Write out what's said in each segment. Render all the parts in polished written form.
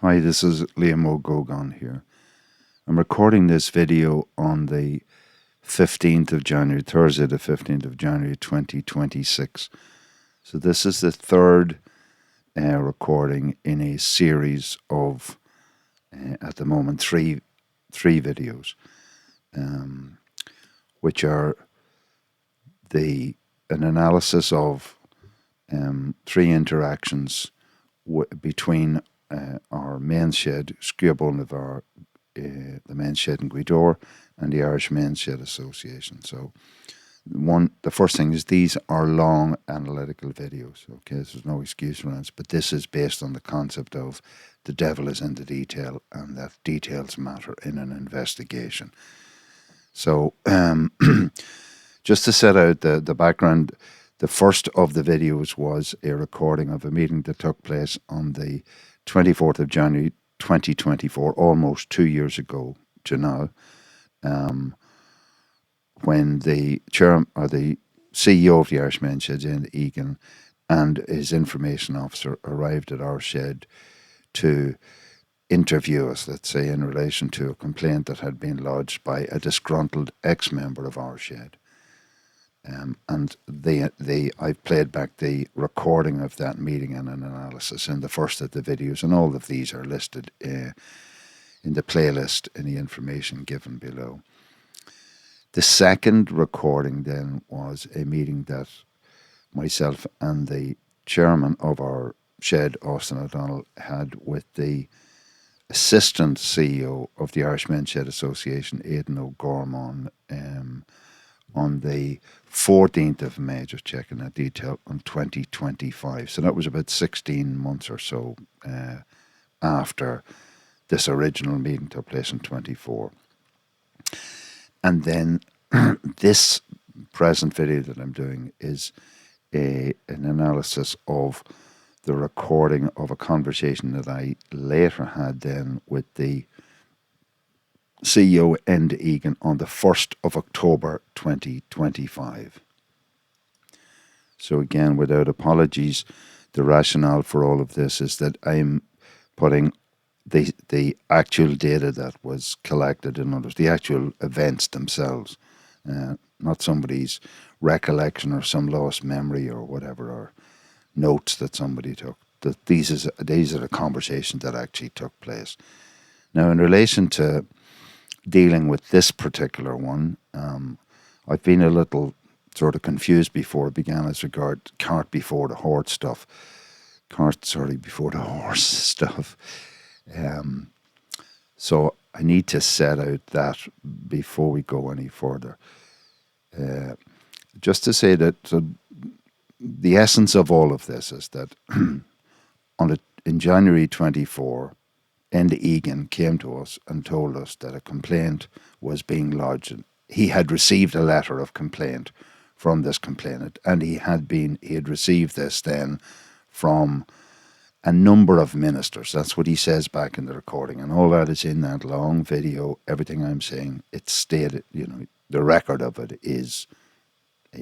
Hi, this is Liam Gógáín here. I'm recording this video on the 15th of January, Thursday the 15th of January 2026. So this is the third recording in a series of, at the moment, three videos, which are an analysis of three interactions between our main shed, Scioból, the main shed in Gaoth, and the Irish Main Shed Association. So the first thing is these are long analytical videos. Okay, there's no excuse around it, but this is based on the concept of the devil is in the detail and that details matter in an investigation. So just to set out the background, the first of the videos was a recording of a meeting that took place on the 24th of January 2024, almost 2 years ago to now, when the chair or the CEO of the Irish Main Shed, Egan, and his information officer arrived at our shed to interview us, let's say, in relation to a complaint that had been lodged by a disgruntled ex-member of our shed. And I've played back the recording of that meeting and an analysis in the first of the videos, and all of these are listed in the playlist in the information given below. The second recording then was a meeting that myself and the chairman of our shed, Austin O'Donnell, had with the assistant CEO of the Irish Main Shed Association, Aidan O'Gorman, on the 14th of May, just checking that detail, on 2025. So that was about 16 months or so after this original meeting took place in 24. And then this present video that I'm doing is an analysis of the recording of a conversation that I later had then with the CEO Enda Egan on the 1st of October 2025. So again, without apologies, the rationale for all of this is that I'm putting the actual data that was collected, in other words, the actual events themselves, not somebody's recollection or some lost memory or whatever, or notes that somebody took. That these are the conversations that actually took place. Now, in relation to dealing with this particular one, I've been a little sort of confused before it began as regard cart before the horse stuff. Before the horse stuff. So I need to set out that before we go any further. Just to say that the essence of all of this is that in January 24, Enda Egan came to us and told us that a complaint was being lodged. He had received a letter of complaint from this complainant, and he had received this then from a number of ministers. That's what he says back in the recording, and all that is in that long video. Everything I'm saying, it's stated, the record of it is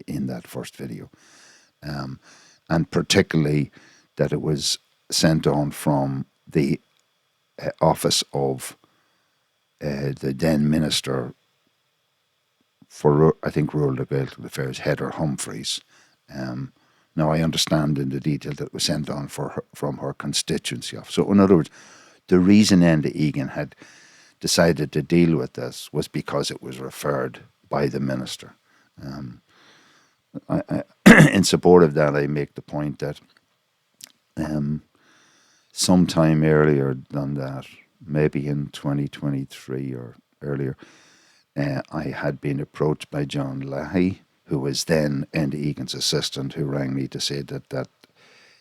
in that first video. And particularly that it was sent on from the office of the then Minister for, I think, Rural Development Affairs, Heather Humphreys. Now, I understand in the detail that it was sent on from her constituency office. So, in other words, the reason Enda Egan had decided to deal with this was because it was referred by the Minister. In support of that, I make the point that sometime earlier than that, maybe in 2023 or earlier, I had been approached by John Leahy, who was then Enda Egan's assistant, who rang me to say that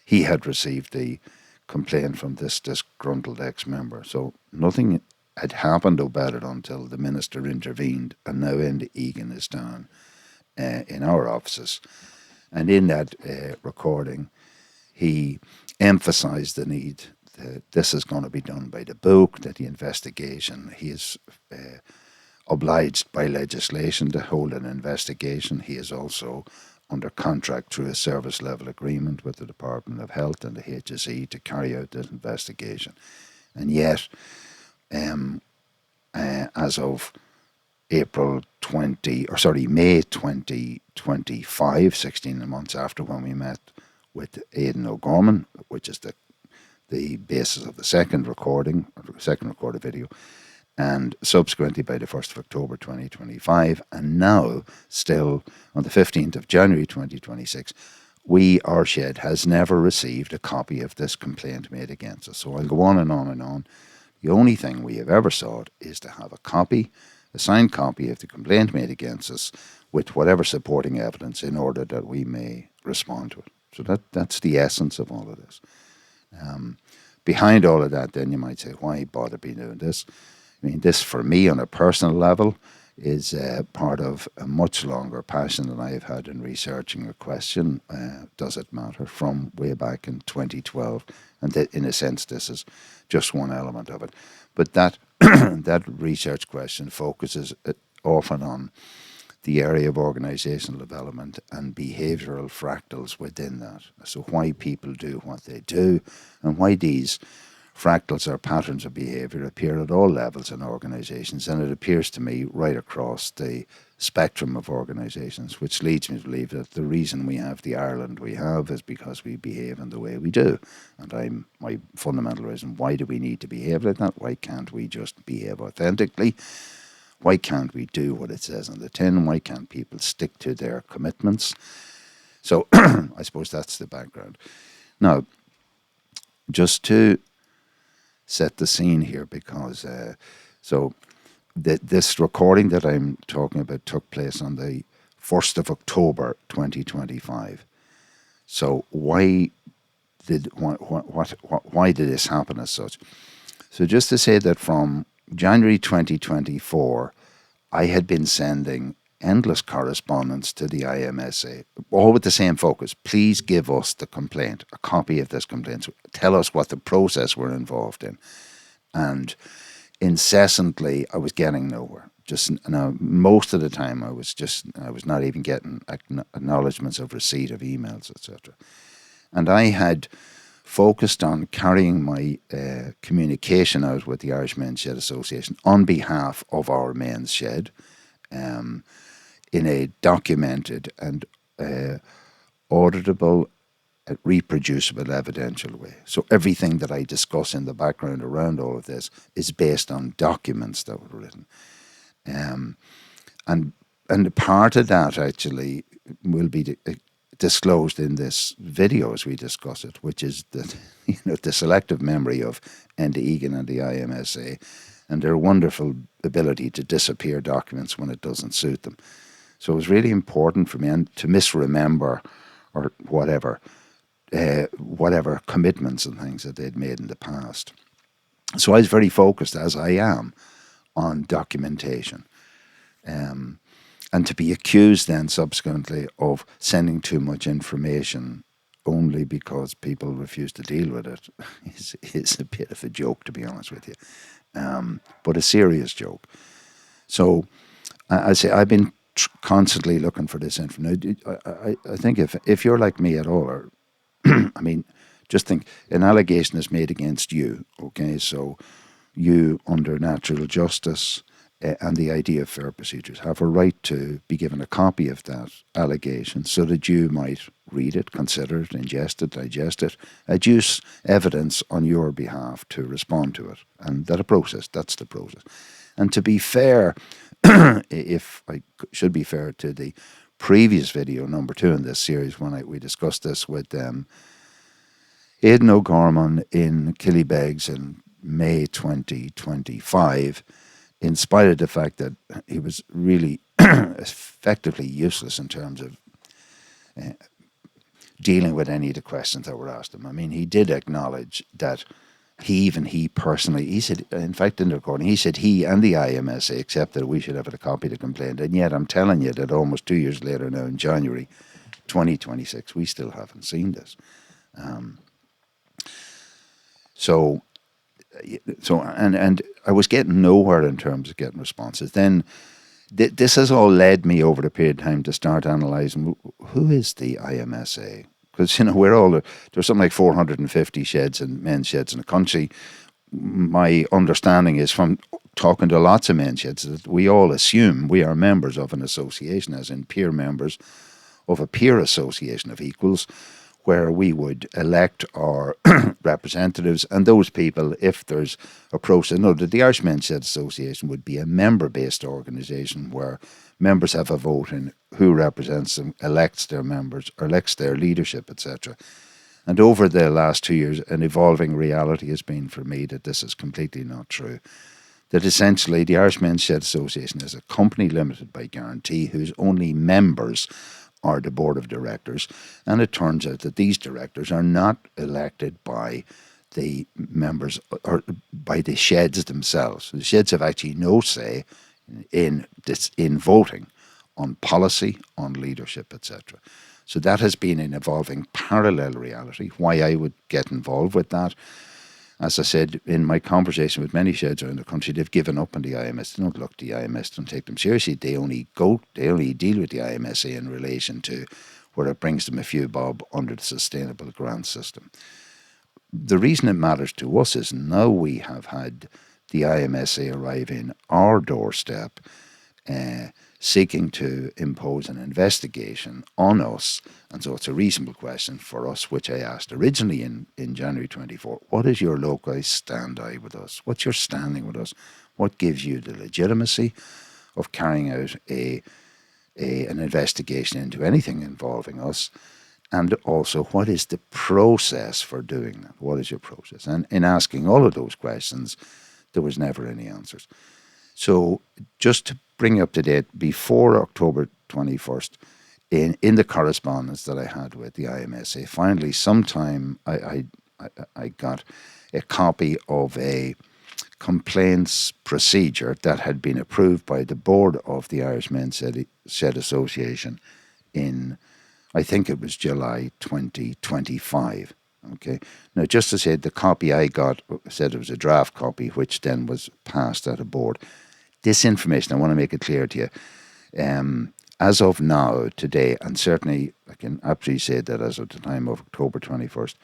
he had received the complaint from this disgruntled ex-member. So nothing had happened about it until the Minister intervened, and now Enda Egan is down in our offices. And in that recording, he emphasised the need that this is going to be done by the book, that the investigation, he is obliged by legislation to hold an investigation. He is also under contract through a service level agreement with the Department of Health and the HSE to carry out this investigation. And yet, as of May 2025, 16 months after when we met with Aidan O'Gorman, which is the basis of the second recorded video, and subsequently by the 1st of October 2025, and now still on the 15th of January 2026, our shed has never received a copy of this complaint made against us. So I'll go on and on and on. The only thing we have ever sought is to have a signed copy of the complaint made against us with whatever supporting evidence in order that we may respond to it. So that's the essence of all of this. Behind all of that, then you might say, why bother be doing this? I mean, this for me on a personal level is part of a much longer passion that I have had in researching a question, does it matter, from way back in 2012. And in a sense, this is just one element of it. But that that research question focuses often on the area of organizational development and behavioral fractals within that. So why people do what they do, and why these fractals or patterns of behavior appear at all levels in organizations. And it appears to me right across the spectrum of organizations, which leads me to believe that the reason we have the Ireland we have is because we behave in the way we do. And my fundamental reason, why do we need to behave like that? Why can't we just behave authentically? Why can't we do what it says on the tin? Why can't people stick to their commitments? So I suppose that's the background. Now, just to set the scene here, because this recording that I'm talking about took place on the 1st of October 2025. So why did this happen as such? So just to say that from January 2024, I had been sending endless correspondence to the IMSA, all with the same focus. Please give us the complaint, a copy of this complaint. So tell us what the process we're involved in. And incessantly, I was getting nowhere. Most of the time, I was not even getting acknowledgements of receipt of emails, etc. And I had focused on carrying my communication out with the Irish Men's Shed Association on behalf of our men's shed, in a documented and auditable, reproducible, evidential way. So everything that I discuss in the background around all of this is based on documents that were written. And part of that actually will be disclosed in this video as we discuss it, which is the selective memory of Enda, Egan and the IMSA, and their wonderful ability to disappear documents when it doesn't suit them. So it was really important for me to misremember or whatever commitments and things that they'd made in the past. So I was very focused, as I am, on documentation. And to be accused then subsequently of sending too much information only because people refuse to deal with it is a bit of a joke, to be honest with you, but a serious joke. So I say I've been constantly looking for this information. I think if you're like me at all, or I mean, just think, an allegation is made against you, okay? So you, under natural justice and the idea of fair procedures, have a right to be given a copy of that allegation so that you might read it, consider it, ingest it, digest it, adduce evidence on your behalf to respond to it. And that's the process. And to be fair, if I should be fair to the previous video, number 2 in this series, when we discussed this with Aidan O'Gorman in Killybegs in May 2025, in spite of the fact that he was really effectively useless in terms of dealing with any of the questions that were asked him. I mean, he did acknowledge that he personally, he said, in fact, in the recording, he said he and the IMSA accepted that we should have a copy of the complaint. And yet I'm telling you that almost 2 years later now, in January 2026, we still haven't seen this. So I was getting nowhere in terms of getting responses. Then this has all led me over the period of time to start analysing, who is the IMSA? Because, there's something like 450 sheds and men's sheds in the country. my understanding is from talking to lots of men sheds that we all assume we are members of an association, as in peer members of a peer association of equals, where we would elect our representatives, and those people, if there's a process, no, the Irish Men's Shed Association would be a member-based organisation where members have a vote in who represents them, elects their members, or elects their leadership, etc. And over the last 2 years, an evolving reality has been for me that this is completely not true. That essentially the Irish Men's Shed Association is a company limited by guarantee whose only members are the board of directors, and it turns out that these directors are not elected by the members or by the sheds themselves. The sheds have actually no say in voting on policy, on leadership, etc. So that has been an evolving parallel reality. Why I would get involved with that, as I said, in my conversation with many sheds around the country, they've given up on the IMS. They don't look at the IMS, don't take them seriously. They only deal with the IMSA in relation to where it brings them a few bob under the sustainable grant system. The reason it matters to us is now we have had the IMSA arrive in our doorstep, seeking to impose an investigation on us. And so it's a reasonable question for us, which I asked originally in January 24. What is your locus standi with us? What's your standing with us? What gives you the legitimacy of carrying out an investigation into anything involving us? And also, what is the process for doing that? What is your process? And in asking all of those questions, there was never any answers. So just to bring you up to date, before October 21st, in the correspondence that I had with the IMSA, finally sometime I got a copy of a complaints procedure that had been approved by the board of the Irish Men's Shed Association in, I think it was July 2025. Okay. Now, just to say, the copy I got said it was a draft copy, which then was passed at a board. This information, I want to make it clear to you, as of now, today, and certainly I can absolutely say that as of the time of October 21st,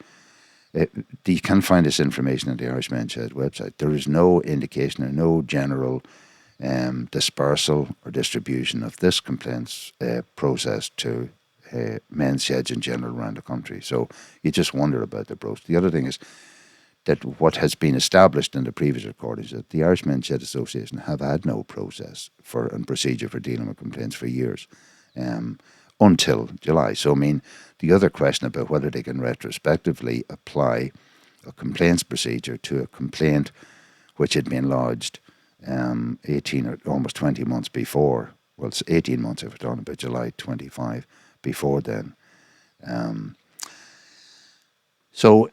you can find this information on the Irish Men's Shed website. There is no indication or no general dispersal or distribution of this complaints process to men's sheds in general around the country. So you just wonder about the process. The other thing is that what has been established in the previous record is that the Irish Men's Shed Association have had no process and procedure for dealing with complaints for years, until July. So, I mean, the other question about whether they can retrospectively apply a complaints procedure to a complaint which had been lodged 18 or almost 20 months before, well, it's 18 months if we're talking about July 25, before then. So,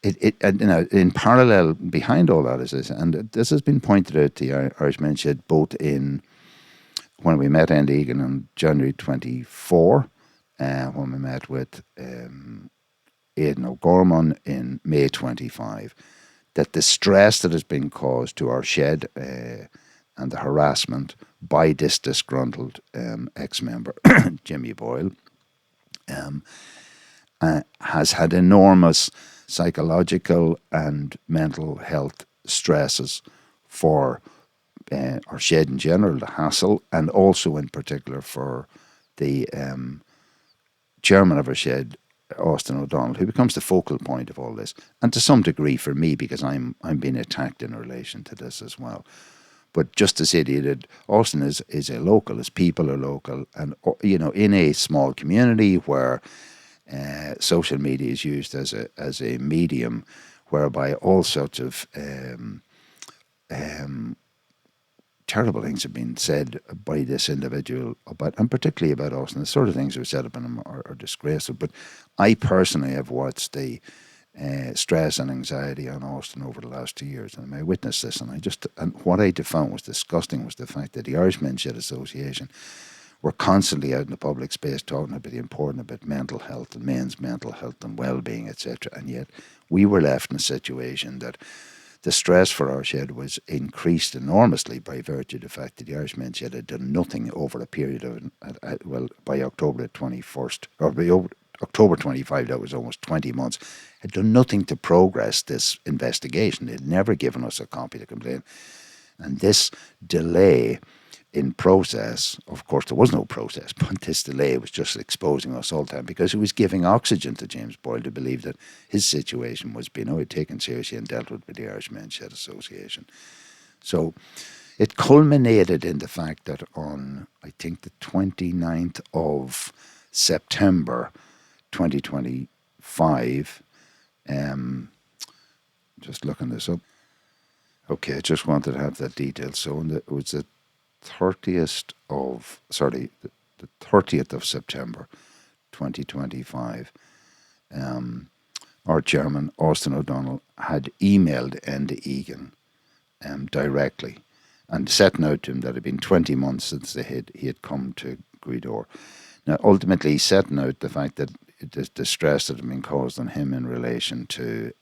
in parallel behind all that is this, and this has been pointed out to the Irish Men's Shed both in when we met Enda Egan on January 24, when we met with Aidan O'Gorman in May 25, that the stress that has been caused to our shed and the harassment by this disgruntled ex-member, Jimmy Boyle, has had enormous psychological and mental health stresses for our shed in general, the hassle, and also in particular for the chairman of our shed, Austin O'Donnell, who becomes the focal point of all this, and to some degree for me, because I'm being attacked in relation to this as well. But just to say to you that Austin is a local, his people are local, and in a small community where social media is used as a medium whereby all sorts of terrible things have been said by this individual about, and particularly about Austin. The sort of things that were said about him are disgraceful. But I personally have watched the stress and anxiety on Austin over the last 2 years, and I witnessed this, and what I found was disgusting was the fact that the Irish Men's Shed Association were constantly out in the public space talking about the importance about mental health and men's mental health and well-being, etc. And yet we were left in a situation that the stress for our shed was increased enormously by virtue of the fact that the Irish Men's Shed had done nothing over a period of, by October the 21st, or October 25, that was almost 20 months, had done nothing to progress this investigation. They'd never given us a copy of the complaint. And this delay in process, of course, there was no process, but this delay was just exposing us all the time, because it was giving oxygen to James Boyle to believe that his situation was being taken seriously and dealt with by the Irish Men's Shed Association. So it culminated in the fact that on, I think, the 29th of September 2025, just looking this up. Okay, I just wanted to have that detail. So it was the 30th of September 2025, our chairman, Austin O'Donnell, had emailed Enda Egan directly and setting out to him that it had been 20 months since he had come to Gweedore. Now, ultimately, setting out the fact that the distress that had been caused on him in relation to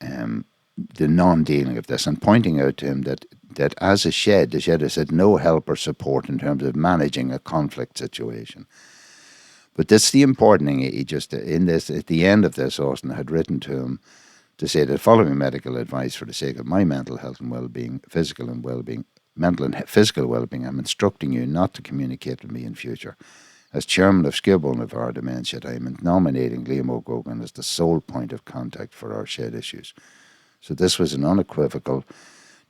the non-dealing of this, and pointing out to him that as a shed, the shed has had no help or support in terms of managing a conflict situation. But that's the important thing. He just, in this, at the end of this, Austin had written to him to say that following medical advice for the sake of my mental health and well-being, mental and physical well-being, I'm instructing you not to communicate with me in future. As chairman of Scioból of our Men's Shed, I am nominating Liam O'Gogan as the sole point of contact for our shed issues. So this was an unequivocal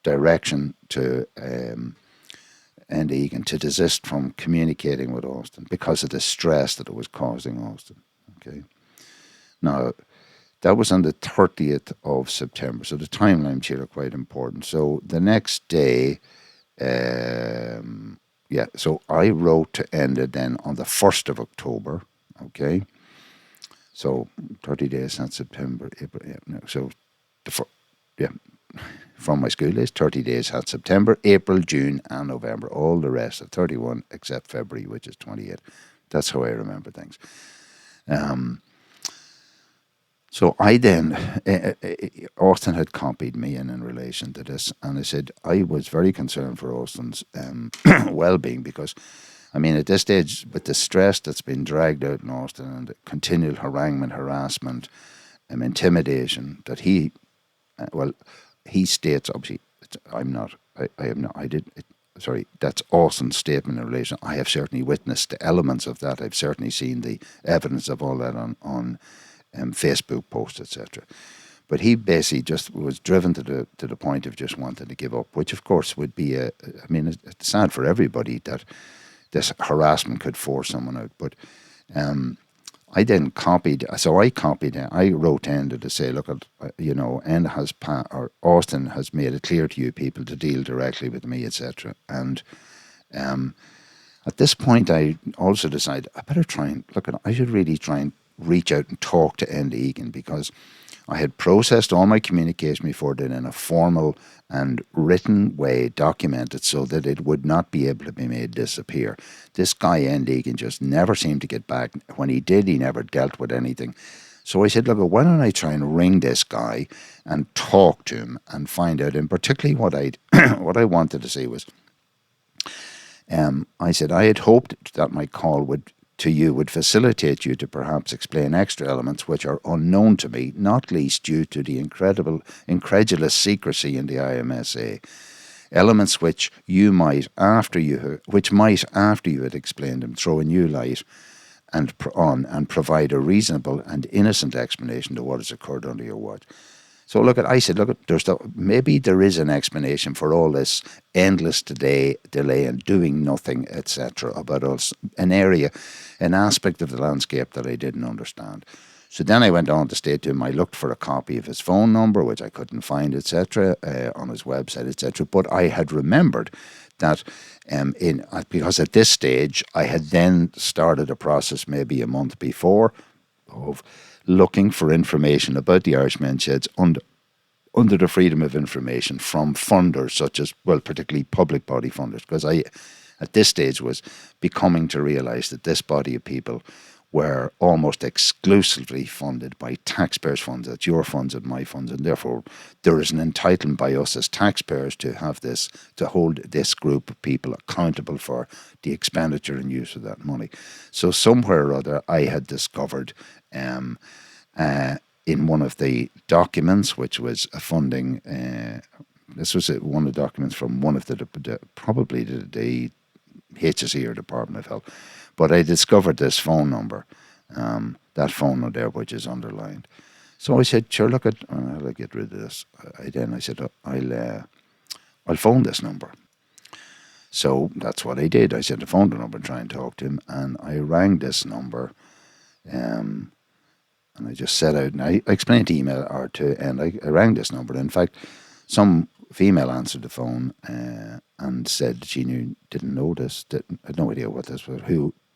direction to Enda Egan to desist from communicating with Austin because of the stress that it was causing Austin. Okay. Now, that was on the 30th of September, so the timelines here are quite important. So the next day, so I wrote to Enda then on the 1st of October, okay? So 30 days, not September, April, from my school days, 30 days had September, April, June, and November. All the rest are 31, except February, which is 28. That's how I remember things. So I then, Austin had copied me in relation to this, and I said I was very concerned for Austin's well-being, because, I mean, at this stage, with the stress that's been dragged out in Austin and the continual haranguement, harassment, intimidation that he states, obviously, that's Austin's statement in relation. I have certainly witnessed the elements of that. I've certainly seen the evidence of all that on Facebook posts, etc. But he basically just was driven to the point of just wanting to give up, which of course would be it's sad for everybody that this harassment could force someone out. But I then copied, so I wrote Enda to say, look, Enda Austin has made it clear to you people to deal directly with me, etc. And at this point, I also decided I should really try and reach out and talk to Enda Egan, because I had processed all my communication before then in a formal and written way, documented, so that it would not be able to be made disappear. This guy, Enda Egan, just never seemed to get back. When he did, he never dealt with anything. So I said, look, why don't I try and ring this guy and talk to him and find out, and particularly what I wanted to say was, I said, I had hoped that my call would facilitate you to perhaps explain extra elements which are unknown to me, not least due to the incredulous secrecy in the IMSA. Elements which might, after you had explained them, throw a new light and provide a reasonable and innocent explanation to what has occurred under your watch. So I said, maybe there is an explanation for all this endless delay and doing nothing, etc., about us, an aspect of the landscape that I didn't understand. So then I went on to state to him, I looked for a copy of his phone number, which I couldn't find, etc., on his website, etc. But I had remembered that because at this stage I had then started a process maybe a month before of looking for information about the Irish Men's Sheds under the freedom of information from funders such as, particularly public body funders, because I, at this stage, was becoming to realise that this body of people were almost exclusively funded by taxpayers' funds. That's your funds and my funds, and therefore there is an entitlement by us as taxpayers to have this, to hold this group of people accountable for the expenditure and use of that money. So somewhere or other, I had discovered in one of the documents, which was a funding. This was one of the documents from one of probably the HSE or Department of Health. But I discovered this phone number, that phone number there, which is underlined. So I said, sure, look, I'll get rid of this. I said, I'll phone this number. So that's what I did. I said, I phoned the number and try and talk to him. And I rang this number, and I just set out, and I explained to email or to Enda, I rang this number. In fact, some female answered the phone and said she didn't know this, had no idea what this was,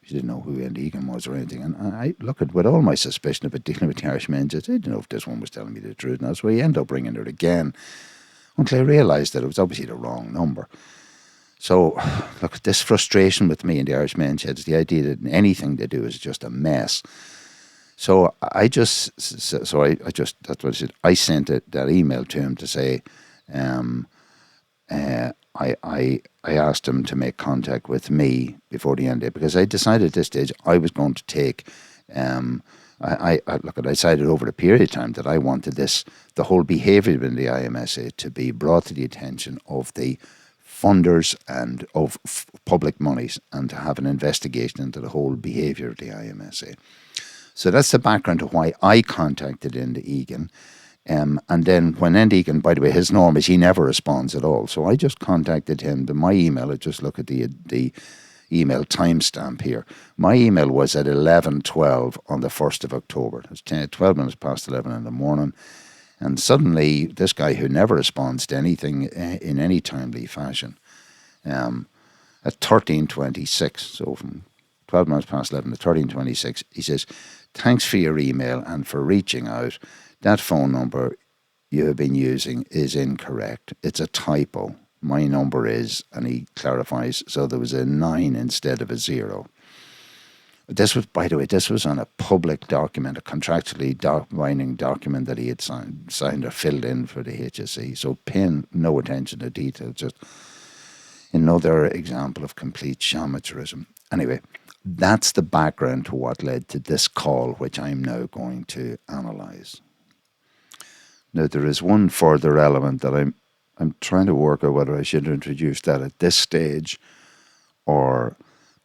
she didn't know who Egan was or anything. And I look at, with all my suspicion of it dealing with the Irish men, I didn't know if this one was telling me the truth. And that's why I ended up ringing her again until I realised that it was obviously the wrong number. So, look, this frustration with me and the Irish men sheds, the idea that anything they do is just a mess. So that's what I said. I sent that email to him to say, I asked him to make contact with me before the end of it, because I decided at this stage I was going to take, I decided over a period of time that I wanted the whole behaviour in the IMSA to be brought to the attention of the funders and of public monies, and to have an investigation into the whole behaviour of the IMSA. So that's the background to why I contacted Enda Egan. And then when Egan, by the way, his norm is he never responds at all. So I just contacted him. My email, I just look at the email timestamp here. My email was at 11:12 on the 1st of October. It's 12 minutes past 11 in the morning. And suddenly, this guy who never responds to anything in any timely fashion, at 13:26, so from 12 minutes past 11 to 13:26, he says, "Thanks for your email and for reaching out. That phone number you have been using is incorrect. It's a typo. My number is," and he clarifies, so there was a 9 instead of a 0. This was, by the way, this was on a public document, a contractually binding document that he had signed or filled in for the HSE. So paying no attention to detail, just another example of complete amateurism. Anyway, that's the background to what led to this call, which I'm now going to analyse. Now, there is one further element that I'm trying to work out whether I should introduce that at this stage or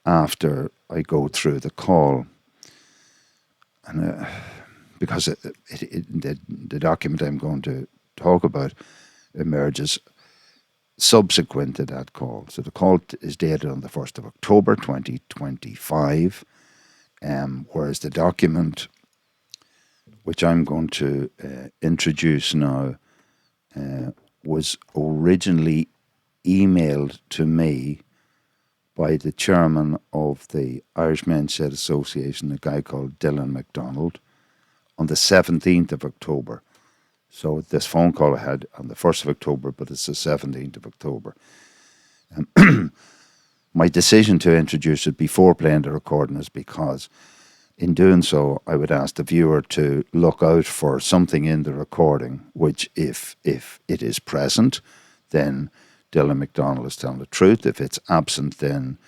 after I go through the call. And because the document I'm going to talk about emerges subsequent to that call. So the call is dated on the 1st of October 2025, whereas the document which I'm going to introduce now was originally emailed to me by the chairman of the Irish Men's Shed Association, a guy called McDonald, on the 17th of October. So this phone call I had on the 1st of October, but it's the 17th of October. My decision to introduce it before playing the recording is because in doing so, I would ask the viewer to look out for something in the recording, which if it is present, then Dylan McDonald is telling the truth. If it's absent, then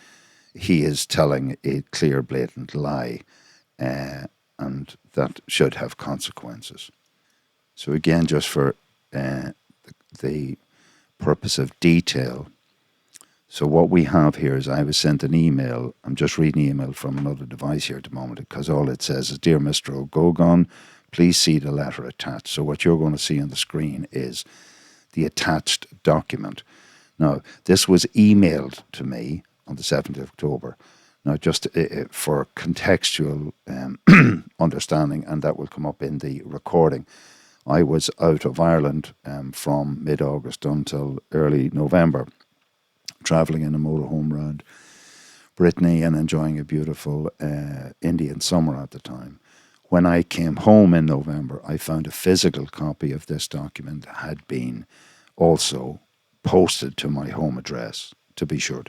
he is telling a clear, blatant lie, and that should have consequences. So again, just for the purpose of detail, so what we have here is I was sent an email. I'm just reading an email from another device here at the moment, because all it says is, "Dear Mr. Gógáín, please see the letter attached." So what you're going to see on the screen is the attached document. Now, this was emailed to me on the 7th of October. Now, just for contextual understanding, and that will come up in the recording, I was out of Ireland from mid-August until early November, travelling in a motorhome around Brittany and enjoying a beautiful Indian summer at the time. When I came home in November, I found a physical copy of this document had been also posted to my home address, to be sure.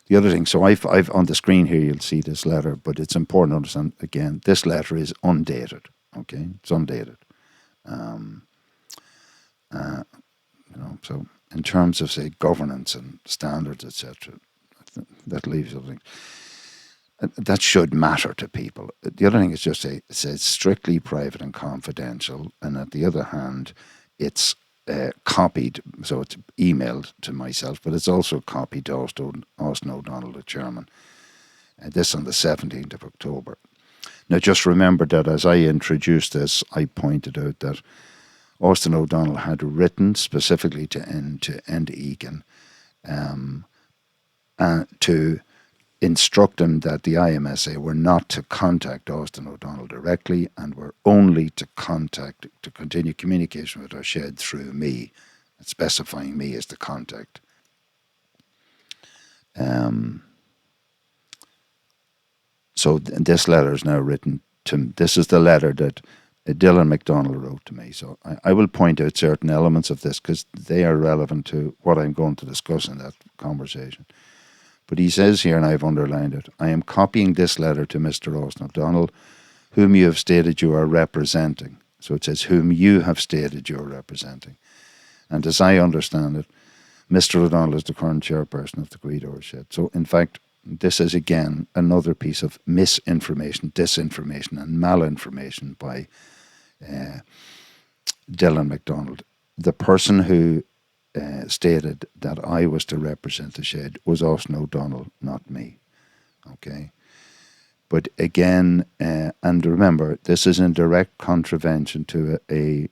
The other thing, so I've on the screen here, you'll see this letter, but it's important to understand, again, this letter is undated, okay? It's undated. So in terms of, say, governance and standards, etc., that leaves other things. That should matter to people. The other thing is just it says strictly private and confidential, and at the other hand, it's copied, so it's emailed to myself, but it's also copied to Austin O'Donnell, the chairman. This on the 17th of October. Now, just remember that as I introduced this, I pointed out that Austin O'Donnell had written specifically to Enda Egan to instruct him that the IMSA were not to contact Austin O'Donnell directly and were only to continue communication with our shed through me, specifying me as the contact. So this letter is now written to, this is the letter that Dylan McDonald wrote to me. So I will point out certain elements of this because they are relevant to what I'm going to discuss in that conversation. But he says here, and I've underlined it, I am copying this letter to Mr. Austin O'Donnell, whom you have stated you are representing. So it says, whom you have stated you are representing. And as I understand it, Mr. O'Donnell is the current chairperson of the Gaoth Shed. So in fact, this is again another piece of misinformation, disinformation, and malinformation by Dylan McDonald. The person who stated that I was to represent the shed was Austin O'Donnell, not me. Okay? But again, and remember, this is in direct contravention to a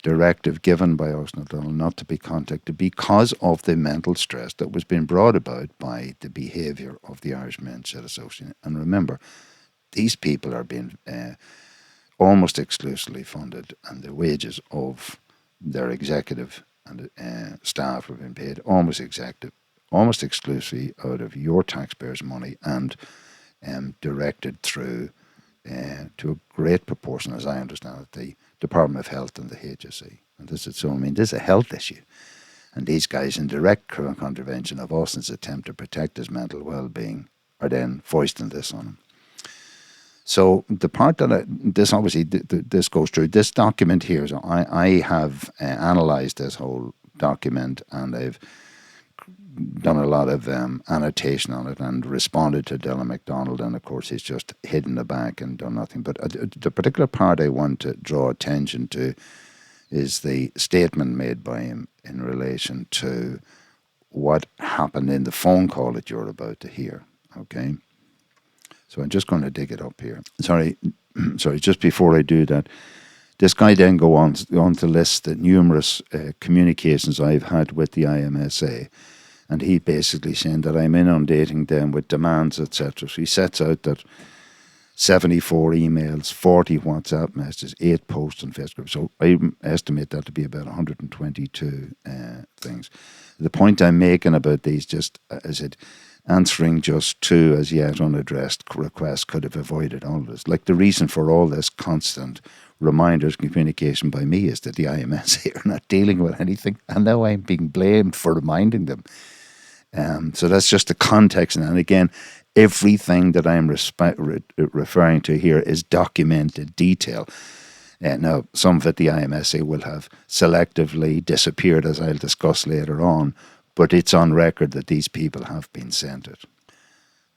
directive given by Austin O'Donnell not to be contacted because of the mental stress that was being brought about by the behaviour of the Irish Men's Shed Association. And remember, these people are being almost exclusively funded, and the wages of their executive and staff are being paid almost exclusively out of your taxpayers' money and directed through, to a great proportion, as I understand it, the Department of Health and the HSE. And this is a health issue. And these guys, in direct contravention of Austin's attempt to protect his mental well-being, are then foisting this on him. So the part that this goes through, this document here, so I have analysed this whole document and I've done a lot of annotation on it and responded to Dylan McDonald, and of course he's just hidden the back and done nothing. But the particular part I want to draw attention to is the statement made by him in relation to what happened in the phone call that you're about to hear. Okay? So I'm just going to dig it up here. Sorry, just before I do that, this guy then go on to list the numerous communications I've had with the IMSA, and he basically saying that I'm inundating them with demands, etc. So he sets out that 74 emails, 40 WhatsApp messages, 8 posts on Facebook. So I estimate that to be about 122 things. The point I'm making about these, just as it answering just 2 as yet unaddressed requests could have avoided all of this. Like, the reason for all this constant reminders and communication by me is that the IMSA are not dealing with anything, and now I'm being blamed for reminding them. So that's just the context. And again, everything that I'm referring to here is documented detail. Now, some of it the IMSA will have selectively disappeared, as I'll discuss later on, but it's on record that these people have been sent it.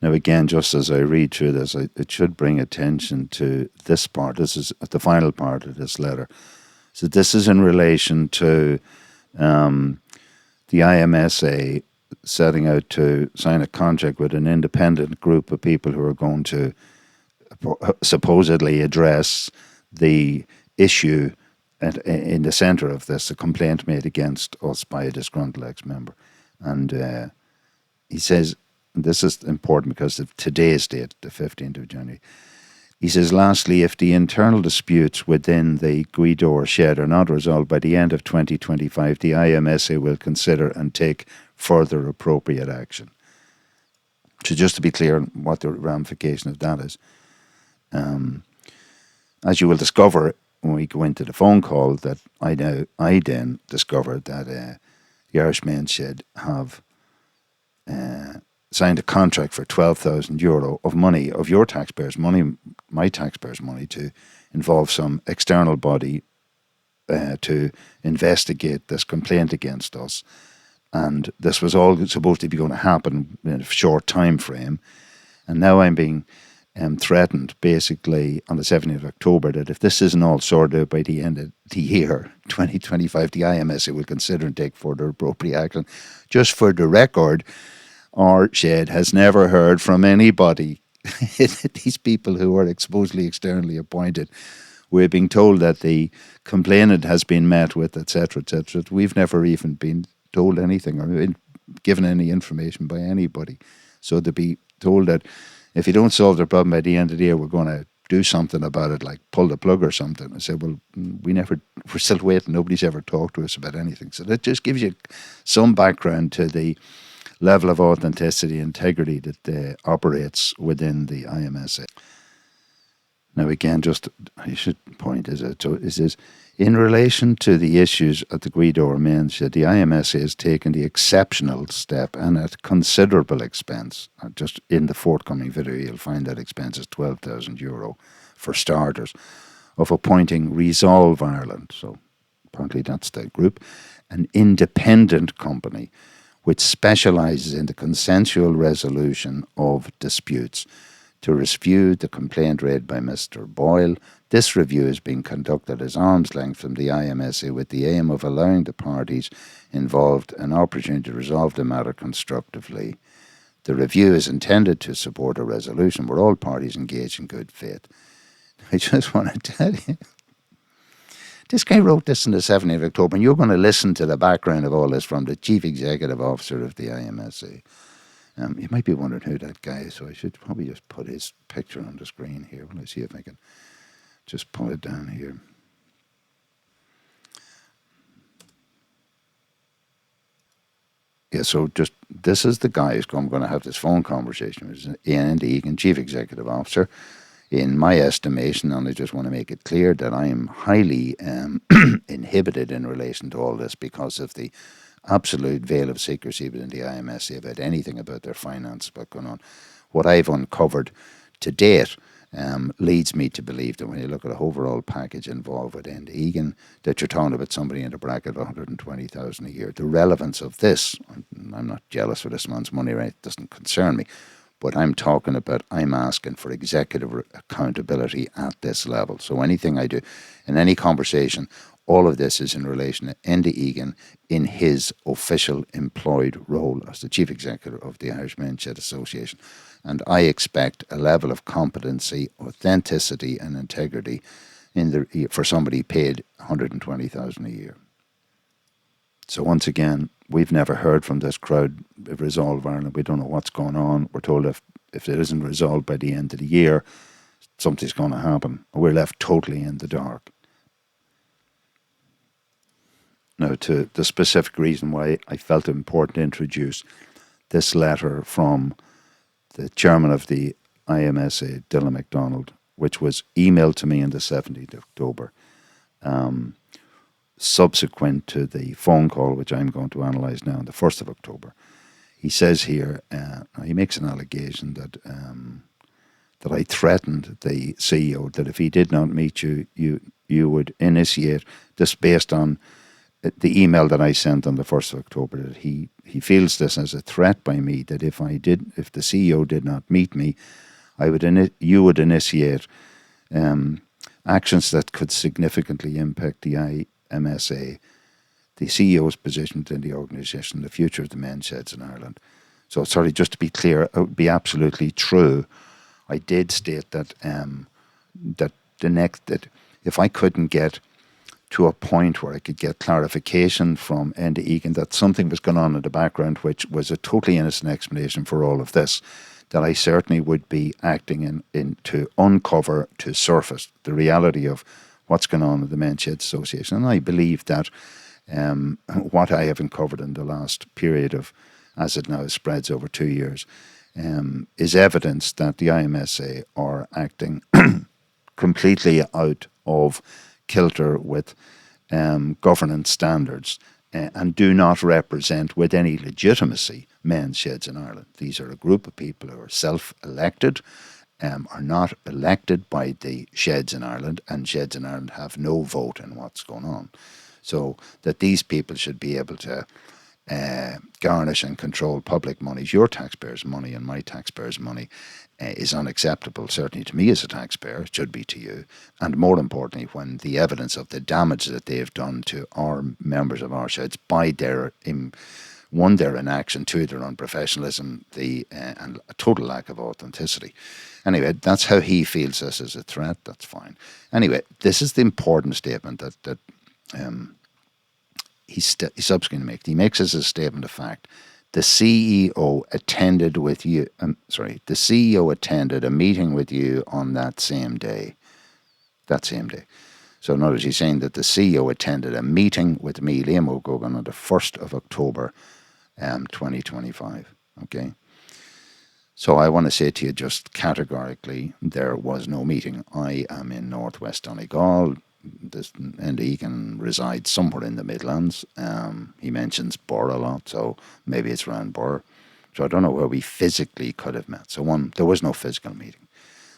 Now, again, just as I read through this, it should bring attention to this part. This is the final part of this letter. So this is in relation to the IMSA setting out to sign a contract with an independent group of people who are going to supposedly address the issue in the centre of this, a complaint made against us by a disgruntled ex-member. And he says, this is important because of today's date, the 15th of January. He says, lastly, if the internal disputes within the Gaoth Shed are not resolved by the end of 2025, the IMSA will consider and take further appropriate action. So just to be clear what the ramification of that is, as you will discover when we go into the phone call, that I then discovered that the Irish Men's Shed have signed a contract for €12,000 of money, of your taxpayers' money, my taxpayers' money, to involve some external body to investigate this complaint against us. And this was all supposed to be going to happen in a short time frame. And now I'm being threatened, basically, on the 17th of October, that if this isn't all sorted out by the end of the year, 2025, the IMSA will consider and take further appropriate action. Just for the record, our shed has never heard from anybody. These people who are supposedly externally appointed, we're being told that the complainant has been met with, etc., etc. We've never even been told anything or been given any information by anybody. So to be told that if you don't solve the problem by the end of the year, we're going to do something about it, like pull the plug or something. I said, well, we're still waiting. Nobody's ever talked to us about anything. So that just gives you some background to the level of authenticity and integrity that operates within the IMSA. Now, again, just I should point is this in relation to the issues at the Guido mentioned, the IMSA has taken the exceptional step and at considerable expense. Just in the forthcoming video, you'll find that expense is €12,000 for starters, of appointing Resolve Ireland. So apparently that's the group, an independent company which specialises in the consensual resolution of disputes, to review the complaint raised by Mr. Boyle. This review is being conducted as arm's length from the IMSA with the aim of allowing the parties involved an opportunity to resolve the matter constructively. The review is intended to support a resolution where all parties engage in good faith. I just want to tell you, this guy wrote this on the 17th of October, and you're going to listen to the background of all this from the Chief Executive Officer of the IMSA. You might be wondering who that guy is, so I should probably just put his picture on the screen here. Let's see if I can just pull it down here. Yeah, so just this is the guy who's going to have this phone conversation with Enda, Egan, Chief Executive Officer. In my estimation, and I just want to make it clear that I am highly inhibited in relation to all this because of the absolute veil of secrecy within the IMSA about anything about their finance, what's going on. What I've uncovered to date leads me to believe that when you look at the overall package involved with Enda Egan, that you're talking about somebody in the bracket of 120,000 a year. The relevance of this, I'm not jealous for this man's money, right? It doesn't concern me. But I'm talking about, I'm asking for executive accountability at this level. So anything I do in any conversation, all of this is in relation to Enda Egan in his official employed role as the Chief Executive of the Irish Men's Shed Association. And I expect a level of competency, authenticity and integrity for somebody paid 120,000 a year. So once again, we've never heard from this crowd of Resolve Ireland. We don't know what's going on. We're told if it isn't resolved by the end of the year, something's going to happen. We're left totally in the dark. Now, to the specific reason why I felt it important to introduce this letter from the chairman of the IMSA, Dylan McDonald, which was emailed to me on the 17th of October, subsequent to the phone call, which I'm going to analyse now on the 1st of October. He says here, he makes an allegation that that I threatened the CEO that if he did not meet you, you would initiate this based on the email that I sent on the 1st of October, that he feels this as a threat by me, that if the CEO did not meet me, you would initiate actions that could significantly impact the IMSA, the CEO's position within the organisation, the future of the men's sheds in Ireland. So, sorry, just to be clear, it would be absolutely true. I did state that that if I couldn't get to a point where I could get clarification from Enda Egan that something was going on in the background, which was a totally innocent explanation for all of this, that I certainly would be acting in to uncover, to surface the reality of what's going on in the Men's Shed Association. And I believe that what I have uncovered in the last period of, as it now spreads over 2 years, is evidence that the IMSA are acting completely out of kilter with governance standards and do not represent with any legitimacy men's sheds in Ireland. These are a group of people who are self-elected, are not elected by the sheds in Ireland, and sheds in Ireland have no vote in what's going on. So that these people should be able to garnish and control public monies, your taxpayers' money and my taxpayers' money, is unacceptable, certainly to me as a taxpayer, it should be to you, and more importantly, when the evidence of the damage that they've done to our members of our sheds by their, one, their inaction, two, their unprofessionalism, and a total lack of authenticity. Anyway, that's how he feels this as a threat, that's fine. Anyway, this is the important statement that he subsequently makes. He makes as a statement of fact. The CEO attended with you. The CEO attended a meeting with you on that same day. So in other words, he's saying that the CEO attended a meeting with me, Liam O'Gogan, on the 1st of October, 2025. Okay. So I want to say to you just categorically, there was no meeting. I am in Northwest Donegal. And Egan resides somewhere in the Midlands. He mentions Burr a lot, so maybe it's around Burr. So I don't know where we physically could have met. So one, there was no physical meeting.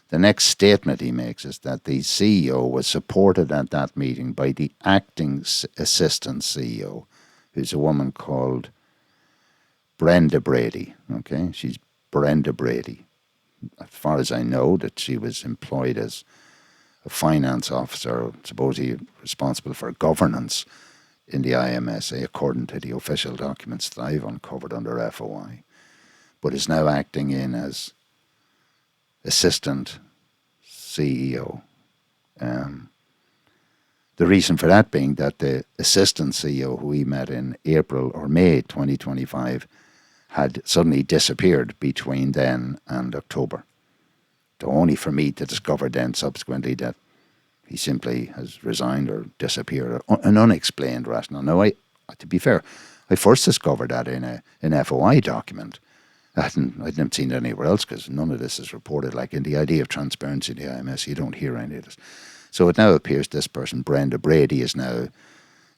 The next statement he makes is that the CEO was supported at that meeting by the acting assistant CEO, who's a woman called Brenda Brady. Okay, she's Brenda Brady. As far as I know, that she was employed as a finance officer, supposedly responsible for governance in the IMSA, according to the official documents that I've uncovered under FOI, but is now acting in as assistant CEO. The reason for that being that the assistant CEO, who we met in April or May 2025, had suddenly disappeared between then and October. Only for me to discover then subsequently that he simply has resigned or disappeared, an unexplained rationale. Now, to be fair, I first discovered that in an FOI document. I hadn't seen it anywhere else because none of this is reported. Like in the idea of transparency in the IMS, you don't hear any of this. So it now appears this person, Brenda Brady, is now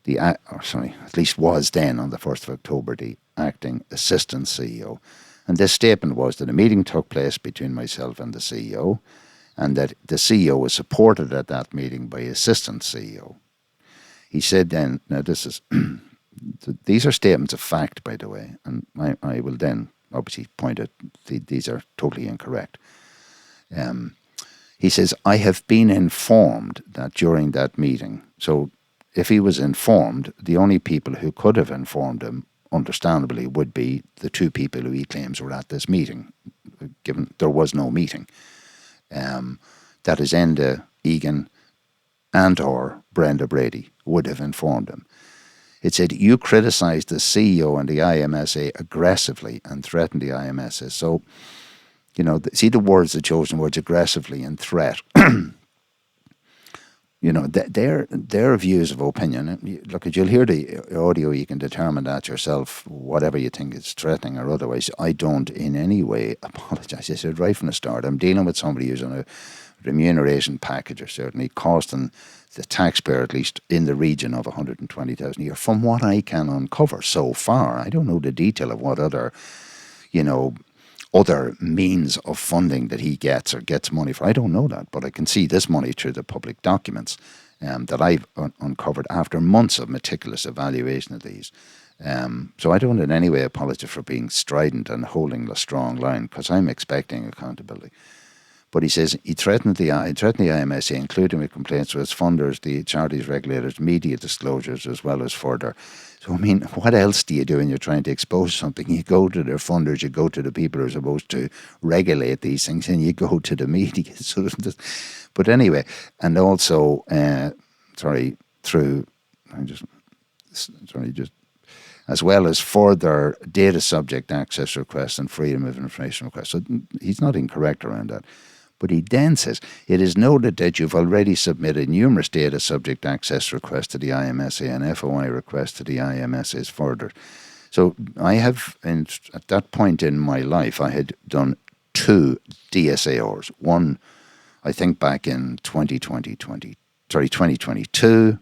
at least was then on the 1st of October, the acting assistant CEO. And this statement was that a meeting took place between myself and the CEO, and that the CEO was supported at that meeting by assistant CEO. He said then, now this is, these are statements of fact, by the way, and I will then obviously point out these are totally incorrect. He says, I have been informed that during that meeting, so if he was informed, the only people who could have informed him understandably would be the two people who he claims were at this meeting, given there was no meeting. That is Enda, Egan, and or Brenda Brady would have informed him. It said, you criticised the CEO and the IMSA aggressively and threatened the IMSA. So, you know, see the words, the chosen words, aggressively and threat. You know, their views of opinion. Look, you'll hear the audio, you can determine that yourself, whatever you think is threatening or otherwise. I don't in any way apologise. I said right from the start, I'm dealing with somebody who's on a remuneration package, or certainly costing the taxpayer at least in the region of 120,000 a year, from what I can uncover so far. I don't know the detail of what other, other means of funding that he gets or gets money for. I don't know that, but I can see this money through the public documents that I've uncovered after months of meticulous evaluation of these. So I don't in any way apologise for being strident and holding a strong line, because I'm expecting accountability. But he says he threatened the IMSA, including with complaints to its funders, the charities regulators, media disclosures, as well as further. So, I mean, what else do you do when you're trying to expose something? You go to their funders, you go to the people who are supposed to regulate these things, and you go to the media. So, but anyway, and also, as well as further data subject access requests and freedom of information requests. So he's not incorrect around that. But he then says, it is noted that you've already submitted numerous data subject access requests to the IMSA and FOI requests to the IMSA's further. So I have, at that point in my life, I had done 2 DSAOs. One, I think back in 2022.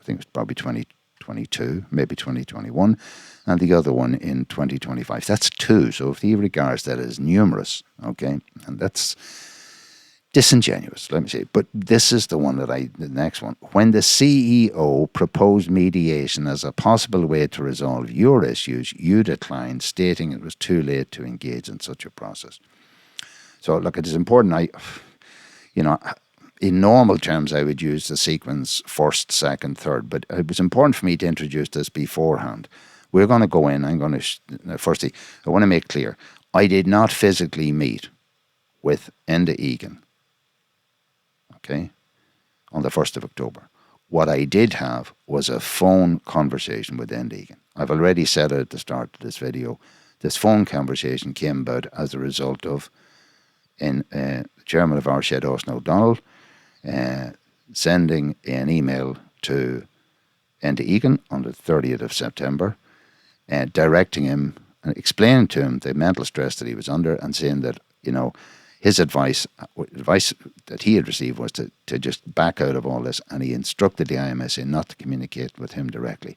I think it was probably 2020. 2022, maybe 2021, and the other one in 2025. That's 2. So if he regards that as numerous, okay, and that's disingenuous, let me say. But this is the one the next one. When the CEO proposed mediation as a possible way to resolve your issues, you declined, stating it was too late to engage in such a process. So look, it is important. In normal terms, I would use the sequence first, second, third, but it was important for me to introduce this beforehand. We're going to go in, firstly, I want to make clear, I did not physically meet with Enda Egan, okay, on the 1st of October. What I did have was a phone conversation with Enda Egan. I've already said it at the start of this video. This phone conversation came about as a result of the chairman of our shed, Austin O'Donnell, sending an email to Enda Egan on the 30th of September, directing him and explaining to him the mental stress that he was under, and saying that, his advice that he had received was to just back out of all this, and he instructed the IMSA not to communicate with him directly,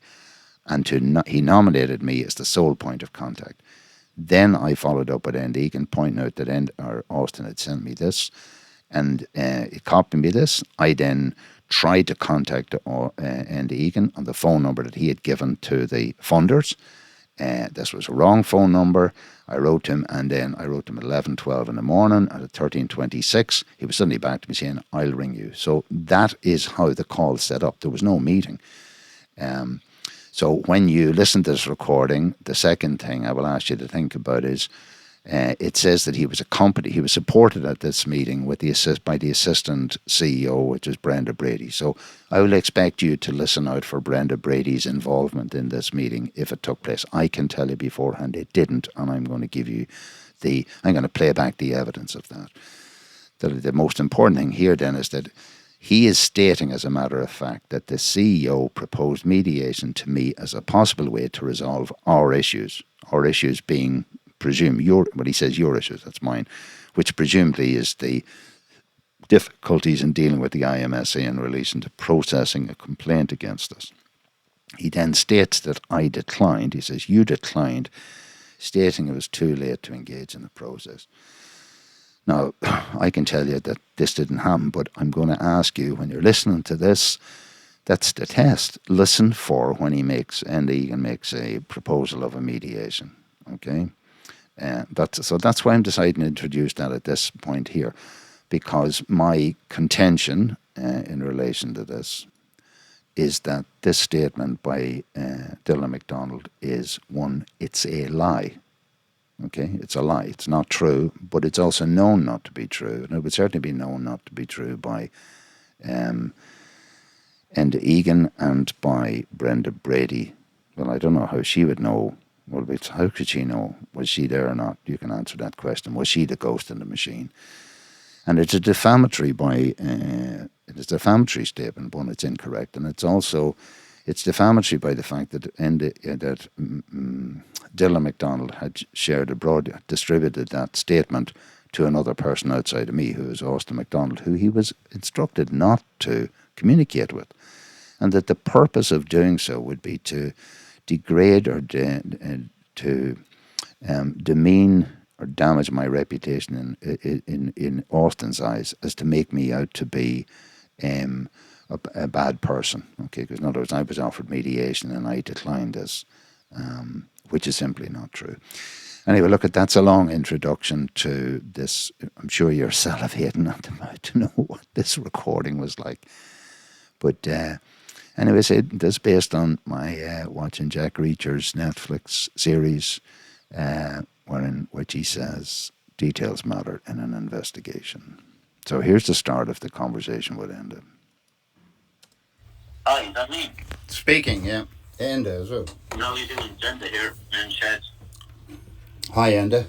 and he nominated me as the sole point of contact. Then I followed up with Enda Egan, pointing out that Austin had sent me this, and he copied me this. I then tried to contact Enda Egan on the phone number that he had given to the funders. This was a wrong phone number. I wrote him, and then I wrote him at 11:12 in the morning. At 13:26, he was suddenly back to me saying, "I'll ring you." So that is how the call set up. There was no meeting. So when you listen to this recording, the second thing I will ask you to think about is, it says that he was supported at this meeting by the assistant CEO, which is Brenda Brady. So I will expect you to listen out for Brenda Brady's involvement in this meeting if it took place. I can tell you beforehand it didn't, and I'm going to give you I'm going to play back the evidence of that. The most important thing here then is that he is stating, as a matter of fact, that the CEO proposed mediation to me as a possible way to resolve our issues being what he says your issues, that's mine, which presumably is the difficulties in dealing with the IMSA in relation to processing a complaint against us. He then states that I declined. He says, you declined, stating it was too late to engage in the process. Now, I can tell you that this didn't happen, but I'm going to ask you, when you're listening to this, that's the test. Listen for when Enda Egan makes a proposal of a mediation, okay? That's why I'm deciding to introduce that at this point here, because my contention in relation to this is that this statement by Dylan McDonald is one, it's a lie. Okay, it's a lie. It's not true, but it's also known not to be true, and it would certainly be known not to be true by Enda Egan and by Brenda Brady. Well, I don't know how she would know. Well, how could she know? Was she there or not? You can answer that question. Was she the ghost in the machine? And it's a defamatory statement. One, it's incorrect, and it's defamatory by the fact that Dylan McDonald had distributed that statement to another person outside of me, who is Austin McDonald, who he was instructed not to communicate with, and that the purpose of doing so would be to degrade or to demean or damage my reputation in Austin's eyes, as to make me out to be a bad person. Okay, because in other words, I was offered mediation and I declined this, which is simply not true. Anyway, look, that's a long introduction to this. I'm sure you're salivating at the mouth to know what this recording was like. But anyway, this is based on my watching Jack Reacher's Netflix series, which he says details matter in an investigation. So here's the start of the conversation with Enda. Hi, is that me? Speaking, yeah. Enda as well. No, you're doing Enda here in Shed. Hi, Enda.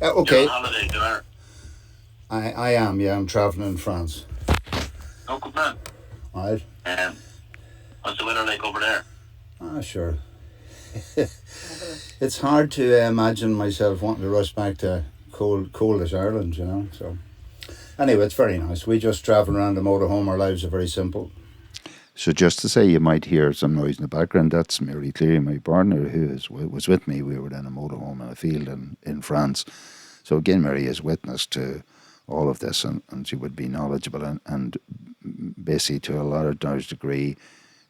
Okay. You're on holiday, you are? I am, yeah. I'm travelling in France. Oh, good man. Right. What's the weather like over there? Sure. It's hard to imagine myself wanting to rush back to coldish Ireland, you know. So anyway, it's very nice. We just travel around the motorhome. Our lives are very simple. So just to say, you might hear some noise in the background. That's Mary Cleary, my partner, was with me. We were in a motorhome in a field in France. So again, Mary is witness to all of this, and she would be knowledgeable. And basically, to a large degree,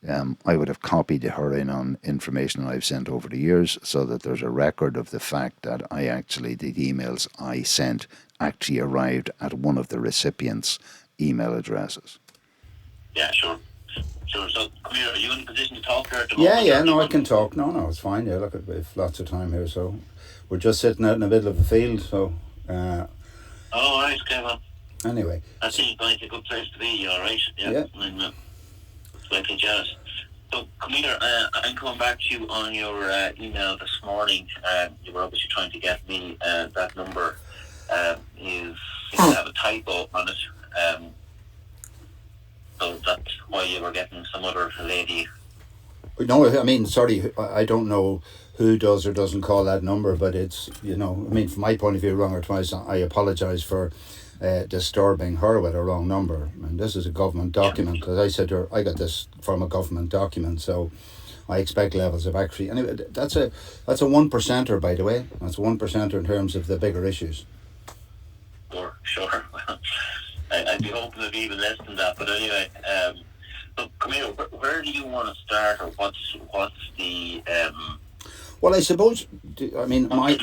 I would have copied her in on information I've sent over the years, so that there's a record of the fact that the emails I sent actually arrived at one of the recipients' email addresses. Yeah, sure. Sure. So, come here. Are you in a position to talk here at the moment? Yeah. No, I can talk. No, it's fine. Yeah, look, we've lots of time here, so we're just sitting out in the middle of a field. So. Oh, right. Okay, well. Anyway. That seems like a good place to be. All right. Yeah. I'm slightly jealous. So, come here. I'm coming back to you on your email this morning. You were obviously trying to get me that number. Seems to have a typo on it. So that's why you were getting some other lady. No, I mean, sorry, I don't know who does or doesn't call that number, but it's, I mean, from my point of view, wrong or twice, I apologise for disturbing her with a wrong number. And this is a government document. As I said to her, I got this from a government document, so I expect levels of accuracy. Anyway, that's a 1%er, by the way. That's a 1%er in terms of the bigger issues. Sure. I'd be hoping it'd be even less than that, but anyway. So come here. Where do you want to start, or what's the? Well, I suppose. I mean, my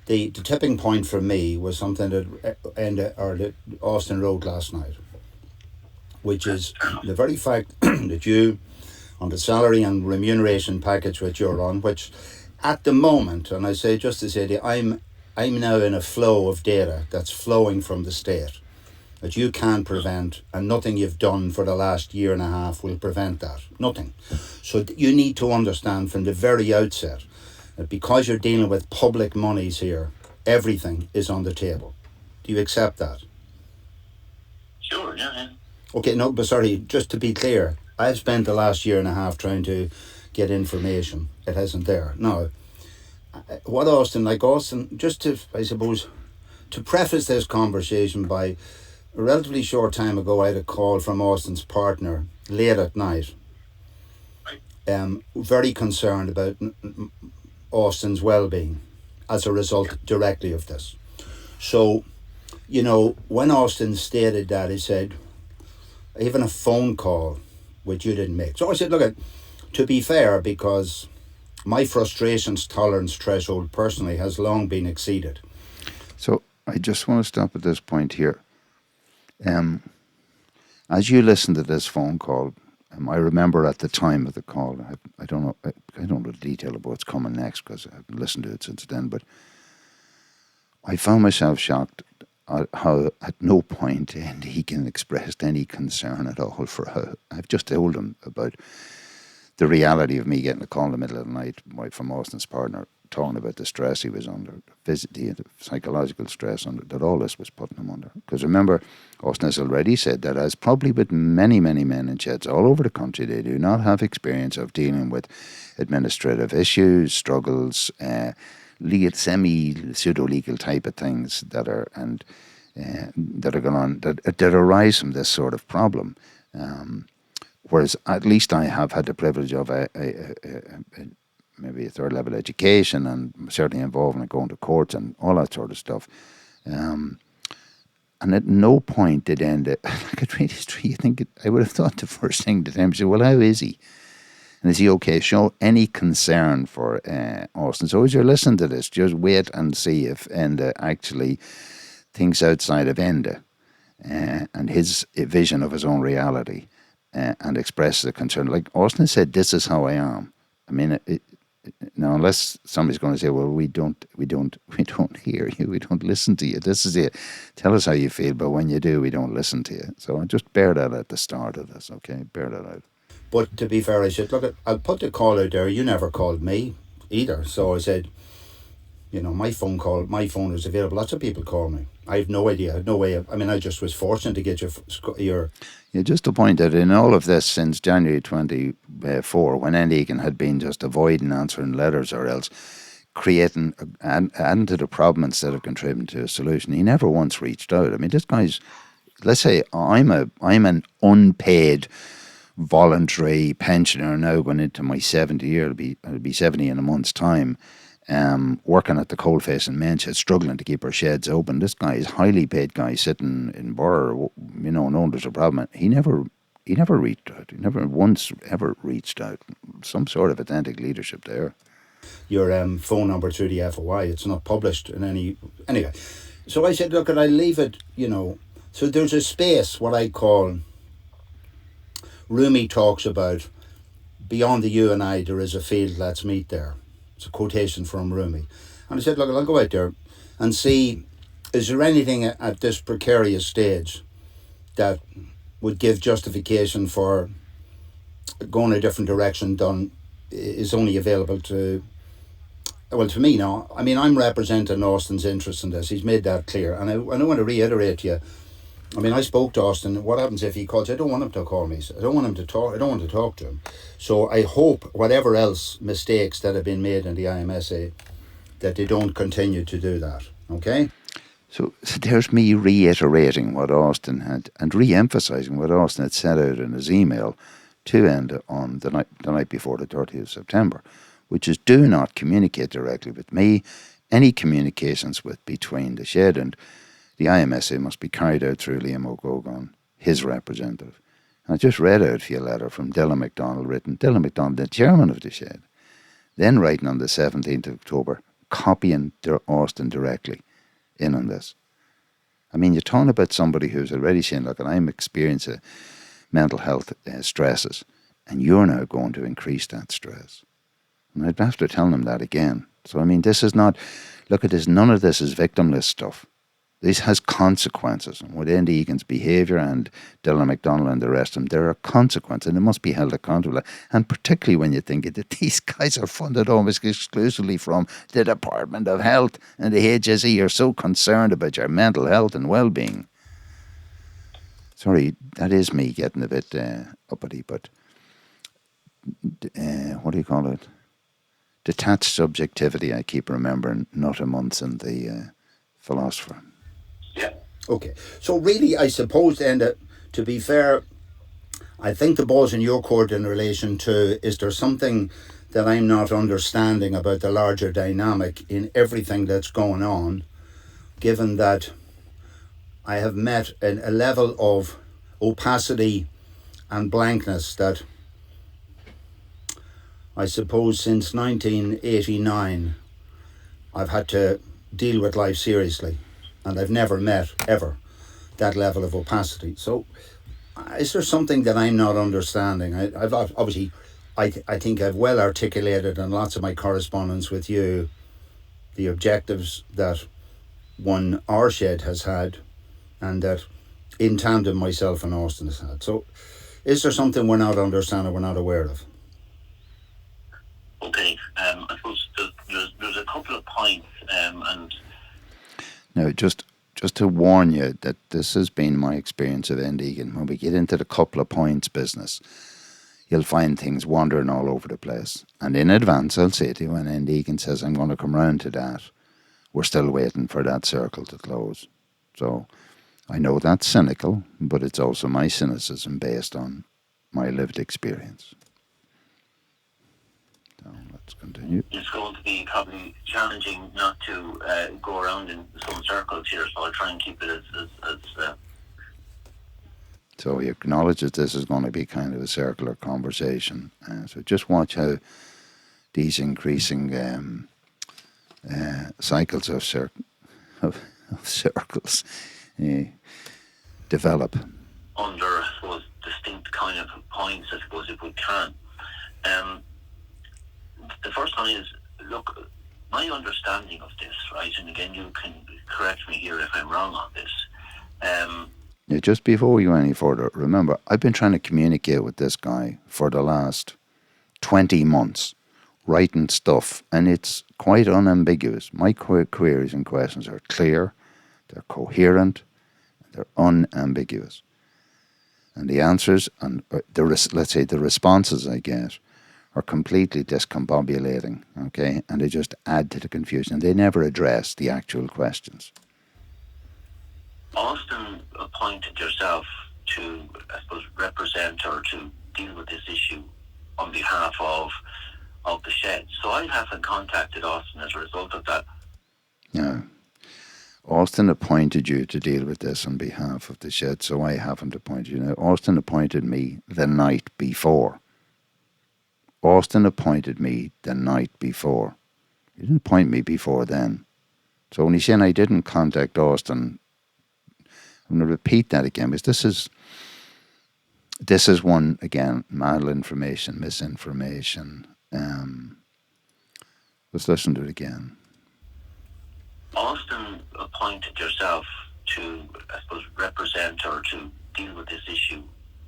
the tipping point for me was something that Enda or that Austin wrote last night, which is the very fact that you, on the salary and remuneration package which you're on, which at the moment, and I say just to say that I'm now in a flow of data that's flowing from the state that you can prevent, and nothing you've done for the last year and a half will prevent that. Nothing. So you need to understand from the very outset that because you're dealing with public monies here, everything is on the table. Do you accept that? Sure, yeah. Okay, no, but sorry, just to be clear, I've spent the last year and a half trying to get information. It isn't there. No. What Austin, just to, I suppose, to preface this conversation by a relatively short time ago, I had a call from Austin's partner late at night, very concerned about Austin's well-being as a result directly of this. So, when Austin stated that, he said, even a phone call which you didn't make. So I said, look, to be fair, because my frustrations tolerance threshold personally has long been exceeded. So I just want to stop at this point here. As you listen to this phone call, I remember at the time of the call, I don't know the detail of what's coming next because I haven't listened to it since then, but I found myself shocked at how at no point Egan expressed any concern at all for how I've just told him about the reality of me getting a call in the middle of the night from Austin's partner talking about the stress he was under, the psychological stress that all this was putting him under. Because remember, Austin has already said that, as probably with many, many men in sheds all over the country, they do not have experience of dealing with administrative issues, struggles, legal, pseudo-legal type of things that are going on, that arise from this sort of problem. Whereas at least I have had the privilege of maybe a third level education, and certainly involved in going to courts and all that sort of stuff. And at no point did Enda, like at read history, I would have thought the first thing to them was, well, how is he? And is he okay? Show any concern for Austin. So as you're listening to this, just wait and see if Enda actually thinks outside of Enda and his vision of his own reality. And express the concern. Like Austin said, this is how I am. I mean, now unless somebody's going to say, well, we don't hear you, we don't listen to you. This is it. Tell us how you feel, but when you do, we don't listen to you. So just bear that at the start of this, okay? Bear that out. But to be fair, I said, look, I'll put the call out there. You never called me either. So I said, my phone was available. Lots of people call me. I have no idea. I had no way of, I just was fortunate to get your Yeah, just to point out, in all of this since January 24, when Egan had been just avoiding answering letters or else adding to the problem instead of contributing to a solution, he never once reached out. I mean, this guy's let's say I'm an unpaid voluntary pensioner now going into my 70th year. I'll be 70 in a month's time. Working at the coalface in Manchester, struggling to keep our sheds open. This guy is highly paid guy sitting in Borough, knowing there's a problem. He never reached out. He never once ever reached out. Some sort of authentic leadership there. Your phone number through the FOI, it's not published in any... Anyway, so I said, look, I'll leave it, So there's a space, what I call... Rumi talks about, beyond the you and I, there is a field, let's meet there. It's a quotation from Rumi. And I said, look, I'll go out there and see, is there anything at this precarious stage that would give justification for going a different direction than is only available to me now. I mean, I'm representing Austin's interest in this. He's made that clear. And I want to reiterate to you, I mean, I spoke to Austin. What happens if he calls? I don't want him to call me. I don't want him to talk. I don't want to talk to him. So I hope whatever else mistakes that have been made in the IMSA, that they don't continue to do that. Okay? So there's me reiterating what Austin had and re-emphasising what Austin had set out in his email to Enda on the night before the 30th of September, which is do not communicate directly with me. Any communications between the shed and the IMSA must be carried out through Liam O'Gogan, his representative. And I just read out for you a letter from Dylan McDonald, written Dylan McDonald, the chairman of the shed, then writing on the 17th of October, copying Austin directly in on this. I mean, you're talking about somebody who's already saying, look, and I'm experiencing mental health stresses, and you're now going to increase that stress. And I'd have to tell them that again. So, I mean, this is not, look at this, none of this is victimless stuff. This has consequences. And within Egan's behaviour and Dylan McDonald and the rest of them, there are consequences and it must be held accountable. And particularly when you think that these guys are funded almost exclusively from the Department of Health and the HSE are so concerned about your mental health and well-being. Sorry, that is me getting a bit uppity, but what do you call it? Detached subjectivity, I keep remembering Nutter Months and the Philosopher. Yeah. Okay. So really, I suppose then that, to be fair, I think the ball's in your court in relation to, is there something that I'm not understanding about the larger dynamic in everything that's going on, given that I have met a level of opacity and blankness that I suppose since 1989 I've had to deal with life seriously, and I've never met ever that level of opacity. So is there something that I'm not understanding? I've obviously, I think I've well articulated in lots of my correspondence with you the objectives that our shed has had, and that in tandem myself and Austin has had. So is there something we're not understanding, we're not aware of? Okay, I suppose there's a couple of points, and now just to warn you that this has been my experience of Egan. When we get into the couple of points business, you'll find things wandering all over the place. And in advance, I'll say to you, when Egan says I'm going to come round to that, we're still waiting for that circle to close. So I know that's cynical, but it's also my cynicism based on my lived experience. So let's continue. It's going to be probably challenging not to go around in some circles here, so I'll try and keep it as So he acknowledges this is going to be kind of a circular conversation. So just watch how these increasing cycles of circles develop. Under, I suppose, distinct kind of points, I suppose, if we can. The first one is, look, my understanding of this, right, and again, you can correct me here if I'm wrong on this. Yeah, just before we go any further, remember, I've been trying to communicate with this guy for the last 20 months, writing stuff, and it's quite unambiguous. My queries and questions are clear, they're coherent, they're unambiguous. And the answers, and let's say the responses I get, are completely discombobulating, okay? And they just add to the confusion. They never address the actual questions. Austin appointed yourself to, I suppose, represent or to deal with this issue on behalf of the shed. So I haven't contacted Austin as a result of that. No. Austin appointed you to deal with this on behalf of the shed, so I haven't appointed you. Now, Austin appointed me the night before. Austin appointed me the night before. He didn't appoint me before then. So when he's saying I didn't contact Austin, I'm going to repeat that again, because this is one, again, malinformation, misinformation. Let's listen to it again. Austin appointed yourself to, I suppose, represent or to deal with this issue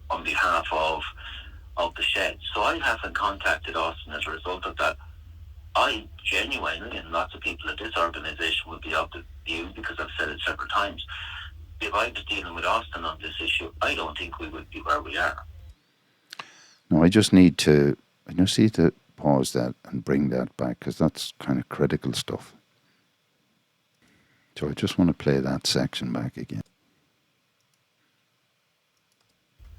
on behalf of the shed. So I haven't contacted Austin as a result of that. I genuinely, and lots of people at this organisation would be of the view, because I've said it several times, if I was dealing with Austin on this issue, I don't think we would be where we are. No, I just need to pause that and bring that back, because that's kind of critical stuff. So I just want to play that section back again.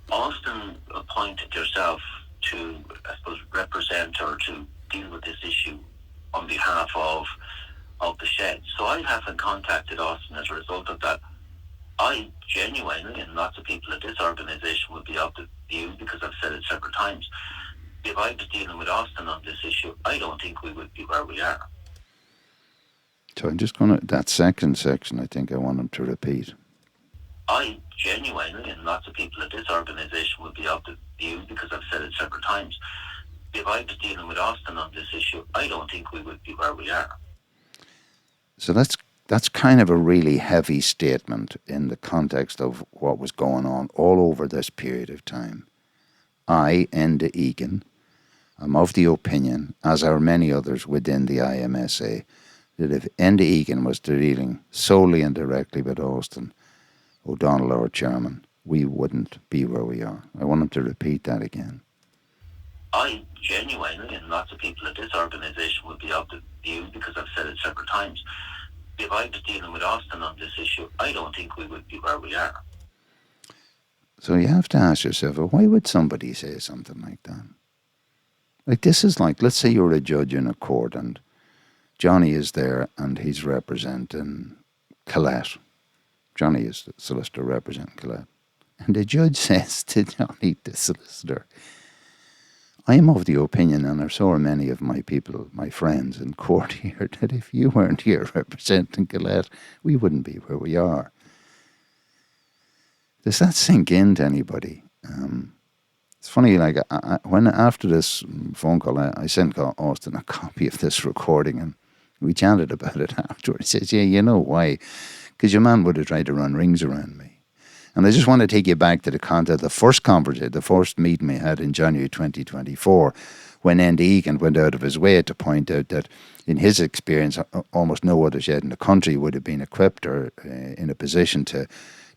Austin appointed yourself to, I suppose, represent or to deal with this issue on behalf of the shed. So I haven't contacted Austin as a result of that. I genuinely, and lots of people at this organisation would be of the view, because I've said it several times, if I was dealing with Austin on this issue, I don't think we would be where we are. So I'm just going to, that second section, I think I want him to repeat. I genuinely, and lots of people at this organisation would be of the view, because I've said it several times, if I was dealing with Austin on this issue, I don't think we would be where we are. So that's kind of a really heavy statement in the context of what was going on all over this period of time. I, Enda Egan, am of the opinion, as are many others within the IMSA, that if Enda Egan was dealing solely and directly with Austin O'Donnell, our chairman, we wouldn't be where we are. I want him to repeat that again. I genuinely, and lots of people at this organisation would be of the view, because I've said it several times, if I was dealing with Austin on this issue, I don't think we would be where we are. So you have to ask yourself, well, why would somebody say something like that? Like, this is like, let's say you're a judge in a court and Johnny is there and he's representing Colette. Johnny is the solicitor representing Colette. And the judge says to Johnny, the solicitor, I am of the opinion, and so are many of my people, my friends in court here, that if you weren't here representing Colette, we wouldn't be where we are. Does that sink into anybody? It's funny, like, when after this phone call, I sent Austin a copy of this recording, and we chatted about it afterwards. He says, yeah, you know why? Because your man would have tried to run rings around me. And I just want to take you back to the content, the first conversation, the first meeting we had in January 2024, when Enda Egan went out of his way to point out that, in his experience, almost no other shed in the country would have been equipped or in a position to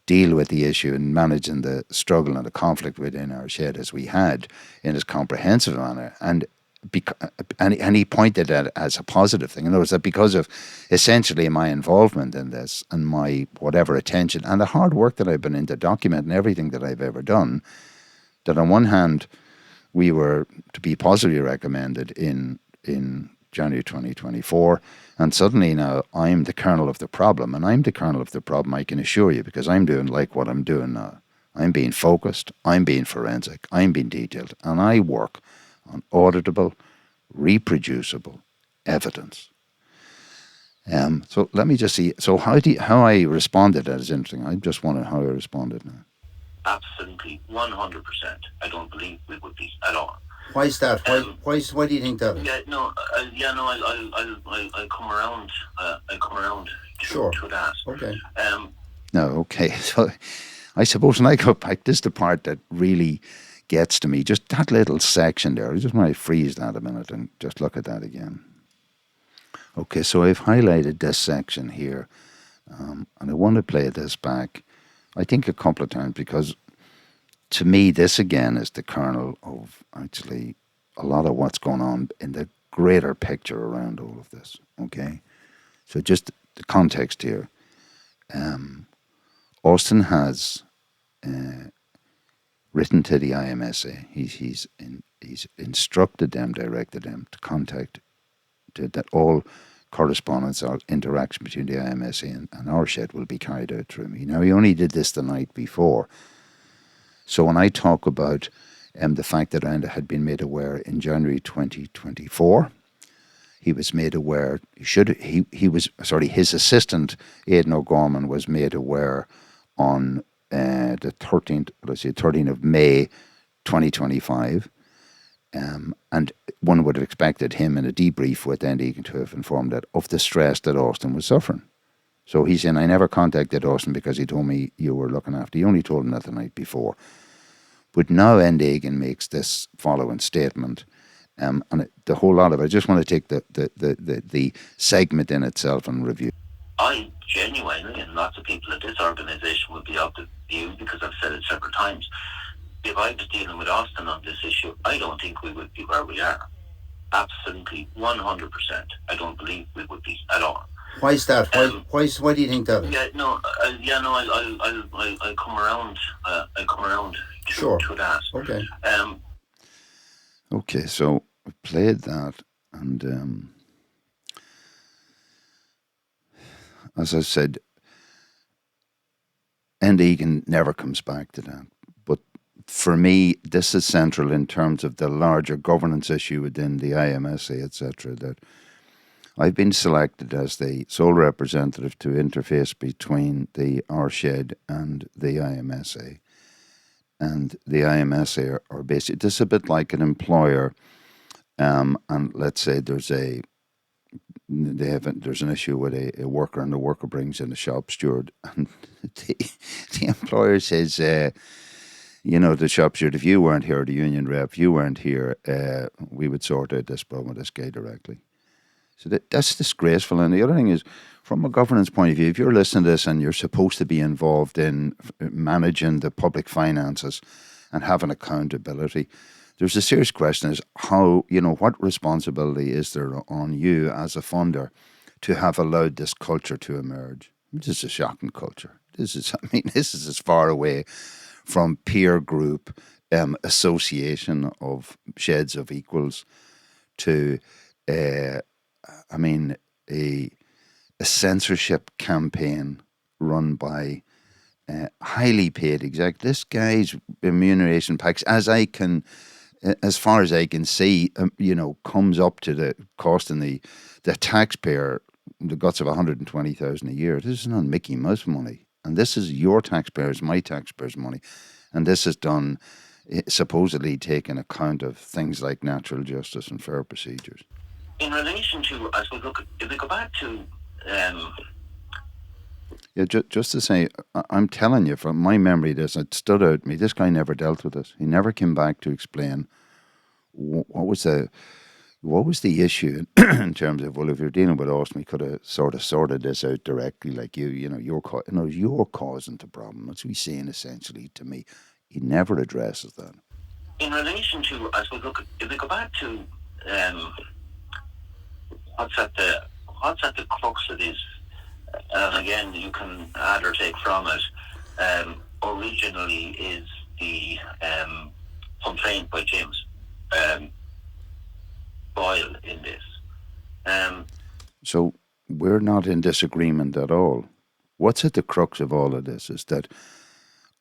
deal with the issue and managing the struggle and the conflict within our shed as we had in as comprehensive a manner. And he pointed at it as a positive thing. In other words, that because of essentially my involvement in this and my whatever attention and the hard work that I've been into documenting everything that I've ever done, that on one hand we were to be positively recommended in January 2024, and suddenly now I'm the kernel of the problem, and I'm the kernel of the problem, I can assure you, because I'm doing like what I'm doing now. I'm being focused, I'm being forensic, I'm being detailed, and I work on auditable, reproducible evidence. So let me just see. So how I responded, that is interesting. I just wonder how I responded now. Absolutely, 100%. I don't believe we would be at all. Why is that? Why do you think that is? I'll come around. I'll come around to that. Okay. No, okay. So I suppose when I go back, this is the part that really gets to me. Just that little section there. I just want to freeze that a minute and just look at that again. Okay, so I've highlighted this section here, and I want to play this back, I think a couple of times, because to me this again is the kernel of actually a lot of what's going on in the greater picture around all of this. Okay, so just the context here. Austin has written to the IMSA. He's instructed them, directed them to contact that all correspondence or interaction between the IMSA and our shed will be carried out through me. Now, he only did this the night before. So when I talk about the fact that Enda had been made aware in January 2024, he was made aware, his assistant, Aidan O'Gorman, was made aware on the 13th of May 2025. And one would have expected him in a debrief with Egan to have informed that of the stress that Austin was suffering. So he's saying, I never contacted Austin because he told me you were looking after. He only told him that the night before. But now Egan makes this following statement. And the whole lot of it, I just want to take the segment in itself and review. I genuinely, and lots of people at this organisation would be of the view, because I've said it several times, if I was dealing with Austin on this issue, I don't think we would be where we are. Absolutely, 100%. I don't believe we would be at all. Why is that? Why do you think that is? I'll come around. I'll come around to that. Okay. Okay, so I played that, and as I said, Egan never comes back to that. But for me, this is central in terms of the larger governance issue within the IMSA, etc., that I've been selected as the sole representative to interface between the RShed and the IMSA. And the IMSA are basically, this is a bit like an employer, and let's say there's an issue with a worker, and the worker brings in a shop steward, and the employer says, the shop steward, if you weren't here, the union rep, if you weren't here, we would sort out this problem with this guy directly. So that's disgraceful. And the other thing is, from a governance point of view, if you're listening to this and you're supposed to be involved in managing the public finances and having accountability, there's a serious question is how, what responsibility is there on you as a funder to have allowed this culture to emerge? This is a shocking culture. This is as far away from peer group association of sheds of equals to a censorship campaign run by highly paid exec. This guy's remuneration packs, as far as I can see, comes up to the costing the taxpayer the guts of 120,000 a year. This is not Mickey Mouse money, and this is your taxpayers, my taxpayers' money, and this is done supposedly taking account of things like natural justice and fair procedures. In relation to, as we look, if we go back to, just to say, I'm telling you from my memory, it stood out to me. This guy never dealt with this. He never came back to explain what was the issue in terms of, well, if you're dealing with Austin, we could have sort of sorted this out directly, like you're causing the problem. That's what he's saying essentially to me. He never addresses that. In relation to, as we look, if we go back to, what's at the crux of this, and again, you can add or take from it, originally is the complaint by James Boyle in this. So we're not in disagreement at all. What's at the crux of all of this is that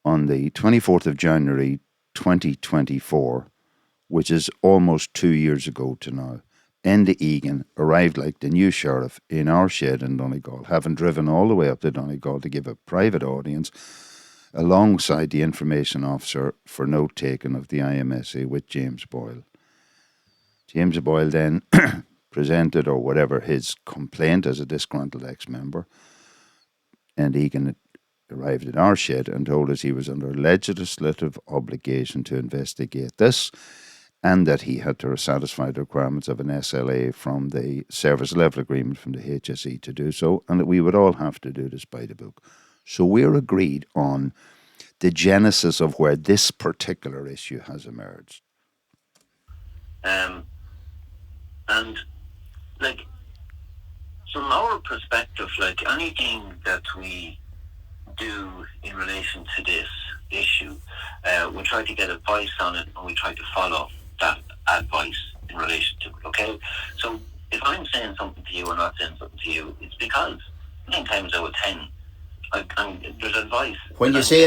on the 24th of January 2024, which is almost 2 years ago to now, Enda Egan arrived like the new sheriff in our shed in Donegal, having driven all the way up to Donegal to give a private audience alongside the information officer for note taking of the IMSA with James Boyle. James Boyle then presented, or whatever, his complaint as a disgruntled ex-member, and Egan arrived at our shed and told us he was under legislative obligation to investigate this, and that he had to satisfy the requirements of an SLA from the service level agreement from the HSE to do so, and that we would all have to do this by the book. So we're agreed on the genesis of where this particular issue has emerged. And, from our perspective, anything that we do in relation to this issue. We try to get advice on it, and we try to follow that advice in relation to it, okay? So if I'm saying something to you or not saying something to you, it's because 9 times out of 10, there's advice. When you say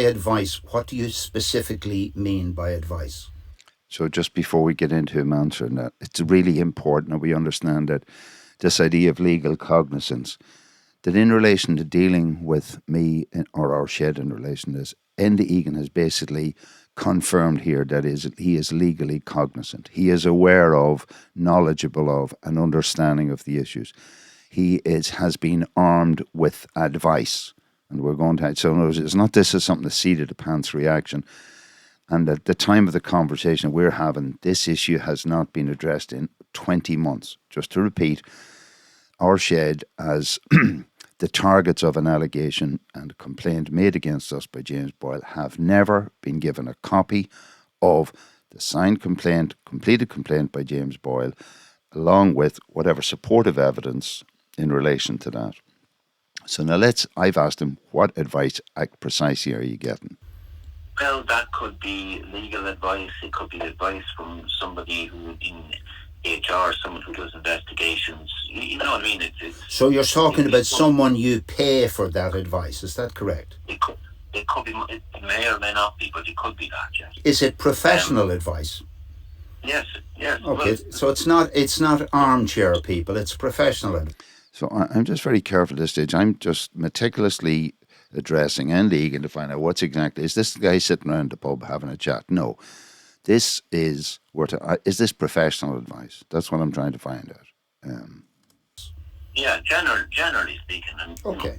advice, what do you specifically mean by advice? So just before we get into him answering that, it's really important that we understand that this idea of legal cognizance, that in relation to dealing with me or our shed in relation to this, Enda Egan has basically confirmed here that he is legally cognizant. He is aware of, knowledgeable of, and understanding of the issues. He has been armed with advice, and we're going to. So it's not this is something a seat of the pants reaction. And at the time of the conversation we're having, this issue has not been addressed in 20 months. Just to repeat, our shed as the targets of an allegation and a complaint made against us by James Boyle have never been given a copy of the signed complaint, completed complaint by James Boyle, along with whatever supportive evidence in relation to that. So now I've asked him, what advice precisely are you getting? Well, that could be legal advice. It could be advice from somebody who in HR, someone who does investigations. You know what I mean? So you're talking about someone you pay for that advice. Is that correct? It could be. It may or may not be, but it could be that. Yes. Is it professional advice? Yes. Yes. Okay. Well, so it's not armchair people. It's professional advice. So I'm just very careful at this stage. I'm just meticulously addressing Enda Egan to find out what's exactly, is this the guy sitting around the pub having a chat? No. This is, is this professional advice? That's what I'm trying to find out. Yeah, generally speaking. Okay.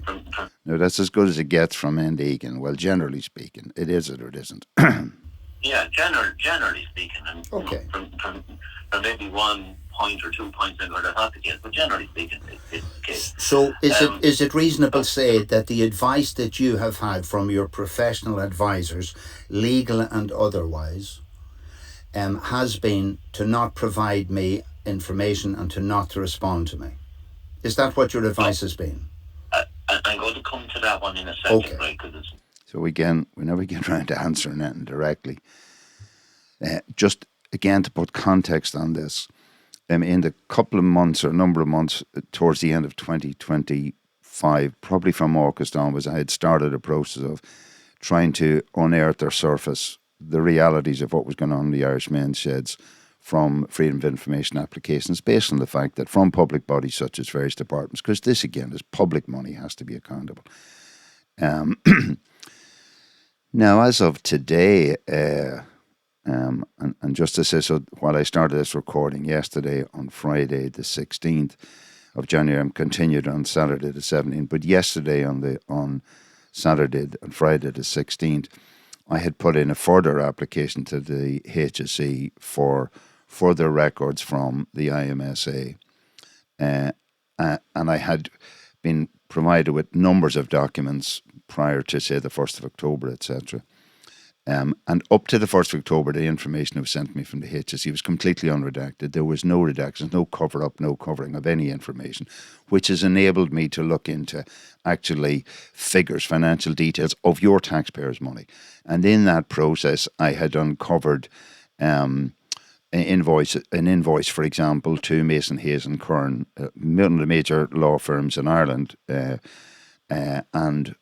No, that's as good as it gets from Enda Egan. Well, generally speaking, it is or it isn't. Yeah, generally speaking. And okay. From maybe 1 point or 2 points I'm going to have to get, but generally speaking, it's the case. So is it reasonable to say that the advice that you have had from your professional advisors, legal and otherwise, has been to not provide me information and to not to respond to me? Is that what your advice has been? I'm going to come to that one in a second, okay. Right? So we never get around to answering that directly. Just again to put context on this, in the couple of months or number of months towards the end of 2025, probably from August onwards, I had started a process of trying to unearth or surface the realities of what was going on in the Irish men's sheds from freedom of information applications, based on the fact that from public bodies such as various departments, because this again is public money, has to be accountable. Now, as of today, and just to say, so while I started this recording yesterday on Friday the 16th of January, I'm continued on Saturday the 17th, but yesterday on Saturday and Friday the 16th, I had put in a further application to the HSE for further records from the IMSA, and I had been provided with numbers of documents prior to, say, the 1st of October, etc. And up to the 1st of October, the information that was sent to me from the HSE was completely unredacted. There was no redactions, no cover-up, no covering of any information, which has enabled me to look into actually figures, financial details of your taxpayers' money. And in that process, I had uncovered an invoice, for example, to Mason, Hayes and Curran, one of the major law firms in Ireland, and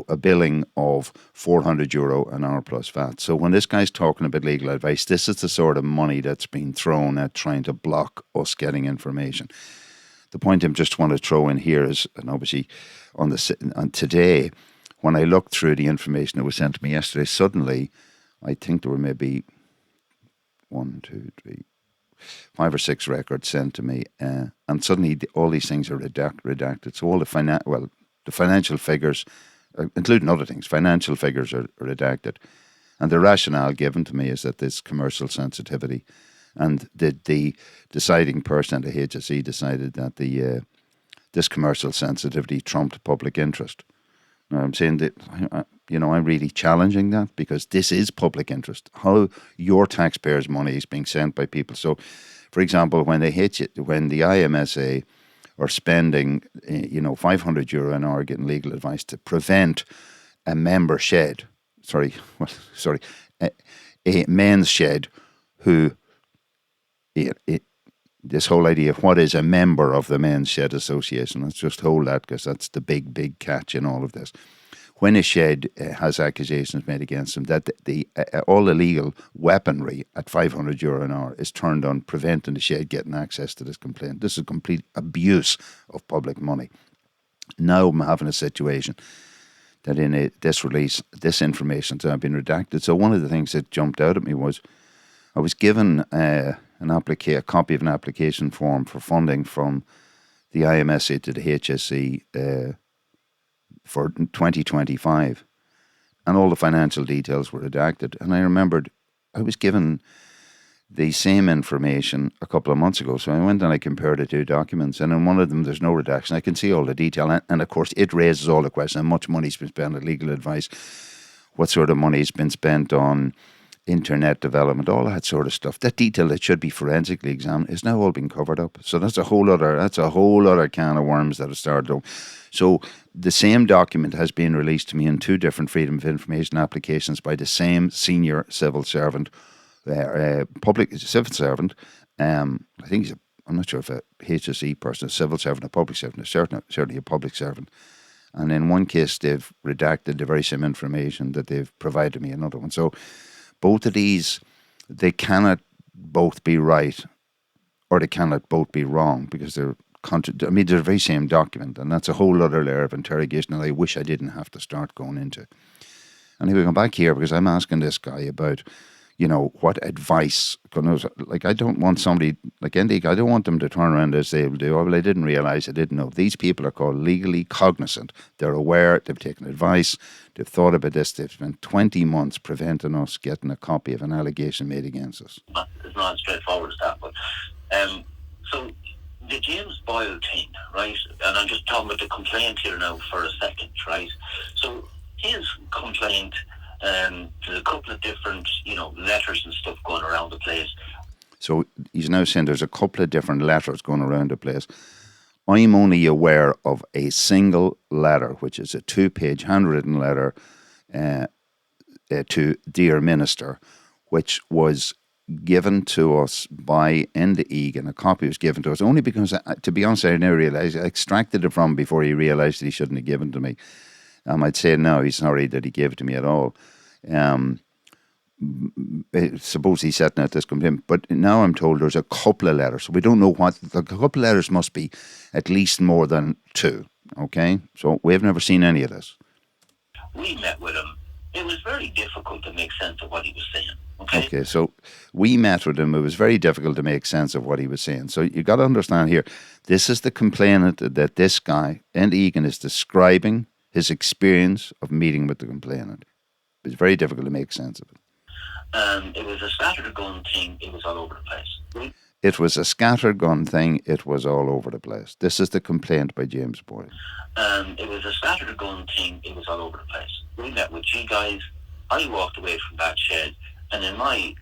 a billing of €400 an hour plus VAT. So when this guy's talking about legal advice, this is the sort of money that's been thrown at trying to block us getting information. The point I just want to throw in here is, and obviously on today, when I looked through the information that was sent to me yesterday, suddenly I think there were maybe 1, 2, 3, 5 or 6 records sent to me, and suddenly all these things are redacted. So all the financial figures, including other things, financial figures are redacted. And the rationale given to me is that this commercial sensitivity, and the deciding person at the HSE decided that this commercial sensitivity trumped public interest. Now, I'm saying that, I'm really challenging that, because this is public interest. How your taxpayers' money is being sent by people. So, for example, when the IMSA or spending, €500 an hour getting legal advice to prevent a member shed, a men's shed who, this whole idea of what is a member of the Men's Shed Association, let's just hold that because that's the big catch in all of this. When a shed has accusations made against them, that all illegal weaponry at €500 an hour is turned on preventing the shed getting access to this complaint. This is a complete abuse of public money. Now I'm having a situation that in this release, this information has been redacted. So one of the things that jumped out at me was I was given a copy of an application form for funding from the IMSA to the HSE for 2025, and all the financial details were redacted. And I remembered I was given the same information a couple of months ago, so I went and I compared the two documents, and in one of them there's no redaction. I can see all the detail, and of course it raises all the questions: how much money's been spent on legal advice, what sort of money's been spent on internet development, all that sort of stuff. That detail that should be forensically examined is now all been covered up. So that's a whole other can of worms that have started up. So the same document has been released to me in two different Freedom of Information applications by the same senior civil servant, public civil servant. I think I'm not sure if a HSE person, a civil servant, a public servant, certainly a public servant. And in one case, they've redacted the very same information that they've provided me in another one. So both of these, they cannot both be right or they cannot both be wrong because they're the very same document, and that's a whole other layer of interrogation that I wish I didn't have to start going into. And here we come back here because I'm asking this guy about, what advice. Like, I don't want somebody like Enda, I don't want them to turn around and say, I didn't realise, I didn't know. These people are called legally cognizant. They're aware, they've taken advice, they've thought about this, they've spent 20 months preventing us getting a copy of an allegation made against us. It's not as straightforward as that, but so the James Boyle thing, right, and I'm just talking about the complaint here now for a second, right? So his complaint, there's a couple of different, letters and stuff going around the place. So he's now saying there's a couple of different letters going around the place. I'm only aware of a single letter, which is a 2-page handwritten letter to Dear Minister, which was given to us by Enda Egan. A copy was given to us only because, to be honest, I never realised. I extracted it from before he realised that he shouldn't have given it to me. I'd say now he's sorry that he gave it to me at all. Suppose he's setting out this complaint, but now I'm told there's a couple of letters. So we don't know what, the couple of letters must be at least more than two, okay? So we've never seen any of this. We met with him. It was very difficult to make sense of what he was saying, okay? Okay, so we met with him. It was very difficult to make sense of what he was saying. So you got to understand here, this is the complainant that this guy, Enda Egan, is describing his experience of meeting with the complainant. It was very difficult to make sense of it. It was a scattergun thing. It was all over the place. It was a scattergun thing. It was all over the place. This is the complaint by James Boyle. It was a scattergun thing. It was all over the place. We met with you guys. I walked away from that shed, and in my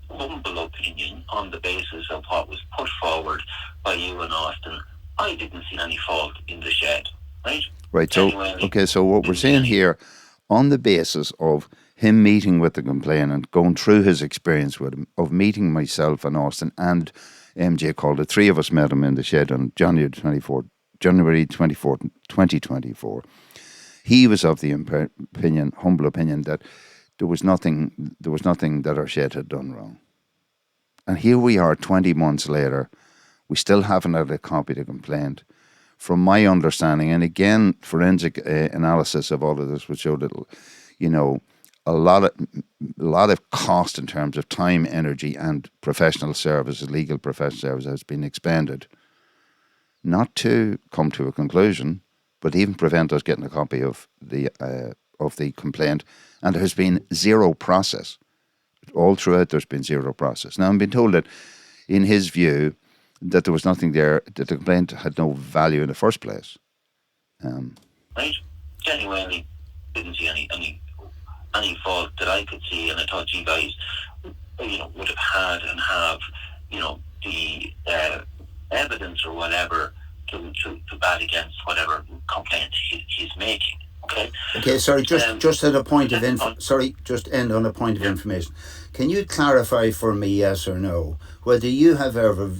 humble opinion, on the basis of what was put forward by you and Austin, I didn't see any fault in the shed. Right? Right. So, okay. So what we're saying here, on the basis of him meeting with the complainant, going through his experience with him, of meeting myself and Austin and MJ Calder, three of us met him in the shed on January 24th, 2024. He was of the humble opinion that there was nothing that our shed had done wrong. And here we are 20 months later, we still haven't had a copy of the complaint. From my understanding, and again, forensic analysis of all of this would show that, a lot of cost in terms of time, energy, and professional services, legal professional services, has been expended, not to come to a conclusion, but even prevent us getting a copy of the complaint. And there has been zero process. All throughout, there's been zero process. Now, I'm being told that, in his view, that there was nothing there, that the complaint had no value in the first place. Right? Genuinely didn't see any fault that I could see, and I thought you guys, would have had and have, the evidence or whatever to bat against whatever complaint he's making. Okay. Okay. Sorry. Just at a point of just end on a point of information. Can you clarify for me, yes or no, whether you have ever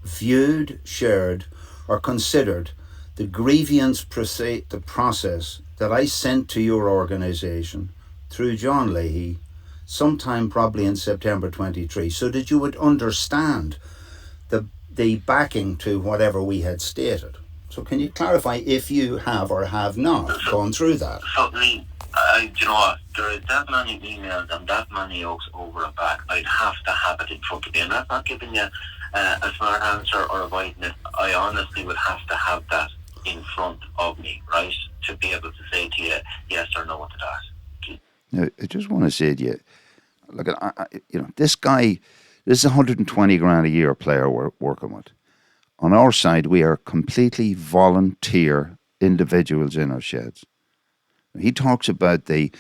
viewed, shared, or considered the grievance the process that I sent to your organisation through John Leahy sometime probably in September 23, so that you would understand the backing to whatever we had stated. So can you clarify if you have or have not gone through that? So, Lee, you know what, there is that many emails and that many oaks over and back. I'd have to have it in front of me. And that's not giving you a smart answer or avoiding it. I honestly would have to have that in front of me, right, to be able to say to you yes or no to that. Now, I just want to say to you, look, this guy, this is 120 grand a year player we're working with. On our side, we are completely volunteer individuals in our sheds. He talks about the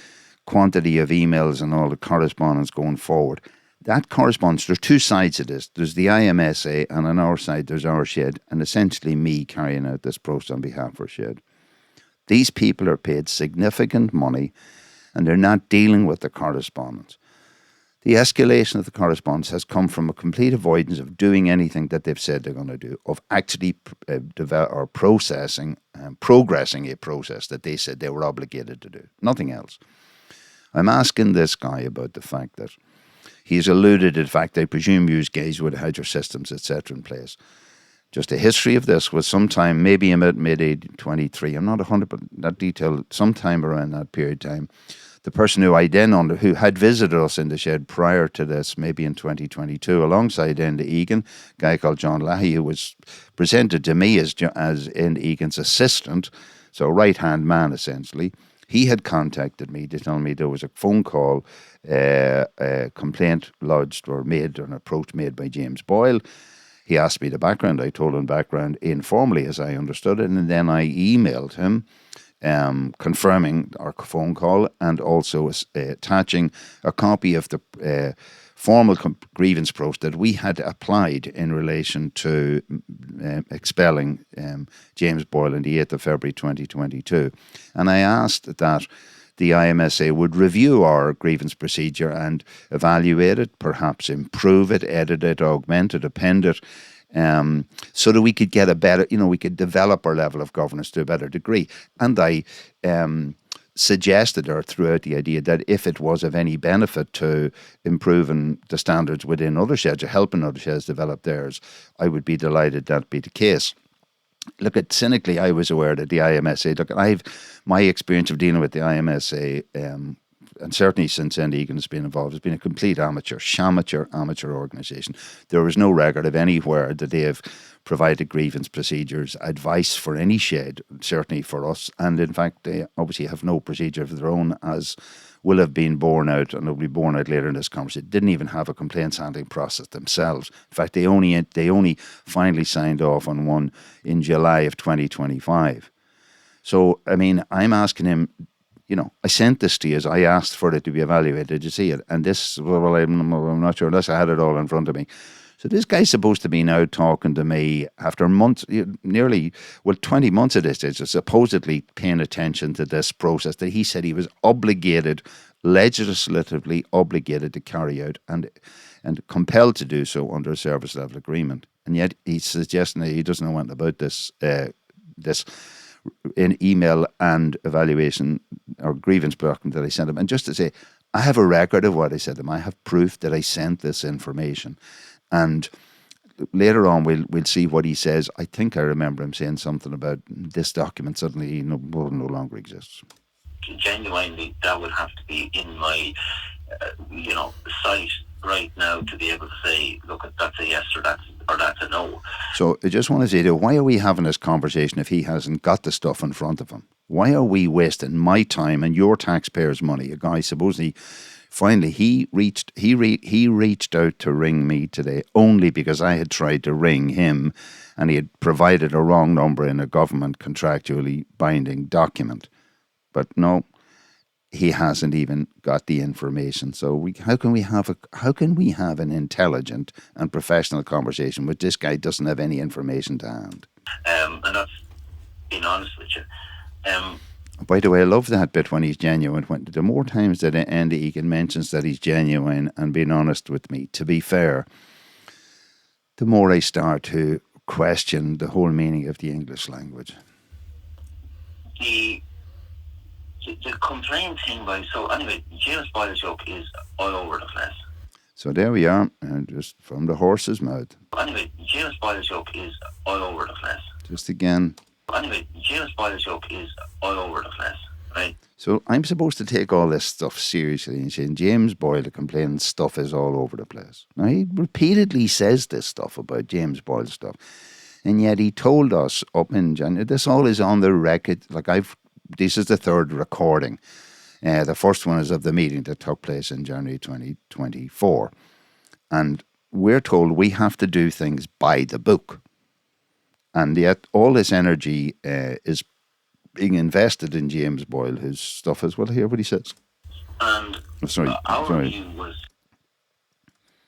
quantity of emails and all the correspondence going forward. That correspondence, there's two sides of this. There's the IMSA, and on our side, there's our shed, and essentially me carrying out this process on behalf of our shed. These people are paid significant money, and they're not dealing with the correspondence. The escalation of the correspondence has come from a complete avoidance of doing anything that they've said they're going to do, of actually progressing a process that they said they were obligated to do. Nothing else. I'm asking this guy about the fact that he's alluded to the fact they presume use gays would have had your systems, etc. in place. Just a history of this was sometime, maybe about mid-23, I'm not 100% that detailed, sometime around that period of time. The person who who had visited us in the shed prior to this, maybe in 2022, alongside Enda Egan, a guy called John Leahy, who was presented to me as Enda Egan's assistant, so right-hand man essentially. He had contacted me to tell me there was a phone call, a complaint lodged or made, or an approach made by James Boyle. He asked me the background. I told him background informally as I understood it, and then I emailed him confirming our phone call and also attaching a copy of the formal grievance process that we had applied in relation to expelling James Boyle on the 8th of February 2022. And I asked that the IMSA would review our grievance procedure and evaluate it, perhaps improve it, edit it, augment it, append it, so that we could get a better, we could develop our level of governance to a better degree. And I suggested or threw out the idea that if it was of any benefit to improving the standards within other sheds or helping other sheds develop theirs, I would be delighted that be the case. Look, cynically, I was aware that the IMSA, my experience of dealing with the IMSA, and certainly since Enda Egan has been involved, has been a complete amateur organisation. There was no record of anywhere that they have provided grievance procedures, advice for any shed, certainly for us. And in fact, they obviously have no procedure of their own, as will have been borne out, and will be borne out later in this conversation. Didn't even have a complaints handling process themselves. In fact, they only finally signed off on one in July of 2025. So, I mean, I'm asking him, I sent this to you as I asked for it to be evaluated. Did you see it? And this, well, I'm not sure unless I had it all in front of me. So this guy's supposed to be now talking to me after months, 20 months at this stage, supposedly paying attention to this process that he said he was obligated, legislatively obligated to carry out and compelled to do so under a service level agreement. And yet he's suggesting that he doesn't know anything about this in email and evaluation or grievance document that I sent him. And just to say, I have a record of what I said to him. I have proof that I sent this information. And later on, we'll see what he says. I think I remember him saying something about this document suddenly no longer exists. Genuinely, that would have to be in my, site right now to be able to say, look, that's a yes or that's a no. So I just want to say, why are we having this conversation if he hasn't got the stuff in front of him? Why are we wasting my time and your taxpayers' money? A guy supposedly, finally, he reached out to ring me today only because I had tried to ring him and he had provided a wrong number in a government contractually binding document. But no, he hasn't even got the information. So how can we have an intelligent and professional conversation with this guy doesn't have any information to hand? And that's being honest with you. By the way, I love that bit when he's genuine. The more times that Enda Egan mentions that he's genuine and being honest with me, to be fair, the more I start to question the whole meaning of the English language. The complaint thing, so anyway, James Boyle's joke is all over the place. So there we are, just from the horse's mouth. Anyway, James Boyle's joke is all over the place. Just again. Anyway, James Boyle's joke is all over the place, right? So I'm supposed to take all this stuff seriously and saying James Boyle, the complainant stuff is all over the place. Now, he repeatedly says this stuff about James Boyle stuff, and yet he told us up in January, this all is on the record, this is the third recording. The first one is of the meeting that took place in January 2024. And we're told we have to do things by the book. And yet all this energy is being invested in James Boyle, whose stuff is, well, hear what he says. And our view was,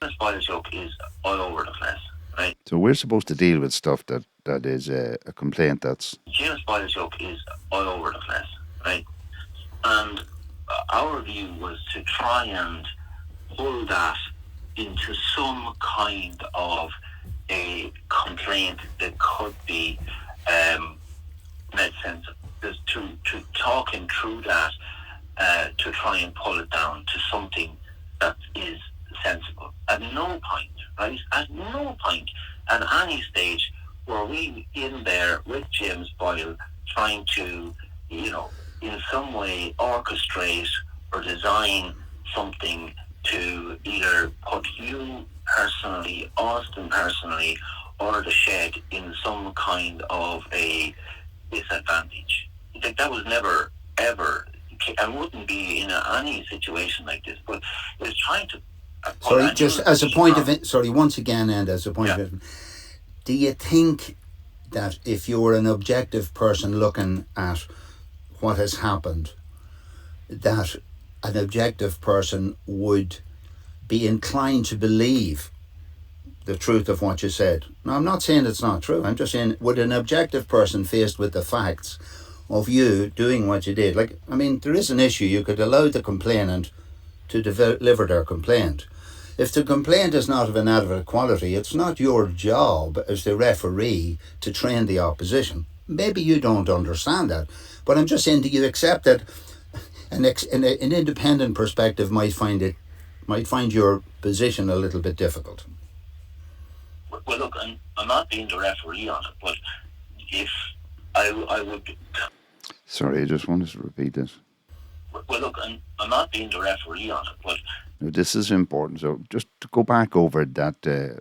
James Boyle's joke is all over the place, right? So we're supposed to deal with stuff that is a complaint that's... James Boyle's joke is all over the place, right? And our view was to try and pull that into some kind of a complaint that could be made sense of. To talking through that, to try and pull it down to something that is sensible. At no point, right? At no point, at any stage, were we in there with James Boyle trying to, in some way orchestrate or design something to either put you personally, Austin personally, or the shed in some kind of a disadvantage. That was never, ever, and wouldn't be in any situation like this, but it was trying to... Sorry, just as a point of it, once again, and as a point of it, do you think that if you were an objective person looking at what has happened, that an objective person would be inclined to believe the truth of what you said? Now, I'm not saying it's not true. I'm just saying, would an objective person faced with the facts of you doing what you did, there is an issue. You could allow the complainant to deliver their complaint. If the complaint is not of an adequate quality, it's not your job as the referee to train the opposition. Maybe you don't understand that, but I'm just saying, do you accept that an independent perspective might find your position a little bit difficult? Well, look, I'm not being the referee on it, but if I would... Sorry, I just wanted to repeat this. Well, look, I'm not being the referee on it, but... This is important. So just to go back over that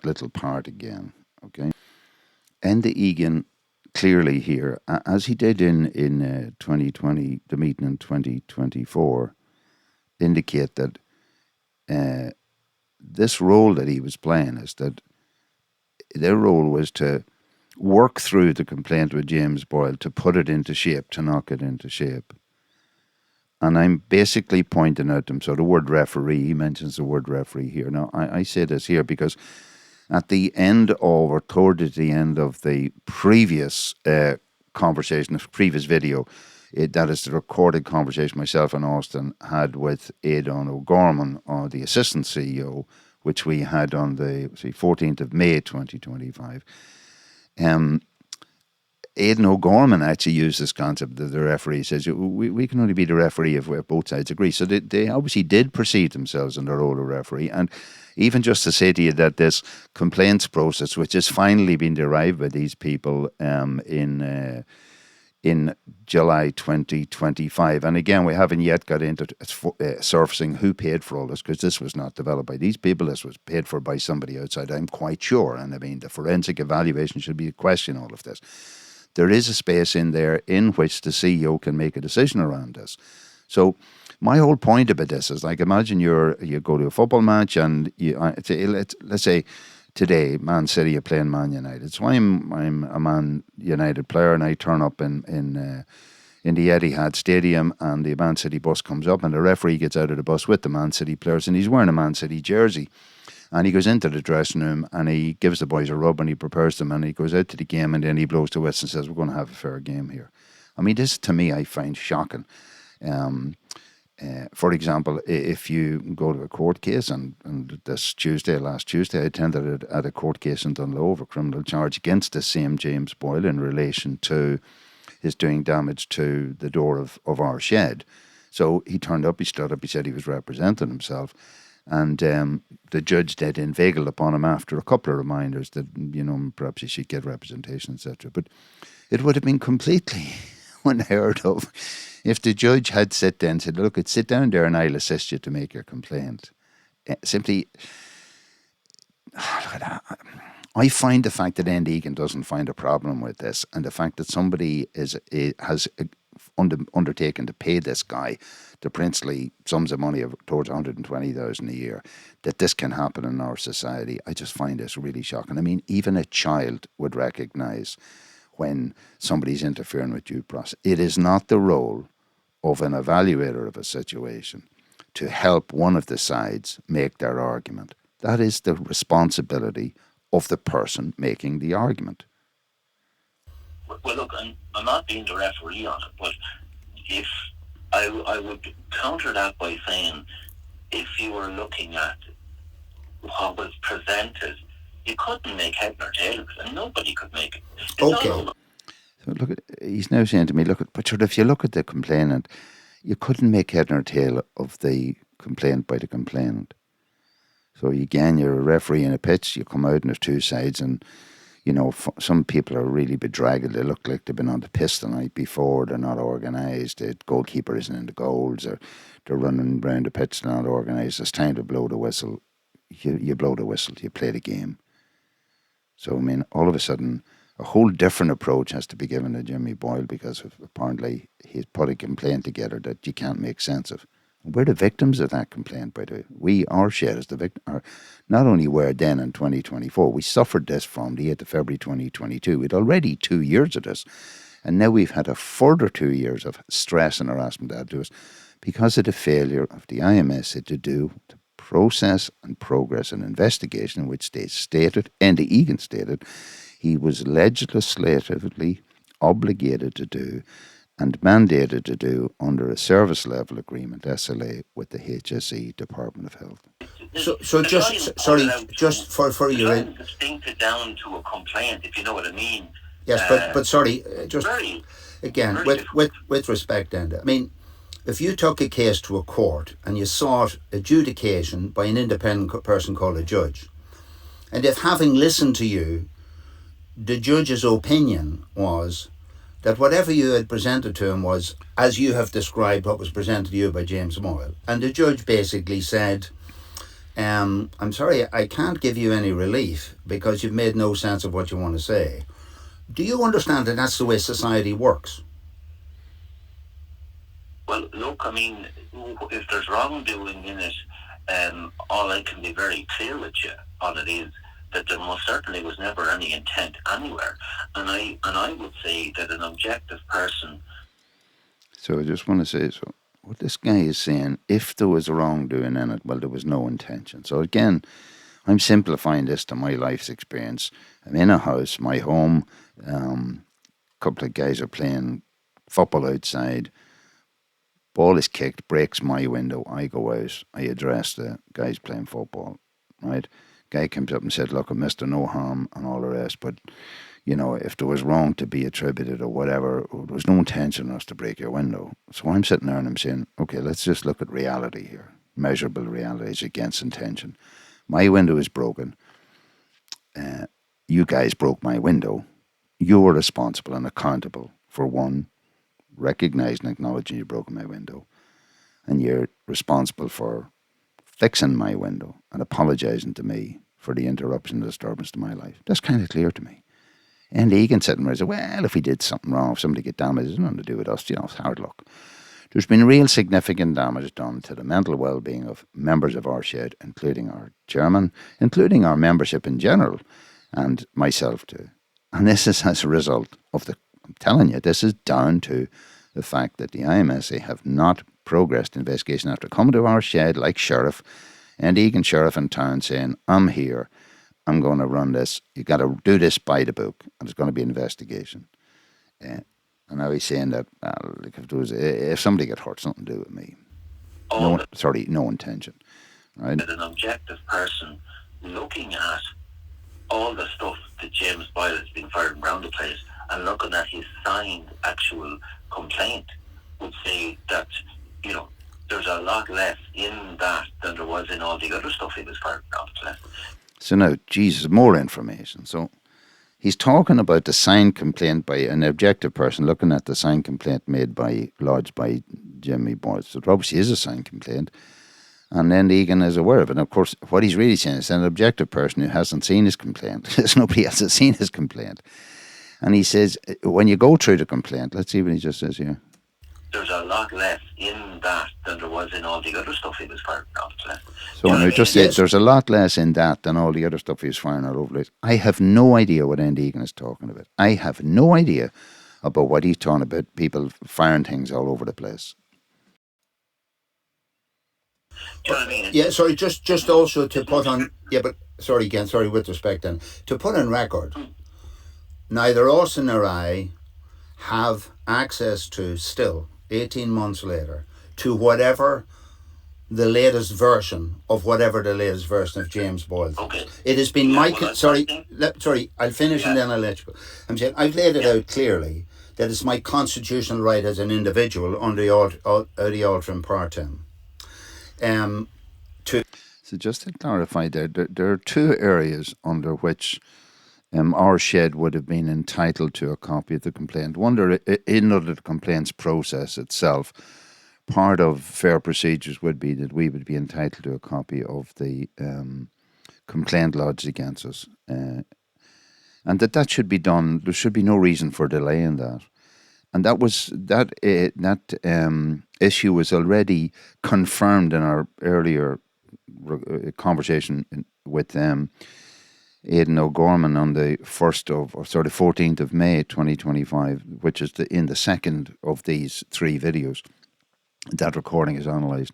little part again, okay? Enda Egan clearly here, as he did in 2020, the meeting in 2024, indicate that this role that he was playing is that their role was to work through the complaint with James Boyle, to put it into shape, to knock it into shape. And I'm basically pointing out to him, so the word referee, he mentions the word referee here. Now, I say this here because at the end of, or toward the end of the previous conversation, the previous video, that is the recorded conversation myself and Austin had with Aidan O'Gorman, the assistant CEO, which we had on the 14th of May 2025. Aidan O'Gorman actually used this concept that the referee says we can only be the referee if both sides agree. So they obviously did perceive themselves in the role of referee. And even just to say to you that this complaints process, which has finally been derived by these people in July 2025, and again, we haven't yet got into surfacing who paid for all this, because this was not developed by these people. This was paid for by somebody outside, I'm quite sure. And I mean, the forensic evaluation should be a question, all of this. There is a space in there in which the CEO can make a decision around this. So my whole point about this is, imagine you go to a football match and let's say today Man City are playing Man United. So I'm a Man United player and I turn up in in the Etihad Stadium, and the Man City bus comes up, and the referee gets out of the bus with the Man City players, and he's wearing a Man City jersey. And he goes into the dressing room and he gives the boys a rub and he prepares them, and he goes out to the game, and then he blows the whistle and says, we're going to have a fair game here. I mean, this to me I find shocking. For example, if you go to a court case, and last Tuesday, I attended at a court case in Dunlow over a criminal charge against the same James Boyle in relation to his doing damage to the door of our shed. So he turned up, he stood up, he said he was representing himself. And the judge did inveigle upon him after a couple of reminders that, perhaps he should get representation, etc. But it would have been completely unheard of if the judge had sat there and said, look, sit down there and I'll assist you to make your complaint. Simply, I find the fact that Enda Egan doesn't find a problem with this, and the fact that somebody has undertaken to pay this guy the princely sums of money of towards 120,000 a year, that this can happen in our society, I just find this really shocking. I mean, even a child would recognise when somebody's interfering with due process. It is not the role of an evaluator of a situation to help one of the sides make their argument. That is the responsibility of the person making the argument. Well, look, I'm not being the referee on it, but if I would counter that by saying, if you were looking at what was presented, you couldn't make head nor tail of it, and nobody could make it. Okay. So look, he's now saying to me, but if you look at the complainant, you couldn't make head nor tail of the complaint by the complainant. So again, you're a referee in a pitch, you come out and there's two sides, and some people are really bedraggled. They look like they've been on the piss the night before. They're not organised. The goalkeeper isn't in the goals. Or they're running around the pitch, they're not organised. It's time to blow the whistle. You blow the whistle. You play the game. So, I mean, all of a sudden, a whole different approach has to be given to Jimmy Boyle because apparently he's put a complaint together that you can't make sense of. We're the victims of that complaint, by the way. Our shed as the victim. Not only were then in 2024, we suffered this from the 8th of February 2022. We'd already 2 years of this. And now we've had a further 2 years of stress and harassment added to us because of the failure of the IMSA to do the process and progress and investigation, which they stated, Enda Egan stated, he was legislatively obligated to do and mandated to do under a service level agreement, SLA, with the HSE Department of Health. So just for your distinct it down to a complaint, if you know what I mean. Yes, but sorry, just again with respect, Enda. I mean, if you took a case to a court and you sought adjudication by an independent person called a judge, and if having listened to you, the judge's opinion was that whatever you had presented to him was, as you have described what was presented to you by James Boyle, and the judge basically said, I'm sorry, I can't give you any relief because you've made no sense of what you want to say. Do you understand that that's the way society works? Well, look, I mean, if there's wrongdoing in it, all I can be very clear with you on it is that there most certainly was never any intent anywhere. And I would say that an objective person... So I just want to say, so what this guy is saying, if there was wrongdoing in it, well, there was no intention. So again, I'm simplifying this to my life's experience. I'm in a house, my home, a couple of guys are playing football outside, ball is kicked, breaks my window, I go out, I address the guys playing football, right? Guy comes up and said, look, I missed no harm and all the rest, but, if there was wrong to be attributed or whatever, there was no intention on us to break your window. So I'm sitting there and I'm saying, okay, let's just look at reality here. Measurable reality against intention. My window is broken. You guys broke my window. You're responsible and accountable for one, recognizing and acknowledging you broke my window. And you're responsible for fixing my window and apologising to me for the interruption and disturbance to my life. That's kind of clear to me. And Egan sitting there and said, well, if we did something wrong, if somebody get damaged, it's nothing to do with us, it's hard luck. There's been real significant damage done to the mental well-being of members of our shed, including our chairman, including our membership in general, and myself too. And this is as a result of I'm telling you, this is down to the fact that the IMSA have not progressed investigation after coming to our shed like sheriff and Egan sheriff in town saying, I'm here, I'm going to run this, you got to do this by the book, and there's going to be an investigation. And now he's saying that if somebody got hurt, something to do with me. No intention. Right? As an objective person looking at all the stuff that James Boyle has been fired around the place and looking at his signed actual complaint would say that, there's a lot less in that than there was in all the other stuff he was fired around the place. So now, Jesus, more information. So he's talking about the signed complaint by an objective person looking at the signed complaint lodged by Jimmy Boyle. So it obviously is a signed complaint. And then Egan is aware of it. And of course, what he's really saying is an objective person who hasn't seen his complaint. There's nobody else has seen his complaint. And he says, when you go through the complaint, let's see what he just says here. There's a lot less in that than there was in all the other stuff he was firing out of. So when we just said there's a lot less in that than all the other stuff he was firing all over the place. I have no idea what Enda Egan is talking about. I have no idea about what he's talking about, people firing things all over the place. Do you know what I mean? Yeah, sorry, just also to put on, with respect then, to put on record, neither Austin nor I have access to still, 18 months later, to whatever the latest version of James Boyle. Okay. It has been I'll finish and then I'll let you go. I'm saying I've laid it out clearly that it's my constitutional right as an individual under the alternate partem. So just to clarify there are two areas under which our shed would have been entitled to a copy of the complaint. One, under the complaints process itself, part of fair procedures would be that we would be entitled to a copy of the complaint lodged against us. And that should be done. There should be no reason for delay in that. And that issue was already confirmed in our earlier conversation with Aidan O'Gorman on the 14th of May 2025, which is in the second of these three videos. That recording is analysed,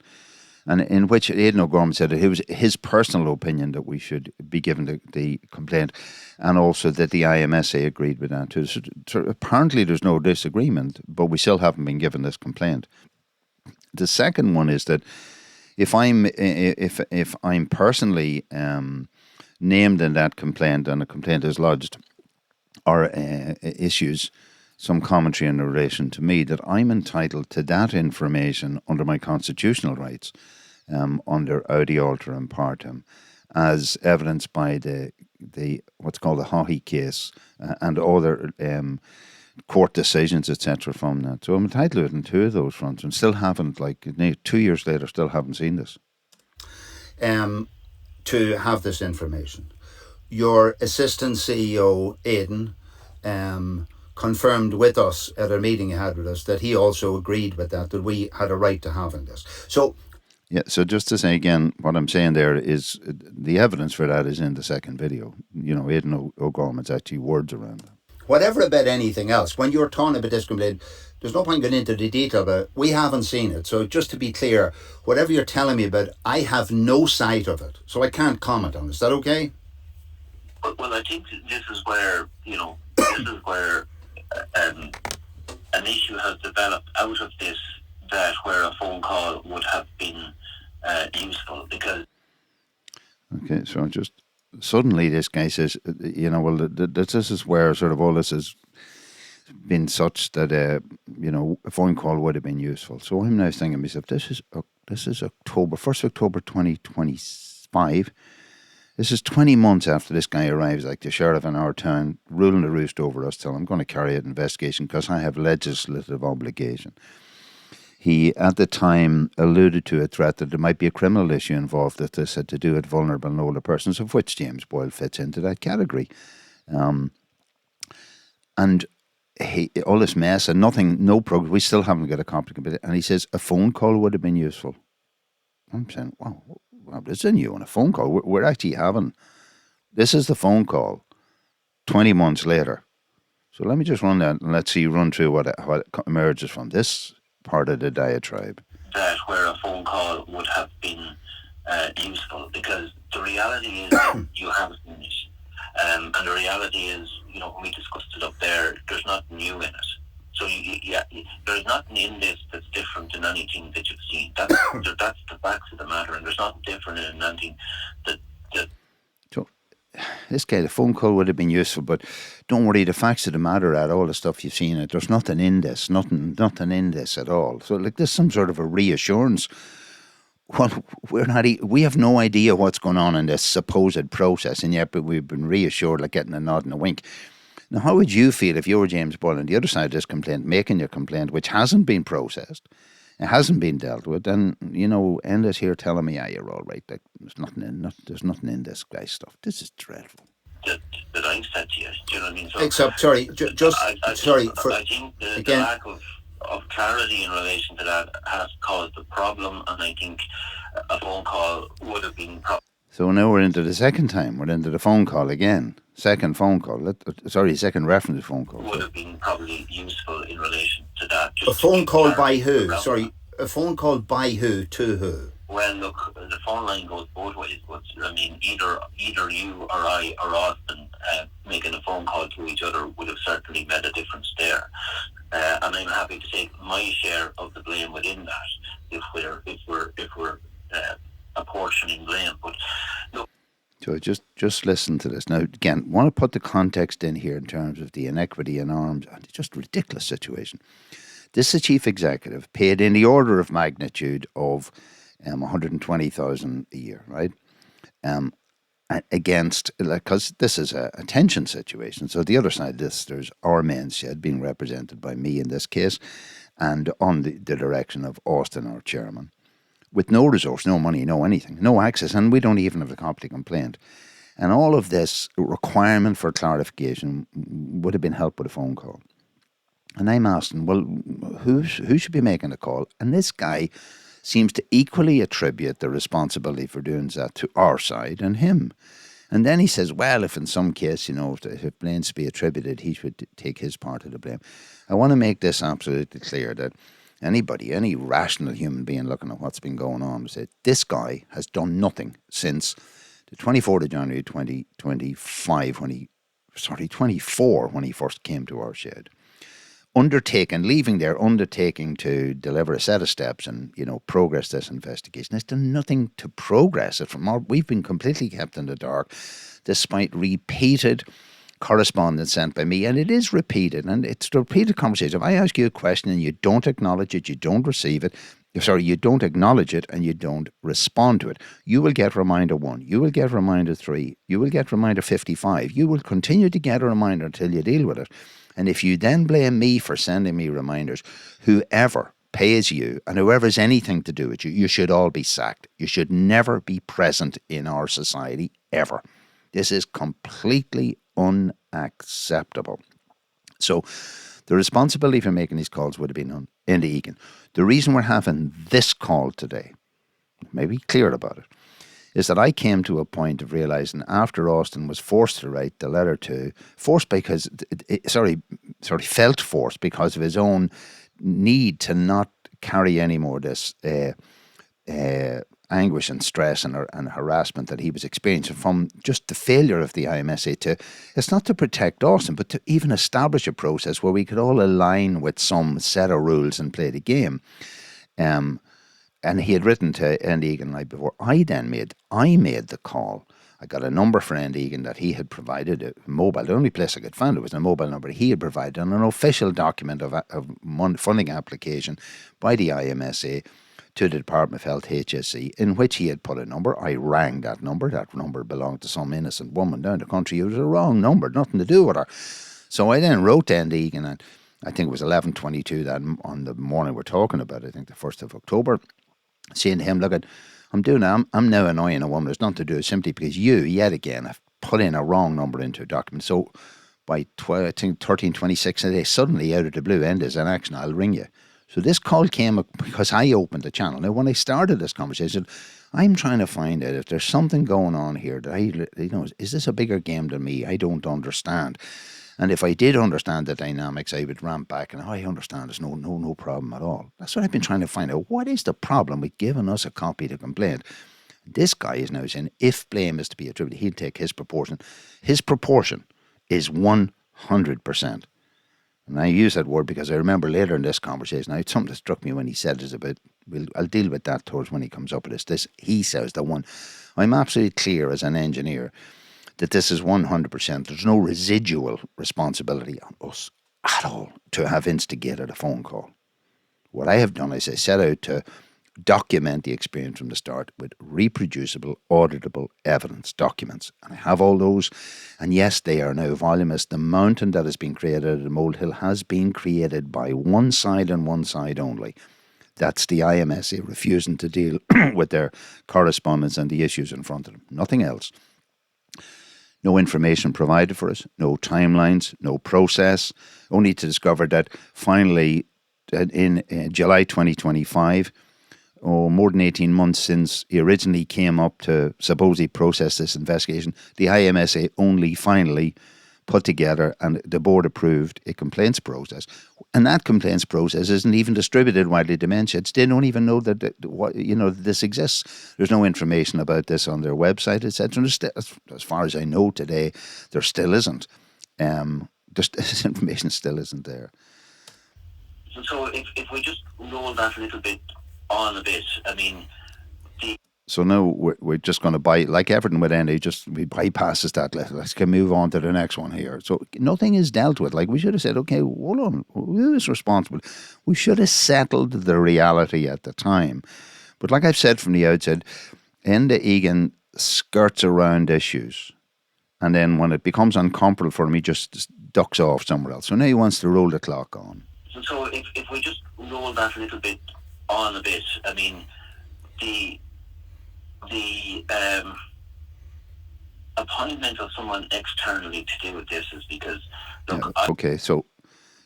and in which Aidan O'Gorman said that it was his personal opinion that we should be given the complaint, and also that the IMSA agreed with that too. So apparently there's no disagreement, but we still haven't been given this complaint. The second one is that if I'm personally named in that complaint and a complaint is lodged or issues some commentary in relation to me, that I'm entitled to that information under my constitutional rights under audi alteram partem, as evidenced by the what's called the Haughey case and other court decisions, etc. from that. So I'm entitled to it in two of those fronts, and still haven't, 2 years later, still haven't seen this. To have this information. Your assistant CEO, Aidan, confirmed with us at a meeting he had with us that he also agreed with that we had a right to having this. So just to say again, what I'm saying there is the evidence for that is in the second video. Aidan O'Gorman's actually words around that. Whatever about anything else, when you're talking about this complaint, there's no point going into the detail about it. We haven't seen it. So just to be clear, whatever you're telling me about, I have no sight of it. So I can't comment on it. Is that okay? Well, I think this is where, an issue has developed out of this, that where a phone call would have been useful, because... Okay, so just suddenly this guy says, this is where sort of all this has been such that, a phone call would have been useful. So I'm now thinking to myself, this is October, 1st October 2025. This is 20 months after this guy arrives, like the sheriff in our town, ruling the roost over us, telling I'm going to carry out an investigation because I have legislative obligation. He, at the time, alluded to a threat that there might be a criminal issue involved that this had to do with vulnerable and older persons, of which James Boyle fits into that category. And all this mess and no progress, we still haven't got a copy of it. And he says a phone call would have been useful. I'm saying, wow, this isn't you on a phone call. We're actually having, this is the phone call 20 months later. So let me just run that and let's see, run through what emerges from this part of the diatribe. That where a phone call would have been useful, because the reality is that you haven't finished. And the reality is, when we discussed it up there, there's nothing new in it. So there's nothing in this that's different than anything that you've seen. That's the facts of the matter, and there's nothing different in anything that. So this guy, the phone call would have been useful, but don't worry, the facts of the matter are all the stuff you've seen. There's nothing in this, nothing in this at all. So there's some sort of a reassurance. Well, we have no idea what's going on in this supposed process, and yet we've been reassured, like getting a nod and a wink. Now, how would you feel if you were James Boyle on the other side of this complaint, making your complaint, which hasn't been processed, it hasn't been dealt with, and, Enda's here telling me, you're all right, like, there's nothing in this guy's stuff. This is dreadful. That I said to you, do you know what I mean? So, except, sorry, I think the lack of clarity in relation to that has caused the problem, and I think a phone call would have been. So now we're into the second time. We're into the phone call again. Second reference phone call. Would have been probably useful in relation to that. A phone call by who? Sorry, a phone call by who to who? Well, look, the phone line goes both ways, but I mean, either you or I or Austin making a phone call to each other would have certainly made a difference there. And I'm happy to take my share of the blame within that if we're apportioning blame. But look. So just listen to this. Now, again, I want to put the context in here in terms of the inequity in arms and just ridiculous situation. This is a chief executive paid in the order of magnitude of 120,000 a year, right? Against, because this is a tension situation. So the other side of this, there's our men's shed being represented by me in this case, and on the direction of Austin, our chairman, with no resource, no money, no anything, no access, and we don't even have a copy of the complaint. And all of this requirement for clarification would have been helped with a phone call. And I'm asking, well, who should be making the call? And this guy seems to equally attribute the responsibility for doing that to our side and him. And then he says, well, if in some case, if blame's to be attributed, he should take his part of the blame. I want to make this absolutely clear that anybody, any rational human being looking at what's been going on, will say this guy has done nothing since the 24th of January 2025, 24, when he first came to our shed. Undertaking to deliver a set of steps and, progress this investigation. Has done nothing to progress it we've been completely kept in the dark, despite repeated correspondence sent by me, and it is repeated, and it's a repeated conversation. If I ask you a question and you don't acknowledge it, you don't receive it, you don't acknowledge it and you don't respond to it, you will get reminder 1, you will get reminder 3, you will get reminder 55, you will continue to get a reminder until you deal with it. And if you then blame me for sending me reminders, whoever pays you and whoever has anything to do with you, you should all be sacked. You should never be present in our society, ever. This is completely unacceptable. So the responsibility for making these calls would have been on Enda Egan. The reason we're having this call today, maybe clear about it, is that I came to a point of realising after Austin was forced to write the letter to, felt forced because of his own need to not carry any more this anguish and stress and harassment that he was experiencing from just the failure of the IMSA it's not to protect Austin, but to even establish a process where we could all align with some set of rules and play the game. And he had written to Enda Egan the night before. I made the call. I got a number for Enda Egan that he had provided, a mobile. The only place I could find it was a mobile number he had provided, and an official document of funding application by the IMSA to the Department of Health, HSE, in which he had put a number. I rang that number. That number belonged to some innocent woman down the country. It was a wrong number, nothing to do with her. So I then wrote to Enda Egan, and I think it was 11:22 that on the morning we're talking about, I think the 1st of October, saying to him, look, I'm now annoying a woman. There's nothing to do simply because you, yet again, have put in a wrong number into a document. So by 13:26 a day, suddenly out of the blue, Enda's in action, I'll ring you. So this call came because I opened the channel. Now, when I started this conversation, I'm trying to find out if there's something going on here that is this a bigger game than me? I don't understand. And if I did understand the dynamics, I would ramp back and I understand there's no problem at all. That's what I've been trying to find out. What is the problem with giving us a copy of the complaint? This guy is now saying if blame is to be attributed, he'll take his proportion. His proportion is 100%. And I use that word because I remember later in this conversation, I had something that struck me when he said it about, I'll deal with that towards when he comes up with this. He says the one, I'm absolutely clear as an engineer that this is 100%. There's no residual responsibility on us at all to have instigated a phone call. What I have done is I set out to document the experience from the start with reproducible, auditable evidence documents. And I have all those. And yes, they are now voluminous. The mountain that has been created at the molehill has been created by one side and one side only. That's the IMSA refusing to deal with their correspondence and the issues in front of them. Nothing else. No information provided for us, no timelines, no process, only to discover that finally in July 2025, more than 18 months since he originally came up to supposedly process this investigation, the IMSA only finally put together and the board approved a complaints process. And that complaints process isn't even distributed widely to Mentions. They don't even know that this exists. There's no information about this on their website, etc. As far as I know today, there still isn't. This information still isn't there. So if we just roll that a little bit on a bit, I mean, so now we're just going to like everything with Enda, we bypasses that. Let's move on to the next one here. So nothing is dealt with. Like we should have said, okay, hold on, who is responsible? We should have settled the reality at the time. But like I've said from the outset, Enda Egan skirts around issues. And then when it becomes uncomfortable for him, he just ducks off somewhere else. So now he wants to roll the clock on. So if we just roll that a little bit on a bit, I mean, the appointment of someone externally to deal with this is because, look... Okay, so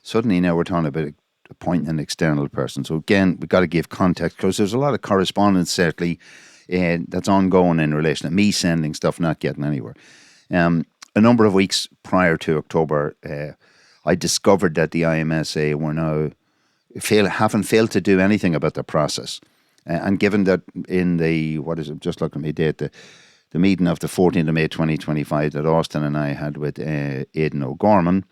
suddenly now we're talking about appointing an external person. So again, we've got to give context because there's a lot of correspondence, certainly, that's ongoing in relation to me sending stuff, not getting anywhere. A number of weeks prior to October, I discovered that the IMSA were now haven't failed to do anything about the process. And given that in the, just looking at my date, the meeting of the 14th of May 2025 that Austin and I had with Aidan O'Gorman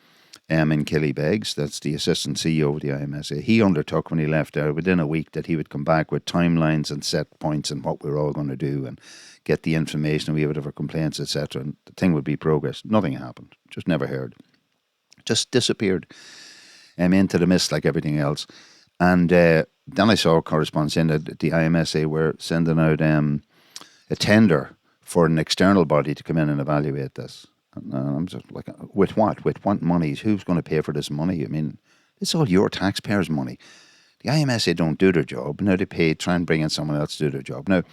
in Killybegs, that's the assistant CEO of the IMSA, he undertook when he left there within a week that he would come back with timelines and set points and what we were all going to do and get the information, we would have our complaints, etc. And the thing would be progress. Nothing happened. Just never heard. Just disappeared into the mist like everything else. And then I saw correspondence in that the IMSA were sending out a tender for an external body to come in and evaluate this. And I'm just like, with what? With what monies? Who's going to pay for this money? I mean, it's all your taxpayers' money. The IMSA don't do their job. Now they try and bring in someone else to do their job. Now,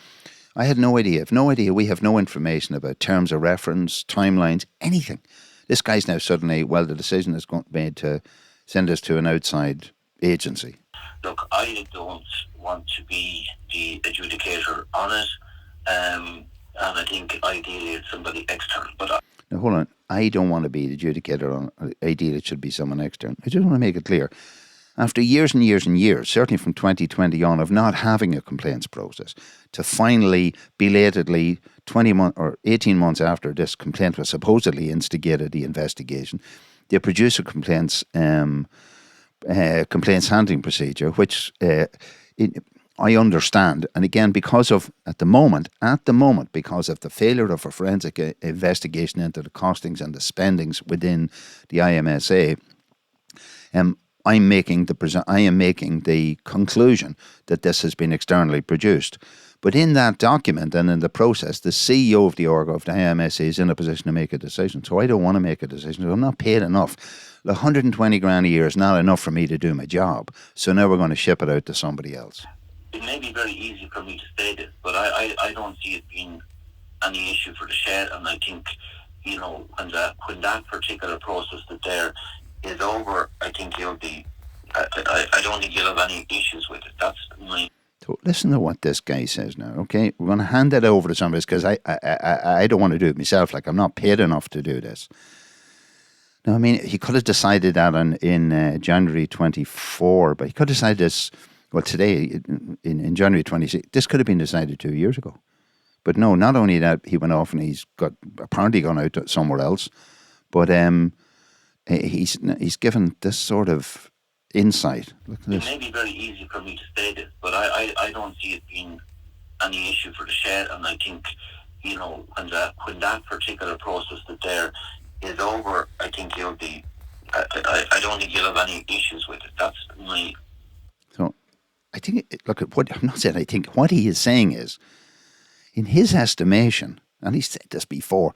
I had no idea. We have no information about terms of reference, timelines, anything. This guy's now suddenly, the decision is made to send us to an outside agency. Look, I don't want to be the adjudicator on it, and I think ideally it's somebody external. But now, hold on. I don't want to be the adjudicator on it. Ideally, it should be someone external. I just want to make it clear. After years and years and years, certainly from 2020 on, of not having a complaints process, to finally, belatedly, 20 months or 18 months after this complaint was supposedly instigated, the investigation, they produce a complaints handling procedure, which I understand. And again, because of, at the moment, because of the failure of a forensic investigation into the costings and the spendings within the IMSA, I am making the conclusion that this has been externally produced. But in that document and in the process, the CEO of the IMSA is in a position to make a decision. So I don't want to make a decision. I'm not paid enough. The 120 grand a year is not enough for me to do my job. So now we're going to ship it out to somebody else. It may be very easy for me to say this, but I don't see it being any issue for the shed. And I think, when that particular process that there is over, I think you'll be, I don't think you'll have any issues with it. That's my... So listen to what this guy says now, okay? We're going to hand it over to somebody because I don't want to do it myself. Like, I'm not paid enough to do this. No, I mean, he could have decided that in January 24, but he could have decided this, well, today, in January 26. This could have been decided 2 years ago. But no, not only that, he went off and he's apparently gone out somewhere else, but he's given this sort of insight. Look at this. It may be very easy for me to say this, but I don't see it being any issue for the shed, and I think, when that particular process that there is over, I think you'll be. I don't think you'll have any issues with it. That's my. So, I think. Look at what I'm not saying. I think what he is saying is, in his estimation, and he's said this before,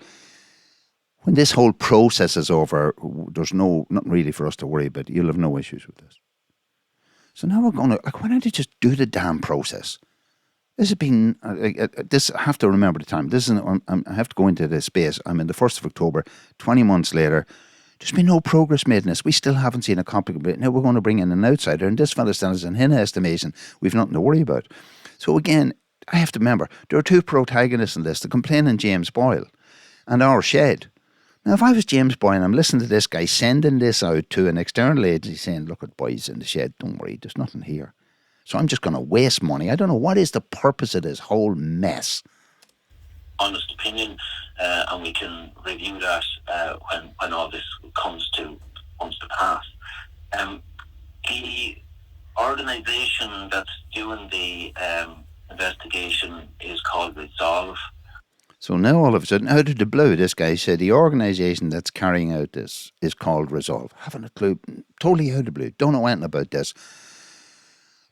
when this whole process is over, there's nothing really for us to worry about. You'll have no issues with this. So now we're going to, why don't you just do the damn process? This has been, this, I have to remember the time. This is, I have to go into this space. I'm in the 1st of October, 20 months later. There's been no progress made in this. We still haven't seen a copy of it. Now we're going to bring in an outsider, and this fellow stands in his estimation. We've nothing to worry about. So again, I have to remember, there are two protagonists in this, the complaining James Boyle and our shed. Now, if I was James Boyle and I'm listening to this guy sending this out to an external agency saying, look at boys in the shed, don't worry, there's nothing here. So I'm just going to waste money. I don't know, what is the purpose of this whole mess? Honest opinion, and we can review that when all this comes to pass. The organisation that's doing the investigation is called Resolve. So now all of a sudden, out of the blue, this guy said the organisation that's carrying out this is called Resolve. Haven't a clue, totally out of the blue, don't know anything about this.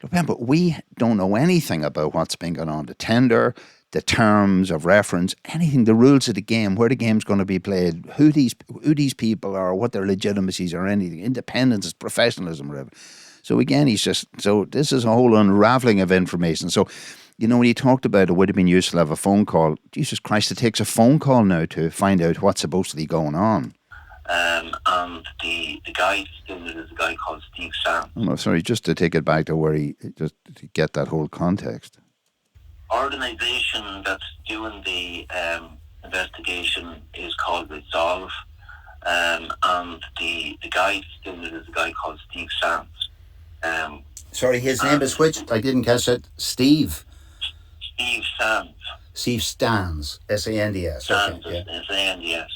Remember, we don't know anything about what's been going on, the tender, the terms of reference, anything, the rules of the game, where the game's going to be played, who these people are, what their legitimacies are, anything, independence, professionalism, whatever. So again, this is a whole unravelling of information. So, when he talked about it would have been useful to have a phone call. Jesus Christ, it takes a phone call now to find out what's supposed to be going on. And the guy doing it is a guy called Steve Sands. Oh, no, sorry, just to take it back to where just to get that whole context. Organisation that's doing the investigation is called Resolve, and the guy doing it is a guy called Steve Sands. Sorry, his name is which? I didn't catch it. Steve Sands. Steve Sands. S-A-N-D-S. Sands, Okay, yeah. S-A-N-D-S.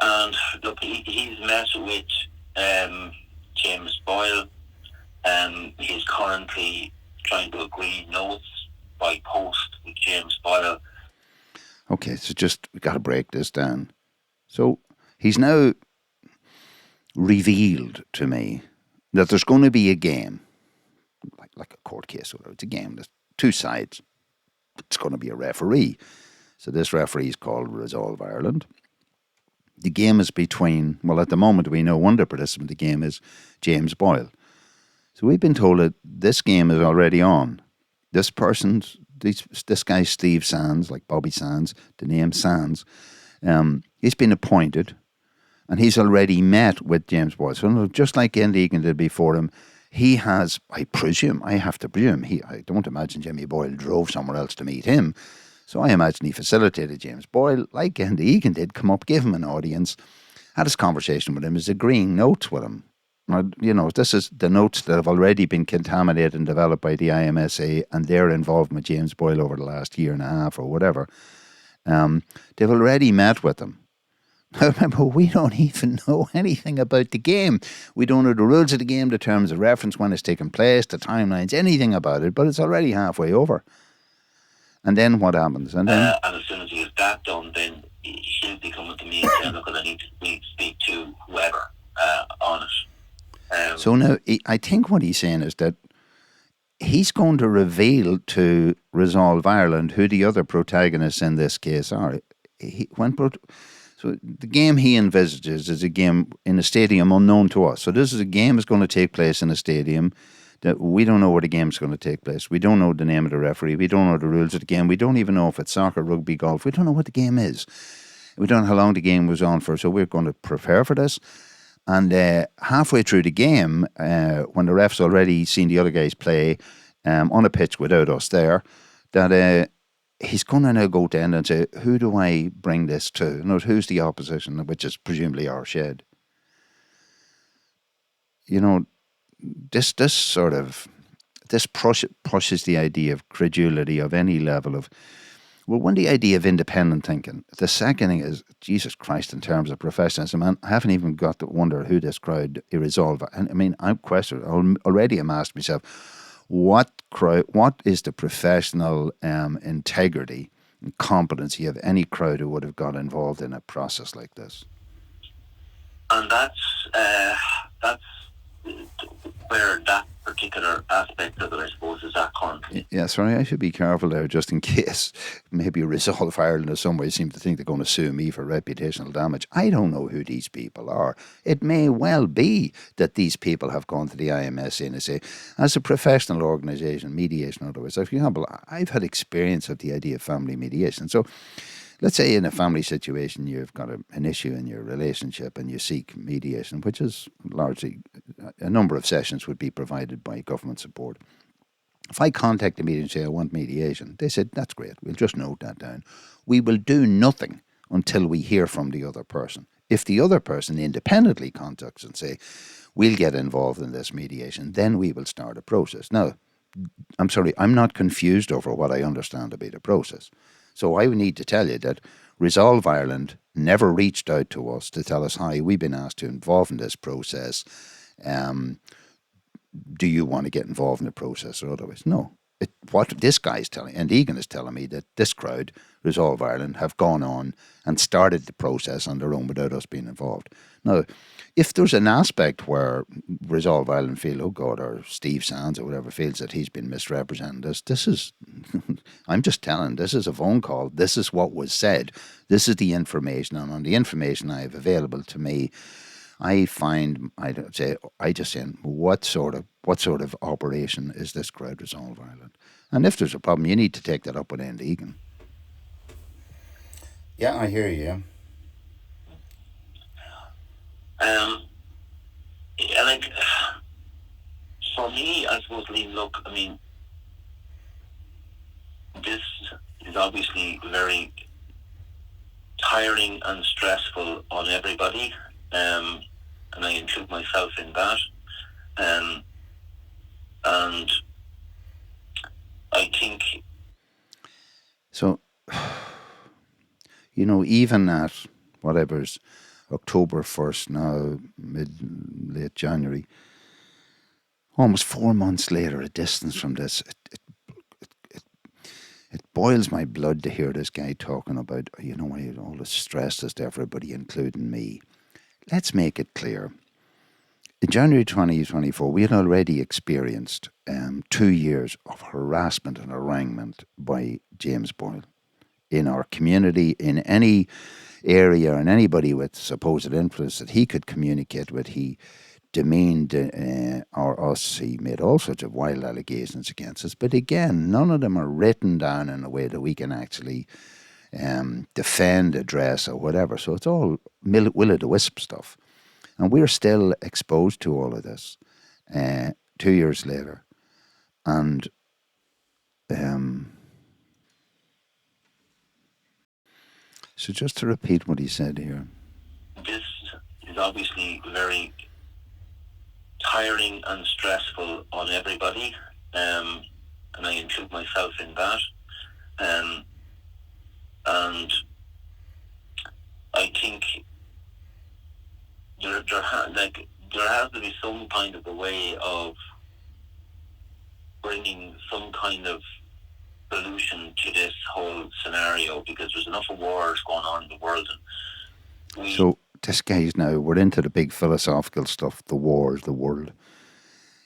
And look, he's met with James Boyle. He's currently trying to agree notes by post with James Boyle. Okay, so we got to break this down. So he's now revealed to me that there's going to be a game, like a court case, or it's a game. There's two sides. It's going to be a referee. So this referee is called Resolve Ireland. The game is between, well, at the moment we know one of the participants of the game is James Boyle. So we've been told that this game is already on. This guy Steve Sands, like Bobby Sands, the name Sands, he's been appointed and he's already met with James Boyle. So just like Egan did before him, he has, I have to presume, I don't imagine Jimmy Boyle drove somewhere else to meet him. So I imagine he facilitated James Boyle, like Egan did, come up, give him an audience, had his conversation with him, is agreeing notes with him. Now, this is the notes that have already been contaminated and developed by the IMSA and their involvement with James Boyle over the last year and a half or whatever. They've already met with him. Now, remember, we don't even know anything about the game. We don't know the rules of the game, the terms of reference, when it's taking place, the timelines, anything about it, but it's already halfway over. And then what happens? And as soon as he has that done, then he'll be coming to me and saying, look, I need to speak to whoever on it. So now, I think what he's saying is that he's going to reveal to Resolve Ireland who the other protagonists in this case are. So the game he envisages is a game in a stadium unknown to us. So this is a game that's going to take place in a stadium that we don't know where the game's going to take place. We don't know the name of the referee. We don't know the rules of the game. We don't even know if it's soccer, rugby, golf. We don't know what the game is. We don't know how long the game was on for. So we're going to prepare for this. And halfway through the game, when the ref's already seen the other guys play on a pitch without us there, that he's going to now go to Enda and say, who do I bring this to? In other words, who's the opposition, which is presumably our shed? You know, this sort of, this pushes the idea of credulity of any level of, well, one, the idea of independent thinking. The second thing is, Jesus Christ, in terms of professionalism, man, I haven't even got to wonder who this crowd irresolve. And I mean, I'm questioning, already I'm asked myself, what is the professional integrity and competency of any crowd who would have got involved in a process like this? And that's where that particular aspect of it, I suppose, is at currently. Yeah, sorry, I should be careful there, just in case maybe Resolve Ireland in some way seem to think they're going to sue me for reputational damage. I don't know who these people are. It may well be that these people have gone to the IMSA and say, as a professional organisation, mediation otherwise. For example, I've had experience of the idea of family mediation. So let's say in a family situation you've got an issue in your relationship and you seek mediation, which is largely a number of sessions would be provided by government support. If I contact the media and say I want mediation, they said, that's great, we'll just note that down. We will do nothing until we hear from the other person. If the other person independently contacts and say, we'll get involved in this mediation, then we will start a process. Now, I'm sorry, I'm not confused over what I understand to be the process. So I would need to tell you that Resolve Ireland never reached out to us to tell us, hi, we've been asked to involve in this process. Do you want to get involved in the process or otherwise? No. What this guy is telling, and Egan is telling me, that this crowd, Resolve Ireland, have gone on and started the process on their own without us being involved. Now, if there's an aspect where Resolve Ireland feel, oh God, or Steve Sands or whatever feels that he's been misrepresented, this is, I'm just telling, this is a phone call, this is what was said, this is the information, and on the information I have available to me, I find, I just say, what sort of operation is this crowd Resolve Ireland? And if there's a problem, you need to take that up with Enda Egan. Yeah, I hear you. Like, for me, I suppose, Liam, look, I mean, this is obviously very tiring and stressful on everybody. And I include myself in that. And I think... So, even at whatever's October 1st now, late January, almost 4 months later, a distance from this, it boils my blood to hear this guy talking about, all the stress that's there for everybody, including me. Let's make it clear. In January 2024, we had already experienced 2 years of harassment and haranguement by James Boyle in our community, in any area, and anybody with supposed influence that he could communicate with. He demeaned us. He made all sorts of wild allegations against us. But again, none of them are written down in a way that we can actually defend, address, or whatever. So it's all will-o'-the-wisp stuff. And we're still exposed to all of this 2 years later. And so just to repeat what he said here. This is obviously very tiring and stressful on everybody. And I include myself in that. And I think there has to be some kind of a way of bringing some kind of solution to this whole scenario, because there's enough of wars going on in the world. So this guy's now, we're into the big philosophical stuff, the wars, the world.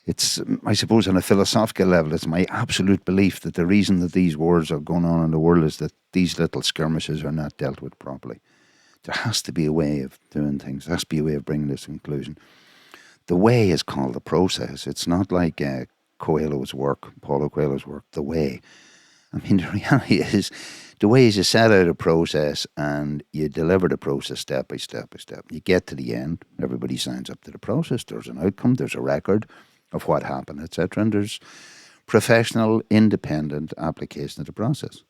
It's, I suppose, on a philosophical level, it's my absolute belief that the reason that these wars are going on in the world is that these little skirmishes are not dealt with properly. There has to be a way of doing things. There has to be a way of bringing this to conclusion. The way is called the process. It's not like Paulo Coelho's work, The Way. I mean, the reality is, the way is you set out a process and you deliver the process step by step by step. You get to the end, everybody signs up to the process, there's an outcome, there's a record of what happened, etc. And there's professional, independent application of the process.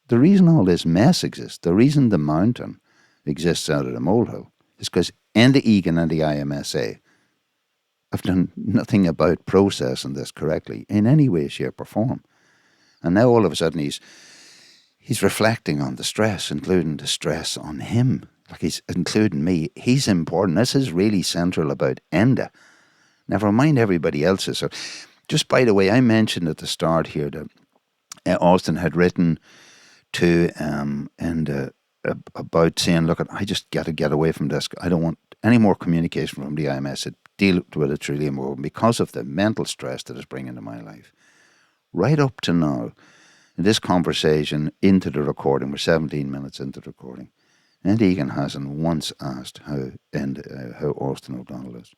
the reason all this mess exists, the reason the mountain exists out of the molehill, is because Enda, Egan and the IMSA have done nothing about processing this correctly in any way, shape or form. And now all of a sudden he's reflecting on the stress, including the stress on him. Like he's including me. He's important. This is really central about Enda. Never mind everybody else's. So, just by the way, I mentioned at the start here that Austin had written to Enda about saying, look, I just got to get away from this. I don't want any more communication from the IMS. Deal with it truly more because of the mental stress that it's bringing to my life. Right up to now, in this conversation into the recording, we're 17 minutes into the recording, and Egan hasn't once asked how Austin O'Donnell is.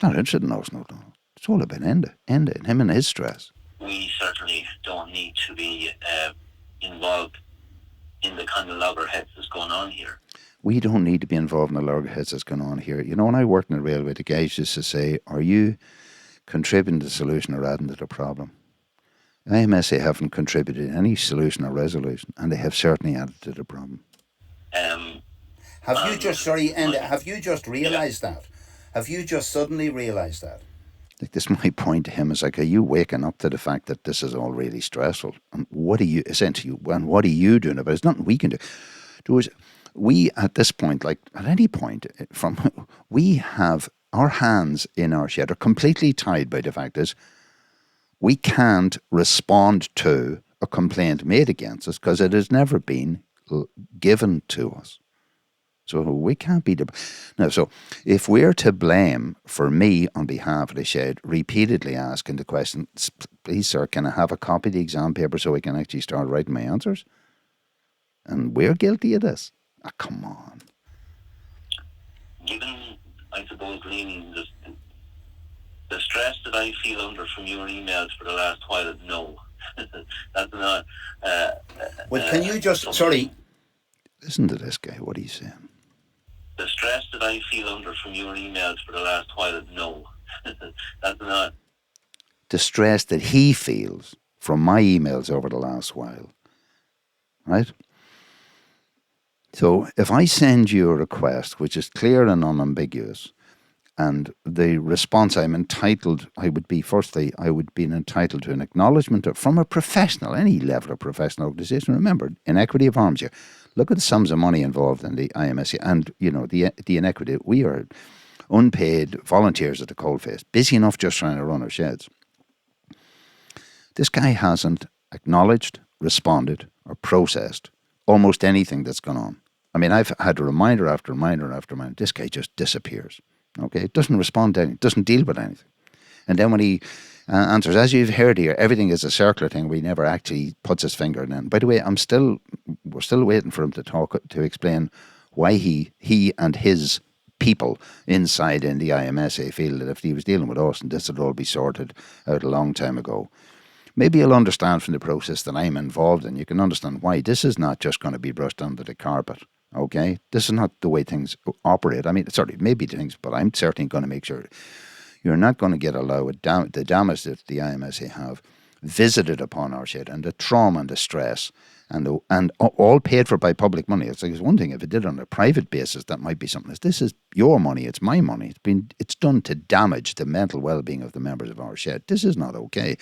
Not interested in Austin O'Donnell. It's all about Enda and him and his stress. We certainly don't need to be involved in the kind of loggerheads that's going on here. We don't need to be involved in the loggerheads that's going on here. You know, when I worked in the railway, the guys used to say, are you contributing to the solution or adding to the problem? IMSA haven't contributed any solution or resolution, and they have certainly added to the problem. Have you just realised that? Have you just suddenly realised that? Like, this my point to him is like, are you waking up to the fact that this is all really stressful? And what are you doing about it? There's nothing we can do. We, at this point, like at any point, we have our hands in our shed are completely tied by the fact is we can't respond to a complaint made against us because it has never been given to us. So we can't be... Now, so if we're to blame for me on behalf of the shed repeatedly asking the question, please, sir, can I have a copy of the exam paper so I can actually start writing my answers? And we're guilty of this. Oh, come on. Given, I suppose, Lean, the stress that I feel under from your emails for the last while, no. That's not... well, can you just... Sorry. Listen to this guy, what he's saying. The stress that I feel under from your emails for the last while, no. That's not... The stress that he feels from my emails over the last while. Right? So if I send you a request which is clear and unambiguous, and the response I would be entitled to an acknowledgement from a professional, any level of professional organisation. Remember, inequity of arms here. Look at the sums of money involved in the IMSA and, you know, the inequity. We are unpaid volunteers at the coalface, busy enough just trying to run our sheds. This guy hasn't acknowledged, responded, or processed almost anything that's gone on. I mean, I've had reminder after reminder after reminder. This guy just disappears. Okay, doesn't respond to anything, doesn't deal with anything. And then when he answers, as you've heard here, everything is a circular thing. We never actually puts his finger in it. By the way, we're still waiting for him to explain why he and his people inside in the IMSA feel that if he was dealing with us, and this would all be sorted out a long time ago. Maybe you'll understand from the process that I'm involved in. You can understand why this is not just going to be brushed under the carpet. Okay, this is not the way things operate. I mean, sorry, maybe things, but I'm certainly going to make sure you're not going to get allowed the damage that the IMSA have visited upon our shed, and the trauma and the stress, and all paid for by public money. It's like, it's one thing if it did on a private basis, that might be something else. This is your money, it's my money. It's done to damage the mental well-being of the members of our shed. This is not okay.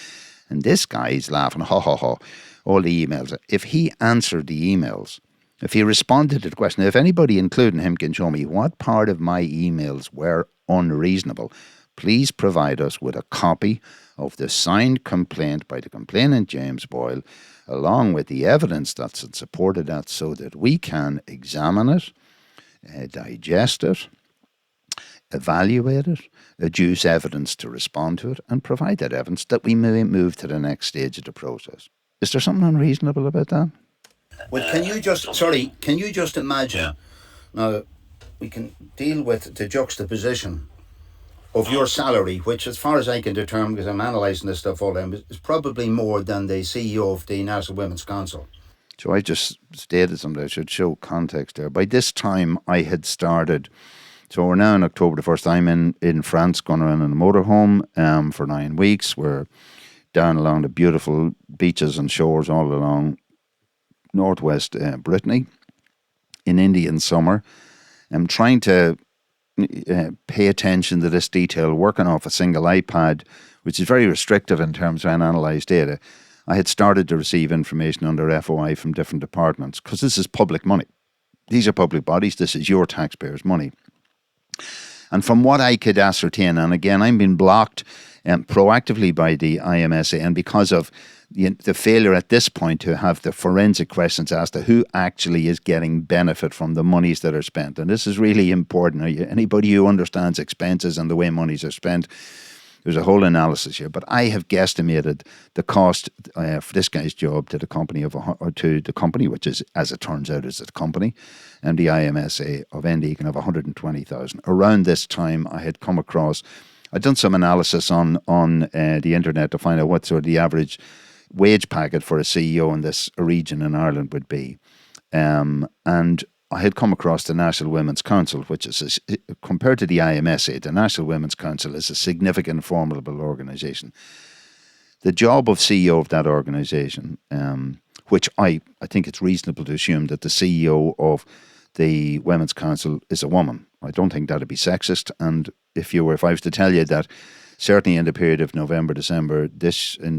And this guy's laughing, ha ha ha, all the emails. If he answered the emails, if he responded to the question, if anybody, including him, can show me what part of my emails were unreasonable, please provide us with a copy of the signed complaint by the complainant, James Boyle, along with the evidence that's in support of that, so that we can examine it, digest it, evaluate it, adduce evidence to respond to it, and provide that evidence that we may move to the next stage of the process. Is there something unreasonable about that? Well, can you just imagine, now, we can deal with the juxtaposition of your salary, which, as far as I can determine, because I'm analysing this stuff all the time, is probably more than the CEO of the National Women's Council. So I just stated something. I should show context there. By this time, I had started... So we're now in October the 1st. I'm in France, going around in a motorhome for 9 weeks. We're down along the beautiful beaches and shores all along northwest Brittany in Indian summer. I'm trying to pay attention to this detail, working off a single iPad, which is very restrictive in terms of unanalyzed data. I had started to receive information under FOI from different departments because this is public money. These are public bodies. This is your taxpayers' money. And from what I could ascertain, and again, I'm being blocked proactively by the IMSA, and because of the failure at this point to have the forensic questions asked to who actually is getting benefit from the monies that are spent. And this is really important. Anybody who understands expenses and the way monies are spent, there's a whole analysis here. But I have guesstimated the cost for this guy's job to the company which is, as it turns out, is the company, and the IMSA of Enda of 120,000. Around this time, I had come across, I'd done some analysis on the internet to find out what sort of the average wage packet for a CEO in this region in Ireland would be. And I had come across the National Women's Council, which is, compared to the IMSA, the National Women's Council is a significant, formidable organisation. The job of CEO of that organisation, which I think it's reasonable to assume that the CEO of the Women's Council is a woman. I don't think that'd be sexist. And if I was to tell you that certainly in the period of November, December, in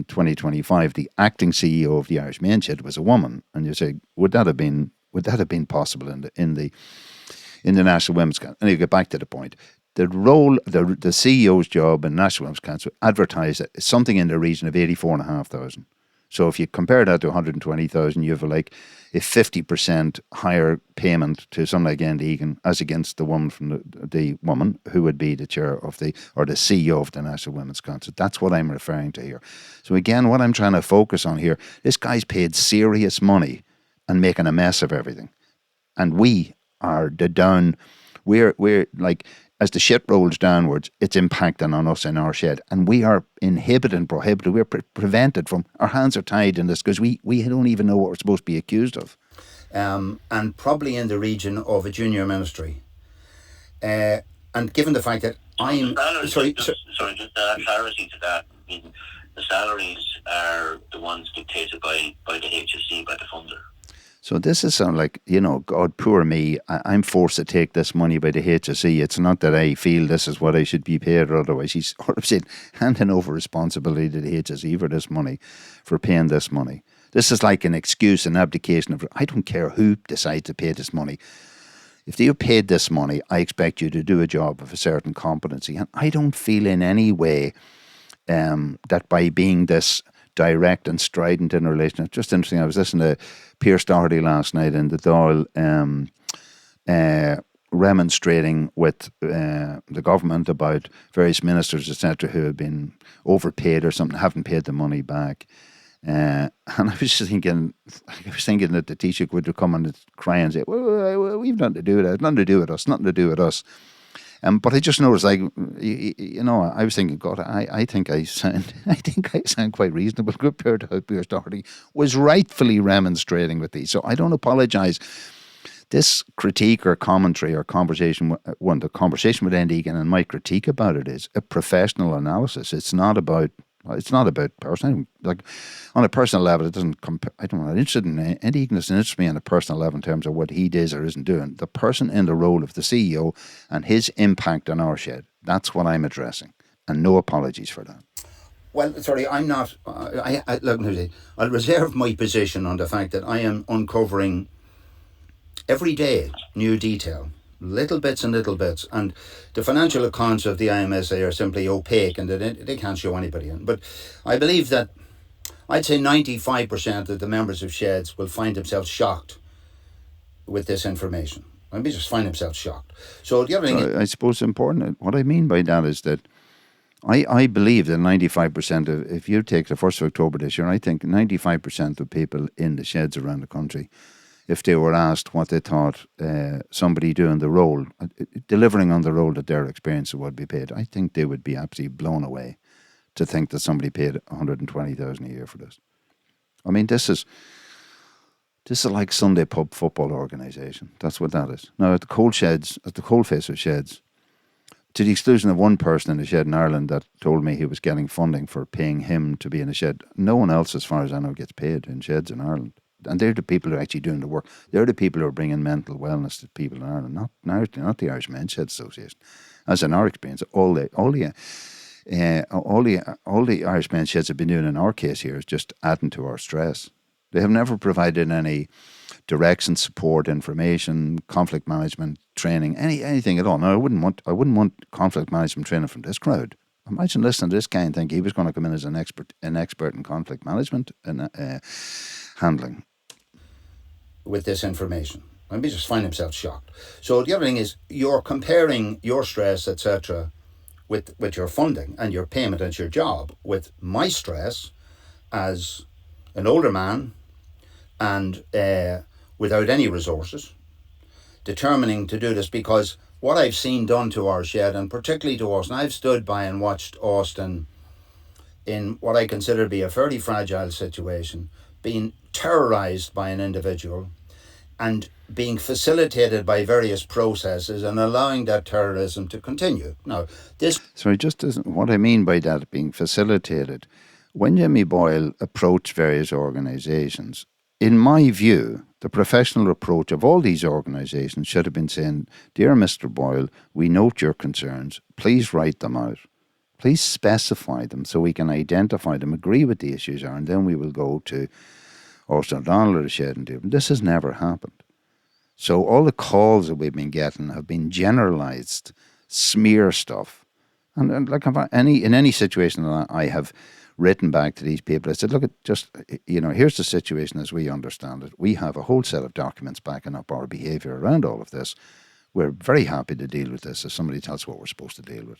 2025, the acting CEO of the Irish Main Shed was a woman, and you say, would that have been possible in the National Women's Council? And you get back to the point. The role, the CEO's job in National Women's Council advertised something in the region of 84,500. So if you compare that to 120,000, you have like a 50% higher payment to someone like Enda Egan as against the woman from the woman who would be the chair of the CEO of the National Women's Council. That's what I'm referring to here. So again, what I'm trying to focus on here, this guy's paid serious money and making a mess of everything. And we are we're like, as the shit rolls downwards, it's impacting on us in our shed. And we are inhibited and prohibited. We're prevented from, our hands are tied in this because we don't even know what we're supposed to be accused of. And probably in the region of a junior ministry. And given the fact that Sorry, just clarity to that. I mean, the salaries are the ones dictated by the HSE, by the funder. So this is sound like, God, poor me, I'm forced to take this money by the HSE. It's not that I feel this is what I should be paid or otherwise. He's sort of saying, handing over responsibility to the HSE for this money, for paying this money. This is like an excuse, an abdication of, I don't care who decides to pay this money. If you paid this money, I expect you to do a job of a certain competency. And I don't feel in any way that by being this direct and strident in relation. It's just interesting. I was listening to Pierce Doherty last night in the Dáil remonstrating with the government about various ministers, etc., who have been overpaid or something, haven't paid the money back. And I was just thinking, that the Taoiseach would come and cry and say, well, we've nothing to do with that, nothing to do with us, nothing to do with us. But I just noticed, I was thinking, God, I think I sound quite reasonable compared to how Pierce Doherty was rightfully remonstrating with these. So I don't apologise. This critique or commentary or conversation, the conversation with Enda Egan and my critique about it is a professional analysis. It's not about personal. Like on a personal level, it doesn't compare. I'm not interested in Enda Egan. Doesn't interest me on a personal level in terms of what he does or isn't doing. The person in the role of the CEO and his impact on our shed. That's what I'm addressing, and no apologies for that. Well, sorry, I'm not. I'll reserve my position on the fact that I am uncovering every day new detail. Little bits, and the financial accounts of the IMSA are simply opaque and they can't show anybody in. But I believe that I'd say 95% of the members of sheds will find themselves shocked with this information. I mean, just find themselves shocked. So the other thing, I suppose important. What I mean by that is that I believe that 95% of, if you take the 1st of October this year, I think 95% of people in the sheds around the country, if they were asked what they thought somebody doing the role, delivering on the role that they're experiencing would be paid, I think they would be absolutely blown away to think that somebody paid 120,000 a year for this. I mean, this is like Sunday pub football organisation. That's what that is. Now, at the coalface of sheds, to the exclusion of one person in a shed in Ireland that told me he was getting funding for paying him to be in a shed, no one else, as far as I know, gets paid in sheds in Ireland. And they're the people who are actually doing the work. They're the people who are bringing mental wellness to people in Ireland, not the Irish Men's Health Association. As in our experience, all the Irish Men's Sheds have been doing in our case here is just adding to our stress. They have never provided any direction, support, information, conflict management training, anything at all. Now, I wouldn't want conflict management training from this crowd. Imagine listening to this guy and think he was going to come in as an expert in conflict management and handling with this information. And he just find himself shocked. So the other thing is you're comparing your stress, etc., with your funding and your payment and your job with my stress as an older man and without any resources, determining to do this because what I've seen done to our shed, and particularly to Austin, I've stood by and watched Austin in what I consider to be a fairly fragile situation, being terrorised by an individual and being facilitated by various processes and allowing that terrorism to continue. Now, this... Sorry, just what I mean by that being facilitated, when Jimmy Boyle approached various organisations, in my view, the professional approach of all these organisations should have been saying, "Dear Mr. Boyle, we note your concerns. Please write them out. Please specify them so we can identify them, agree what the issues are, and then we will go to Austin O'Donnell or the shed and do them." This has never happened. So all the calls that we've been getting have been generalised smear stuff. And like in any situation that I have written back to these people, I said, look, here's the situation as we understand it. We have a whole set of documents backing up our behaviour around all of this. We're very happy to deal with this if somebody tells us what we're supposed to deal with.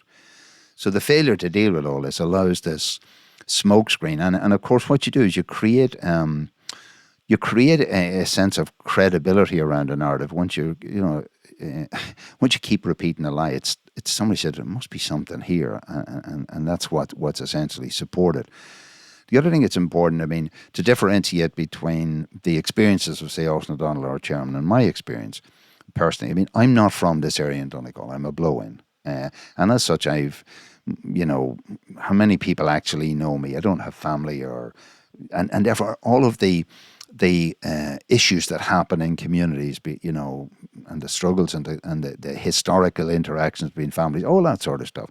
So the failure to deal with all this allows this smokescreen. And of course, what you do is you create a sense of credibility around a narrative. Once you keep repeating a lie, it's somebody said there must be something here, and that's what's essentially supported. The other thing that's important, I mean, to differentiate between the experiences of, say, Austin O'Donnell, our chairman, and my experience personally. I mean, I'm not from this area in Donegal. I'm a blow-in, and as such, how many people actually know me? I don't have family and therefore all of the issues that happen in communities, and the struggles and the historical interactions between families, all that sort of stuff.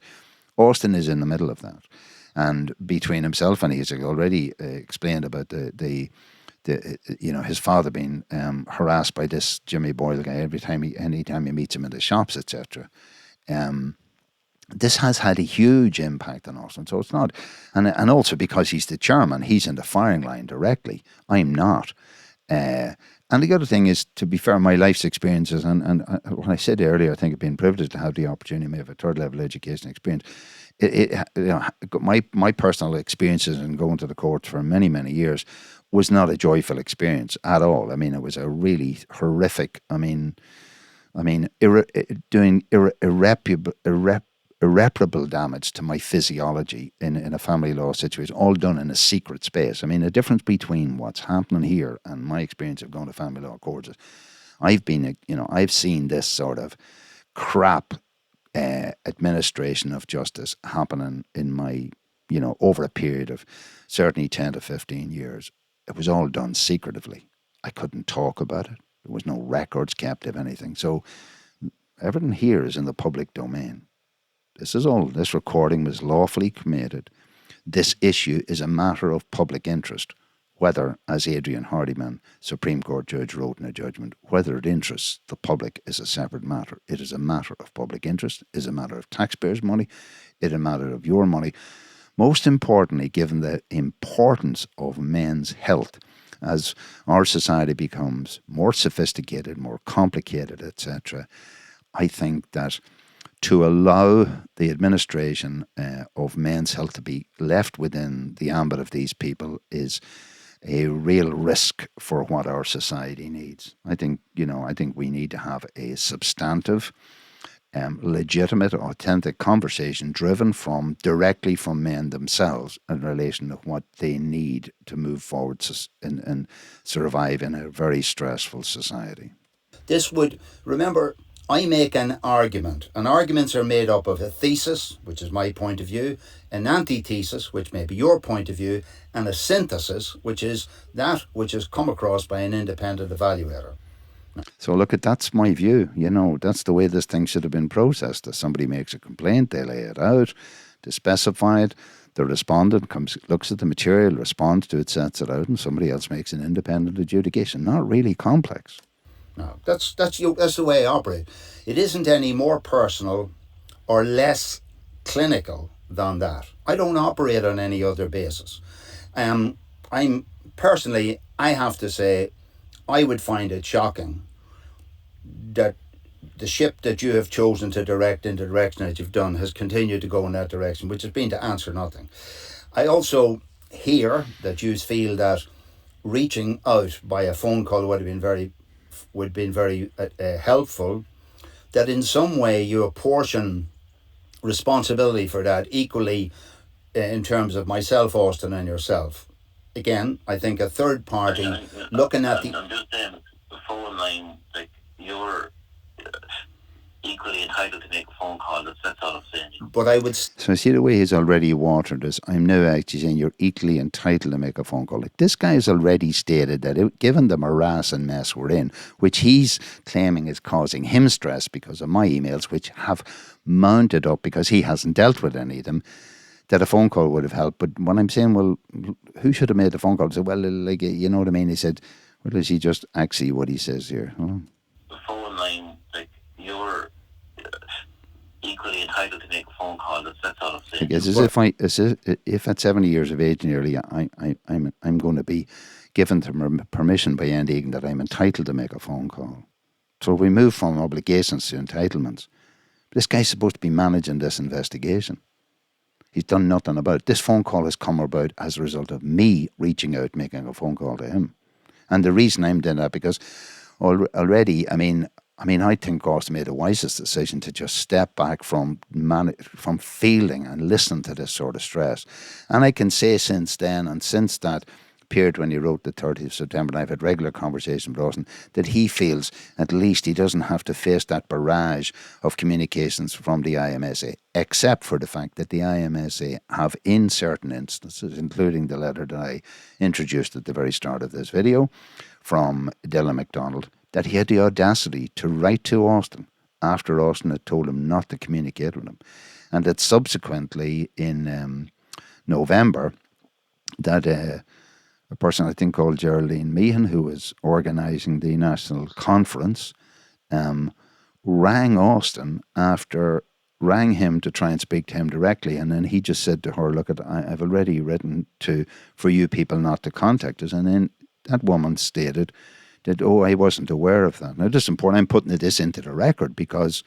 Austin is in the middle of that, and between himself and he's already explained about his father being harassed by this Jimmy Boyle guy anytime he meets him in the shops, etc. This has had a huge impact on Austin, so it's not, and also because he's the chairman, he's in the firing line directly. I'm not, and the other thing is, to be fair, my life's experiences, and when I said earlier, I think I've been privileged to have the opportunity of a third level education experience. My personal experiences in going to the courts for many, many years was not a joyful experience at all. I mean, it was a really horrific. Doing irreparable damage to my physiology in a family law situation, all done in a secret space. I mean, the difference between what's happening here and my experience of going to family law courts is I've seen this sort of crap administration of justice happening in my, over a period of certainly 10 to 15 years. It was all done secretively. I couldn't talk about it. There was no records kept of anything. So everything here is in the public domain. This recording was lawfully committed. This issue is a matter of public interest, whether, as Adrian Hardiman, Supreme Court judge, wrote in a judgment, whether it interests the public is a separate matter. It is a matter of public interest, it is a matter of taxpayers' money, it is a matter of your money. Most importantly, given the importance of men's health, as our society becomes more sophisticated, more complicated, etc., I think that to allow the administration of men's health to be left within the ambit of these people is a real risk for what our society needs. I think we need to have a substantive, legitimate, authentic conversation driven directly from men themselves in relation to what they need to move forward and survive in a very stressful society. This would, remember, I make an argument, and arguments are made up of a thesis, which is my point of view, an antithesis, which may be your point of view, and a synthesis, which is that which is come across by an independent evaluator. So look, that's my view. You know, that's the way this thing should have been processed. If somebody makes a complaint, they lay it out, they specify it, the respondent comes, looks at the material, responds to it, sets it out, and somebody else makes an independent adjudication. Not really complex. No, that's the way I operate. It isn't any more personal or less clinical than that. I don't operate on any other basis. I'm personally, I have to say, I would find it shocking that the ship that you have chosen to direct in the direction that you've done has continued to go in that direction, which has been to answer nothing. I also hear that you feel that reaching out by a phone call would have been very helpful, that in some way you apportion responsibility for that equally in terms of myself, Austin, and yourself. Again, I think a third party looking at the... I'm just saying, the phone line, like, you're equally entitled to make a phone call. That's all I'm saying. But I would... So see the way he's already watered this. I'm now actually saying you're equally entitled to make a phone call. Like, this guy's already stated that given the morass and mess we're in, which he's claiming is causing him stress because of my emails, which have mounted up because he hasn't dealt with any of them, that a phone call would have helped. But when I'm saying, well, who should have made the phone call? I said, well, like, you know what I mean? He said, well, is he just actually what he says here? The phone line, like, you're equally entitled to make a phone call. That's all I'm saying. Like, as if at 70 years of age nearly, I'm going to be given permission by Egan that I'm entitled to make a phone call. So we move from obligations to entitlements. This guy's supposed to be managing this investigation. He's done nothing about it. This phone call has come about as a result of me reaching out, making a phone call to him. And the reason I'm doing that, because already, I think Gaoth made the wisest decision to just step back from fielding and listening to this sort of stress. And I can say since then, and since that period when he wrote the 30th of September, and I've had regular conversations with Austin, that he feels at least he doesn't have to face that barrage of communications from the IMSA, except for the fact that the IMSA have, in certain instances, including the letter that I introduced at the very start of this video from McDonald, that he had the audacity to write to Austin after Austin had told him not to communicate with him. And that subsequently in November, that a person I think called Geraldine Meehan, who was organising the national conference, rang Austin rang him to try and speak to him directly, and then he just said to her, look, I've already written for you people not to contact us. And then that woman stated that, I wasn't aware of that. Now, this is important. I'm putting this into the record because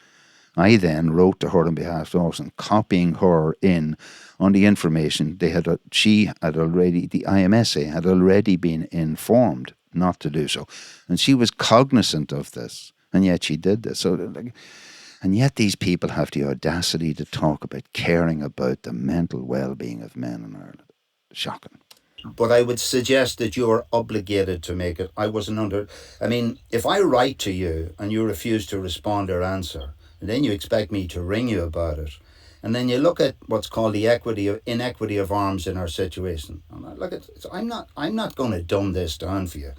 I then wrote to her on behalf of Austin, copying her in on the information the IMSA had already been informed not to do so. And she was cognizant of this, and yet she did this. And yet these people have the audacity to talk about caring about the mental well-being of men in Ireland. Shocking. But I would suggest that you're obligated to make it. If I write to you and you refuse to respond or answer, and then you expect me to ring you about it, and then you look at what's called the inequity of arms in our situation. I'm not going to dumb this down for you.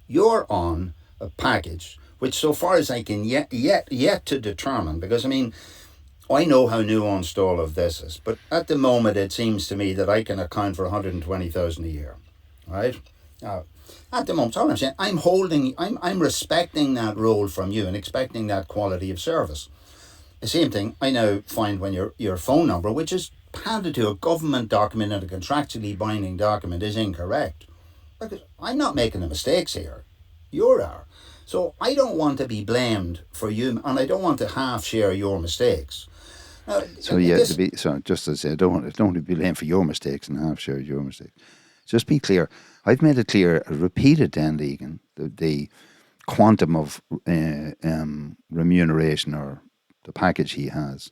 You're on a package which, so far as I can yet to determine, because I know how nuanced all of this is, but at the moment it seems to me that I can account for 120,000 a year, right? At the moment, all I'm saying, I'm respecting that role from you and expecting that quality of service. The same thing I now find when your phone number, which is handed to a government document and a contractually binding document, is incorrect. Because I'm not making the mistakes here. You are. So I don't want to be blamed for you, and I don't want to half share your mistakes. Just to say, I don't want to be blamed for your mistakes and half share your mistakes. Just be clear. I've made it clear, repeated then, Egan, the quantum of remuneration or the package he has.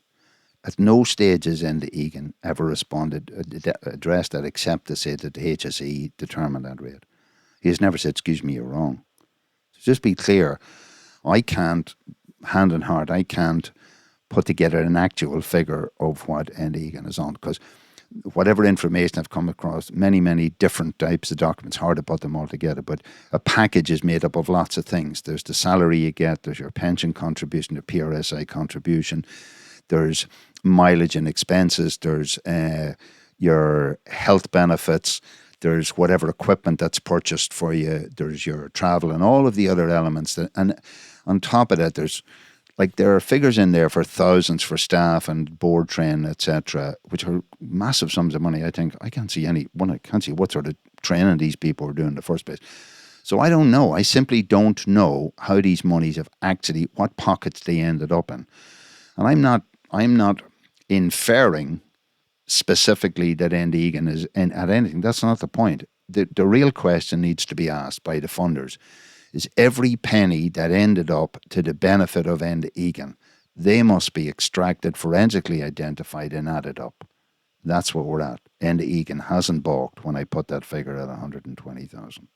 At no stage has Enda Egan ever addressed that except to say that the HSE determined that rate. He has never said, excuse me, you're wrong. So just be clear, I can't hand on heart, I can't put together an actual figure of what Egan is on, because whatever information I've come across, many different types of documents, hard to put them all together, but a package is made up of lots of things. There's the salary you get, there's your pension contribution, your PRSI contribution, there's mileage and expenses, there's your health benefits, there's whatever equipment that's purchased for you, there's your travel and all of the other elements. And on top of that, there are figures in there for thousands for staff and board training, etc., which are massive sums of money. I think I can't see what sort of training these people are doing in the first place. So I don't know. I simply don't know how these monies have actually, what pockets they ended up in. And I'm not inferring specifically that Egan is in at anything. That's not the point. The real question needs to be asked by the funders is every penny that ended up to the benefit of Egan, they must be extracted, forensically identified and added up. That's what we're at. Egan hasn't balked when I put that figure at 120,000.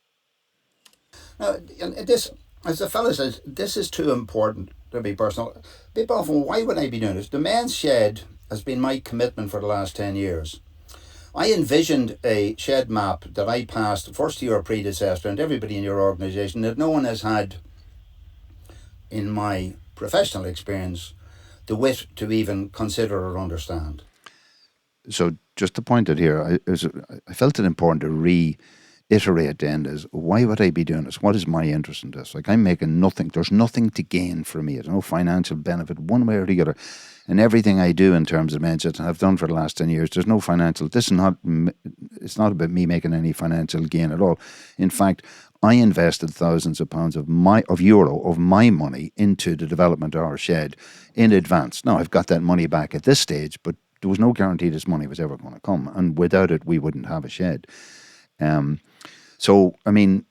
Now, this, as the fellow says, this is too important to be personal. People often, why would I be doing this? The men's shed has been my commitment for the last 10 years. I envisioned a shed map that I passed first to your predecessor and everybody in your organisation that no one has had, in my professional experience, the wit to even consider or understand. So just to point it here, I felt it important to reiterate then is, why would I be doing this? What is my interest in this? Like, I'm making nothing. There's nothing to gain for me. There's no financial benefit one way or the other. And everything I do in terms of mentions and I've done for the last 10 years, there's no financial, it's not about me making any financial gain at all. In fact, I invested thousands of pounds of my money into the development of our shed in advance. Now, I've got that money back at this stage, but there was no guarantee this money was ever going to come. And without it, we wouldn't have a shed. So, I mean,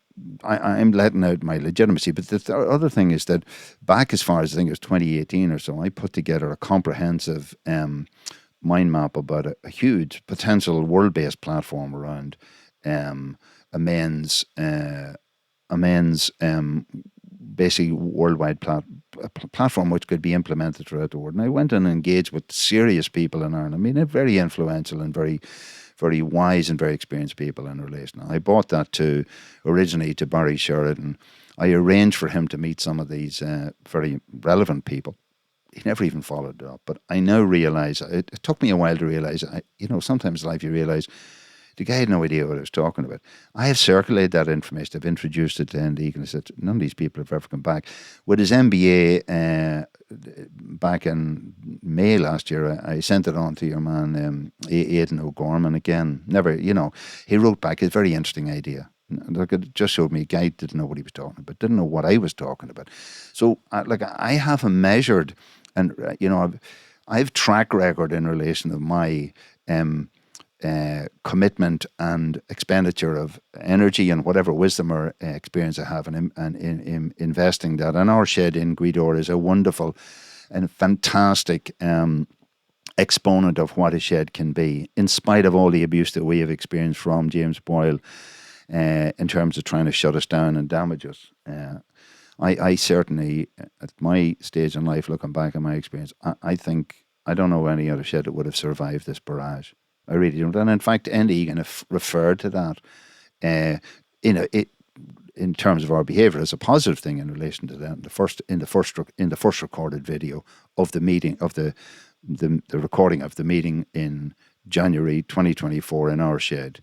I'm letting out my legitimacy. But the other thing is that back as far as I think it was 2018 or so, I put together a comprehensive mind map about a huge potential world-based platform around a men's basically worldwide platform which could be implemented throughout the world. And I went and engaged with serious people in Ireland. I mean, they're very influential and very wise and very experienced people in relation. I bought that originally to Barry Sheridan. I arranged for him to meet some of these very relevant people. He never even followed it up. But I now realise, it took me a while to realise, sometimes in life you realise, the guy had no idea what I was talking about. I have circulated that information. I've introduced it to Egan. I said, none of these people have ever come back. With his MBA back in May last year, I sent it on to your man, Aidan O'Gorman. Again, he wrote back, it's a very interesting idea. Look, it just showed me a guy didn't know what he was talking about, didn't know what I was talking about. So, I have a measured, and, I've track record in relation to my commitment and expenditure of energy and whatever wisdom or experience I have in investing that. And our shed in Gweedore is a wonderful and fantastic exponent of what a shed can be, in spite of all the abuse that we have experienced from James Boyle in terms of trying to shut us down and damage us. I certainly, at my stage in life, looking back on my experience, I think, I don't know any other shed that would have survived this barrage. I really don't. And in fact, Egan referred to that in terms of our behaviour as a positive thing in relation to that. In the first recorded video of the meeting, of the recording of the meeting in January 2024 in our shed.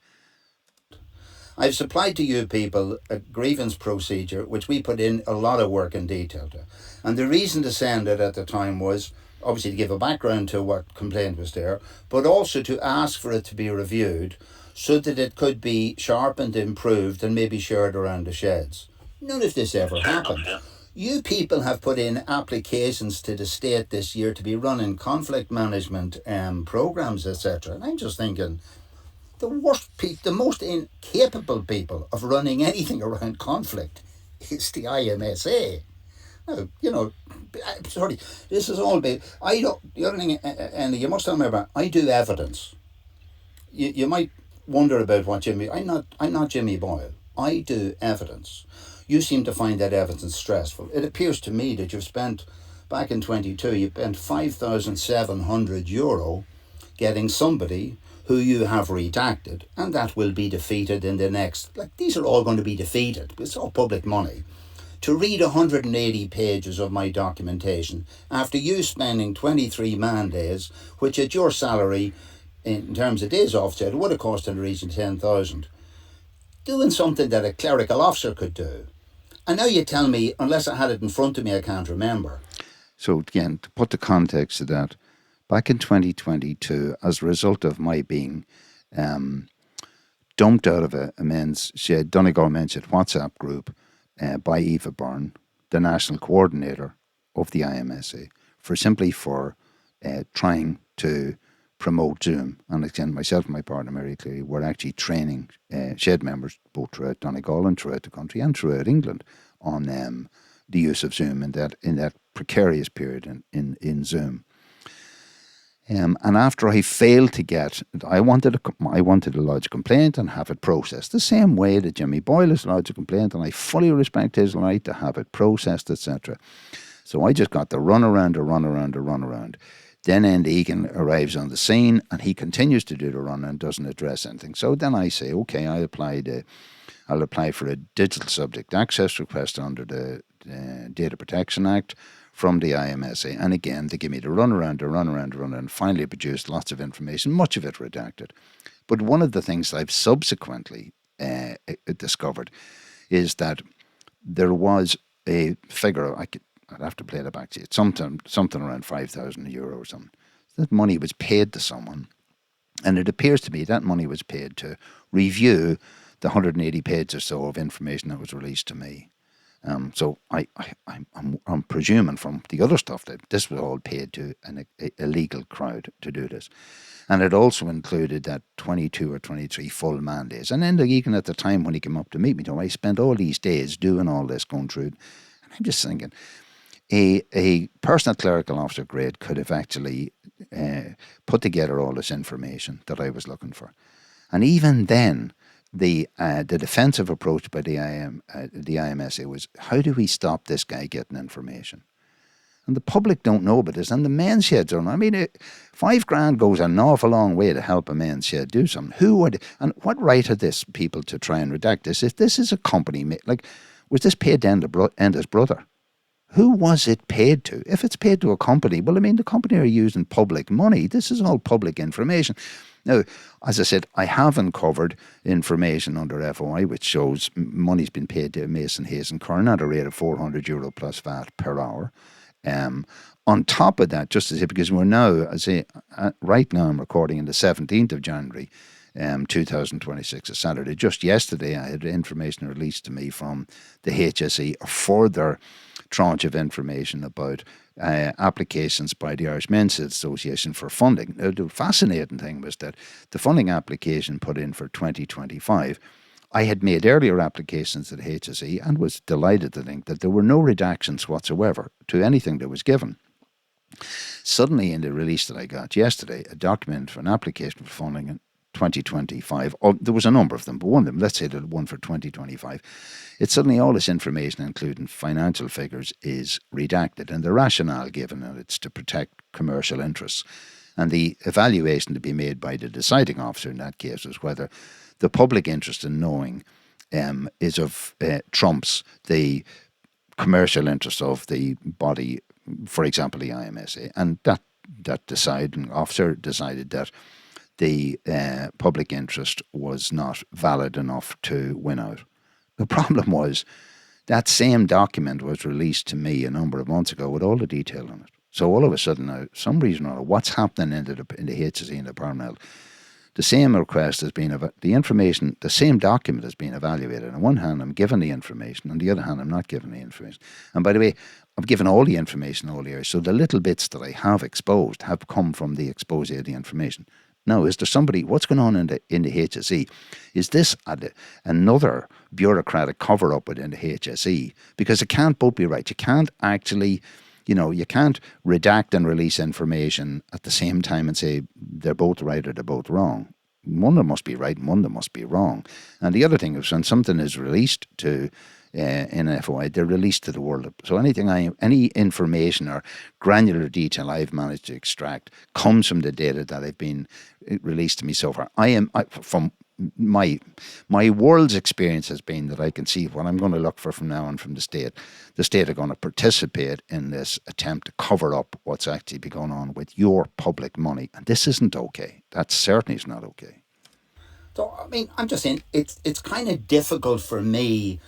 I've supplied to you people a grievance procedure which we put in a lot of work and detail to. And the reason to send it at the time was obviously to give a background to what complaint was there, but also to ask for it to be reviewed so that it could be sharpened, improved, and maybe shared around the sheds. None of this ever happened. You people have put in applications to the state this year to be running conflict management programs, etc. And I'm just thinking, the most incapable people of running anything around conflict is the IMSA. Now, sorry, this is all big. The other thing, and you must remember, I do evidence. You might wonder about what I'm not Jimmy Boyle. I do evidence. You seem to find that evidence stressful. It appears to me that you've spent back in 22, you spent €5,700 getting somebody who you have redacted, and that will be defeated in the next. Like, these are all going to be defeated. It's all public money. To read 180 pages of my documentation after you spending 23 man days, which at your salary, in terms of days offset, would have cost in the region of 10,000. Doing something that a clerical officer could do. And now you tell me, unless I had it in front of me, I can't remember. So again, to put the context to that, back in 2022, as a result of my being dumped out of a men's shed, Donegal men's shed WhatsApp group by Eva Byrne, the national coordinator of the IMSA, for trying to promote Zoom. And again, myself and my partner Mary Cleary were actually training shed members both throughout Donegal and throughout the country and throughout England on the use of Zoom in that precarious period in Zoom. And after I failed to get, I wanted to lodge a complaint and have it processed the same way that Jimmy Boyle has lodged a complaint, and I fully respect his right to have it processed, etc. So I just got the runaround. Then Enda Egan arrives on the scene, and he continues to do the run and doesn't address anything. So then I say, okay, I'll apply for a digital subject access request under the Data Protection Act from the IMSA. And again, they give me the runaround, and finally produced lots of information, much of it redacted. But one of the things I've subsequently discovered is that there was a figure, I'd have to play that back to you, something around €5,000 or something. That money was paid to someone, and it appears to me that money was paid to review the 180 pages or so of information that was released to me. So I'm presuming from the other stuff that this was all paid to a legal crowd to do this. And it also included that 22 or 23 full man days. And then Egan at the time when he came up to meet me, I spent all these days doing all this, going through it. And I'm just thinking, a personal clerical officer grade could have actually put together all this information that I was looking for. And even then, the defensive approach by the IMSA was, how do we stop this guy getting information? And the public don't know about this, and the men's sheds don't know. I mean, $5,000 goes an awful long way to help a men's shed do something. And what right had this people to try and redact this? If this is a company, was this paid to Enda's brother? Who was it paid to? If it's paid to a company, well, I mean, the company are using public money. This is all public information. Now, as I said, I have uncovered information under FOI which shows money's been paid to Mason, Hayes and Curran at a rate of €400 plus VAT per hour. On top of that, just to say, because we're now, right now I'm recording on the 17th of January, 2026, a Saturday. Just yesterday, I had information released to me from the HSE, a further tranche of information about applications by the Irish Men's Association for funding. Now, the fascinating thing was that the funding application put in for 2025, I had made earlier applications at HSE and was delighted to think that there were no redactions whatsoever to anything that was given. Suddenly, in the release that I got yesterday, a document for an application for funding in 2025, there was a number of them, but one of them, let's say the one for 2025, it's suddenly all this information, including financial figures, is redacted. And the rationale given, that it's to protect commercial interests. And the evaluation to be made by the deciding officer in that case was whether the public interest in knowing trumps the commercial interest of the body, for example, the IMSA. And that deciding officer decided that the public interest was not valid enough to win out. The problem was that same document was released to me a number of months ago with all the detail on it. So all of a sudden, now, some reason or other, what's happening in the HSE and the Parnell, the same request has been, the same document has been evaluated. On one hand, I'm given the information. On the other hand, I'm not given the information. And by the way, I've given all the information all year. So the little bits that I have exposed have come from the expose of the information. Now, is there somebody, what's going on in the HSE? Is this another bureaucratic cover-up within the HSE? Because it can't both be right. You can't actually, you can't redact and release information at the same time and say they're both right or they're both wrong. One of them must be right and one of them must be wrong. And the other thing is when something is released to in FOI, they're released to the world. So any information or granular detail I've managed to extract comes from the data that have been released to me so far. From my world's experience has been that I can see what I'm going to look for from now on from the state. The state are going to participate in this attempt to cover up what's actually been going on with your public money. And this isn't okay. That certainly is not okay. So, I mean, I'm just saying, it's kind of difficult for me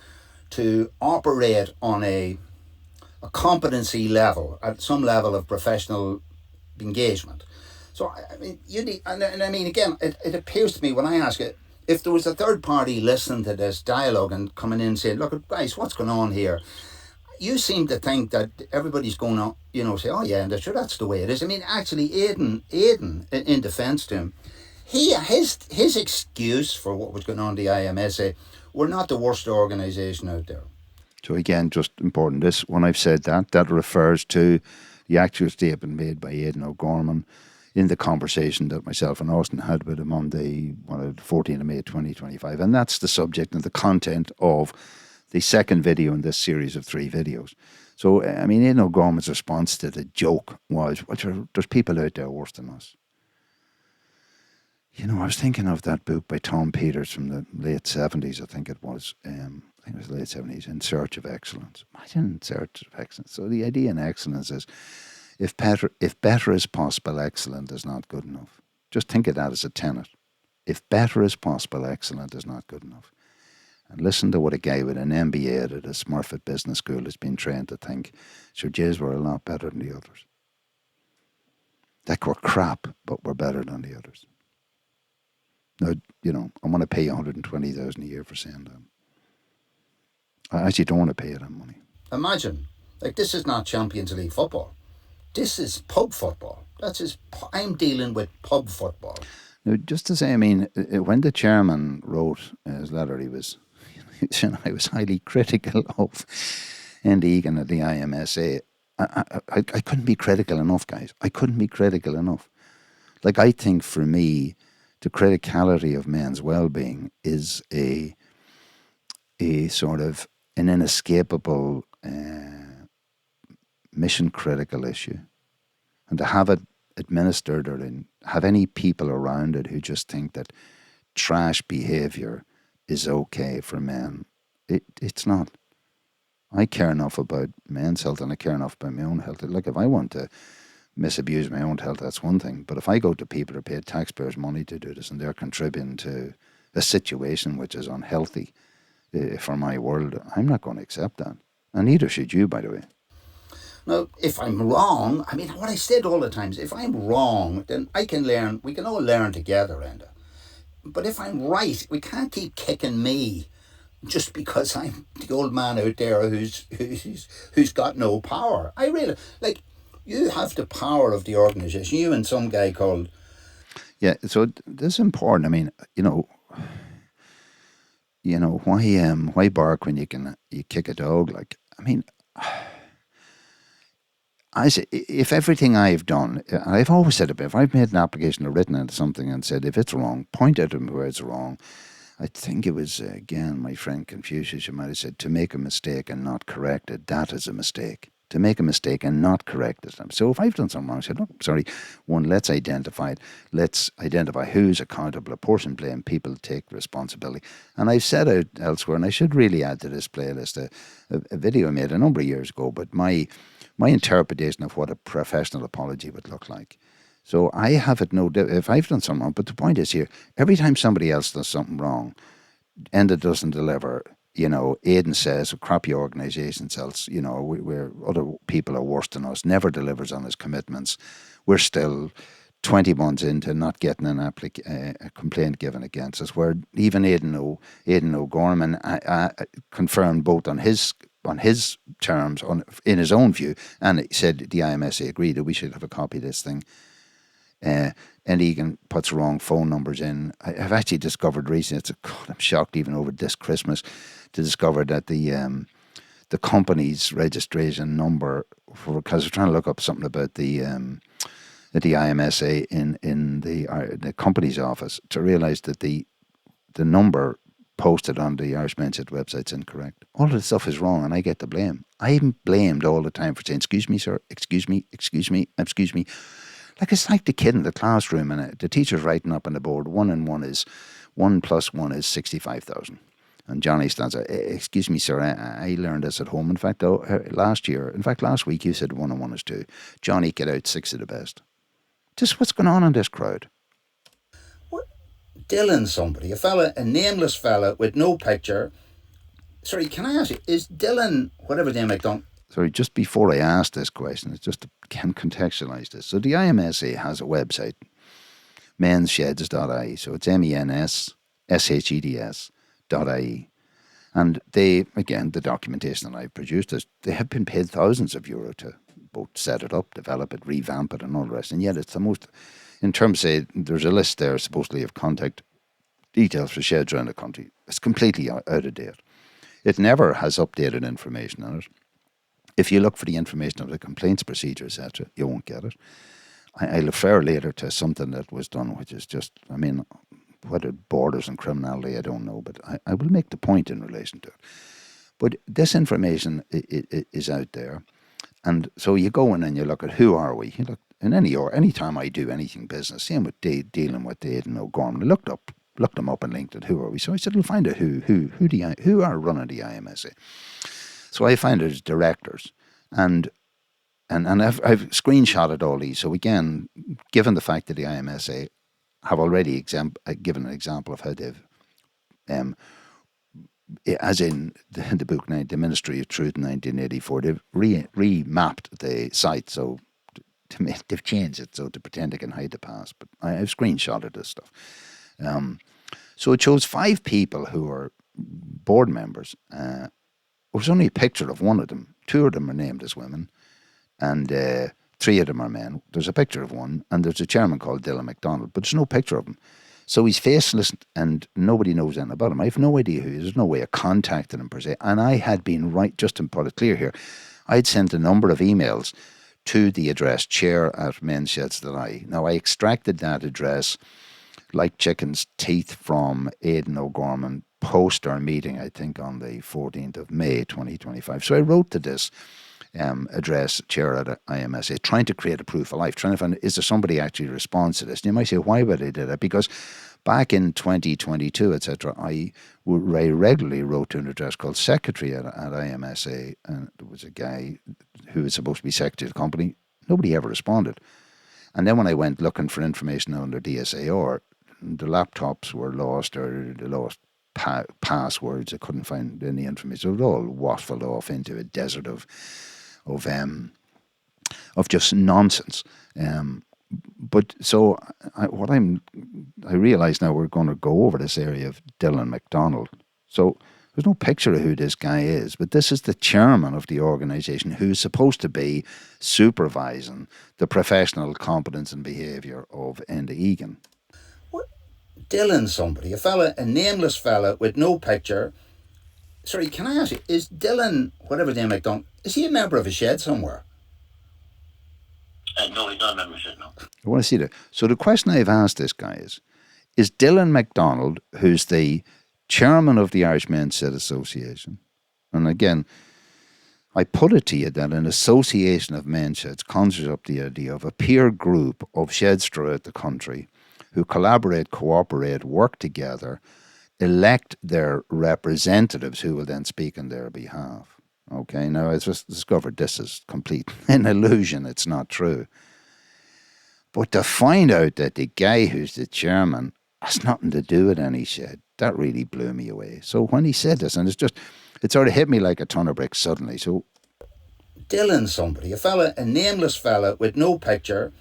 to operate on a competency level, at some level of professional engagement. So, I mean, you need, and I mean, again, it appears to me when I ask it, if there was a third party listening to this dialogue and coming in and saying, look, guys, what's going on here? You seem to think that everybody's going to, say, oh yeah, and sure, that's the way it is. I mean, actually, Aidan, in defence to him, his excuse for what was going on in the IMSA, we're not the worst organisation out there. So again, just important, when I've said that refers to the actual statement made by Aidan O'Gorman in the conversation that myself and Austin had with him on the 14th of May 2025. And that's the subject and the content of the second video in this series of 3 videos. So, I mean, Aidan O'Gorman's response to the joke was, there's people out there worse than us. I was thinking of that book by Tom Peters from the late 70s, I think it was. I think it was the late 70s, In Search of Excellence. Imagine In Search of Excellence. So the idea in excellence is, if better is possible, excellent is not good enough. Just think of that as a tenet. If better is possible, excellent is not good enough. And listen to what a guy with an MBA at a Smurfit Business School has been trained to think. Sure, Jays were a lot better than the others. Like we're crap, but we're better than the others. Now, I want to pay $120,000 a year for saying that. I actually don't want to pay you that money. Imagine, this is not Champions League football. This is pub football. I'm dealing with pub football. Now, just to say, I mean, when the chairman wrote his letter, I was highly critical of Enda Egan at the IMSA. I couldn't be critical enough, guys. I couldn't be critical enough. I think for me, the criticality of men's well-being is a sort of an inescapable mission-critical issue. And to have it administered or have any people around it who just think that trash behaviour is okay for men, it's not. I care enough about men's health and I care enough about my own health. If I want to misabuse my own health, that's one thing. But if I go to people who pay taxpayers' money to do this and they're contributing to a situation which is unhealthy for my world, I'm not going to accept that. And neither should you, by the way. Now, if I'm wrong, I mean, what I said all the time is, if I'm wrong, then I can learn, we can all learn together, Enda. But if I'm right, we can't keep kicking me just because I'm the old man out there who's got no power. I really, you have the power of the organisation, you and some guy called... Yeah, so this is important. I mean, why bark when you kick a dog? I mean... if everything I've done, I've always said it, if I've made an application or written into something and said, if it's wrong, point out where it's wrong. I think it was, again, my friend Confucius, you might have said, to make a mistake and not correct it, that is a mistake. To make a mistake and not correct it. So if I've done something wrong, I said, look, sorry, let's identify it. Let's identify who's accountable, apportion blame, people take responsibility. And I've said out elsewhere, and I should really add to this playlist, a video I made a number of years ago, but my interpretation of what a professional apology would look like. So I have it no doubt if I've done something wrong. But the point is here, every time somebody else does something wrong, Enda doesn't deliver, Aidan says, crappy organisations else, we're other people are worse than us, never delivers on his commitments. We're still 20 months into not getting a complaint given against us, where even Aidan O'Gorman confirmed both on his terms, in his own view, and he said the IMSA agreed that we should have a copy of this thing. And Egan puts wrong phone numbers in. I've actually discovered recently, I'm shocked even over this Christmas to discover that the company's registration number, because I was trying to look up something about the IMSA in the company's office, to realise that the number posted on the Irish Men's Health website's incorrect. All of the stuff is wrong and I get the blame. I'm blamed all the time for saying, excuse me, sir, excuse me, excuse me, excuse me. Like it's like the kid in the classroom and the teacher's writing up on the board, 1 plus 1 is 65,000. And Johnny stands there, excuse me, sir, I learned this at home. In fact, last week you said 1 and 1 is 2. Johnny, get out 6 of the best. Just what's going on in this crowd? Dylan somebody, a nameless fella with no picture. Sorry, can I ask you, is Dylan, whatever name McDonald? Sorry, just before I ask this question, it's just to contextualise this. So the IMSA has a website, menssheds.ie. So it's mensheds.ie. And they, again, the documentation that I've produced, they have been paid thousands of euros to both set it up, develop it, revamp it and all the rest. And yet it's the most... In terms of, say, there's a list there supposedly of contact details for sheds around the country. It's completely out of date. It never has updated information on it. If you look for the information of the complaints procedure, etc., you won't get it. I'll refer later to something that was done, which is just, I mean, whether it borders on criminality, I don't know, but I will make the point in relation to it. But this information is out there. And so you go in and you look at who are we. You look, in any time I do anything business, same with dealing with Aidan O'Gorman, I looked them up and linked it. Who are we? So I said, we'll find out who are running the IMSA. So I find it as directors, and I've screenshotted all these. So again, given the fact that the IMSA have already given an example of how they've, as in the book, The Ministry of Truth in 1984, they've remapped the site. So they've changed it so to pretend they can hide the past. But I've screenshotted this stuff. So it shows 5 people who are board members. There's only a picture of one of them. 2 of them are named as women, and 3 of them are men. There's a picture of one, and there's a chairman called Dylan McDonald, but there's no picture of him. So he's faceless, and nobody knows anything about him. I have no idea who he is. There's no way of contacting him per se. And I had been right, just to put it clear here, I'd sent a number of emails to the address chair@mensheds.ie. Now, I extracted that address like chicken's teeth from Aidan O'Gorman post our meeting, I think, on the 14th of May, 2025. So I wrote to this address, chair@IMSA, trying to create a proof of life, trying to find, is there somebody actually responds to this? And you might say, why would I do that? Because back in 2022, etc., I regularly wrote to an address called secretary at IMSA, and there was a guy who was supposed to be secretary of the company. Nobody ever responded. And then when I went looking for information under DSAR, the laptops were lost, or they lost passwords. I couldn't find any information. It was all waffled off into a desert of just nonsense. But so I realise now we're going to go over this area of Dylan McDonald. So there's no picture of who this guy is, but this is the chairman of the organisation who's supposed to be supervising the professional competence and behaviour of Enda Egan. Dylan somebody, a nameless fella with no picture. Sorry, can I ask you, is Dylan, whatever name McDonald, is he a member of a shed somewhere? No, he's not a member of a shed, no. I want to see that. So the question I've asked this guy is Dylan McDonald, who's the chairman of the Irish Men's Health Association, and again, I put it to you that an association of men's sheds conjures up the idea of a peer group of sheds throughout the country who collaborate, cooperate, work together, elect their representatives who will then speak on their behalf. Okay, now I just discovered this is complete an illusion, it's not true. But to find out that the guy who's the chairman has nothing to do with any shed, that really blew me away. So when he said this, and it sort of hit me like a ton of bricks suddenly. So Dylan somebody, a nameless fella with no picture.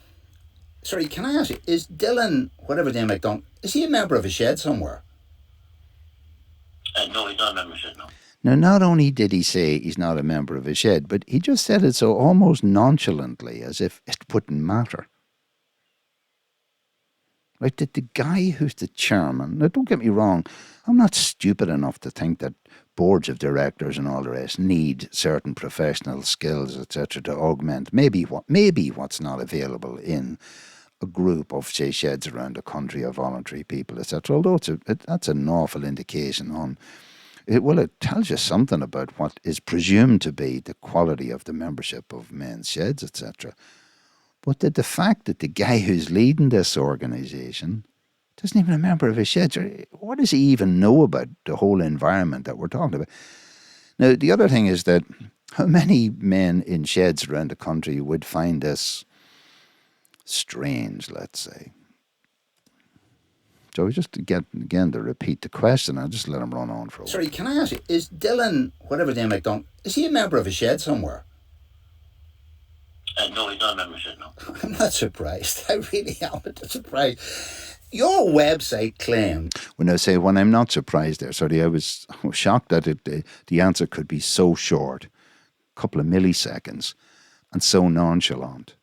Sorry, can I ask you, is Dylan, whatever name McDonald, is he a member of a shed somewhere? No, he's not a member of a shed, no. Now, not only did he say he's not a member of a shed, but he just said it so almost nonchalantly, as if it wouldn't matter. Like the guy who's the chairman, now don't get me wrong, I'm not stupid enough to think that boards of directors and all the rest need certain professional skills, etc., to augment maybe what's not available in a group of, say, sheds around the country of voluntary people, etc. Although that's an awful indication on it tells you something about what is presumed to be the quality of the membership of men's sheds, etc. But the fact that the guy who's leading this organisation doesn't even remember of his sheds, what does he even know about the whole environment that we're talking about? Now, the other thing is that how many men in sheds around the country would find this strange, let's say? So just to get, again, to repeat the question, I'll just let him run on for a while. Sorry, can I ask you, is Dylan, whatever name McDonald, is he a member of a shed somewhere? No, he's not a member of a shed, no. I'm not surprised. I really am not surprised. Your website claimed... When I say when I'm not surprised there, sorry, I was shocked that the answer could be so short, a couple of milliseconds, and so nonchalant.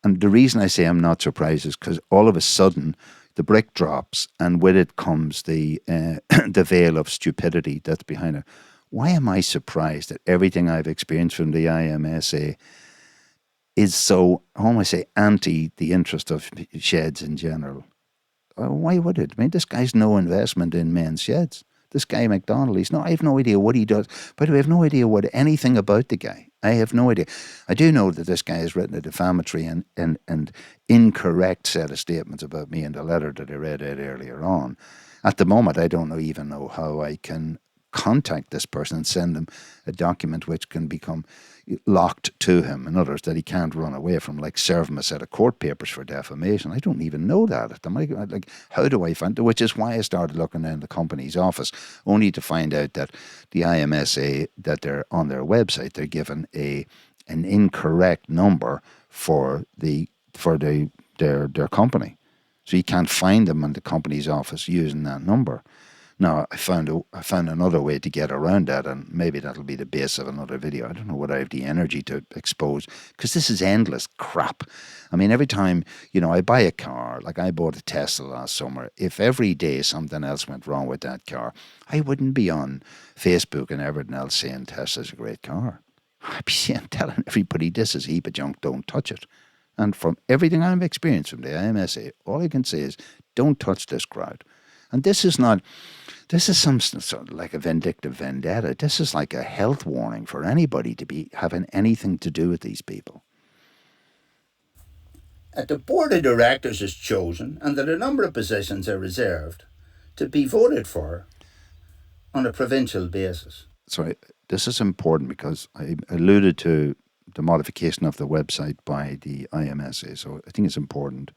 And the reason I say I'm not surprised is because all of a sudden the brick drops, and with it comes the the veil of stupidity that's behind it. Why am I surprised that everything I've experienced from the IMSA is so, I almost say, anti the interest of sheds in general? Why would it? I mean, this guy's no investment in men's sheds. This guy McDonald, I have no idea what he does. By the way, I have no idea anything about the guy. I have no idea. I do know that this guy has written a defamatory and incorrect set of statements about me in the letter that I read out earlier on. At the moment, I don't even know how I can contact this person and send them a document which can become locked to him. In other words, that he can't run away from, like serve him a set of court papers for defamation. I don't even know that. Like, how do I find it? Which is why I started looking in the company's office, only to find out that the IMSA, that they're on their website, they're given an incorrect number for their company. So you can't find them in the company's office using that number. Now, I found another way to get around that, and maybe that'll be the base of another video. I don't know whether I have the energy to expose, because this is endless crap. I mean, every time, I buy a car, like I bought a Tesla last summer, if every day something else went wrong with that car, I wouldn't be on Facebook and everything else saying Tesla's a great car. I'd be telling everybody this is a heap of junk, don't touch it. And from everything I've experienced from the IMSA, all I can say is, don't touch this crowd. And this is some sort of like a vindictive vendetta. This is like a health warning for anybody to be having anything to do with these people. The board of directors is chosen and that a number of positions are reserved to be voted for on a provincial basis. Sorry, this is important because I alluded to the modification of the website by the IMSA, so I think it's important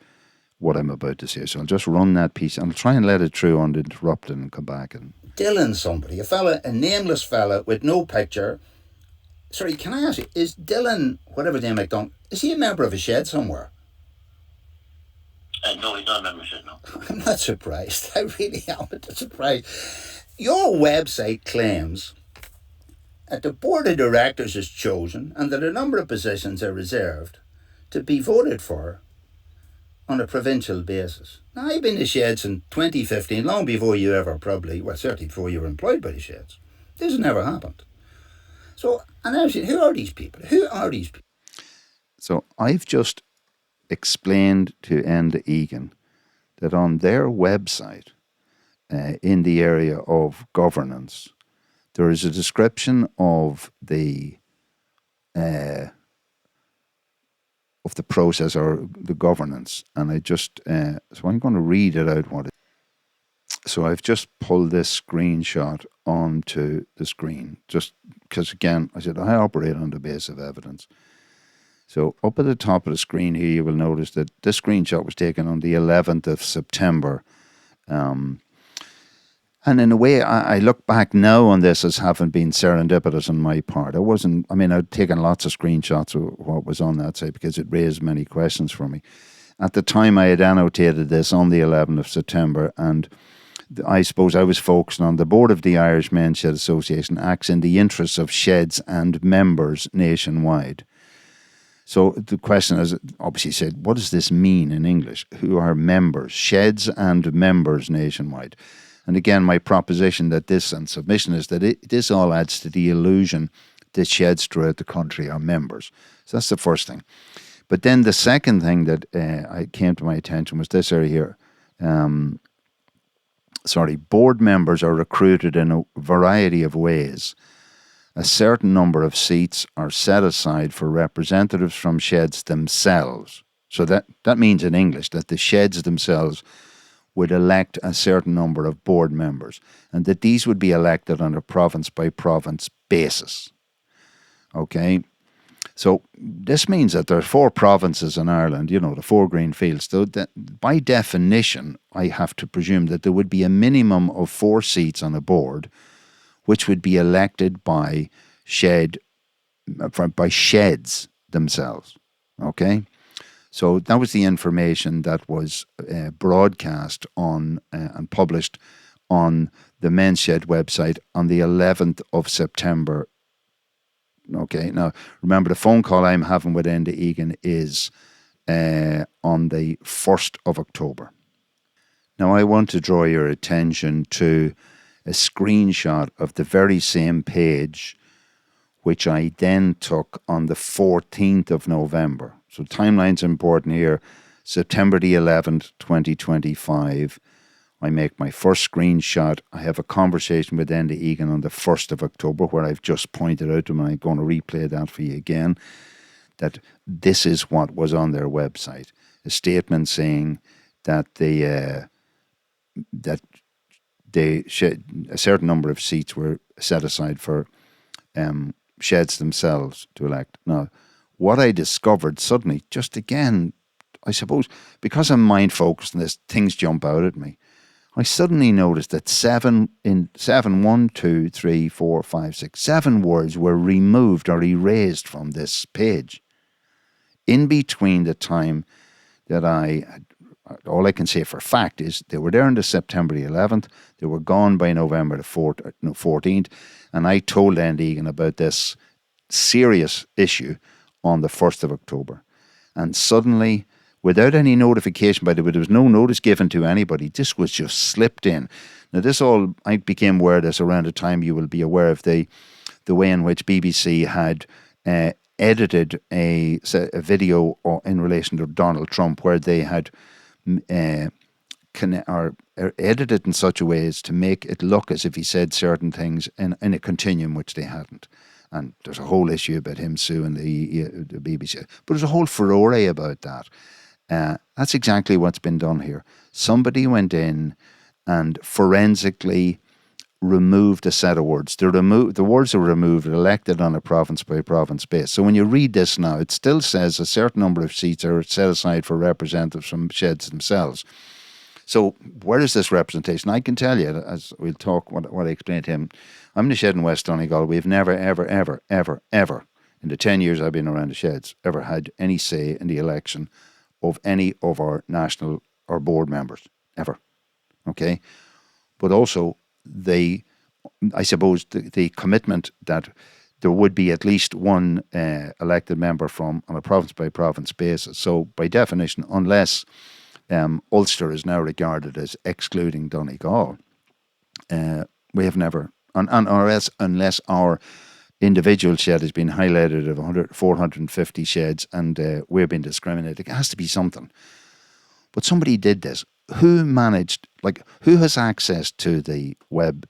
what I'm about to say. So I'll just run that piece and I'll try and let it through uninterrupted and come back. And Dylan somebody, a nameless fella with no picture. Sorry, can I ask you, is Dylan, whatever name McDonald, is he a member of a shed somewhere? No, he's not a member of a shed, no. I'm not surprised. I really am not surprised. Your website claims that the board of directors is chosen and that a number of positions are reserved to be voted for on a provincial basis. Now, I've been to sheds in 2015, long before you ever probably, well, certainly before you were employed by the sheds. This has never happened. So, and I was saying, who are these people? So I've just explained to Enda Egan that on their website, in the area of governance, there is a description of the process or the governance, and I just so I'm going to read it out. So I've just pulled this screenshot onto the screen, just because, again, I said I operate on the basis of evidence. So up at the top of the screen here, you will notice that this screenshot was taken on the 11th of September. And in a way, I look back now on this as having been serendipitous on my part. I'd taken lots of screenshots of what was on that site because it raised many questions for me. At the time, I had annotated this on the 11th of September, and I suppose I was focusing on the board of the Irish Men's Shed Association acts in the interests of sheds and members nationwide. So the question is obviously said, what does this mean in English? Who are members? Sheds and members nationwide. And again, my proposition that this and submission is that this all adds to the illusion that sheds throughout the country are members. So that's the first thing. But then the second thing that I came to my attention was this area here. Board members are recruited in a variety of ways. A certain number of seats are set aside for representatives from sheds themselves. So that means in English that the sheds themselves would elect a certain number of board members, and that these would be elected on a province-by-province basis. Okay? So this means that there are 4 provinces in Ireland, the 4 green fields. So that by definition, I have to presume that there would be a minimum of 4 seats on a board, which would be elected by sheds themselves. Okay? So that was the information that was broadcast on and published on the Men's Shed website on the 11th of September. Okay, now remember the phone call I'm having with Enda Egan is on the 1st of October. Now I want to draw your attention to a screenshot of the very same page which I then took on the 14th of November. So timeline's important here. September the 11th, 2025. I make my first screenshot. I have a conversation with Enda Egan on the 1st of October where I've just pointed out to him, and I'm going to replay that for you again, that this is what was on their website. A statement saying that a certain number of seats were set aside for sheds themselves to elect. Now, what I discovered suddenly, just again, I suppose, because I'm mind-focused on this, things jump out at me. I suddenly noticed that 7 words were removed or erased from this page. In between the time that all I can say for fact is they were there on the September the 11th, they were gone by November the 14th, and I told Enda Egan about this serious issue on the 1st of October. And suddenly, without any notification, by the way, there was no notice given to anybody. This was just slipped in. Now, I became aware of this around the time you will be aware of the way in which BBC had edited a video in relation to Donald Trump, where they had edited in such a way as to make it look as if he said certain things in a continuum which they hadn't. And there's a whole issue about him suing the BBC. But there's a whole furore about that. That's exactly what's been done here. Somebody went in and forensically removed a set of words. The words are removed, elected on a province-by-province basis. So when you read this now, it still says a certain number of seats are set aside for representatives from sheds themselves. So where is this representation? I can tell you, as we'll talk, what I explained to him. I'm in the shed in West Donegal. We've never, ever, ever, ever, ever, in the 10 years I've been around the sheds, ever had any say in the election of any of our national or board members, ever. Okay? But also, I suppose the commitment that there would be at least one elected member on a province-by-province basis. So by definition, unless Ulster is now regarded as excluding Donegal, we have never, unless our individual shed has been highlighted of 450 sheds and we're being discriminated, it has to be something. But somebody did this. Who has access to the web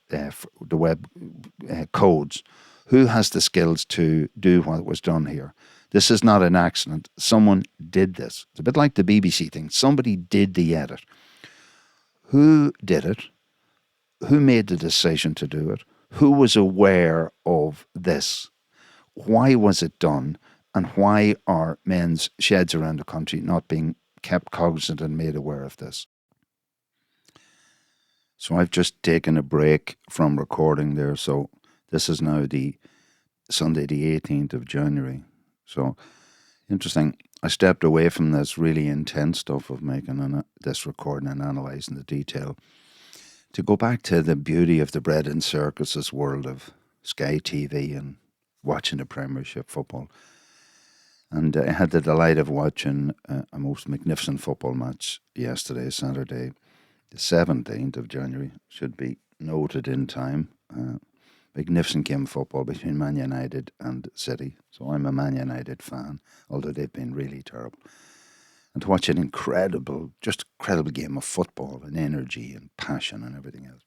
codes? Who has the skills to do what was done here? This is not an accident. Someone did this. It's a bit like the BBC thing. Somebody did the edit. Who did it? Who made the decision to do it? Who was aware of this? Why was it done? And why are men's sheds around the country not being kept cognizant and made aware of this? So I've just taken a break from recording there. So this is now the Sunday, the 18th of January. So interesting. I stepped away from this really intense stuff of making this recording and analysing the detail to go back to the beauty of the bread and circuses world of Sky TV and watching the Premiership football. And I had the delight of watching a most magnificent football match yesterday, Saturday, the 17th of January, should be noted in time, magnificent game of football between Man United and City. So I'm a Man United fan, although they've been really terrible. And to watch an incredible game of football and energy and passion and everything else.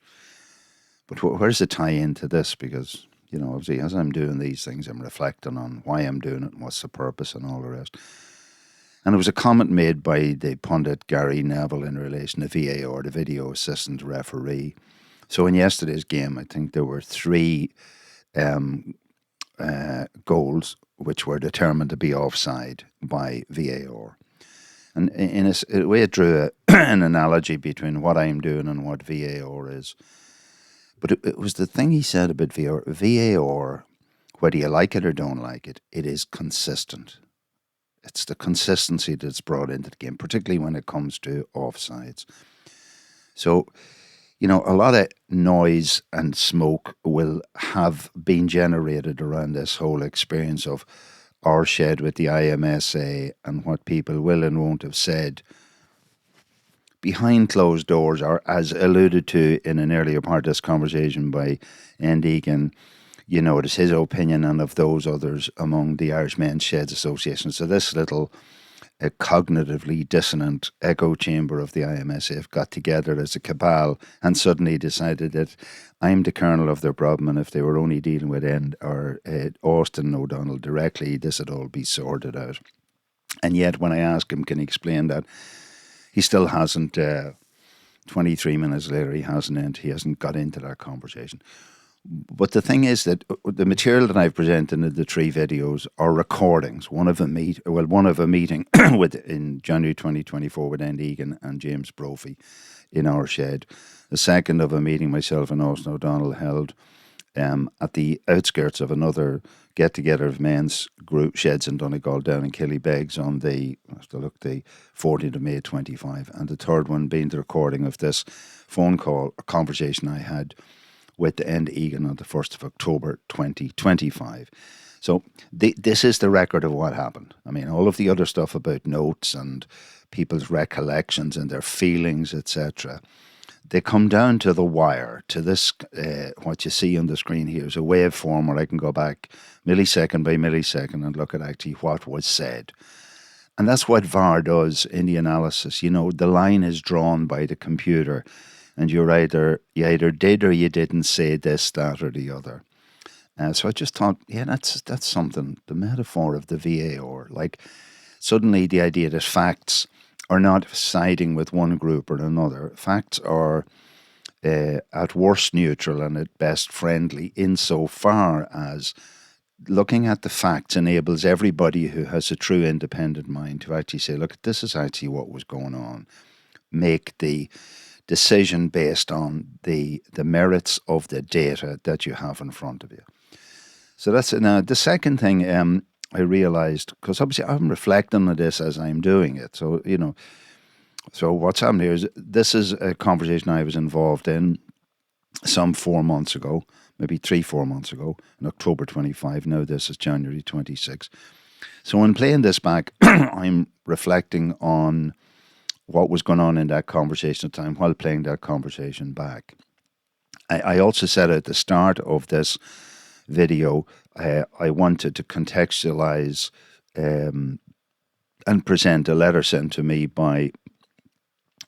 But where's the tie into this? Because, obviously, as I'm doing these things, I'm reflecting on why I'm doing it and what's the purpose and all the rest. And there was a comment made by the pundit Gary Neville in relation to VAR, the video assistant referee. So in yesterday's game, I think there were 3 goals which were determined to be offside by VAR. And in a way, it drew an analogy between what I'm doing and what VAR is. But it was the thing he said about VAR. VAR, whether you like it or don't like it, it is consistent. It's the consistency that's brought into the game, particularly when it comes to offsides. So, a lot of noise and smoke will have been generated around this whole experience of our shed with the IMSA and what people will and won't have said behind closed doors, or as alluded to in an earlier part of this conversation by Egan, it is his opinion and of those others among the Irish Men's Sheds Association. So this little cognitively dissonant echo chamber of the IMSA got together as a cabal and suddenly decided that I'm the kernel of their problem, and if they were only dealing with Austin O'Donnell directly, this would all be sorted out. And yet when I ask him, can he explain that, he still hasn't, 23 minutes later, he hasn't got into that conversation. But the thing is that the material that I've presented in the 3 videos are recordings. One of a meeting in January 2024 with Egan and James Brophy in our shed. The second of a meeting myself and Austin O'Donnell held at the outskirts of another get-together of men's group sheds in Donegal down in Killybegs on the 14th of May 25. And the third one being the recording of this phone call, a conversation I had with the Egan on the 1st of October 2025. So this is the record of what happened. I mean, all of the other stuff about notes and people's recollections and their feelings, etc., they come down to the wire, to this, what you see on the screen here is a waveform where I can go back millisecond by millisecond and look at actually what was said. And that's what VAR does in the analysis. The line is drawn by the computer, and you either did or you didn't say this, that, or the other. So I just thought, that's something, the metaphor of the VAR. Like, suddenly the idea that facts are not siding with one group or another. Facts are at worst neutral and at best friendly, insofar as looking at the facts enables everybody who has a true independent mind to actually say, look, this is actually what was going on. Make the decision based on the merits of the data that you have in front of you. So that's it. Now, the second thing I realized, because obviously I'm reflecting on this as I'm doing it. So, so what's happened here is this is a conversation I was involved in some 4 months ago, maybe 3-4 months ago, in October 25. Now this is January 26. So in playing this back, I'm reflecting on what was going on in that conversation at the time while playing that conversation back. I also said at the start of this video, I wanted to contextualize and present a letter sent to me by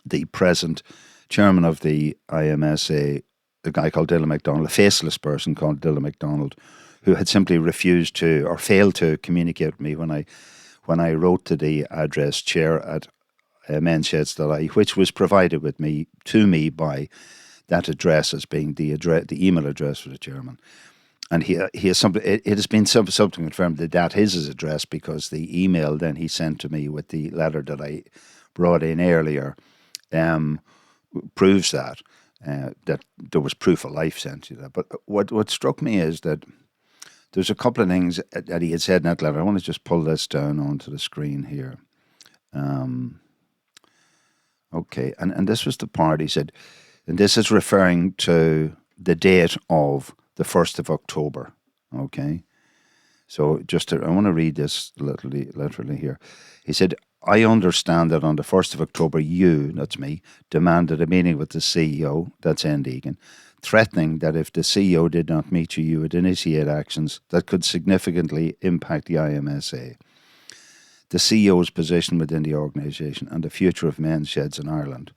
the present chairman of the IMSA, a guy called Dylan McDonald, a faceless person called Dylan McDonald, who had simply refused to or failed to communicate with me when I wrote to the address chair at mensheds.ie, which was provided to me by that address as being the email address for the chairman. And he has something. It has been something confirmed that is his address, because the email then he sent to me with the letter that I brought in earlier proves that there was proof of life sent to that. But what struck me is that there's a couple of things that he had said in that letter. I want to just pull this down onto the screen here. Okay, and this was the part he said, and this is referring to the date of the 1st of October, okay? So I want to read this literally here. He said, I understand that on the 1st of October, you, that's me, demanded a meeting with the CEO, that's Egan, threatening that if the CEO did not meet you, you would initiate actions that could significantly impact the IMSA, the CEO's position within the organisation, and the future of men's sheds in Ireland.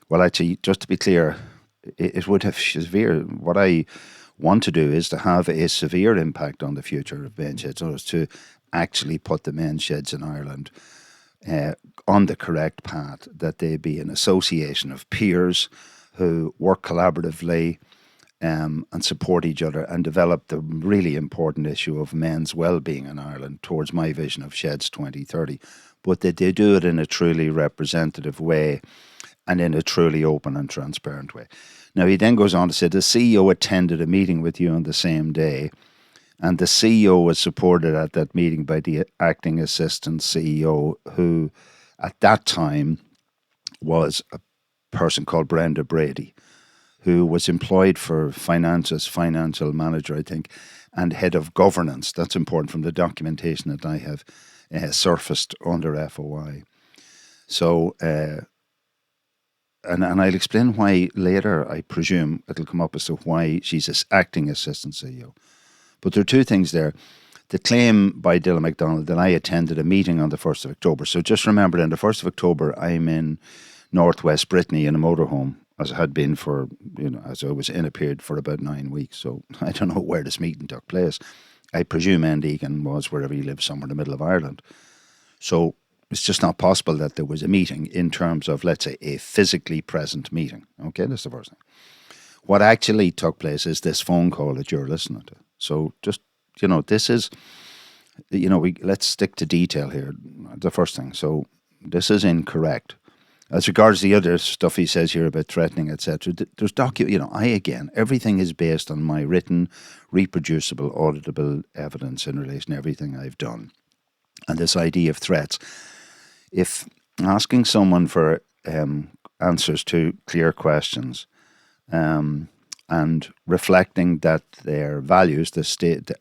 Well, actually, just to be clear, it would have severe. What I want to do is to have a severe impact on the future of men's sheds, so as to actually put the men's sheds in Ireland on the correct path, that they be an association of peers who work collaboratively and support each other and develop the really important issue of men's well-being in Ireland towards my vision of Sheds 2030, but that they do it in a truly representative way and in a truly open and transparent way. Now, he then goes on to say the CEO attended a meeting with you on the same day, and the CEO was supported at that meeting by the acting assistant CEO, who at that time was a person called Brenda Brady, who was employed for finance as financial manager, I think, and head of governance. That's important from the documentation that I have surfaced under FOI. So, and I'll explain why later, I presume it'll come up as to why she's an acting assistant CEO. But there are two things there. The claim by Dylan McDonald that I attended a meeting on the 1st of October. So just remember, on the 1st of October, I'm in northwest Brittany in a motorhome, as I had been for, as I was in a period for about 9 weeks. So I don't know where this meeting took place. I presume Egan was wherever he lives, somewhere in the middle of Ireland. So it's just not possible that there was a meeting in terms of, let's say, a physically present meeting. Okay, that's the first thing. What actually took place is this phone call that you're listening to. So just, this is, let's stick to detail here. The first thing. So this is incorrect. As regards the other stuff he says here about threatening, etc., there's everything is based on my written, reproducible, auditable evidence in relation to everything I've done. And this idea of threats, if asking someone for answers to clear questions and reflecting that their values,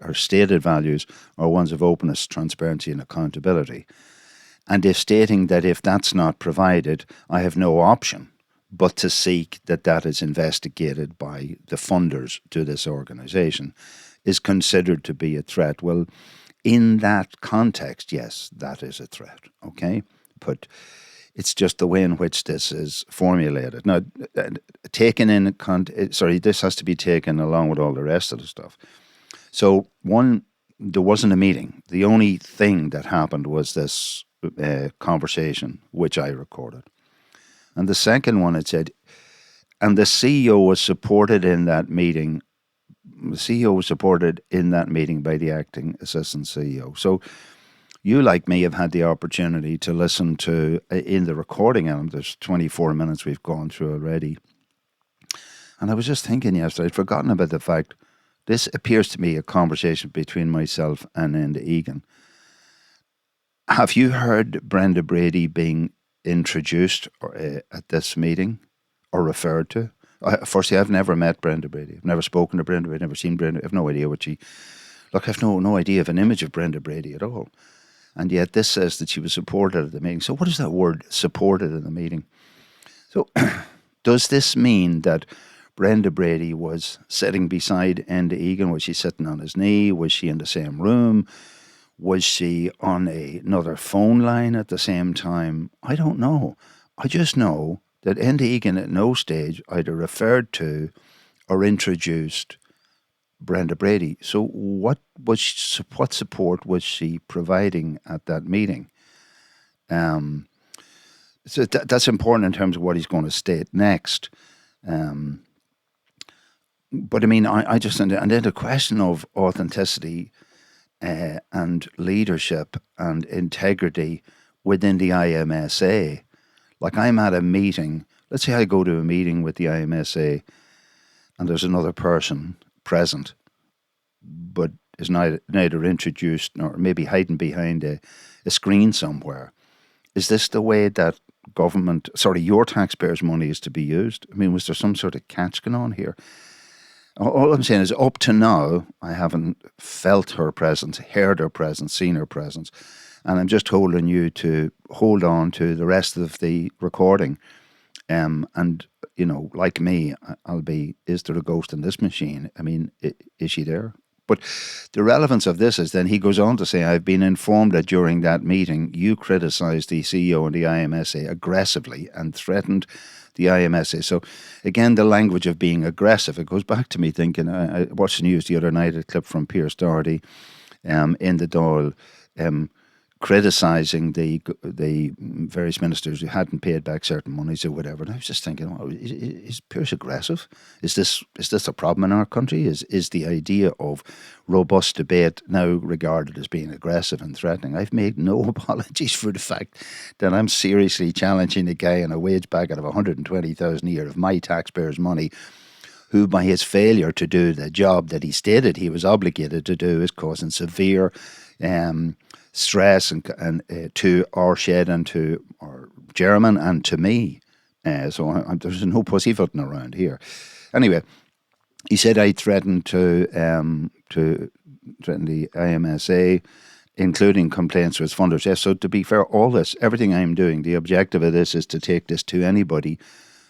or stated values, are ones of openness, transparency and accountability, and if stating that if that's not provided, I have no option but to seek that is investigated by the funders to this organisation, is considered to be a threat. Well, in that context, yes, that is a threat, okay? But it's just the way in which this is formulated. Now, this has to be taken along with all the rest of the stuff. So, one, there wasn't a meeting. The only thing that happened was this conversation, which I recorded. And the second one, it said, and the CEO was supported in that meeting. The CEO was supported in that meeting by the acting assistant CEO. So you, like me, have had the opportunity to listen to, in the recording element, there's 24 minutes we've gone through already. And I was just thinking yesterday, I'd forgotten about the fact, this appears to me a conversation between myself and Enda Egan. Have you heard Brenda Brady being introduced at this meeting or referred to? Firstly, I've never met Brenda Brady. I've never spoken to Brenda Brady, never seen Brenda. I have no idea what she... Look, I have no idea of an image of Brenda Brady at all. And yet this says that she was supported at the meeting. So what is that word, supported in the meeting? So does this mean that Brenda Brady was sitting beside Enda Egan? Was she sitting on his knee? Was she in the same room? Was she on another phone line at the same time? I don't know. I just know that Enda Egan at no stage either referred to or introduced Brenda Brady. So what support was she providing at that meeting? So that's important in terms of what he's going to state next. But I mean, I just, and then the question of authenticity and leadership and integrity within the IMSA. Like, I'm at a meeting, let's say I go to a meeting with the IMSA and there's another person present, but is neither introduced nor maybe hiding behind a screen somewhere. Is this the way that your taxpayers' money is to be used? I mean, was there some sort of catch going on here? All I'm saying is, up to now, I haven't felt her presence, heard her presence, seen her presence, and I'm just holding you to hold on to the rest of the recording. And like me, I'll be, is there a ghost in this machine? I mean, is she there? But the relevance of this is then he goes on to say, I've been informed that during that meeting, you criticised the CEO and the IMSA aggressively and threatened the IMSA. So again, the language of being aggressive, it goes back to me thinking, I watched the news the other night, a clip from Pierce Doherty in the Dáil, criticising the various ministers who hadn't paid back certain monies or whatever. And I was just thinking, is Pierce aggressive? Is this a problem in our country? Is the idea of robust debate now regarded as being aggressive and threatening? I've made no apologies for the fact that I'm seriously challenging a guy on a wage packet of 120,000 a year of my taxpayers' money, who by his failure to do the job that he stated he was obligated to do is causing severe stress and to our shed and to our German and to me. So there's no pussyfooting around here. Anyway, he said I threatened to threaten the IMSA, including complaints with funders. Yes, so to be fair, everything I'm doing, the objective of this is to take this to anybody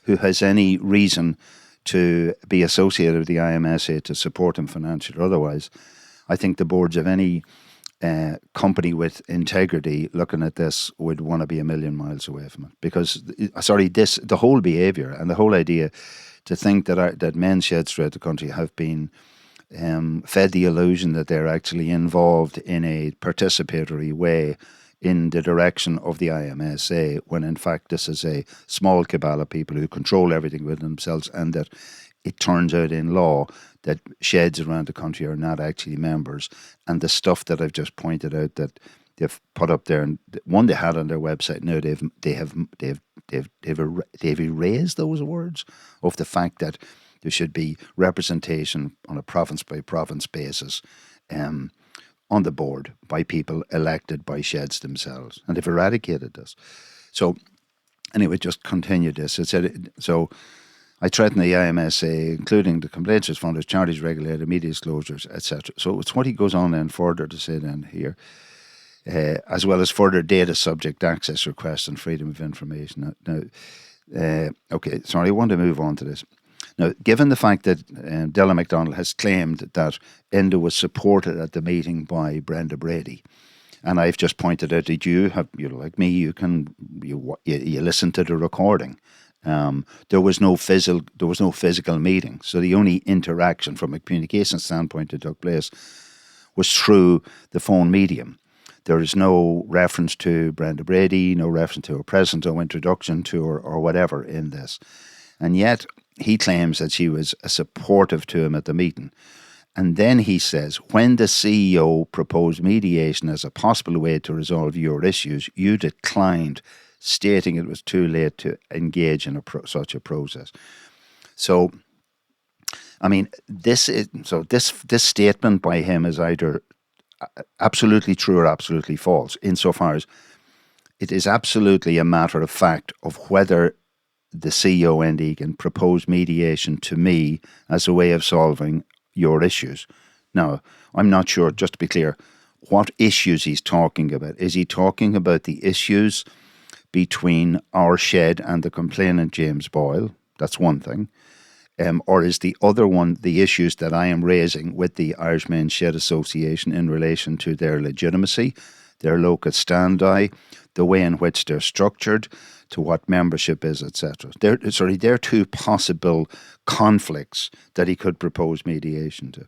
who has any reason to be associated with the IMSA, to support them financially or otherwise. I think the boards of any company with integrity looking at this would want to be a million miles away from it, because the whole behaviour and the whole idea to think that men's sheds throughout the country have been fed the illusion that they're actually involved in a participatory way in the direction of the IMSA, when in fact this is a small cabal of people who control everything within themselves, and that it turns out in law that sheds around the country are not actually members. And the stuff that I've just pointed out that they've put up there, and one they had on their website, now they've erased those words of the fact that there should be representation on a province by province basis on the board by people elected by sheds themselves, and they've eradicated this. So anyway, just continue this. It said so. I threaten the IMSA, including the complaints funders, charities regulator, media disclosures, etc. So it's what he goes on then further to say then here, as well as further data subject access requests and freedom of information. Now, okay, sorry, I want to move on to this. Now, given the fact that Della McDonald has claimed that Enda was supported at the meeting by Brenda Brady, and I've just pointed out that you like me, you listen to the recording. There was no physical meeting, so the only interaction from a communication standpoint that took place was through the phone medium. There is no reference to Brenda Brady, no reference to her presence, no introduction to her or whatever in this, and yet he claims that she was supportive to him at the meeting. And then he says, when the CEO proposed mediation as a possible way to resolve your issues, you declined, stating it was too late to engage in such a process. So, I mean, this statement by him is either absolutely true or absolutely false, insofar as it is absolutely a matter of fact of whether the CEO and Egan proposed mediation to me as a way of solving your issues. Now, I'm not sure, just to be clear, what issues he's talking about. Is he talking about the issues between our shed and the complainant James Boyle? That's one thing. Or is the other one the issues that I am raising with the Irish Men's Shed Association in relation to their legitimacy, their locus standi, the way in which they're structured, to what membership is, etc. They're two possible conflicts that he could propose mediation to.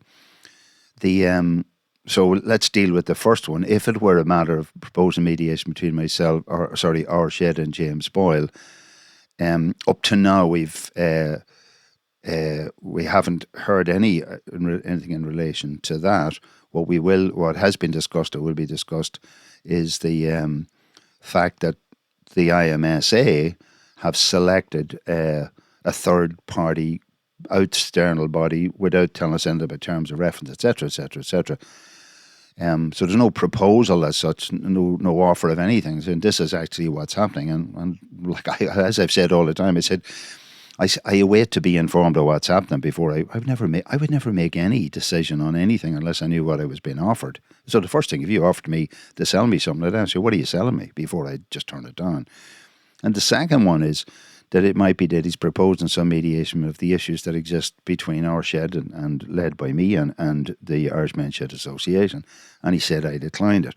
So let's deal with the first one. If it were a matter of proposing mediation between our shed and James Boyle, up to now we haven't heard anything in relation to that. What has been discussed or will be discussed is the fact that the IMSA have selected a third party external body without telling us anything about terms of reference, etc., etc., etc. So there's no proposal as such, no offer of anything. And this is actually what's happening. And like as I've said all the time, I said, I await to be informed of what's happening before I would never make any decision on anything unless I knew what I was being offered. So the first thing, if you offered me to sell me something, I'd ask you, what are you selling me, before I just turn it down. And the second one is that it might be that he's proposing some mediation of the issues that exist between our shed and led by me and the Irish Men's Shed Association. And he said I declined it.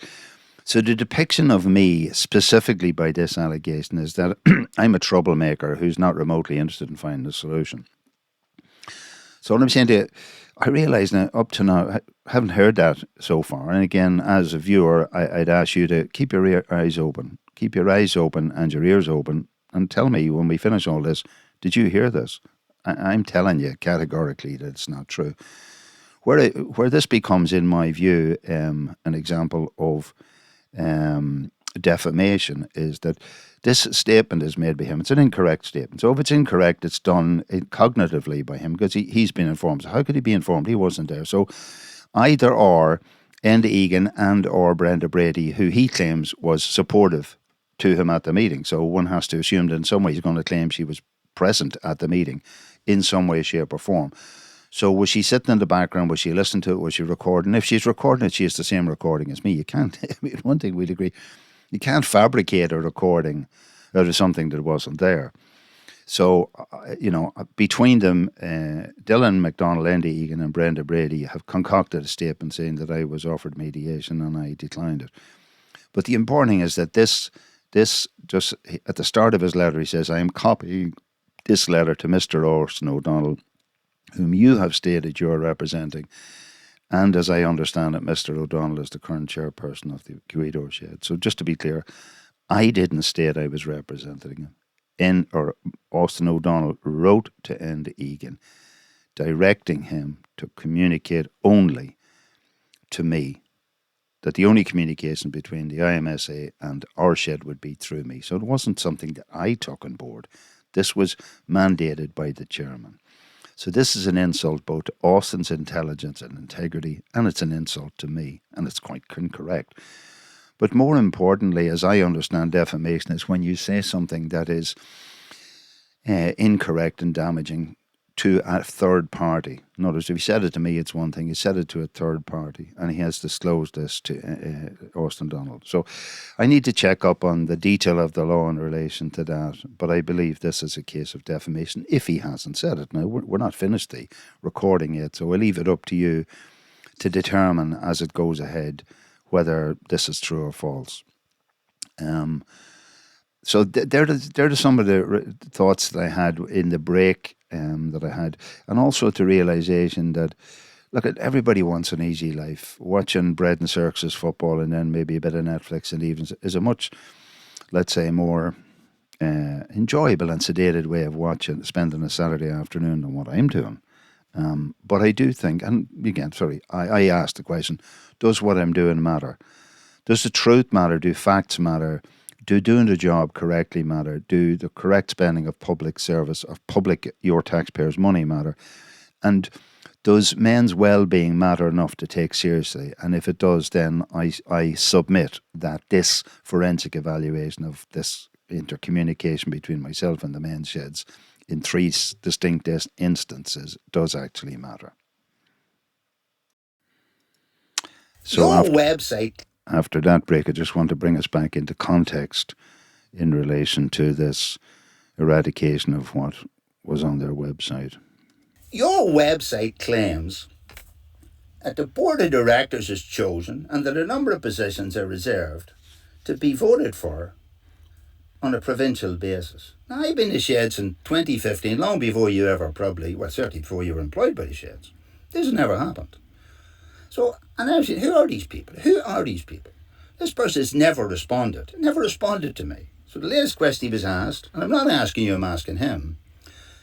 So the depiction of me specifically by this allegation is that I'm a troublemaker who's not remotely interested in finding a solution. So what I'm saying to you, I realise now, up to now, I haven't heard that so far. And again, as a viewer, I'd ask you to keep your eyes open. Keep your eyes open and your ears open and tell me when we finish all this, did you hear this? I'm telling you categorically that it's not true. Where this becomes, in my view, an example of defamation is that this statement is made by him. It's an incorrect statement. So if it's incorrect, it's done cognitively by him because he's been informed. So how could he be informed? He wasn't there. So either or Enda Egan and or Brenda Brady, who he claims was supportive to him at the meeting. So one has to assume that in some way he's going to claim she was present at the meeting in some way, shape or form. So was she sitting in the background? Was she listening to it? Was she recording? If she's recording it, she has the same recording as me. You can't, I mean, one thing we'd agree, you can't fabricate a recording out of something that wasn't there. So, between them, Dylan McDonald, Enda Egan and Brenda Brady have concocted a statement saying that I was offered mediation and I declined it. But the important thing is that this just, at the start of his letter, he says, I am copying this letter to Mr. Orson O'Donnell, whom you have stated you are representing. And as I understand it, Mr. O'Donnell is the current chairperson of the Gaoth Shed. So just to be clear, I didn't state I was representing him. Austin O'Donnell wrote to Enda Egan, directing him to communicate only to me, that the only communication between the IMSA and our shed would be through me. So it wasn't something that I took on board. This was mandated by the chairman. So this is an insult both to Austin's intelligence and integrity, and it's an insult to me, and it's quite incorrect. But more importantly, as I understand defamation, is when you say something that is incorrect and damaging to a third party. In other words, if he said it to me, it's one thing. He said it to a third party, and he has disclosed this to Austin Donald. So I need to check up on the detail of the law in relation to that, but I believe this is a case of defamation if he hasn't said it. Now, we're not finished the recording yet, so I'll leave it up to you to determine as it goes ahead whether this is true or false. So they're some of the thoughts that I had in the break that I had, and also the realisation that, look, everybody wants an easy life. Watching bread and circuses football and then maybe a bit of Netflix and evenings is a much, let's say, more enjoyable and sedated way of spending a Saturday afternoon than what I'm doing. But I do think, and again, I asked the question, does what I'm doing matter? Does the truth matter? Do facts matter? Do doing the job correctly matter? Do the correct spending of public service, of your taxpayers' money matter? And does men's well-being matter enough to take seriously? And if it does, then I submit that this forensic evaluation of this intercommunication between myself and the men's sheds in 3 distinct instances does actually matter. So your website. After that break, I just want to bring us back into context in relation to this eradication of what was on their website. Your website claims that the board of directors is chosen and that a number of positions are reserved to be voted for on a provincial basis. Now, I've been to Sheds in 2015, long before you ever certainly before you were employed by the Sheds. This has never happened. So, and I was saying, who are these people? Who are these people? This person has never responded to me. So the latest question he was asked, and I'm not asking you, I'm asking him,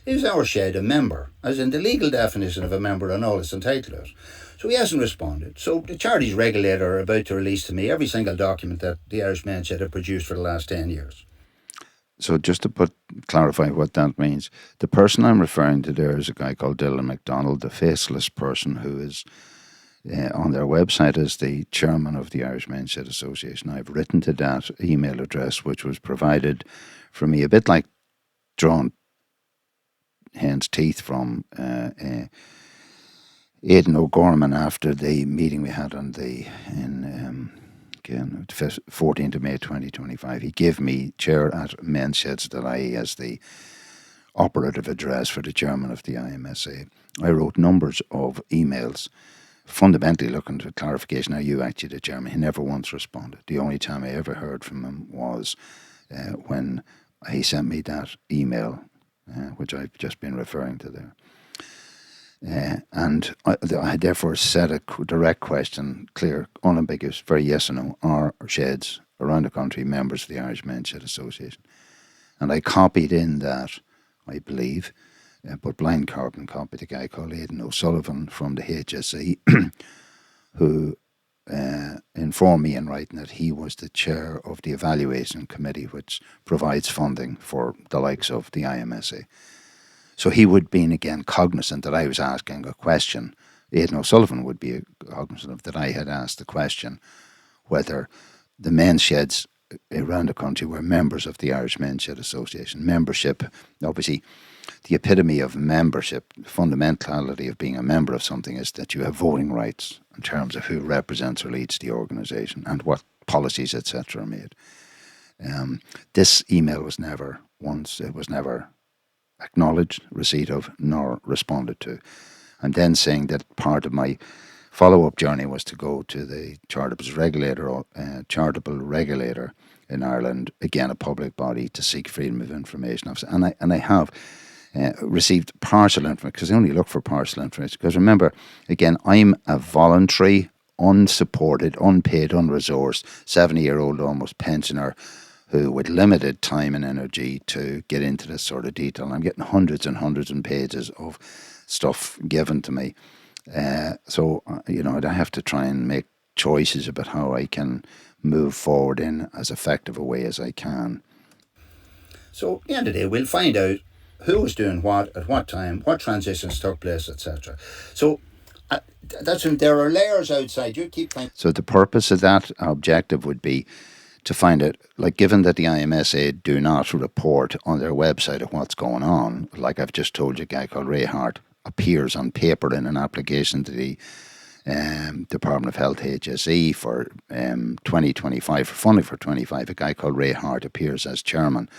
is our shed a member? As in the legal definition of a member and all its entitlements. So he hasn't responded. So the charities regulator are about to release to me every single document that the Irish Men's Shed have produced for the last 10 years. So just to clarify what that means, the person I'm referring to there is a guy called Dylan McDonald, the faceless person who is on their website as the chairman of the Irish Men's Shed Association. I've written to that email address, which was provided for me, a bit like drawn hen's teeth from Aidan O'Gorman after the meeting we had on 14th of May 2025. He gave me chair at mensheds.ie as the operative address for the chairman of the IMSA. I wrote numbers of emails fundamentally looking for clarification. Are you actually the chairman? He never once responded. The only time I ever heard from him was when he sent me that email, which I've just been referring to there. And I therefore set a direct question, clear, unambiguous, very yes or no. Are sheds around the country members of the Irish Men's Shed Association? And I copied in that, I believe, but blind carbon copied a guy called Aidan O'Sullivan from the HSE, who informed me in writing that he was the chair of the evaluation committee, which provides funding for the likes of the IMSA. So he would be again cognizant that I was asking a question. Aidan O'Sullivan would be cognizant of that I had asked the question whether the men's sheds around the country were members of the Irish Men's Shed Association. Membership, obviously, the epitome of membership, the fundamentality of being a member of something is that you have voting rights in terms of who represents or leads the organisation and what policies, etc., are made. This email was never acknowledged, receipt of, nor responded to. I'm then saying that part of my follow-up journey was to go to the charitable regulator in Ireland, again a public body, to seek freedom of information. And I have received partial information, because I only look for partial information. Because remember, again, I'm a voluntary, unsupported, unpaid, unresourced 70-year-old almost pensioner who with limited time and energy to get into this sort of detail. I'm getting hundreds and hundreds of pages of stuff given to me. So I have to try and make choices about how I can move forward in as effective a way as I can. So at the end of the day, we'll find out who was doing what, at what time, what transitions took place, etc. So there are layers outside. You keep finding. So the purpose of that objective would be to find out, like, given that the IMSA do not report on their website of what's going on, like I've just told you, a guy called Ray Hart appears on paper in an application to the Department of Health HSE for 2025, for funding for 25. A guy called Ray Hart appears as chairman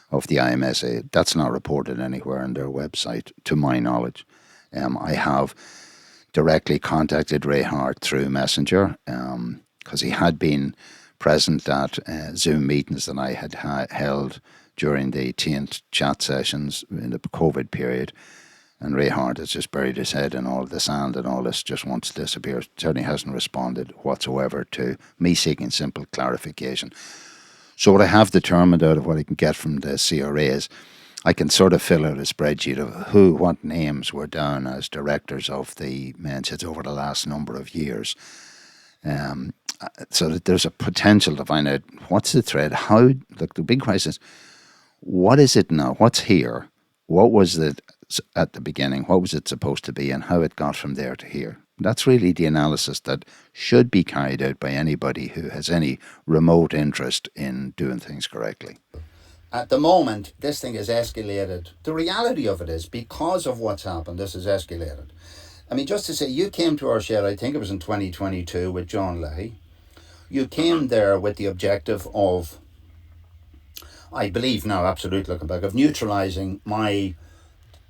of the IMSA. That's not reported anywhere on their website, to my knowledge. I have directly contacted Ray Hart through Messenger, because he had been present at Zoom meetings that I had held during the TNT chat sessions in the COVID period. And Ray Hart has just buried his head in all the sand and all this, just wants to disappear. Certainly hasn't responded whatsoever to me seeking simple clarification. So what I have determined out of what I can get from the CRA is I can sort of fill out a spreadsheet of what names were down as directors of the men's sheds over the last number of years. So that there's a potential to find out what's the thread, the big question is, what is it now? What's here? What was it at the beginning? What was it supposed to be, and how it got from there to here? That's really the analysis that should be carried out by anybody who has any remote interest in doing things correctly. At the moment, this thing is escalated. The reality of it is, because of what's happened, this is escalated. I mean, just to say, you came to our shed, I think it was in 2022 with John Leahy. You came there with the objective of, I believe now, absolutely looking back, of neutralising my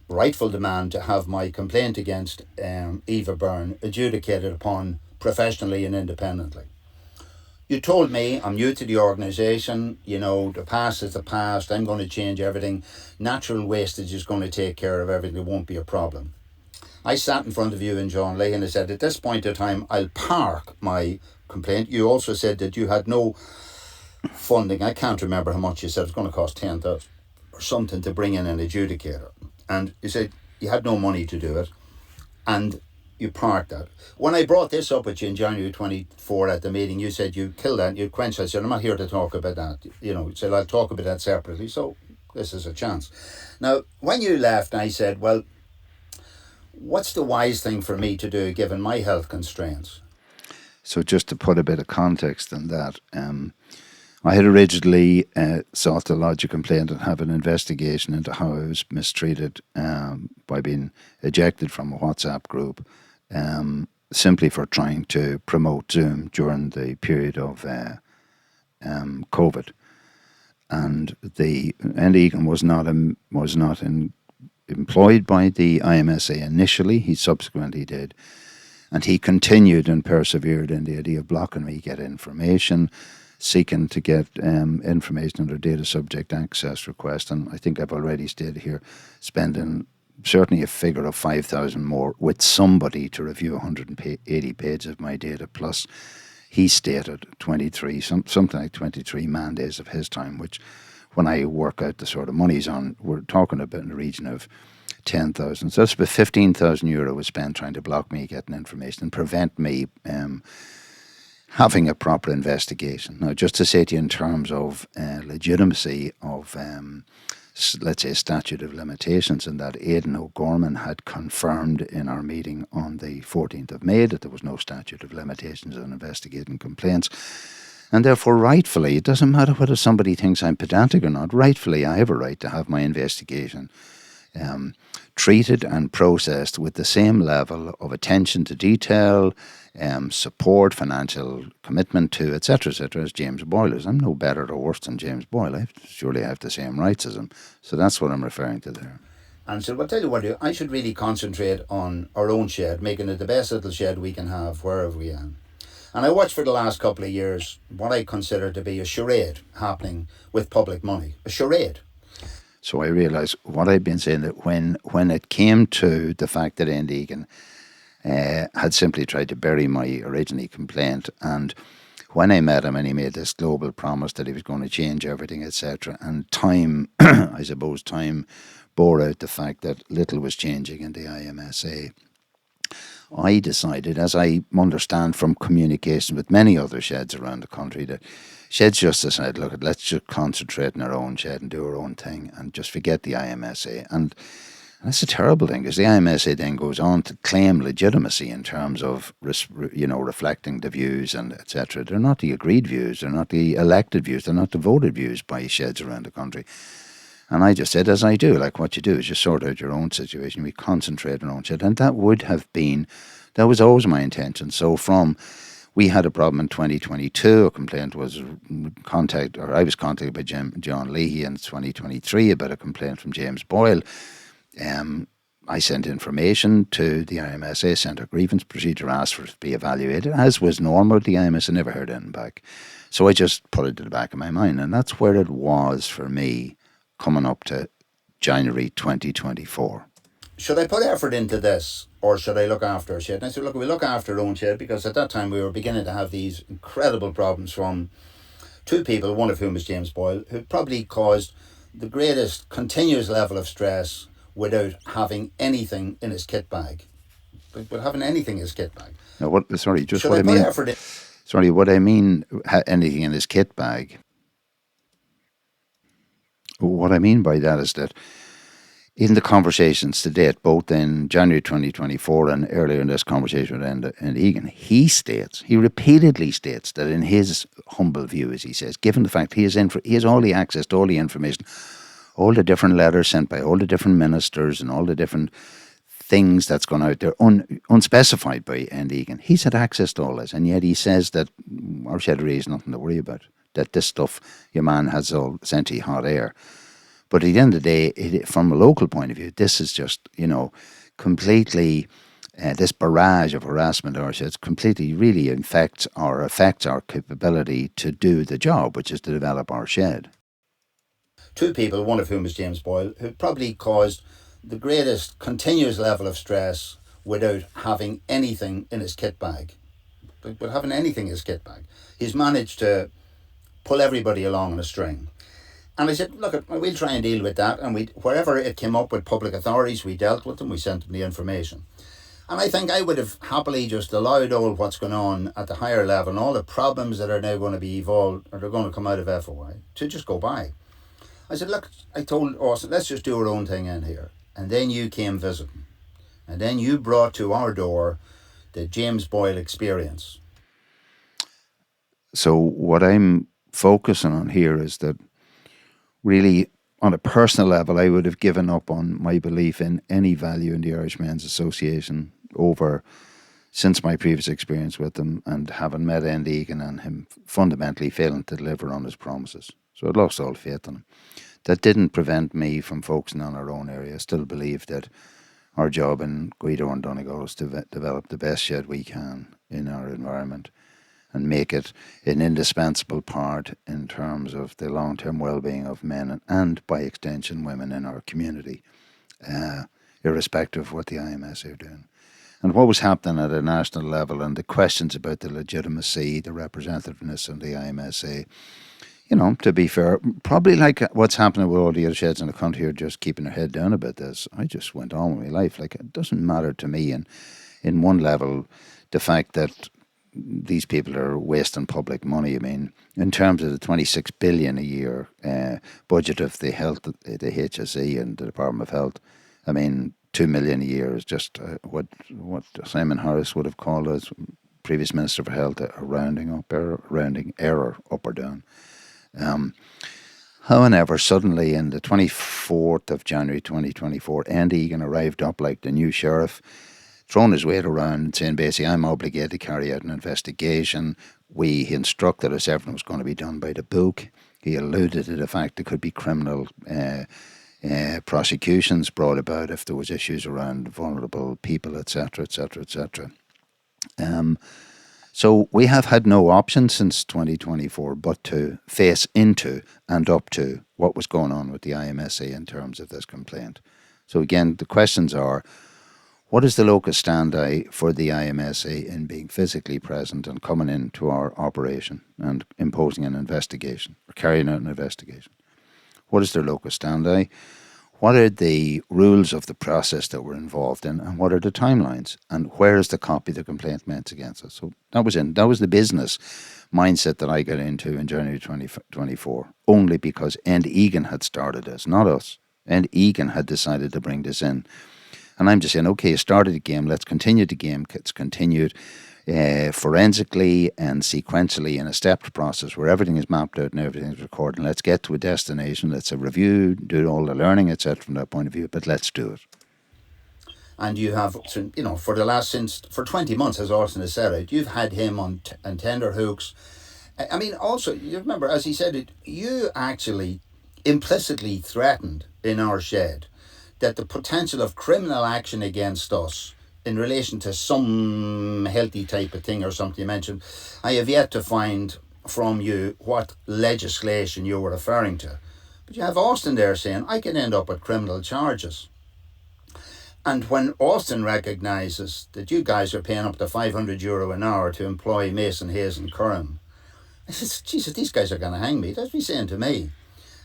rightful demand to have my complaint against Eva Byrne adjudicated upon professionally and independently. You told me, I'm new to the organisation, the past is the past, I'm going to change everything, natural wastage is going to take care of everything, it won't be a problem. I sat in front of you and John Leahy and I said, at this point in time, I'll park my complaint. You also said that you had no funding. I can't remember how much you said. It's going to cost 10,000 or something to bring in an adjudicator. And you said you had no money to do it. And you parked that. When I brought this up with you in January 24 at the meeting, you said you killed that, you quenched it. I said, I'm not here to talk about that. You said, I'll talk about that separately. So this is a chance. Now, when you left, I said, well, what's the wise thing for me to do given my health constraints? So just to put a bit of context on that, I had originally sought to lodge a complaint and have an investigation into how I was mistreated by being ejected from a WhatsApp group, simply for trying to promote Zoom during the period of COVID. And Egan was not employed by the IMSA initially. He subsequently did. And he continued and persevered in the idea of blocking me, get information, seeking to get information under data subject access request. And I think I've already stated here, spending certainly a figure of 5,000 more with somebody to review 180 pages of my data. Plus, he stated 23, something like 23 man days of his time, which when I work out the sort of monies on, we're talking about in the region of 10,000. So that's about €15,000 was spent trying to block me getting information and prevent me having a proper investigation. Now, just to say to you in terms of legitimacy of, let's say, statute of limitations, and that Aidan O'Gorman had confirmed in our meeting on the 14th of May that there was no statute of limitations on investigating complaints. And therefore, rightfully, it doesn't matter whether somebody thinks I'm pedantic or not, rightfully I have a right to have my investigation treated and processed with the same level of attention to detail, support, financial commitment to, etc., as James Boyle is. I'm no better or worse than James Boyle. Surely I have the same rights as him. So that's what I'm referring to there. And so I'll tell you what, I should really concentrate on our own shed, making it the best little shed we can have wherever we are. And I watched for the last couple of years what I consider to be a charade happening with public money. A charade. So I realised what I'd been saying, that when it came to the fact that Egan had simply tried to bury my original complaint, and when I met him and he made this global promise that he was going to change everything, etc., and time, I suppose time bore out the fact that little was changing in the IMSA, I decided, as I understand from communication with many other sheds around the country, that sheds just decided, look, let's just concentrate on our own shed and do our own thing and just forget the IMSA. And that's a terrible thing, because the IMSA then goes on to claim legitimacy in terms of, reflecting the views and etc. They're not the agreed views, they're not the elected views, they're not the voted views by sheds around the country. And I just said, as I do, like what you do is you sort out your own situation, we concentrate on our own shed. And that was always my intention. So we had a problem in 2022, a complaint was I was contacted by John Leahy in 2023 about a complaint from James Boyle. I sent information to the IMSA, sent a grievance procedure, asked for it to be evaluated, as was normal. The IMSA never heard anything back. So I just put it to the back of my mind, and that's where it was for me coming up to January 2024. Should I put effort into this, or should I look after our shed? And I said, look, we look after our own shed, because at that time we were beginning to have these incredible problems from two people, one of whom is James Boyle, who probably caused the greatest continuous level of stress without having anything in his kit bag. But having anything in his kit bag. Now, what I mean? Sorry, what I mean, anything in his kit bag. What I mean by that is that in the conversations to date, both in January 2024 and earlier in this conversation with Enda and Egan, he repeatedly states that in his humble view, as he says, given the fact he has all the access to all the information, all the different letters sent by all the different ministers and all the different things that's gone out there, unspecified by Enda Egan, he's had access to all this, and yet he says that our shed really is nothing to worry about, that this stuff, your man has all essentially hot air. But at the end of the day, from a local point of view, this is just, completely, this barrage of harassment or sheds completely really affects our capability to do the job, which is to develop our shed. Two people, one of whom is James Boyle, who probably caused the greatest continuous level of stress without having anything in his kit bag. But having anything in his kit bag. He's managed to pull everybody along on a string. And I said, look, we'll try and deal with that. And wherever it came up with public authorities, we dealt with them, we sent them the information. And I think I would have happily just allowed all what's going on at the higher level and all the problems that are now going to be evolved, or they're going to come out of FOI, to just go by. I said, look, I told Austin, let's just do our own thing in here. And then you came visiting. And then you brought to our door the James Boyle experience. So what I'm focusing on here is that really, on a personal level, I would have given up on my belief in any value in the Irish Men's Association since my previous experience with them, and having met Enda Egan and him fundamentally failing to deliver on his promises. So I'd lost all faith in him. That didn't prevent me from focusing on our own area. I still believe that our job in Gaoth and Donegal is to develop the best shed we can in our environment and make it an indispensable part in terms of the long-term well-being of men and by extension, women in our community, irrespective of what the IMSA are doing. And what was happening at a national level and the questions about the legitimacy, the representativeness of the IMSA, to be fair, probably like what's happening with all the other sheds in the country are just keeping their head down about this. I just went on with my life. Like, it doesn't matter to me. And in one level, the fact that these people are wasting public money. I mean, in terms of the 26 billion a year budget of the HSE and the Department of Health, I mean, 2 million a year is just what Simon Harris would have called as previous Minister for Health a rounding error up or down. However, suddenly in the 24th of January 2024, Enda Egan arrived up like the new sheriff, throwing his weight around and saying basically, I'm obligated to carry out an investigation. He instructed us everything was going to be done by the book. He alluded to the fact there could be criminal prosecutions brought about if there was issues around vulnerable people, etc., etc., etc. So we have had no option since 2024 but to face into and up to what was going on with the IMSA in terms of this complaint. So again, the questions are, what is the locus standi for the IMSA in being physically present and coming into our operation and imposing an investigation or carrying out an investigation? What is their locus standi? What are the rules of the process that we're involved in, and what are the timelines? And where is the copy of the complaint made against us? So that was the business mindset that I got into in January 2024, only because Enda Egan had started this, not us. Enda Egan had decided to bring this in. And I'm just saying, okay, you started the game, let's continue the game. It's continued forensically and sequentially in a stepped process where everything is mapped out and everything is recorded. And let's get to a destination, let's have a review, do all the learning, etc. from that point of view, but let's do it. And you have, for 20 months, as Austin has said it, you've had him on tender hooks. I mean, also, you remember, as he said it, you actually implicitly threatened in our shed that the potential of criminal action against us in relation to some healthy type of thing or something you mentioned, I have yet to find from you what legislation you were referring to. But you have Austin there saying, I can end up with criminal charges. And when Austin recognises that you guys are paying up to €500 an hour to employ Mason, Hayes and Curran, I said, Jesus, these guys are going to hang me. That's what he's saying to me.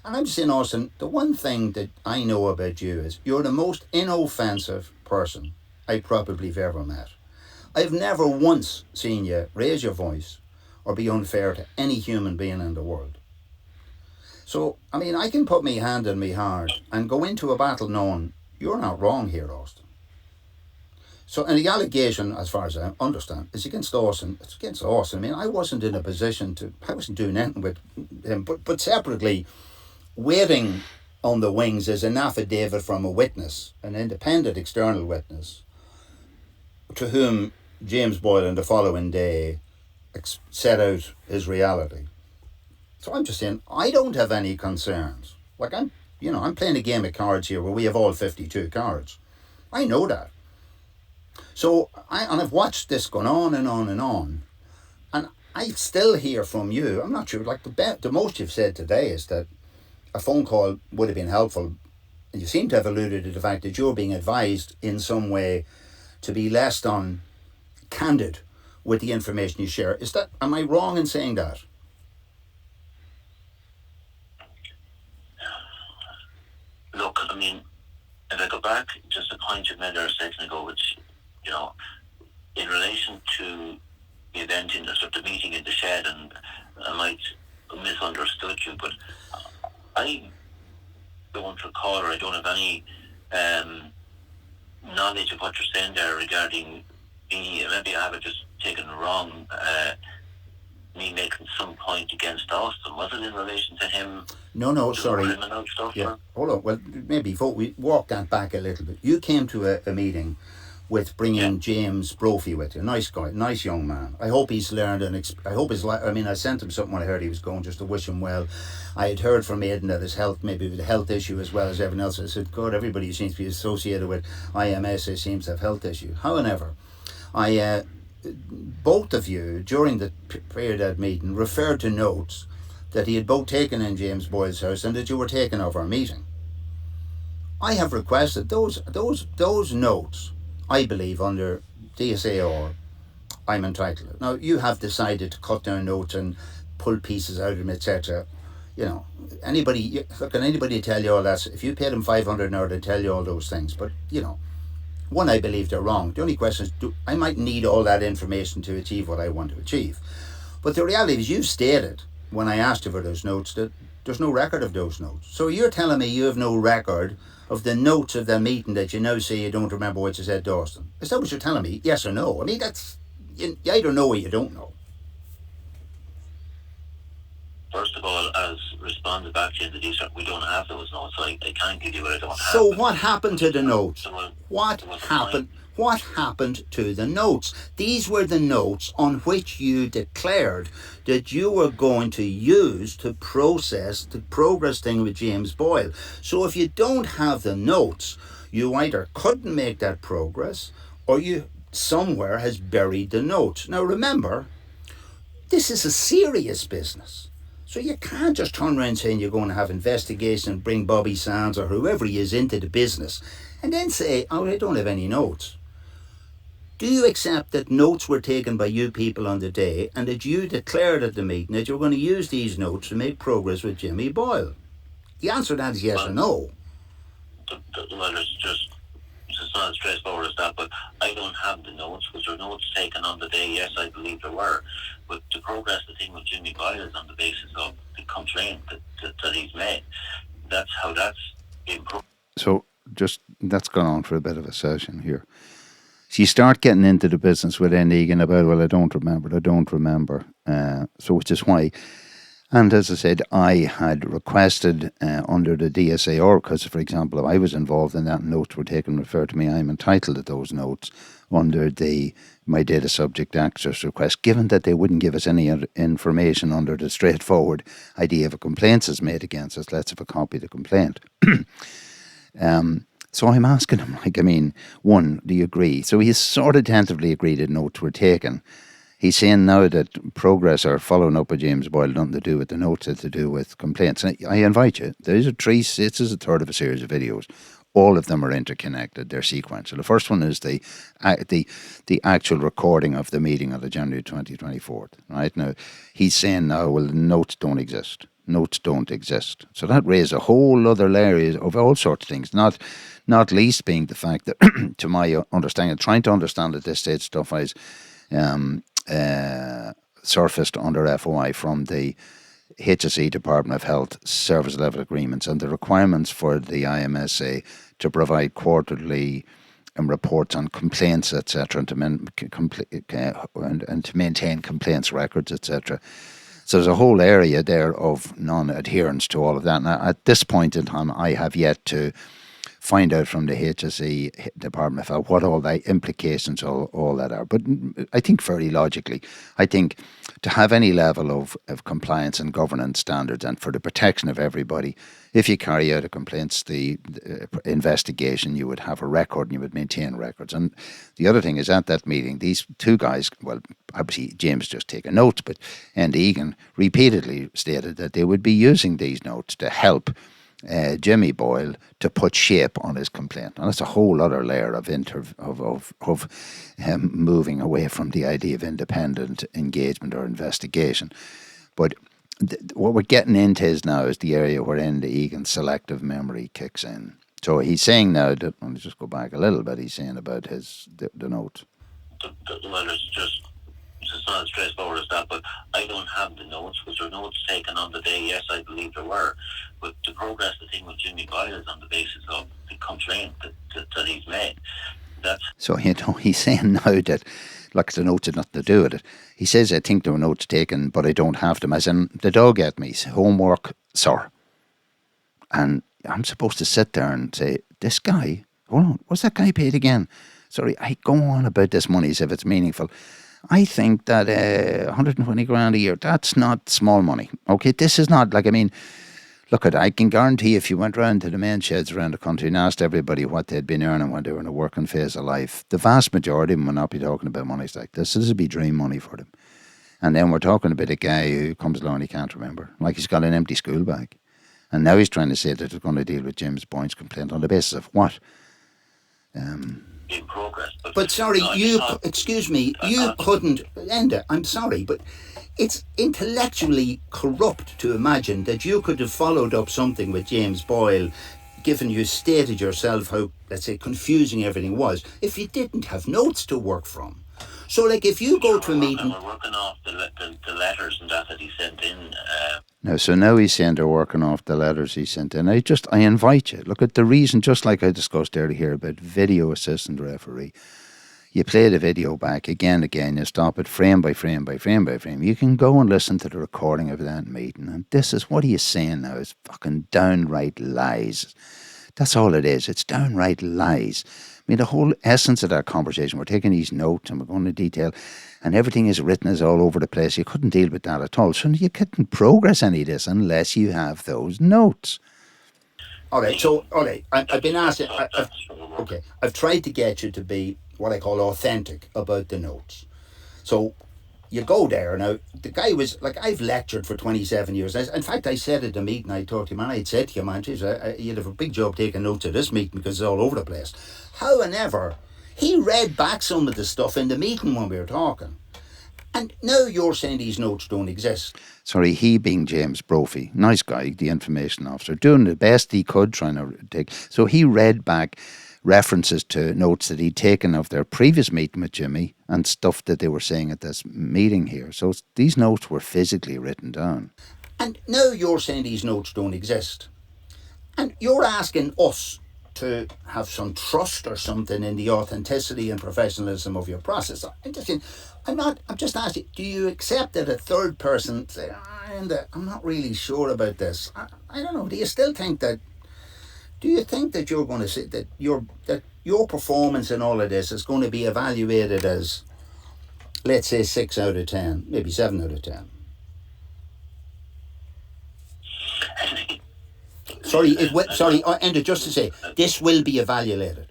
And I'm just saying, Austin, the one thing that I know about you is you're the most inoffensive person I probably have ever met. I've never once seen you raise your voice or be unfair to any human being in the world. So, I mean, I can put my hand in my heart and go into a battle knowing you're not wrong here, Austin. So, and the allegation, as far as I understand, is against Austin. It's against Austin. I mean, I wasn't in a position I wasn't doing anything with him, but separately, waiting on the wings is an affidavit from a witness, an independent external witness, to whom James Boylan the following day set out his reality. So I'm just saying, I don't have any concerns. Like I'm playing a game of cards here where we have all 52 cards. I know that. So I've watched this going on and on and on, and I still hear from you. I'm not sure. Like the most you've said today is that a phone call would have been helpful. You seem to have alluded to the fact that you're being advised in some way to be less than candid with the information you share. Am I wrong in saying that? Look, I mean, if I go back just a point you made there a second ago, which, in relation to the event in the meeting in the shed, and I might have misunderstood you, but I don't recall, or I don't have any knowledge of what you're saying there regarding me. Maybe I have it just taken wrong. me making some point against Austin. Was it in relation to him? No, sorry. Criminal stuff? Yeah, hold on. Well, maybe we walk that back a little bit. You came to a meeting with bringing James Brophy with you. Nice guy, nice young man. I hope he's learned I hope his life. I mean, I sent him something when I heard he was going, just to wish him well. I had heard from Enda that his health, maybe with a health issue as well as everyone else. I said, God, everybody who seems to be associated with IMSA seems to have health issue. However, both of you during the period of that meeting referred to notes that he had both taken in James Boyle's house and that you were taking of our meeting. I have requested those notes. I believe under DSAR, I'm entitled. Now, you have decided to cut down notes and pull pieces out of them, etc. You know, can anybody tell you all that? If you paid them 500 an hour, they tell you all those things. But, you know, one, I believe they're wrong. The only question is, I might need all that information to achieve what I want to achieve. But the reality is, you stated, when I asked you for those notes, that there's no record of those notes. So you're telling me you have no record of the notes of the meeting that you now say you don't remember what you said to Austin. Is that what you're telling me? Yes or no? I mean, you either know or you don't know. First of all, as responded back to you in the DSAR, we don't have those notes, so I can't give you what I don't have. So what happened to the notes? What happened? What happened to the notes? These were the notes on which you declared that you were going to use to process the progress thing with James Boyle. So if you don't have the notes, you either couldn't make that progress or you somewhere has buried the notes. Now remember, this is a serious business. So you can't just turn around saying you're going to have investigation and bring Bobby Sands or whoever he is into the business and then say, oh, I don't have any notes. Do you accept that notes were taken by you people on the day and that you declared at the meeting that you were going to use these notes to make progress with Jimmy Boyle? The answer to that is yes or no. Well, it's not as straightforward as that, but I don't have the notes. Was there notes taken on the day? Yes, I believe there were. But to progress the thing with Jimmy Boyle is on the basis of the complaint that he's made. That's how that's improved. So that's gone on for a bit of a session here. So you start getting into the business with Egan about, well, I don't remember. So which is why, and as I said, I had requested under the DSAR, because, for example, if I was involved in that and notes were taken, referred to me, I'm entitled to those notes under my data subject access request, given that they wouldn't give us any information under the straightforward idea if a complaint is made against us, let's have a copy of the complaint. So I'm asking him, one, do you agree? So he's sort of tentatively agreed that notes were taken. He's saying now that progress or following up with James Boyle nothing to do with the notes, it's to do with complaints. And I invite you, this is a third of a series of videos. All of them are interconnected, they're sequential. The first one is the actual recording of the meeting on the January 2024. Right now, he's saying now, well, the notes don't exist. Notes don't exist. So that raises a whole other layer of all sorts of things, not least being the fact that, to my understanding, trying to understand at this stage stuff is surfaced under FOI from the HSE Department of Health service level agreements and the requirements for the IMSA to provide quarterly reports on complaints, etc., and to maintain complaints records, etc. So there's a whole area there of non-adherence to all of that. Now, at this point in time, I have yet to find out from the HSE Department of Health what all the implications all that are. But I think very logically, I think to have any level of compliance and governance standards and for the protection of everybody, if you carry out a complaints, the investigation, you would have a record and you would maintain records. And the other thing is at that meeting, these two guys, well, obviously James just taken notes, but Egan repeatedly stated that they would be using these notes to help Jimmy Boyle to put shape on his complaint. And that's a whole other layer of moving away from the idea of independent engagement or investigation. But what we're getting into is the area where Egan's selective memory kicks in. So he's saying now that, let me just go back a little bit, he's saying about the notes. Well, it's not as straightforward as that, but I don't have the notes. Was there notes taken on the day? Yes, I believe there were. But to progress the thing with Jimmy Boyle is on the basis of the complaint that he's made. So, he's saying now that Like the notes had nothing to do with it. He says, I think there were notes taken, but I don't have them. As in, the dog ate me. Homework, sir. And I'm supposed to sit there and say, this guy, hold on, what's that guy paid again? Sorry, I go on about this money as if it's meaningful. I think that 120 grand a year, that's not small money. Okay, this is not, like, I mean, look, I can guarantee if you went round to the main sheds around the country and asked everybody what they'd been earning when they were in a working phase of life, the vast majority of them will not be talking about monies like this. This would be dream money for them. And then we're talking about a guy who comes along and he can't remember. Like he's got an empty school bag. And now he's trying to say that they're going to deal with James Boyne's complaint on the basis of what? In progress. But sorry, excuse me, you couldn't, Enda, I'm sorry, but it's intellectually corrupt to imagine that you could have followed up something with James Boyle, given you stated yourself how, let's say, confusing everything was, if you didn't have notes to work from. So, like, if you go to a meeting... We're working off the letters and that he sent in. Now he's saying they're working off the letters he sent in. I invite you. Look at the reason, just like I discussed earlier here about video assistant referee. You play the video back again, you stop it frame by frame by frame by frame. You can go and listen to the recording of that meeting. And this is what he is saying now is fucking downright lies. That's all it is. It's downright lies. I mean, the whole essence of that conversation, we're taking these notes and we're going into detail, and everything is written is all over the place. You couldn't deal with that at all. So you couldn't progress any of this unless you have those notes. All right. I've been asked. I've tried to get you to be what I call authentic about the notes. So you go there. Now, the guy was, like, I've lectured for 27 years. In fact, I said at the meeting, I thought to him, and I'd said to you, man, geez, you'd have a big job taking notes of this meeting because it's all over the place. However, he read back some of the stuff in the meeting when we were talking. And now you're saying these notes don't exist. Sorry, he being James Brophy, nice guy, the information officer, doing the best he could, trying to take. So he read back references to notes that he'd taken of their previous meeting with Jimmy and stuff that they were saying at this meeting here. So these notes were physically written down. And now you're saying these notes don't exist. And you're asking us to have some trust or something in the authenticity and professionalism of your process. I'm just asking, do you accept that a third person say, I'm not really sure about this? I don't know. Do you think that you're going to say that your performance in all of this is going to be evaluated as, let's say, 6 out of 10, maybe 7 out of 10? Enda, just to say, this will be evaluated.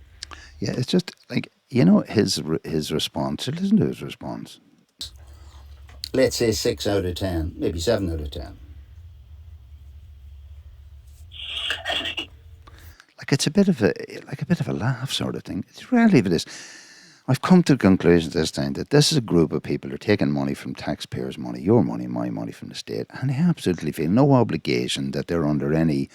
Yeah, it's just like, his response. Listen to his response. Let's say 6 out of 10, maybe 7 out of 10. Like it's a bit of a laugh sort of thing. It's rarely of it is. I've come to the conclusion this time that this is a group of people who are taking money from taxpayers' money, your money, my money from the state, and they absolutely feel no obligation that they're under any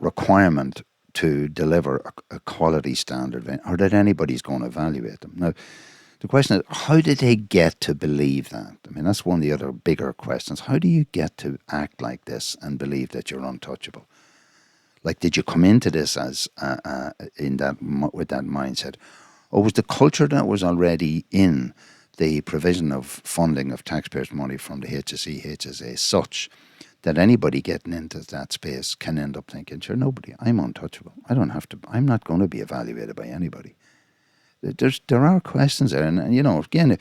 requirement to deliver a quality standard, or that anybody's going to evaluate them. Now, the question is, how did they get to believe that? I mean, that's one of the other bigger questions. How do you get to act like this and believe that you're untouchable? Like, did you come into this as with that mindset, or was the culture that was already in the provision of funding of taxpayers' money from the HSE, HSA such that anybody getting into that space can end up thinking, sure, nobody, I'm untouchable. I'm not going to be evaluated by anybody. There are questions there, and again,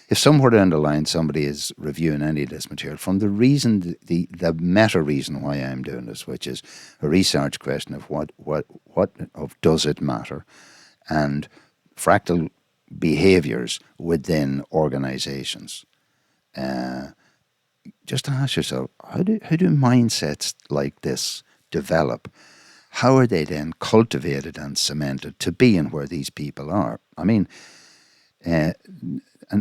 if somewhere down the line somebody is reviewing any of this material from the reason, the meta reason why I'm doing this, which is a research question of what of does it matter, and fractal behaviours within organisations. Just ask yourself, how do mindsets like this develop? How are they then cultivated and cemented to be in where these people are? I mean, and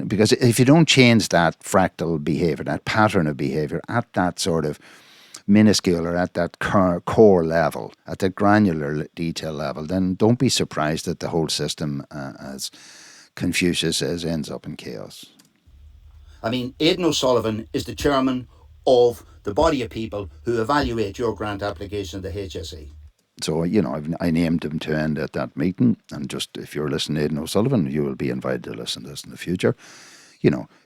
because if you don't change that fractal behaviour, that pattern of behaviour at that sort of minuscule or at that core level, at the granular detail level, then don't be surprised that the whole system, as Confucius says, ends up in chaos. I mean, Aidan O'Sullivan is the chairman of the body of people who evaluate your grant application of the HSE. So, I named him to Enda at that meeting, and just if you're listening to Aidan O'Sullivan, you will be invited to listen to this in the future.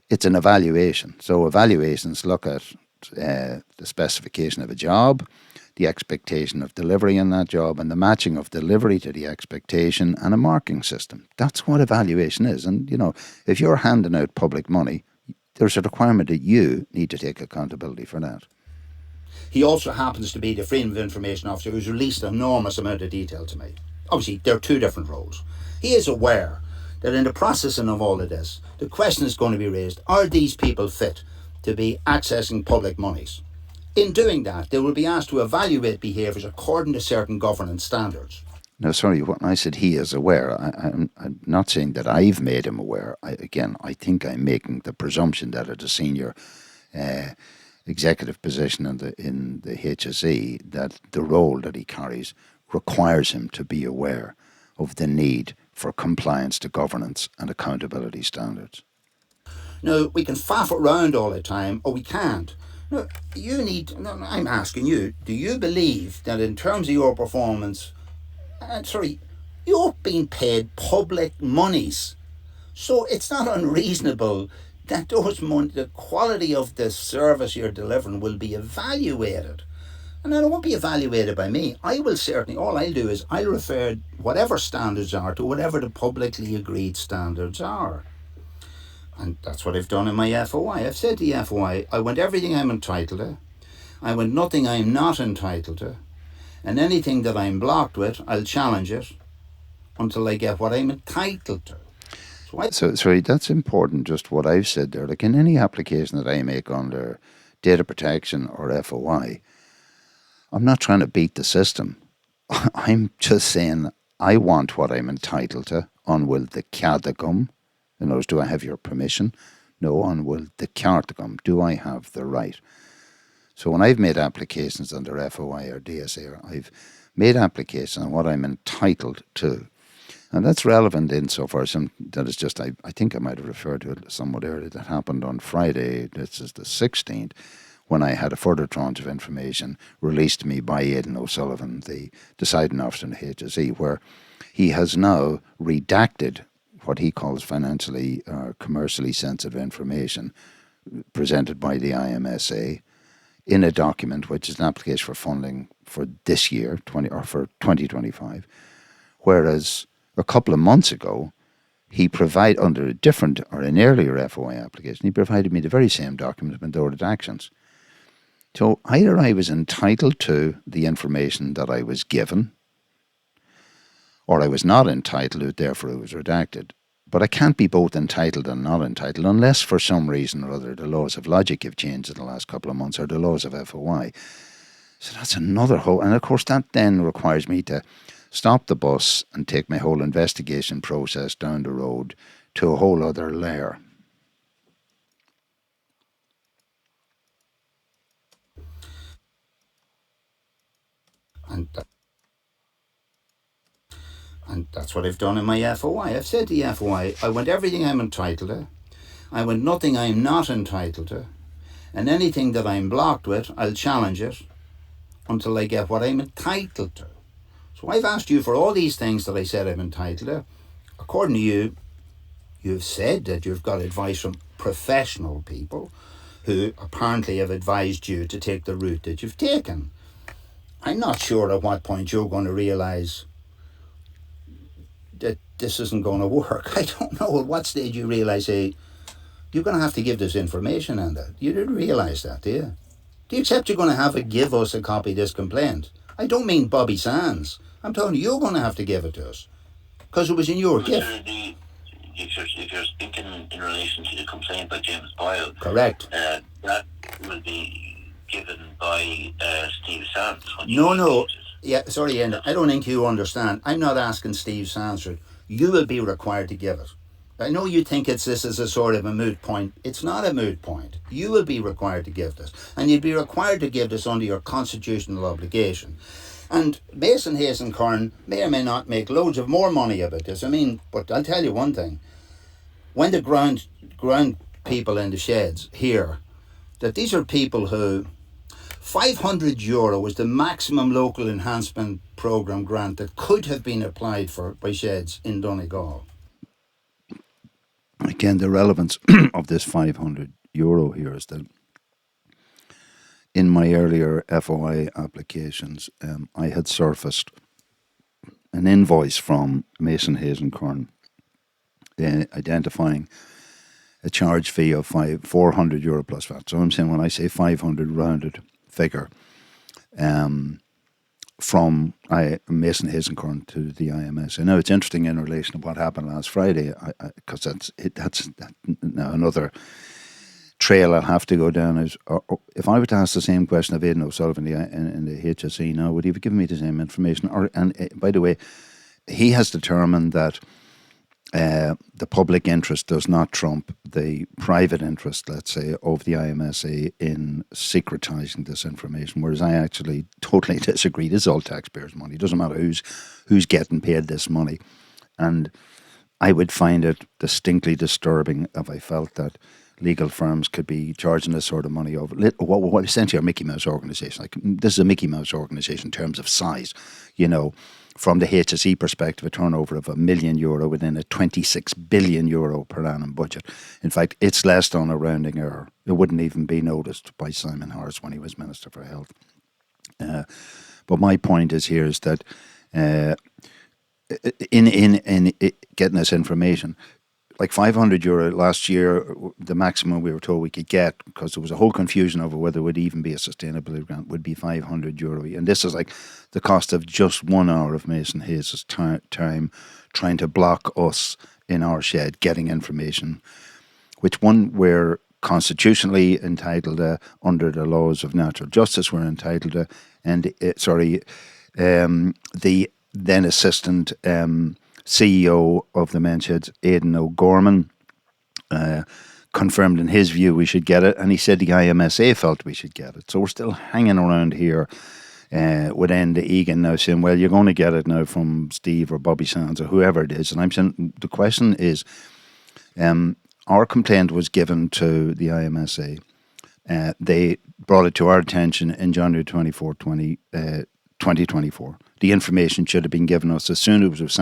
It's an evaluation. So evaluations look at the specification of a job, the expectation of delivery in that job, and the matching of delivery to the expectation, and a marking system. That's what evaluation is. And, if you're handing out public money, there's a requirement that you need to take accountability for that. He also happens to be the Freedom of Information Officer who's released an enormous amount of detail to me. Obviously, there are two different roles. He is aware that in the processing of all of this, the question is going to be raised, are these people fit to be accessing public monies? In doing that, they will be asked to evaluate behaviours according to certain governance standards. No, sorry, when I said he is aware, I'm not saying that I've made him aware. I think I'm making the presumption that at a senior executive position in the HSE, that the role that he carries requires him to be aware of the need for compliance to governance and accountability standards. No, we can faff around all the time, or we can't. No, I'm asking you, do you believe that in terms of your performance, you're being paid public monies? So it's not unreasonable that those money, the quality of the service you're delivering will be evaluated. And it won't be evaluated by me. All I'll do is I'll refer whatever standards are to whatever the publicly agreed standards are. And that's what I've done in my FOI. I've said to the FOI, I want everything I'm entitled to. I want nothing I'm not entitled to. And anything that I'm blocked with, I'll challenge it until I get what I'm entitled to. So sorry, that's important, just what I've said there. Like in any application that I make under data protection or FOI, I'm not trying to beat the system. I'm just saying I want what I'm entitled to on will the cadagum. In other words, do I have your permission? No, on will the cartagum. Do I have the right? So when I've made applications under FOI or DSA, I've made applications on what I'm entitled to. And that's relevant insofar as that is just, I think I might have referred to it somewhat earlier, that happened on Friday, this is the 16th, when I had a further tranche of information released to me by Aidan O'Sullivan, the deciding officer in the HSE, where he has now redacted what he calls financially or commercially sensitive information presented by the IMSA in a document which is an application for funding for this year, for 2025, whereas a couple of months ago, he provided, under a different or an earlier FOI application, he provided me the very same document with no redactions. So either I was entitled to the information that I was given, or I was not entitled to it, therefore it was redacted. But I can't be both entitled and not entitled unless for some reason or other the laws of logic have changed in the last couple of months, or the laws of FOI. So that's another whole, and of course that then requires me to stop the bus and take my whole investigation process down the road to a whole other layer. And that's what I've done in my FOI. I've said to the FOI, I want everything I'm entitled to. I want nothing I'm not entitled to. And anything that I'm blocked with, I'll challenge it until I get what I'm entitled to. So I've asked you for all these things that I said I'm entitled to. According to you, you've said that you've got advice from professional people who apparently have advised you to take the route that you've taken. I'm not sure at what point you're going to realise that this isn't going to work. I don't know at what stage you realise, hey, you're going to have to give this information, Enda. You didn't realise that, do you? Do you accept you're going to have to give us a copy of this complaint? I don't mean Bobby Sands. I'm telling you, you're going to have to give it to us. Because it was in your gift. If you're speaking in relation to the complaint by James Boyle, correct. That will be given by Steve Sands. No. Yeah, sorry, Enda. I don't think you understand. I'm not asking Steve Sands for it. You will be required to give it. I know you think this is a sort of a moot point. It's not a moot point. You will be required to give this. And you'll be required to give this under your constitutional obligation. And Mason, Hayes and Kern may or may not make loads of more money about this. I mean, but I'll tell you one thing. When the ground people in the sheds hear that these are people who €500 was the maximum local enhancement programme grant that could have been applied for by sheds in Donegal. Again, the relevance of this €500 here is that in my earlier FOI applications, I had surfaced an invoice from Mason Hayes and Kern identifying a charge fee of €400 plus VAT. So I'm saying when I say 500 rounded figure from Mason Hayes and Kern to the IMSA. Now it's interesting in relation to what happened last Friday, because that's now another trail I'll have to go down. Is if I were to ask the same question of Aidan O'Sullivan in the HSE now, would he have given me the same information? And by the way, he has determined that the public interest does not trump the private interest, let's say, of the IMSA in secretising this information, whereas I actually totally disagree. This is all taxpayers' money. It doesn't matter who's getting paid this money. And I would find it distinctly disturbing if I felt that legal firms could be charging this sort of money over what essentially are Mickey Mouse organisations. Like, this is a Mickey Mouse organisation in terms of size, from the HSE perspective, a turnover of €1 million within a €26 billion per annum budget. In fact, it's less than a rounding error. It wouldn't even be noticed by Simon Harris when he was Minister for Health. But my point is that in getting this information, like €500 last year, the maximum we were told we could get, because there was a whole confusion over whether it would even be a sustainability grant, would be €500. And this is like the cost of just 1 hour of Mason Hayes' time trying to block us in our shed getting information, which we're constitutionally entitled to, under the laws of natural justice we're entitled to, and the then assistant CEO of the men's sheds, Aidan O'Gorman, confirmed in his view we should get it, and he said the IMSA felt we should get it. So we're still hanging around here with Enda Egan now saying, well, you're going to get it now from Steve or Bobby Sands or whoever it is. And I'm saying the question is, our complaint was given to the IMSA. They brought it to our attention in January 2024. The information should have been given us as soon as it was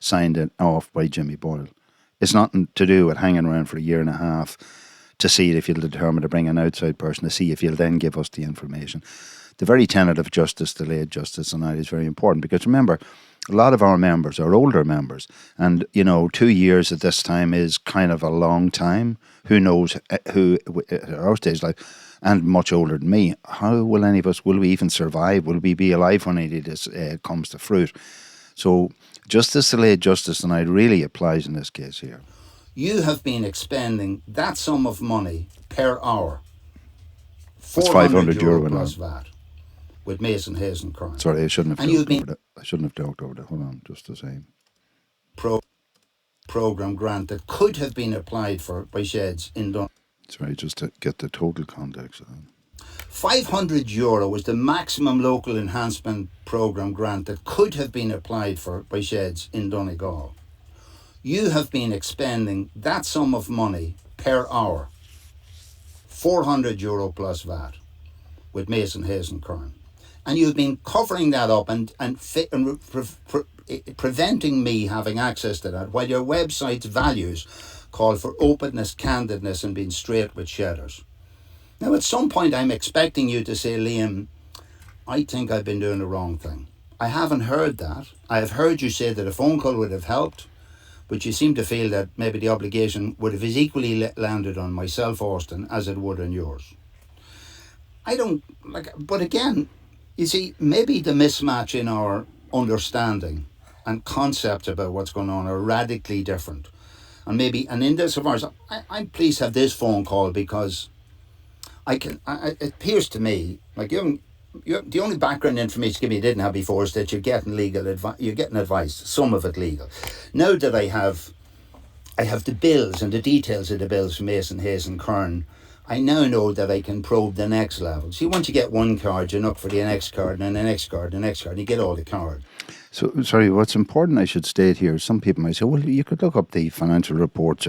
signed off by Jimmy Boyle. It's nothing to do with hanging around for a year and a half to see if you'll determine to bring an outside person to see if you'll then give us the information. The very tenet of justice, delayed justice, and that is very important, because remember, a lot of our members are older members, and 2 years at this time is kind of a long time. Who knows who at our stage of life, and much older than me, how will any of us, will we even survive? Will we be alive when any of this comes to fruit? So justice, delayed justice, and it really applies in this case here. You have been expending that sum of money per hour. It's €500 plus VAT with Mason Hayes and Kern. Sorry, I shouldn't have talked over that. I shouldn't have talked over that. Hold on, just the same. Programme grant that could have been applied for by sheds in Dun. Sorry, just to get the total context of that. €500 was the maximum local enhancement programme grant that could have been applied for by sheds in Donegal. You have been expending that sum of money per hour, €400 plus VAT, with Mason Hayes and Kern. And you've been covering that up and preventing me having access to that, while your website's values call for openness, candidness, and being straight with shedders. Now, at some point, I'm expecting you to say, Liam, I think I've been doing the wrong thing. I haven't heard that. I have heard you say that a phone call would have helped, but you seem to feel that maybe the obligation would have as equally landed on myself, Austin, as it would on yours. But again, you see, maybe the mismatch in our understanding and concept about what's going on are radically different. And in this of ours, I'm pleased to have this phone call, because it appears to me like the only background information you didn't have before is that you're getting legal advice. You're getting advice, some of it legal. Now that I have the bills and the details of the bills from Mason, Hayes and Kern, I now know that I can probe the next level. See, once you get one card, you look for the next card and the next card, and you get all the cards. So, sorry, what's important I should state here, some people might say, well, you could look up the financial reports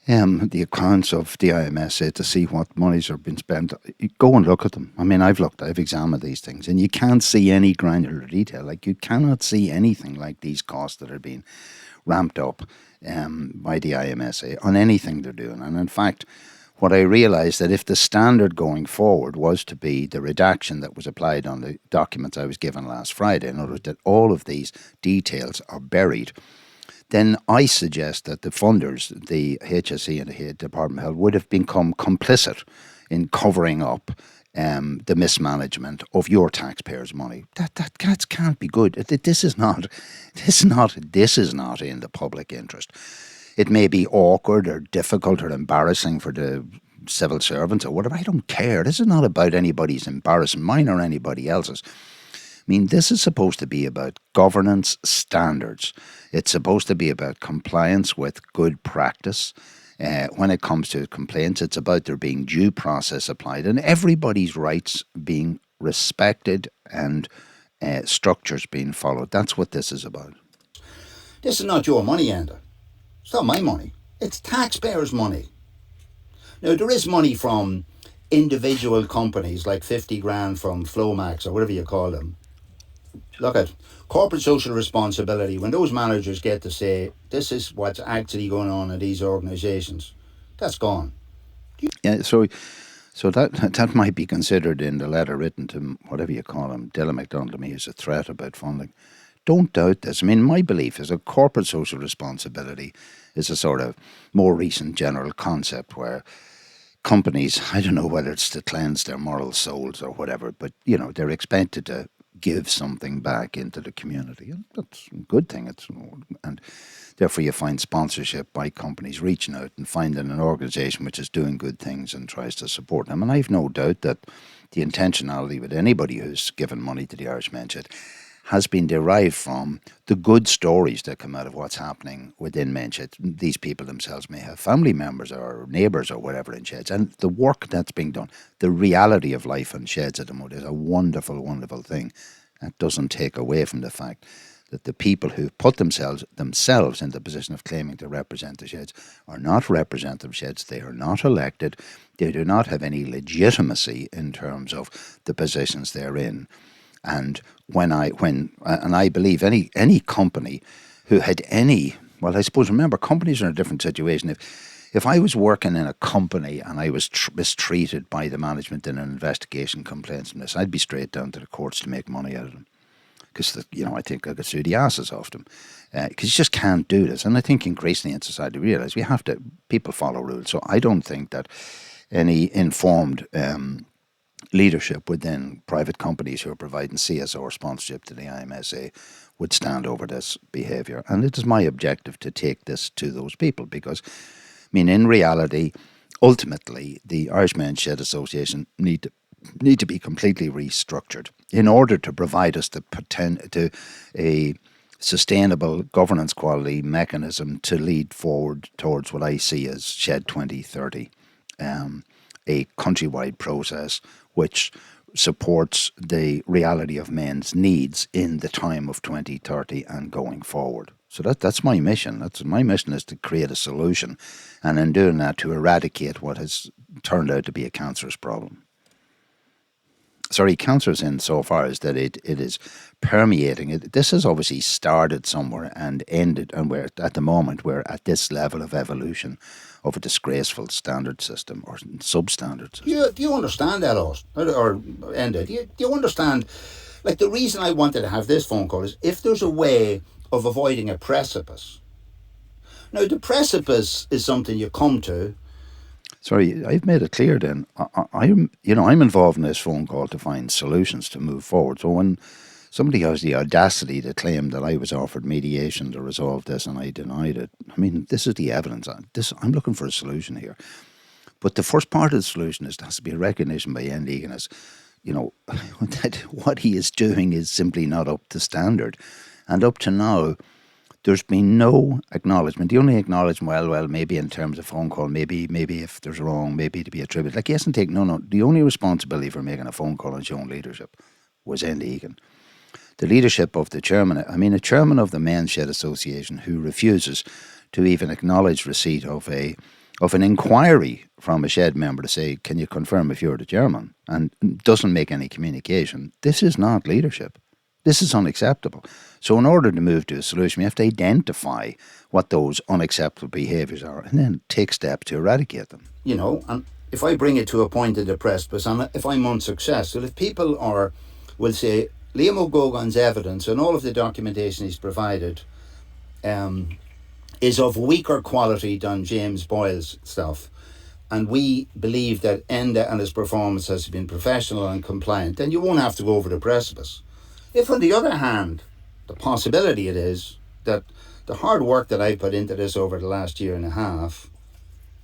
the accounts of the IMSA to see what monies are being spent. You go and look at them. I mean, I've examined these things, and you can't see any granular detail. Like, you cannot see anything like these costs that are being ramped up by the IMSA on anything they're doing. And in fact, what I realised that if the standard going forward was to be the redaction that was applied on the documents I was given last Friday, in other words, that all of these details are buried, then I suggest that the funders, the HSE and the Department of Health, would have become complicit in covering up the mismanagement of your taxpayers' money. That can't be good. This is not in the public interest. It may be awkward or difficult or embarrassing for the civil servants or whatever. I don't care. This is not about anybody's embarrassment, mine or anybody else's. I mean, this is supposed to be about governance standards. It's supposed to be about compliance with good practice. When it comes to complaints, it's about there being due process applied and everybody's rights being respected and structures being followed. That's what this is about. This is not your money, Enda. It's not my money. It's taxpayers' money. Now, there is money from individual companies, like 50 grand from Flomax or whatever you call them. Look at corporate social responsibility. When those managers get to say, this is what's actually going on in these organisations, that's gone. Yeah, so that might be considered in the letter written to whatever you call him, Dylan McDonald, to me, as a threat about funding. Don't doubt this. I mean, my belief is that corporate social responsibility is a sort of more recent general concept where companies, I don't know whether it's to cleanse their moral souls or whatever, but, you know, they're expected to give something back into the community. And that's a good thing. And therefore you find sponsorship by companies reaching out and finding an organisation which is doing good things and tries to support them. And I've no doubt that the intentionality with anybody who's given money to the Irish Menshit has been derived from the good stories that come out of what's happening within Menshit. These people themselves may have family members or neighbours or whatever in sheds, and the work that's being done, the reality of life in sheds at the moment is a wonderful, wonderful thing. That doesn't take away from the fact that the people who put themselves in the position of claiming to represent the sheds are not representative sheds. They are not elected. They do not have any legitimacy in terms of the positions they're in. And I believe any company who had any, well, I suppose, remember, companies are in a different situation. If I was working in a company and I was mistreated by the management in an investigation complaints from this, I'd be straight down to the courts to make money out of them. Because, I think I could sue the asses off them. Because you just can't do this. And I think increasingly in society we realise people follow rules. So I don't think that any informed leadership within private companies who are providing CSR sponsorship to the IMSA would stand over this behaviour. And it is my objective to take this to those people because, I mean, in reality, ultimately, the Irish Men's Shed Association need to be completely restructured in order to provide us a sustainable governance quality mechanism to lead forward towards what I see as Shed 2030, a countrywide process which supports the reality of men's needs in the time of 2030 and going forward. So that's my mission. My mission is to create a solution, and in doing that, to eradicate what has turned out to be a cancerous problem. Cancerous in so far as that it is permeating. This has obviously started somewhere and ended, and we're at the moment we're at this level of evolution of a disgraceful standard system or substandard system. Do you understand that, Austin? Or Enda? Do you understand? Like, the reason I wanted to have this phone call is if there's a way of avoiding a precipice. Now, the precipice is something you come to. Sorry, I've made it clear then. I'm involved in this phone call to find solutions to move forward. So when somebody has the audacity to claim that I was offered mediation to resolve this and I denied it, I mean, this is the evidence. I'm looking for a solution here. But the first part of the solution has to be a recognition by Egan as, that what he is doing is simply not up to standard. And up to now, there's been no acknowledgement. The only acknowledgement, well, maybe in terms of phone call, maybe if there's wrong, maybe to be attributed. Like, he hasn't taken, no. The only responsibility for making a phone call and showing leadership was Egan. The leadership of the chairman, a chairman of the Men's Shed Association who refuses to even acknowledge receipt of a of an inquiry from a shed member to say, can you confirm if you're the chairman, and doesn't make any communication, this is not leadership. This is unacceptable. So in order to move to a solution, we have to identify what those unacceptable behaviours are and then take steps to eradicate them. You know, and if I bring it to a point of the precipice, and if I'm unsuccessful, if people will say, Liam O'Gogan's evidence and all of the documentation he's provided is of weaker quality than James Boyle's stuff, and we believe that Enda and his performance has been professional and compliant, then you won't have to go over the precipice. If, on the other hand, the possibility it is that the hard work that I put into this over the last year and a half,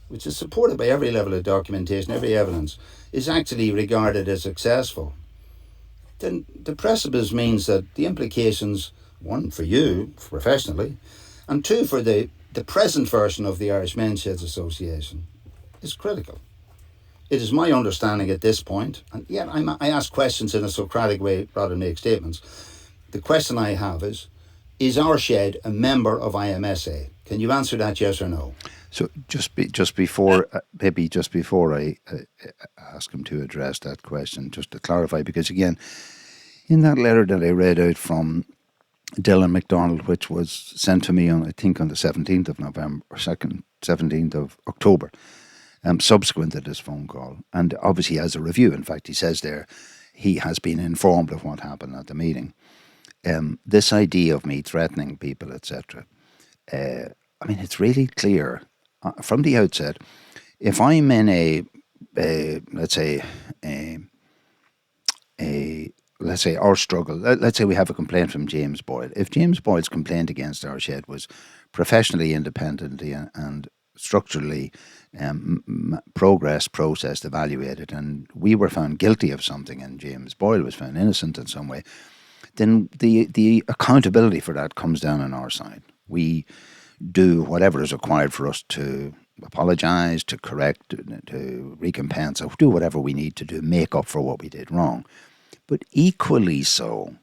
which is supported by every level of documentation, every evidence, is actually regarded as successful, then the precipice means that the implications, one, for you professionally, and two, for the present version of the Irish Men's Sheds Association, is critical. It is my understanding at this point, and yet I ask questions in a Socratic way rather than make statements. The question I have is our shed a member of IMSA? Can you answer that, yes or no? So just before I ask him to address that question, just to clarify, because again, in that letter that I read out from Dylan McDonald, which was sent to me on the 17th of November, or 17th of October, subsequent to this phone call, and obviously as a review. In fact, he says there he has been informed of what happened at the meeting. This idea of me threatening people, etc. I mean, it's really clear from the outset. If I'm in let's say our struggle, let's say we have a complaint from James Boyle. If James Boyle's complaint against our shed was professionally, independently and structurally processed, evaluated, and we were found guilty of something and James Boyle was found innocent in some way, then the accountability for that comes down on our side. We do whatever is required for us to apologise, to correct, to recompense, or do whatever we need to do, make up for what we did wrong. But equally so,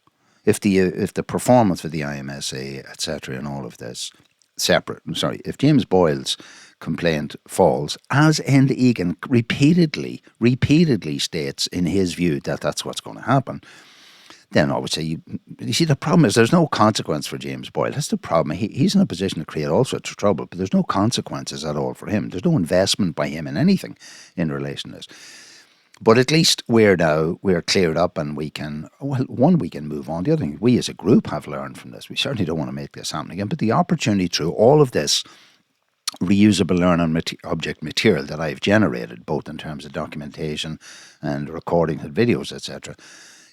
if the performance of the IMSA, etc., and all of this if James Boyle's complaint falls, as Enda Egan repeatedly states in his view that that's what's going to happen, then I would say, you see, the problem is there's no consequence for James Boyle. That's the problem. He's in a position to create all sorts of trouble, but there's no consequences at all for him. There's no investment by him in anything in relation to this. But at least we're cleared up and we can move on. The other thing, we as a group have learned from this. We certainly don't want to make this happen again, but the opportunity through all of this reusable learning object material that I've generated, both in terms of documentation and recordings and videos, etc.,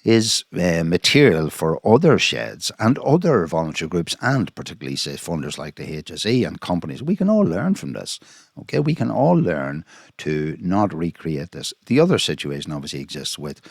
is material for other sheds and other voluntary groups, and particularly, say, funders like the HSE and companies. We can all learn from this. Okay, we can all learn to not recreate this. The other situation obviously exists with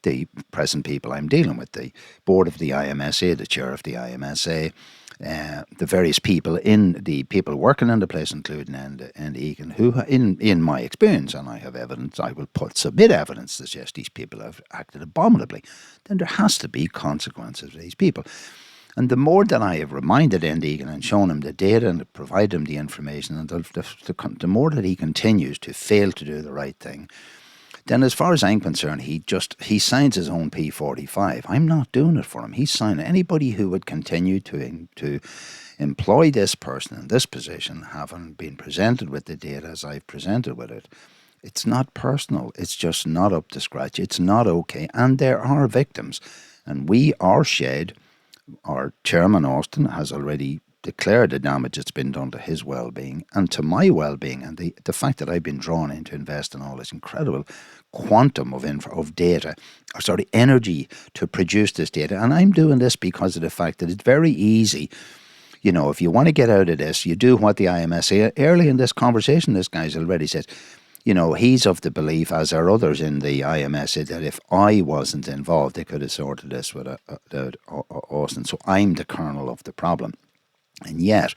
the present people I'm dealing with, the board of the IMSA, the chair of the IMSA, the various people working in the place, including and Egan, who, in my experience, and I have evidence, I will submit evidence that suggests these people have acted abominably, then there has to be consequences for these people. And the more that I have reminded Enda Egan and shown him the data and provided him the information, and the more that he continues to fail to do the right thing, then as far as I'm concerned, he signs his own P45. I'm not doing it for him. He's signing. Anybody who would continue to employ this person in this position, having been presented with the data as I've presented with it, it's not personal. It's just not up to scratch. It's not okay. And there are victims. And our shed, our chairman Austin, has already declared the damage that's been done to his well-being and to my well-being, and the fact that I've been drawn in to invest in all this incredible quantum of energy to produce this data. And I'm doing this because of the fact that it's very easy. You know, if you want to get out of this, you do what the IMSA, early in this conversation, this guy's already said, you know, he's of the belief, as are others in the IMSA, that if I wasn't involved, they could have sorted this without Austin. So I'm the kernel of the problem. And yet,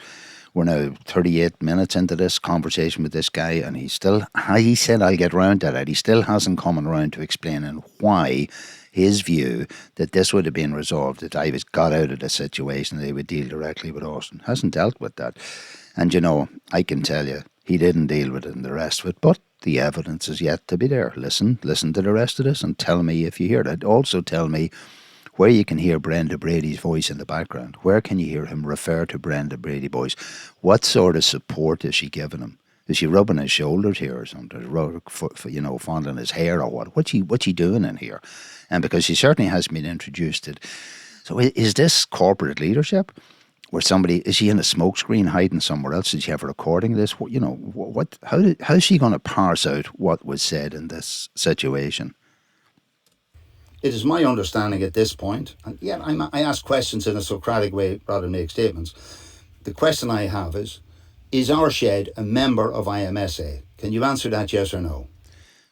we're now 38 minutes into this conversation with this guy, and he said, I'll get round to that. He still hasn't come around to explaining why his view that this would have been resolved, that I was got out of the situation, they would deal directly with Austin, hasn't dealt with that. And, you know, I can tell you, He didn't deal with it and the rest of it, but the evidence is yet to be there. Listen to the rest of this and tell me if you hear it. Also tell me where you can hear Brenda Brady's voice in the background. Where can you hear him refer to Brenda Brady's voice? What sort of support is she giving him? Is she rubbing his shoulders here or something? Fondling his hair or what? What's she doing in here? And because she certainly hasn't been introduced to it. So is this corporate leadership? Where somebody, is she in a smokescreen hiding somewhere else? Did she have a recording of this? How is she going to parse out what was said in this situation? It is my understanding at this point, and yeah, I ask questions in a Socratic way rather than make statements. The question I have is our shed a member of IMSA? Can you answer that yes or no?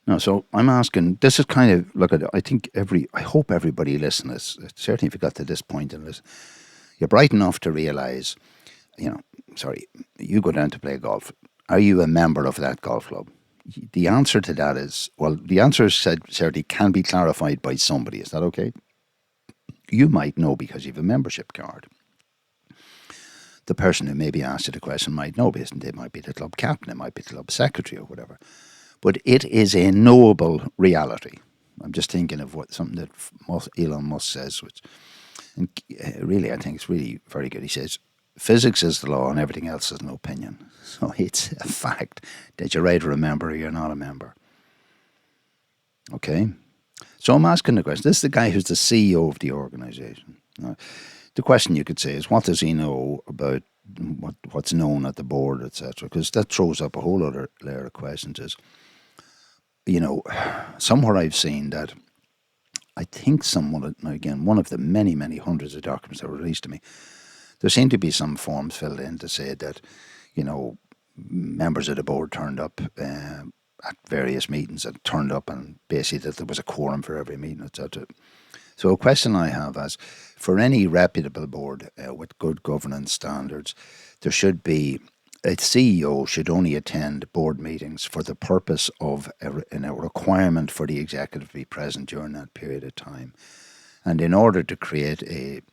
No, so I'm asking, this is kind of, look at it, I hope everybody listens, certainly if you got to this point in this, you're bright enough to realise, you go down to play golf. Are you a member of that golf club? The answer to that is, the answer certainly can be clarified by somebody. Is that okay? You might know because you have a membership card. The person who maybe asked you the question might know because they might be the club captain, they might be the club secretary or whatever. But it is a knowable reality. I'm just thinking of something that Elon Musk says, which really I think it's really very good. He says, physics is the law and everything else is an opinion. So it's a fact that you're either a member or you're not a member. Okay? So I'm asking the question. This is the guy who's the CEO of the organisation. Now, the question you could say is, what does he know about what's known at the board, etc.? Because that throws up a whole other layer of questions. Is, somewhere I've seen that, I think someone, again, one of the many, many hundreds of documents that were released to me, there seemed to be some forms filled in to say that, members of the board turned up at various meetings and turned up and basically that there was a quorum for every meeting, etc. So a question I have is, for any reputable board with good governance standards, there should be, a CEO should only attend board meetings for the purpose of a requirement for the executive to be present during that period of time. And in order to create an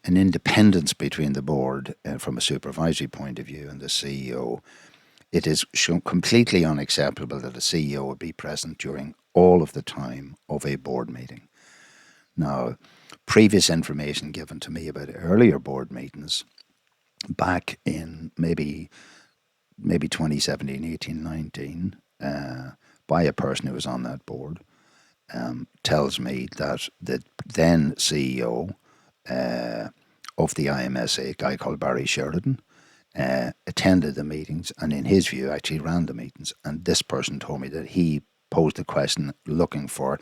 independence between the board from a supervisory point of view and the CEO, it is completely unacceptable that a CEO would be present during all of the time of a board meeting. Now, previous information given to me about earlier board meetings back in maybe 2017, 18, 19, by a person who was on that board, tells me that the then CEO of the IMSA, a guy called Barry Sheridan, attended the meetings and in his view actually ran the meetings. And this person told me that he posed a question looking for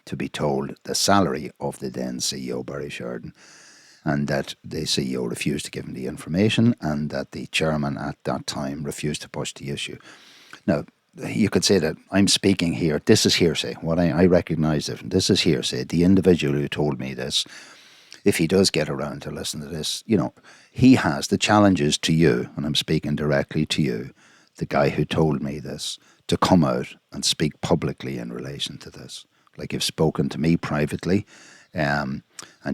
to be told the salary of the then CEO, Barry Sheridan, and that the CEO refused to give him the information and that the chairman at that time refused to push the issue. Now, you could say that I'm speaking here, this is hearsay. What I recognise it, this is hearsay. The individual who told me this, if he does get around to listen to this, he has the challenges to you, and I'm speaking directly to you, the guy who told me this, to come out and speak publicly in relation to this. Like you've spoken to me privately, and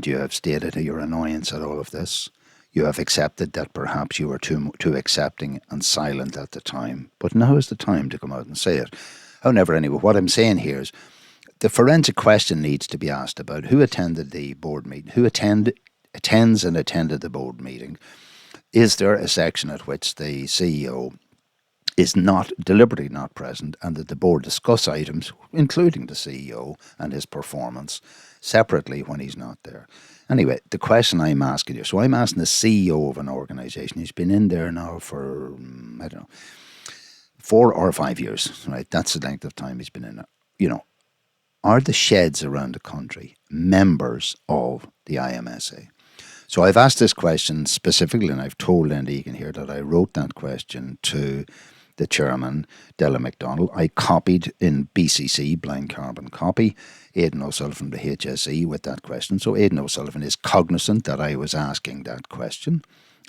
you have stated your annoyance at all of this. You have accepted that perhaps you were too accepting and silent at the time. But now is the time to come out and say it. However, anyway, what I'm saying here is the forensic question needs to be asked about who attended the board meeting, who attends and attended the board meeting. Is there a section at which the CEO is not deliberately not present and that the board discuss items, including the CEO and his performance, separately when he's not there? Anyway, the question I'm asking you, so I'm asking the CEO of an organisation, he's been in there now for, 4 or 5 years, right? That's the length of time he's been in it. Are the sheds around the country members of the IMSA? So I've asked this question specifically, and I've told Enda Egan here that I wrote that question to the chairman, Della McDonald. I copied in BCC, blind carbon copy, Aidan O'Sullivan, the HSE, with that question. So Aidan O'Sullivan is cognizant that I was asking that question.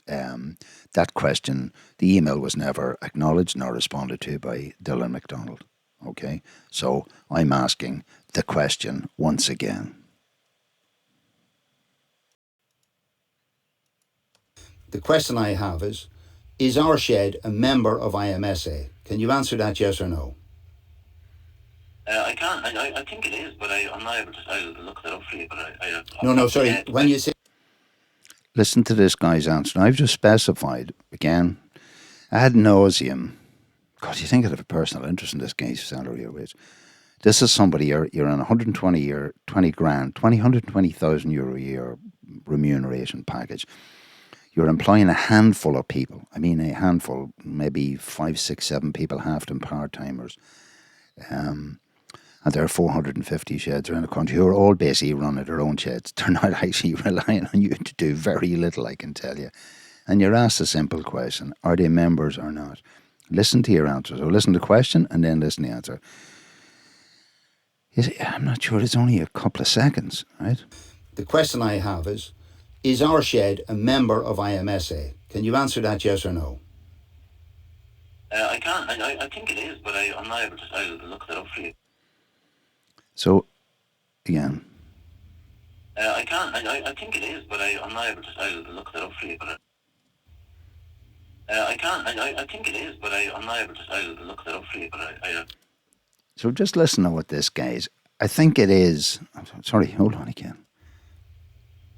That question, the email was never acknowledged nor responded to by Della McDonald. Okay, so I'm asking the question once again. The question I have is Is our shed a member of IMSA? Can you answer that, yes or no? I can't. I think it is, but I'm not able to. I'll look that up for you. But No, sorry. When you say... Listen to this guy's answer. I've just specified, again, ad nauseum. God, you think I'd have a personal interest in this guy's salary or wage. This is somebody, you're on 120 year, 20 grand, 120,000 euro a year remuneration package. You're employing a handful of people. I mean, a handful, maybe 5, 6, 7 people, half them part-timers. And there are 450 sheds around the country who are all basically running their own sheds. They're not actually relying on you to do very little, I can tell you. And you're asked a simple question, are they members or not? Listen to your answer. So listen to the question and then listen to the answer. I'm not sure, it's only a couple of seconds, right? The question I have is our shed a member of IMSA? Can you answer that, yes or no? I can't. I think it is, but I'm not able to. I'll look that up for you. So, again. I can't. I think it is, but I'm not able to. I'll look that up for you. But I can't. I think it is, but I'm not able to. I'll look that up for you. But So just listen to what this guy is. I think it is. Sorry, hold on again.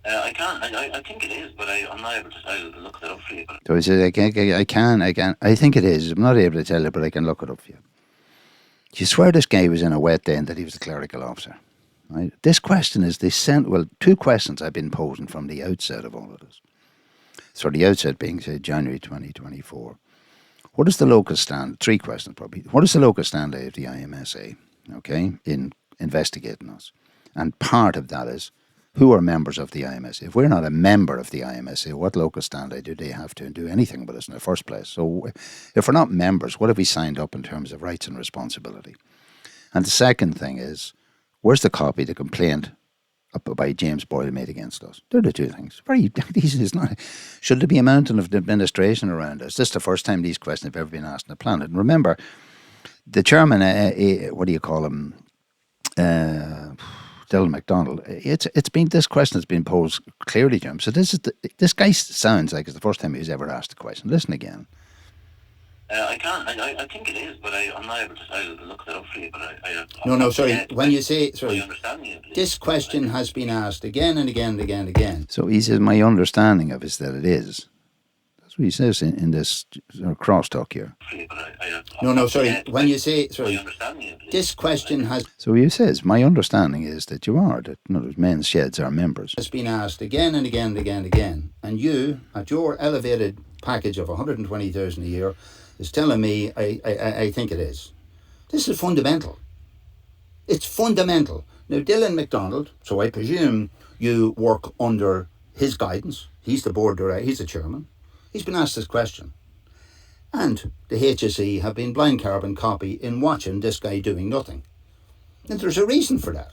I can't. I think it is, but I'm not able to. I'll look that up for you. But So he says, I can. I think it is. I'm not able to tell you, but I can look it up for you. Do you swear this guy was in a wet day and that he was a clerical officer? Right? This question is, two questions I've been posing from the outset of all of this. So the outset being, say, January 2024. What is the locus stand? 3 questions probably. What is the locus standi of the IMSA, okay, in investigating us? And part of that is, who are members of the IMSA? If we're not a member of the IMSA, what locus standi do they have to do anything with us in the first place? So if we're not members, what have we signed up in terms of rights and responsibility? And the second thing is, where's the copy, the complaint by James Boyle made against us? They're the 2 things. Very easy. It's not. Should there be a mountain of administration around us? This is the first time these questions have ever been asked on the planet. And remember, the chairman, what do you call him? McDonald. This question has been posed clearly to him. So this guy sounds like it's the first time he's ever asked a question. Listen again. I can't. I think it is, but I'm not able to. I'll look that up for you. But No, sorry. When you say, my sorry, understanding of this question has been asked again and again and again and again. So he says, my understanding of it is that it is. That's what he says in this crosstalk here. No, sorry. When you say, sorry, this question So he says, my understanding is that you are, that men's sheds are members. has been asked again and again and again and again. And you, at your elevated package of 120,000 a year, is telling me, I think it is. This is fundamental. It's fundamental. Now, Dylan McDonald, so I presume you work under his guidance. He's the board director, he's the chairman. He's been asked this question. And the HSE have been blind carbon copy in watching this guy doing nothing. And there's a reason for that.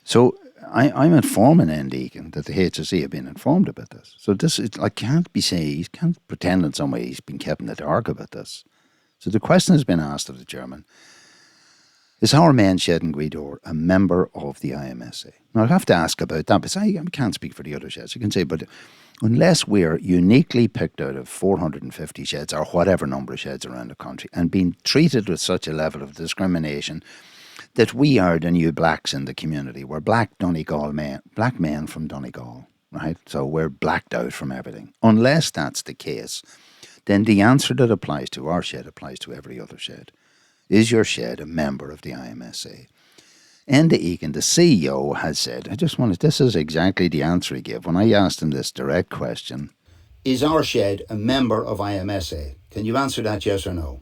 So I'm informing Egan that the HSE have been informed about this. So I can't be saying, he can't pretend in some way he's been kept in the dark about this. So the question has been asked of the chairman, is our main shed in Guidor a member of the IMSA? Now, I'll have to ask about that, because I can't speak for the other sheds. You can say, but unless we're uniquely picked out of 450 sheds or whatever number of sheds around the country and being treated with such a level of discrimination that we are the new blacks in the community. We're black men from Donegal, right? So we're blacked out from everything. Unless that's the case, then the answer that applies to our shed applies to every other shed. Is your shed a member of the IMSA? Enda Egan, the CEO, has said, this is exactly the answer he gave when I asked him this direct question. Is our shed a member of IMSA? Can you answer that, yes or no?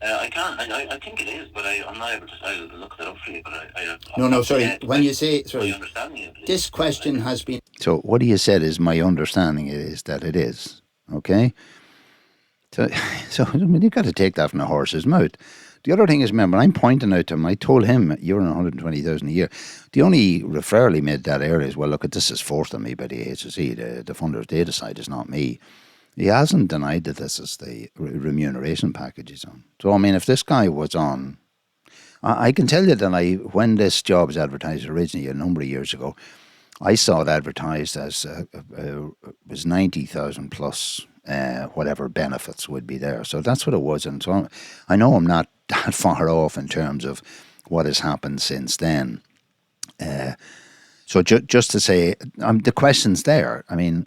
I can't. I think it is, but I'm not able to. I'll look that up for you. But No, sorry. When you say, sorry, my understanding of this question has been... So what he has said is, my understanding is that it is, okay? So I mean, you've got to take that from the horse's mouth. The other thing is, remember, I'm pointing out to him, I told him, you're on 120,000 a year. The only referral he made that area is, well, look, this is forced on me by the HSE. The funders, they decide, it's not me. He hasn't denied that this is the remuneration package he's on. So, I mean, if this guy was on... I can tell you that when this job was advertised originally a number of years ago, I saw it advertised as was 90,000 plus whatever benefits would be there. So that's what it was. And so I know I'm not that far off in terms of what has happened since then. So just to say, the question's there. I mean,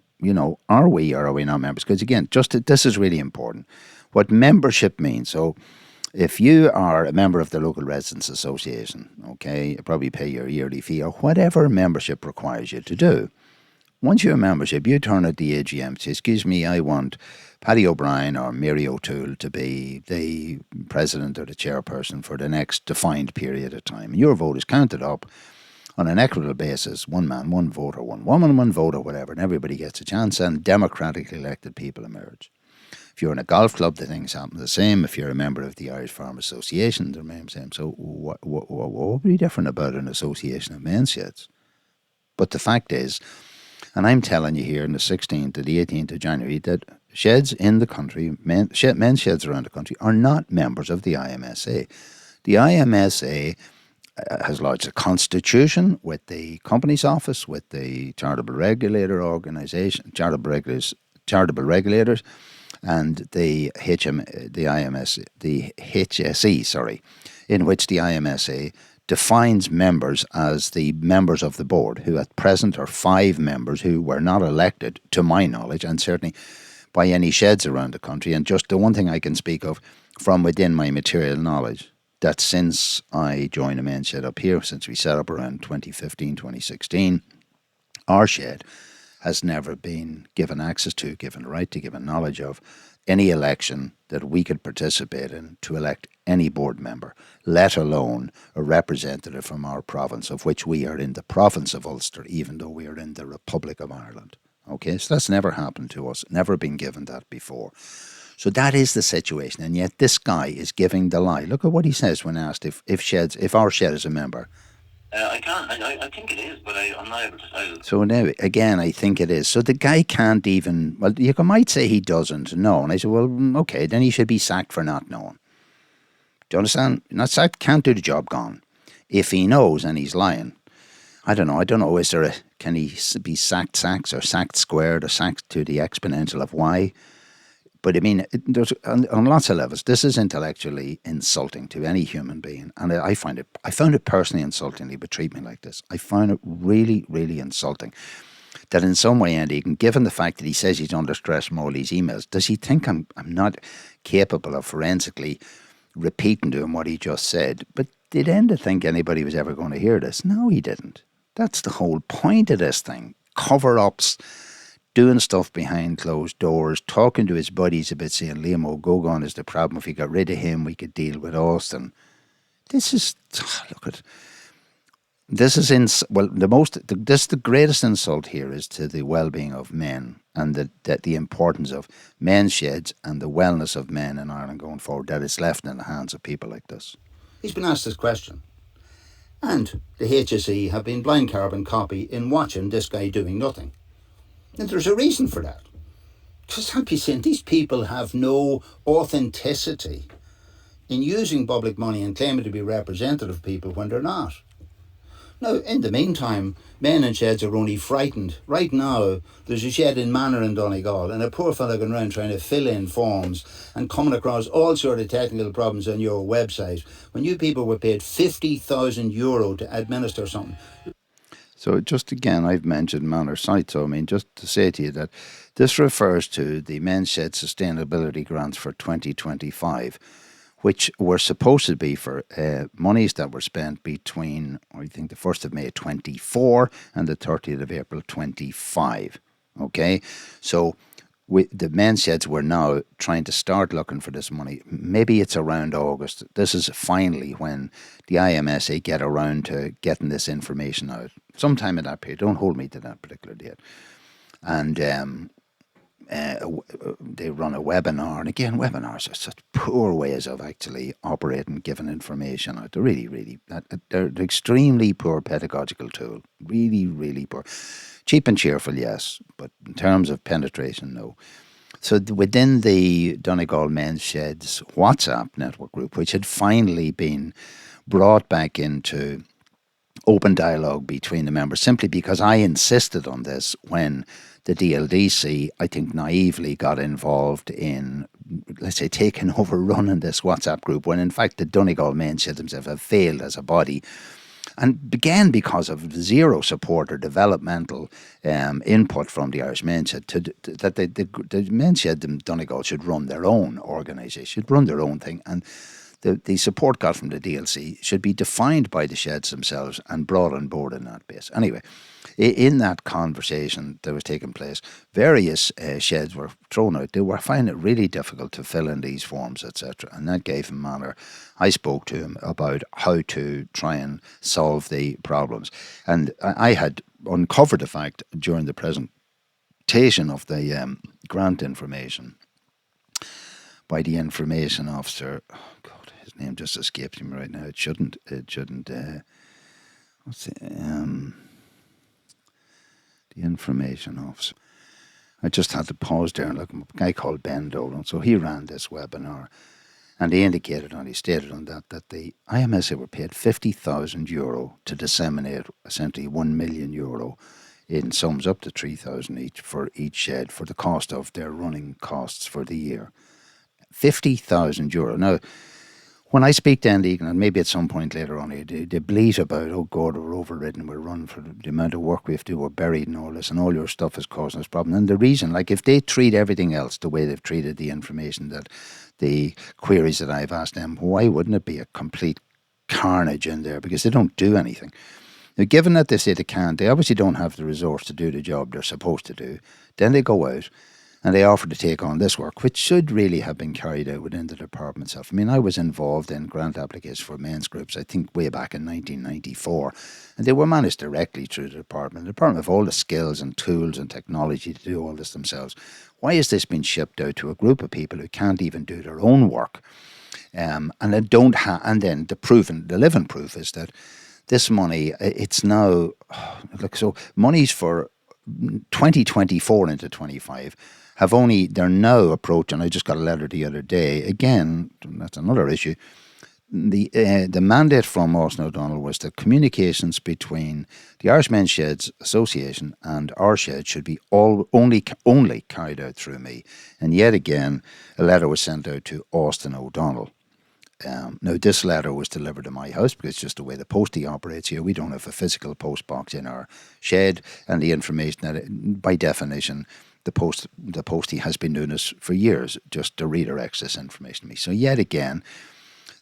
are we or are we not members? Because again, this is really important. What membership means. So if you are a member of the local residents association, okay, you probably pay your yearly fee or whatever membership requires you to do. Once you're a membership, you turn at the AGM, say, excuse me, I want Paddy O'Brien or Mary O'Toole to be the president or the chairperson for the next defined period of time. And your vote is counted up on an equitable basis, one man, one vote, or one woman, one vote, or whatever, and everybody gets a chance, and democratically elected people emerge. If you're in a golf club, the things happen the same. If you're a member of the Irish Farm Association, they're the same. So what would be different about an association of men's sheds? But the fact is, and I'm telling you here on the 16th to the 18th of January, that sheds in the country, men's sheds around the country, are not members of the IMSA. The IMSA has lodged a constitution with the Companies Office, with the Charitable Regulator Organisation, Charitable Regulators, and the HSE, in which the IMSA defines members as the members of the board, who at present are 5 members who were not elected, to my knowledge, and certainly by any sheds around the country. And just the one thing I can speak of from within my material knowledge, that since I joined a men's shed up here, since we set up around 2015, 2016, our shed has never been given access to, given the right to, given knowledge of any election that we could participate in to elect any board member, let alone a representative from our province, of which we are in the province of Ulster, even though we are in the Republic of Ireland. Okay, so that's never happened to us, never been given that before. So that is the situation, and yet this guy is giving the lie. Look at what he says when asked if our shed is a member. I can't. I think it is, but I'm not able to decide. So now, again, I think it is. So the guy can't even, well, you might say he doesn't know. And I said, well, okay, then he should be sacked for not knowing. Do you understand? Not sacked, can't do the job, gone. If he knows and he's lying, I don't know. Can he be sacked sacks or sacked squared or sacked to the exponential of y? But I mean, there's on lots of levels, this is intellectually insulting to any human being, and I found it personally insulting he would treat me like this. I found it really, really insulting that in some way, Andy, given the fact that he says he's under stress from all these emails, does he think I'm not capable of forensically repeating to him what he just said? But did Enda think anybody was ever going to hear this? No, he didn't. That's the whole point of this thing. Cover-ups, doing stuff behind closed doors, talking to his buddies about saying Liam O'Gógáín is the problem. If we got rid of him, we could deal with Austin. This is the greatest insult here is to the well-being of men and the importance of men's sheds and the wellness of men in Ireland going forward, that is left in the hands of people like this. He's been asked this question. And the HSE have been blind carbon copy in watching this guy doing nothing. And there's a reason for that. Because I'd be saying these people have no authenticity in using public money and claiming to be representative people when they're not. Now, in the meantime, men in sheds are only frightened. Right now, there's a shed in Manor in Donegal, and a poor fellow going around trying to fill in forms and coming across all sort of technical problems on your website when you people were paid €50,000 to administer something. So just again, I've mentioned Manor Site, so I mean, just to say to you that this refers to the Men's Shed Sustainability Grants for 2025, which were supposed to be for monies that were spent between, I think, the 1st of May 24 and the 30th of April 25. Okay, so the men's sheds were now trying to start looking for this money. Maybe it's around August. This is finally when the IMSA get around to getting this information out. Sometime in that period. Don't hold me to that particular date. And they run a webinar. And again, webinars are such poor ways of actually operating, giving information out. They're really, they're an extremely poor pedagogical tool. Really, really poor. Cheap and cheerful, yes, but in terms of penetration, no. So within the Donegal Men's Sheds WhatsApp network group, which had finally been brought back into open dialogue between the members, simply because I insisted on this when the DLDC, I think, naively got involved in, let's say, taking over running this WhatsApp group, when in fact the Donegal main shed themselves have failed as a body, and began because of zero support or developmental input from the Irish main shed that the main shed in Donegal should run their own organisation, should run their own thing, and the support got from the DLC should be defined by the sheds themselves and brought on board in that base. Anyway, in that conversation that was taking place, various sheds were thrown out. They were finding it really difficult to fill in these forms, etc. And that gave him manner. I spoke to him about how to try and solve the problems. And I had uncovered the fact during the presentation of the grant information by the information officer. Oh God, his name just escapes me right now. It shouldn't. What's it? The information officer. I just had to pause there and look at a guy called Ben Dolan. So he ran this webinar, and he indicated on, he stated on that the IMSA were paid €50,000 to disseminate essentially €1 million in sums up to 3,000 each for each shed for the cost of their running costs for the year. €50,000. Now, when I speak to Enda, Egan, and maybe at some point later on, they bleat about, oh God, we're overridden, we're run for the amount of work we have to do, we're buried in all this, and all your stuff is causing us problems. And the reason, like, if they treat everything else the way they've treated the information, that the queries that I've asked them, why wouldn't it be a complete carnage in there? Because they don't do anything. Now, given that they say they can't, they obviously don't have the resource to do the job they're supposed to do. Then they go out and they offer to take on this work, which should really have been carried out within the department itself. I mean, I was involved in grant applications for men's groups, I think way back in 1994, and they were managed directly through the department. The department have all the skills and tools and technology to do all this themselves. Why is this being shipped out to a group of people who can't even do their own work? And they don't have. And then the living proof is that this money, it's now, so monies for 2024 into 25 they're now approaching, I just got a letter the other day, again, that's another issue. The mandate from Austin O'Donnell was that communications between the Irish Men's Sheds Association and our shed should be only carried out through me. And yet again, a letter was sent out to Austin O'Donnell. Now, this letter was delivered to my house because it's just the way the postie operates here. We don't have a physical post box in our shed, and the information that, by definition, the postie has been doing this for years, just to redirect this information to me. So yet again,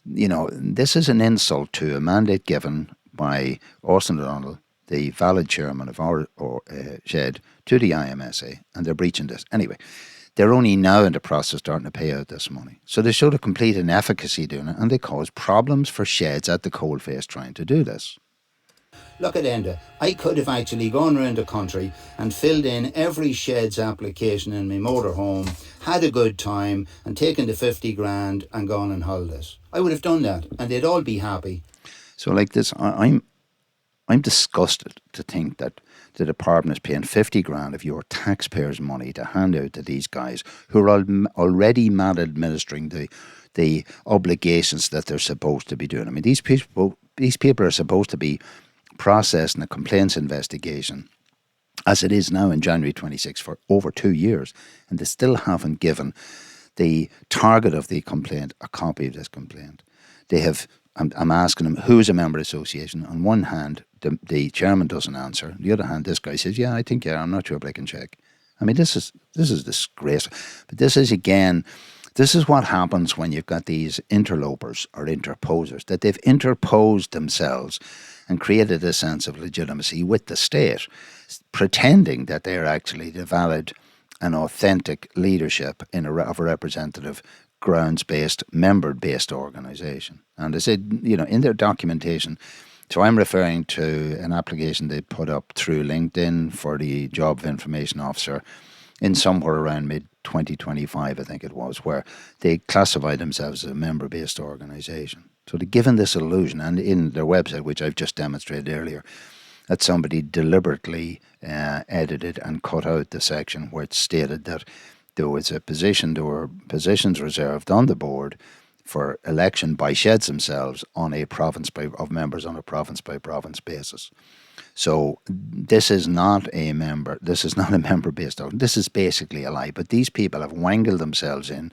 this is an insult to a mandate given by Austin O'Donnell, the valid chairman of our shed, to the IMSA, and they're breaching this. Anyway, they're only now in the process starting to pay out this money. So they showed a complete inefficacy doing it, and they cause problems for sheds at the coalface trying to do this. Look at Enda. I could have actually gone around the country and filled in every shed's application in my motorhome, had a good time, and taken the 50 grand and gone on holidays. I would have done that, and they'd all be happy. So like this, I'm disgusted to think that the department is paying 50 grand of your taxpayers' money to hand out to these guys who are already maladministering the obligations that they're supposed to be doing. I mean, these people are supposed to be processing a complaints investigation as it is now in January 26 for over 2 years, and they still haven't given the target of the complaint a copy of this complaint. They have. I'm asking them who is a member of the association. On one hand, the chairman doesn't answer. On the other hand, this guy says, "Yeah, I think I'm not sure, but I can check." I mean, this is disgraceful. But this is what happens when you've got these interlopers or interposers, that they've interposed themselves and created a sense of legitimacy with the state, pretending that they're actually the valid and authentic leadership of a representative, grounds-based, member-based organisation. And they said, in their documentation, so I'm referring to an application they put up through LinkedIn for the job of information officer in somewhere around mid-2025, I think it was, where they classified themselves as a member-based organisation. So they're given this illusion, and in their website, which I've just demonstrated earlier, that somebody deliberately edited and cut out the section where it stated that there were positions reserved on the board for election by sheds themselves on a province of members on a province by province basis. So this is not a member based out. This is basically a lie. But these people have wangled themselves in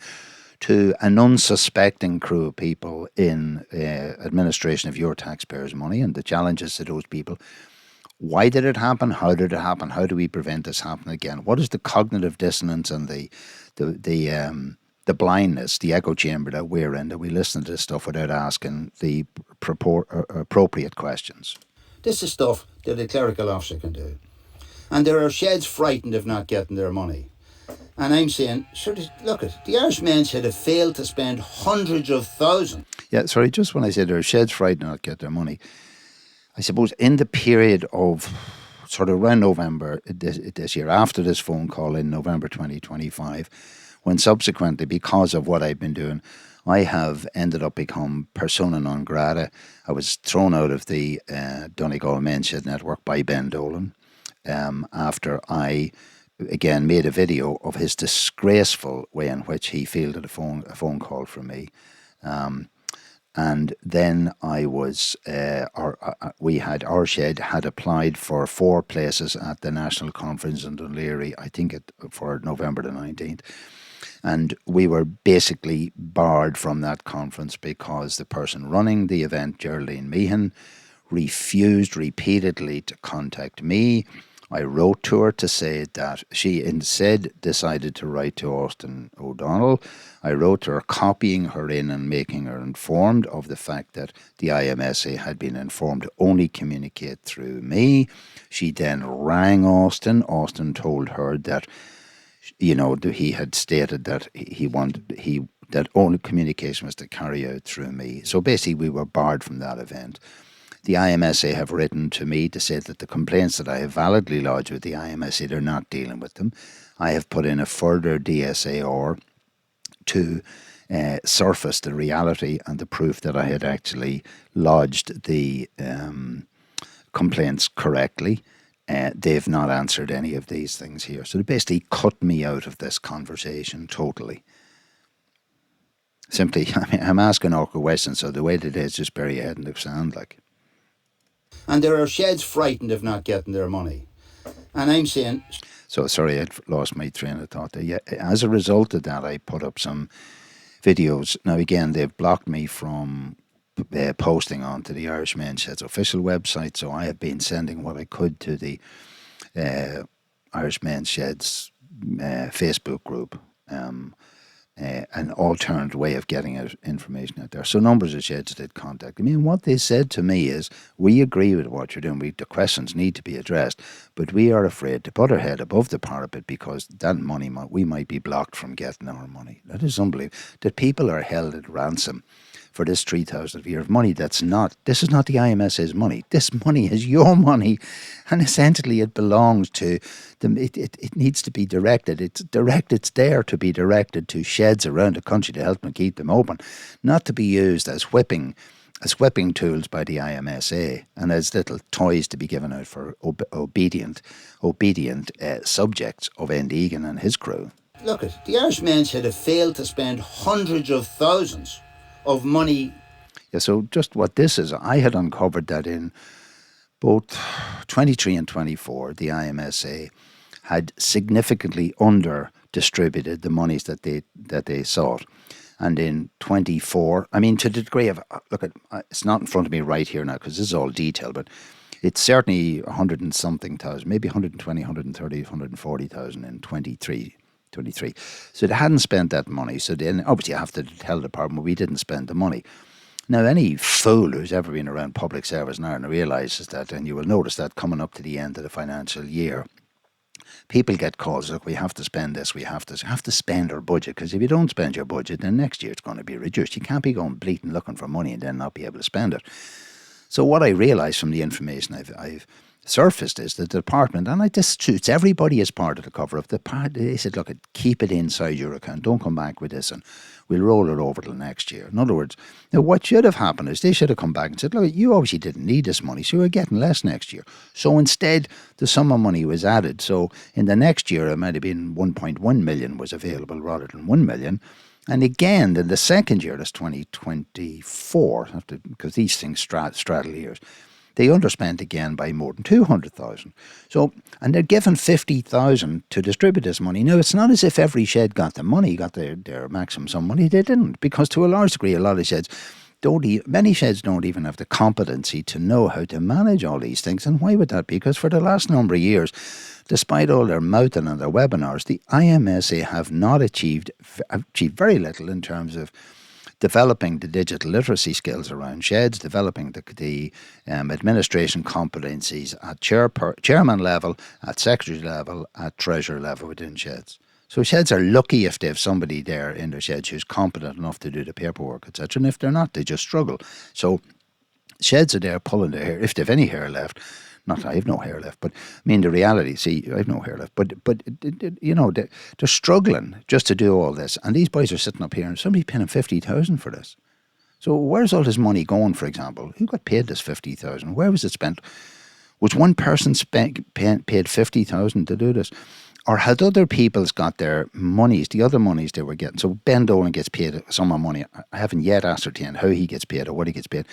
to an unsuspecting crew of people in administration of your taxpayers' money, and the challenges to those people. Why did it happen? How did it happen? How do we prevent this happening again? What is the cognitive dissonance and the blindness, the echo chamber that we're in, that we listen to this stuff without asking the appropriate questions? This is stuff that a clerical officer can do. And there are sheds frightened of not getting their money. And I'm saying, sure, look, the Irish Men's Head have failed to spend hundreds of thousands. Yeah, sorry, just when I said there are sheds frightened of not get their money, I suppose in the period of sort of around November this year, after this phone call in November 2025, when subsequently, because of what I've been doing, I have ended up become persona non grata. I was thrown out of the Donegal Men's Shed network by Ben Dolan after I, again, made a video of his disgraceful way in which he fielded a phone call from me. And then I was, our shed had applied for 4 places at the National Conference in Dunleary, I think for November the 19th. And we were basically barred from that conference because the person running the event, Geraldine Meehan, refused repeatedly to contact me. I wrote to her to say that she instead decided to write to Austin O'Donnell. I wrote to her copying her in and making her informed of the fact that the IMSA had been informed to only communicate through me. She then rang Austin. Austin told her that, you know, he had stated that that only communication was to carry out through me. So basically we were barred from that event. The IMSA have written to me to say that the complaints that I have validly lodged with the IMSA, they're not dealing with them. I have put in a further DSAR to surface the reality and the proof that I had actually lodged the complaints correctly. They've not answered any of these things here. So they basically cut me out of this conversation totally. Simply, I mean, I'm asking awkward questions, so the way that it is, just bury your head in the sand, like. And there are sheds frightened of not getting their money. And I'm saying... So, sorry, I'd lost my train of thought there. Yeah, as a result of that, I put up some videos. Now, again, they've blocked me from posting onto the Irish Men's Shed's official website, so I have been sending what I could to the Irish Men's Shed's Facebook group. An alternate way of getting out information out there. So numbers of sheds did contact me, and what they said to me is, we agree with what you're doing, the questions need to be addressed, but we are afraid to put our head above the parapet because that money, we might be blocked from getting our money. That is unbelievable, that people are held at ransom for this 3,000 a year of money. This is not the IMSA's money. This money is your money, and essentially it belongs to them. It needs to be directed. It's there to be directed to sheds around the country to help them keep them open, not to be used as whipping tools by the IMSA and as little toys to be given out for obedient subjects of Egan and his crew. Look, the Irish Men's Head have failed to spend hundreds of thousands of money. Yeah, so just what this is, I had uncovered that in both 23 and 24, the IMSA had significantly under-distributed the monies that they sought. And in 24, I mean, to the degree of, look, it's not in front of me right here now because this is all detail, but it's certainly 100 and something thousand, maybe 120, 130, 140,000 in 23. So they hadn't spent that money. So then obviously I have to tell the department we didn't spend the money. Now, any fool who's ever been around public service in Ireland realises that, and you will notice that coming up to the end of the financial year, people get calls, look, we have to spend this, we have to spend our budget, because if you don't spend your budget, then next year it's going to be reduced. You can't be going bleating looking for money and then not be able to spend it. So what I realised from the information I've surfaced is that the department, and this suits everybody as part of the cover-up, they said, look, keep it inside your account, don't come back with this and we'll roll it over till next year. In other words, now what should have happened is they should have come back and said, look, you obviously didn't need this money, so you're getting less next year. So instead, the sum of money was added. So in the next year, it might have been 1.1 million was available rather than 1 million. And again, in the second year, that's 2024, because these things straddle years, they underspent again by more than 200,000. So, and they're given 50,000 to distribute this money. Now, it's not as if every shed got the money, got their maximum sum money. They didn't, because to a large degree, a lot of sheds many sheds don't even have the competency to know how to manage all these things. And why would that be? Because for the last number of years, despite all their mouthing and their webinars, the IMSA have not achieved very little in terms of developing the digital literacy skills around sheds, developing the administration competencies at chairman level, at secretary level, at treasurer level within sheds. So sheds are lucky if they have somebody there in their sheds who's competent enough to do the paperwork, etc. And if they're not, they just struggle. So sheds are there pulling their hair, if they have any hair left. Not I have no hair left, but I mean the reality. See, I have no hair left, but you know they're struggling just to do all this, and these boys are sitting up here, and somebody's paying 50,000 for this. So where's all this money going? For example, who got paid this 50,000? Where was it spent? Was one person paid 50,000 to do this? Or had other people's got their monies, the other monies they were getting? So Ben Dolan gets paid some money. I haven't yet ascertained how he gets paid or what he gets paid.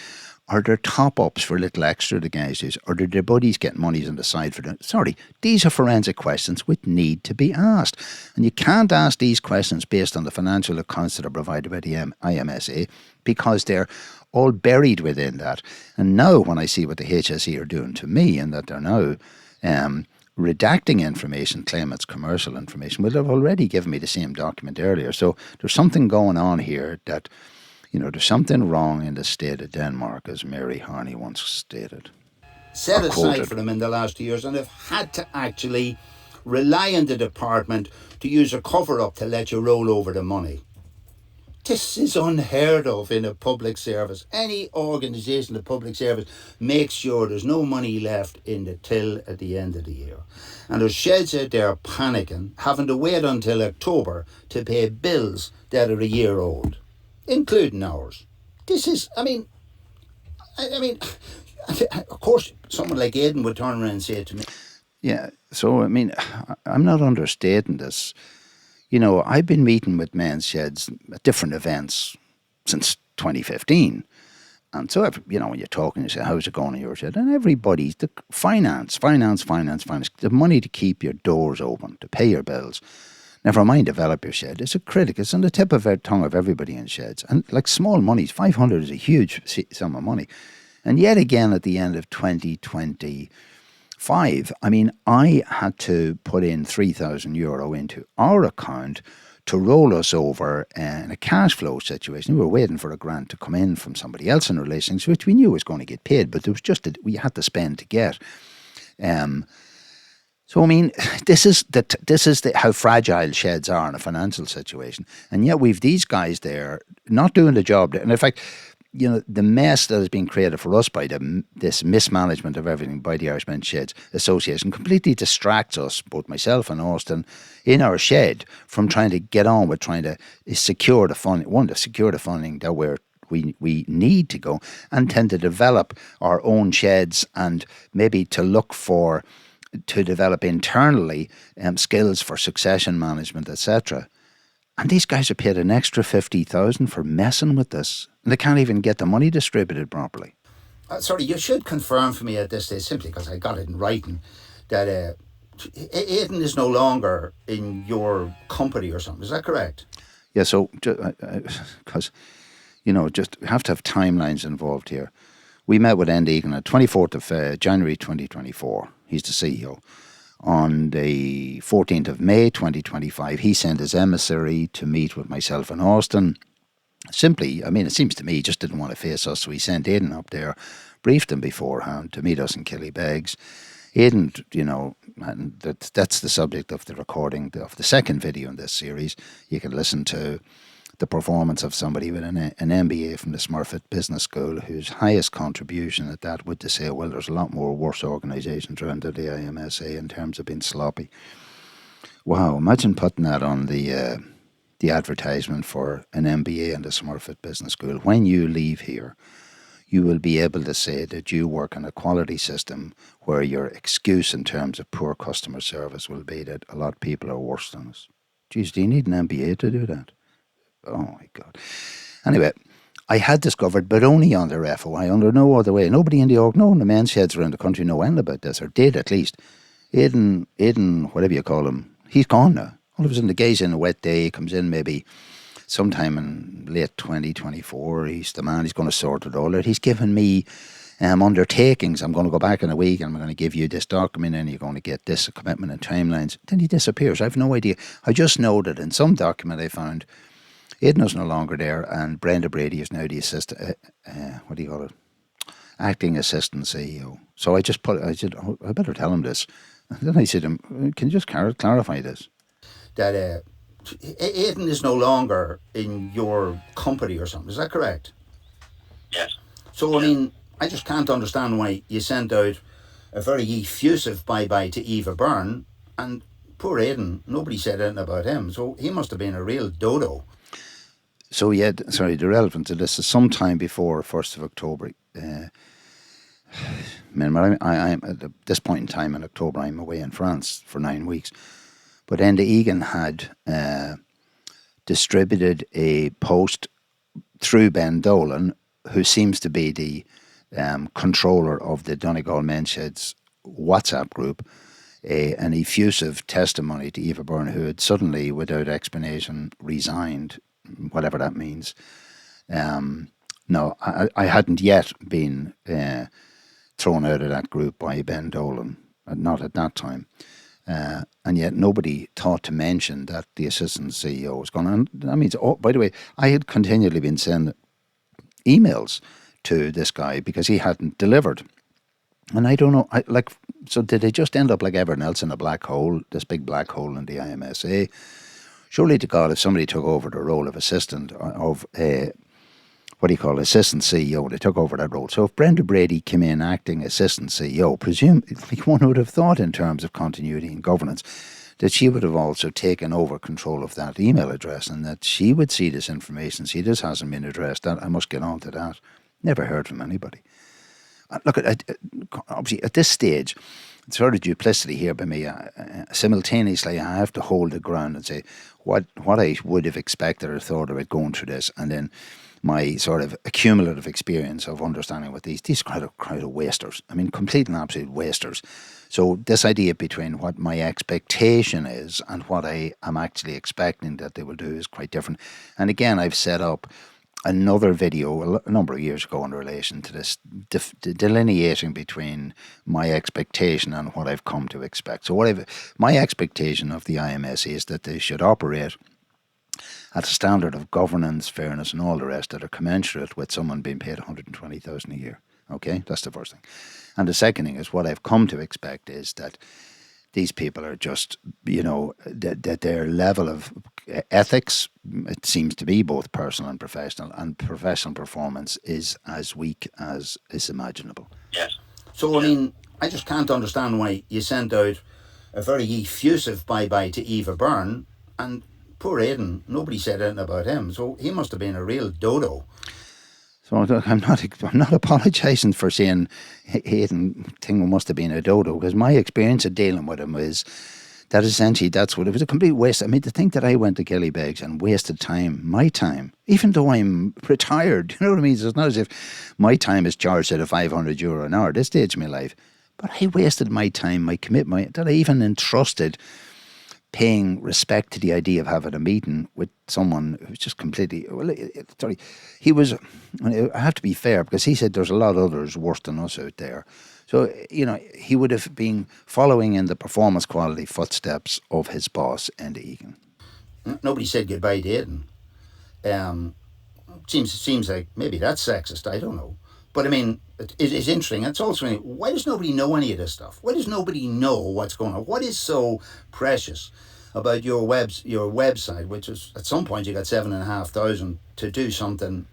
Are there top-ups for a little extra the guys do? Or do their buddies get monies on the side for them? Sorry, these are forensic questions which need to be asked. And you can't ask these questions based on the financial accounts that are provided by the IMSA because they're all buried within that. And now when I see what the HSE are doing to me and that they're now redacting information, claim it's commercial information. Well, they've already given me the same document earlier. So there's something going on here that, you know, there's something wrong in the state of Denmark, as Mary Harney once stated. Set aside for them in the last years and have had to actually rely on the department to use a cover-up to let you roll over the money. This is unheard of in a public service. Any organisation of public service makes sure there's no money left in the till at the end of the year. And there's sheds out there panicking, having to wait until October to pay bills that are a year old, including ours. This is, I mean, of course, someone like Egan would turn around and say to me. Yeah, so, I mean, I'm not understating this. You know, I've been meeting with men's sheds at different events since 2015. And so, you know, when you're talking, you say, how's it going in your shed? And everybody's the finance, the money to keep your doors open, to pay your bills. Never mind develop your shed. It's a critic. It's on the tip of the tongue of everybody in sheds. And like small monies, 500 is a huge sum of money. And yet again, at the end of 2025, I mean, I had to put in €3,000 into our account to roll us over in a cash flow situation. We were waiting for a grant to come in from somebody else in relations, which we knew was going to get paid, but there was just that we had to spend to get. So I mean, this is how fragile sheds are in a financial situation, and yet we've these guys there not doing the job. And in fact, you know, the mess that has been created for us by this mismanagement of everything by the Irish Men's Sheds Association completely distracts us, both myself and Austin, in our shed from trying to get on with trying to secure the funding. To secure the funding that we need to go, and tend to develop our own sheds and maybe to develop internally skills for succession management, etc. And these guys are paid an extra 50,000 for messing with this. And they can't even get the money distributed properly. Sorry, you should confirm for me at this stage, simply because I got it in writing, that Aidan is no longer in your company or something. Is that correct? Yeah, so, because, you know, just have to have timelines involved here. We met with Enda Egan on 24th of January 2024. He's the CEO. On the 14th of May 2025, he sent his emissary to meet with myself and Austin. Simply, I mean, it seems to me he just didn't want to face us, so he sent Aidan up there, briefed him beforehand to meet us in Killybegs. Aidan, you know, and that's the subject of the recording of the second video in this series. You can listen to the performance of somebody with an MBA from the Smurfit Business School, whose highest contribution at that would to say, well, there's a lot more worse organisations around the IMSA in terms of being sloppy. Wow, imagine putting that on the advertisement for an MBA in the Smurfit Business School. When you leave here, you will be able to say that you work in a quality system where your excuse in terms of poor customer service will be that a lot of people are worse than us. Geez, do you need an MBA to do that? Oh my God. Anyway, I had discovered, but only on their FOI, under no other way. Nobody in the org, no one in the men's sheds around the country know anything about this, or did at least. Aidan, whatever you call him, he's gone now. All of a sudden, the guy's in a wet day, he comes in maybe sometime in late 2024. He's the man, he's going to sort it all out. He's given me undertakings. I'm going to go back in a week and I'm going to give you this document and you're going to get this commitment and timelines. Then he disappears. I have no idea. I just know that in some document I found, Aidan is no longer there and Brenda Brady is now the assistant, what do you call it? Acting assistant CEO. So I said, oh, I better tell him this. And then I said to him, can you just clarify this? That Aidan is no longer in your company or something. Is that correct? Yes. So, I mean, I just can't understand why you sent out a very effusive bye-bye to Eva Byrne, and poor Aidan, nobody said anything about him. So he must have been a real dodo. So, yeah, sorry, the relevance of this is sometime before 1st of October. I'm at this point in time in October, I'm away in France for 9 weeks. But Enda Egan had distributed a post through Ben Dolan, who seems to be the controller of the Donegal Men's Sheds WhatsApp group, an effusive testimony to Eva Byrne, who had suddenly, without explanation, resigned, whatever that means. No, I hadn't yet been thrown out of that group by Ben Dolan, not at that time. And yet nobody thought to mention that the assistant CEO was gone. And that means, oh, by the way, I had continually been sending emails to this guy because he hadn't delivered. And I don't know, so did they just end up like everyone else in a black hole, this big black hole in the IMSA? Surely to God, if somebody took over the role of assistant, of assistant CEO, they took over that role. So if Brenda Brady came in acting assistant CEO, presumably one would have thought in terms of continuity and governance that she would have also taken over control of that email address and that she would see this information. See, this hasn't been addressed. That I must get on to that. Never heard from anybody. Look, obviously at this stage, it's sort of duplicity here by me. Simultaneously, I have to hold the ground and say what I would have expected or thought about going through this, and then my sort of accumulative experience of understanding what these crowd of wasters. I mean, complete and absolute wasters. So this idea between what my expectation is and what I am actually expecting that they will do is quite different. And again, I've set up another video a number of years ago in relation to this, delineating between my expectation and what I've come to expect. So my expectation of the IMSA is that they should operate at a standard of governance, fairness and all the rest that are commensurate with someone being paid $120,000 a year. Okay, that's the first thing. And the second thing is what I've come to expect is that these people are just, that their level of ethics, it seems to be both personal and professional performance is as weak as is imaginable. Yes. So, I mean, I just can't understand why you sent out a very effusive bye-bye to Eva Byrne, and poor Aidan, nobody said anything about him, so he must have been a real dodo. So I'm not apologising for saying Aidan thing must have been a dodo, because my experience of dealing with him is that essentially that's what it was, a complete waste. I mean, to think that I went to Killybegs and wasted time, my time, even though I'm retired, you know what I mean? So it's not as if my time is charged at €500 an hour at this stage of my life, but I wasted my time, my commitment, that I even entrusted paying respect to the idea of having a meeting with someone who's just completely, he was, I have to be fair, because he said there's a lot of others worse than us out there. So, he would have been following in the performance quality footsteps of his boss, Enda Egan. Nobody said goodbye to Aidan. Seems like maybe that's sexist, I don't know. But I mean, it's interesting. It's also, why does nobody know any of this stuff? Why does nobody know what's going on? What is so precious about your website, which is, at some point you got 7,500 to do something?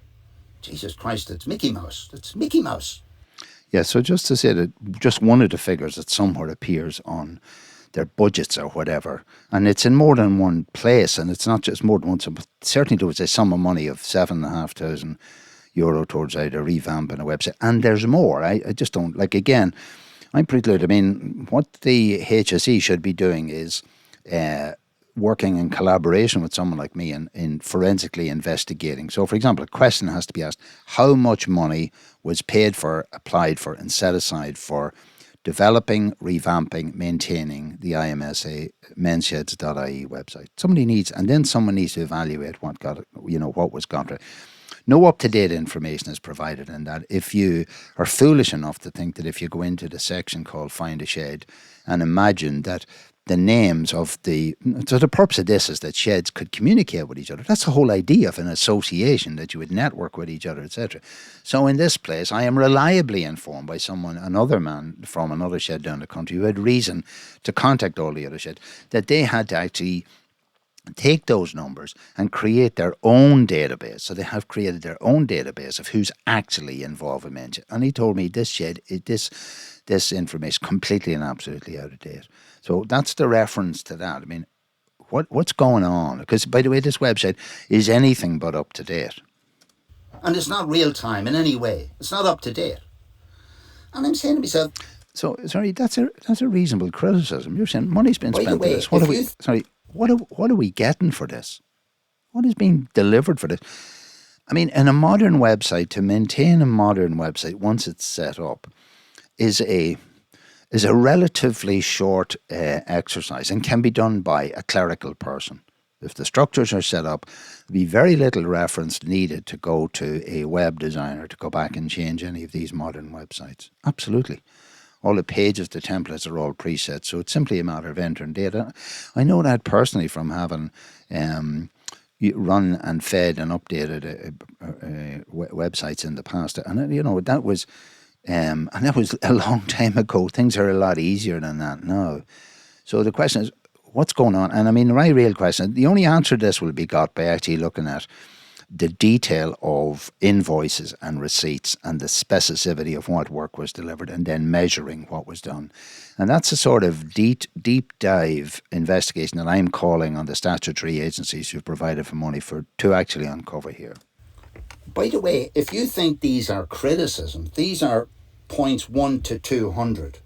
Jesus Christ, it's Mickey Mouse. It's Mickey Mouse. Yeah, so just to say that just one of the figures that somewhere appears on their budgets or whatever, and it's in more than one place, and it's not just more than one, so certainly there was a sum of money of €7,500 towards either revamping a website, and there's more. I just don't, again, I'm pretty good. I mean, what the HSE should be doing is working in collaboration with someone like me in forensically investigating. So, for example, a question has to be asked: how much money was paid for, applied for, and set aside for developing, revamping, maintaining the IMSA mensheds.ie website? Somebody needs, and then someone needs to evaluate what was gone through. No up-to-date information is provided in that. If you are foolish enough to think that if you go into the section called Find a Shed and imagine that the names of so the purpose of this is that sheds could communicate with each other. That's the whole idea of an association, that you would network with each other, etc. So in this place, I am reliably informed by another man from another shed down the country who had reason to contact all the other sheds, that they had to actually take those numbers and create their own database. So they have created their own database of who's actually involved in mention. And he told me this shed, this information is completely and absolutely out of date. So that's the reference to that. I mean, what's going on? Because, by the way, this website is anything but up to date. And it's not real time in any way. It's not up to date. And I'm saying to myself... So, sorry, that's a reasonable criticism. You're saying money's been spent on this. What are we getting for this? What is being delivered for this? I mean, in a modern website, to maintain a modern website once it's set up is a relatively short exercise and can be done by a clerical person. If the structures are set up, there'll be very little reference needed to go to a web designer to go back and change any of these modern websites. Absolutely. All the pages, the templates are all preset, so it's simply a matter of entering data. I know that personally from having run and fed and updated websites in the past, and that was a long time ago. Things are a lot easier than that now. So the question is, what's going on? And I mean, my real question, the only answer to this will be got by actually looking at the detail of invoices and receipts and the specificity of what work was delivered, and then measuring what was done. And that's a sort of deep dive investigation that I'm calling on the statutory agencies who've provided for money to actually uncover here. By the way, if you think these are criticisms, these are points 1 to 200.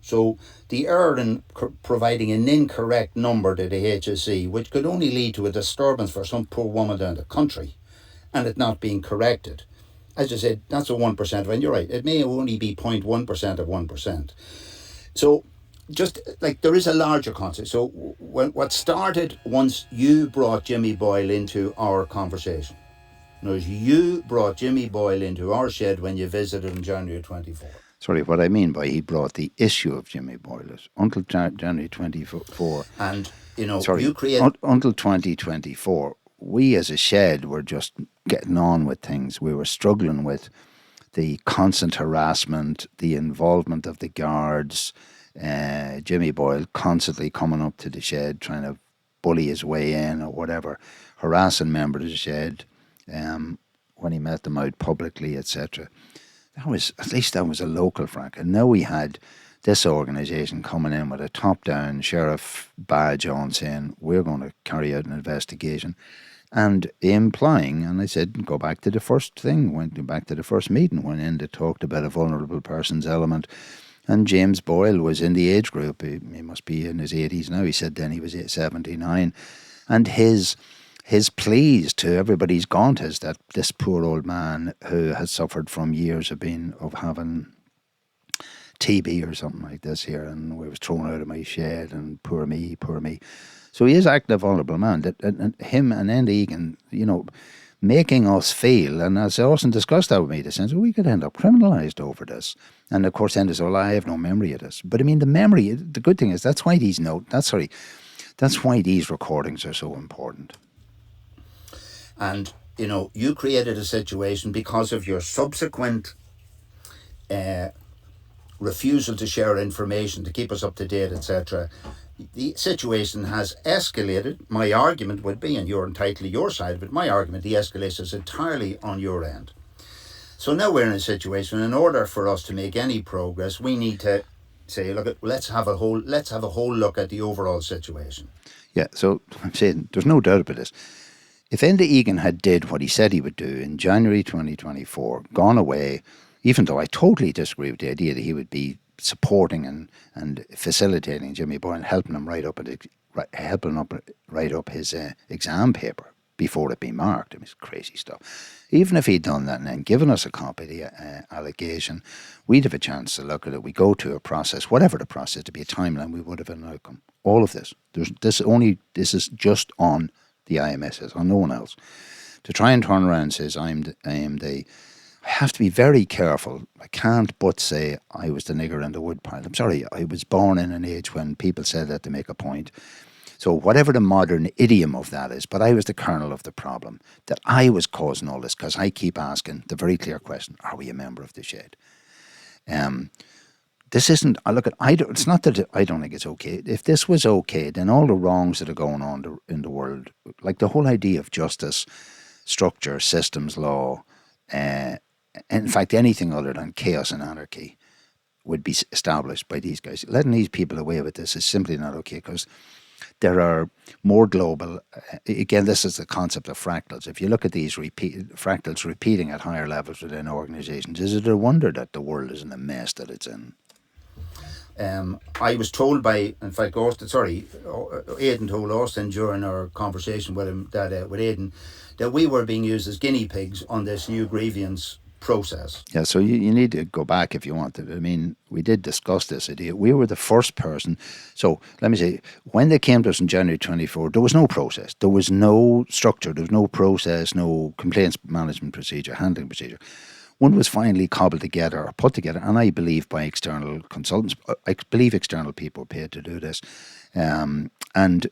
So the error in providing an incorrect number to the HSE, which could only lead to a disturbance for some poor woman down the country, and it not being corrected. As I said, that's a 1%, and you're right, it may only be 0.1% of 1%. So just like there is a larger concept. So what started once you brought Jimmy Boyle into our conversation, you brought Jimmy Boyle into our shed when you visited in January 24. Sorry, what I mean by he brought the issue of Jimmy Boyle until January 24. And, you created... Until 2024, we as a shed were just getting on with things. We were struggling with the constant harassment, the involvement of the guards, Jimmy Boyle constantly coming up to the shed, trying to bully his way in or whatever, harassing members of the shed when he met them out publicly, etc. That was a local fracas. And now we had this organisation coming in with a top-down sheriff badge on saying, we're going to carry out an investigation, and implying, and I said, go back to the first thing, went back to the first meeting when Enda talked about a vulnerable person's element, and James Boyle was in the age group. He must be in his 80s now. He said then he was 79. And his pleas to everybody's gaunt is that this poor old man who has suffered from years of having TB or something like this here, and we was thrown out of my shed, and poor me. So he is acting a vulnerable man. And him and Enda Egan, making us feel, and as Austin discussed that with me, the sense we could end up criminalised over this. And of course, Enda said, well, I have no memory of this. But I mean, the memory, the good thing is that's why these recordings are so important. And, you created a situation because of your subsequent refusal to share information, to keep us up to date, etc. The situation has escalated. My argument would be, and you're entitled to your side of it, my argument, the escalation is entirely on your end. So now we're in a situation, in order for us to make any progress, we need to say, let's have a whole look at the overall situation. Yeah, so I'm saying there's no doubt about this. If Enda Egan had did what he said he would do in January 2024, gone away, even though I totally disagree with the idea that he would be supporting and facilitating Jimmy Boyle and helping him right up helping write up his exam paper before it be marked. I mean, it's crazy stuff. Even if he'd done that and then given us a copy of the allegation, we'd have a chance to look at it. We go to a process, whatever the process, to be a timeline, we would have an outcome. All of this. This is just on the IMSs, on no one else. To try and turn around and says, I have to be very careful. I can't but say I was the nigger in the woodpile. I'm sorry, I was born in an age when people said that to make a point. So whatever the modern idiom of that is, but I was the kernel of the problem, that I was causing all this because I keep asking the very clear question, are we a member of the shed? This isn't, it's not that I don't think it's okay. If this was okay, then all the wrongs that are going on in the world, like the whole idea of justice, structure, systems, law, in fact, anything other than chaos and anarchy would be established by these guys. Letting these people away with this is simply not okay, because there are more global, again, this is the concept of fractals. If you look at these fractals repeating at higher levels within organizations, is it a wonder that the world is in the mess that it's in? I was told by, in fact, Aidan told Austin during our conversation with him, that with Aidan, that we were being used as guinea pigs on this new grievance process. Yeah, so you need to go back if you want to. I mean, we did discuss this idea. We were the first person. So let me say, when they came to us in January 24, there was no process. There was no structure. There was no process, no complaints management procedure, handling procedure. One was finally cobbled together or put together, and I believe by external consultants. I believe external people were paid to do this. And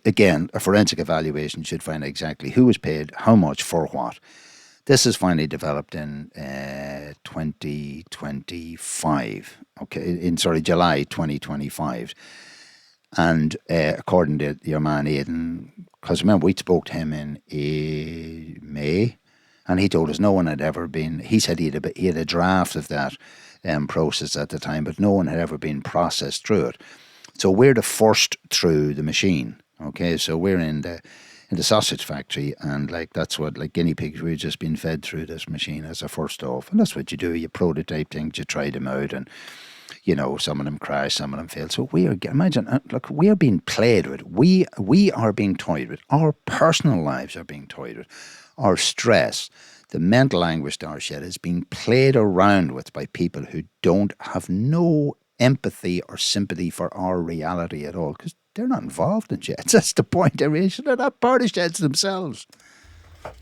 again, a forensic evaluation should find exactly who was paid, how much, for what. This is finally developed in 2025. July 2025. And according to your man Aidan, because remember we spoke to him in May, and he told us no one had ever been. He said he had a draft of that process at the time, but no one had ever been processed through it. So we're the first through the machine. Okay, so we're in the sausage factory, and that's what, like guinea pigs, we've just been fed through this machine as a first off. And that's what you do. You prototype things, you try them out, and some of them crash, some of them fail. So we are being played with. We are being toyed with. Our personal lives are being toyed with. Our stress, the mental anguish to our shed is being played around with by people who don't have no empathy or sympathy for our reality at all, because they're not involved in sheds. That's the point. They're not part of sheds themselves.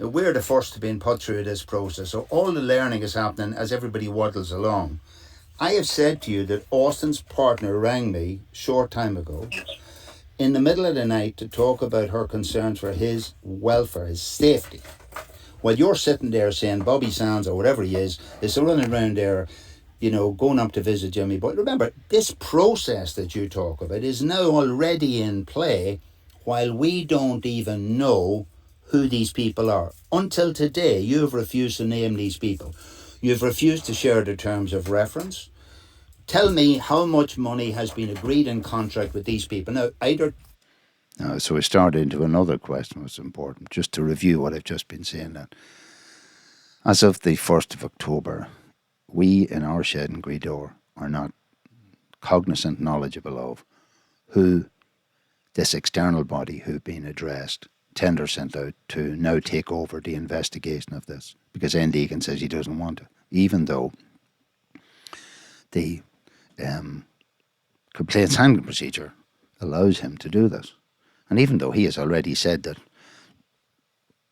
We're the first to be put through this process, so all the learning is happening as everybody waddles along. I have said to you that Austin's partner rang me short time ago in the middle of the night to talk about her concerns for his welfare, his safety. While you're sitting there saying Bobby Sands or whatever he is running around there, going up to visit Jimmy. But remember, this process that you talk about is now already in play while we don't even know who these people are. Until today, you've refused to name these people. You've refused to share the terms of reference. Tell me how much money has been agreed in contract with these people. Now, so we start into another question that's important, just to review what I've just been saying. That as of the 1st of October, we in our shed in Gweedore are not cognizant, knowledgeable of who this external body who've been addressed, tender sent out to now take over the investigation of this, because Egan says he doesn't want to, even though the complaints handling procedure allows him to do this. And even though he has already said that,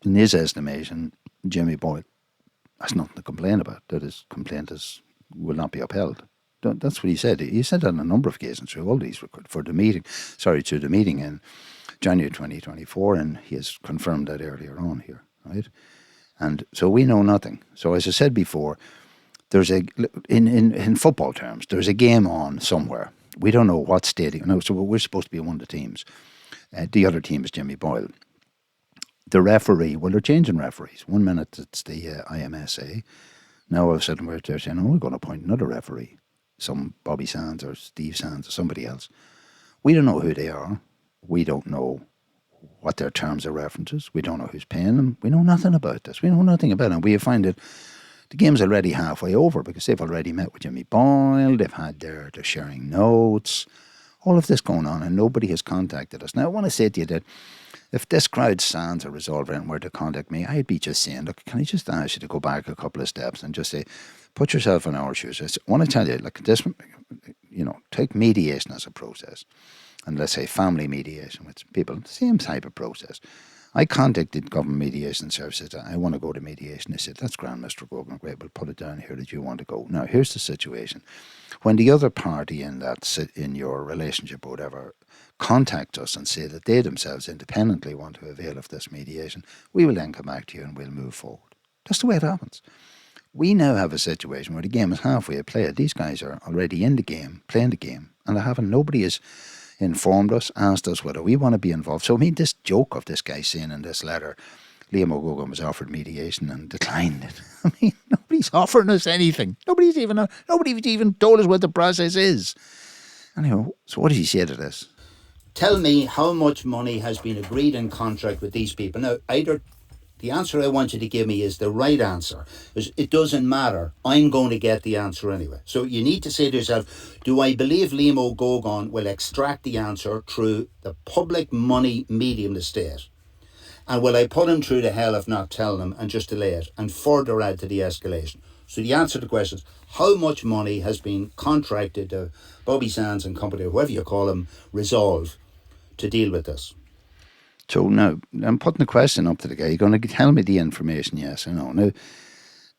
in his estimation, Jimmy Boyle has nothing to complain about, that his complaint will not be upheld. That's what he said. He said that on a number of occasions through all these through the meeting in January 2024, and he has confirmed that earlier on here, right? And so we know nothing. So as I said before, there's in football terms, there's a game on somewhere. We don't know what stadium. No, so we're supposed to be one of the teams. The other team is Jimmy Boyle. The referee, well, they're changing referees. 1 minute it's the IMSA. Now all of a sudden they're saying, we're going to appoint another referee. Some Bobby Sands or Steve Sands or somebody else. We don't know who they are. We don't know what their terms of references. We don't know who's paying them. We know nothing about this. We know nothing about it. We find that the game's already halfway over because they've already met with Jimmy Boyle. They're sharing notes. All of this going on and nobody has contacted us. Now, I want to say to you that if this crowd stands a resolver and were to contact me, I'd be just saying, look, can I just ask you to go back a couple of steps and just say, put yourself in our shoes. I want to tell you, like this, take mediation as a process. And let's say family mediation with people, same type of process. I contacted Government Mediation Services. I want to go to mediation. They said, that's grand, Mr. Gógáín. Great, we'll put it down here that you want to go. Now, here's the situation. When the other party in your relationship or whatever contact us and say that they themselves independently want to avail of this mediation, we will then come back to you and we'll move forward. That's the way it happens. We now have a situation where the game is halfway played. These guys are already in the game, playing the game, and nobody has informed us, asked us whether we want to be involved. So, I mean, this joke of this guy saying in this letter, Liam O'Gogan was offered mediation and declined it. I mean, nobody's offering us anything. Nobody's even told us what the process is. Anyway, so what does he say to this? Tell me how much money has been agreed in contract with these people. Now, the answer I want you to give me is the right answer. It doesn't matter. I'm going to get the answer anyway. So you need to say to yourself, do I believe Liam O'Gogan will extract the answer through the public money medium, the state? And will I put him through the hell of not telling him and just delay it and further add to the escalation? So the answer to the question is, how much money has been contracted to Bobby Sands and company, or whoever you call them, Resolve, to deal with this? So now, I'm putting the question up to the guy. You're going to tell me the information, yes or no. Now,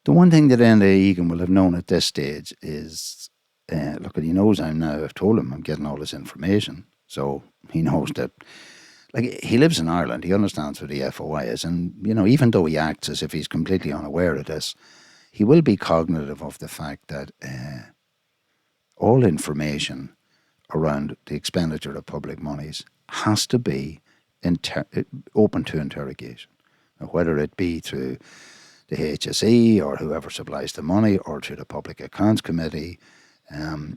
the one thing that Enda Egan will have known at this stage is, look, he knows I've told him I'm getting all this information. So he knows that, like, he lives in Ireland. He understands what the FOI is. And, even though he acts as if he's completely unaware of this, he will be cognitive of the fact that all information around the expenditure of public monies has to be open to interrogation, whether it be through the HSE or whoever supplies the money, or through the Public Accounts Committee, or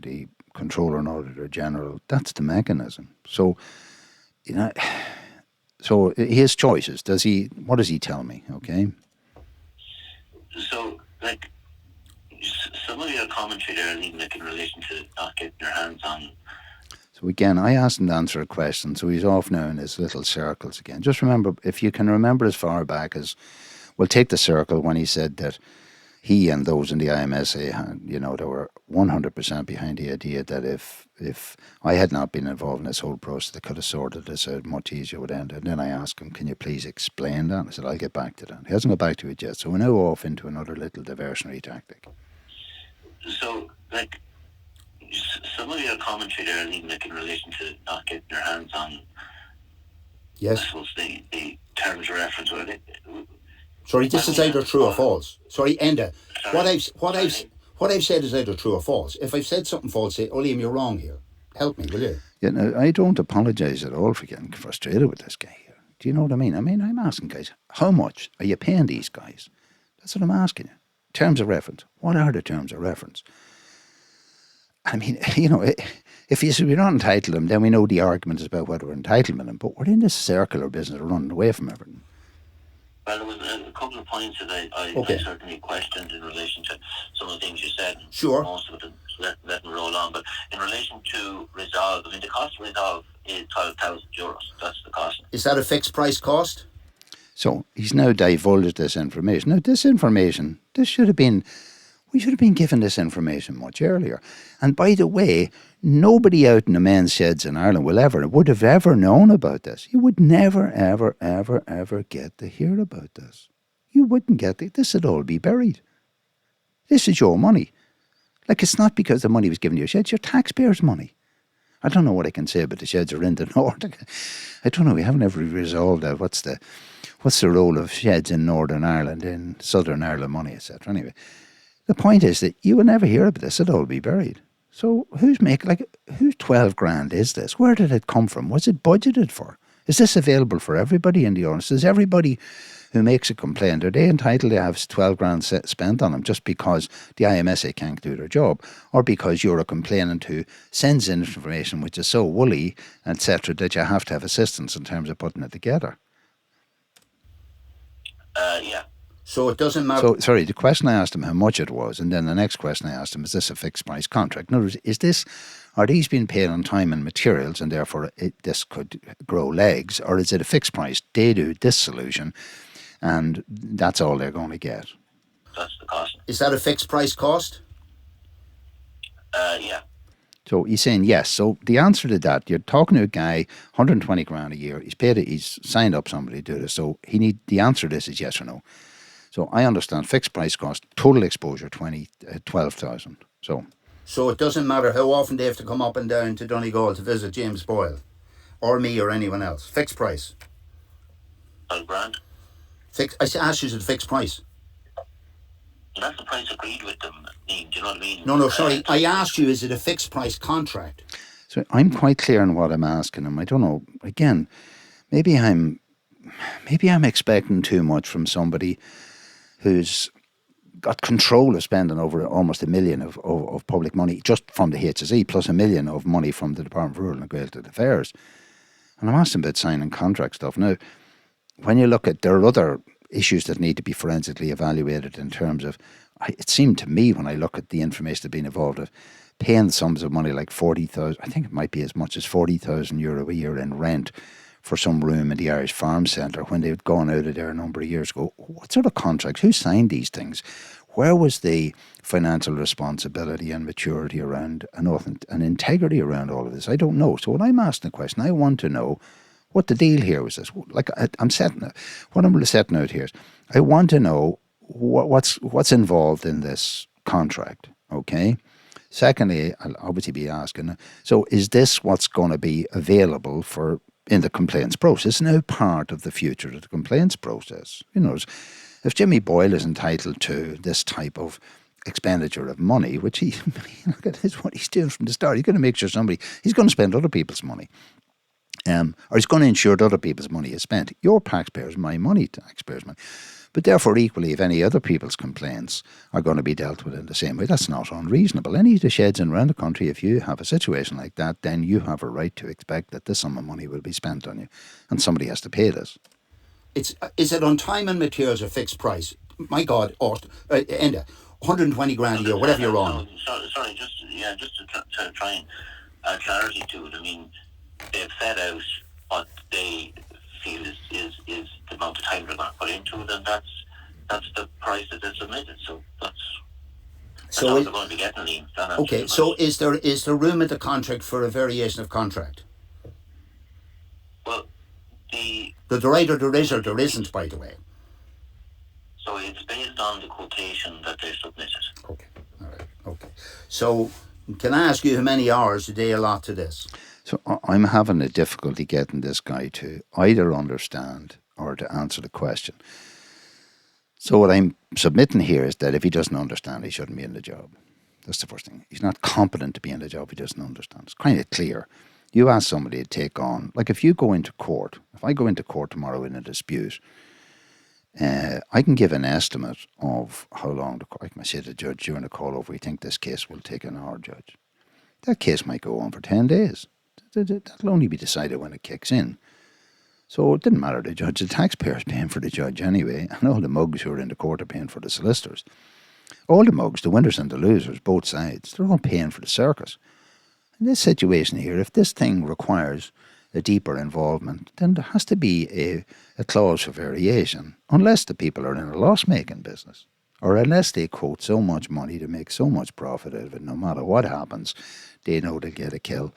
the Controller and Auditor General. That's the mechanism. So, so his choices. What does he tell me? Okay. So, like, some of your commentary there, like, in relation to not getting your hands on. So again, I asked him to answer a question, so he's off now in his little circles again. Just remember, if you can remember as far back as, we'll take the circle when he said that he and those in the IMSA had, they were 100% behind the idea that if I had not been involved in this whole process, they could have sorted this out much easier with Enda. And then I asked him, can you please explain that? I said, I'll get back to that. He hasn't got back to it yet, so we're now off into another little diversionary tactic. So, like, some of your commentary there, like, in relation to not getting your hands on, yes, I suppose the terms of reference. Sorry, this is either true or false. Sorry, Enda. What I've said is either true or false. If I've said something false, say, oh, Liam, you're wrong here. Help me, will you? Yeah, no, I don't apologise at all for getting frustrated with this guy here. Do you know what I mean? I'm asking guys, how much are you paying these guys? That's what I'm asking you. Terms of reference. What are the terms of reference? I mean, if you say we're not entitled to them, then we know the argument is about whether we're entitled to them. But we're in this circular business of running away from everything. Well, there was a couple of points that I certainly questioned in relation to some of the things you said. Sure. Most of it, let them roll on. But in relation to Resolve, I mean, the cost of Resolve is €12,000. That's the cost. Is that a fixed price cost? So he's now divulged this information. Now, we should have been given this information much earlier. And by the way, nobody out in the men's sheds in Ireland would have ever known about this. You would never, ever, ever, ever get to hear about this. You wouldn't get it. This would all be buried. This is your money. Like, it's not because the money was given to your sheds, your taxpayers' money. I don't know what I can say about the sheds are in the north. I don't know, we haven't ever resolved that. What's the role of sheds in Northern Ireland, in Southern Ireland money, etc. Anyway, the point is that you will never hear about this. It'll all be buried. So whose 12 grand is this? Where did it come from? Was it budgeted for? Is this available for everybody in the audience? Is everybody who makes a complaint, are they entitled to have 12 grand spent on them just because the IMSA can't do their job, or because you're a complainant who sends in information which is so woolly, etc., that you have to have assistance in terms of putting it together? Yeah. So it doesn't matter. So, sorry, the question I asked him how much it was, and then the next question I asked him, is this a fixed price contract? In other words, are these being paid on time and materials, and therefore this could grow legs, or is it a fixed price? They do this solution, and that's all they're going to get. That's the cost. Is that a fixed price cost? Yeah. So he's saying yes. So the answer to that, you're talking to a guy, 120 grand a year. He's signed up somebody to do this. So the answer to this is yes or no. So I understand fixed price cost, total exposure 12,000. So it doesn't matter how often they have to come up and down to Donegal to visit James Boyle, or me, or anyone else. Fixed price. 12 grand. I asked you, is it fixed price? That's the price agreed with them. Do you know what I mean? No, sorry. I asked you, is it a fixed price contract? So I'm quite clear on what I'm asking him. I don't know. Again, maybe I'm expecting too much from somebody who's got control of spending over almost $1 million of public money just from the HSE, plus $1 million of money from the Department of Rural and Gaeltacht Affairs. And I'm asking about signing contract stuff. Now, when you look at, there are other issues that need to be forensically evaluated in terms of, it seemed to me when I look at the information that's been involved of paying sums of money like 40,000, I think it might be as much as 40,000 euro a year in rent for some room in the Irish Farm Centre when they'd gone out of there a number of years ago. What sort of contracts? Who signed these things? Where was the financial responsibility and maturity around and integrity around all of this? I don't know. So when I'm asking the question, I want to know what the deal here was. This, like what I'm setting out here is, I want to know what's involved in this contract. Okay. Secondly, I'll obviously be asking, so is this what's going to be available in the complaints process? Now part of the future of the complaints process. You know, if Jimmy Boyle is entitled to this type of expenditure of money, which look at this, what he's doing from the start, he's going to make sure he's going to spend other people's money. Or he's going to ensure that other people's money is spent. Your taxpayers' my money, taxpayers' money. But therefore, equally, if any other people's complaints are going to be dealt with in the same way, that's not unreasonable. Any of the sheds in around the country, if you have a situation like that, then you have a right to expect that this sum of money will be spent on you, and somebody has to pay this. Is it on time and materials or fixed price? My God, Enda, 120 grand a year, whatever you're on. Sorry, just to try and add clarity to it. I mean, they've set out what they feel is the amount of time they're going to put into it, and that's the price that they submitted. So that's how they're going to be getting the. Okay, so is there room in the contract for a variation of contract? Well, there either there is or there isn't, by the way. So it's based on the quotation that they submitted. Okay, all right, okay. So can I ask you how many hours a day allot to this? So I'm having a difficulty getting this guy to either understand or to answer the question. So what I'm submitting here is that if he doesn't understand, he shouldn't be in the job. That's the first thing. He's not competent to be in the job. He doesn't understand. It's kind of clear. You ask somebody to take on, like if you go into court, if I go into court tomorrow in a dispute, I can give an estimate of how long I can say to the judge during the call over, we think this case will take an hour, judge. That case might go on for 10 days. That'll only be decided when it kicks in. So it didn't matter to the judge. The taxpayer's paying for the judge anyway, and all the mugs who are in the court are paying for the solicitors. All the mugs, the winners and the losers, both sides, they're all paying for the circus. In this situation here, if this thing requires a deeper involvement, then there has to be a clause for variation, unless the people are in a loss-making business, or unless they quote so much money to make so much profit out of it, no matter what happens, they know they'll get a kill.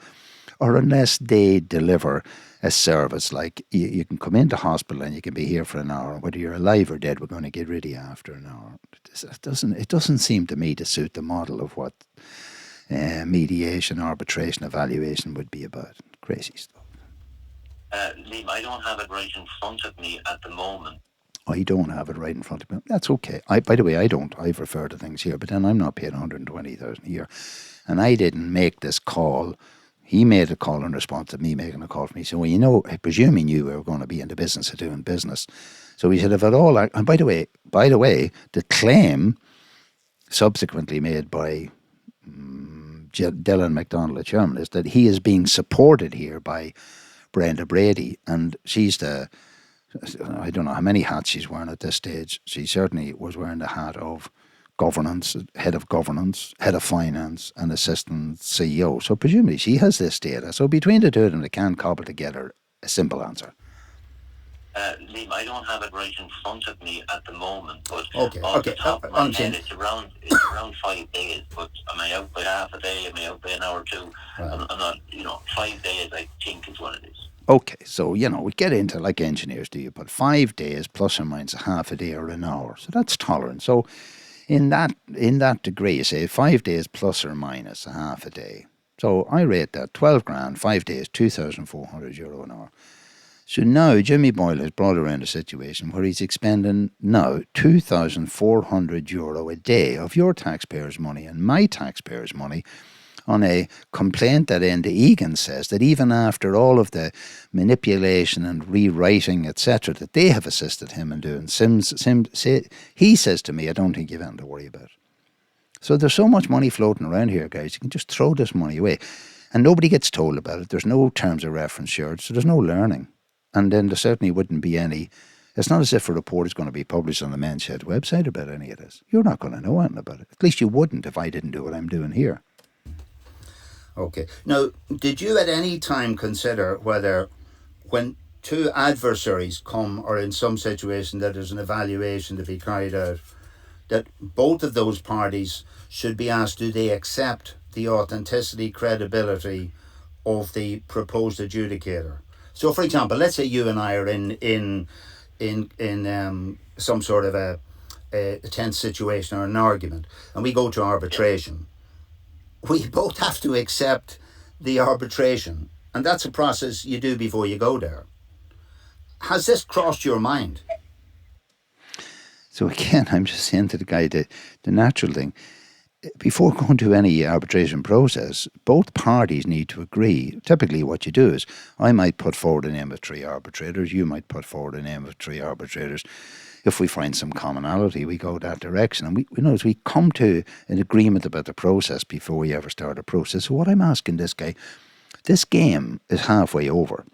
Or unless they deliver a service like you can come into hospital and you can be here for an hour, whether you're alive or dead, we're going to get rid of you after an hour. It doesn't seem to me to suit the model of what mediation, arbitration, evaluation would be about. Crazy stuff. Liam, I don't have it right in front of me at the moment. I don't have it right in front of me. That's okay. By the way, I don't. I've referred to things here, but then I'm not paying 120,000 a year. And I didn't make this call. He made a call in response to me making a call for me. So, well, you know, I presume he knew we were going to be in the business of doing business. So he said, if at all, and by the way, the claim subsequently made by Dylan McDonald, the chairman, is that he is being supported here by Brenda Brady, and she's the I don't know how many hats she's wearing at this stage. She certainly was wearing the hat of governance, head of finance, and assistant CEO. So presumably she has this data. So between the two of them, they can cobble together a simple answer. Liam, I don't have it right in front of me at the moment, but Okay, off the top of my head, it's around 5 days. But am I out by half a day? Am I out by an hour or two? Right. I'm not. 5 days, I think, is what it is. Okay, so we get into, like engineers do, you put 5 days plus or minus a half a day or an hour. So that's tolerant. So in that degree, you say 5 days plus or minus a half a day. So I rate that 12 grand, 5 days, €2,400 an hour. So now Jimmy Boyle has brought around a situation where he's expending now €2,400 a day of your taxpayers' money and my taxpayers' money on a complaint that Enda Egan says that even after all of the manipulation and rewriting, etc., that they have assisted him in doing, he says to me, I don't think you've anything to worry about. So there's so much money floating around here, guys, you can just throw this money away. And nobody gets told about it. There's no terms of reference shared, so there's no learning. And then there certainly wouldn't be any. It's not as if a report is going to be published on the Men's Shed website about any of this. You're not going to know anything about it. At least you wouldn't if I didn't do what I'm doing here. Okay. Now, did you at any time consider whether when two adversaries come or in some situation that there's an evaluation to be carried out, that both of those parties should be asked, do they accept the authenticity, credibility of the proposed adjudicator? So, for example, let's say you and I are in some sort of a tense situation or an argument, and we go to arbitration. We both have to accept the arbitration, and that's a process you do before you go there. Has this crossed your mind? So again, I'm just saying to the guy that the natural thing, before going to any arbitration process, both parties need to agree. Typically what you do is, I might put forward a name of 3 arbitrators, you might put forward a name of 3 arbitrators. If we find some commonality, we go that direction. And we come to an agreement about the process before we ever start a process. So what I'm asking this guy, this game is halfway over.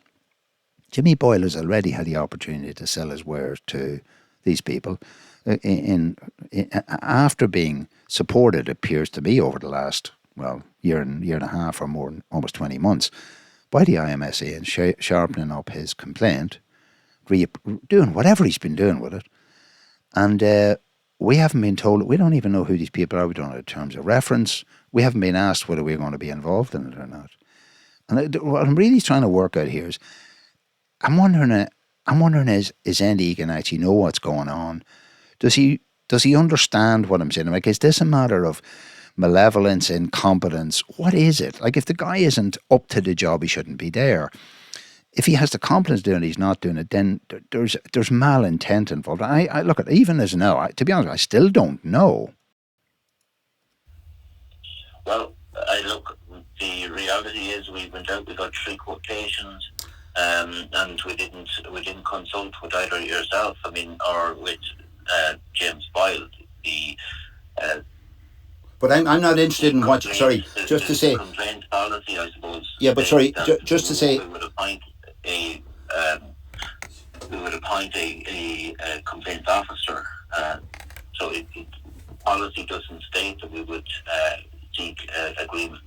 Jimmy Boyle has already had the opportunity to sell his wares to these people after being supported, it appears to me, over the last, year and a half or more, almost 20 months, by the IMSA and sharpening up his complaint, doing whatever he's been doing with it. And we haven't been told, we don't even know who these people are, we don't know the terms of reference, we haven't been asked whether we're going to be involved in it or not. And what I'm really trying to work out here is, I'm wondering is Enda Egan actually know what's going on? Does he understand what I'm saying? Like, is this a matter of malevolence, incompetence? What is it? Like, if the guy isn't up to the job, he shouldn't be there. If he has the competence doing it, he's not doing it, then there's malintent involved. I look at, even as now, to be honest, I still don't know. Well, the reality is we went out, we got 3 quotations, and we didn't consult with either yourself, or with James Boyle, but I'm not interested in what. Sorry, just to say. Complaint policy, I suppose. Yeah, but sorry, just to say. We would appoint a complaint officer. So policy doesn't state that we would seek agreement.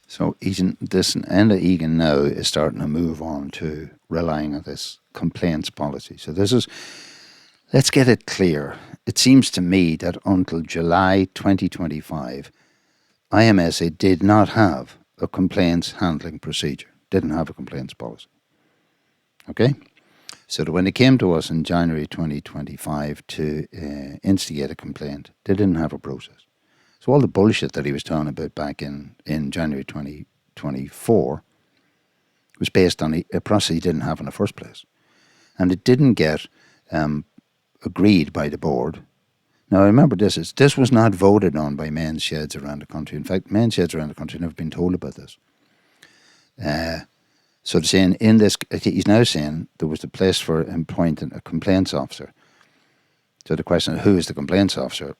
So Enda Egan now is starting to move on to relying on this complaints policy. So let's get it clear. It seems to me that until July 2025, IMSA did not have a complaints handling procedure, didn't have a complaints policy. Okay? So that when they came to us in January 2025 to instigate a complaint, they didn't have a process. So all the bullshit that he was talking about back in January 2024 was based on a process he didn't have in the first place. And it didn't get agreed by the board. Now remember, this was not voted on by men's sheds around the country. In fact, men's sheds around the country have never been told about this. So they're saying he's now saying there was the place for appointing a complaints officer. So the question of who is the complaints officer,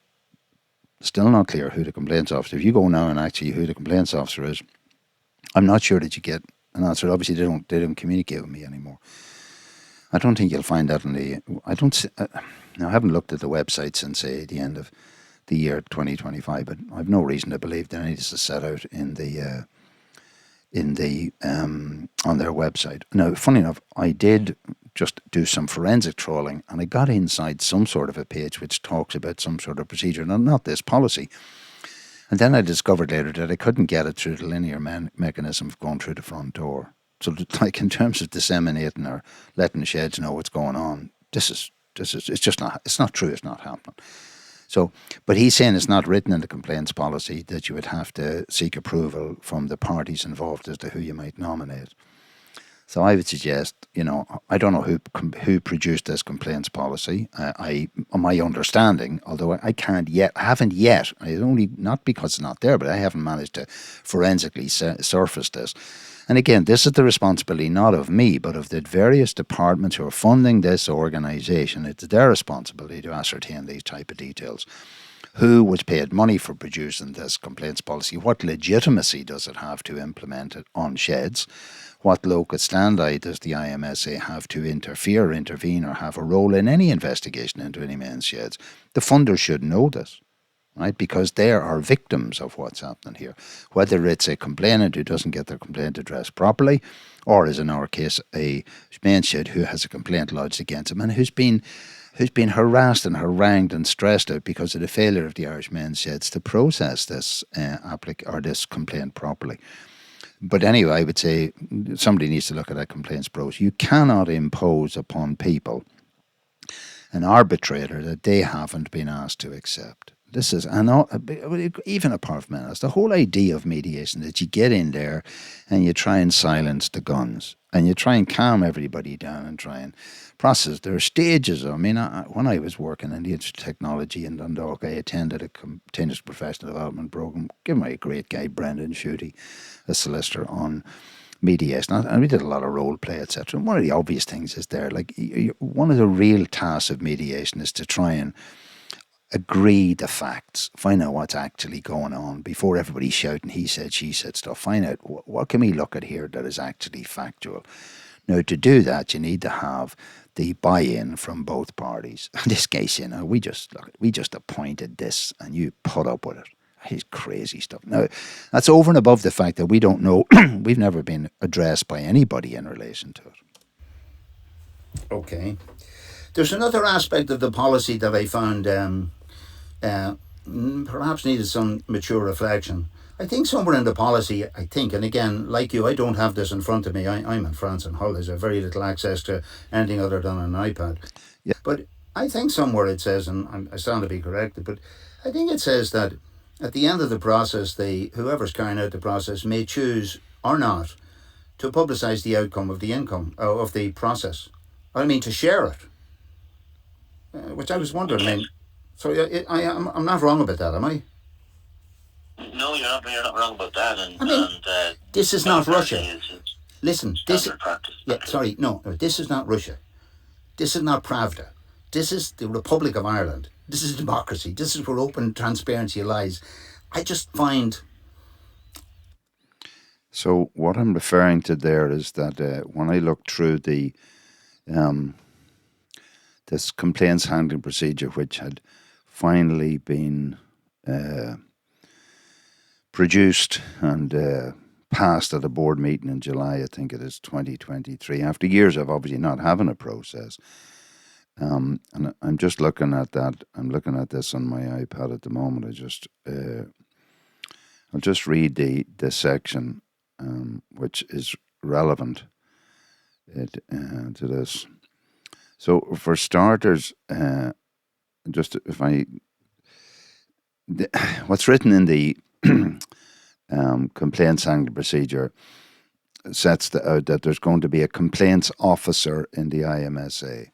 still not clear who the complaints officer. If you go now and actually who the complaints officer is, I'm not sure that you get an answer. Obviously, they don't communicate with me anymore. I don't think you'll find that in the. I don't. Now, I haven't looked at the website since say the end of the year 2025, but I've no reason to believe that any of this is set out in the on their website. Now, funny enough, I did just do some forensic trolling, and I got inside some sort of a page which talks about some sort of procedure, not this policy. And then I discovered later that I couldn't get it through the linear mechanism of going through the front door. So, like in terms of disseminating or letting the sheds know what's going on, this is it's just not. It's not true. It's not happening. So, but he's saying it's not written in the complaints policy that you would have to seek approval from the parties involved as to who you might nominate. So I would suggest, I don't know who produced this complaints policy. My understanding, although I haven't yet. I only not because it's not there, but I haven't managed to forensically surface this. And again, this is the responsibility not of me, but of the various departments who are funding this organisation. It's their responsibility to ascertain these type of details. Who was paid money for producing this complaints policy? What legitimacy does it have to implement it on sheds? What locus standi does the IMSA have to intervene, or have a role in any investigation into any men's sheds? The funders should know this, right? Because they are victims of what's happening here. Whether it's a complainant who doesn't get their complaint addressed properly, or as in our case, a men's shed who has a complaint lodged against him and who's been harassed and harangued and stressed out because of the failure of the Irish men's sheds to process this this complaint properly. But anyway, I would say somebody needs to look at that complaints process. You cannot impose upon people an arbitrator that they haven't been asked to accept. This is, even apart from that, the whole idea of mediation that you get in there and you try and silence the guns and you try and calm everybody down and try and process. There are stages. I mean, when I was working in the Institute of Technology in Dundalk, I attended a continuous professional development program given by a great guy, Brendan Schutte, a solicitor, on mediation. And we did a lot of role play, etc. And one of the obvious things is there, like, one of the real tasks of mediation is to try and agree the facts, find out what's actually going on before everybody's shouting he said, she said stuff. Find out what can we look at here that is actually factual. Now, to do that, you need to have the buy-in from both parties. In this case, we just appointed this and you put up with it. It's crazy stuff. Now, that's over and above the fact that we don't know, we've never been addressed by anybody in relation to it. Okay. There's another aspect of the policy that I found perhaps needed some mature reflection. I think somewhere in the policy, and again, like you, I don't have this in front of me. I'm in France and holidays. I have very little access to anything other than an iPad. Yeah. But I think somewhere it says, and I stand to be corrected, but I think it says that at the end of the process, whoever's carrying out the process may choose or not to publicise the outcome of the process. I mean, to share it. Which I was wondering. So I'm not wrong about that, am I? No, you're not wrong about that. This is not Russia. Listen, this is not Russia. This is not Pravda. This is the Republic of Ireland. This is democracy. This is where open transparency lies. I just find. So what I'm referring to there is that when I looked through the this complaints handling procedure, which had finally been produced and passed at a board meeting in July, I think it is 2023, after years of obviously not having a process. And I'm just looking at that. I'm looking at this on my iPad at the moment. I'll just read the section which is relevant to this. So for starters, what's written in the complaints handling procedure sets out that there's going to be a complaints officer in the IMSA.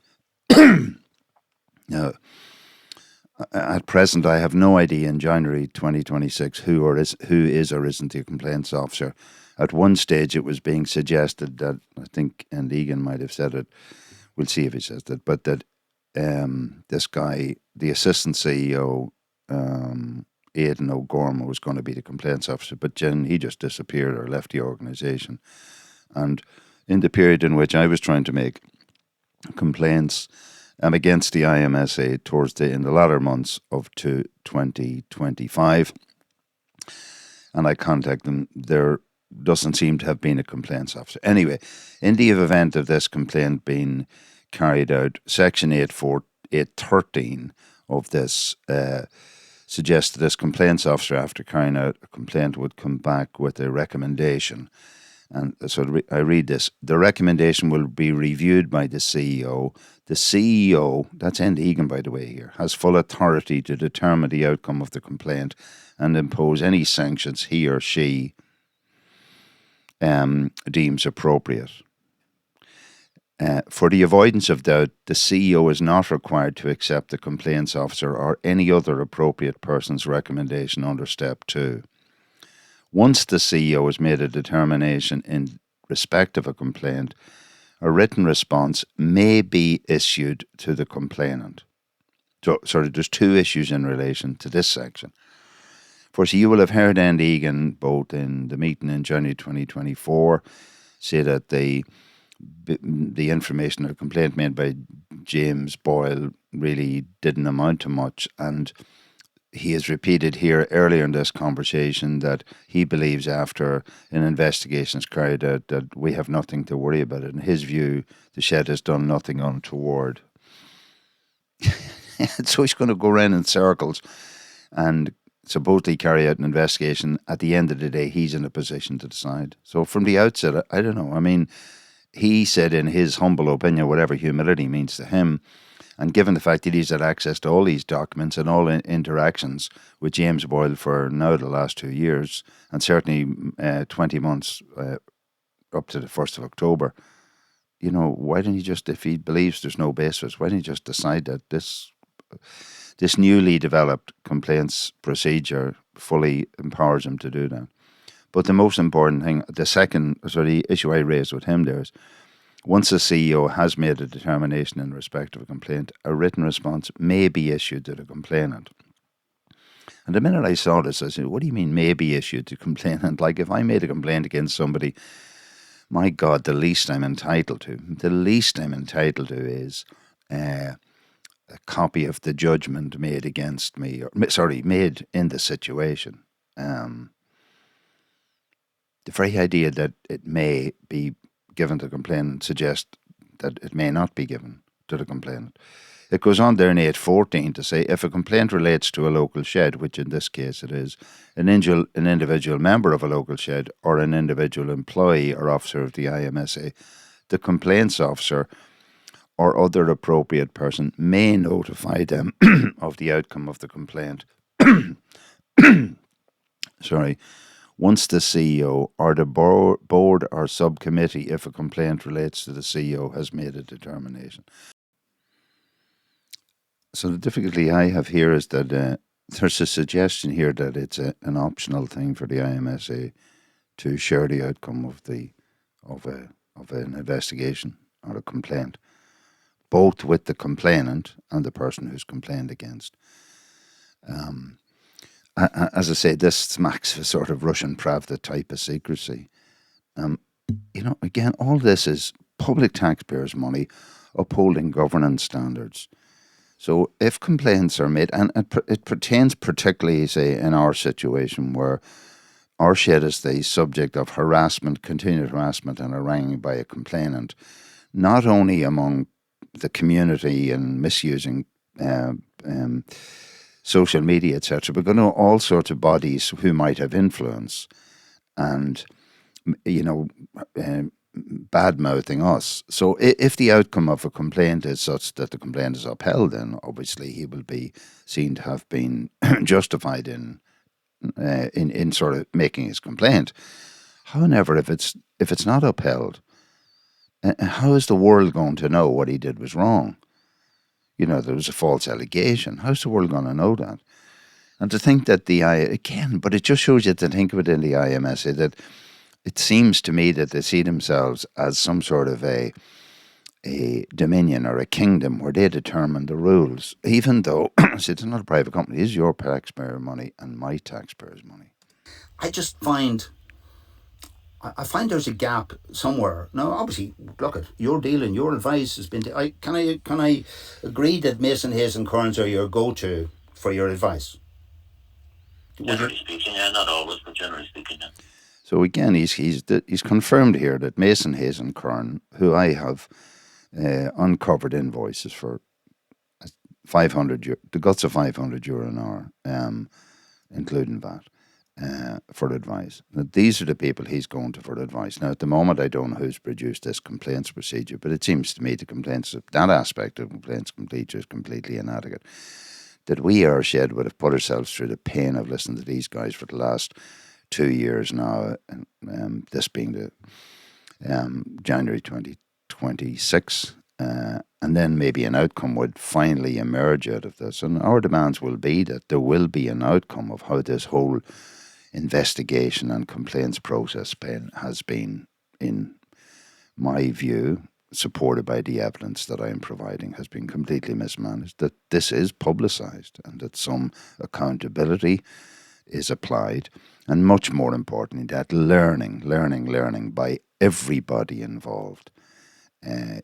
Now, at present, I have no idea in January 2026 who is or isn't the complaints officer. At one stage, it was being suggested that, I think, and Egan might have said it, we'll see if he says that, but that this guy, the assistant CEO, Aidan O'Gorman, was going to be the complaints officer, but then he just disappeared or left the organisation. And in the period in which I was trying to make complaints against the IMSA in the latter months of 2025. And I contact them. There doesn't seem to have been a complaints officer. Anyway, in the event of this complaint being carried out, Section 813 of this suggests that this complaints officer, after carrying out a complaint, would come back with a recommendation. And so I read this. The recommendation will be reviewed by the CEO. The CEO, that's Egan, by the way, here, has full authority to determine the outcome of the complaint and impose any sanctions he or she deems appropriate. For the avoidance of doubt, the CEO is not required to accept the complaints officer or any other appropriate person's recommendation under Step 2. Once the CEO has made a determination in respect of a complaint, a written response may be issued to the complainant. So, there's two issues in relation to this section. First, you will have heard Egan, both in the meeting in January 2024, say that the information or the complaint made by James Boyle really didn't amount to much, and he has repeated here earlier in this conversation that he believes after an investigation is carried out that we have nothing to worry about it. In his view, the shed has done nothing untoward. So he's going to go around in circles and supposedly carry out an investigation. At the end of the day, he's in a position to decide. So from the outset, I don't know. I mean, he said in his humble opinion, whatever humility means to him, and given the fact that he's had access to all these documents and all interactions with James Boyle for now the last 2 years, and certainly 20 months up to the 1st of October, why don't he just, if he believes there's no basis, why don't he just decide that this newly developed complaints procedure fully empowers him to do that? But the most important thing, the issue I raised with him there is, once the CEO has made a determination in respect of a complaint, a written response may be issued to the complainant. And the minute I saw this, I said, what do you mean may be issued to complainant? Like, if I made a complaint against somebody, my God, the least I'm entitled to is a copy of the judgment made against me, made in the situation. The very idea that it may be given to the complainant suggests that it may not be given to the complainant. It goes on there in 814 to say, if a complaint relates to a local shed, which in this case it is, an individual member of a local shed or an individual employee or officer of the IMSA, the complaints officer or other appropriate person may notify them of the outcome of the complaint. Once the CEO or the board or subcommittee, if a complaint relates to the CEO, has made a determination. So the difficulty I have here is that there's a suggestion here that it's an optional thing for the IMSA to share the outcome of an investigation or a complaint, both with the complainant and the person who's complained against. As I say, this smacks of a sort of Russian Pravda type of secrecy. Again, all this is public taxpayers' money upholding governance standards. So if complaints are made, and it pertains particularly, say, in our situation where our shed is the subject of harassment, continued harassment and haranguing by a complainant, not only among the community and misusing social media, etc., but all sorts of bodies who might have influence and, bad-mouthing us. So if the outcome of a complaint is such that the complaint is upheld, then obviously he will be seen to have been justified in sort of making his complaint. However, if it's not upheld, how is the world going to know what he did was wrong? There was a false allegation. How's the world going to know that? And to think that but it just shows you to think within the IMSA that it seems to me that they see themselves as some sort of a dominion or a kingdom where they determine the rules, even though it's not a private company. It's your taxpayer money and my taxpayers' money. I just find I find there's a gap somewhere. Now, obviously, look at your dealing, your advice has been. Can I agree that Mason, Hayes, and Kearns are your go-to for your advice? Generally speaking, yeah, not always, but generally speaking, yeah. So again, he's confirmed here that Mason, Hayes, and Kern, who I have uncovered invoices for 500, the guts of €500 an hour, including VAT. For advice. Now, these are the people he's going to for advice. Now, at the moment, I don't know who's produced this complaints procedure, but it seems to me that aspect of complaints procedure is completely inadequate. That we, Airshed, would have put ourselves through the pain of listening to these guys for the last 2 years now, and this being the January 2026, and then maybe an outcome would finally emerge out of this. And our demands will be that there will be an outcome of how this whole investigation and complaints process has been, in my view, supported by the evidence that I am providing, has been completely mismanaged, that this is publicised and that some accountability is applied, and much more importantly, that learning by everybody involved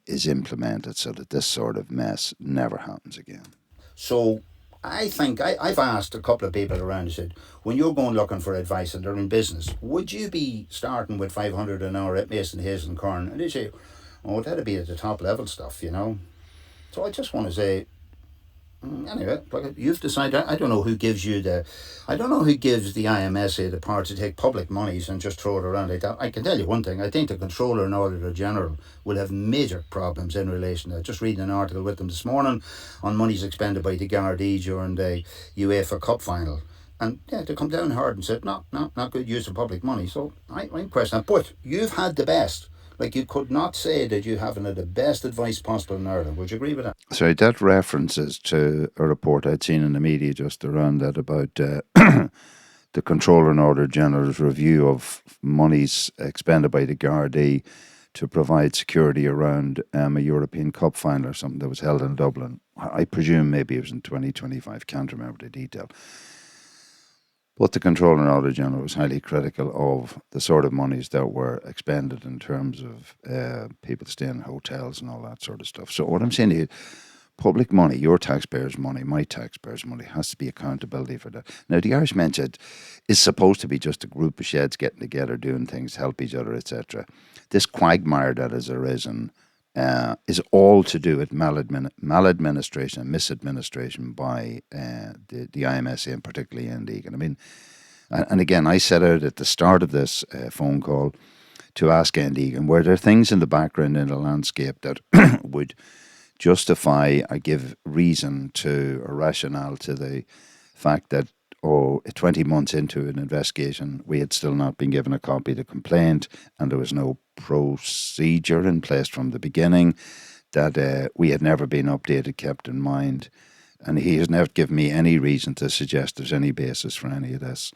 is implemented so that this sort of mess never happens again. So I think I've asked a couple of people around and said, when you're going looking for advice and they're in business, would you be starting with 500 an hour at Mason, Hayes and Kern? And they say, oh, that'd be at the top level stuff, you know. So I just want to say, anyway, like you've decided. I don't know who gives the IMSA the power to take public monies and just throw it around like that. I can tell you one thing. I think the Controller and Auditor General will have major problems in relation to that. Just reading an article with them this morning on monies expended by the Gardaí during the UEFA Cup final. And yeah, they come down hard and said, no, not good use of public money. So I'm questioning that. But you've had the best. Like, you could not say that you haven't had the best advice possible in Ireland. Would you agree with that? Sorry, that references to a report I'd seen in the media just around that about the Controller and Auditor General's review of monies expended by the Gardaí to provide security around a European Cup final or something that was held in Dublin. I presume maybe it was in 2025, can't remember the detail. But the Controller and Auditor General was highly critical of the sort of monies that were expended in terms of people staying in hotels and all that sort of stuff. So what I'm saying to you, public money, your taxpayers' money, my taxpayers' money, has to be accountability for that. Now, the Irish Mentioned is supposed to be just a group of sheds getting together, doing things, help each other, etc. This quagmire that has arisen is all to do with maladministration and misadministration by the IMSA and particularly Egan. I mean, and again, I set out at the start of this phone call to ask Egan, were there things in the background in the landscape that would justify or give reason to or rationale to the fact that 20 months into an investigation, we had still not been given a copy of the complaint and there was no procedure in place from the beginning, that we had never been updated, kept in mind. And he has never given me any reason to suggest there's any basis for any of this.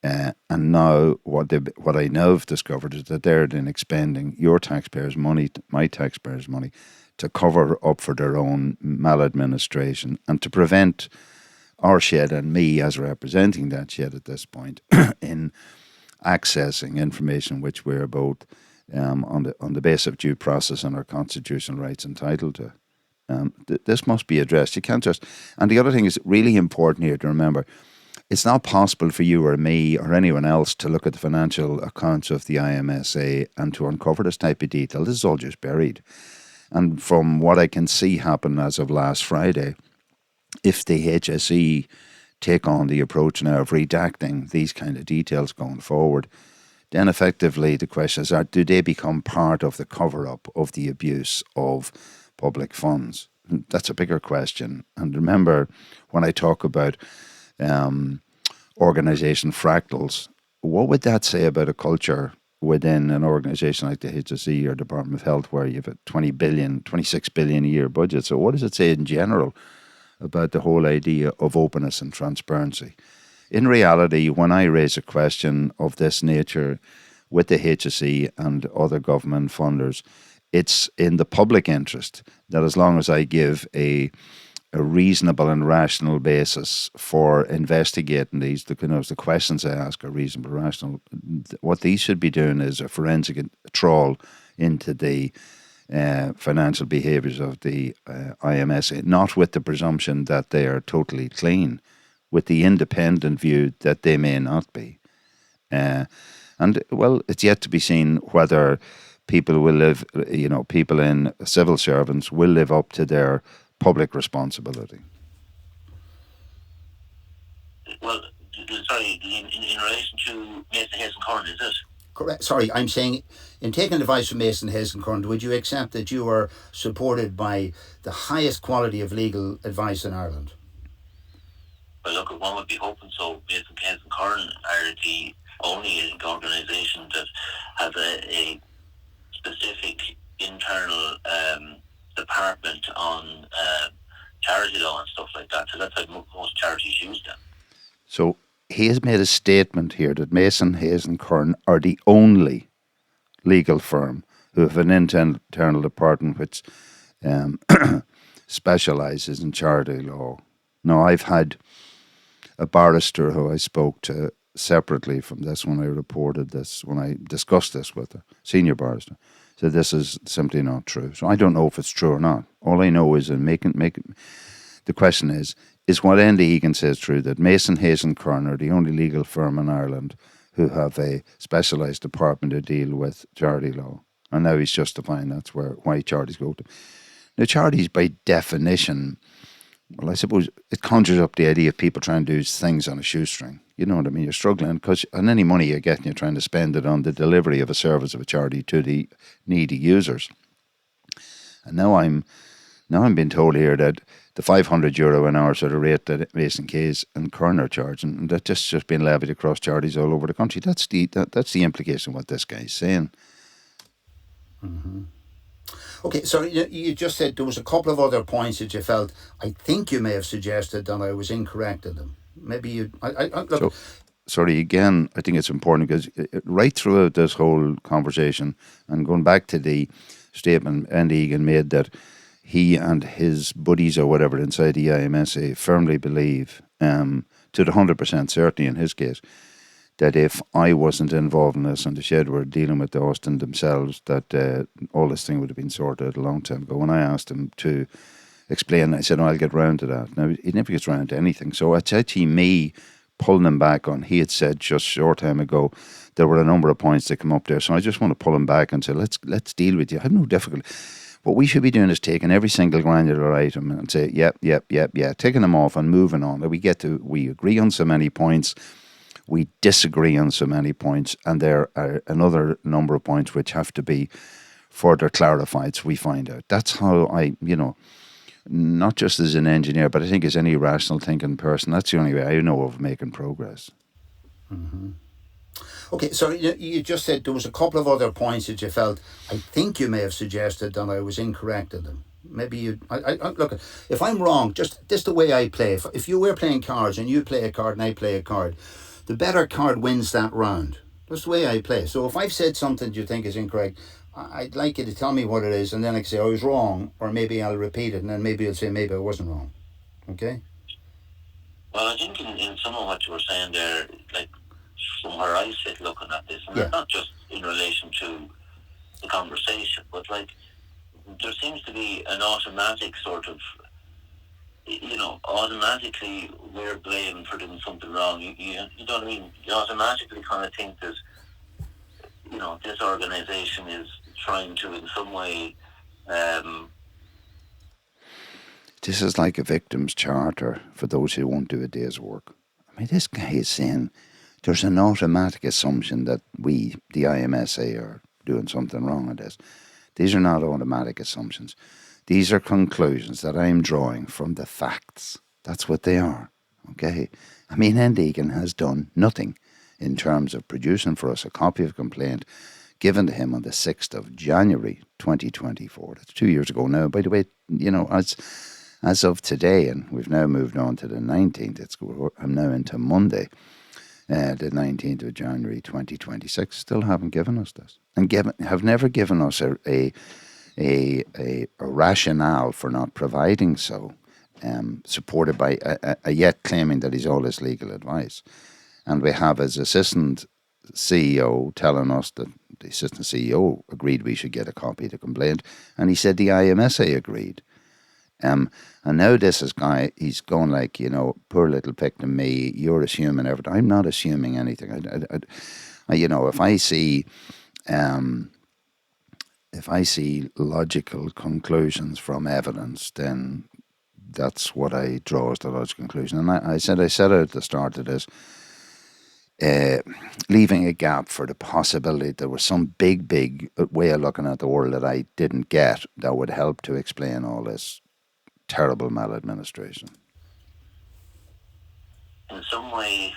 And now what I now have discovered is that they're then expending your taxpayers' money, my taxpayers' money, to cover up for their own maladministration and to prevent our shed and me as representing that shed at this point in accessing information which we're both on the basis of due process and our constitutional rights entitled to. This must be addressed. You can't just... And the other thing is really important here to remember, it's not possible for you or me or anyone else to look at the financial accounts of the IMSA and to uncover this type of detail. This is all just buried. And from what I can see happen as of last Friday, if the HSE take on the approach now of redacting these kind of details going forward, then effectively the questions are, do they become part of the cover-up of the abuse of public funds? That's a bigger question. And remember, when I talk about organisation fractals, what would that say about a culture within an organisation like the HSE or Department of Health where you have a 26 billion a year budget? So what does it say in general about the whole idea of openness and transparency? In reality, when I raise a question of this nature with the HSE and other government funders, it's in the public interest that as long as I give a a reasonable and rational basis for investigating these. The questions I ask are reasonable, rational. What these should be doing is a forensic trawl into the financial behaviours of the IMSA, not with the presumption that they are totally clean, with the independent view that they may not be. And, well, it's yet to be seen whether people will live, people in civil servants will live up to their public responsibility. Well, sorry, in relation to Mason, Hayes and Curran, is it? Correct. Sorry, I'm saying, in taking advice from Mason, Hayes and Curran, would you accept that you are supported by the highest quality of legal advice in Ireland? Well, look, one would be hoping so. Mason, Hayes and Curran are the only organisation that have a specific internal department on charity law and stuff like that. So that's how most charities use them. So he has made a statement here that Mason, Hayes and Curran are the only legal firm who have an internal department which specialises in charity law. Now, I've had a barrister who I spoke to separately from this when I reported this, when I discussed this with a senior barrister, said this is simply not true. So I don't know if it's true or not. All I know is the question is what Enda Egan says true, that Mason, Hayes and Curran are the only legal firm in Ireland who have a specialised department to deal with charity law. And now he's justifying that's why charities go to. Now, charities by definition, well, I suppose it conjures up the idea of people trying to do things on a shoestring. You know what I mean? You're struggling because on any money you get, you're trying to spend it on the delivery of a service of a charity to the needy users. And now I'm being told here that the €500 an hour sort of rate that Mason, Hayes and Curran are charging, and that's just been levied across charities all over the country. That's the implication of what this guy's saying. Mm-hmm. Okay, so you just said there was a couple of other points that you felt, I think you may have suggested that I was incorrect in them. Maybe you... look. So, sorry, again, I think it's important because right throughout this whole conversation, and going back to the statement Enda Egan made that he and his buddies or whatever inside the IMSA firmly believe, to the 100% certainty in his case, that if I wasn't involved in this and the shed were dealing with the Austin themselves, that all this thing would have been sorted out a long time ago. When I asked him to explain, I said, I'll get round to that. Now, he never gets round to anything. So it's actually me pulling him back on. He had said just a short time ago there were a number of points that come up there. So I just want to pull him back and say, let's deal with you. I have no difficulty. What we should be doing is taking every single granular item and say, yep, taking them off and moving on. We agree on so many points. We disagree on so many points, and there are another number of points which have to be further clarified so we find out. That's how I, not just as an engineer, but I think as any rational thinking person, that's the only way I know of making progress. Mm-hmm. Okay, so you just said there was a couple of other points that you felt, I think you may have suggested that I was incorrect in them. Maybe you... look, if I'm wrong, just this the way I play. If you were playing cards and you play a card and I play a card, the better card wins that round. That's the way I play. So if I've said something you think is incorrect, I'd like you to tell me what it is, and then I can say I was wrong, or maybe I'll repeat it, and then maybe you'll say maybe I wasn't wrong. Okay? Well, I think in some of what you were saying there, like from where I sit looking at this, and it's not just in relation to the conversation, but like there seems to be an automatic sort of, automatically we're blamed for doing something wrong. You know what I mean? You automatically kind of think that, this organisation is trying to in some way... This is like a victim's charter for those who won't do a day's work. I mean, this guy is saying there's an automatic assumption that we, the IMSA, are doing something wrong with this. These are not automatic assumptions. These are conclusions that I'm drawing from the facts. That's what they are, okay? I mean, Enda Egan has done nothing in terms of producing for us a copy of a complaint given to him on the 6th of January 2024. That's 2 years ago now. By the way, as of today, and we've now moved on to the 19th, I'm now into Monday, the 19th of January 2026, still haven't given us this. And have never given us a rationale for not providing so. supported by a yet claiming that he's all this legal advice. And we have his assistant CEO telling us that the assistant CEO agreed we should get a copy of the complaint, and he said the IMSA agreed. And now this is guy, he's going like, poor little victim me, you're assuming everything. I'm not assuming anything. If I see logical conclusions from evidence, then that's what I draw as the logical conclusion. And I said at the start of this, leaving a gap for the possibility there was some big way of looking at the world that I didn't get that would help to explain all this terrible maladministration. In some way,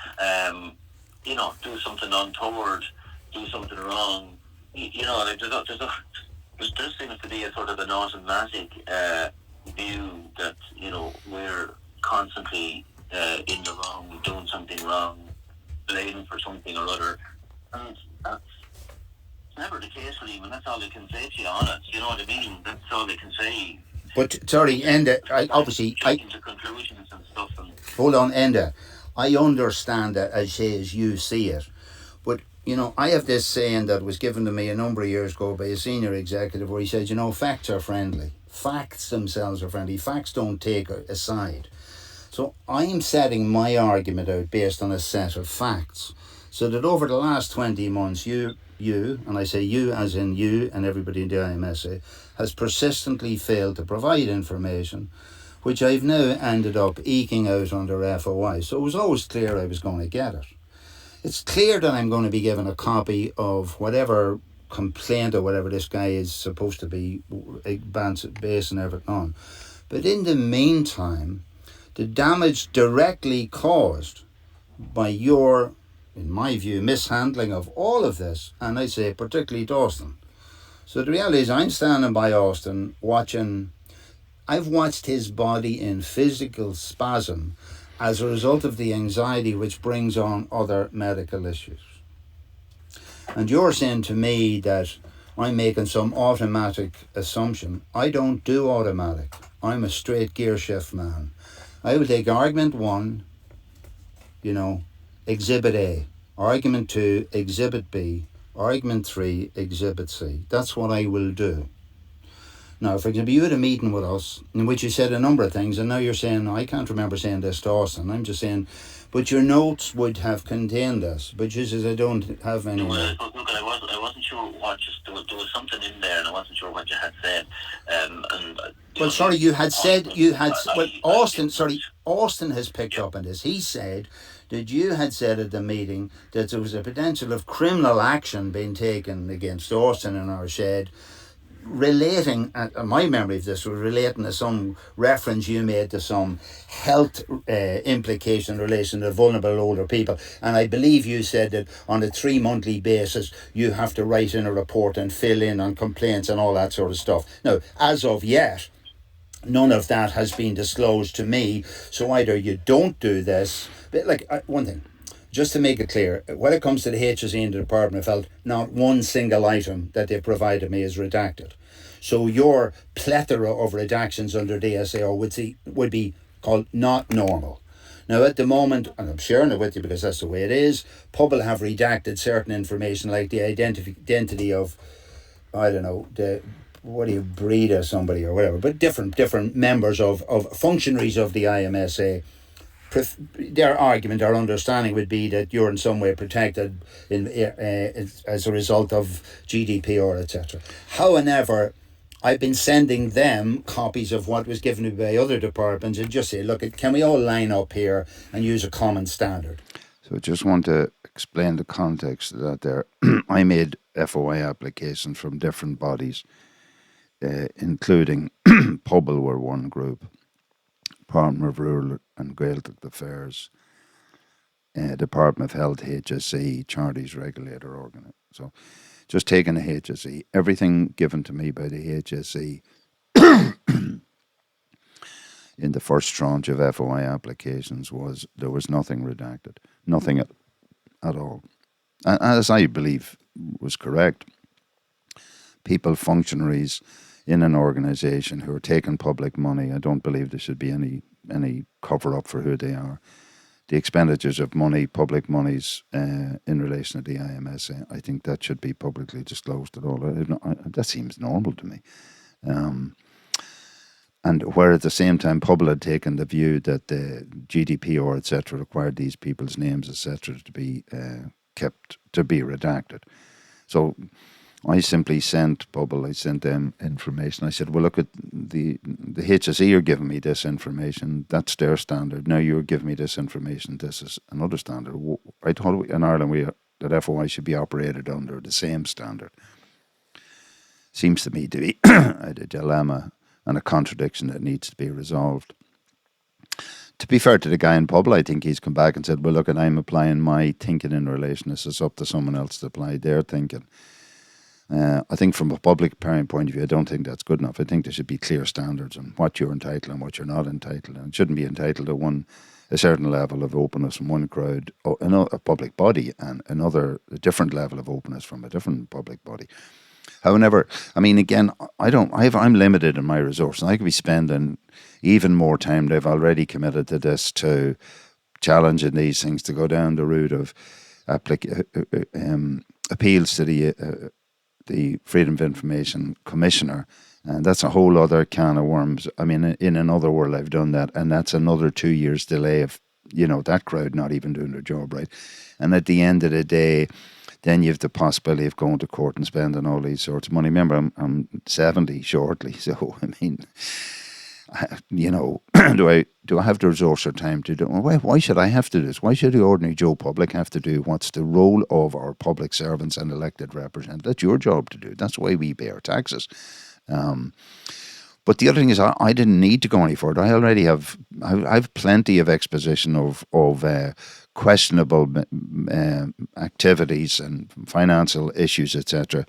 do something untoward, do something wrong. There seems to be a sort of an automatic view that we're constantly in the wrong, doing something wrong, blaming for something or other, and that's never the case, Liam. That's all they can say to you on it. You know what I mean? That's all they can say. But sorry, Enda, into conclusions and stuff. Hold on, Enda. I understand that as you see it, but I have this saying that was given to me a number of years ago by a senior executive, where he said, facts are friendly. Facts themselves are friendly. Facts don't take a side. So I'm setting my argument out based on a set of facts, so that over the last 20 months, you, and I say you as in you and everybody in the IMSA, has persistently failed to provide information, which I've now ended up eking out under FOI. So it was always clear I was going to get it. It's clear that I'm going to be given a copy of whatever complaint or whatever this guy is supposed to be basing everything on. But in the meantime, the damage directly caused by your, in my view, mishandling of all of this, and I say particularly Austin. So the reality is I'm standing by Austin I've watched his body in physical spasm as a result of the anxiety which brings on other medical issues. And you're saying to me that I'm making some automatic assumption. I don't do automatic. I'm a straight gear shift man. I will take argument 1, Exhibit A. Argument 2, Exhibit B. Argument 3, Exhibit C. That's what I will do. Now, for example, you had a meeting with us in which you said a number of things, and now you're saying, I can't remember saying this to Austin. I'm just saying, but your notes would have contained this. But you says I don't have any. No, look, I wasn't sure what. There was something in there, and I wasn't sure what you had said. Well, sorry, Austin has picked up on this. He said that you had said at the meeting that there was a potential of criminal action being taken against Austin in our shed, relating, my memory of this was relating to some reference you made to some health implication in relation to vulnerable older people. And I believe you said that on a 3-monthly basis, you have to write in a report and fill in on complaints and all that sort of stuff. Now, as of yet, none of that has been disclosed to me. So either you don't do this, but one thing, just to make it clear, when it comes to the HSE and the Department of Health, not one single item that they provided me is redacted. So your plethora of redactions under DSAO would be called not normal. Now at the moment, and I'm sharing it with you because that's the way it is, Pobble have redacted certain information like the identity of, I don't know, breed of somebody or whatever, but different members of functionaries of the IMSA. Their argument or understanding would be that you're in some way protected as a result of GDPR, etc. However, I've been sending them copies of what was given to me by other departments and just say, look, can we all line up here and use a common standard? So I just want to explain the context of that there. I made FOI applications from different bodies, including Pobble were one group, Department of Rural and Gaeltacht Affairs, Department of Health, HSE, Charities Regulator Organ. So just taking the HSE, everything given to me by the HSE in the first tranche of FOI applications there was nothing redacted, nothing at all. And as I believe was correct, functionaries in an organisation who are taking public money. I don't believe there should be any cover-up for who they are. The expenditures of money, public monies, in relation to the IMSA, I think that should be publicly disclosed at all. That seems normal to me. And where at the same time Pobal had taken the view that the GDPR, etc., required these people's names, etc., to be kept, to be redacted. So I simply sent Pobal, I sent them information. I said, well, look, at the HSE are giving me this information. That's their standard. Now you're giving me this information. This is another standard. I thought in Ireland that FOI should be operated under the same standard. Seems to me to be a dilemma and a contradiction that needs to be resolved. To be fair to the guy in Pobal, I think he's come back and said, well, look, and I'm applying my thinking in relation. This is up to someone else to apply their thinking. I think from a public parent point of view, I don't think that's good enough. I think there should be clear standards on what you're entitled and what you're not entitled. And it shouldn't be entitled to a certain level of openness from one crowd, a public body, and a different level of openness from a different public body. However, I mean, again, I'm limited in my resources. I could be spending even more time than I've already committed to this, to challenging these things, to go down the route of appeals to the Freedom of Information Commissioner. And that's a whole other can of worms. I mean, in another world, I've done that, and that's another 2 years delay of, that crowd not even doing their job right. And at the end of the day, then you have the possibility of going to court and spending all these sorts of money. Remember, I'm 70 shortly, so I mean, do I have the resource or time to do it? Why should I have to do this? Why should the ordinary Joe public have to do what's the role of our public servants and elected representatives? That's your job to do. That's why we pay our taxes. But the other thing is, I didn't need to go any further. I already have plenty of exposition of questionable activities and financial issues, etc.,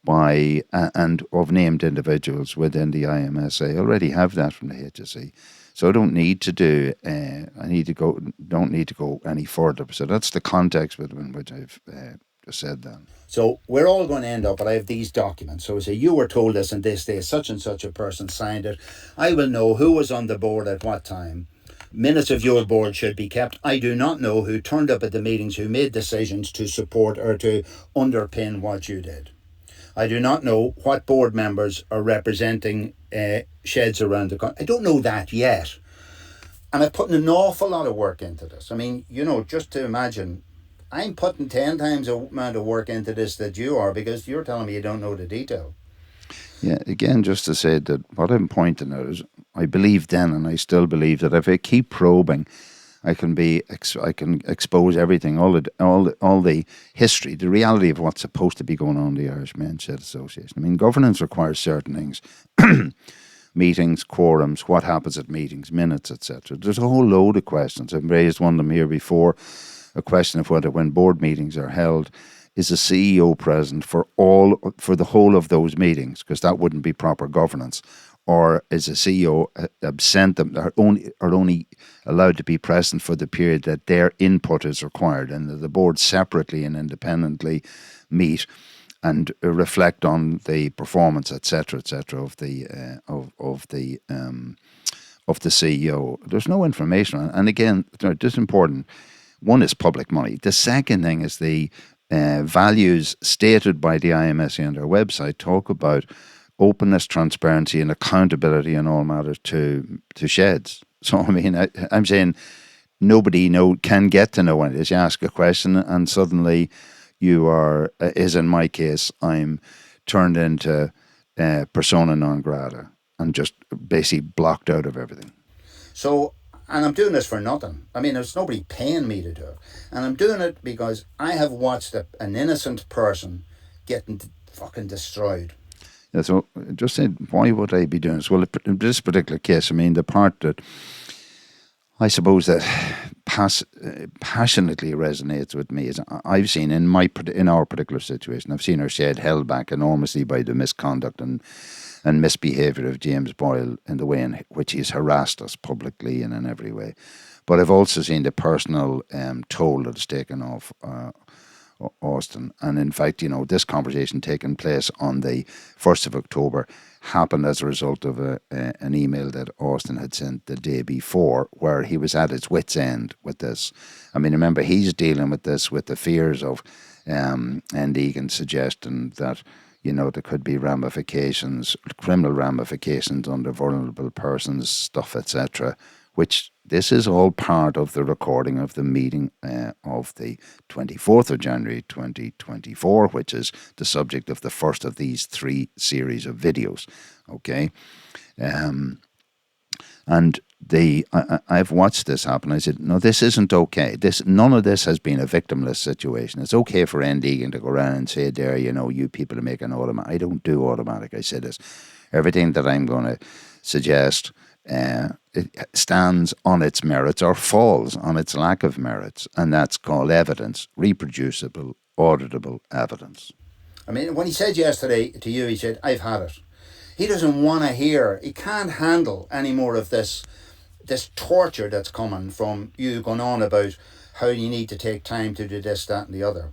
and of named individuals within the IMSA. I already have that from the HSE, so I don't need to don't need to go any further. So that's the context within which I've just said that. So we're all going to end up, but I have these documents. So I say, you were told this and this day, such and such a person signed it. I will know who was on the board at what time. Minutes of your board should be kept. I do not know who turned up at the meetings, who made decisions to support or to underpin what you did. I do not know what board members are representing sheds around the country. I don't know that yet. And I've put an awful lot of work into this. I mean, just to imagine, I'm putting 10 times the amount of work into this that you are, because you're telling me you don't know the detail. Yeah, again, just to say that what I'm pointing out is, I believe then, and I still believe that if I keep probing, I can expose everything, all the history, the reality of what's supposed to be going on in the Irish Men's Shed Association. I mean, governance requires certain things. Meetings, quorums, what happens at meetings, minutes, etc. There's a whole load of questions. I've raised one of them here before, a question of whether when board meetings are held, is the CEO present for the whole of those meetings, because that wouldn't be proper governance, or is the CEO absent, are only allowed to be present for the period that their input is required, and that the board separately and independently meet and reflect on the performance, etc., of the CEO. There's no information, and again, this is important. One is public money. The second thing is the values stated by the IMSA on their website talk about openness, transparency, and accountability in all matters to sheds. So I mean, I'm saying nobody can get to know it. You ask a question, and suddenly you are, as in my case, I'm turned into persona non grata and just basically blocked out of everything. So, and I'm doing this for nothing. I mean, there's nobody paying me to do it. And I'm doing it because I have watched an innocent person getting fucking destroyed. Yeah, so just said, why would I be doing this? Well, in this particular case, I mean, the part that I suppose that passionately resonates with me is I've seen in our particular situation, I've seen our shed held back enormously by the misconduct and misbehaviour of James Boyle in the way in which he's harassed us publicly and in every way. But I've also seen the personal toll that it's taken off Austin. And in fact, this conversation taking place on the 1st of October happened as a result of an email that Austin had sent the day before, where he was at his wit's end with this. I mean, remember, he's dealing with this with the fears of and Egan suggesting that there could be ramifications, criminal ramifications under vulnerable persons, stuff, etc., which this is all part of the recording of the meeting of the 24th of January 2024, which is the subject of the first of these 3 series of videos. Okay? And I've watched this happen. I said, no, this isn't okay. None of this has been a victimless situation. It's okay for Egan to go around and say, there, you people are making automatic. I don't do automatic. I said this. Everything that I'm going to suggest it stands on its merits or falls on its lack of merits, and that's called evidence, reproducible, auditable evidence. I mean, when he said yesterday to you, he said, I've had it. He doesn't want to hear, he can't handle any more of this torture that's coming from you going on about how you need to take time to do this, that and the other.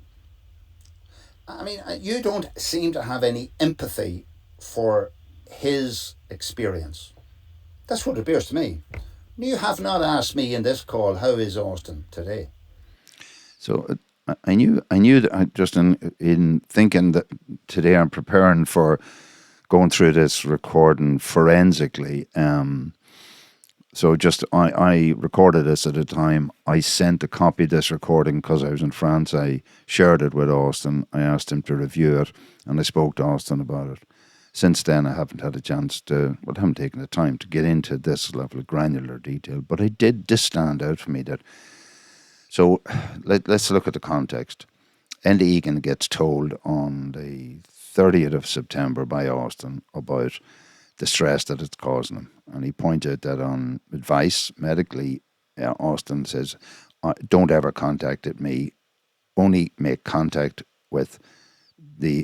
I mean, you don't seem to have any empathy for his experience. That's what it appears to me. You have not asked me in this call, how is Austin today? So I knew that just in thinking that today I'm preparing for going through this recording forensically. So just I recorded this at a time. I sent a copy of this recording because I was in France. I shared it with Austin. I asked him to review it, and I spoke to Austin about it. Since then, I haven't had a chance haven't taken the time to get into this level of granular detail, but this stand out for me that, so let's look at the context. Enda Egan gets told on the 30th of September by Austin about the stress that it's causing him. And he pointed that on advice, medically, Austin says, don't ever contact me, only make contact with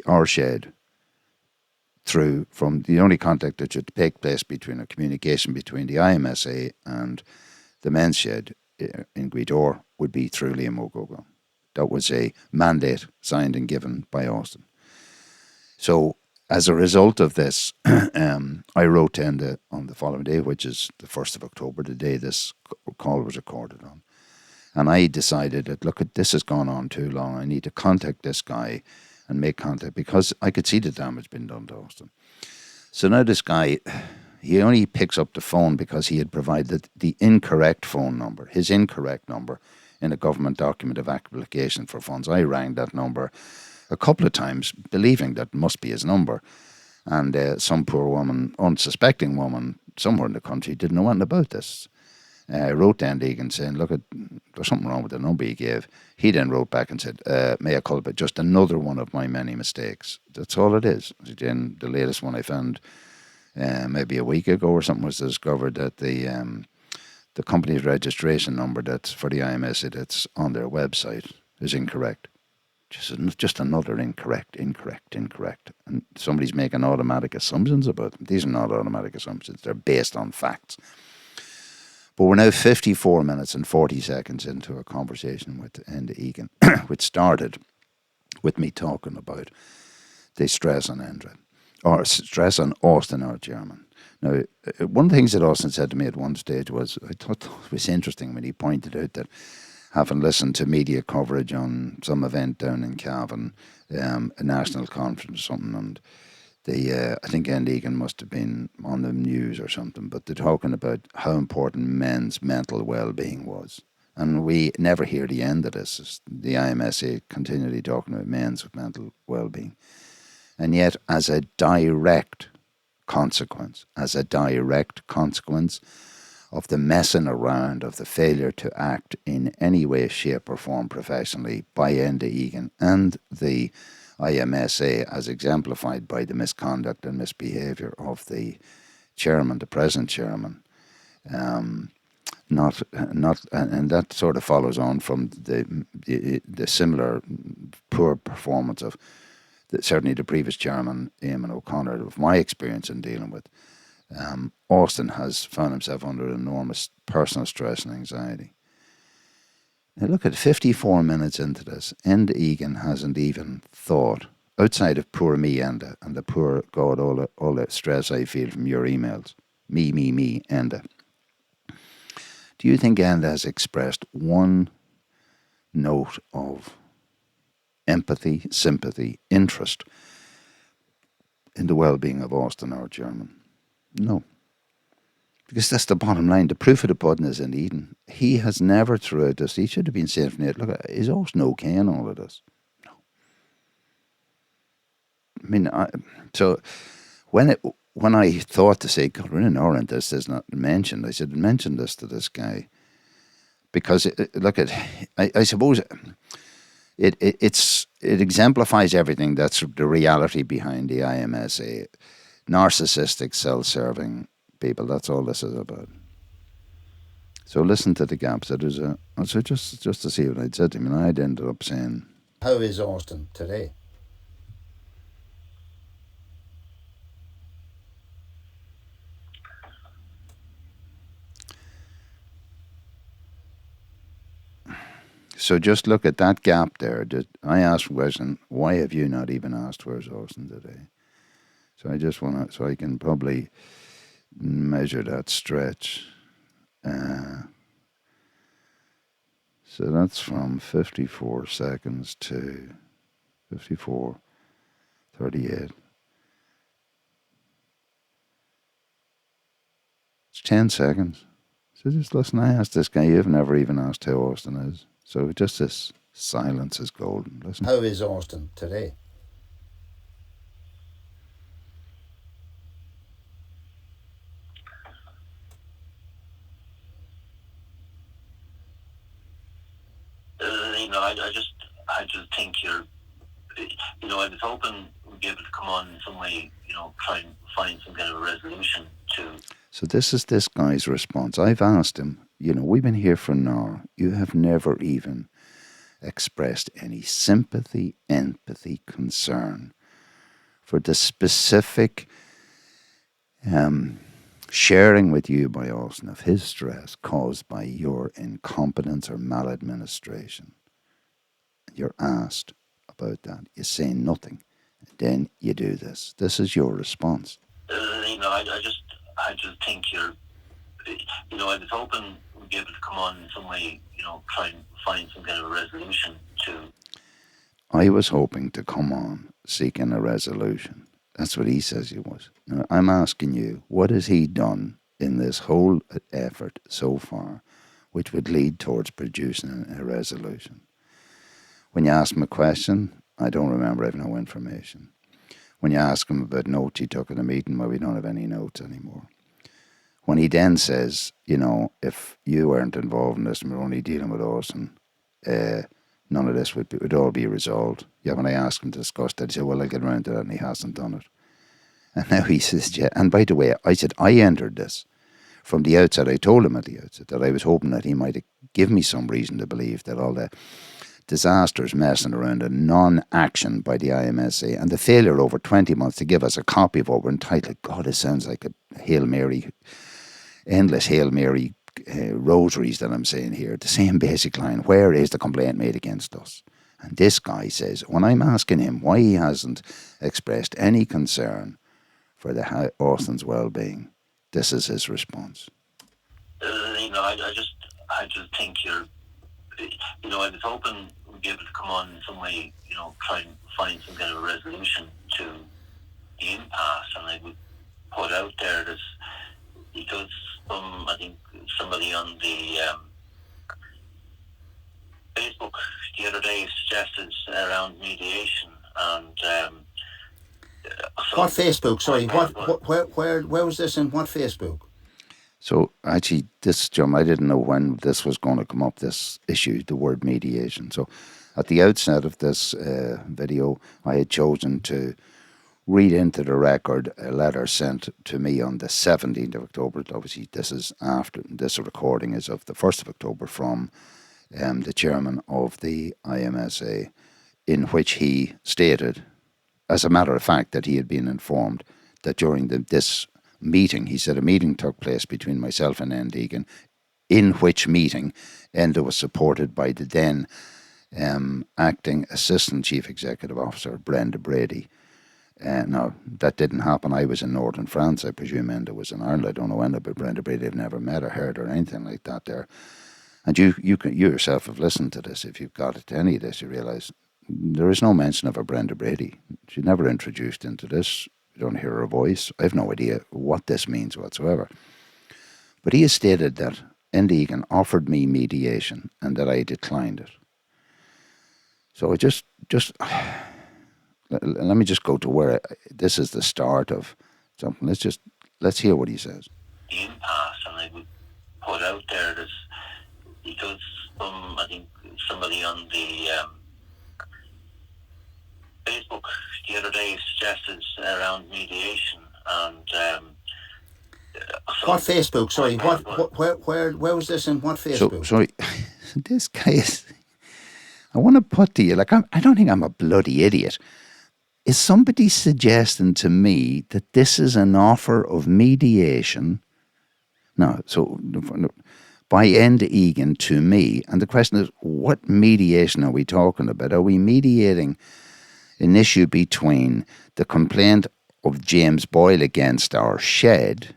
our shed from the only contact that should take place between a communication between the IMSA and the men's shed in Gaoth would be through Liam O'Goga. That was a mandate signed and given by Austin. So as a result of this, I wrote to Enda on the following day, which is the 1st of October, the day this call was recorded on. And I decided that, look, this has gone on too long. I need to contact this guy and make contact because I could see the damage being done to Austin. So now this guy, he only picks up the phone because he had provided the incorrect phone number, his incorrect number in a government document of application for funds. I rang that number a couple of times, believing that must be his number. And some poor woman, unsuspecting woman, somewhere in the country, didn't know anything about this. I wrote to Egan saying, look, there's something wrong with the number he gave. He then wrote back and said, mea culpa, just another one of my many mistakes. That's all it is. Then the latest one I found maybe a week ago or something was discovered that the company's registration number that's for the IMSA that's on their website is incorrect. Just another incorrect. And somebody's making automatic assumptions about them. These are not automatic assumptions. They're based on facts. But we're now 54 minutes and 40 seconds into a conversation with Enda Egan, which started with me talking about the stress on Enda, or stress on Austin, our chairman. Now, one of the things that Austin said to me at one stage was, I thought it was interesting when he pointed out that having listened to media coverage on some event down in Cavan, a national conference or something, and I think Enda Egan must have been on the news or something, but they're talking about how important men's mental well-being was. And we never hear the end of this. It's the IMSA continually talking about men's mental well-being. And yet, as a direct consequence of the messing around, of the failure to act in any way, shape or form professionally by Enda Egan and the IMSA, as exemplified by the misconduct and misbehaviour of the chairman, the present chairman, and that sort of follows on from the similar poor performance of certainly the previous chairman, Eamon O'Connor, of my experience in dealing with. Austin has found himself under enormous personal stress and anxiety. Now look at 54 minutes into this. Enda Egan hasn't even thought, outside of poor me, Enda, and the poor God, all the stress I feel from your emails. Me, Enda. Do you think Enda has expressed one note of empathy, sympathy, interest in the well-being of Austin or German? No. Because that's the bottom line. The proof of the pudding is in Eden. He has never throughout this, he should have been saying from it, look, is Austin okay in all of this? No. I mean, so when I thought to say, God, we're in Ireland, this is not mentioned, I said, mention this to this guy. Because, I suppose it exemplifies everything that's the reality behind the IMSA. Narcissistic, self-serving people, that's all this is about. So listen to the gaps. So just to see what I'd said to him, and I'd ended up saying, how is Austin today? So just look at that gap there. I asked a question, why have you not even asked where's Austin today? So I just want to, so I can probably measure that stretch. So that's from 54 seconds to 54:38. It's 10 seconds. So just listen, I asked this guy, you've never even asked how Austin is. So just this silence is golden. Listen. How is Austin today? I just think I was hoping we'd be able to come on in some way, try and find some kind of a resolution to. So this is this guy's response. I've asked him, we've been here for an hour. You have never even expressed any sympathy, empathy, concern for the specific sharing with you by Austin of his stress caused by your incompetence or maladministration. You're asked about that. You say nothing. And then you do this. This is your response. I just think I was hoping we'd be able to come on in some way, try and find some kind of a resolution to. I was hoping to come on seeking a resolution. That's what he says he was. Now, I'm asking you, what has he done in this whole effort so far which would lead towards producing a resolution? When you ask him a question, I don't remember, I have no information. When you ask him about notes he took at a meeting, well, we don't have any notes anymore. When he then says, if you weren't involved in this and we're only dealing with Austin, none of this would all be resolved. Yeah, when I asked him to discuss that, he said, well, I'll get around to that, and he hasn't done it. And now he says, yeah, and by the way, I said, I entered this from the outset. I told him at the outset that I was hoping that he might give me some reason to believe that all the disasters messing around and non-action by the IMSA and the failure over 20 months to give us a copy of what we're entitled, God, it sounds like a Hail Mary, endless Hail Mary rosaries that I'm saying here. The same basic line, where is the complaint made against us? And this guy says, when I'm asking him why he hasn't expressed any concern for the Austin's well-being, this is his response. I just think I was hoping we'd be able to come on in some way, try and find some kind of a resolution to the impasse, and I would put out there that because I think somebody on the Facebook the other day suggested around mediation, and what Facebook? Sorry, where was this in? What Facebook? So actually, this, John, I didn't know when this was going to come up, this issue, the word mediation. So at the outset of this video, I had chosen to read into the record a letter sent to me on the 17th of October. Obviously, this recording is of the 1st of October from the chairman of the IMSA, in which he stated, as a matter of fact, that he had been informed that during this meeting, he said a meeting took place between myself and Egan in which meeting Enda was supported by the then acting Assistant Chief Executive Officer, Brenda Brady. Now, that didn't happen. I was in northern France. I presume Enda was in Ireland. I don't know Enda, but Brenda Brady, I've never met or heard or anything like that there. And you yourself have listened to this. If you've got it to any of this, you realise there is no mention of a Brenda Brady. She's never introduced into this. You don't hear her voice. I have no idea what this means whatsoever. But he has stated that Enda Egan offered me mediation and that I declined it. So just let me just go to where this is the start of something. Let's hear what he says. The impasse, and I would put out there that because I think somebody on the Facebook the other day suggested around mediation and. What Facebook? Sorry, where was this in what Facebook? So sorry, this guy is. I want to put to you, like, I don't think I'm a bloody idiot. Is somebody suggesting to me that this is an offer of mediation? No, so by Enda Egan to me, and the question is, what mediation are we talking about? Are we mediating an issue between the complaint of James Boyle against our shed?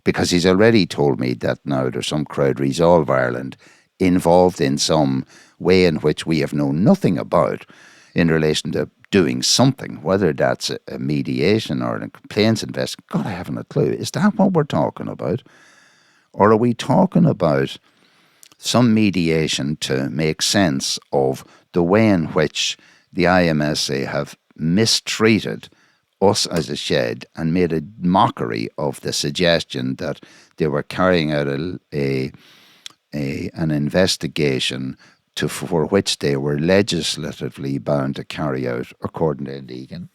Because he's already told me that now there's some crowd, Resolve Ireland, involved in some way in which we have known nothing about in relation to doing something, whether that's a mediation or a complaints investigation. God, I haven't a clue. Is that what we're talking about? Or are we talking about some mediation to make sense of the way in which the IMSA have mistreated us as a shed and made a mockery of the suggestion that they were carrying out an investigation for which they were legislatively bound to carry out, according to Enda Egan,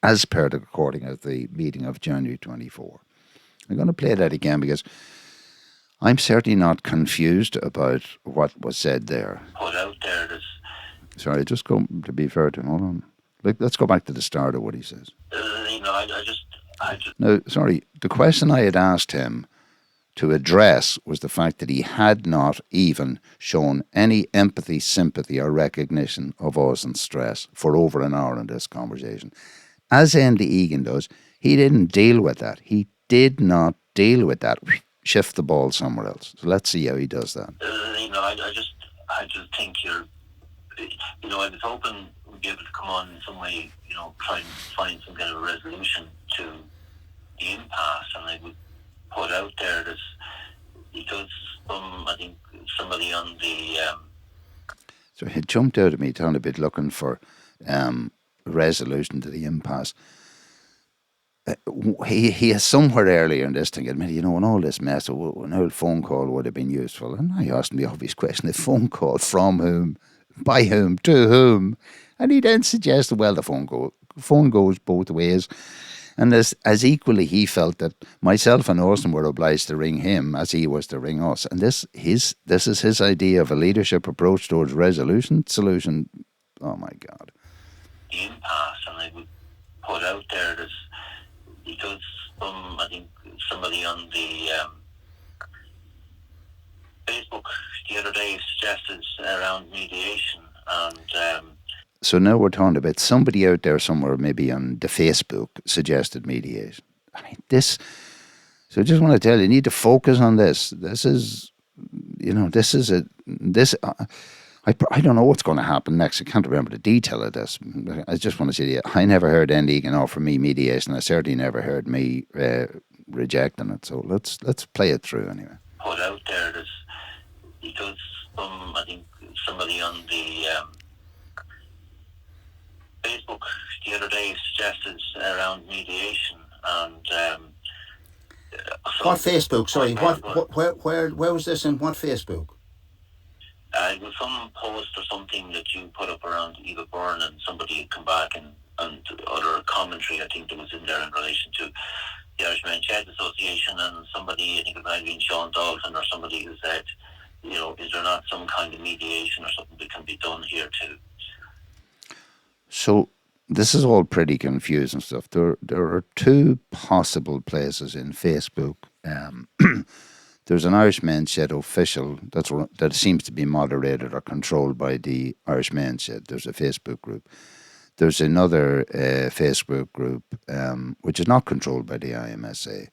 as per the recording of the meeting of January 24. I'm going to play that again because I'm certainly not confused about what was said there. Put out there that. Sorry, just go to be fair to him. Hold on. Let's go back to the start of what he says. I just. Now, sorry, the question I had asked him to address was the fact that he had not even shown any empathy, sympathy, or recognition of us and stress for over an hour in this conversation. As Enda Egan does, he didn't deal with that. He did not deal with that. Shift the ball somewhere else. So let's see how he does that. I just think you're. I was hoping we'd be able to come on in some way, try and find some kind of a resolution to the impasse, and I would put out there that because I think somebody on the. So it jumped out at me, trying a bit looking for resolution to the impasse. He is somewhere earlier in this thing admitted, in all this mess, an old phone call would have been useful. And I asked him the obvious question: a phone call from whom? By whom? To whom? And he then suggested, well, the phone goes both ways. And as equally he felt that myself and Orson were obliged to ring him as he was to ring us. And this is his idea of a leadership approach towards solution. Oh my God. The impasse, and I would put out there that because I think somebody on the Facebook the other day suggested around mediation, and so now we're talking about somebody out there somewhere, maybe on the Facebook, suggested mediation. I mean, this. So I just want to tell you need to focus on this. This is, I don't know what's going to happen next. I can't remember the detail of this. I just want to say to you, I never heard Enda Egan offer me mediation. I certainly never heard me rejecting it. So let's play it through anyway. Put out there that because I think somebody on the Facebook the other day suggested around mediation, and what Facebook? Sorry, where was this in what Facebook? It was some post or something that you put up around Eva Byrne, and somebody had come back and other commentary I think that was in there in relation to the Irish Men's Shed Association, and somebody, I think it might have been Sean Dalton or somebody, who said, is there not some kind of mediation or something that can be done here too? So this is all pretty confusing stuff. There are two possible places in Facebook There's an Irish Men's Shed official that seems to be moderated or controlled by the Irish Men's Shed. There's a Facebook group. There's another Facebook group which is not controlled by the IMSA,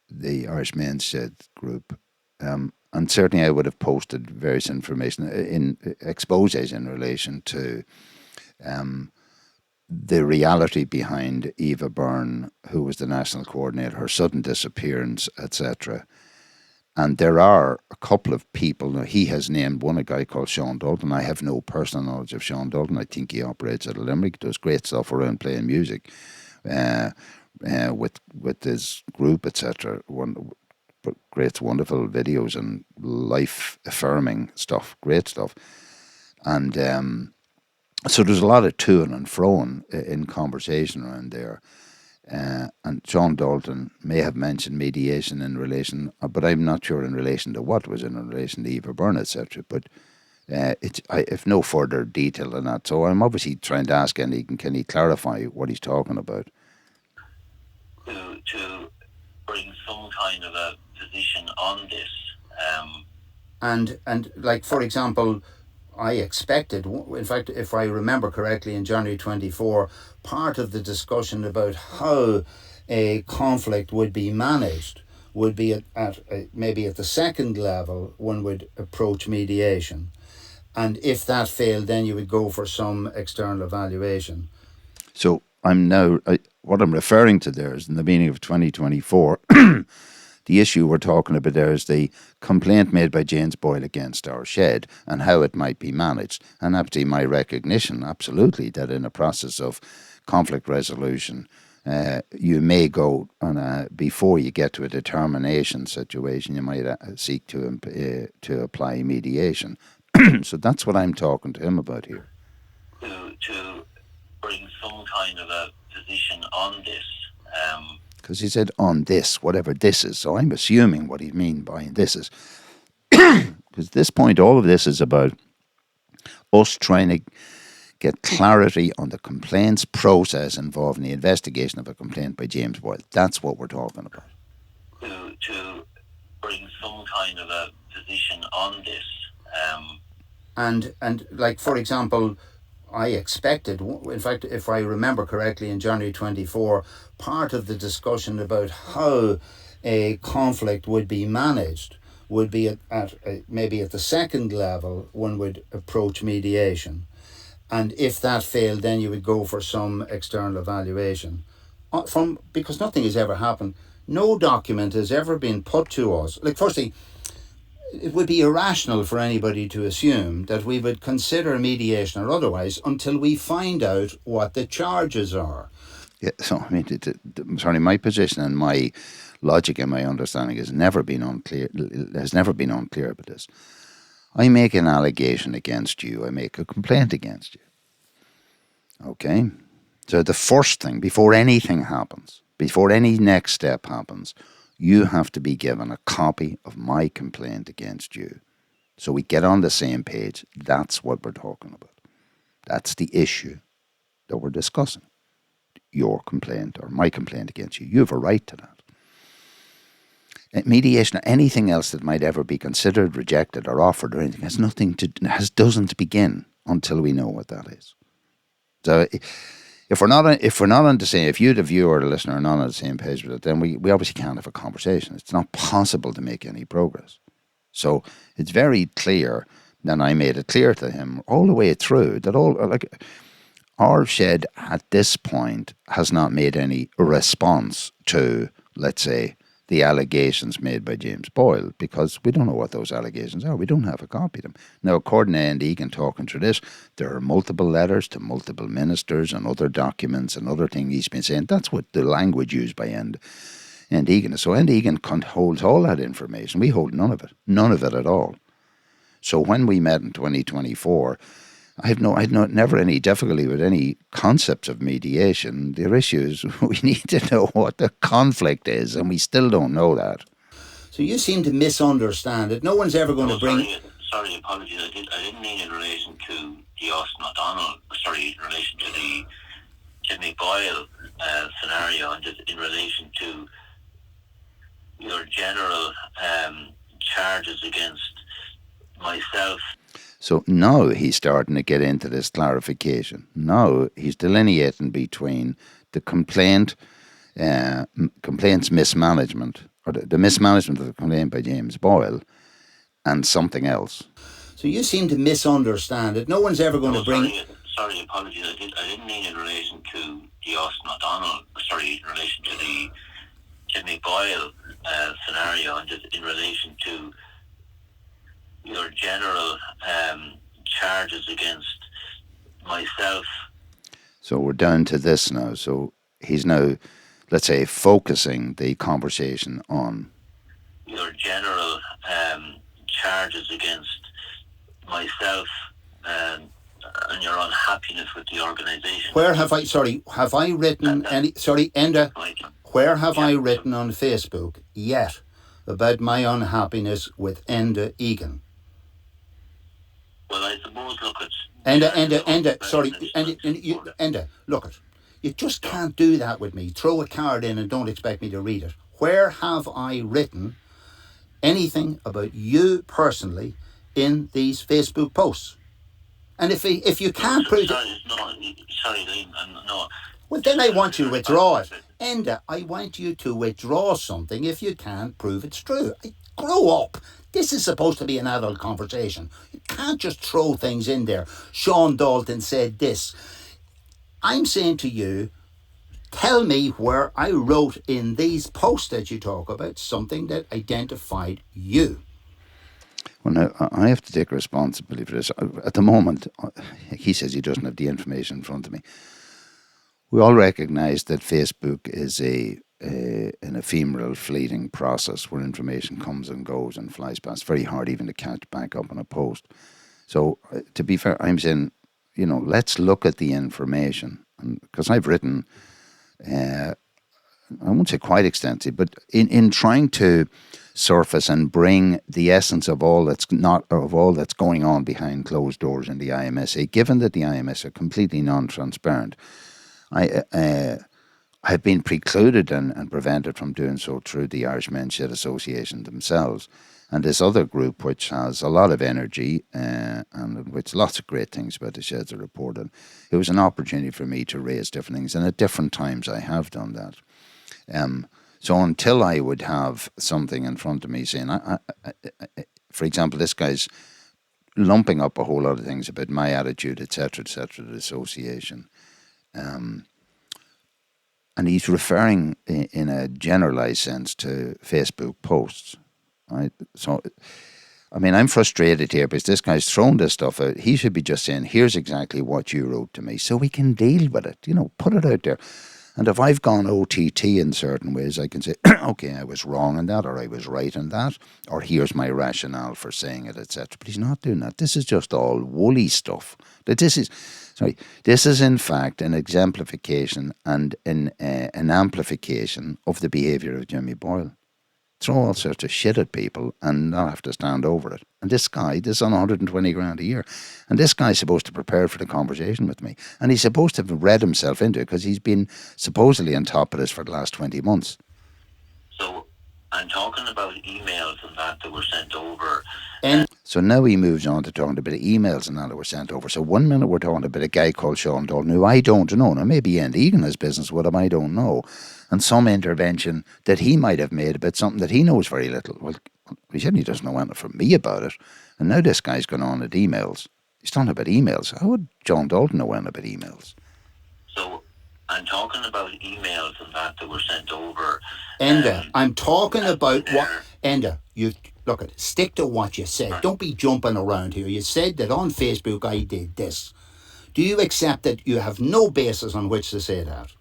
the Irish Men's Shed group. And certainly I would have posted various information in exposes in relation to the reality behind Eva Byrne, who was the national coordinator, her sudden disappearance, etc. And there are a couple of people. Now, he has named one, a guy called Sean Dalton. I have no personal knowledge of Sean Dalton. I think he operates at a Limerick, does great stuff around playing music with his group, etc. Great, wonderful videos and life-affirming stuff, great stuff. And so there's a lot of toing and froing in conversation around there. And John Dalton may have mentioned mediation in relation, but I'm not sure in relation to what was in relation to Eva Byrne, etc. But I have no further detail than that. So I'm obviously trying to ask Egan, can he clarify what he's talking about? To bring some kind of a position on this. And like, for example, I expected, in fact, if I remember correctly, in January 24, part of the discussion about how a conflict would be managed would be maybe at the second level, one would approach mediation. And if that failed, then you would go for some external evaluation. So what I'm referring to there is in the beginning of 2024, the issue we're talking about there is the complaint made by James Boyle against our shed and how it might be managed. And absolutely my recognition, absolutely, that in a process of conflict resolution, you may go on before you get to a determination situation, you might seek to apply mediation. So that's what I'm talking to him about here. To bring some kind of a position on this. Because he said on this, whatever this is. So I'm assuming what he means by this is, because at this point, all of this is about us trying to get clarity on the complaints process involving the investigation of a complaint by James Boyle. That's what we're talking about. To bring some kind of a position on this. And like, for example, I expected, in fact, if I remember correctly, in January 24, part of the discussion about how a conflict would be managed would be maybe at the second level, one would approach mediation. And if that failed, then you would go for some external evaluation. Because nothing has ever happened. No document has ever been put to us. Like, firstly, it would be irrational for anybody to assume that we would consider mediation or otherwise until we find out what the charges are. Yeah, so I mean, certainly my position and my logic and my understanding has never been unclear about this. I make an allegation against you. I make a complaint against you. Okay? So the first thing, before anything happens, before any next step happens, you have to be given a copy of my complaint against you. So we get on the same page. That's what we're talking about. That's the issue that we're discussing. Your complaint or my complaint against you. You have a right to that. Mediation or anything else that might ever be considered, rejected or offered or anything doesn't begin until we know what that is. So if we're not on the same, if you, the viewer or the listener, are not on the same page with it, then we obviously can't have a conversation. It's not possible to make any progress. So it's very clear, and I made it clear to him all the way through that our shed at this point has not made any response to, let's say, the allegations made by James Boyle, because we don't know what those allegations are. We don't have a copy of them. Now, according to Enda Egan talking through this, there are multiple letters to multiple ministers and other documents and other things he's been saying. That's what the language used by Enda Egan. So Enda Egan holds all that information. We hold none of it at all. So when we met in 2024, I had never any difficulty with any concepts of mediation. The issue is we need to know what the conflict is, and we still don't know that. So you seem to misunderstand it. No one's ever going to bring... Sorry, apologies. I didn't mean in relation to the McDonald. Sorry, in relation to the Jimmy Boyle scenario, and just in relation to your general charges against myself. So now he's starting to get into this clarification. Now he's delineating between the complaint's mismanagement, or the mismanagement of the complaint by James Boyle, and something else. So you seem to misunderstand it. No one's ever going to bring... Sorry, apologies. I didn't mean in relation to Gaoth McDonald. Sorry, in relation to the Jimmy Boyle scenario, and just in relation to your general charges against myself. So we're down to this now. So he's now, let's say, focusing the conversation on your general charges against myself and your unhappiness with the organisation. Where have I written any... Sorry, Enda, where have I written on Facebook yet about my unhappiness with Enda Egan? Well, I suppose, look, it's... Enda, look it. You just can't do that with me. Throw a card in and don't expect me to read it. Where have I written anything about you personally in these Facebook posts? And if you can't prove it... No. Well, then I want you to withdraw it. Enda, I want you to withdraw something if you can't prove it's true. Grow up. This is supposed to be an adult conversation. You can't just throw things in there. Sean Dalton said this. I'm saying to you, tell me where I wrote in these posts that you talk about something that identified you. Well, now, I have to take responsibility for this. At the moment, he says he doesn't have the information in front of me. We all recognise that Facebook is an ephemeral, fleeting process where information comes and goes and flies past. Very hard even to catch back up on a post. So, to be fair, I'm saying, let's look at the information. Because I've written, I won't say quite extensive, but in trying to surface and bring the essence of all that's going on behind closed doors in the IMSA, given that the IMSA are completely non-transparent, I've been precluded and prevented from doing so through the Irish Men's Shed Association themselves, and this other group which has a lot of energy and which lots of great things about the sheds are reported. It was an opportunity for me to raise different things, and at different times I have done that. So until I would have something in front of me saying, for example, this guy's lumping up a whole lot of things about my attitude, etc., to the association. And he's referring in a generalised sense to Facebook posts. Right? So, I mean, I'm frustrated here because this guy's thrown this stuff out. He should be just saying, here's exactly what you wrote to me, so we can deal with it. Put it out there. And if I've gone OTT in certain ways, I can say, okay, I was wrong in that, or I was right in that, or here's my rationale for saying it, etc. But he's not doing that. This is just all woolly stuff. This is in fact an exemplification and an amplification of the behaviour of Jimmy Boyle. Throw all sorts of shit at people and not have to stand over it. And this is on 120 grand a year. And this guy's supposed to prepare for the conversation with me. And he's supposed to have read himself into it because he's been supposedly on top of this for the last 20 months. So I'm talking about emails and that were sent over. So now he moves on to talking about emails and that were sent over. So 1 minute we're talking about a guy called Sean Dalton, who I don't know. Now maybe Egan has business with him, I don't know. And some intervention that he might have made about something that he knows very little. Well, he certainly doesn't know anything from me about it. And now this guy's gone on at emails. He's talking about emails. How would John Dalton know anything about emails? So I'm talking about emails and that were sent over. Enda, I'm talking about what... Enda, stick to what you said. Don't be jumping around here. You said that on Facebook I did this. Do you accept that you have no basis on which to say that?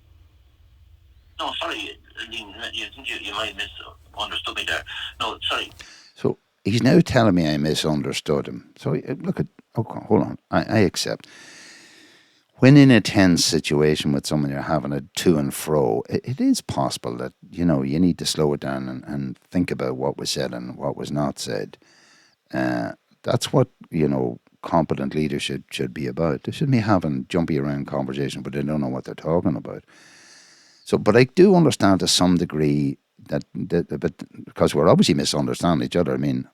No, sorry. You might have misunderstood me there. No, sorry. So he's now telling me I misunderstood him. So okay, hold on. I accept. When in a tense situation with someone you're having a to and fro, it is possible that, you need to slow it down and think about what was said and what was not said. That's what, competent leadership should be about. They shouldn't be having jumpy around conversation, but they don't know what they're talking about. So, but I do understand to some degree but because we're obviously misunderstanding each other. I mean,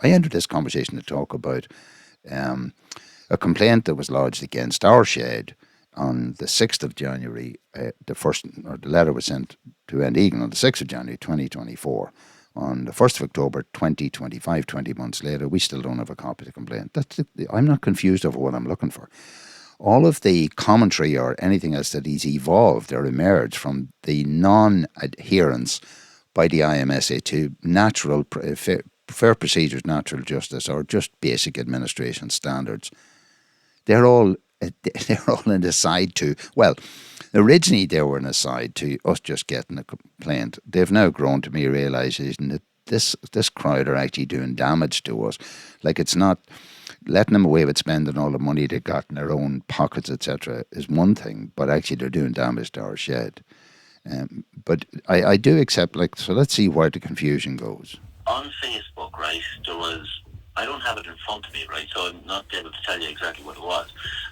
I entered this conversation to talk about a complaint that was lodged against our shed on the 6th of January. The letter was sent to Egan on the 6th of January 2024. On the 1st of October 2025, 20 months later, we still don't have a copy of the complaint. I'm not confused over what I'm looking for. All of the commentary or anything else that is evolved or emerged from the non-adherence by the IMSA to natural, fair procedures, natural justice, or just basic administration standards, they're all an aside to, well, originally they were an aside to us just getting a complaint. They've now grown to me realising that this crowd are actually doing damage to us. Like, it's not letting them away with spending all the money they got in their own pockets, etc., is one thing, but actually they're doing damage to our shed. But I do accept, so let's see where the confusion goes. On Facebook, right, there was, I don't have it in front of me, right, so I'm not able to tell you exactly what it was,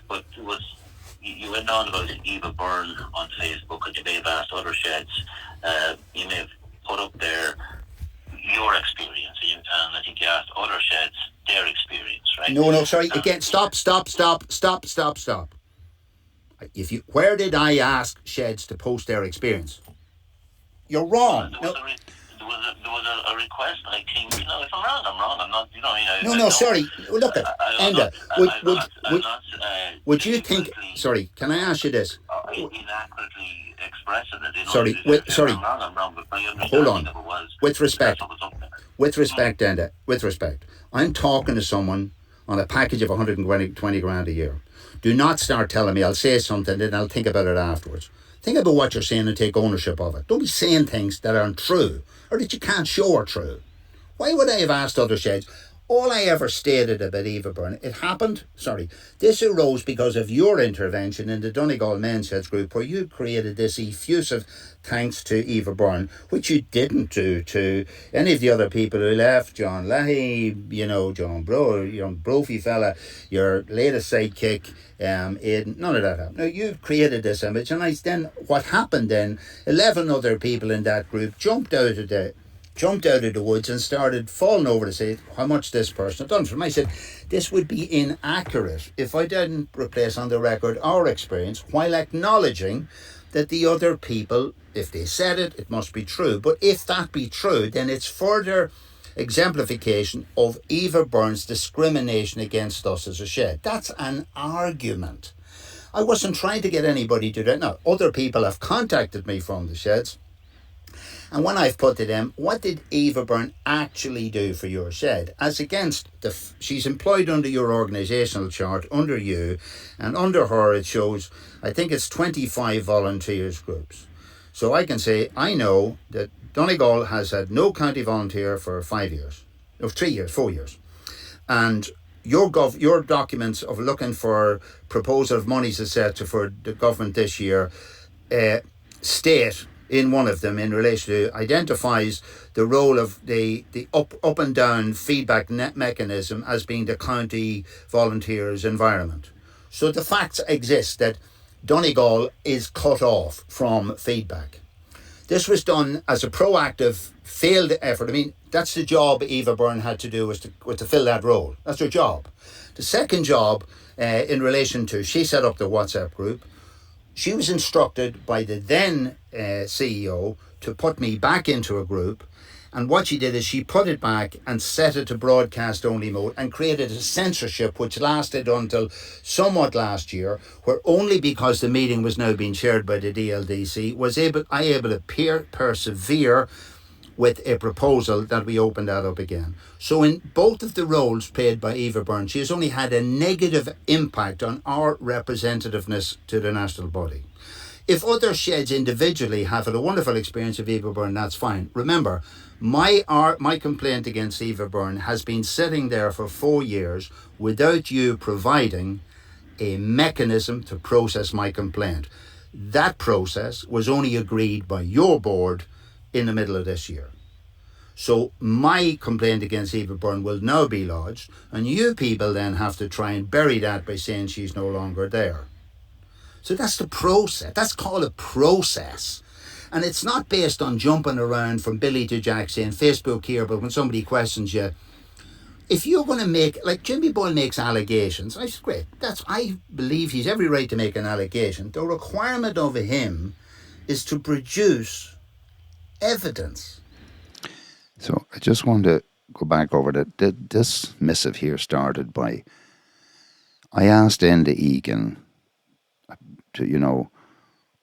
but it was, you went on about Eva Byrne on Facebook, and you may have asked other sheds, you may have put up there your experience, and I think you asked other sheds their experience, right? No, sorry, again, stop. Where did I ask sheds to post their experience? You're wrong. There was a request, I think, if I'm wrong, I'm wrong. I'm not, No, sorry. Look at Enda. Would you think? Sorry, can I ask you this? Inaccurately expressing it. Sorry. I'm wrong, but my understanding Hold on. of it was, With respect, Enda. With respect, I'm talking to someone on a package of 120 grand a year. Do not start telling me I'll say something and I'll think about it afterwards. Think about what you're saying and take ownership of it. Don't be saying things that aren't true or that you can't show are true. Why would I have asked other sheds? All I ever stated about Eva Byrne, this arose because of your intervention in the Donegal Men's Heads group, where you created this effusive thanks to Eva Byrne, which you didn't do to any of the other people who left, John Leahy, John Bro, Brophy fella, your latest sidekick, Aiden, none of that happened. Now, you created this image, and what happened then, 11 other people in that group jumped out of the woods and started falling over to say how much this person had done for them. I said, this would be inaccurate if I didn't replace on the record our experience while acknowledging that the other people, if they said it, it must be true. But if that be true, then it's further exemplification of Eva Byrne's discrimination against us as a shed. That's an argument. I wasn't trying to get anybody to do that. Now, other people have contacted me from the sheds, and when I've put to them, what did Eva Byrne actually do for your shed? As against, she's employed under your organisational chart, under you, and under her it shows, I think it's 25 volunteers groups. So I can say, I know that Donegal has had no county volunteer for 4 years. And your documents of looking for proposal of monies, etc., for the government this year state in one of them in relation to identifies the role of the up and down feedback net mechanism as being the county volunteers environment. So the facts exist that Donegal is cut off from feedback. This was done as a proactive failed effort. I mean, that's the job Eva Byrne had to do, was to fill that role. That's her job. The second job in relation to, she set up the WhatsApp group. She was instructed by the then CEO to put me back into a group, and what she did is she put it back and set it to broadcast only mode and created a censorship which lasted until somewhat last year, where only because the meeting was now being chaired by the DLDC was I able to persevere with a proposal that we opened that up again. So in both of the roles played by Eva Byrne, she has only had a negative impact on our representativeness to the national body. If other sheds individually have had a wonderful experience of Eva Byrne, that's fine. Remember, my complaint against Eva Byrne has been sitting there for 4 years without you providing a mechanism to process my complaint. That process was only agreed by your board in the middle of this year. So my complaint against Eva Byrne will now be lodged, and you people then have to try and bury that by saying she's no longer there. So that's the process. That's called a process. And it's not based on jumping around from Billy to Jack saying Facebook here, but when somebody questions you, if you're going to make, like Jimmy Boyle makes allegations, I said, great, I believe he's every right to make an allegation. The requirement of him is to produce evidence. So I just want to go back over that. This missive here started by, I asked Enda Egan to,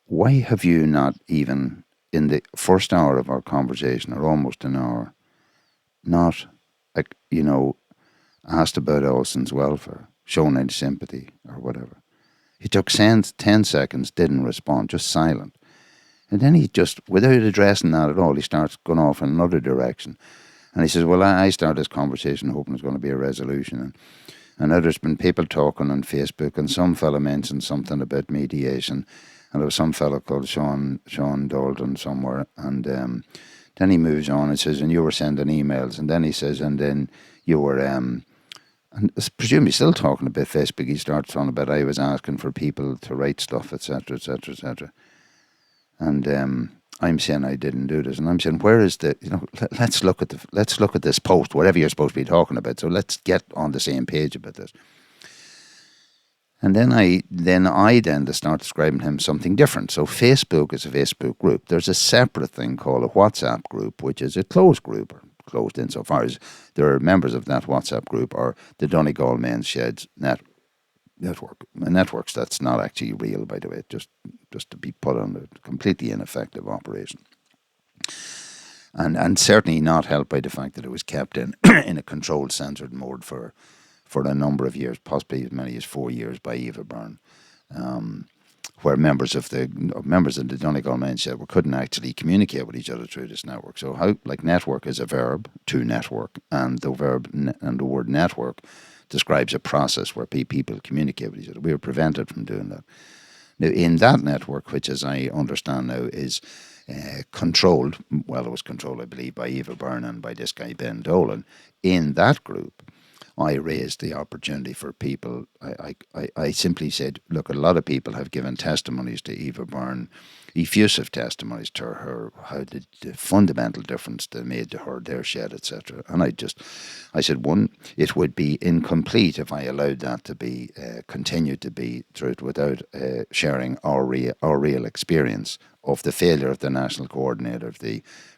why have you not even in the first hour of our conversation, or almost an hour, not, asked about Olsen's welfare, shown any sympathy or whatever. He took 10 seconds, didn't respond, just silent. And then he just, without addressing that at all, he starts going off in another direction. And he says, well, I started this conversation hoping there's going to be a resolution. And now there's been people talking on Facebook, and some fella mentioned something about mediation. And there was some fella called Sean Dalton somewhere. And then he moves on and says, and you were sending emails. And then he says, and then you were... and presumably still talking about Facebook, he starts talking about I was asking for people to write stuff, etc., etc., etc. And I'm saying I didn't do this, and I'm saying where is the let's look at this post, whatever you're supposed to be talking about. So let's get on the same page about this. And then I start describing him something different. So Facebook is a Facebook group. There's a separate thing called a WhatsApp group, which is a closed group, or closed insofar as there are members of that WhatsApp group or the Donegal Men's Sheds networks that's not actually real, by the way, just to be put on a completely ineffective operation. And certainly not helped by the fact that it was kept in in a controlled, censored mode for a number of years, possibly as many as 4 years by Eva Byrne, where members of the Donegal Men's Shed couldn't actually communicate with each other through this network. So how, network is a verb, to network, and the word network describes a process where people communicate with each other. We were prevented from doing that. Now, in that network, which as I understand now is controlled, well, it was controlled, I believe, by Eva Byrne and by this guy, Ben Dolan, in that group, I raised the opportunity for people. I simply said, look, a lot of people have given testimonies to Eva Byrne, effusive testimonies to her, how the fundamental difference they made to her, their shed, etc. And I said, one, it would be incomplete if I allowed that to be continued to be truth without sharing our real experience of the failure of the national coordinator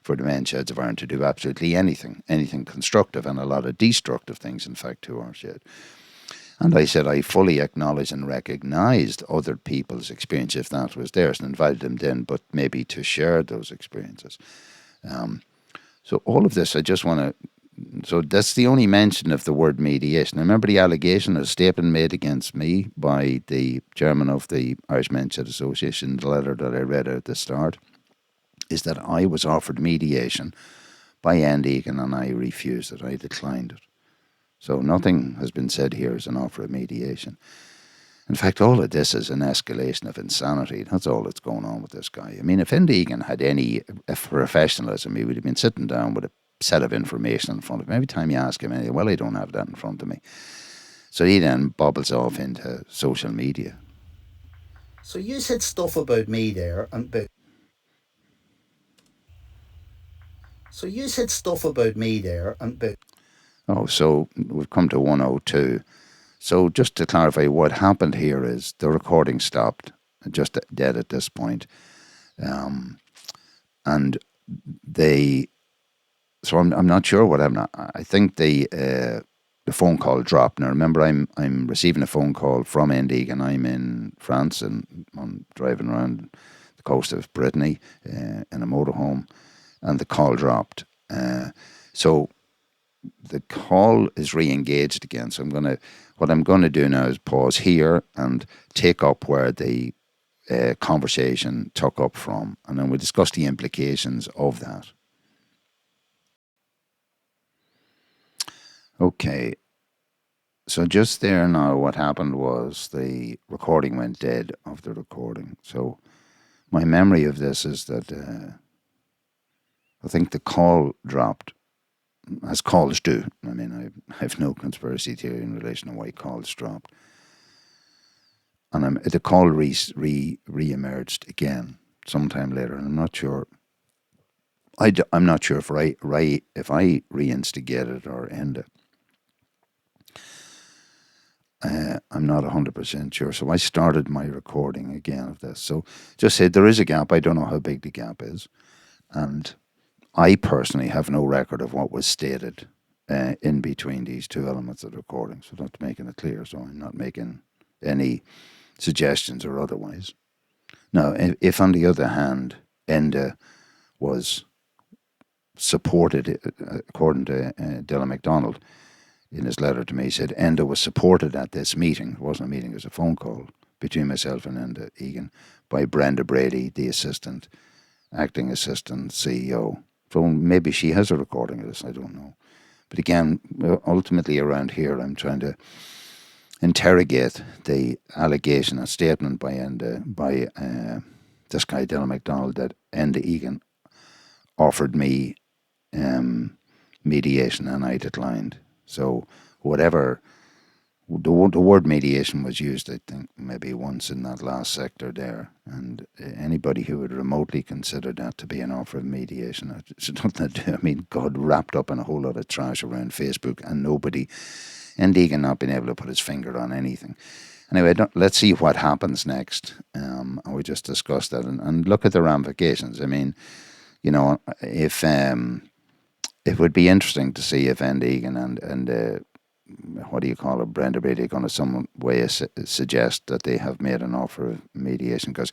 for the men's sheds of Ireland to do absolutely anything constructive, and a lot of destructive things, in fact, to our shed. And I said I fully acknowledged and recognised other people's experience if that was theirs, and invited them then, but maybe to share those experiences. So all of this, I just want to... So that's the only mention of the word mediation. I remember the allegation, a statement made against me by the chairman of the Irish Men's Shed Association, the letter that I read out at the start, is that I was offered mediation by Enda Egan and I refused it. I declined it. So nothing has been said here as an offer of mediation. In fact, all of this is an escalation of insanity. That's all that's going on with this guy. I mean, if Enda Egan had any professionalism, he would have been sitting down with a set of information in front of him. Every time you ask him anything, well, I don't have that in front of me. So he then bobbles off into social media. So you said stuff about me there, Oh, so we've come to 102. So just to clarify, what happened here is the recording stopped, just dead at this point. And they... So I'm not sure what happened. I think the phone call dropped. Now remember, I'm receiving a phone call from Enda Egan. I'm in France and I'm driving around the coast of Brittany in a motorhome, and the call dropped. So the call is re-engaged again. So what I'm going to do now is pause here and take up where the conversation took up from, and then we'll discuss the implications of that. Okay, so just there now, what happened was the recording went dead of the recording. So my memory of this is that I think the call dropped, as calls do. I mean, I have no conspiracy theory in relation to why calls dropped. And the call re-emerged again. sometime later, and I'm not sure. I'm not sure if I reinstigated or ended. I'm not 100% sure. So I started my recording again of this. So just said there is a gap. I don't know how big the gap is. And I personally have no record of what was stated in between these two elements of the recording. So that's making it clear. So I'm not making any suggestions or otherwise. Now, if on the other hand, Enda was supported, according to Dylan McDonald, in his letter to me, he said Enda was supported at this meeting. It wasn't a meeting, it was a phone call between myself and Enda Egan by Brenda Brady, the acting assistant CEO. So maybe she has a recording of this, I don't know. But again, ultimately around here, I'm trying to interrogate the allegation, a statement by Enda, by this guy Dylan McDonald, that Enda Egan offered me mediation and I declined. So whatever, the word mediation was used, I think, maybe once in that last sector there. And anybody who would remotely consider that to be an offer of mediation, I mean, God, wrapped up in a whole lot of trash around Facebook and nobody, and Egan not being able to put his finger on anything. Anyway, let's see what happens next. And we just discussed that and look at the ramifications. I mean, you know, if it would be interesting to see if Enda Egan and what do you call it, Brenda Brady, are going to some way suggest that they have made an offer of mediation, because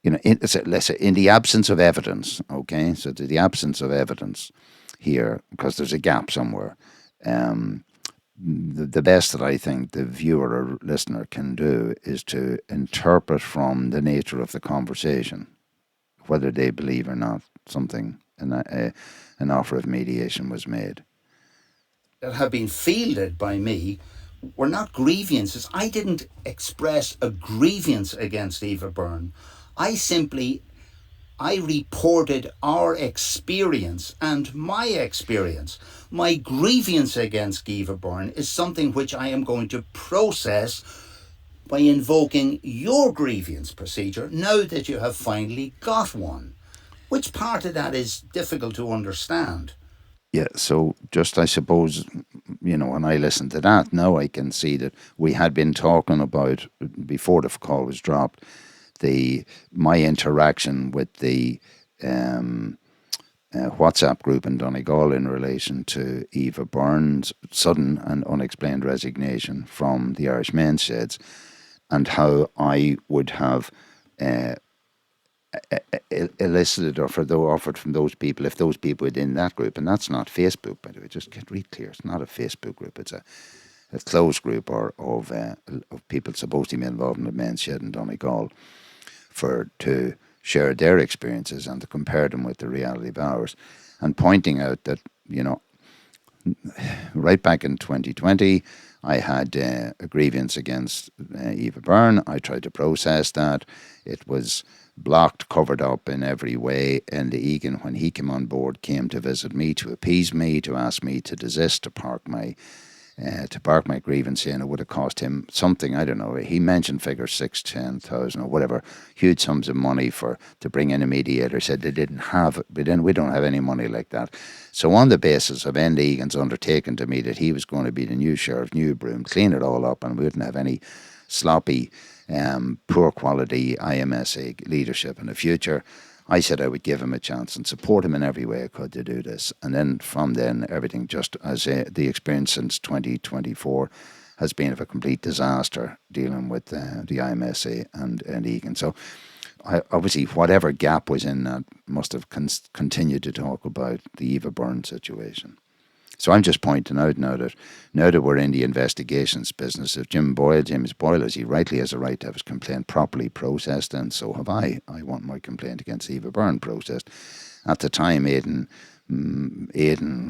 you know, let's say in the absence of evidence, okay, so the absence of evidence here, because there's a gap somewhere, the best that I think the viewer or listener can do is to interpret from the nature of the conversation, whether they believe or not something, an offer of mediation was made. That have been fielded by me were not grievances. I didn't express a grievance against Eva Byrne. I reported our experience and my experience. My grievance against Eva Byrne is something which I am going to process by invoking your grievance procedure now that you have finally got one. Which part of that is difficult to understand? Yeah, so just I suppose, you know, when I listen to that, now I can see that we had been talking about, before the call was dropped, my interaction with the WhatsApp group in Donegal in relation to Eva Byrne's sudden and unexplained resignation from the Irish Men's Sheds, and how I would have elicited or offered from those people, if those people within that group, and that's not Facebook, by the way, just get real clear, it's not a Facebook group, it's a closed group of people supposed to be involved in the Men's Shed in Donegal, to share their experiences and to compare them with the reality of ours, and pointing out that, you know, right back in 2020, I had a grievance against Eva Byrne. I tried to process that. It was blocked, covered up in every way. And Egan, when he came on board, came to visit me, to appease me, to ask me to desist, to park my grievance, saying it would have cost him something, I don't know, he mentioned figures 6,000-10,000 or whatever, huge sums of money to bring in a mediator. Said they didn't have it, but then we don't have any money like that. So on the basis of Enda Egan's undertaking to me that he was going to be the new sheriff, new broom, clean it all up, and we wouldn't have any sloppy, poor quality IMSA leadership in the future, I said I would give him a chance and support him in every way I could to do this. And then from then, everything, just as the experience since 2024 has been of a complete disaster dealing with the IMSA and Egan. So obviously, whatever gap was in that must have continued to talk about the Eva Byrne situation. So I'm just pointing out now that we're in the investigations business, if James Boyle, as he rightly has a right to have his complaint properly processed, and so have I. I want my complaint against Eva Byrne processed. At the time, Aidan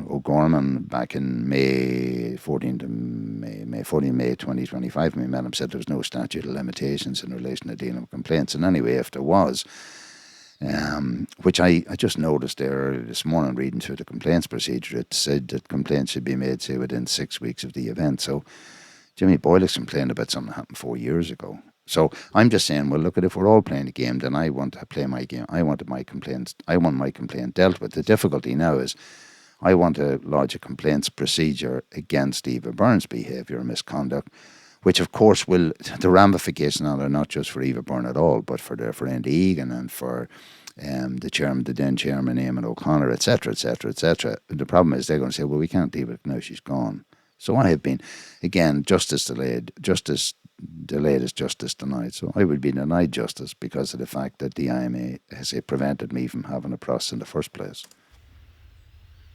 O'Gorman, back in May 2025, we met him, said there was no statute of limitations in relation to dealing with complaints. And anyway, if there was, which I just noticed there this morning reading through the complaints procedure, it said that complaints should be made, say, within 6 weeks of the event. So Jimmy Boyle complained about something that happened 4 years ago. So I'm just saying, well, look, if we're all playing a game, then I want to play my game. I want my complaint dealt with. The difficulty now is I want to lodge a complaints procedure against Eva Byrne's behaviour and misconduct, which of course will, the ramifications are not just for Eva Byrne at all, but for Enda Egan and for the then chairman, Eamon O'Connor, etc., etc., etc. The problem is they're going to say, well, we can't deal with it now, she's gone. So I have been, again, justice delayed is justice denied. So I would be denied justice because of the fact that the IMA has prevented me from having a process in the first place.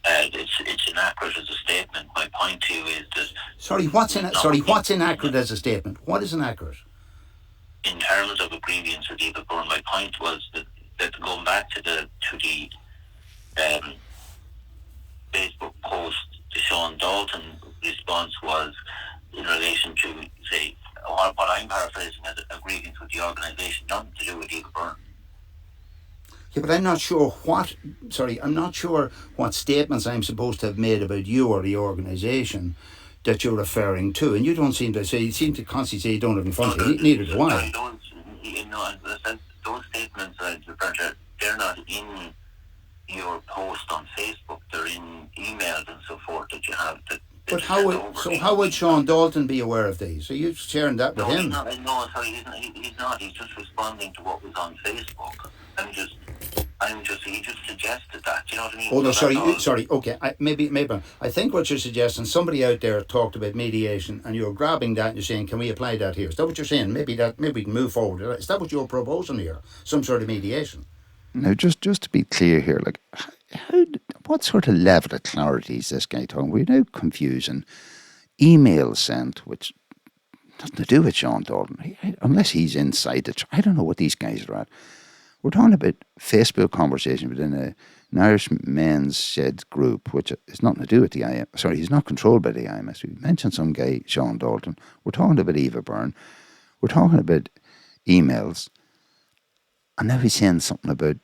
It's inaccurate as a statement. My point to you is that... what's inaccurate as a statement? What is inaccurate? In terms of a grievance with Eva Byrne, my point was that going back to the Facebook post, the Sean Dalton response was in relation to, say, what I'm paraphrasing as a grievance with the organisation, nothing to do with Eva Byrne. Yeah, but I'm not sure what statements I'm supposed to have made about you or the organisation that you're referring to, and you don't seem to say, you seem to constantly say you don't have in front of you, neither do I. Those statements I refer to, they're not in your post on Facebook, they're in emails and so forth that you have. But how would Sean Dalton be aware of these? Are you sharing that with him? He's not. He's just responding to what was on Facebook. He just suggested that. Do you know what I mean? Oh no, sorry. Okay, maybe. I think what you're suggesting, somebody out there talked about mediation, and you're grabbing that and you're saying, "Can we apply that here?" Is that what you're saying? Maybe we can move forward. Is that what you're proposing here? Some sort of mediation? Now, just to be clear here, like, what sort of level of clarity is this guy talking? We're now confusing emails sent, which nothing to do with Sean Dalton, unless he's inside the. I don't know what these guys are at. We're talking about Facebook conversation within an Irish men's shed group, which is nothing to do with the IMS. Sorry, he's not controlled by the IMS. We mentioned some guy, Sean Dalton. We're talking about Eva Byrne. We're talking about emails. And now he's saying something about,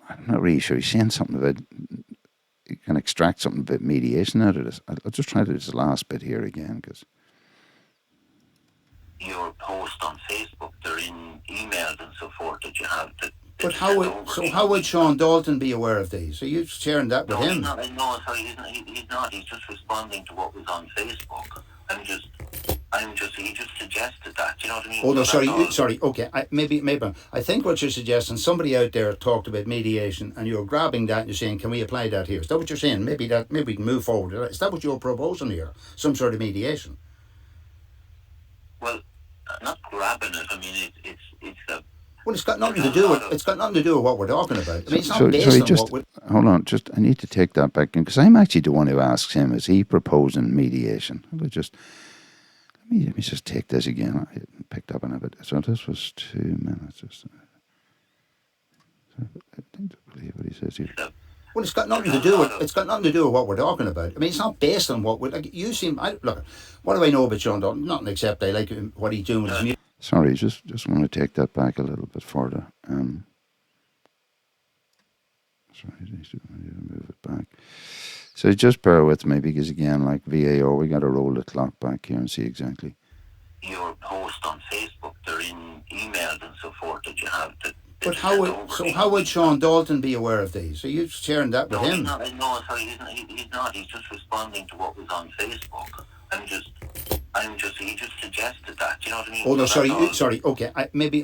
I'm not really sure, he's saying something about, you can extract something about mediation out of this. I'll just try to do this last bit here again, because... Your post on Facebook, they're in emails and so forth that you have. But how would Sean Dalton be aware of these? Are you sharing that with him? He's not. He's just responding to what was on Facebook. He just suggested that. Do you know what I mean? Oh no, sorry. Okay, maybe. I think what you're suggesting, somebody out there talked about mediation, and you're grabbing that and you're saying, "Can we apply that here?" Is that what you're saying? Maybe we can move forward. Is that what you're proposing here? Some sort of mediation? Well, not grabbing it. I mean, it's a. Well, it's got nothing to do with what we're talking about. I mean, it's not based on what we're... Hold on, I need to take that back in, because I'm actually the one who asks him, is he proposing mediation? Let me just take this again. I picked up on it. So this was 2 minutes or so. I think I believe what he says here. Well, it's got nothing to do with what we're talking about. I mean, it's not based on what we like. You seem. Look, what do I know about Sean Dalton? Nothing except I like what he's doing with his music. Sorry, just want to take that back a little bit further. Sorry, I need to move it back. So just bear with me, because again, like VAR, we got to roll the clock back here and see exactly. Your post on Facebook, they're in emails and so forth that you have. But how would Sean Dalton be aware of these? Are you sharing that with him? He's not. He's just responding to what was on Facebook. He just suggested that. Do you know what I mean? Oh no, sorry. Okay, maybe.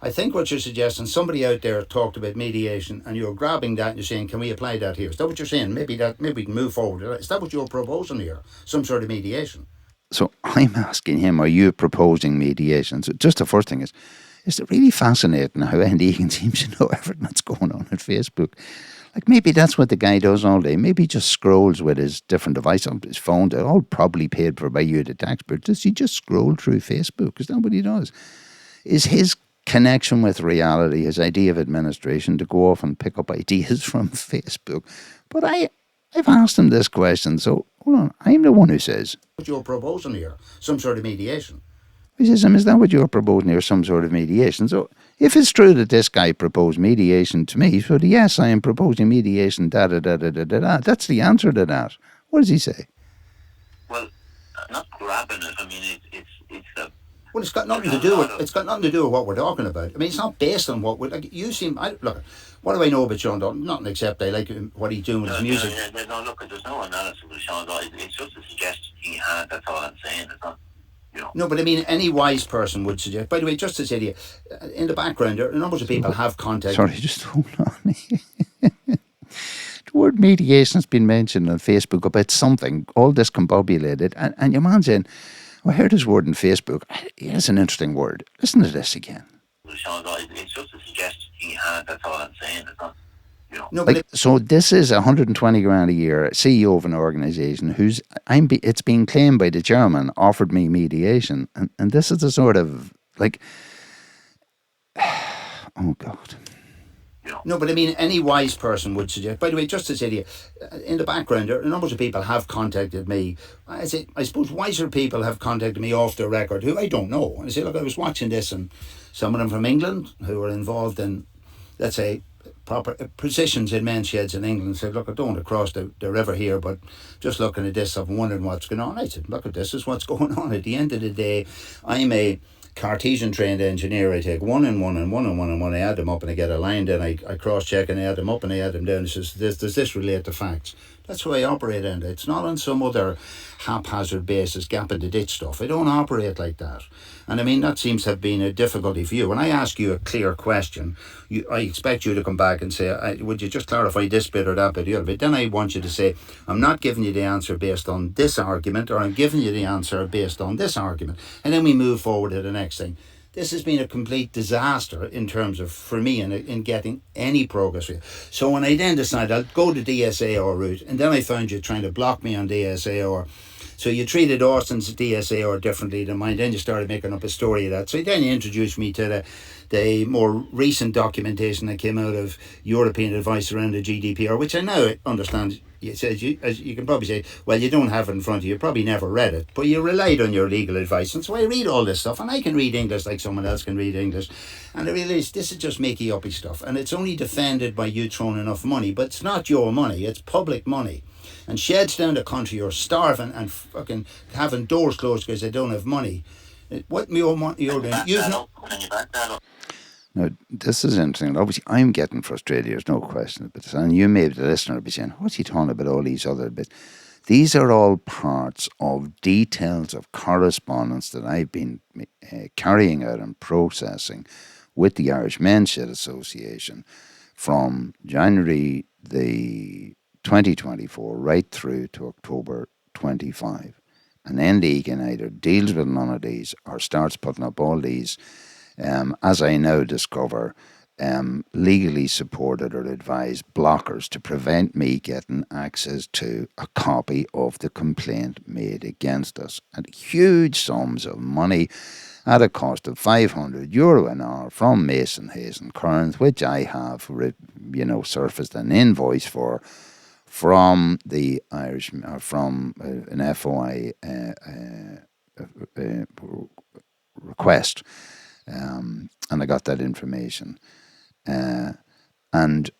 I think what you're suggesting, somebody out there talked about mediation, and you're grabbing that and you're saying, "Can we apply that here?" Is that what you're saying? Maybe we can move forward. Is that what you're proposing here? Some sort of mediation? So I'm asking him, are you proposing mediation? So just the first thing is, it's really fascinating how Enda Egan seems to know everything that's going on Facebook. Like, maybe that's what the guy does all day. Maybe he just scrolls with his different device on his phone. They're all probably paid for by you, the taxpayer. Does he just scroll through Facebook? Is that what he does? Is his connection with reality, his idea of administration, to go off and pick up ideas from Facebook? But I've asked him this question, so hold on. I'm the one who says, what you're proposing here, some sort of mediation. He says, is that what you're proposing here, some sort of mediation? So if it's true that this guy proposed mediation to me, so yes, I am proposing mediation, da-da-da-da-da-da. That's the answer to that. What does he say? Well, not grabbing it. I mean, it's a... Well, it's got nothing to do with what we're talking about. I mean, it's not based on what we like. You seem look. What do I know about Sean Dalton? Nothing except I like what he's doing with his music. No, look, there's no analysis with Sean Dalton. It's just a suggestion he had. That's all I'm saying. It's not. No, but I mean, any wise person would suggest. By the way, just to say to you, in the background, there are numbers of people have contacted. Sorry, just hold on. The word mediation has been mentioned on Facebook about something, all discombobulated, and your man's saying, I heard this word on Facebook. It's an interesting word. Listen to this again. It's just a suggestion he had. That's all I'm saying. It's not. No, but so this is 120 grand a year, CEO of an organisation it's being claimed by the chairman offered me mediation, and this is the sort of oh God. No, but I mean, any wise person would suggest. By the way, just to say to you, in the background, there are numbers of people have contacted me. I suppose wiser people have contacted me off the record who I don't know. And I say, look, I was watching this, and some of them from England who were involved in, let's say, proper positions in men's sheds in England said, look, I don't want to cross the river here, but just looking at this, I'm wondering what's going on. I said, look, at this is what's going on. At the end of the day, I'm a Cartesian trained engineer. I take one and one and one and one and one, I add them up and I get a line, then I cross check and I add them up and I add them down. It says, does this relate to facts? That's how I operate, Enda. It's not on some other haphazard basis, gap in the ditch stuff. I don't operate like that. And I mean, that seems to have been a difficulty for you. When I ask you a clear question, I expect you to come back and say, would you just clarify this bit or that bit or the other bit? Then I want you to say, I'm not giving you the answer based on this argument, or I'm giving you the answer based on this argument. And then we move forward to the next thing. This has been a complete disaster in terms of, for me, in getting any progress with you. So when I then decided I'll go the DSAR route, and then I found you trying to block me on DSAR. So you treated Austin's DSAR differently than mine. Then you started making up a story of that. So then you introduced me to the more recent documentation that came out of European advice around the GDPR, which I now understand. You said as you can probably say, well, you don't have it in front of you. You probably never read it, but you relied on your legal advice. And so I read all this stuff, and I can read English like someone else can read English. And I realise this is just makey uppy stuff, and it's only defended by you throwing enough money. But it's not your money; it's public money. And sheds down the country are starving and fucking having doors closed because they don't have money. What you're doing? Now, this is interesting. Obviously, I'm getting frustrated. There's no question about this. And you, maybe the listener, will be saying, what's he talking about all these other bits? These are all parts of details of correspondence that I've been carrying out and processing with the Irish Men's Shed Association from January the 2024 right through to October 25. And then the Egan either deals with none of these or starts putting up all these, as I now discover, legally supported or advised blockers to prevent me getting access to a copy of the complaint made against us. And huge sums of money at a cost of €500 an hour from Mason, Hayes and Kearns, which I have, surfaced an invoice for from the Irish, from an FOI request, and I got that information, and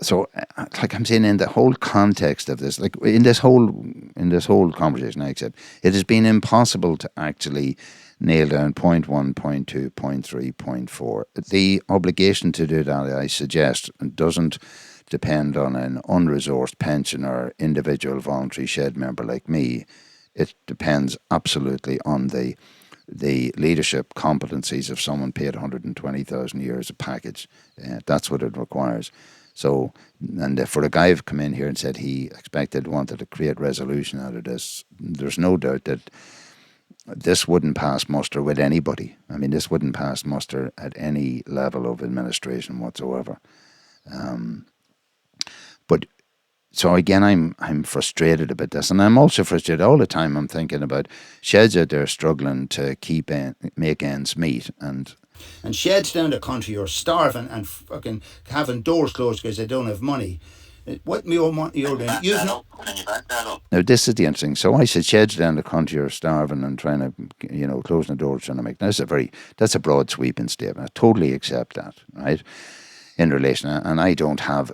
so, like I'm saying, in the whole context of this, like in this whole conversation, I accept it has been impossible to actually nail down point 1, point 2, point 3, point 4. The obligation to do that, I suggest, doesn't depend on an unresourced pensioner, individual voluntary shed member like me. It depends absolutely on the leadership competencies of someone paid 120,000 euros a package. That's what it requires. So, and for a guy who've come in here and said he wanted to create resolution out of this, there's no doubt that this wouldn't pass muster with anybody. I mean, this wouldn't pass muster at any level of administration whatsoever. But so again, I'm frustrated about this, and I'm also frustrated all the time. I'm thinking about sheds out there struggling to make ends meet, and sheds down the country are starving and fucking having doors closed because they don't have money. What you're doing? Now this is the interesting. So I said sheds down the country are starving and trying to, closing the doors, trying to make. That's a broad sweeping statement. I totally accept that, right? in relation, and I don't have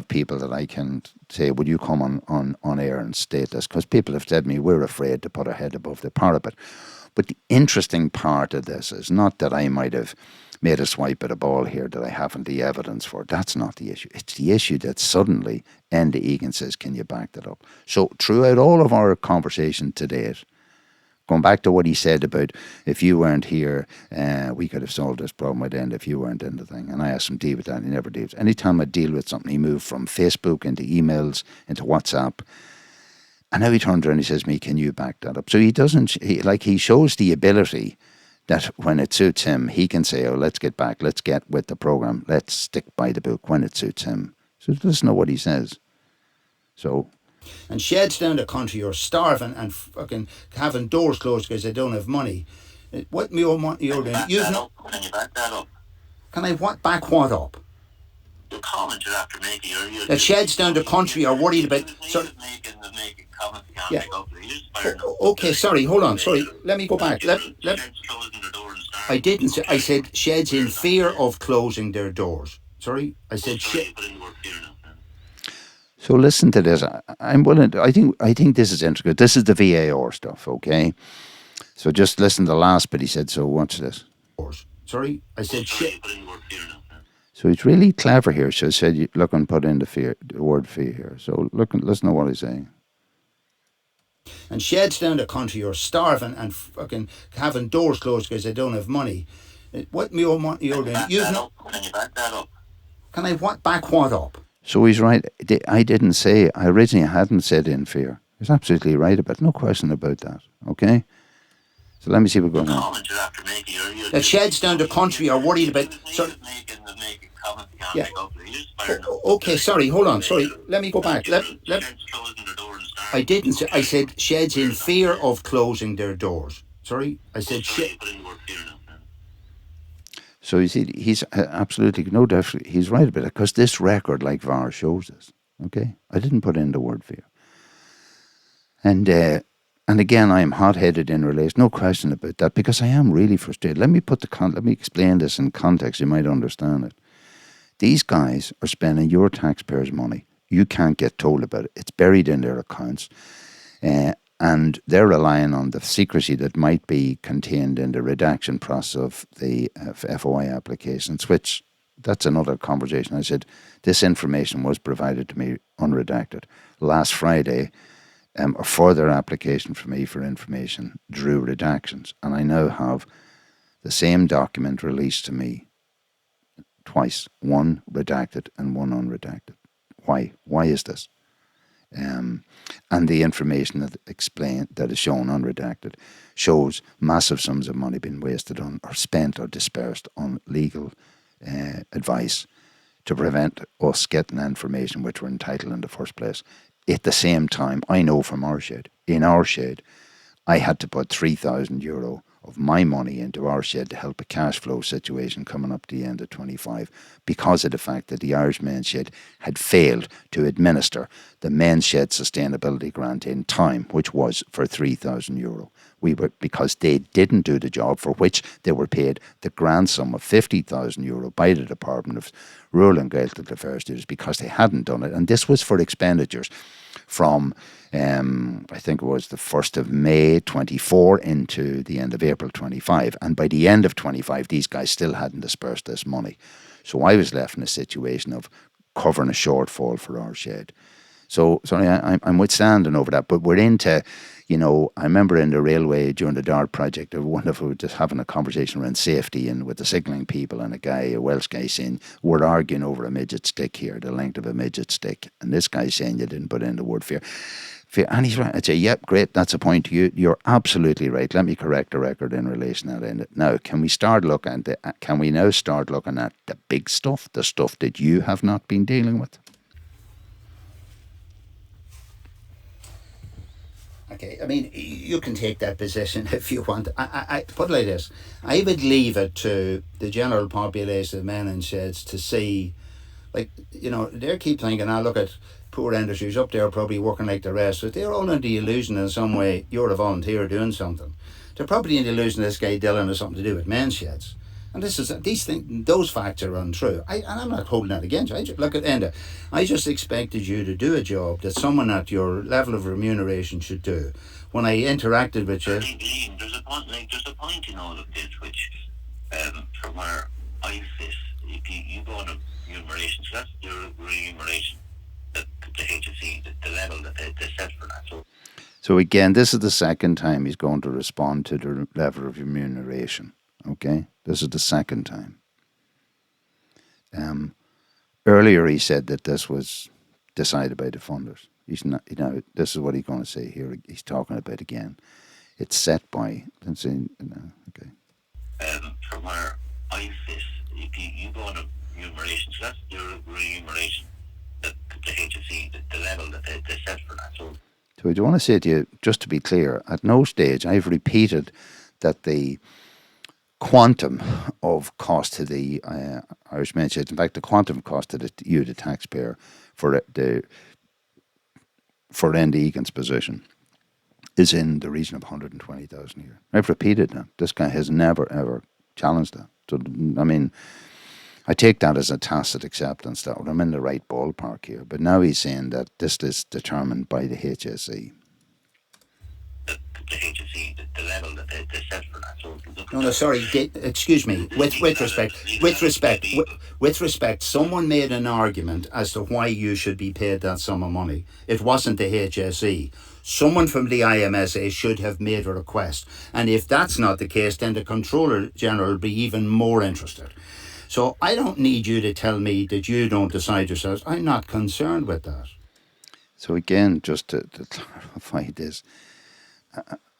people that I can say, would you come on air and state this? Because people have said to me, we're afraid to put our head above the parapet. But the interesting part of this is not that I might have made a swipe at a ball here that I haven't the evidence for. That's not the issue. It's the issue that suddenly Enda Egan says, can you back that up? So throughout all of our conversation to date, going back to what he said about if you weren't here, we could have solved this problem with Enda if you weren't in the thing. And I asked him to deal with that, and he never deals. Anytime I deal with something, he moved from Facebook into emails, into WhatsApp. And now he turns around and he says to me, can you back that up? So he shows the ability that when it suits him, he can say, oh, let's get back, let's get with the program, let's stick by the book when it suits him. So he doesn't know what he says. So... And sheds down the country are starving and fucking having doors closed because they don't have money. What more money you're doing? Can you back that up? Can I back what up? The comment you're after making. The sheds down the country are worried about... Making comments you can't yeah. make up. Okay, sorry, hold on. Sorry, let me go back. I didn't say... I said sheds in fear of closing their doors. Sorry? I said sheds... So listen to this. I'm willing to, I think this is interesting. This is the VAR stuff, okay? So just listen to the last bit he said. So watch this. Sorry, I said shit. So he's really clever here. So he said, look and put in the word fear here. So listen to what he's saying. And sheds down the country are starving and fucking having doors closed because they don't have money. What more money you're doing? Can you back that up? Can I back what up? So he's right. I didn't say, I originally hadn't said in fear. He's absolutely right about it. No question about that. Okay? So let me see what goes on. The sheds down the country are worried about... Yeah. Okay, sorry, hold on. Sorry, let me go back. I didn't say... I said sheds in fear of closing their doors. Sorry? I said shit... So you see, he's absolutely, no doubt, he's right about it, because this record, like VAR, shows us. Okay? I didn't put in the word fear. And again, I am hot-headed in relation, no question about that, because I am really frustrated. Let me explain this in context, you might understand it. These guys are spending your taxpayers' money. You can't get told about it. It's buried in their accounts. And they're relying on the secrecy that might be contained in the redaction process of the FOI applications, which, that's another conversation. I said, this information was provided to me unredacted. Last Friday, a further application for me for information drew redactions, and I now have the same document released to me twice, one redacted and one unredacted. Why? Why is this? And the information that is shown unredacted shows massive sums of money being wasted on, or spent or dispersed on legal advice to prevent us getting information which we're entitled in the first place. At the same time, I know from in our shed, I had to put €3,000 of my money into our shed to help a cash flow situation coming up to the end of 25, because of the fact that the Irish Men's Shed had failed to administer the Men's Shed Sustainability Grant in time, which was for €3,000. Because they didn't do the job for which they were paid the grand sum of €50,000 by the Department of Rural and Gaoth Dobhair Students, because they hadn't done it. And this was for expenditures from I think it was the 1st of May 24 into the end of April 25. And by the end of 25, these guys still hadn't dispersed this money. So I was left in a situation of covering a shortfall for our shed. So sorry, I'm withstanding over that, but we're into, I remember in the railway during the DART project, a wonderful, just having a conversation around safety and with the signalling people, and a Welsh guy saying, we're arguing over a midget stick here, the length of a midget stick. And this guy's saying you didn't put in the word fear. And he's right. I'd say, yep, great, that's a point. You're absolutely right. Let me correct the record in relation to that. Now, can we now start looking at the big stuff, the stuff that you have not been dealing with? Okay, I mean, you can take that position if you want. I put it like this. I would leave it to the general population of men in sheds to see, they keep thinking, look at poor Enda, who's up there probably working like the rest, but they're all under the illusion in some way you're a volunteer doing something. They're probably in the illusion this guy Dylan has something to do with men's sheds. And these things, those facts are untrue. And I'm not holding that against you. Look at Enda. I just expected you to do a job that someone at your level of remuneration should do. When I interacted with you, Ian, there's a point in all of this which, from where I sit, if you go on a remuneration, so that's your remuneration, the HSE, the level that they set for that. So again, this is the second time he's going to respond to the level of remuneration. Okay, this is the second time. Earlier he said that this was decided by the funders. He's not, this is what he's going to say here. He's talking about again. It's set by. Okay. From where I sit, if you go on a remuneration, so that's your remuneration, the HSE, the level that they set for that. So I do want to say to you, just to be clear, at no stage I've repeated that the quantum of cost to the Irish mention, in fact, the quantum cost to you, the taxpayer, for Enda Egan's position is in the region of 120,000 a year. I've repeated that. This guy has never, ever challenged that. So, I mean, I take that as a tacit acceptance that I'm in the right ballpark here. But now he's saying that this is determined by the HSE. The HSE, the level that they set for that. So no, sorry. Excuse me. With respect, someone made an argument as to why you should be paid that sum of money. It wasn't the HSE. Someone from the IMSA should have made a request. And if that's not the case, then the Controller General will be even more interested. So I don't need you to tell me that you don't decide yourselves. I'm not concerned with that. So again, just to clarify this,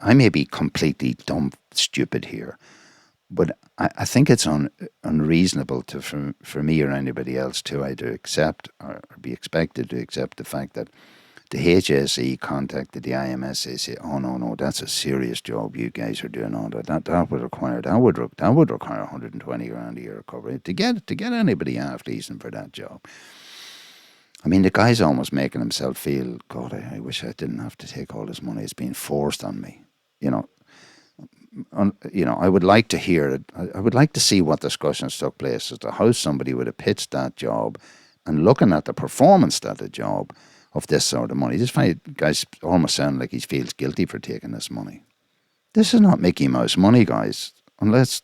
I may be completely dumb, stupid here, but I think it's unreasonable for me or anybody else to either accept or be expected to accept the fact that the HSE contacted the IMS. They say, "Oh no, that's a serious job you guys are doing. All that would require 120 grand a year recovery to get anybody half decent for that job." I mean, the guy's almost making himself feel, God, I wish I didn't have to take all this money. It's being forced on me. I would like to hear it. I would like to see what discussions took place as to how somebody would have pitched that job, and looking at the performance of the job of this sort of money. This guy's almost sound like he feels guilty for taking this money. This is not Mickey Mouse money, guys. Unless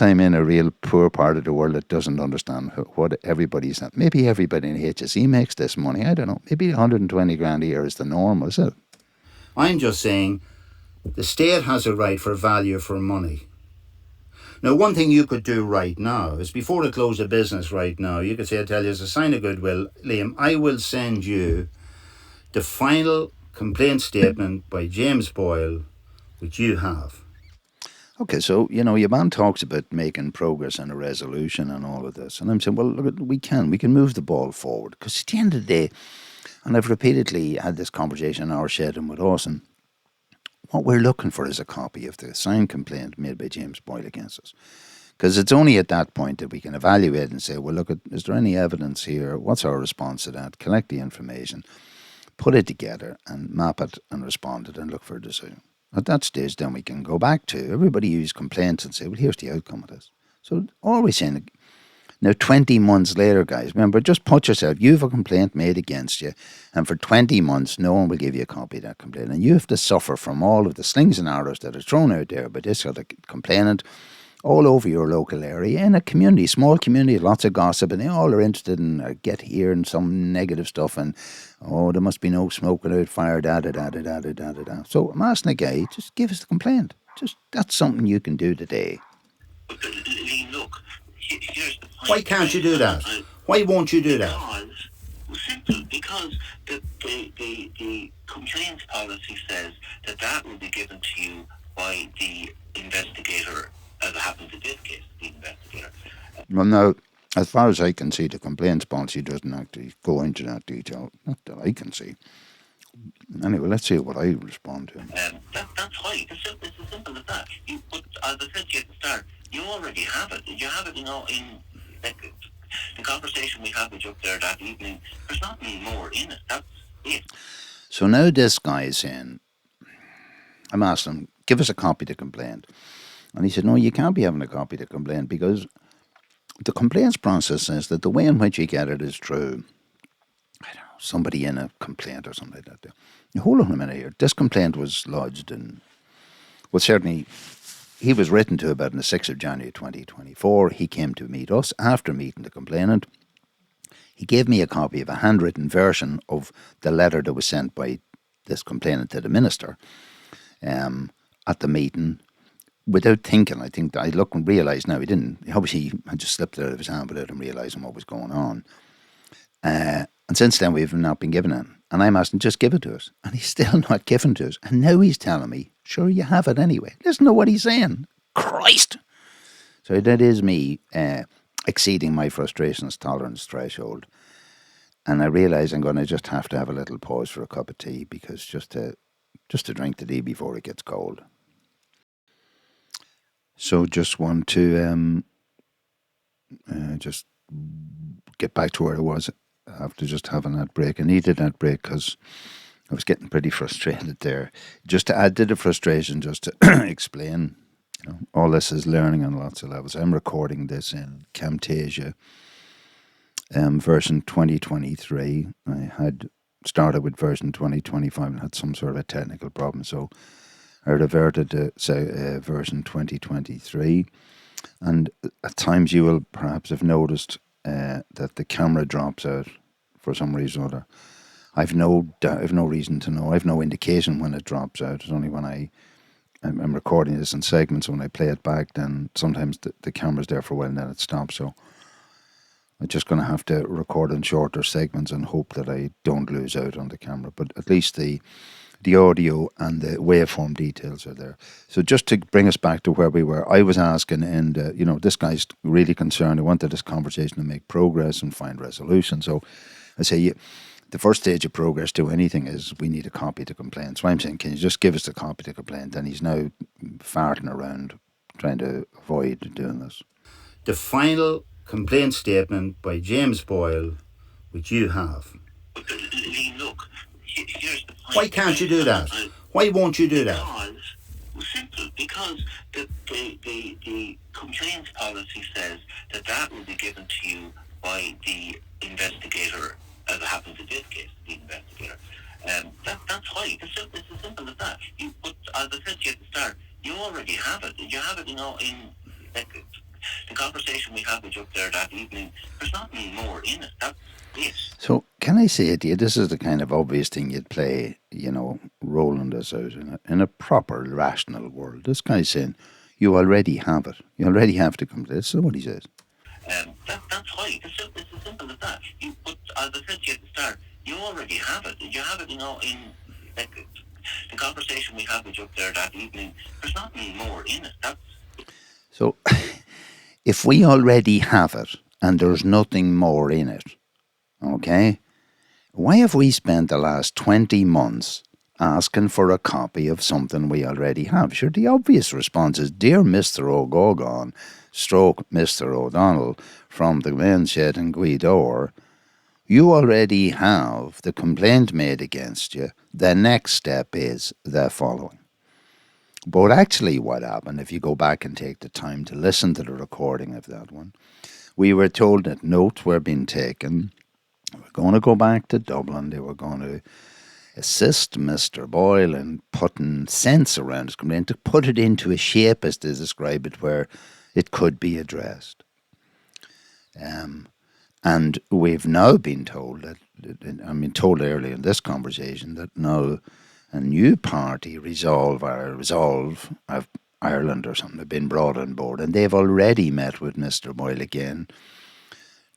I'm in a real poor part of the world that doesn't understand what everybody's at. Maybe everybody in HSE makes this money. I don't know. Maybe 120 grand a year is the norm, is it? I'm just saying the state has a right for value for money. Now, one thing you could do right now is, before the close of business right now, you could say, I tell you, as a sign of goodwill, Liam, I will send you the final complaint statement by James Boyle, which you have. Okay, so, your man talks about making progress and a resolution and all of this. And I'm saying, well, look, we can move the ball forward. Because at the end of the day, and I've repeatedly had this conversation in our shed and with Austin, what we're looking for is a copy of the signed complaint made by James Boyle against us. Because it's only at that point that we can evaluate and say, well, look, is there any evidence here? What's our response to that? Collect the information, put it together and map it and respond to it and look for a decision. At that stage, then we can go back to everybody who's complaints and say, well, here's the outcome of this. So all we're saying, now 20 months later, guys, remember, just put yourself, you have a complaint made against you, and for 20 months, no one will give you a copy of that complaint. And you have to suffer from all of the slings and arrows that are thrown out there by this other complainant all over your local area, in a community, small community, lots of gossip, and they all are interested in get hearing some negative stuff, and there must be no smoke without fire, da-da-da-da-da-da-da-da. So I'm asking the guy, just give us the complaint. That's something you can do today. But look, here's the point. Why can't you do that? Why won't you do that? Simple, because the complaints policy says that will be given to you by the investigator, as it happens in this case, the investigator. Well, now, as far as I can see, the complaints policy doesn't actually go into that detail. Not that I can see. Anyway, let's see what I respond to. That's why. It's as simple as that. But as I said to you at the start, you already have it. You have it, in the conversation we had with you up there that evening. There's not any more in it. That's it. So now this guy is saying, I'm asking him give us a copy of the complaint. And he said, no, you can't be having a copy of the complaint because the complaints process says that the way in which you get it is through, I don't know, somebody in a complaint or something like that. Now, hold on a minute here. This complaint was lodged in, well, certainly he was written to about on the 6th of January 2024. He came to meet us after meeting the complainant. He gave me a copy of a handwritten version of the letter that was sent by this complainant to the minister at the meeting. Without thinking, I think I look and realise now he didn't. Obviously, had just slipped it out of his hand without him realising what was going on. And since then, we've not been given it. And I'm asking, just give it to us. And he's still not given to us. And now he's telling me, sure, you have it anyway. Listen to what he's saying. Christ! So that is me exceeding my frustrations tolerance threshold. And I realise I'm going to just have to have a little pause for a cup of tea because just to drink the tea before it gets cold. So just want to just get back to where I was after just having that break. I needed that break because I was getting pretty frustrated there. Just to add to the frustration, just to explain, all this is learning on lots of levels. I'm recording this in Camtasia version 2023. I had started with version 2025 and had some sort of a technical problem, so I reverted to version 2023, and at times you will perhaps have noticed that the camera drops out for some reason or other. I've no reason to know. I've no indication when it drops out. It's only when I'm recording this in segments. When I play it back, then sometimes the camera's there for a while and then it stops. So I'm just going to have to record in shorter segments and hope that I don't lose out on the camera. But at least the audio and the waveform details are there. So just to bring us back to where we were, I was asking, and this guy's really concerned. I wanted this conversation to make progress and find resolution. So I say, the first stage of progress to anything is we need a copy of the complaint. So I'm saying, can you just give us a copy of the complaint? And he's now farting around trying to avoid doing this. The final complaint statement by James Boyle, which you have. Look, here's the point. Why can't you do that? Why won't you do that? Simple, because the complaints policy says that will be given to you by the investigator, as it happens in this case, the investigator. That's why. It's as simple as that. But as I said to you at the start, you already have it. You have it, in the conversation we had with you up there that evening. There's nothing more in it. That's it. So can I say it to you, this is the kind of obvious thing you'd play, rolling this out in a proper, rational world. This guy's saying, you already have it. You already have to come to this. That's what he says. That's why. It's as simple as that. But as I said to you at the start, you already have it. You have it, in the conversation we had with you up there that evening. There's nothing more in it. That's it. So if we already have it and there's nothing more in it, okay, why have we spent the last 20 months asking for a copy of something we already have? Sure, the obvious response is, Dear Mr. Gógáín, stroke Mr. O'Donnell, from the main shed in Gaoth, you already have the complaint made against you. The next step is the following. But actually what happened, if you go back and take the time to listen to the recording of that one, we were told that notes were being taken. We're going to go back to Dublin. They were going to assist Mr. Boyle in putting sense around his complaint, to put it into a shape, as they describe it, where it could be addressed. And we've now been told told earlier in this conversation that now a new party, Resolve of Ireland or something, have been brought on board, and they've already met with Mr. Boyle again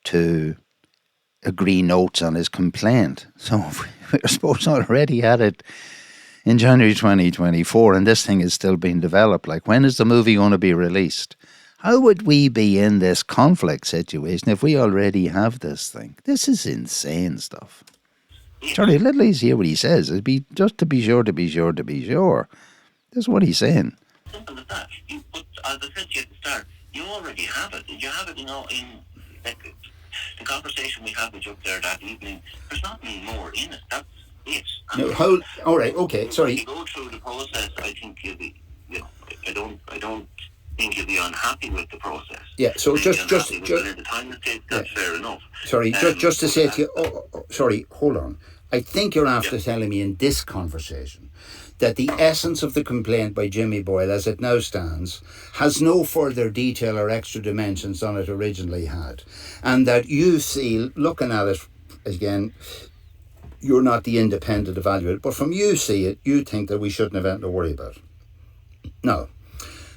to agree notes on his complaint. So we're supposed to already had it in January 2024, and this thing is still being developed. Like, when is the movie going to be released? How would we be in this conflict situation if we already have this thing? This is insane stuff. Sorry, let me hear what he says. It'd be just to be sure. That's what he's saying. Simple as that. But as I said to you at the start, you already have it. You have it, in the conversation we had with you up there that evening. There's nothing more in it. That's it. No, all right, okay, sorry. If you go through the process, I think you'll be... I don't think you'll be unhappy with the process. Yeah. So just within the time it takes, that's fair enough. Sorry, just to say to you. Sorry, hold on. I think you're after telling me in this conversation that the essence of the complaint by Jimmy Boyle, as it now stands, has no further detail or extra dimensions than it originally had, and that you see, looking at it again, you're not the independent evaluator, but from you see it, you think that we shouldn't have anything to worry about. No.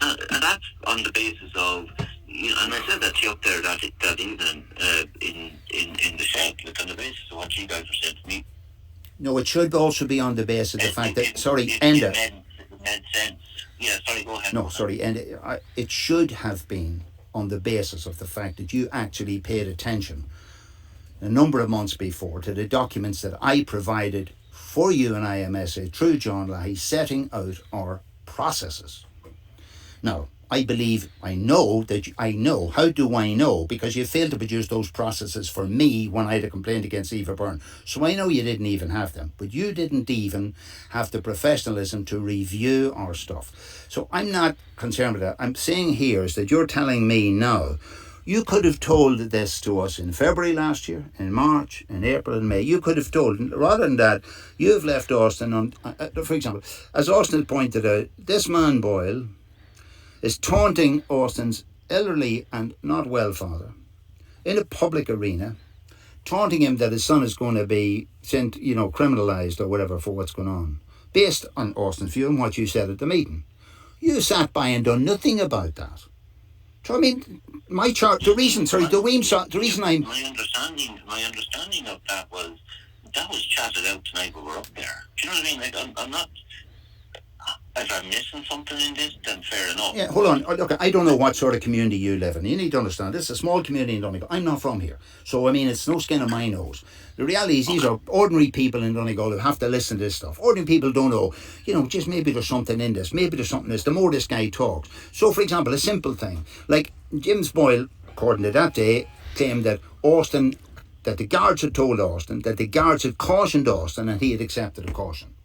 And that's on the basis of, and I said that to you up there that evening in the shed, on the basis of what you guys were saying to me. No, it should also be on the basis of the fact that, Enda. It made sense. Yeah, sorry, go ahead. No, sorry, Enda. It should have been on the basis of the fact that you actually paid attention a number of months before to the documents that I provided for you and IMSA through John Leahy, setting out our processes. Now, I know. How do I know? Because you failed to produce those processes for me when I had a complaint against Eva Byrne. So I know you didn't even have them. But you didn't even have the professionalism to review our stuff. So I'm not concerned with that. I'm saying here is that you're telling me now, you could have told this to us in February last year, in March, in April and May. You could have told, rather than that, you've left Austin on, for example, as Austin pointed out, this man Boyle is taunting Austin's elderly and not well father in a public arena, taunting him that his son is going to be sent, criminalised or whatever for what's going on, based on Austin's view and what you said at the meeting. You sat by and done nothing about that. So I mean, my reason I'm... My understanding of that was chatted out tonight when we were up there. Do you know what I mean? Like, I'm not... If I'm missing something in this, then fair enough. Yeah, hold on. Look, I don't know what sort of community you live in. You need to understand, this is a small community in Donegal. I'm not from here. So, I mean, it's no skin on my nose. The reality is these are ordinary people in Donegal who have to listen to this stuff. Ordinary people don't know, just maybe there's something in this. Maybe there's something in this. The more this guy talks. So, for example, a simple thing. Like, James Boyle, according to that day, claimed that the guards had told Austin, that the guards had cautioned Austin and he had accepted a caution.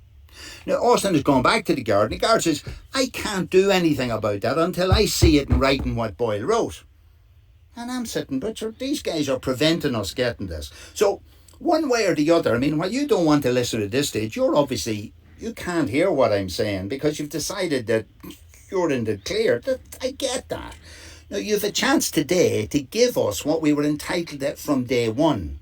Now, Austin has gone back to the guard, and the guard says, I can't do anything about that until I see it in writing what Boyle wrote. And I'm sitting, but these guys are preventing us getting this. So, one way or the other, I mean, while you don't want to listen at this stage, you can't hear what I'm saying because you've decided that you're in the clear. I get that. Now, you have a chance today to give us what we were entitled to from day one.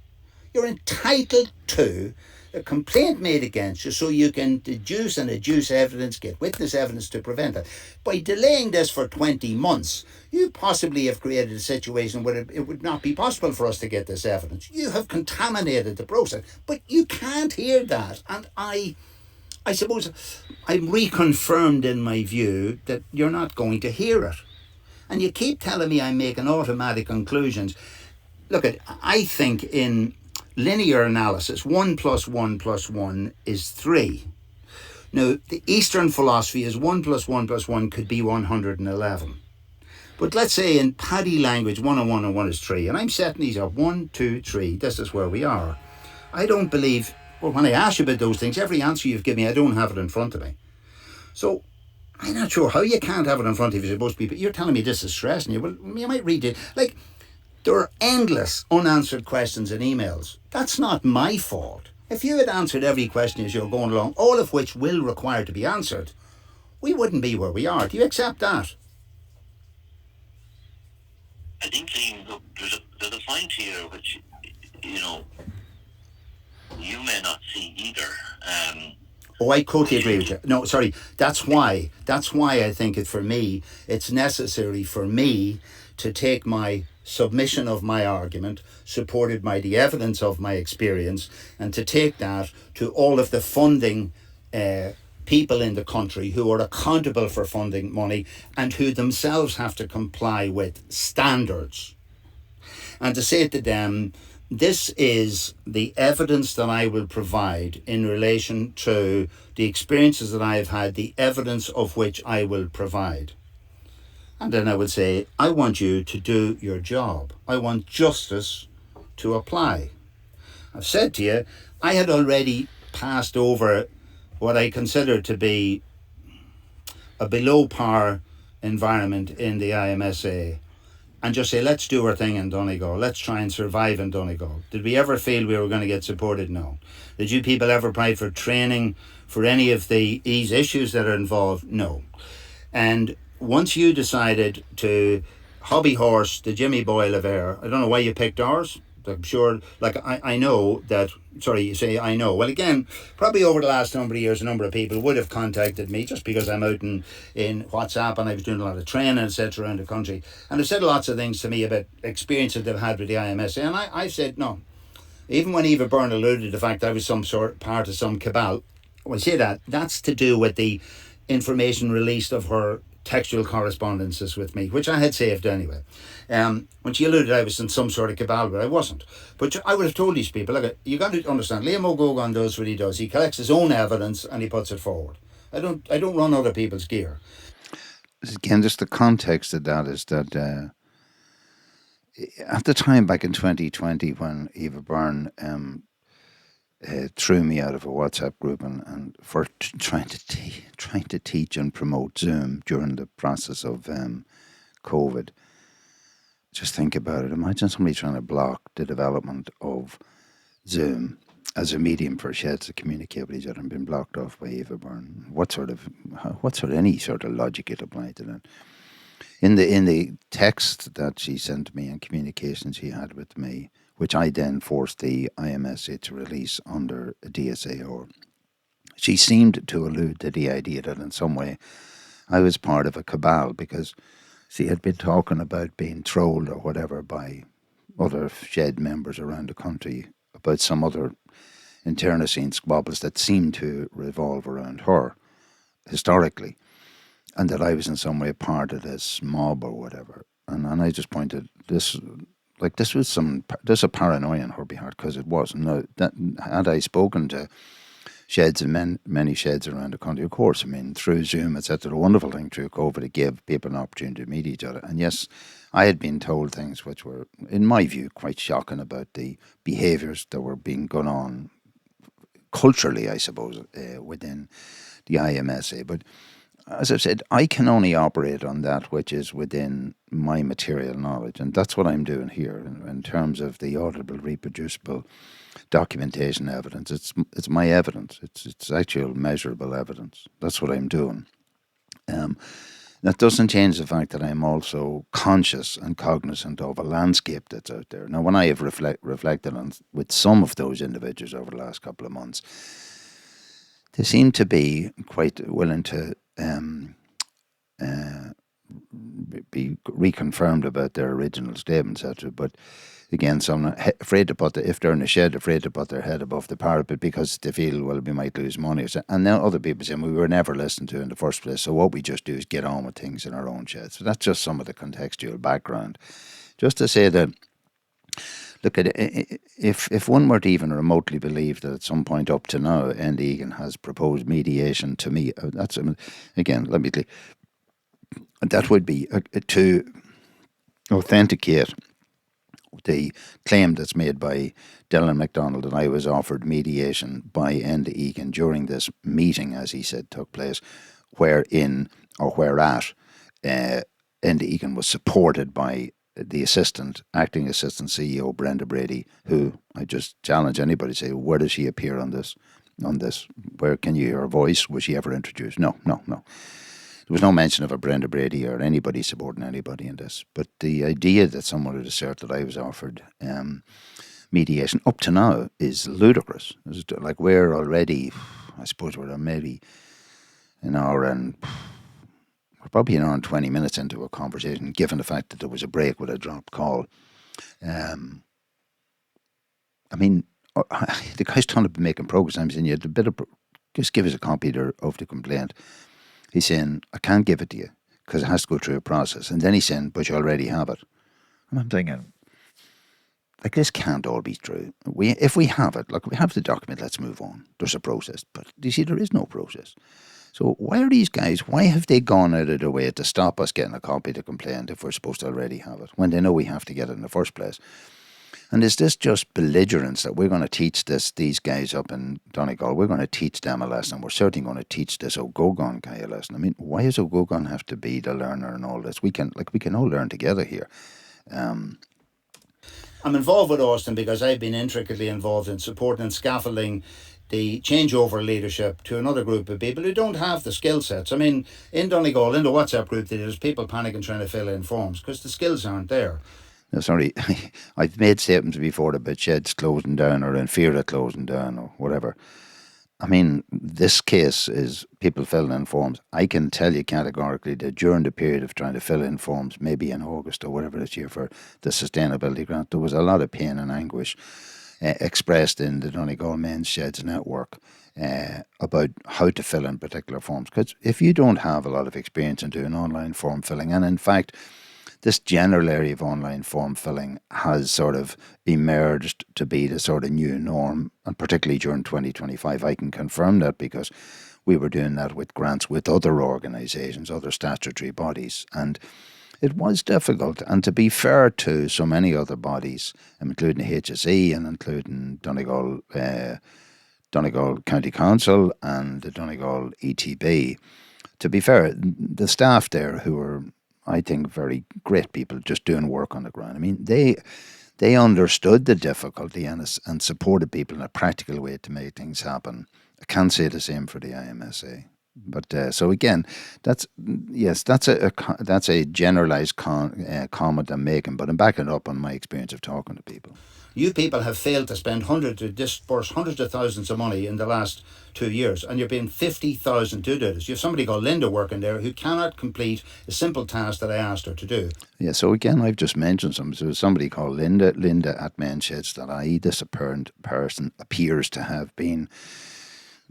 You're entitled to a complaint made against you so you can deduce and adduce evidence, get witness evidence to prevent that. By delaying this for 20 months, you possibly have created a situation where it would not be possible for us to get this evidence. You have contaminated the process, but you can't hear that. And I suppose I'm reconfirmed in my view that you're not going to hear it. And you keep telling me I'm making automatic conclusions. Look, I think in linear analysis, 1 + 1 + 1 is 3. Now, the Eastern philosophy is 1 + 1 + 1 could be 111. But let's say in Paddy language, 1 and 1 and 1 is 3. And I'm setting these up, 1, 2, 3. This is where we are. I don't believe, when I ask you about those things, every answer you've given me, I don't have it in front of me. So, I'm not sure how you can't have it in front of you, supposed to be, but you're telling me this is stressing you. Well, you might read it. Like, there are endless unanswered questions in emails. That's not my fault. If you had answered every question as you're going along, all of which will require to be answered, we wouldn't be where we are. Do you accept that? I think there's a point here which, you may not see either. I totally agree with you. No, sorry. That's why I think it's necessary for me to take my submission of my argument, supported by the evidence of my experience, and to take that to all of the funding people in the country who are accountable for funding money and who themselves have to comply with standards. And to say to them, this is the evidence that I will provide in relation to the experiences that I have had, the evidence of which I will provide. And then I would say, I want you to do your job. I want justice to apply. I've said to you, I had already passed over what I consider to be a below par environment in the IMSA and just say, let's do our thing in Donegal, let's try and survive in Donegal? Did we ever feel we were going to get supported? No. Did you people ever apply for training for any of these issues that are involved? No. And once you decided to hobby horse the Jimmy Boyle affair, I don't know why you picked ours. I'm sure, like, I know that, sorry, you say I know. Well, again, probably over the last number of years, a number of people would have contacted me just because I'm out in WhatsApp and I was doing a lot of training, etc., around the country. And they've said lots of things to me about experiences they've had with the IMSA. And I said, no. Even when Eva Byrne alluded to the fact I was some sort part of some cabal, when I say that, that's to do with the information released of her textual correspondences with me, which I had saved anyway. When she alluded I was in some sort of cabal, but I wasn't. But I would have told these people, look, you got to understand, Liam O'Gogan does what he does. He collects his own evidence and he puts it forward. I don't run other people's gear. Again, just the context of that is that at the time back in 2020 when Eva Byrne threw me out of a WhatsApp group and for trying to teach and promote Zoom during the process of COVID. Just think about it. Imagine somebody trying to block the development of Zoom as a medium for sheds to communicate with each other and been blocked off by Eva Byrne. What sort of any sort of logic you'd apply to that? In the text that she sent me and communications she had with me, which I then forced the IMSA to release under a DSAO, she seemed to allude to the idea that in some way I was part of a cabal because she had been talking about being trolled or whatever by other shed members around the country about some other internecine squabbles that seemed to revolve around her historically, and that I was in some way part of this mob or whatever. And I just pointed this. Like there's a paranoia on her behalf because it wasn't. Now, that, had I spoken to sheds and many sheds around the country, of course, I mean, through Zoom, etc., the wonderful thing through COVID, it gave people an opportunity to meet each other. And yes, I had been told things which were, in my view, quite shocking about the behaviours that were being gone on culturally, I suppose, within the IMSA. But as I've said, I can only operate on that which is within my material knowledge, and that's what I'm doing here in terms of the auditable, reproducible documentation evidence. It's my evidence. It's actual measurable evidence. That's what I'm doing. That doesn't change the fact that I'm also conscious and cognizant of a landscape that's out there. Now, when I have reflected on with some of those individuals over the last couple of months, they seem to be quite willing to be reconfirmed about their original statements, etc. But again, some are afraid to if they're in a shed, afraid to put their head above the parapet because they feel, well, we might lose money. And now other people saying, we were never listened to in the first place, so what we just do is get on with things in our own sheds. So that's just some of the contextual background. Just to say that, look, if one were to even remotely believe that at some point up to now, Enda Egan has proposed mediation to me, that's, again, let me say, that would be to authenticate the claim that's made by Dylan McDonald that I was offered mediation by Enda Egan during this meeting, as he said, took place, whereat Enda Egan was supported by the acting assistant CEO, Brenda Brady, who I just challenge anybody to say, where does she appear on this? Where can you hear her voice? Was she ever introduced? No. There was no mention of a Brenda Brady or anybody supporting anybody in this. But the idea that someone would assert that I was offered mediation up to now is ludicrous. It's like we're already, I suppose we're maybe an hour and we're probably an hour and 20 minutes into a conversation, given the fact that there was a break with a dropped call. I mean, the guy's trying to be making progress. I'm saying, just give us a copy of the complaint. He's saying, I can't give it to you because it has to go through a process. And then he's saying, but you already have it. And I'm thinking, like, this can't all be true. If we have it, like, we have the document, let's move on. There's a process. But you see, there is no process. So why have they gone out of their way to stop us getting a copy of the complaint if we're supposed to already have it, when they know we have to get it in the first place? And is this just belligerence that we're going to teach these guys up in Donegal, we're going to teach them a lesson, we're certainly going to teach this Gógáín guy a lesson? I mean, why does Gógáín have to be the learner in all this? We can all learn together here. I'm involved with Austin because I've been intricately involved in supporting and scaffolding the changeover leadership to another group of people who don't have the skill sets. I mean, in Donegal, in the WhatsApp group, there's people panicking trying to fill in forms because the skills aren't there. No, sorry, I've made statements before about sheds closing down or in fear of closing down or whatever. I mean, this case is people filling in forms. I can tell you categorically that during the period of trying to fill in forms, maybe in August or whatever this year for the sustainability grant, there was a lot of pain and anguish expressed in the Donegal Men's Sheds network about how to fill in particular forms. Because if you don't have a lot of experience in doing online form filling, and in fact, this general area of online form filling has sort of emerged to be the sort of new norm, and particularly during 2025. I can confirm that because we were doing that with grants with other organisations, other statutory bodies, and it was difficult. And to be fair to so many other bodies, including the HSE and including Donegal County Council and the Donegal ETB, to be fair, the staff there who were, I think, very great people just doing work on the ground. I mean, they understood the difficulty and supported people in a practical way to make things happen. I can't say the same for the IMSA. But so again, that's a generalised comment I'm making, but I'm backing up on my experience of talking to people. You people have failed to disperse hundreds of thousands of money in the last 2 years, and you're paying 50,000 to do this. You have somebody called Linda working there who cannot complete a simple task that I asked her to do. Yeah, so again, I've just mentioned something. So somebody called Linda at mensheds.ie. This apparent person appears to have been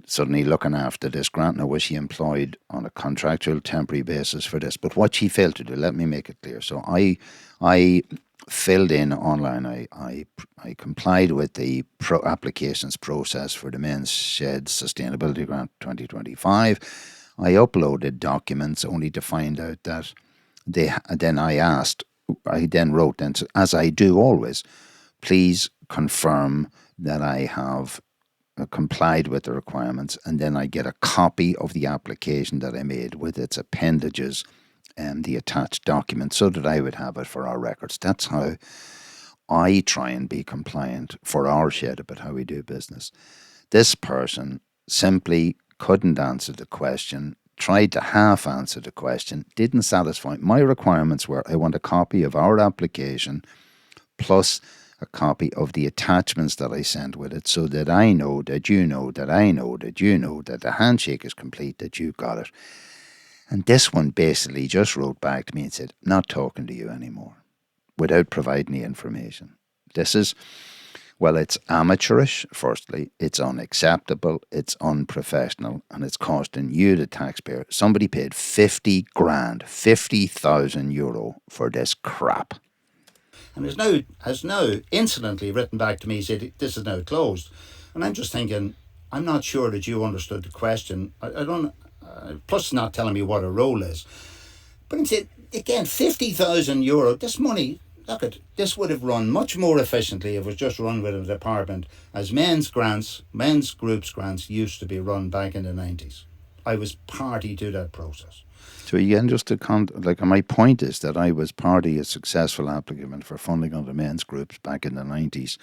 suddenly looking after this grant. Now, was she employed on a contractual temporary basis for this? But what she failed to do, let me make it clear. So I filled in online. I complied with the applications process for the Men's Sheds Sustainability Grant 2025. I uploaded documents only to find out that I then wrote, as I do always, please confirm that I have complied with the requirements, and then I get a copy of the application that I made with its appendages and the attached document so that I would have it for our records. That's how I try and be compliant for our shed about how we do business. This person simply couldn't answer the question, tried to half answer the question, didn't satisfy. My requirements were I want a copy of our application plus a copy of the attachments that I sent with it so that I know that you know that I know that you know that the handshake is complete, that you got it. And this one basically just wrote back to me and said, not talking to you anymore, without providing the information. This is, well, it's amateurish, firstly, it's unacceptable, it's unprofessional, and it's costing you, the taxpayer. Somebody paid 50 grand, 50,000 euro for this crap. And has now incidentally written back to me, said this is now closed. And I'm just thinking, I'm not sure that you understood the question. I don't, plus not telling me what a role is. But I'm saying, again, 50,000 euro, this money, look at, this would have run much more efficiently if it was just run with a department as men's groups grants used to be run back in the 90s. I was party to that process. So again, just to my point is that I was party a successful applicant for funding under men's groups back in the 90s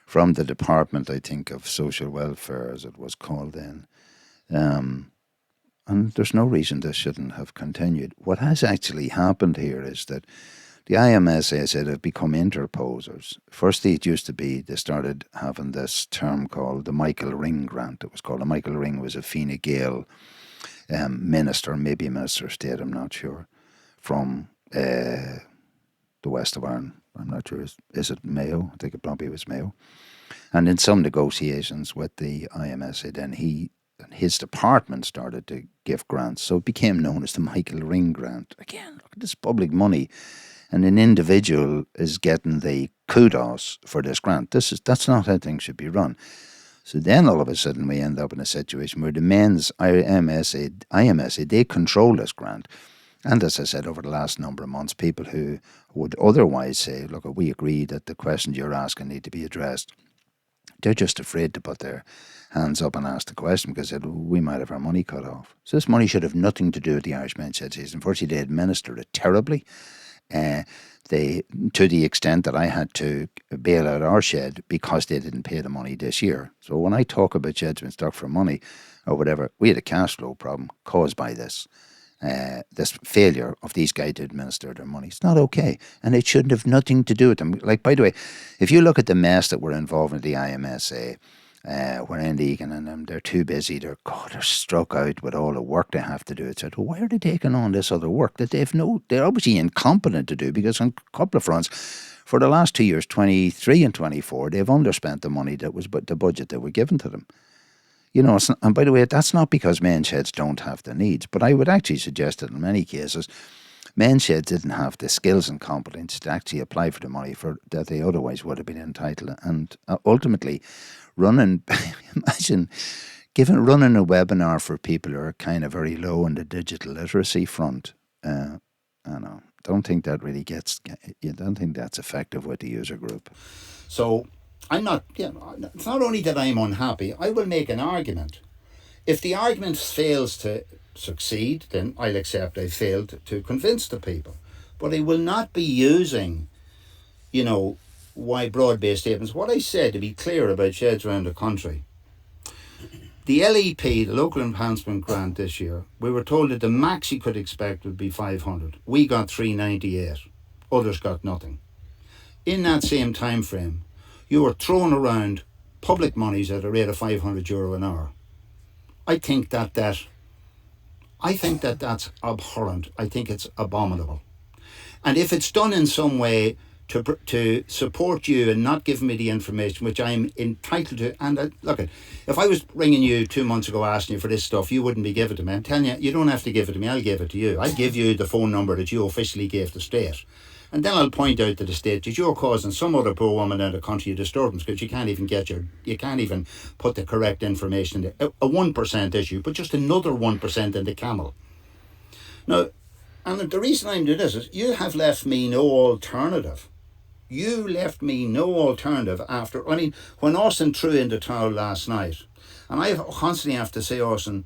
from the Department, I think, of Social Welfare, as it was called then. And there's no reason this shouldn't have continued. What has actually happened here is that the IMSA, as I said, have become interposers. Firstly, it used to be they started having this term called the Michael Ring grant. It was called, Michael Ring was a Fine Gael minister, maybe a minister of state, I'm not sure, from the west of Ireland. I'm not sure. Is it Mayo? I think it probably was Mayo. And in some negotiations with the IMSA, then he and his department started to give grants. So it became known as the Michael Ring grant. Again, look at this public money. And an individual is getting the kudos for this grant. That's not how things should be run. So then all of a sudden we end up in a situation where the men's IMSA, they control this grant. And as I said, over the last number of months, people who would otherwise say, look, we agree that the questions you're asking need to be addressed, they're just afraid to put their hands up and ask the question because we might have our money cut off. So this money should have nothing to do with the Irish Men's Shed season. Unfortunately, they administered it terribly. To the extent that I had to bail out our shed because they didn't pay the money this year. So when I talk about sheds being stuck for money or whatever, we had a cash flow problem caused by this failure of these guys to administer their money. It's not okay, and it shouldn't have nothing to do with them. Like, by the way, if you look at the mess that we're involved in the IMSA, where Enda, Egan and them, they're too busy. They're struck out with all the work they have to do. It's like, well, why are they taking on this other work that they're obviously incompetent to do? Because on a couple of fronts, for the last 2 years, 23 and 24, they've underspent the money that was the budget that were given to them. You know, and by the way, that's not because men's sheds don't have the needs, but I would actually suggest that in many cases, men's sheds didn't have the skills and competence to actually apply for the money that they otherwise would have been entitled. And ultimately, imagine running a webinar for people who are kind of very low on the digital literacy front. I don't think that really don't think that's effective with the user group. So I'm not, it's not only that I'm unhappy, I will make an argument. If the argument fails to succeed, then I'll accept I failed to convince the people. But I will not be using, wide broad-based statements. What I said, to be clear about sheds around the country, the LEP, the Local Enhancement Grant this year, we were told that the max you could expect would be 500. We got 398. Others got nothing. In that same time frame, you were throwing around public monies at a rate of €500 an hour. I think that's abhorrent. I think it's abominable. And if it's done in some way to support you and not give me the information which I'm entitled to, and if I was ringing you 2 months ago asking you for this stuff, you wouldn't be giving it to me. I'm telling you, you don't have to give it to me. I'll give it to you. I'll give you the phone number that you officially gave the state. And then I'll point out to the state that you're causing some other poor woman in the country a disturbance because you can't even put the correct information in a 1% issue, but just another 1% in the camel. Now, and the reason I'm doing this is you have left me no alternative. You left me no alternative after, when Austin threw in the towel last night, and I constantly have to say, Austin,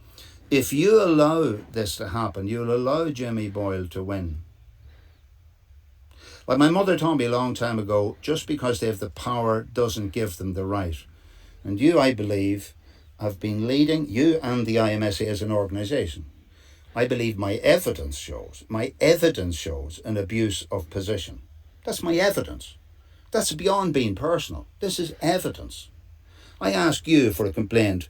if you allow this to happen, you'll allow Jimmy Boyle to win. Like my mother told me a long time ago, just because they have the power doesn't give them the right. And you, I believe, have been leading, you and the IMSA as an organisation. I believe my evidence shows an abuse of position. That's my evidence. That's beyond being personal. This is evidence. I ask you for a complaint.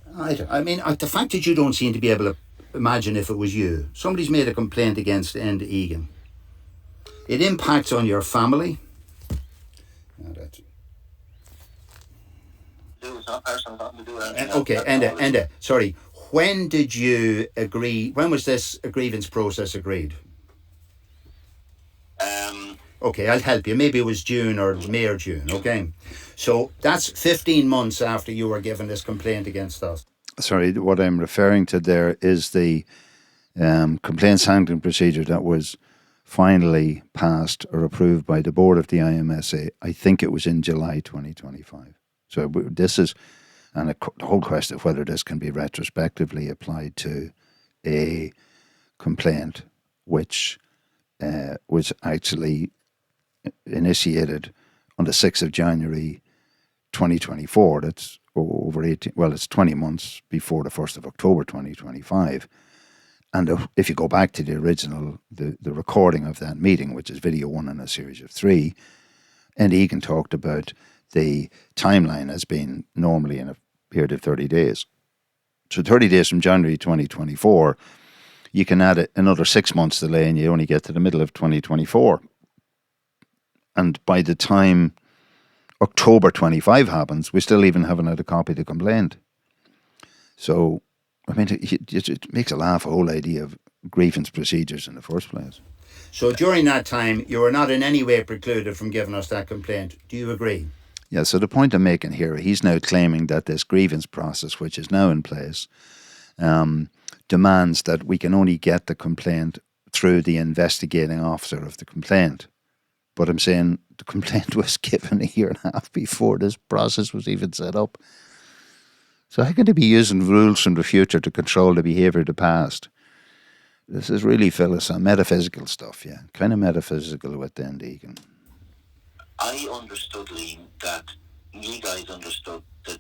The fact that you don't seem to be able to imagine if it was you. Somebody's made a complaint against Enda Egan. It impacts on your family. Okay, Enda, sorry. When did you agree? When was this grievance process agreed? Okay, I'll help you. Maybe it was June or May or June. Okay, so that's 15 months after you were given this complaint against us. Sorry, what I'm referring to there is the complaints handling procedure that was finally passed or approved by the board of the IMSA. I think it was in July 2025. So this is, and the whole question of whether this can be retrospectively applied to a complaint which was actually initiated on the 6th of January 2024. That's over 18, it's 20 months before the 1st of October 2025. And if you go back to the original, the recording of that meeting, which is video 1 in a series of 3, and Egan talked about the timeline as being normally in a period of 30 days. So 30 days from January 2024, you can add another 6 months delay and you only get to the middle of 2024. And by the time October 25 happens, we still even haven't had a copy of the complaint. So, it makes a laugh, the whole idea of grievance procedures in the first place. So during that time, you were not in any way precluded from giving us that complaint. Do you agree? Yeah, so the point I'm making here, he's now claiming that this grievance process, which is now in place, demands that we can only get the complaint through the investigating officer of the complaint. But I'm saying the complaint was given a year and a half before this process was even set up. So how can they be using rules from the future to control the behaviour of the past? This is really metaphysical stuff, yeah. Kind of metaphysical with the Egan. I understood, Liam, that you guys understood that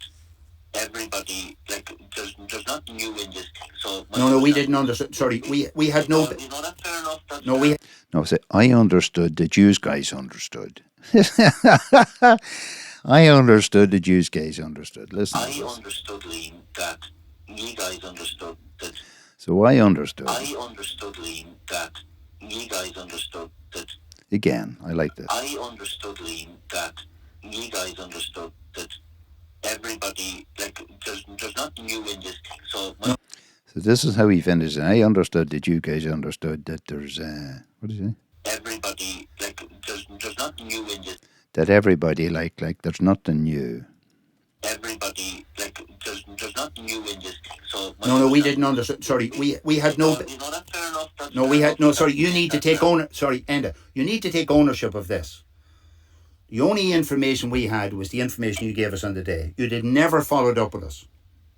everybody, like, there's nothing new in this thing. So no, we didn't understand. Sorry, we had no. You know, that's fair enough. That's no, fair. we. No, say I understood that you guys understood. I understood that you guys understood. Listen. I understood, Liam, that you guys understood that. So I understood. I understood, Liam, that you guys understood that. Again, I like this. I understood, Liam, that you guys understood that everybody, like, there's nothing new in this thing. So this is how he finished. I understood that you guys understood that there's what did he say? Everybody, like, there's nothing new in this. That everybody like there's nothing new. Everybody, like, there's nothing new in this thing. So no, we didn't understand. Sorry, we had no. You know, that's fair enough. That's no, fair we had enough. no. Sorry, you need to take Sorry, Enda, you need to take ownership of this. The only information we had was the information you gave us on the day. You did never followed up with us.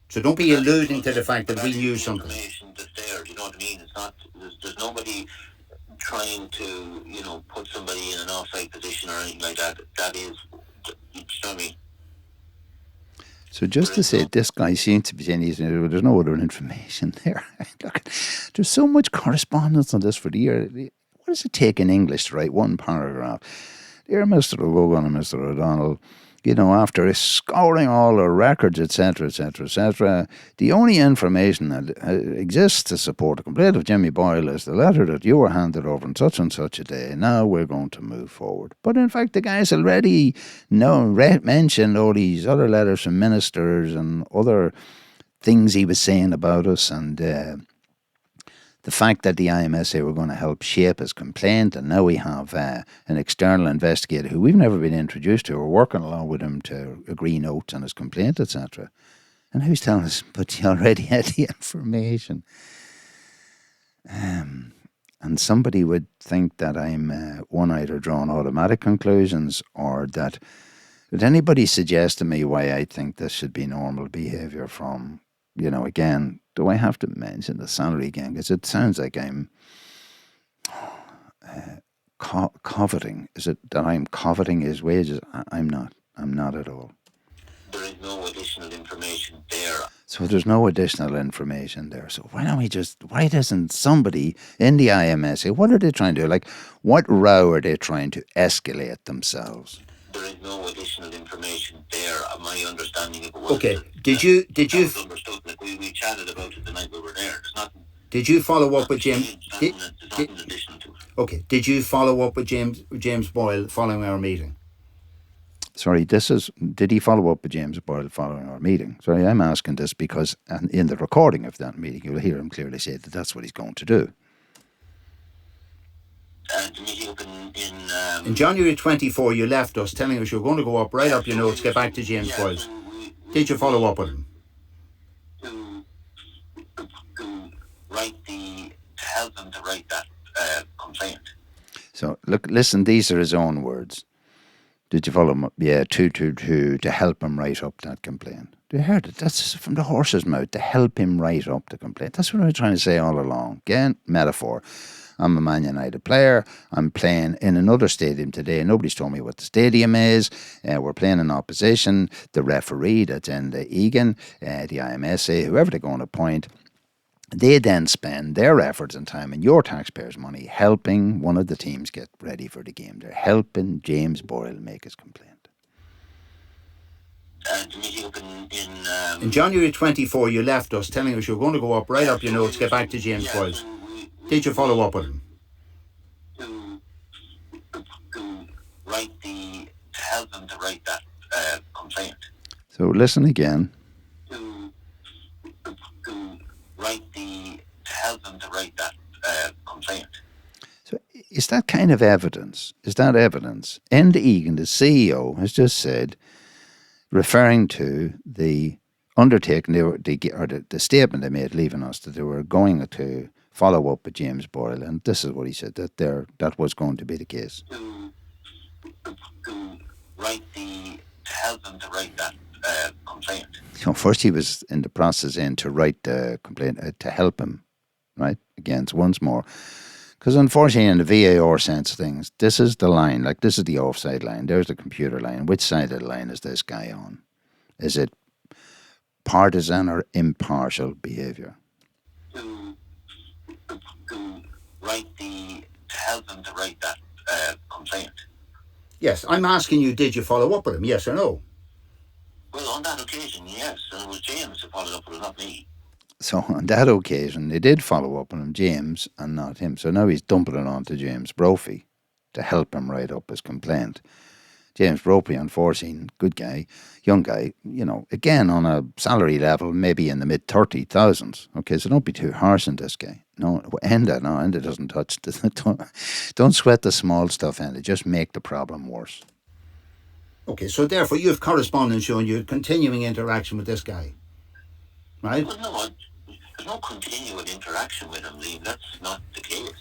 So don't be alluding to the fact that we knew something. Information that's there, do you know what I mean? It's not. There's nobody trying to, you know, put somebody in an offside position or anything like that. That is, you know what I mean? So just to say, this guy seems to be saying there's no other information there. Look, there's so much correspondence on this for the year. What does it take in English to write one paragraph? Dear Mr. Gógáín and Mr. O'Donnell, you know, after scouring all the records, etc., etc., etc., the only information that exists to support the complaint of Jimmy Boyle is the letter that you were handed over on such and such a day. Now we're going to move forward. But in fact, the guy's already mentioned all these other letters from ministers and other things he was saying about us, and the fact that the IMSA were going to help shape his complaint, and now we have an external investigator who we've never been introduced to. We're working along with him to agree notes on his complaint, etc. And who's telling us, but you already had the information. And somebody would think that I'm one-eyed or drawing automatic conclusions, or that would anybody suggest to me why I think this should be normal behaviour from, you know, again, do I have to mention the salary again? Because it sounds like I'm coveting. Is it that I'm coveting his wages? I'm not. I'm not at all. There is no additional information there. So there's no additional information there. So why doesn't somebody in the IMSA, what are they trying to do? Like, what row are they trying to escalate themselves? There is no additional information there. My understanding of it was. Okay. Did you? Understood. Like we chatted about it the night we were there. There's nothing. Did you follow up with James? There's nothing additional to it. Okay. Did you follow up with James Boyle following our meeting? Sorry, did he follow up with James Boyle following our meeting? Sorry, I'm asking this because in the recording of that meeting, you'll hear him clearly say that that's what he's going to do. The meeting up in January 24, you left us telling us you were going to go up, write up your notes, get back to James Boyle. Did you follow up with him? To help them to write that complaint. So, listen, these are his own words. Did you follow him up? Yeah, to help him write up that complaint. You heard it. That's from the horse's mouth, to help him write up the complaint. That's what I'm trying to say all along. Again, metaphor. I'm a Man United player. I'm playing in another stadium today. Nobody's told me what the stadium is. We're playing in opposition. The referee that's in the Egan, the IMSA, whoever they're going to appoint, they then spend their efforts and time and your taxpayers' money helping one of the teams get ready for the game. They're helping James Boyle make his complaint. The meeting up in January 24, you left us telling us you were going to go up, write up your notes, get back to James Boyle. Did you follow up with him? To help them to write that complaint. So listen again. To help them to write that complaint. So is that kind of evidence? Is that evidence? Enda Egan, the CEO, has just said, referring to the undertaken, the statement they made leaving us that they were going to follow up with James Boyle, and this is what he said, that was going to be the case. To help them to write that complaint. So first he was in the process to write the complaint to help him, right? Again, once more. Because unfortunately in the VAR sense of things, this is the line, like this is the offside line, there's the computer line. Which side of the line is this guy on? Is it partisan or impartial behaviour? To help them to write that complaint. Yes, I'm asking you, did you follow up with him, yes or no? Well, on that occasion, yes, and it was James who followed up with it, not me. So on that occasion, they did follow up on him, James, and not him. So now he's dumping it on to James Brophy to help him write up his complaint. James Brophy, unfortunately, good guy, young guy, again on a salary level, maybe in the mid-30,000s. Okay, so don't be too harsh on this guy. Enda doesn't touch. Don't sweat the small stuff, Enda. Just make the problem worse. Okay, so therefore you have correspondence showing you continuing interaction with this guy, right? Well, no, there's no continuing interaction with him, Liam. That's not the case.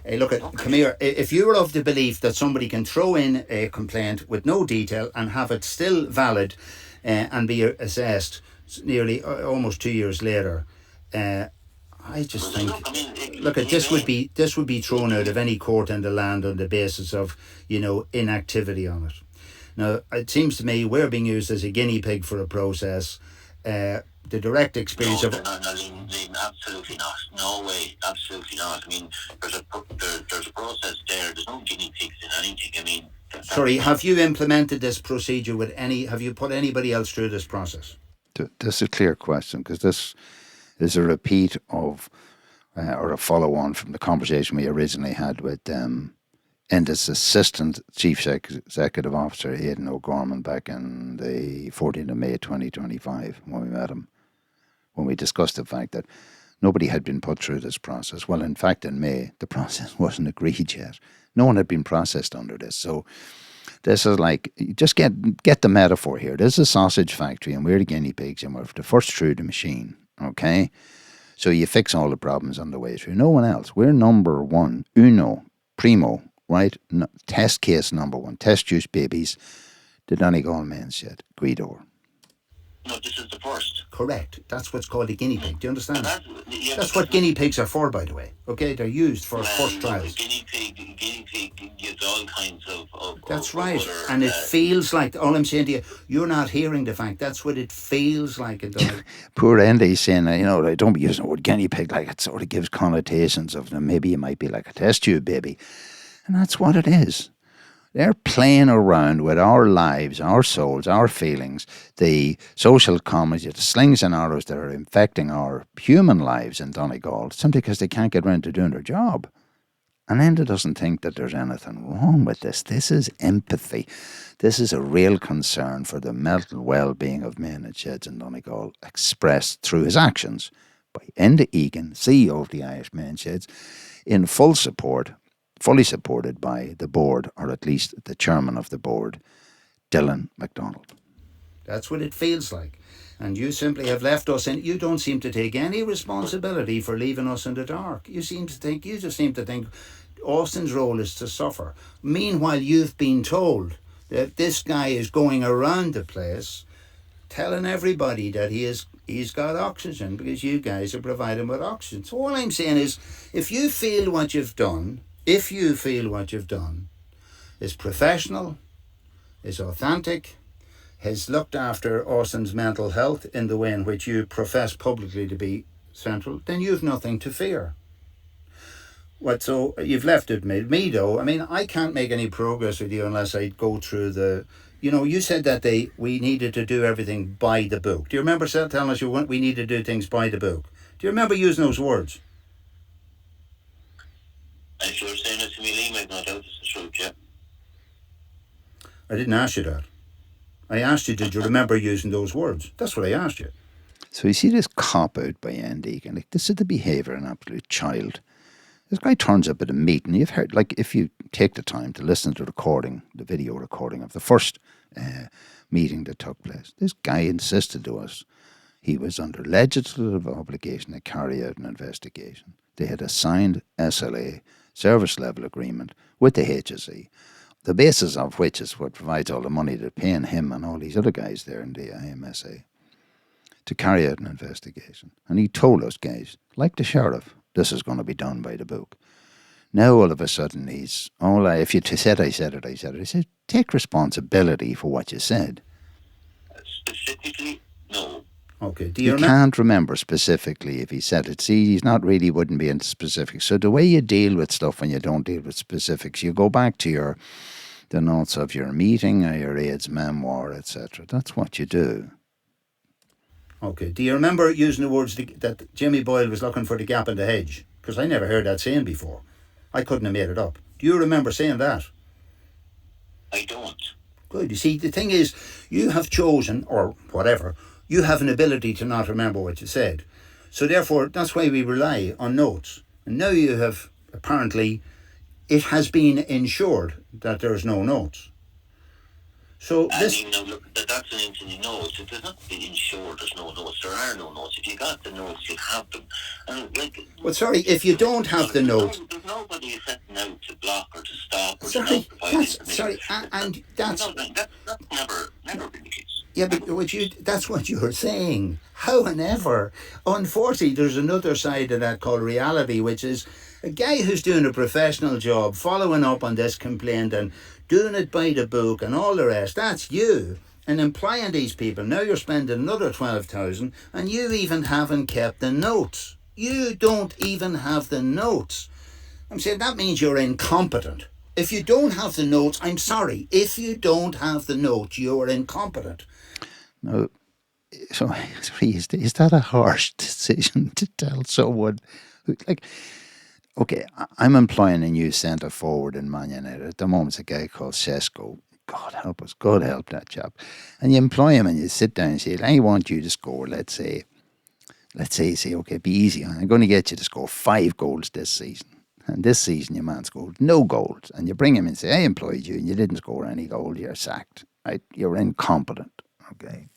Hey, come here. If you're of the belief that somebody can throw in a complaint with no detail and have it still valid and be assessed nearly almost 2 years later, I just think, this would be thrown out of any court in the land on the basis of, inactivity on it. Now, it seems to me we're being used as a guinea pig for a process. The direct experience No, Liam, absolutely not. No way, absolutely not. I mean, there's a process there. There's no guinea pigs in anything. I mean, sorry, have you implemented this procedure have you put anybody else through this process? This is a clear question, because this is a repeat of, or a follow-on from the conversation we originally had with Enda's Assistant Chief Executive Officer, Aidan O'Gorman, back in the 14th of May 2025, when we met him, when we discussed the fact that nobody had been put through this process. Well, in fact, in May, the process wasn't agreed yet. No one had been processed under this. So this is like, just get the metaphor here. This is a sausage factory, and we're the guinea pigs, and we're the first through the machine, okay? So you fix all the problems on the way through. No one else. We're number one, uno, primo, right? No, test case number one. Test juice babies. The Donegal men said, Guido. No, this is the first. Correct. That's what's called a guinea pig. Do you understand? That's what guinea pigs are for, by the way. Okay, they're used for first trials. Guinea pig gives all kinds of That's right. And it feels like, all I'm saying to you, you're not hearing the fact. That's what it feels like. Poor Enda saying, don't be using the word guinea pig, like it sort of gives connotations of them. Maybe it might be like a test tube baby. And that's what it is. They're playing around with our lives, our souls, our feelings, the social comedy, the slings and arrows that are infecting our human lives in Donegal, simply because they can't get around to doing their job. And Enda doesn't think that there's anything wrong with this. This is empathy. This is a real concern for the mental well-being of men and sheds in Donegal, expressed through his actions by Enda Egan, CEO of the Irish Men Sheds, in fully supported by the board, or at least the chairman of the board, Dylan McDonald. That's what it feels like. And you simply have left us, and you don't seem to take any responsibility for leaving us in the dark. You just seem to think Austin's role is to suffer. Meanwhile, you've been told that this guy is going around the place telling everybody that he's got oxygen because you guys are providing with oxygen. So all I'm saying is, if you feel what you've done is professional, is authentic, has looked after Austin's mental health in the way in which you profess publicly to be central, then you've nothing to fear. So you've left it with me though. I mean, I can't make any progress with you unless I go through you said that we needed to do everything by the book. Do you remember telling us we need to do things by the book? Do you remember using those words? If you were saying it to me, Liam, I've no doubt it's the truth, yeah. I didn't ask you that. I asked you, did you remember using those words? That's what I asked you. So you see this cop-out by Andy, like this is the behaviour of an absolute child. This guy turns up at a meeting. You've heard, like, if you take the time to listen to the video recording of the first meeting that took place, this guy insisted to us he was under legislative obligation to carry out an investigation. They had a signed SLA, service level agreement, with the HSE, the basis of which is what provides all the money to paying him and all these other guys there in the IMSA to carry out an investigation. And he told us, guys, like the sheriff, this is going to be done by the book. Now all of a sudden he's, if you said I said it. I said, take responsibility for what you said. Specifically, no. Okay. You can't remember specifically if he said it. See, he's not really, wouldn't be into specifics. So the way you deal with stuff when you don't deal with specifics, you go back to the notes of your meeting or your aide's memoir, etc. That's what you do. Okay. Do you remember using the words that Jimmy Boyle was looking for the gap in the hedge? Because I never heard that saying before. I couldn't have made it up. Do you remember saying that? I don't. Good. You see, the thing is, you have chosen, or whatever, you have an ability to not remember what you said. So therefore, that's why we rely on notes. And now you have, apparently, it has been ensured that there's no notes. So this... Now, look, that's an into notes. It does not be ensured there's no notes. There are no notes. If you got the notes, you have them. And well, sorry, if you don't have the notes... There's nobody setting out to block or to stop or sorry, to not provide information. Sorry, and that's... That's never been the case. Yeah, but that's what you're saying. However, unfortunately, there's another side of that called reality, which is a guy who's doing a professional job, following up on this complaint and doing it by the book and all the rest. That's you. And employing these people. Now you're spending another 12,000 and you even haven't kept the notes. You don't even have the notes. I'm saying that means you're incompetent. If you don't have the notes, I'm sorry. If you don't have the notes, you're incompetent. No, so is that a harsh decision to tell someone? Like, okay, I'm employing a new centre forward in Man United. At the moment, it's a guy called Sesko. God help us. God help that chap. And you employ him and you sit down and say, I want you to score, let's say, okay, be easy. I'm going to get you to score 5 goals this season. And this season your man scored no goals. And you bring him and say, I employed you and you didn't score any goals, you're sacked. Right? You're incompetent. Okay.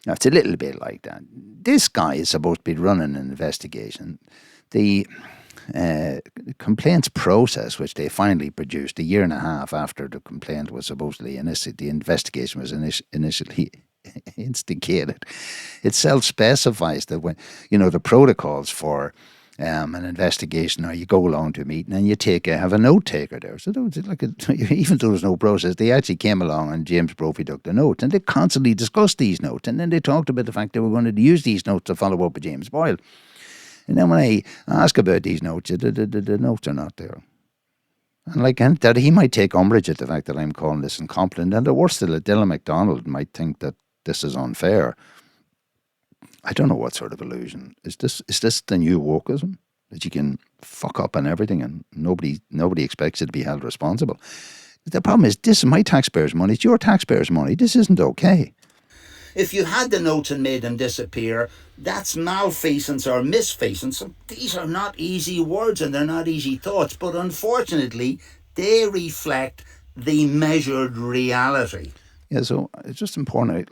Now, it's a little bit like that. This guy is supposed to be running an investigation. The complaints process, which they finally produced a year and a half after the complaint was supposedly the investigation was initially instigated, it self-specifies that when, the protocols for an investigation, or you go along to a meeting and you have a note taker there. So even though there's no process, they actually came along and James Brophy took the notes and they constantly discussed these notes. And then they talked about the fact they were going to use these notes to follow up with James Boyle. And then when I ask about these notes, the notes are not there. And that he might take umbrage at the fact that I'm calling this incompetent. And the worst still, Dylan McDonald might think that this is unfair. I don't know what sort of illusion. Is this the new wokeism? That you can fuck up on everything and nobody expects you to be held responsible? The problem is, this is my taxpayers' money. It's your taxpayers' money. This isn't okay. If you had the notes and made them disappear, that's malfeasance or misfeasance. These are not easy words and they're not easy thoughts, but unfortunately, they reflect the measured reality. Yeah, so it's just important.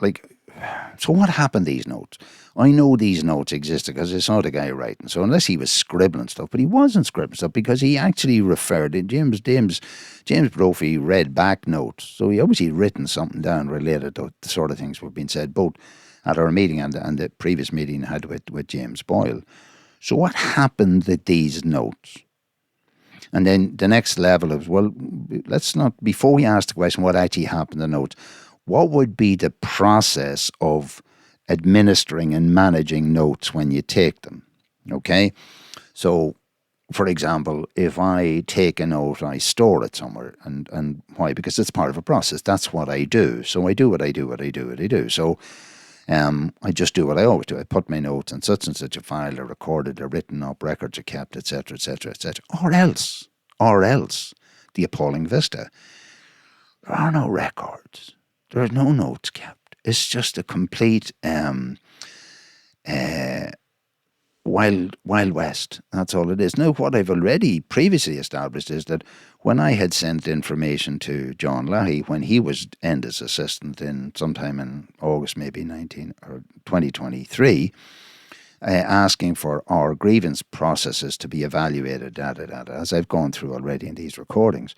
So what happened to these notes? I know these notes existed because I saw the guy writing. So unless he was scribbling stuff, but he wasn't scribbling stuff because he actually referred. James Brophy read back notes. So he obviously written something down related to the sort of things we've been said, both at our meeting and the previous meeting I had with James Boyle. So what happened with these notes? And then the next level is, before we ask the question what actually happened to the notes, what would be the process of administering and managing notes when you take them? Okay? So, for example, if I take a note, I store it somewhere. And why? Because it's part of a process. That's what I do. So I do what I do. So I just do what I always do. I put my notes in such and such a file, they're recorded, they're written up, records are kept, etc., etc., etc. Or else, the appalling vista. There are no records. There are no notes kept. It's just a complete Wild West. That's all it is. Now, what I've already previously established is that when I had sent information to John Lahey when he was Enda's assistant in sometime in August, maybe 2023, asking for our grievance processes to be evaluated, as I've gone through already in these recordings.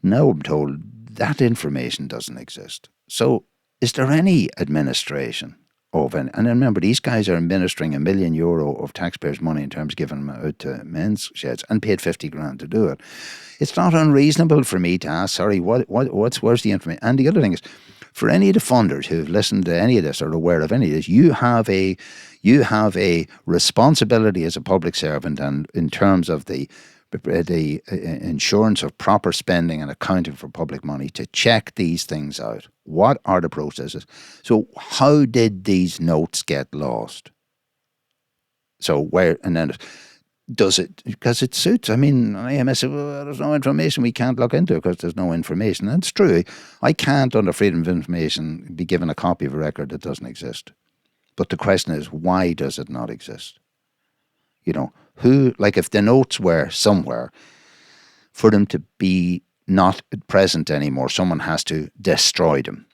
Now I'm told that information doesn't exist. So is there any administration of it? And remember, these guys are administering €1 million of taxpayers' money in terms of giving them out to men's sheds and paid 50 grand to do it. It's not unreasonable for me to ask, sorry, where's the information? And the other thing is, for any of the funders who've listened to any of this or are aware of any of this, you have a responsibility as a public servant, and in terms of the insurance of proper spending and accounting for public money, to check these things out. What are the processes? So how did these notes get lost? So where, and then does it, because it suits, I mean, IMSA said, well, there's no information, we can't look into it because there's no information. And it's true. I can't, under freedom of information, be given a copy of a record that doesn't exist. But the question is, why does it not exist? You know, who, like if the notes were somewhere, for them to be not present anymore, someone has to destroy them.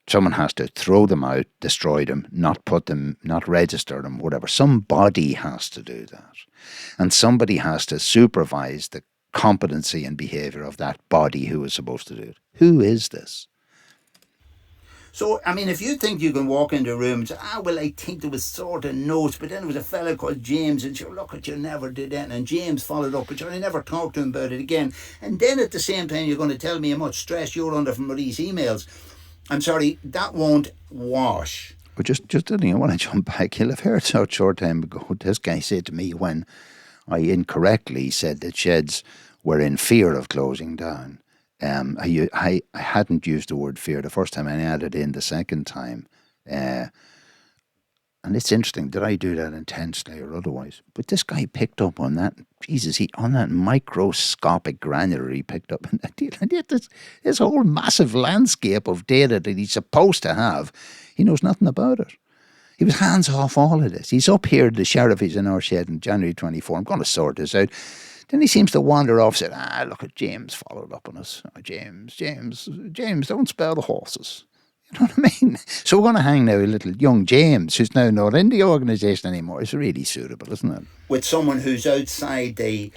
Someone has to throw them out, destroy them, not put them, not register them, whatever. Somebody has to do that. And somebody has to supervise the competency and behaviour of that body who is supposed to do it. Who is this? So, I mean, if you think you can walk into a room and say, well, I think there was sort of notes, but then there was a fella called James, and sure, look, you never did that, and James followed up, but sure, I never talked to him about it again. And then at the same time, you're going to tell me how much stress you're under from these emails. I'm sorry, that won't wash. But just I want to jump back. You'll have heard so short time ago, this guy said to me when I incorrectly said that sheds were in fear of closing down. I hadn't used the word fear the first time, and I added in the second time. And it's interesting, did I do that intentionally or otherwise? But this guy picked up on that. Jesus, on that microscopic granular, he picked up on that deal. And yet this whole massive landscape of data that he's supposed to have, he knows nothing about it. He was hands off all of this. He's up here, the sheriff is in our shed in January 24. I'm going to sort this out. Then he seems to wander off, said, look at James followed up on us. James, don't spell the horses. You know what I mean? So we're going to hang now a little young James, who's now not in the organisation anymore. It's really suitable, isn't it? With someone who's outside the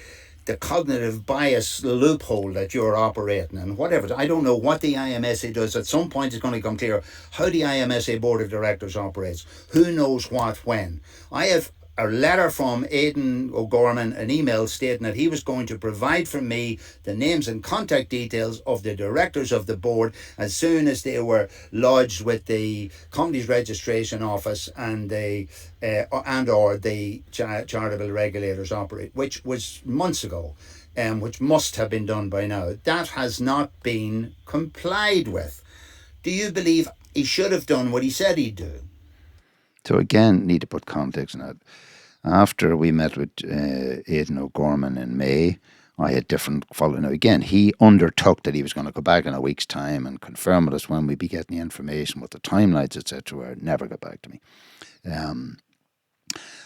cognitive bias loophole that you're operating in, whatever. I don't know what the IMSA does. At some point it's going to become clear how the IMSA Board of Directors operates. Who knows what when. I have a letter from Aidan O'Gorman, an email stating that he was going to provide for me the names and contact details of the directors of the board as soon as they were lodged with the Companies Registration Office and the charitable regulators operate, which was months ago, which must have been done by now. That has not been complied with. Do you believe he should have done what he said he'd do? So again, need to put context in that. After we met with Aidan O'Gorman in May, I had different follow. Now again, he undertook that he was going to go back in a week's time and confirm with us when we'd be getting the information with the timelines, etc. Never got back to me.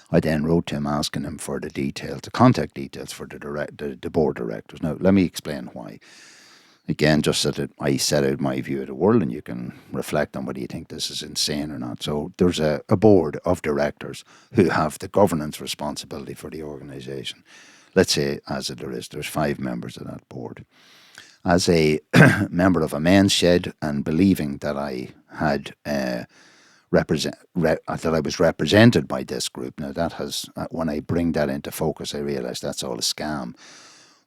I then wrote to him asking him for the details, the contact details for the board directors. Now let me explain why. Again, just so that I set out my view of the world and you can reflect on whether you think this is insane or not. So there's a board of directors who have the governance responsibility for the organisation. Let's say, as there's 5 members of that board. As a member of a men's shed and believing that I had that I was represented by this group. Now that has, when I bring that into focus, I realise that's all a scam.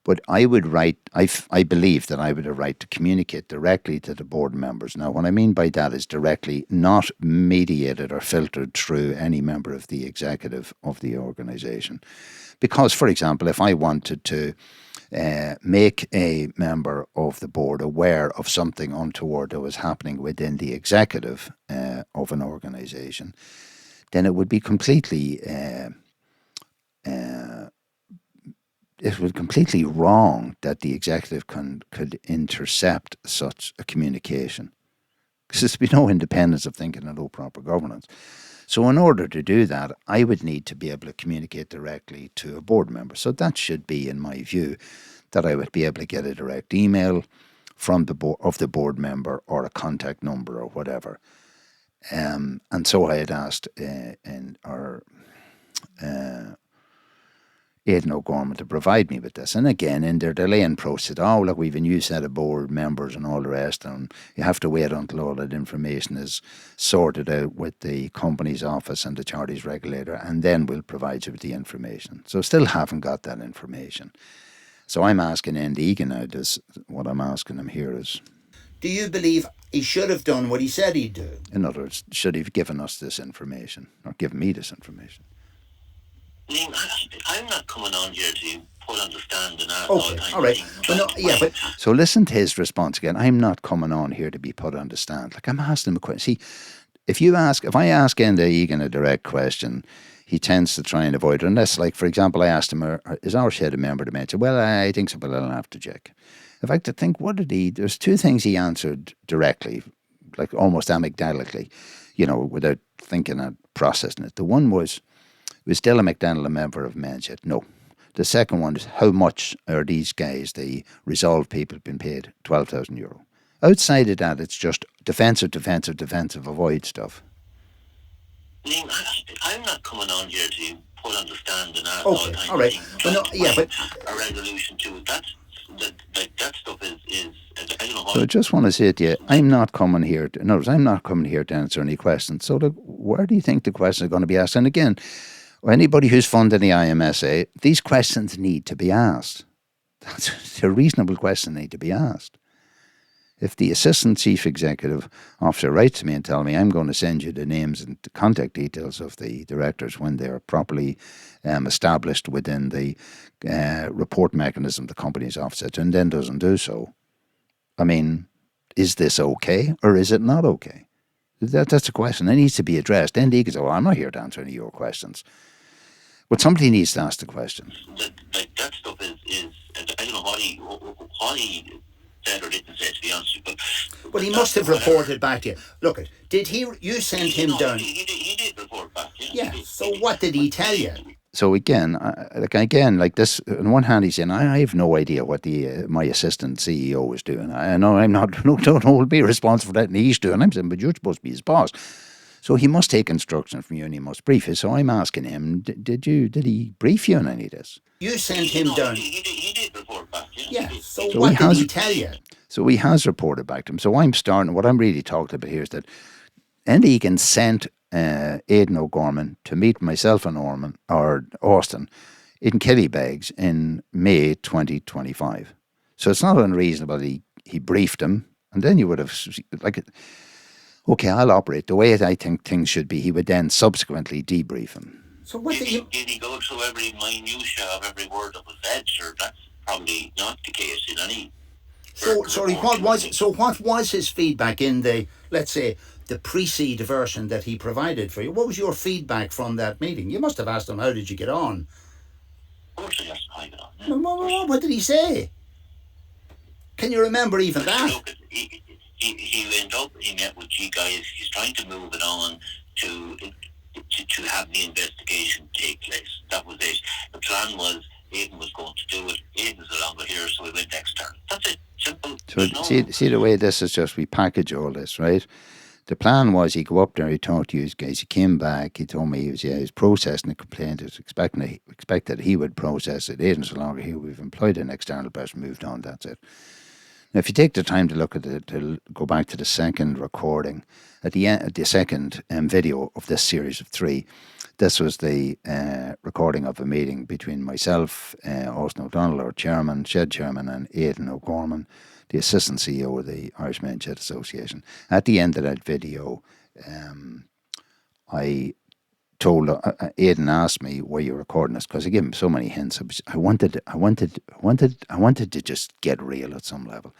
But I believe that I would have a right to communicate directly to the board members. Now, what I mean by that is directly, not mediated or filtered through any member of the executive of the organisation. Because, for example, if I wanted to make a member of the board aware of something untoward that was happening within the executive of an organisation, then it would be completely it was completely wrong that the executive could intercept such a communication. Because there's be no independence of thinking and no proper governance. So in order to do that, I would need to be able to communicate directly to a board member. So that should be, in my view, that I would be able to get a direct email from the board member or a contact number or whatever. And so I had asked Aidan O'Gorman to provide me with this. And again, in their delaying process, look, we've a new set of board members and all the rest, and you have to wait until all that information is sorted out with the company's office and the charities regulator, and then we'll provide you with the information. So still haven't got that information. So I'm asking Egan now, what I'm asking him here is, do you believe he should have done what he said he'd do? In other words, should he have given us this information, or given me this information? I'm not coming on here to put on the stand and ask okay, all right. Well, no, but so listen to his response again. I'm not coming on here to be put on the stand. Like, I'm asking him a question. See, if I ask Enda Egan a direct question, he tends to try and avoid it. Unless, like, for example, I asked him, is our shed a member of the mention? Well, I think so, but I'll have to check. In fact, I think, there's two things he answered directly, like almost amygdalically, without thinking and processing it. The one was Stella McDonald a member of Mention? No. The second one is, how much are these guys, the resolved people, been paid? €12,000. Outside of that, it's just defensive, avoid stuff. I'm not coming on here to put on the stand and ask okay, all right. Well, no, but a resolution to it. That stuff is I don't know. So I just want to say to you, I'm not coming here to answer any questions. So where do you think the questions are going to be asked? And again, anybody who's funding the IMSA, these questions need to be asked. They're reasonable questions need to be asked. If the Assistant Chief Executive Officer writes to me and tells me I'm going to send you the names and the contact details of the directors when they are properly established within the report mechanism the company's office, and then doesn't do so, I mean, is this okay or is it not okay? That's a question that needs to be addressed. Then Egan says, I'm not here to answer any of your questions. But somebody needs to ask the question. That stuff is I don't know what he said or didn't say, to be honest with you. Well, he must have reported back to you. Look, you sent him down? He did report back, yeah. So what did he tell you? So again, like this, on one hand, he's saying, I have no idea what my assistant CEO is doing. I know I'm not, don't hold me responsible for that, and he's doing. I'm saying, but you're supposed to be his boss. So he must take instruction from you and he must brief you. So I'm asking him, did he brief you on any of this? You sent him down? He did report back, yeah. So what did he tell you? So he has reported back to him. So what I'm really talking about here is that Egan sent Aidan O'Gorman to meet myself and Austin in Killybegs in May 2025. So it's not unreasonable he briefed him, and then you would have, okay, I'll operate the way I think things should be. He would then subsequently debrief him. So what did he go through every minutiae of every word that was said? Sure, that's probably not the case in any. What was his feedback in the, let's say, the pre-seed version that he provided for you? What was your feedback from that meeting? You must have asked him, how did you get on? Of course I asked him how I got on. What did he say? Can you remember even that? Look, he went up, he met with you guys, he's trying to move it on to have the investigation take place. That was it. The plan was Aidan was going to do it. Aidan's no longer here, so we went external. That's it. Simple. So see the way this is just, we package all this, right? The plan was he'd go up there, he talked to you guys, he came back, he told me he was processing the complaint, he was expected he would process it. Aidan's no longer here, we've employed an external person, moved on, that's it. Now, if you take the time to look at to go back to the second recording, at the end, the second video of this series of 3, this was the recording of a meeting between myself, Austin O'Donnell, our chairman, shed chairman, and Aidan O'Gorman, the assistant CEO of the Irish Men's Shed Association. At the end of that video, I told Aidan asked me, "Were you recording this?" Because I gave him so many hints. I wanted to just get real at some level.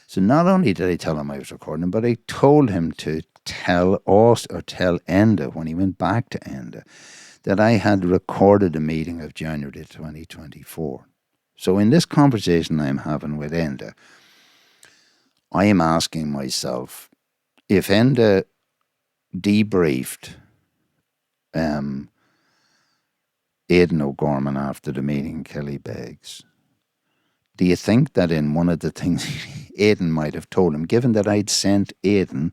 So not only did I tell him I was recording, but I told him to tell Enda when he went back to Enda that I had recorded a meeting of January 2024. So in this conversation I'm having with Enda, I am asking myself, if Enda debriefed Aidan O'Gorman after the meeting, Kelly begs, do you think that in one of the things Aidan might have told him, given that I'd sent Aidan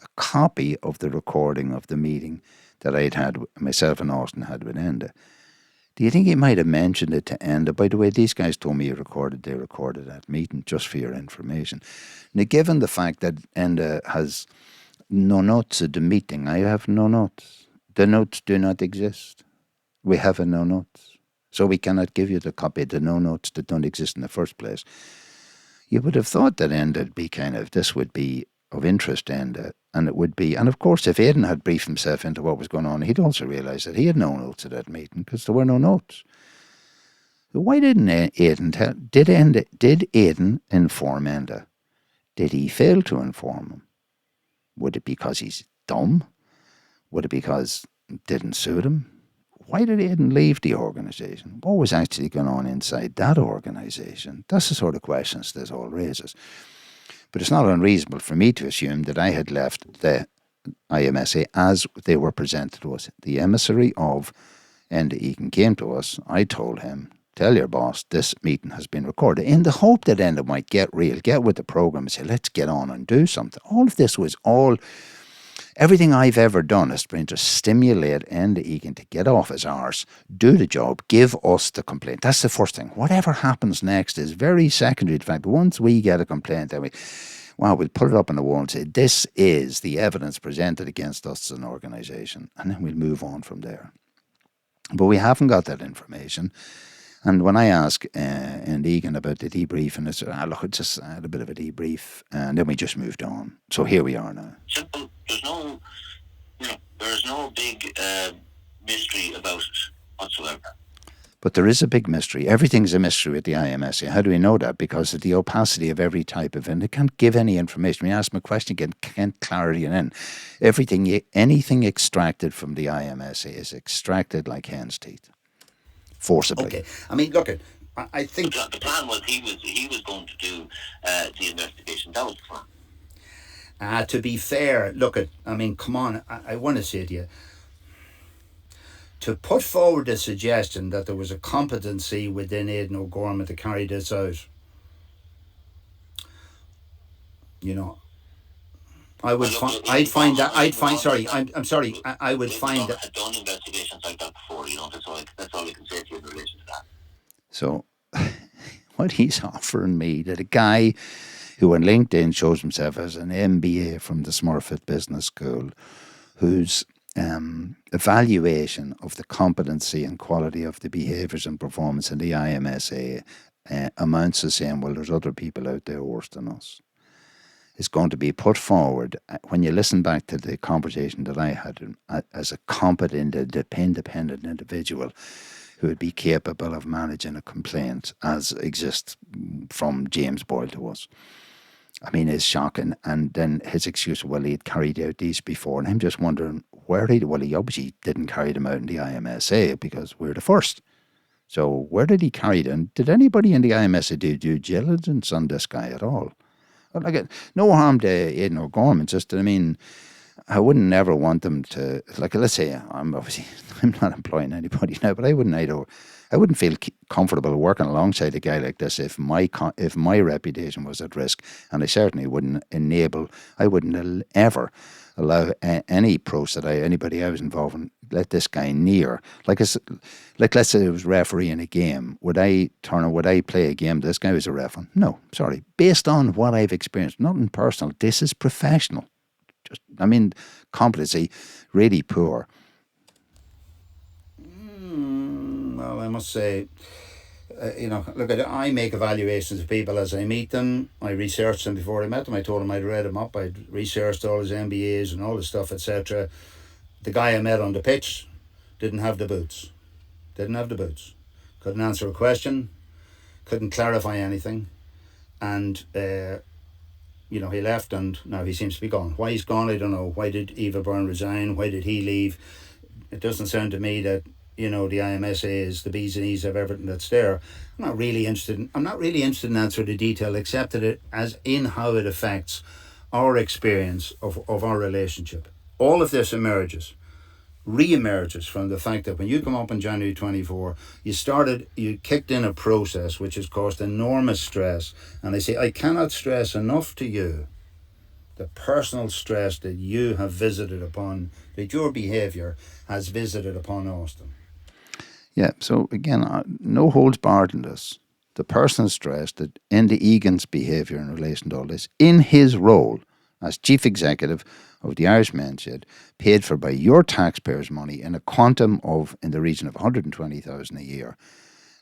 a copy of the recording of the meeting that I'd had, myself and Austin had with Enda, do you think he might have mentioned it to Enda? By the way, these guys told me they recorded that meeting, just for your information. Now, given the fact that Enda has no notes of the meeting, I have no notes. The notes do not exist. We have no notes. So we cannot give you the copy of the no notes that don't exist in the first place. You would have thought that Enda would be this would be of interest to Enda, and it would be, and of course if Aidan had briefed himself into what was going on, he'd also realise that he had no notes at that meeting because there were no notes. So why didn't Aidan did Aidan inform Enda? Did he fail to inform him? Would it be because he's dumb? Would it be because it didn't suit him? Why did Aidan leave the organisation? What was actually going on inside that organisation? That's the sort of questions this all raises. But it's not unreasonable for me to assume that I had left the IMSA as they were presented to us. The emissary of Enda Egan came to us. I told him, tell your boss this meeting has been recorded, in the hope that Enda might get real, get with the programme and say, let's get on and do something. All of this was everything I've ever done has been to stimulate Enda Egan to get off his arse, do the job, give us the complaint. That's the first thing. Whatever happens next is very secondary. In fact, once we get a complaint, then we'll put it up on the wall and say, this is the evidence presented against us as an organisation, and then we'll move on from there. But we haven't got that information. And when I asked Egan about the debrief, and I said, look, I just had a bit of a debrief, and then we just moved on. So here we are now. Simple. There's no big mystery about it whatsoever. But there is a big mystery. Everything's a mystery with the IMSA. How do we know that? Because of the opacity of every type of, and they can't give any information. When you ask them a question, can't clarity it in. Anything extracted from the IMSA is extracted like hen's teeth. Forcibly. Okay. I mean, look, I think the plan was he was going to do the investigation. That was the plan. To be fair, come on, I want to say to you, to put forward the suggestion that there was a competency within Aidan O'Gorman to carry this out, I would I would find that I've done investigations like that before. That's all I can say to you in relation to that. So, what he's offering me, that a guy who on LinkedIn shows himself as an MBA from the Smurfit Business School, whose evaluation of the competency and quality of the behaviours and performance in the IMSA amounts to saying, well, there's other people out there worse than us, is going to be put forward, when you listen back to the conversation that I had, as a competent, independent individual who would be capable of managing a complaint as exists from James Boyle to us. I mean, it's shocking. And then his excuse, well, he had carried out these before, and I'm just wondering he obviously didn't carry them out in the IMSA because we're the first. So where did he carry them? Did anybody in the IMSA do due diligence on this guy at all? No harm to Aidan O'Gorman, I wouldn't never want them to, let's say, I'm not employing anybody now, but I wouldn't feel comfortable working alongside a guy like this if my reputation was at risk, and I certainly wouldn't ever allow any pros anybody I was involved in, let this guy near. Let's say it was refereeing a game. Would I play a game? This guy was a referee. No, sorry. Based on what I've experienced, nothing personal. This is professional. Competency really poor. Well, I must say, I make evaluations of people as I meet them. I researched them before I met them. I told them I'd read them up. I'd researched all his MBAs and all the stuff, etc. The guy I met on the pitch didn't have the boots. Couldn't answer a question. Couldn't clarify anything. And, he left, and now he seems to be gone. Why he's gone, I don't know. Why did Eva Byrne resign? Why did he leave? It doesn't sound to me that the IMSA is the bees and knees of everything that's there. I'm not really interested in answering the detail, except that it as in how it affects our experience of our relationship. All of this emerges re-emerges from the fact that when you come up in January 24, you kicked in a process which has caused enormous stress. And I say, I cannot stress enough to you the personal stress that you have visited upon, that your behaviour has visited upon Austin. Yeah, so again, no holds barred in this. The personal stress that Enda Egan's behaviour in relation to all this, in his role as chief executive of the Irish Men's Shed, paid for by your taxpayers' money in a quantum of in the region of 120,000 a year,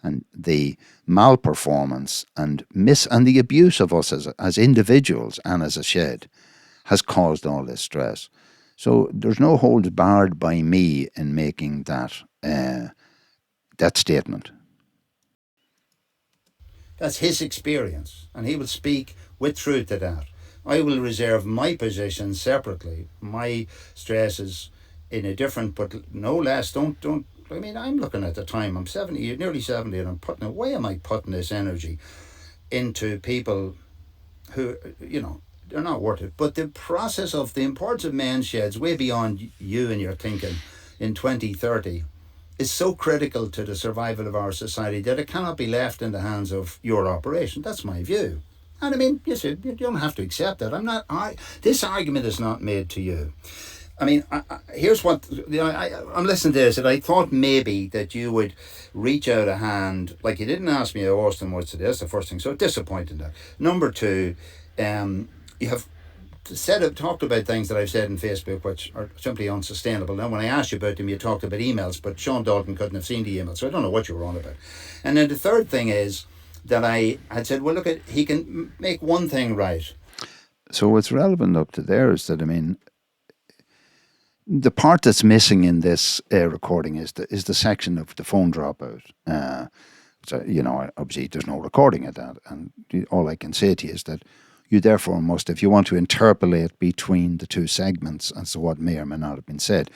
and the malperformance and the abuse of us as individuals and as a shed has caused all this stress. So there's no holds barred by me in making that statement. That's his experience, and he will speak with truth to that. I will reserve my position separately. My stress is in a different, but no less. Don't. I mean, I'm looking at the time. I'm 70, nearly 70, and why am I putting this energy into people who, they're not worth it. But the process of the importance of men's sheds, way beyond you and your thinking, in 2030, is so critical to the survival of our society that it cannot be left in the hands of your operation. That's my view. And I mean, you don't have to accept that. This argument is not made to you. I mean, here's what, I'm listening to this, and I thought maybe that you would reach out a hand, like you didn't ask me how Austin was today. That's the first thing. So disappointed that. Number two, you have talked about things that I've said in Facebook which are simply unsustainable. Now, when I asked you about them, you talked about emails, but Sean Dalton couldn't have seen the emails, so I don't know what you were on about. And then the third thing is that I had said, well, look, he can make one thing right. So what's relevant up to there is that, I mean, the part that's missing in this recording is the section of the phone dropout. So, obviously there's no recording of that, and all I can say to you is that you therefore must, if you want to interpolate between the two segments as to what may or may not have been said,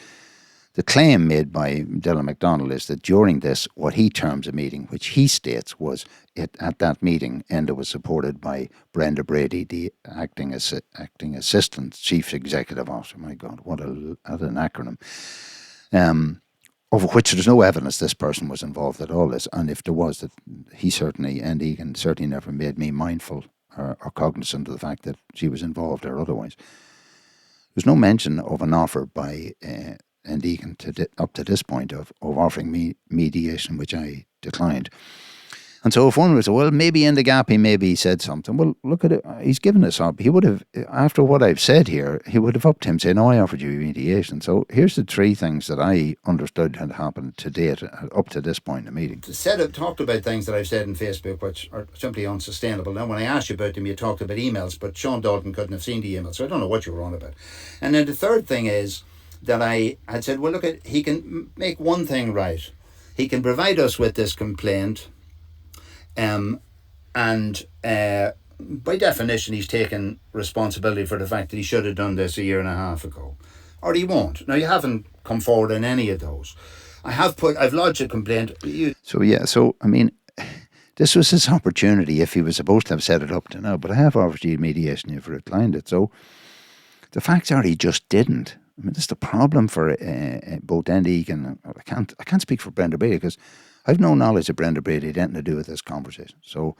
the claim made by Dylan McDonald is that during this, what he terms a meeting, which he states was at that meeting, Enda was supported by Brenda Brady, the acting assistant chief executive officer. My God, what an acronym. Of which there's no evidence this person was involved at all. This, and if there was, that Enda Egan certainly never made me mindful or cognizant of the fact that she was involved or otherwise. There's no mention of an offer by Enda Egan up to this point of offering me mediation, which I declined. And so if one was, well, maybe in the gap he maybe said something. Well, look at it. He's given us up. He would have, after what I've said here, he would have upped him saying, no, I offered you mediation. So here's the three things that I understood had happened to date up to this point in the meeting. Talked about things that I've said in Facebook which are simply unsustainable. Now, when I asked you about them, you talked about emails, but Sean Dalton couldn't have seen the emails, so I don't know what you were on about. And then the third thing is that I had said, well, look, he can make one thing right. He can provide us with this complaint, and by definition, he's taken responsibility for the fact that he should have done this a year and a half ago, or he won't. Now, you haven't come forward on any of those. I've lodged a complaint. So I mean, this was his opportunity if he was supposed to have set it up to now. But I have offered you mediation, you've declined it. So the facts are he just didn't. I mean, this is the problem for both Enda Egan. I can't speak for Brenda Brady because I've no knowledge of Brenda Brady had anything to do with this conversation. So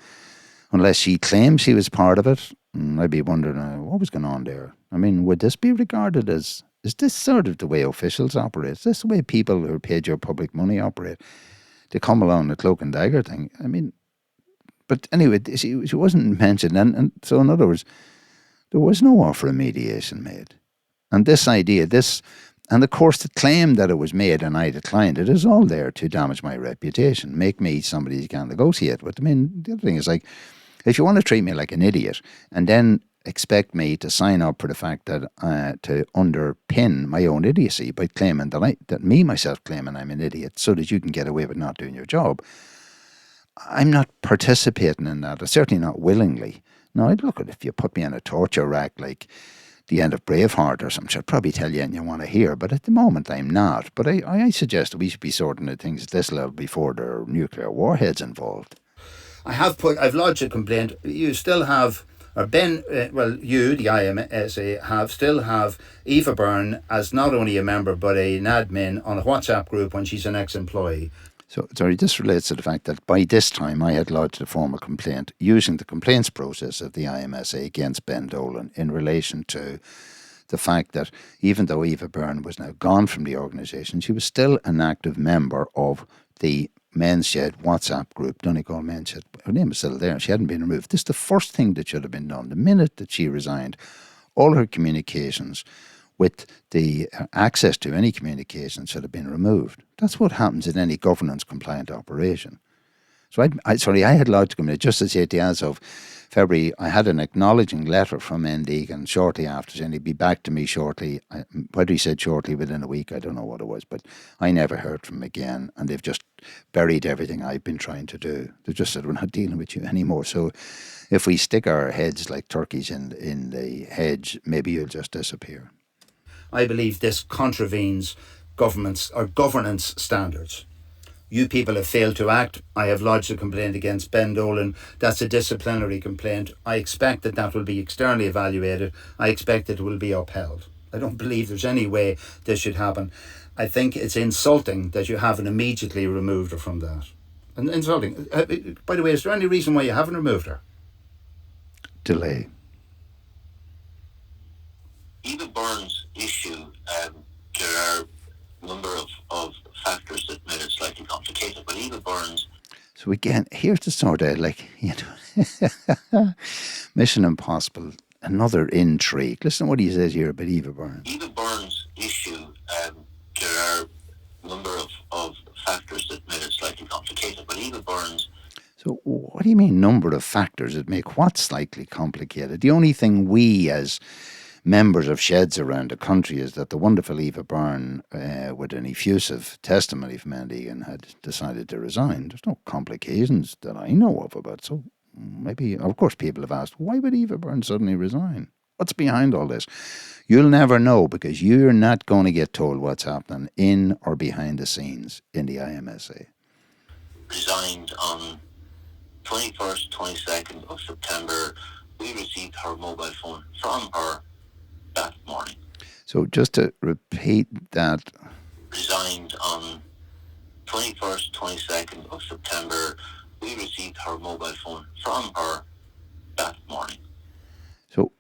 unless she claims he was part of it, I'd be wondering what was going on there. I mean, would this be regarded as, is this sort of the way officials operate? Is this the way people who are paid your public money operate? They come along the cloak and dagger thing. I mean, but anyway, she wasn't mentioned. And so in other words, there was no offer of mediation made. And this idea, and of course the claim that it was made and I declined it is all there to damage my reputation, make me somebody you can't negotiate with. I mean, the other thing is, like, if you want to treat me like an idiot and then expect me to sign up for the fact that to underpin my own idiocy by claiming that myself claiming I'm an idiot so that you can get away with not doing your job, I'm not participating in that, certainly not willingly. No, I'd look at if you put me on a torture rack like the end of Braveheart or something, I'd probably tell you and you want to hear, but at the moment I'm not. But I suggest that we should be sorting out things at this level before there are nuclear warheads involved. I've lodged a complaint. You still have or Ben, you, the IMSA, still have Eva Byrne as not only a member but an admin on a WhatsApp group when she's an ex-employee. So, sorry, this relates to the fact that by this time I had lodged a formal complaint using the complaints process of the IMSA against Ben Dolan in relation to the fact that even though Eva Byrne was now gone from the organisation, she was still an active member of the Men's Shed WhatsApp group, Donegal Men's Shed. Her name was still there. She hadn't been removed. This is the first thing that should have been done. The minute that she resigned, all her communications with the access to any communication should have been removed. That's what happens in any governance compliant operation. So I had lodged a complaint just as yet as of February. I had an acknowledging letter from Egan shortly after saying he'd be back to me shortly. Whether he said shortly within a week, I don't know what it was, but I never heard from him again, and they've just buried everything I've been trying to do. They just said, we're not dealing with you anymore. So if we stick our heads like turkeys in the hedge, maybe you'll just disappear. I believe this contravenes governance standards. You people have failed to act. I have lodged a complaint against Ben Dolan. That's a disciplinary complaint. I expect that will be externally evaluated. I expect it will be upheld. I don't believe there's any way this should happen. I think it's insulting that you haven't immediately removed her from that. And insulting. By the way, is there any reason why you haven't removed her? Delay. Eva Byrne's issue, there are a number of factors that made it slightly complicated, but Eva Byrne's... So again, here's the sort of, Mission Impossible, another intrigue. Listen to what he says here about Eva Byrne. Eva Byrne's issue, there are a number of factors that made it slightly complicated, but Eva Byrne's... So what do you mean number of factors that make what slightly complicated? The only thing we as members of sheds around the country is that the wonderful Eva Byrne, with an effusive testimony from Egan, had decided to resign. There's no complications that I know of about. So maybe, of course, people have asked, why would Eva Byrne suddenly resign? What's behind all this? You'll never know, because you're not going to get told what's happening in or behind the scenes in the IMSA. Resigned on 21st, 22nd of September. We received her mobile phone from her that morning. So just to repeat that. Resigned on 21st, 22nd of September. We received her mobile phone from her that morning. So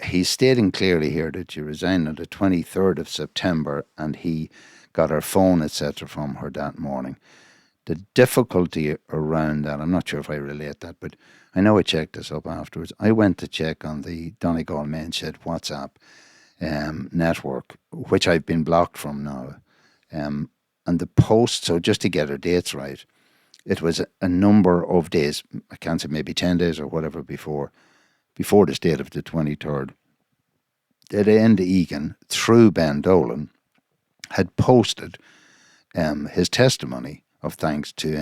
he's stating clearly here that she resigned on the 23rd of September and he got her phone, etc. from her that morning. The difficulty around that, I'm not sure if I relate that, but I know I checked this up afterwards. I went to check on the Donegal Men's Shed WhatsApp network, which I've been blocked from now. And the post, so just to get her dates right, it was a number of days, I can't say maybe 10 days or whatever before this date of the 23rd, that Enda Egan, through Ben Dolan, had posted his testimony of thanks to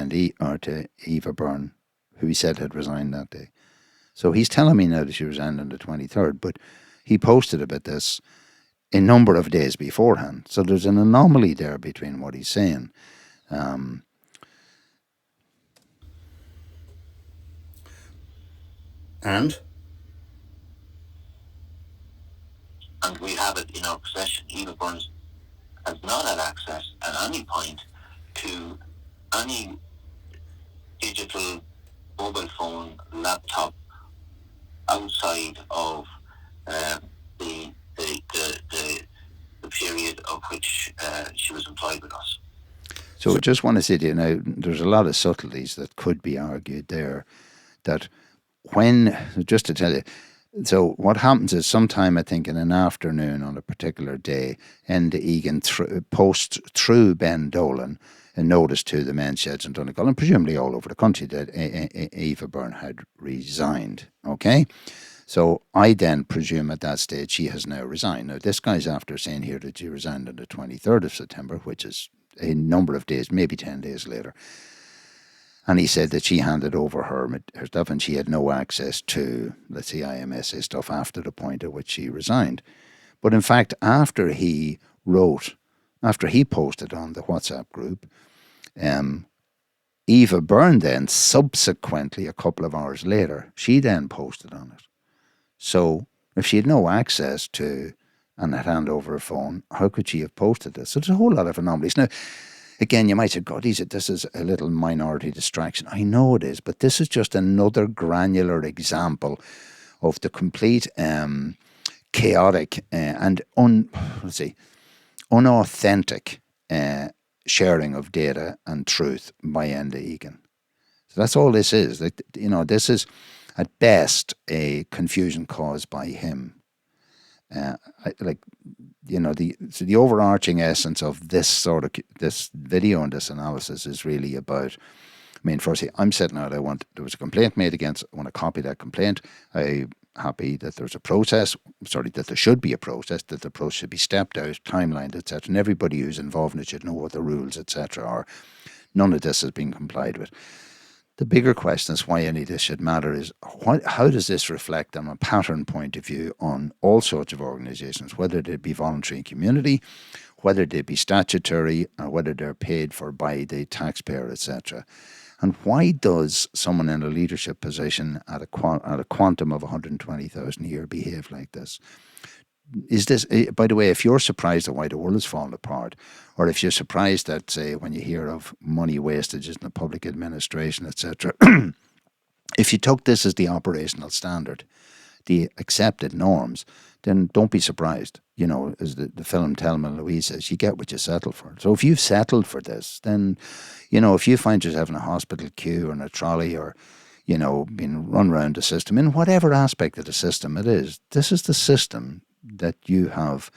to Eva Byrne, who he said had resigned that day. So he's telling me now that she resigned on the 23rd, but he posted about this a number of days beforehand. So there's an anomaly there between what he's saying. And we have it in our possession. Eva Byrne has not had access at any point to any digital mobile phone, laptop outside of the period of which she was employed with us. So I just want to say to you now, there's a lot of subtleties that could be argued there. That when, just to tell you, so what happens is sometime I think in an afternoon on a particular day, Enda Egan posts through Ben Dolan a notice to the men's sheds in Donegal and presumably all over the country that Eva Byrne had resigned. Okay? So I then presume at that stage she has now resigned. Now this guy's after saying here that she resigned on the 23rd of September, which is a number of days, maybe 10 days later. And he said that she handed over her stuff and she had no access to, let's say, IMSA stuff after the point at which she resigned. But in fact, after he posted on the WhatsApp group, Eva Byrne then subsequently, a couple of hours later, she then posted on it. So if she had no access to and had hand over her phone, how could she have posted this? So there's a whole lot of anomalies. Now, again, you might say, God, this is a little minority distraction. I know it is, but this is just another granular example of the complete chaotic and unauthentic sharing of data and truth by Enda Egan. So that's all this is. This is at best a confusion caused by him. The overarching essence of this video and this analysis is really about. Firstly, I'm setting out. There was a complaint made against. I want to copy that complaint. I'm happy that there's a process. That there should be a process. That the process should be stepped out, timelined, etc. And everybody who's involved in it should know what the rules, etc. are. None of this has been complied with. The bigger question is why any of this should matter is how does this reflect on a pattern point of view on all sorts of organisations, whether they be voluntary and community, whether they be statutory, or whether they're paid for by the taxpayer, etc. And why does someone in a leadership position at a quantum of 120,000 a year behave like this? Is this, by the way, if you're surprised at why the world is falling apart, or if you're surprised that, say, when you hear of money wastages in the public administration, etc., if you took this as the operational standard, the accepted norms, then don't be surprised. As the film Thelma and Louise says, you get what you settle for. So if you've settled for this, then, if you find yourself in a hospital queue or in a trolley or, being run around the system, in whatever aspect of the system it is, this is the system that you have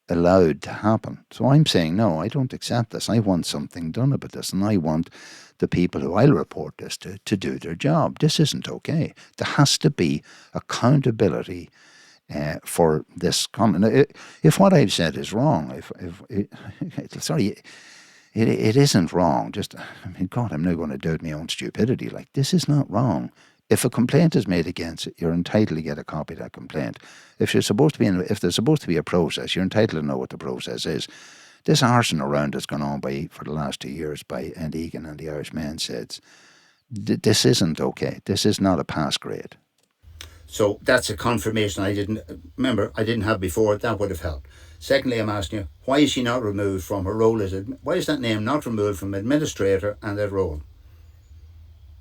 allowed to happen. So I'm saying, no, I don't accept this. I want something done about this, and I want the people who I'll report this to do their job. This isn't okay. There has to be accountability for this comment. If what I've said is wrong, it isn't wrong. God, I'm now going to doubt my own stupidity. This is not wrong. If a complaint is made against it, you're entitled to get a copy of that complaint. If there's supposed to be a process, you're entitled to know what the process is. This arson around has gone on for the last 2 years by Enda Egan and the Irish Men's Heads. This isn't okay. This is not a pass grade. So that's a confirmation I didn't have before. That would have helped. Secondly, I'm asking you, why is she not removed from her role why is that name not removed from administrator and that role?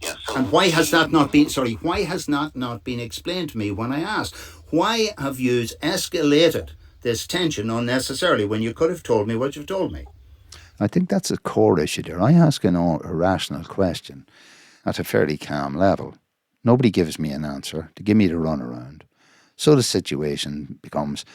Yeah, so and why has that not been explained to me when I asked? Why have you escalated this tension unnecessarily when you could have told me what you've told me? I think that's a core issue there. I ask a rational question at a fairly calm level. Nobody gives me an answer. They give me the runaround. So the situation becomes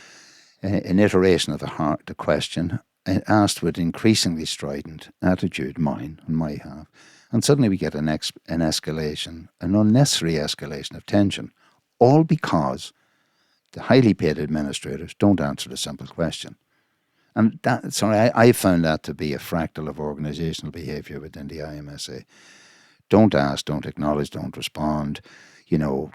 an iteration of the question asked with increasingly strident attitude, mine on my half. And suddenly we get an escalation, an unnecessary escalation of tension, all because the highly paid administrators don't answer the simple question. And I found that to be a fractal of organisational behaviour within the IMSA. Don't ask, don't acknowledge, don't respond,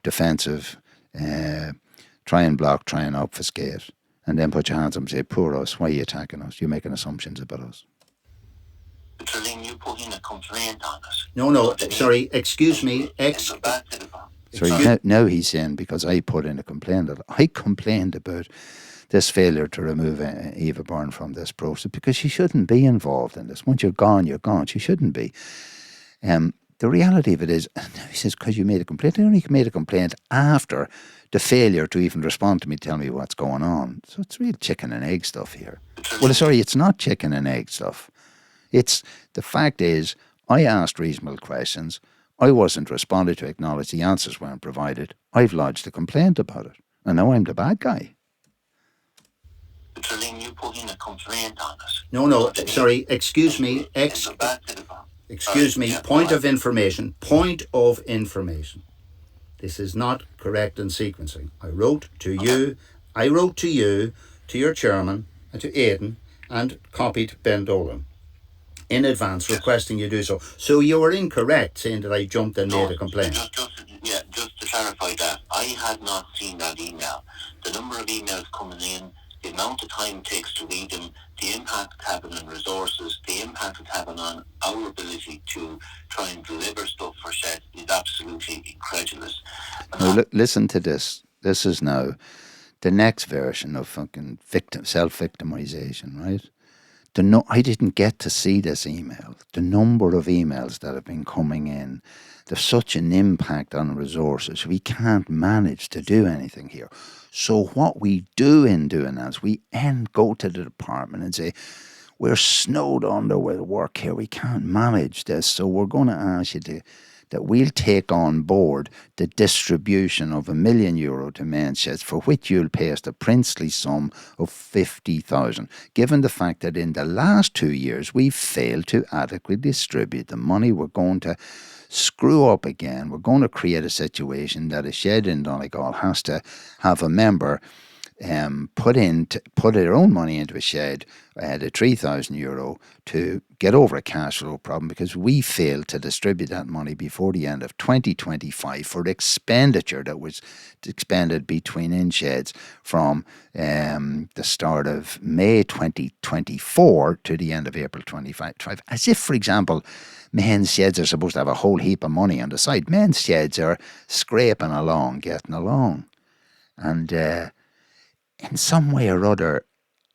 defensive, try and block, try and obfuscate, and then put your hands up and say, poor us, why are you attacking us? You're making assumptions about us. Trilling, you put in a complaint on us. No, sorry, excuse me. Now he's saying because I put in a complaint. I complained about this failure to remove Eva Byrne from this process because she shouldn't be involved in this. Once you're gone, you're gone. She shouldn't be. The reality of it is, he says, because you made a complaint. I only made a complaint after the failure to even respond to me, tell me what's going on. So it's real chicken and egg stuff here. Well, sorry, it's not chicken and egg stuff. It's the fact is, I asked reasonable questions. I wasn't responded to, acknowledge the answers weren't provided. I've lodged a complaint about it. And now I'm the bad guy. Trilling, you put in a complaint on us. No, sorry, excuse me. Excuse me, point of information. This is not correct in sequencing. I wrote to you, to your chairman, and to Aidan, and copied Ben Dolan in advance requesting you do so. So you were incorrect saying that I jumped and made a complaint. Just to clarify that, I had not seen that email. The number of emails coming in, the amount of time it takes to read them, the impact it's having on resources, the impact it's having on our ability to try and deliver stuff for SHED is absolutely incredulous. Now, listen to this. this is now the next version of fucking self-victimization, right? I didn't get to see this email. The number of emails that have been coming in, there's such an impact on resources. We can't manage to do anything here. So what we do in doing that is we go to the department and say, we're snowed under with work here. We can't manage this. So we're going to ask you that we'll take on board the distribution of €1 million to men's sheds, for which you'll pay us the princely sum of 50,000, given the fact that in the last 2 years we've failed to adequately distribute the money. We're going to screw up again. We're going to create a situation that a shed in Donegal has to have a member put their own money into a shed, the €3,000, to get over a cash flow problem, because we failed to distribute that money before the end of 2025 for expenditure that was expended between in sheds from the start of May 2024 to the end of April 2025. As if, for example, men's sheds are supposed to have a whole heap of money on the side. Men's sheds are scraping along, getting along. And in some way or other,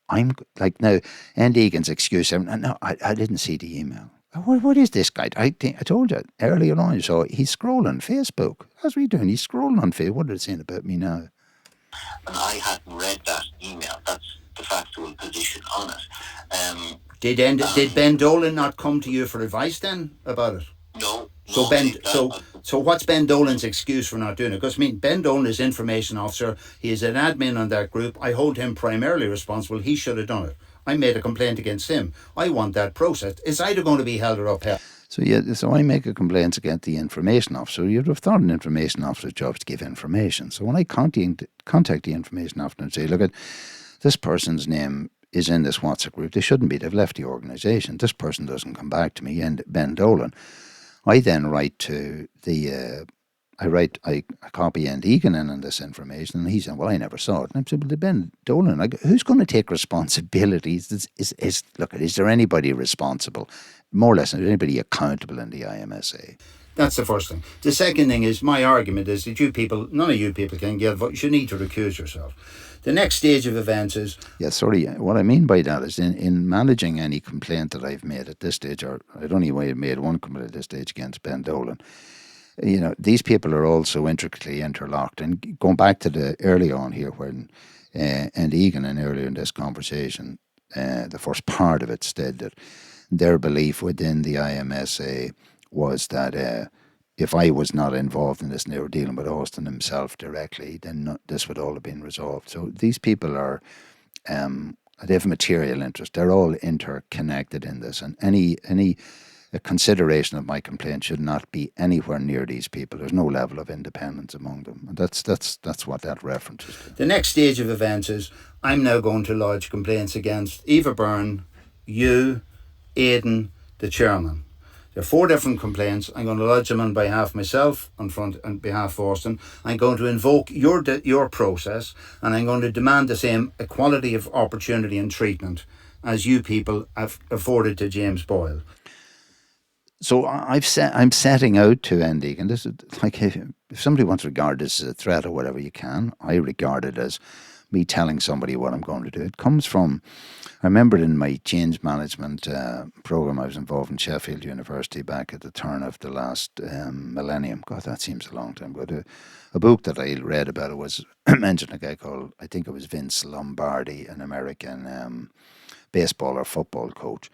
I'm like, now, and Egan's excuse, no, I didn't see the email. What is this guy? I told you earlier on, so he's scrolling Facebook. How's he doing? He's scrolling on Facebook. What are they saying about me now? And I hadn't read that email. That's the factual position on it. Did Ben Dolan not come to you for advice then about it? No. So what's Ben Dolan's excuse for not doing it? Because, I mean, Ben Dolan is information officer. He is an admin on that group. I hold him primarily responsible. He should have done it. I made a complaint against him. I want that process. It's either going to be held or upheld. So I make a complaint against the information officer. You'd have thought an information officer's job is to give information. So when I contact the information officer and say, look, this person's name is in this WhatsApp group. They shouldn't be. They've left the organisation. This person doesn't come back to me. And Ben Dolan. I then write to I copy Egan in on this information, and he said, well, I never saw it. And I said, well, Ben Dolan, who's going to take responsibilities? Is there anybody responsible? More or less, is there anybody accountable in the IMSA? That's the first thing. The second thing is, my argument is that none of you people can get vote. You need to recuse yourself. The next stage of events is... Yeah, sorry. What I mean by that is in managing any complaint that I've made at this stage, or I'd only made one complaint at this stage against Ben Dolan, these people are also intricately interlocked. And going back to the early on here when and Egan and earlier in this conversation, the first part of it said that their belief within the IMSA was that if I was not involved in this and they were dealing with Austin himself directly, then this would all have been resolved. So these people are, they have material interest. They're all interconnected in this, and any consideration of my complaint should not be anywhere near these people. There's no level of independence among them. And that's what that references to. The next stage of events is I'm now going to lodge complaints against Eva Byrne, you, Aidan, the chairman. There are 4 different complaints. I'm going to lodge them on behalf of myself, on behalf of Austin. I'm going to invoke your process, and I'm going to demand the same equality of opportunity and treatment as you people have afforded to James Boyle. So I'm setting out to end Egan. This is like if somebody wants to regard this as a threat or whatever, you can. I regard it as me telling somebody what I'm going to do. It comes from, I remember in my change management program, I was involved in Sheffield University back at the turn of the last millennium. God, that seems a long time ago. A book that I read about it was mentioned a guy called, I think it was Vince Lombardi, an American baseball or football coach.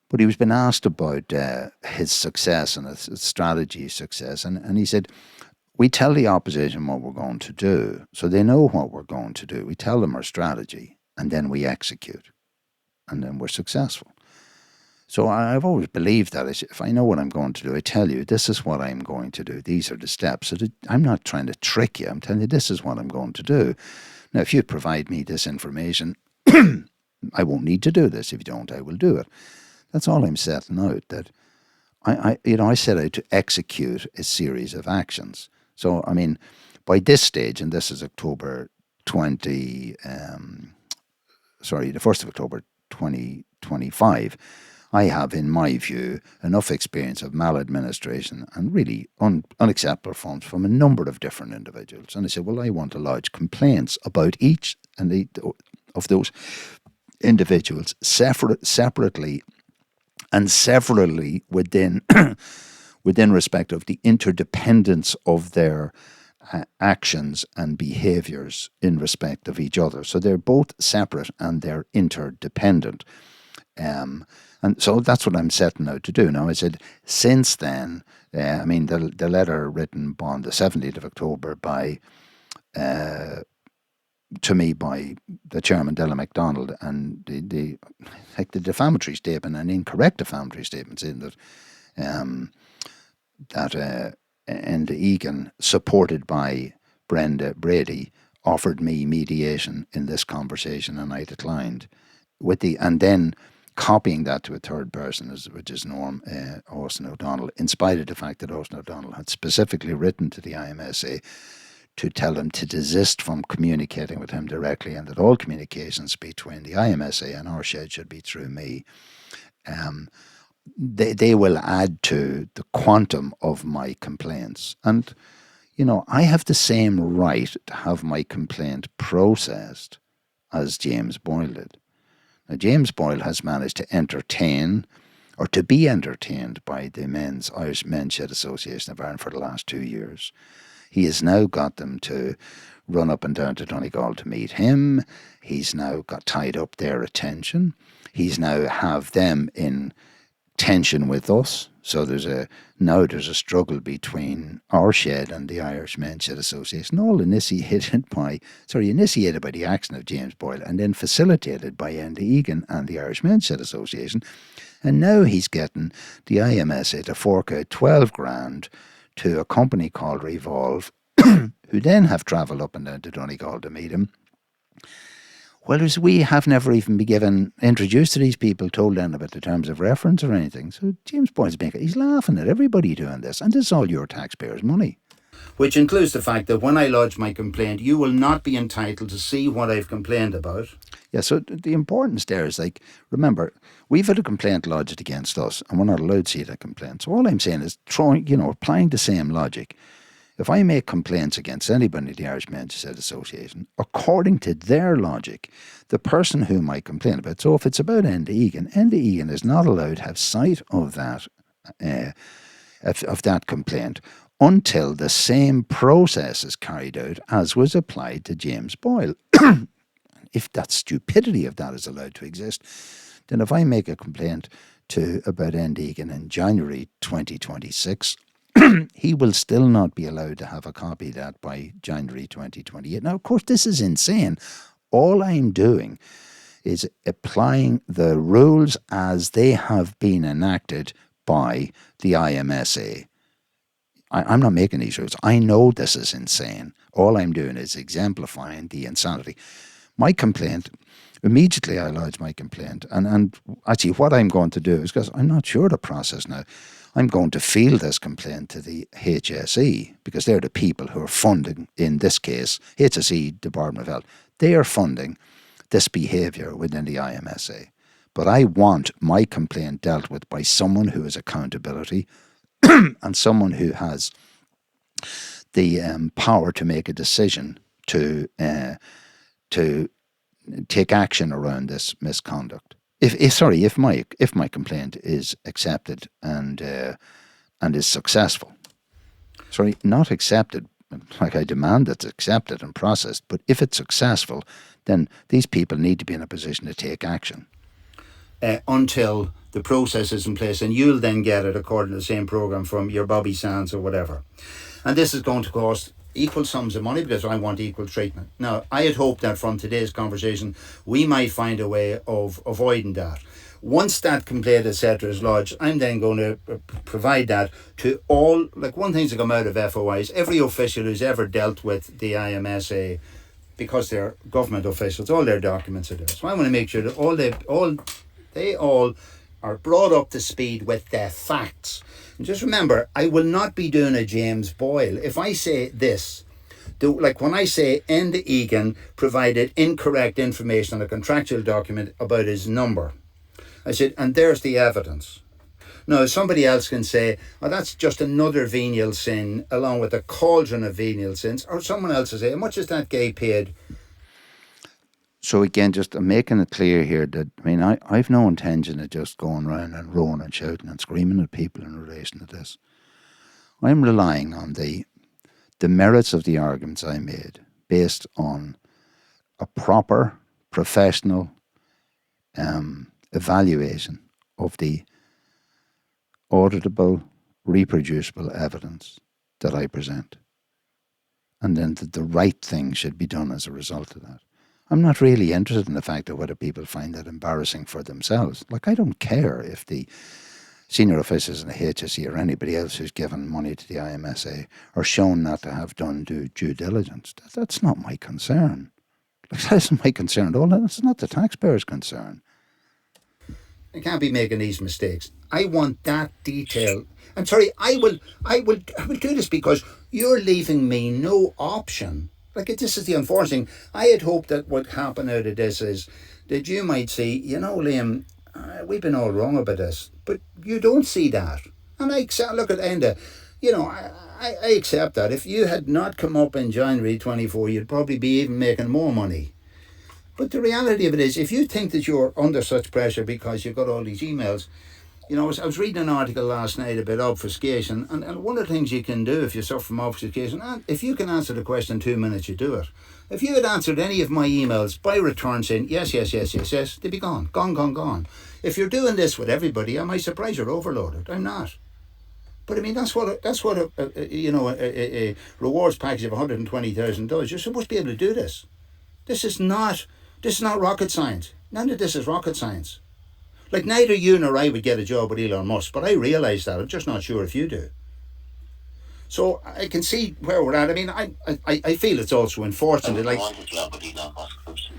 But he was been asked about his success and his strategy success, and he said, we tell the opposition what we're going to do, so they know what we're going to do. We tell them our strategy, and then we execute, and then we're successful. So I've always believed that if I know what I'm going to do, I tell you, this is what I'm going to do. These are the steps. So I'm not trying to trick you. I'm telling you, this is what I'm going to do. Now, if you provide me this information, I won't need to do this. If you don't, I will do it. That's all I'm setting out. That I set out to execute a series of actions. So, I mean, by this stage, and this is October 20, the 1st of October 2025, I have, in my view, enough experience of maladministration and really unacceptable forms from a number of different individuals. And I said, well, I want to lodge complaints about each of those individuals separately and severally within respect of the interdependence of their actions and behaviours in respect of each other. So they're both separate and they're interdependent. And so that's what I'm setting out to do. Now, I said, since then, the letter written on the 17th of October to me by the chairman, Della McDonald, and the defamatory statement, an incorrect defamatory statement, saying that Enda Egan, supported by Brenda Brady, offered me mediation in this conversation, and I declined. And then copying that to a third person, which is Norm Austin O'Donnell, in spite of the fact that Austin O'Donnell had specifically written to the IMSA to tell him to desist from communicating with him directly, and that all communications between the IMSA and our shed should be through me. They will add to the quantum of my complaints. And, I have the same right to have my complaint processed as James Boyle did. Now, James Boyle has managed to entertain, or to be entertained, by the Irish Men's Shed Association of Ireland for the last 2 years. He has now got them to run up and down to Donegal to meet him. He's now got tied up their attention. He's now have them in tension with us. So there's a struggle between our shed and the Irish Men's Shed Association, all initiated by the action of James Boyle and then facilitated by Enda Egan and the Irish Men's Shed Association. And now he's getting the IMSA to fork out 12 grand to a company called Revolve, who then have travelled up and down to Donegal to meet him. Whereas we have never even been introduced to these people, told them about the terms of reference or anything. So James Boyle's he's laughing at everybody doing this, and this is all your taxpayers' money. Which includes the fact that when I lodge my complaint, you will not be entitled to see what I've complained about. Yeah, so the importance there is, remember, we've had a complaint lodged against us, and we're not allowed to see that complaint. So all I'm saying is applying the same logic. If I make complaints against anybody in the Irish Men's Shed Association, according to their logic, the person whom I complain about, so if it's about Enda Egan is not allowed to have sight of that complaint until the same process is carried out as was applied to James Boyle. If that stupidity of that is allowed to exist, then if I make a complaint about Enda Egan in January 2026, he will still not be allowed to have a copy of that by January 2028. Now, of course, this is insane. All I'm doing is applying the rules as they have been enacted by the IMSA. I'm not making these rules. I know this is insane. All I'm doing is exemplifying the insanity. My complaint, immediately I lodge my complaint, and actually what I'm going to do is, because I'm not sure the process now, I'm going to field this complaint to the HSE, because they're the people who are funding, in this case, HSE, Department of Health. They are funding this behaviour within the IMSA. But I want my complaint dealt with by someone who has accountability and someone who has the power to make a decision to take action around this misconduct. If my complaint is accepted and is successful. Sorry, not accepted, like I demand it's accepted and processed, but if it's successful, then these people need to be in a position to take action. Until the process is in place, and you'll then get it according to the same programme from your Bobby Sands or whatever. And this is going to cost equal sums of money because I want equal treatment. Now, I had hoped that from today's conversation we might find a way of avoiding that. Once that complaint, etc., is lodged, I'm then going to provide that to all, like one thing to come out of FOIs, every official who's ever dealt with the IMSA, because they're government officials, all their documents are there. So I want to make sure that they all are brought up to speed with their facts. And just remember, I will not be doing a James Boyle. If I say this, like when I say Enda Egan provided incorrect information on a contractual document about his number, I said, and there's the evidence. Now, somebody else can say, oh, that's just another venial sin along with a cauldron of venial sins. Or someone else will say, how much is that guy paid? So again, just making it clear here that, I mean, I've no intention of just going around and roaring and shouting and screaming at people in relation to this. I'm relying on the merits of the arguments I made based on a proper, professional evaluation of the auditable, reproducible evidence that I present. And then that the right thing should be done as a result of that. I'm not really interested in the fact of whether people find that embarrassing for themselves. Like, I don't care if the senior officials in the HSE or anybody else who's given money to the IMSA are shown not to have done due diligence. That's not my concern. Like, that isn't my concern at all. That's not the taxpayer's concern. I can't be making these mistakes. I want that detail. I'm sorry, I will do this because you're leaving me no option. Like, this is the unfortunate thing. I had hoped that what happened out of this is that you might see, you know, Liam, we've been all wrong about this, but you don't see that. And I accept, look at Enda, you know, I accept that. If you had not come up in January 24, you'd probably be even making more money. But the reality of it is, if you think that you're under such pressure because you've got all these emails, you know, I was reading an article last night about obfuscation, and one of the things you can do if you suffer from obfuscation, if you can answer the question in 2 minutes, you do it. If you had answered any of my emails by return saying, yes, they'd be gone. Gone. If you're doing this with everybody, am I surprised you're overloaded? I'm not. But I mean, that's what a rewards package of $120,000 does. You're supposed to be able to do this. This is not rocket science. None of this is rocket science. Like, neither you nor I would get a job with Elon Musk, but I realise that. I'm just not sure if you do. So I can see where we're at. I mean, I feel it's also unfortunate. I want a job with Elon Musk.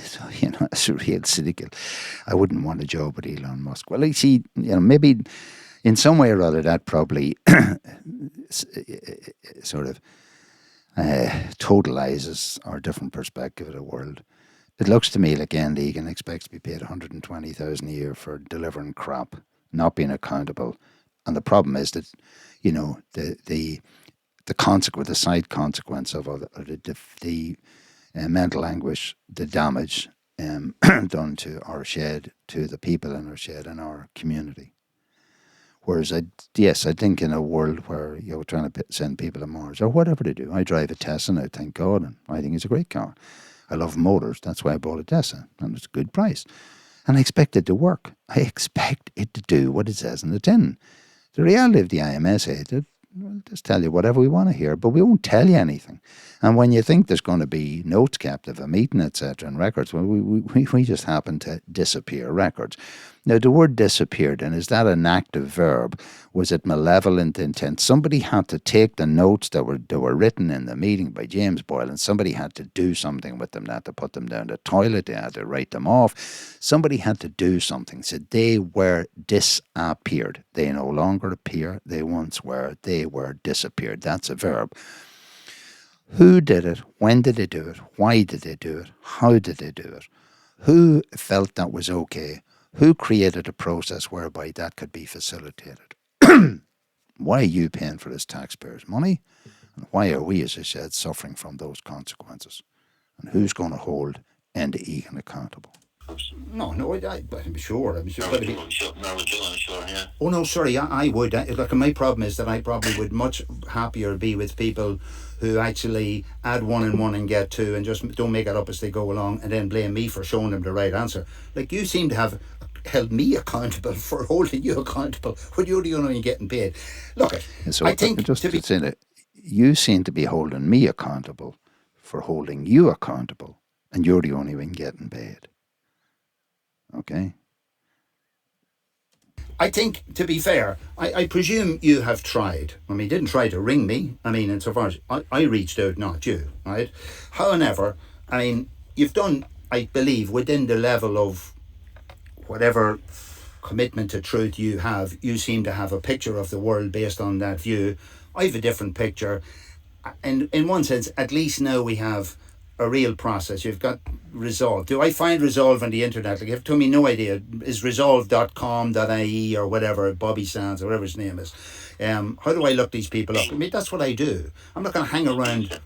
So, you know, it's real cynical. I wouldn't want a job with Elon Musk. Well, I see, you know, maybe in some way or other that probably sort of totalizes our different perspective of the world. It looks to me like Egan expects to be paid $120,000 a year for delivering crap, not being accountable. And the problem is that, you know, the side consequence of the mental anguish, the damage done to our shed, to the people in our shed and our community. Whereas I think in a world where you're trying to send people to Mars or whatever they do, I drive a Tesla now, thank God, and I think it's a great car. I love motors. That's why I bought a Tesla, and it's a good price. And I expect it to work. I expect it to do what it says in the tin. The reality of the IMSA, we'll just tell you whatever we want to hear, but we won't tell you anything. And when you think there's going to be notes kept of a meeting, etc., and records, well, we just happen to disappear records. Now, the word disappeared, and is that an active verb? Was it malevolent intent? Somebody had to take the notes that were written in the meeting by James Boyle, and somebody had to do something with them. They had to put them down the toilet. They had to write them off. Somebody had to do something. So they were disappeared. They no longer appear. They once were. They were disappeared. That's a verb. Who did it? When did they do it? Why did they do it? How did they do it? Who felt that was okay? Who created a process whereby that could be facilitated? Why are you paying for this taxpayers' money? And why are we, as I said, suffering from those consequences? And who's going to hold Enda Egan accountable? No, I'm sure. I'm sure, yeah. Oh, no, sorry, I would. Look, my problem is that I probably would much happier be with people who actually add one and one and get two and just don't make it up as they go along and then blame me for showing them the right answer. Like, you seem to have held me accountable for holding you accountable when you're the only one getting paid. Look, so I think you seem to be holding me accountable for holding you accountable, and you're the only one getting paid. Okay. I think, to be fair, I presume you have tried. I mean, you didn't try to ring me. I mean, insofar as I reached out, not you, right? However, I mean, you've done, I believe, within the level of whatever commitment to truth you have, you seem to have a picture of the world based on that view. I have a different picture. And in one sense, at least now we have a real process. You've got Resolve. Do I find Resolve on the internet? Like, if to me, no idea. Is resolve.com.ie or whatever, Bobby Sands or whatever his name is. How do I look these people up? I mean, that's what I do. I'm not going to hang around.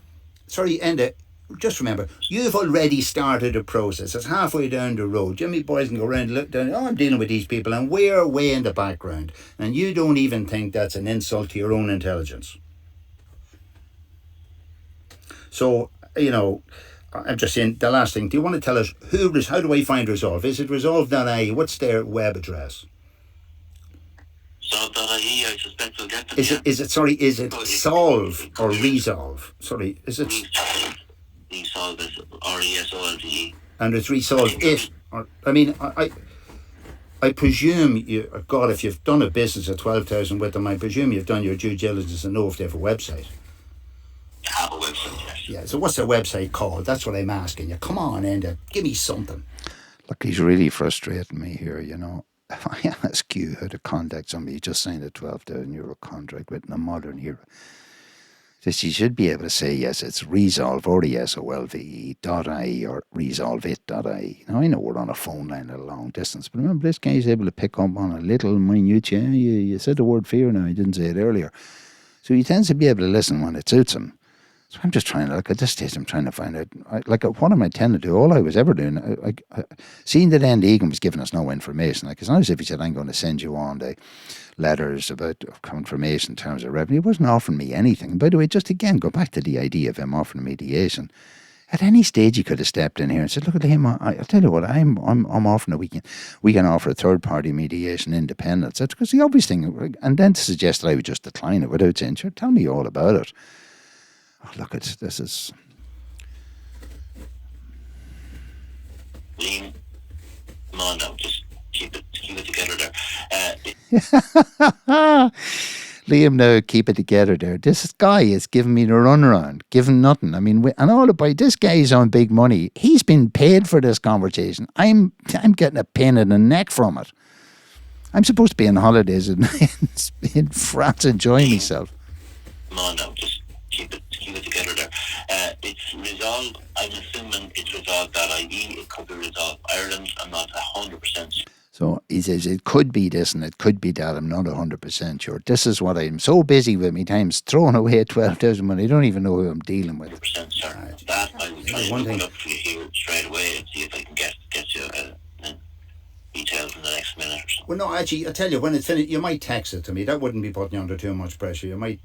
Sorry, Enda, just remember, you've already started a process. It's halfway down the road. Jimmy boys can go around and look down, I'm dealing with these people, and we're way in the background. And you don't even think that's an insult to your own intelligence. So, I'm just saying, the last thing, do you want to tell us how do I find Resolve? Is it resolve.ie? What's their web address? Resolve.ie, I suspect we'll get them. Is it Solve or Resolve? Sorry, is it? Resolve is RESOLVE. And it's Resolve it. I presume God, if you've done a business at 12,000 with them, I presume you've done your due diligence and know if they have a website. Have a website, yes. Yeah, so what's their website called? That's what I'm asking you. Come on, Enda, give me something. Look, he's really frustrating me here, If I ask you how to contact somebody who just signed a €12,000 contract with in a modern era, just you should be able to say, yes, it's resolve, RESOLVE.ie or resolveit.ie. Now, I know we're on a phone line at a long distance, but remember, this guy's able to pick up on a little minute, you said the word fear now, I didn't say it earlier. So he tends to be able to listen when it suits him. So I'm just trying to, at this stage, I'm trying to find out, what am I tending to do? All I was ever doing, seeing that Egan was giving us no information, it's not as if he said, I'm going to send you on the letters about confirmation in terms of revenue. He wasn't offering me anything. And by the way, just again, go back to the idea of him offering mediation. At any stage, he could have stepped in here and said, look at him, I'll tell you what, I'm offering a weekend. We can offer a third-party mediation independence. That's because the obvious thing, and then to suggest that I would just decline it without saying, sure, tell me all about it. Look, this is... Liam, come on now, just keep it together there. Liam, now, keep it together there. This guy is giving me the runaround, giving nothing. I mean, and all about this guy is on big money. He's been paid for this conversation. I'm getting a pain in the neck from it. I'm supposed to be on holidays in France enjoying myself. Come on now, just keep it together there. It's Resolve. I'm assuming it's Resolve.ie. It could be Resolve Ireland. I'm not 100%. So he says it could be this and it could be that. I'm not 100% sure. This is what I'm so busy with me times throwing away 12,000 when I don't even know who I'm dealing with. 100% sir. That I will try and look it up for you here straight away and see if I can get you details in the next minute or so. Well, no, actually, I tell you, when it's finished, you might text it to me. That wouldn't be putting you under too much pressure. You might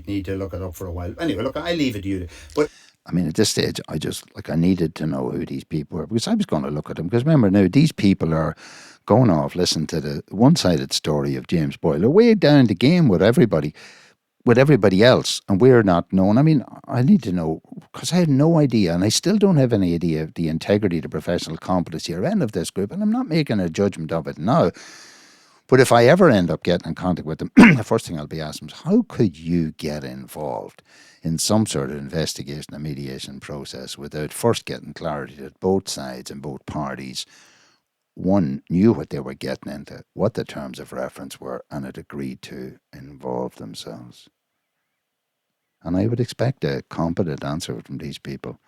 need to look it up for a while. Anyway, look, I leave it to you. But I mean, at this stage, I needed to know who these people were because I was going to look at them. Because remember now, these people are going off, listen to the one-sided story of James Boyle. They're way down the game with everybody else, and we're not known. I mean, I need to know, because I had no idea, and I still don't have any idea of the integrity, the professional competency or end of this group, and I'm not making a judgment of it now. But if I ever end up getting in contact with them, the first thing I'll be asking is, how could you get involved in some sort of investigation and mediation process without first getting clarity that both sides and both parties, one, knew what they were getting into, what the terms of reference were, and had agreed to involve themselves? And I would expect a competent answer from these people.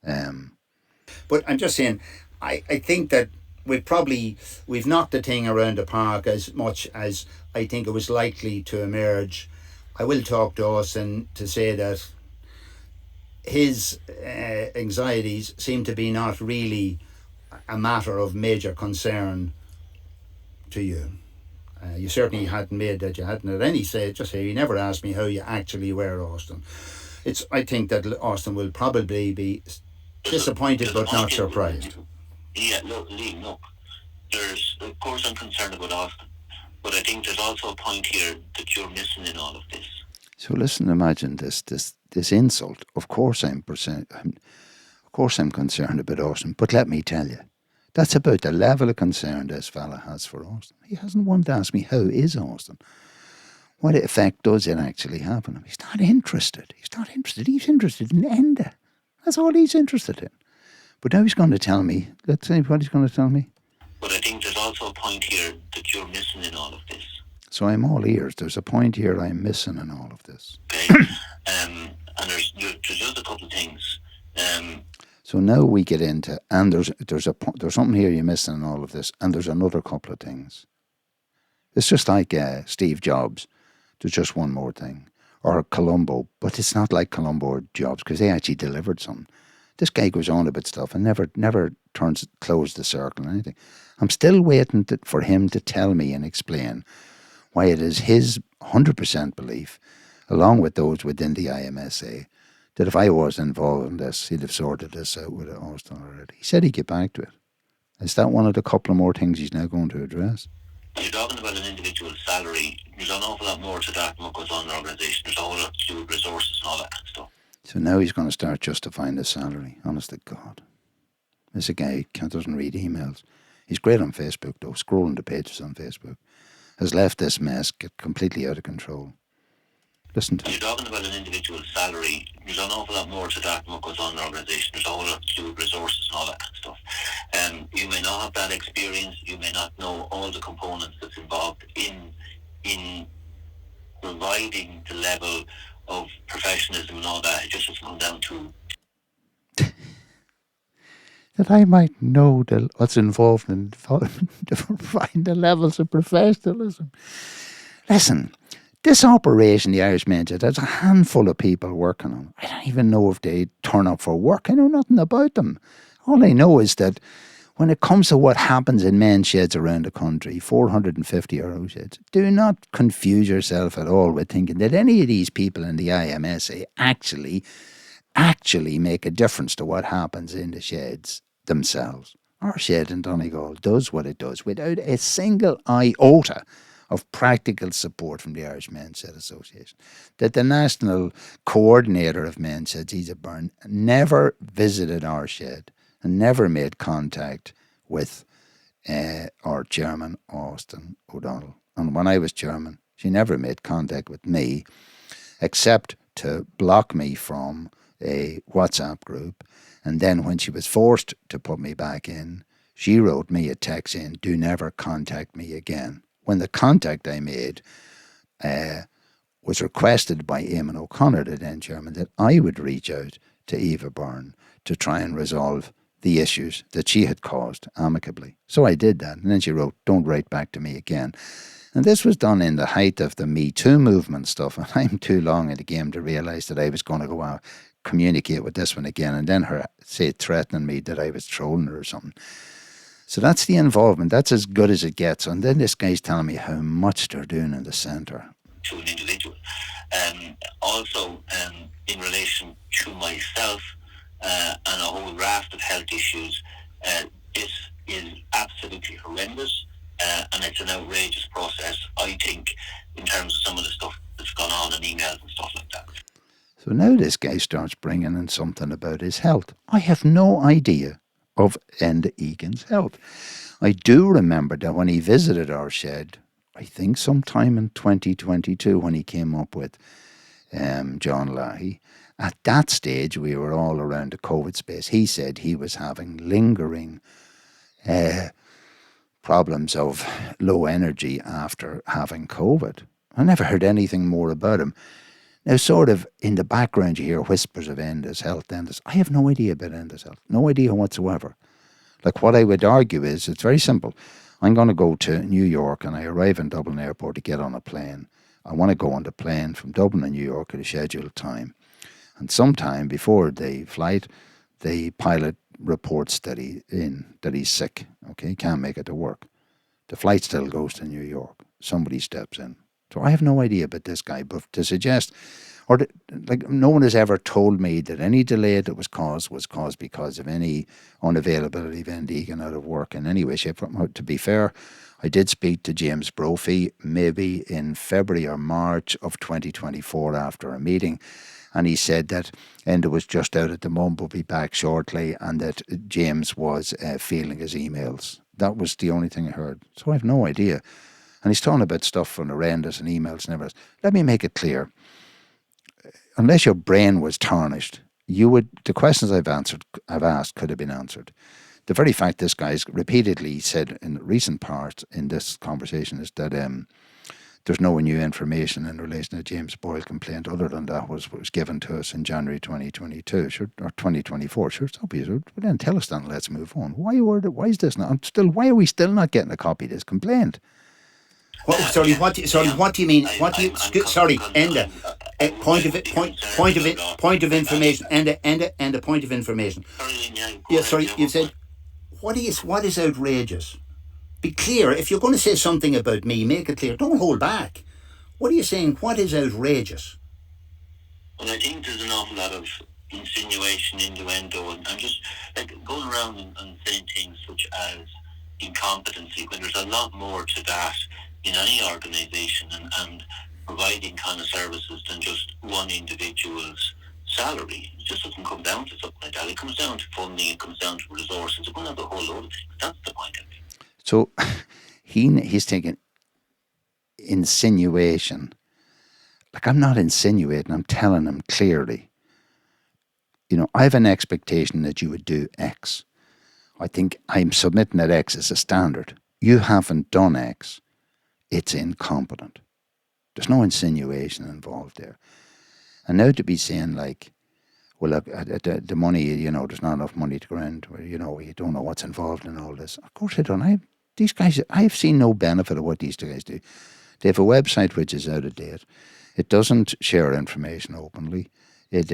But I'm just saying, I think that we've knocked the thing around the park as much as I think it was likely to emerge. I will talk to Austin to say that his anxieties seem to be not really a matter of major concern to you. You certainly hadn't made that. You hadn't at any stage. Just say you never asked me how you actually were, Austin. I think that Austin will probably be disappointed but not surprised. Yeah, look, Liam, look. Of course I'm concerned about Austin, but I think there's also a point here that you're missing in all of this. So listen, imagine this insult. Of course I'm concerned about Austin, but let me tell you, that's about the level of concern this fella has for Austin. He hasn't wanted to ask me, how is Austin? What effect does it actually have on him? He's not interested. He's interested in Enda. That's all he's interested in. But now he's going to tell me, let's see what he's going to tell me. But I think there's also a point here that you're missing in all of this. So I'm all ears. There's a point here I'm missing in all of this. Okay. And there's just a couple of things. So now we get into, and there's something here you're missing in all of this, and there's another couple of things. It's just like Steve Jobs. There's just one more thing. Or Columbo, but it's not like Columbo or Jobs because they actually delivered something. This guy goes on about stuff and never closed the circle or anything. I'm still waiting for him to tell me and explain why it is his 100% belief, along with those within the IMSA, that if I was involved in this, he'd have sorted this out with Austin already. He said he'd get back to it. Is that one of the couple of more things he's now going to address? You're talking about an individual's salary. There's an awful lot more to that than what goes on in the organisation. There's a whole lot to do with resources and all that kind of stuff. So now he's going to start justifying the salary. Honest to God. This guy doesn't read emails. He's great on Facebook, though, scrolling the pages on Facebook. Has left this mess get completely out of control. Listen to You're talking about an individual's salary. There's an awful lot more to that than what goes on in the organisation. There's a whole lot to do with resources and all that kind of stuff. You may not have that experience. You may not know all the components that's involved in providing the level of professionalism and all that. It just has come down to that I might know what's involved in providing the levels of professionalism. Listen, this operation the Irish mentioned, there's a handful of people working on it. I don't even know if they turn up for work. I know nothing about them. All I know is that when it comes to what happens in men's sheds around the country, 450 euro sheds, do not confuse yourself at all with thinking that any of these people in the IMSA actually make a difference to what happens in the sheds themselves. Our shed in Donegal does what it does without a single iota of practical support from the Irish Men's Shed Association. That the national coordinator of men's sheds, Enda Byrne, never visited our shed and never made contact with our chairman, Austin O'Donnell. And when I was chairman, she never made contact with me except to block me from a WhatsApp group. And then when she was forced to put me back in, she wrote me a text saying, "Do never contact me again." When the contact I made was requested by Eamon O'Connor, the then chairman, that I would reach out to Enda Byrne to try and resolve the issues that she had caused amicably. So I did that. And then she wrote, "Don't write back to me again." And this was done in the height of the Me Too movement stuff. And I'm too long in the game to realise that I was going to go out communicate with this one again, and then her say threatening me that I was trolling her or something. So that's the involvement. That's as good as it gets. And then this guy's telling me how much they're doing in the centre. To an individual. Also, in relation to myself and a whole raft of health issues, this is absolutely horrendous and it's an outrageous process, I think, in terms of some of the stuff that's gone on in emails and stuff like that. So now this guy starts bringing in something about his health. I have no idea of Enda Egan's health. I do remember that when he visited our shed, I think sometime in 2022 when he came up with John Lahey, at that stage we were all around the COVID space. He said he was having lingering problems of low energy after having COVID. I never heard anything more about him. Now, sort of in the background, you hear whispers of Enda's health. I have no idea about Enda's health. No idea whatsoever. Like, what I would argue is, it's very simple. I'm going to go to New York and I arrive in Dublin Airport to get on a plane. I want to go on the plane from Dublin to New York at a scheduled time. And sometime before the flight, the pilot reports that he's sick. Okay, can't make it to work. The flight still goes to New York. Somebody steps in. So I have no idea about this guy, but to suggest, no one has ever told me that any delay that was caused because of any unavailability of Enda Egan out of work in any way, shape, or form. To be fair, I did speak to James Brophy maybe in February or March of 2024 after a meeting, and he said that Enda was just out at the moment, but be back shortly, and that James was feeling his emails. That was the only thing I heard. So I have no idea. And he's talking about stuff from horrendous and emails and everything. Let me make it clear. Unless your brain was tarnished, the questions I've asked could have been answered. The very fact this guy's repeatedly said in recent parts in this conversation is that there's no new information in relation to the James Boyle complaint other than that was given to us in January 2022, sure, or 2024. Sure, it's obvious. Well, then tell us that and let's move on. Why is this not why are we still not getting a copy of this complaint? What do you mean? Enda. Point of information. Enda. Point of information. Yeah, sorry. You said what is outrageous? Be clear. If you're going to say something about me, make it clear. Don't hold back. What are you saying? What is outrageous? Well, I think there's an awful lot of insinuation, innuendo, and just like going around and saying things such as incompetency, when there's a lot more to that in any organisation and providing kind of services than just one individual's salary. It just doesn't come down to something like that. It comes down to funding, it comes down to resources, it comes down to a whole load of things. That's the point of it. So he's taking insinuation. Like, I'm not insinuating, I'm telling him clearly. I have an expectation that you would do X. I think I'm submitting that X as a standard. You haven't done X. It's incompetent. There's no insinuation involved there. And now to be saying like, well, look, the money, there's not enough money to go around, where, you don't know what's involved in all this. Of course I don't. These guys, I've seen no benefit of what these two guys do. They have a website which is out of date. It doesn't share information openly. It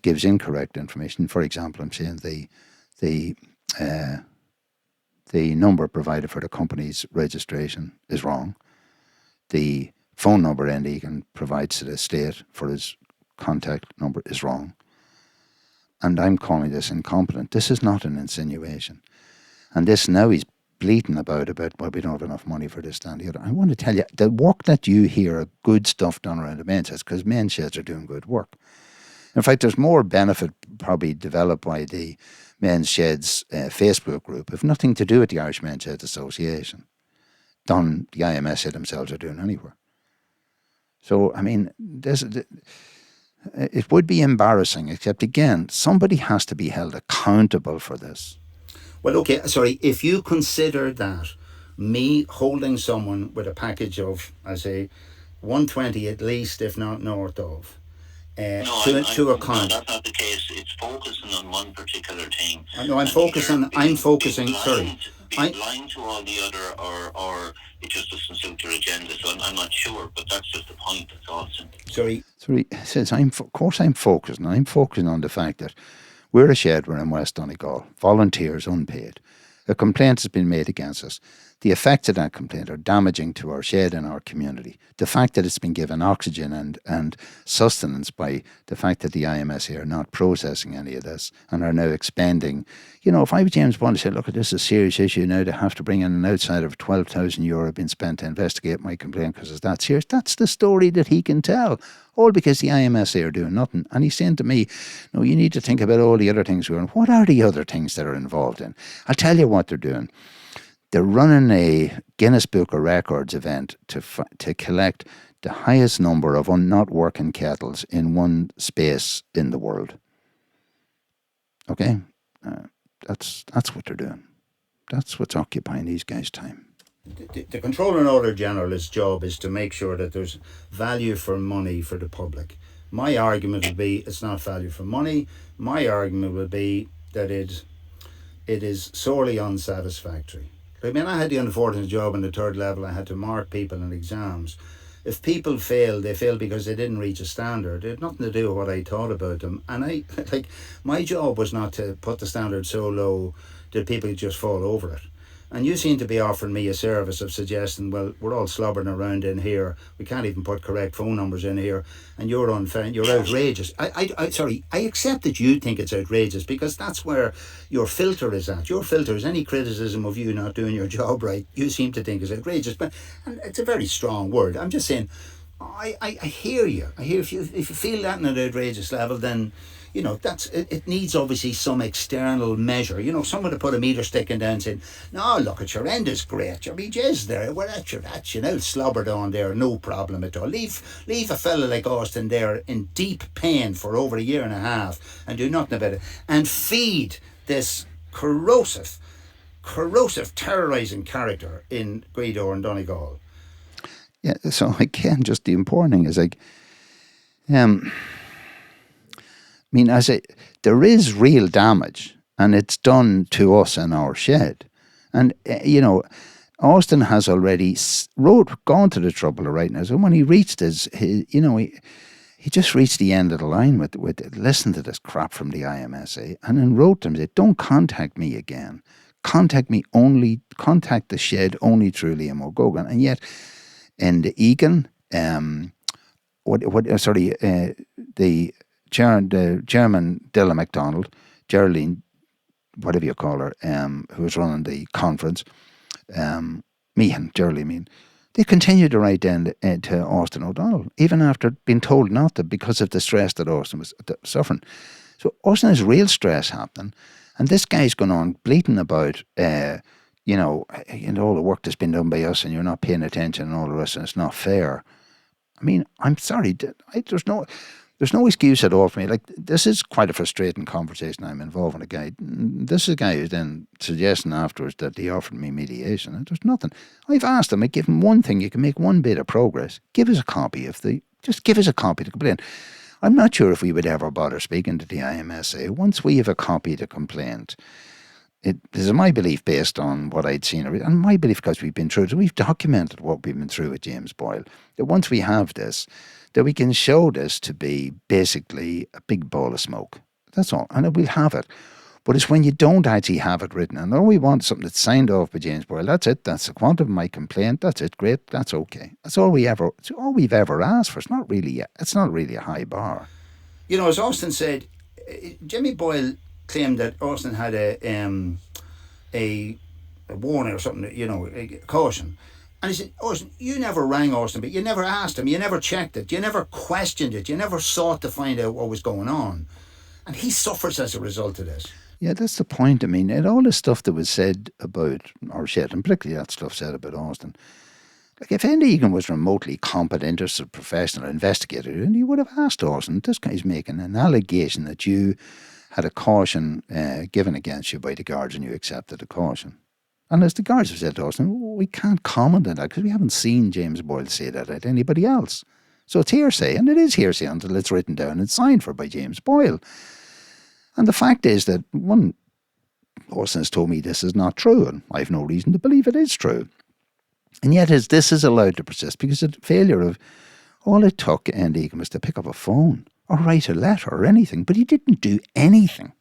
gives incorrect information. For example, I'm saying the number provided for the company's registration is wrong. The phone number Egan provides to the state for his contact number is wrong. And I'm calling this incompetent. This is not an insinuation. And this now he's bleating about well, we don't have enough money for this, and the other. I want to tell you, the work that you hear of good stuff done around the men's sheds, because men's sheds are doing good work. In fact, there's more benefit probably developed by the Men's Sheds Facebook group, if nothing to do with the Irish Men's Sheds Association, than the IMSA themselves are doing anywhere. So, I mean, it would be embarrassing, except again, somebody has to be held accountable for this. Well, okay, sorry, if you consider that me holding someone with a package of, I say, 120 at least, if not north of, to account. No, that's not the case. It's focusing on one particular thing. I'm focusing, sorry. Lying to all the other, or it just doesn't suit your agenda, so I'm not sure, but that's just the point, that's all simple. Sorry, it says, of course I'm focusing on the fact that we're a shed, we're in West Donegal, volunteers, unpaid. A complaint has been made against us. The effects of that complaint are damaging to our shed and our community. The fact that it's been given oxygen and sustenance by the fact that the IMSA are not processing any of this and are now expending. If I was James Bond, I said, look, this is a serious issue now, to have to bring in an outsider of €12,000 being spent to investigate my complaint because it's that serious. That's the story that he can tell. All because the IMSA are doing nothing. And he's saying to me, no, you need to think about all the other things we're doing. What are the other things that are involved in? I'll tell you what they're doing. They're running a Guinness Book of Records event to collect the highest number of not working kettles in one space in the world. Okay? That's what they're doing. That's what's occupying these guys' time. The Controller and Auditor General's job is to make sure that there's value for money for the public. My argument would be it's not value for money. My argument would be that it is sorely unsatisfactory. I mean, I had the unfortunate job in the third level. I had to mark people in exams. If people fail, they fail because they didn't reach a standard. It had nothing to do with what I thought about them. And my job was not to put the standard so low that people just fall over it. And you seem to be offering me a service of suggesting, well, we're all slobbering around in here. We can't even put correct phone numbers in here. And you're unfair. You're outrageous. I accept that you think it's outrageous because that's where your filter is at. Your filter is any criticism of you not doing your job right. You seem to think is outrageous. And it's a very strong word. I'm just saying, I hear you. I hear if you feel that in an outrageous level, then it needs obviously some external measure. Someone to put a meter stick in down saying, no, look at your end is great. Your jizz there, we're at your slobbered on there, no problem at all. Leave a fella like Austin there in deep pain for over a year and a half and do nothing about it. And feed this corrosive, terrorising character in Gaoth and Donegal. Yeah, so again, just the important thing is like, I mean, there is real damage, and it's done to us in our shed. And, Austin has already gone to the trouble of writing this. And when he reached he just reached the end of the line with listen to this crap from the IMSA, and then wrote them, said, don't contact me again. Contact the shed only through Liam O'Gogan. And yet, in the Egan, the chairman, Dilla McDonald, Geraldine, whatever you call her, who was running the conference, Geraldine Meehan, they continued to write down to Austin O'Donnell, even after being told not to, because of the stress that Austin was suffering. So Austin has real stress happening, and this guy's going on bleating about, all the work that's been done by us, and you're not paying attention and all the rest, and it's not fair. I mean, I'm sorry, there's no excuse at all for me. Like, this is quite a frustrating conversation I'm involved in. A guy, this is a guy who's then suggesting afterwards that he offered me mediation, and there's nothing. I've asked him, I give him one thing, you can make one bit of progress. Give us a copy just give us a copy to complain. I'm not sure if we would ever bother speaking to the IMSA. Once we have a copy of the complaint, this is my belief based on what I'd seen, and my belief because we've been through it, we've documented what we've been through with James Boyle, that once we have this, that we can show this to be basically a big ball of smoke. That's all. And we'll have it. But it's when you don't actually have it written, and all we want is something that's signed off by James Boyle. That's it. That's the quantum of my complaint. That's it. Great. That's okay. It's all we've ever asked for. It's not really a high bar. As Austin said, Jimmy Boyle claimed that Austin had a warning or something, a caution. And he said, Austin, you never rang Austin, but you never asked him, you never checked it, you never questioned it, you never sought to find out what was going on. And he suffers as a result of this. Yeah, that's the point. I mean, and all the stuff that was said about our shed, and particularly that stuff said about Austin, like if Enda Egan was remotely competent, interested, professional investigator, and he would have asked Austin, this guy's making an allegation that you had a caution given against you by the guards and you accepted the caution. And as the guards have said to Austin, we can't comment on that because we haven't seen James Boyle say that at anybody else. So it's hearsay, and it is hearsay until it's written down and signed for by James Boyle. And the fact is that, one, Austin has told me this is not true, and I have no reason to believe it is true. And yet this is allowed to persist because of the failure of, all it took Enda Egan was to pick up a phone or write a letter or anything, but he didn't do anything.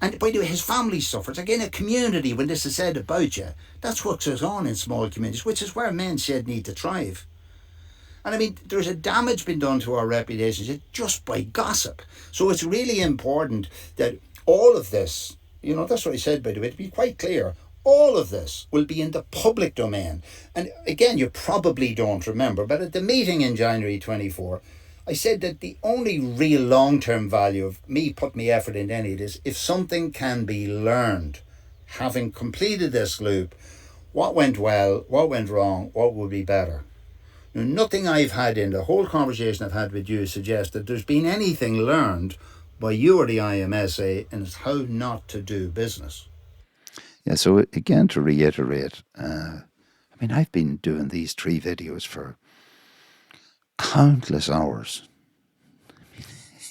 And by the way, his family suffers. Again, a community, when this is said about you, that's what goes on in small communities, which is where men said need to thrive. And I mean, there's a damage been done to our reputations just by gossip. So it's really important that all of this, that's what I said, by the way, to be quite clear, all of this will be in the public domain. And again, you probably don't remember, but at the meeting in January 24, I said that the only real long-term value of me putting my effort into any of this, if something can be learned, having completed this loop, what went well, what went wrong, what would be better. Now, nothing I've had in the whole conversation I've had with you suggests that there's been anything learned by you or the IMSA and it's how not to do business. Yeah, so again, to reiterate, I've been doing these 3 videos for countless hours.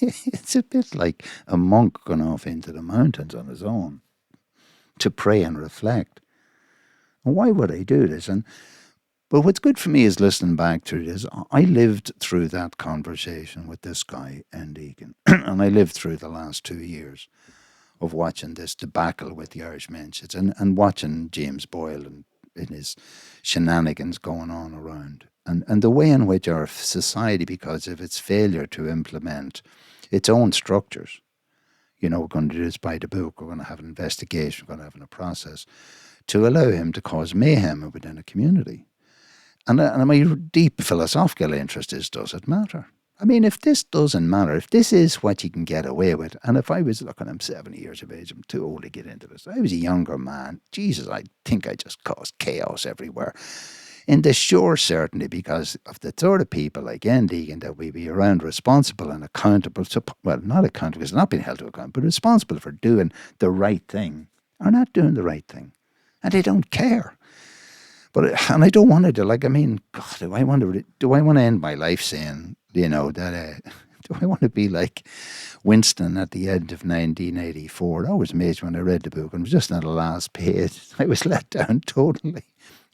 It's a bit like a monk going off into the mountains on his own to pray and reflect. And why would I do this? But what's good for me is listening back to this. I lived through that conversation with this guy, Enda Egan, and I lived through the last 2 years of watching this debacle with the Irish Mentions and watching James Boyle and his shenanigans going on around. And the way in which our society, because of its failure to implement its own structures, we're going to do this by the book, we're going to have an investigation, we're going to have a process to allow him to cause mayhem within a community. And my deep philosophical interest is, does it matter? I mean, if this doesn't matter, if this is what you can get away with, and if I was, I'm 70 years of age, I'm too old to get into this. I was a younger man. Jesus, I think I just caused chaos everywhere. In the sure certainty, because of the sort of people like Enda Egan that we be around responsible and accountable, not accountable because they're not being held to account, but responsible for doing the right thing, are not doing the right thing. And they don't care. And I don't want to do, like, I mean, God, do I want to end my life saying, you know, that, do I want to be like Winston at the end of 1984? I was amazed when I read the book and it was just on the last page. I was let down totally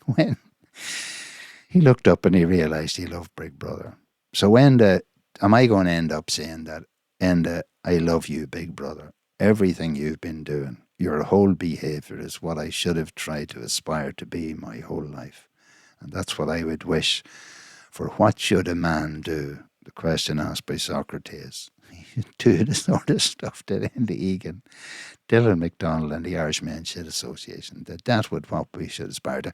when he looked up and he realised he loved Big Brother. So Enda, am I going to end up saying that, Enda, I love you, Big Brother. Everything you've been doing, your whole behaviour is what I should have tried to aspire to be my whole life. And that's what I would wish for. What should a man do? The question asked by Socrates. Do the sort of stuff that Enda Egan, Dylan McDonald and the Irish Men's Association, that would what we should aspire to.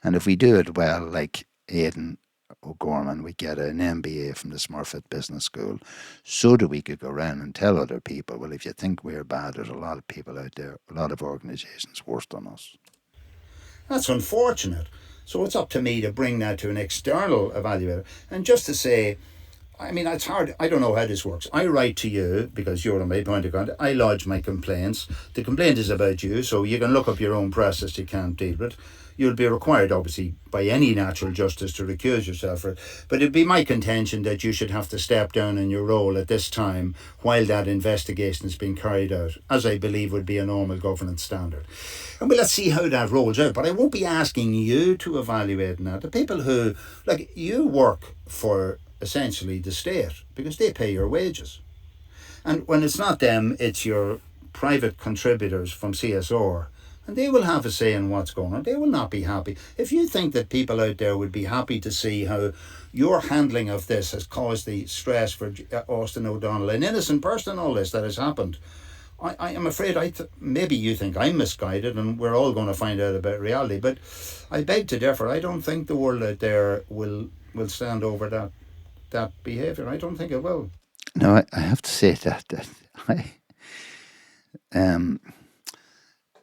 And if we do it well, like Aidan O'Gorman, we get an MBA from the Smurfit Business School, so that we could go around and tell other people, well, if you think we're bad, there's a lot of people out there, a lot of organisations worse than us. That's unfortunate. So it's up to me to bring that to an external evaluator. And just to say, I mean, it's hard. I don't know how this works. I write to you because you're on my point of contact. I lodge my complaints. The complaint is about you, so you can look up your own process. You can't deal with it. You'll be required, obviously, by any natural justice to recuse yourself for it. But it'd be my contention that you should have to step down in your role at this time while that investigation is being carried out, as I believe would be a normal governance standard. And well, let's see how that rolls out. But I won't be asking you to evaluate that. The people who, like, you work for essentially the state because they pay your wages. And when it's not them, it's your private contributors from CSR. And they will have a say in what's going on. They will not be happy. If you think that people out there would be happy to see how your handling of this has caused the stress for Austin O'Donnell, an innocent person in all this that has happened, I am afraid maybe you think I'm misguided and we're all going to find out about reality. But I beg to differ. I don't think the world out there will stand over that behaviour. I don't think it will. No, I have to say that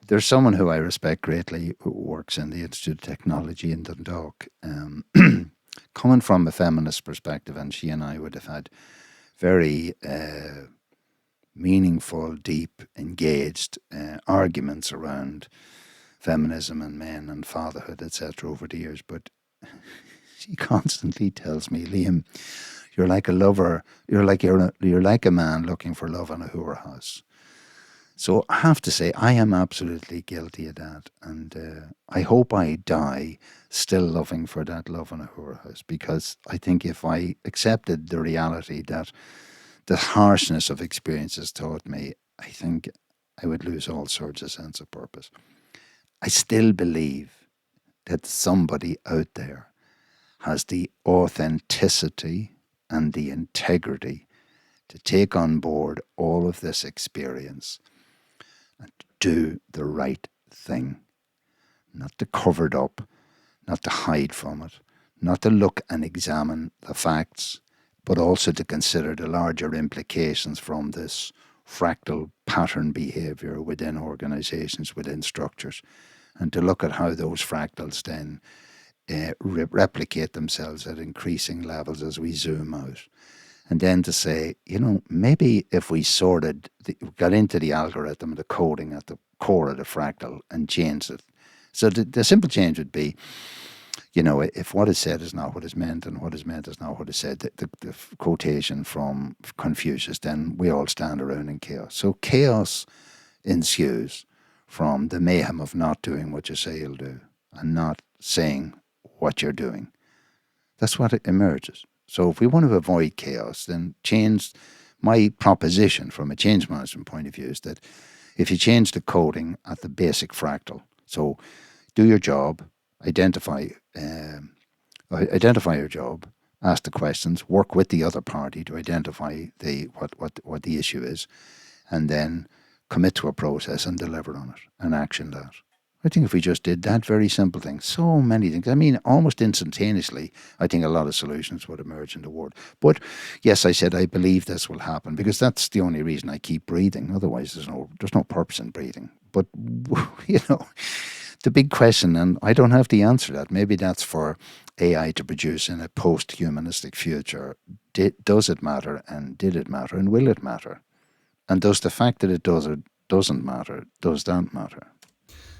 there's someone who I respect greatly who works in the Institute of Technology in Dundalk. Coming from a feminist perspective, and she and I would have had very meaningful, deep, engaged arguments around feminism and men and fatherhood, etc. over the years. But she constantly tells me, Liam, you're like a lover. You're like a man looking for love in a whorehouse. So I have to say, I am absolutely guilty of that, and I hope I die still loving for that love in a whorehouse, because I think if I accepted the reality that the harshness of experiences taught me, I think I would lose all sorts of sense of purpose. I still believe that somebody out there has the authenticity and the integrity to take on board all of this experience and to do the right thing, not to cover it up, not to hide from it, not to look and examine the facts, but also to consider the larger implications from this fractal pattern behaviour within organisations, within structures, and to look at how those fractals then replicate themselves at increasing levels as we zoom out. And then to say, maybe if we got into the algorithm, the coding at the core of the fractal and changed it. So the simple change would be, if what is said is not what is meant and what is meant is not what is said, the quotation from Confucius, then we all stand around in chaos. So chaos ensues from the mayhem of not doing what you say you'll do and not saying what you're doing. That's what it emerges. So if we want to avoid chaos, then my proposition from a change management point of view is that if you change the coding at the basic fractal, so do your job, identify your job, ask the questions, work with the other party to identify what the issue is, and then commit to a process and deliver on it and action that. I think if we just did that very simple thing, so many things, almost instantaneously, I think a lot of solutions would emerge in the world. But yes, I said I believe this will happen because that's the only reason I keep breathing. Otherwise, there's no purpose in breathing. But, the big question, and I don't have the answer to that, maybe that's for AI to produce in a post-humanistic future. Does it matter, and did it matter, and will it matter? And does the fact that it does or doesn't matter, does that matter?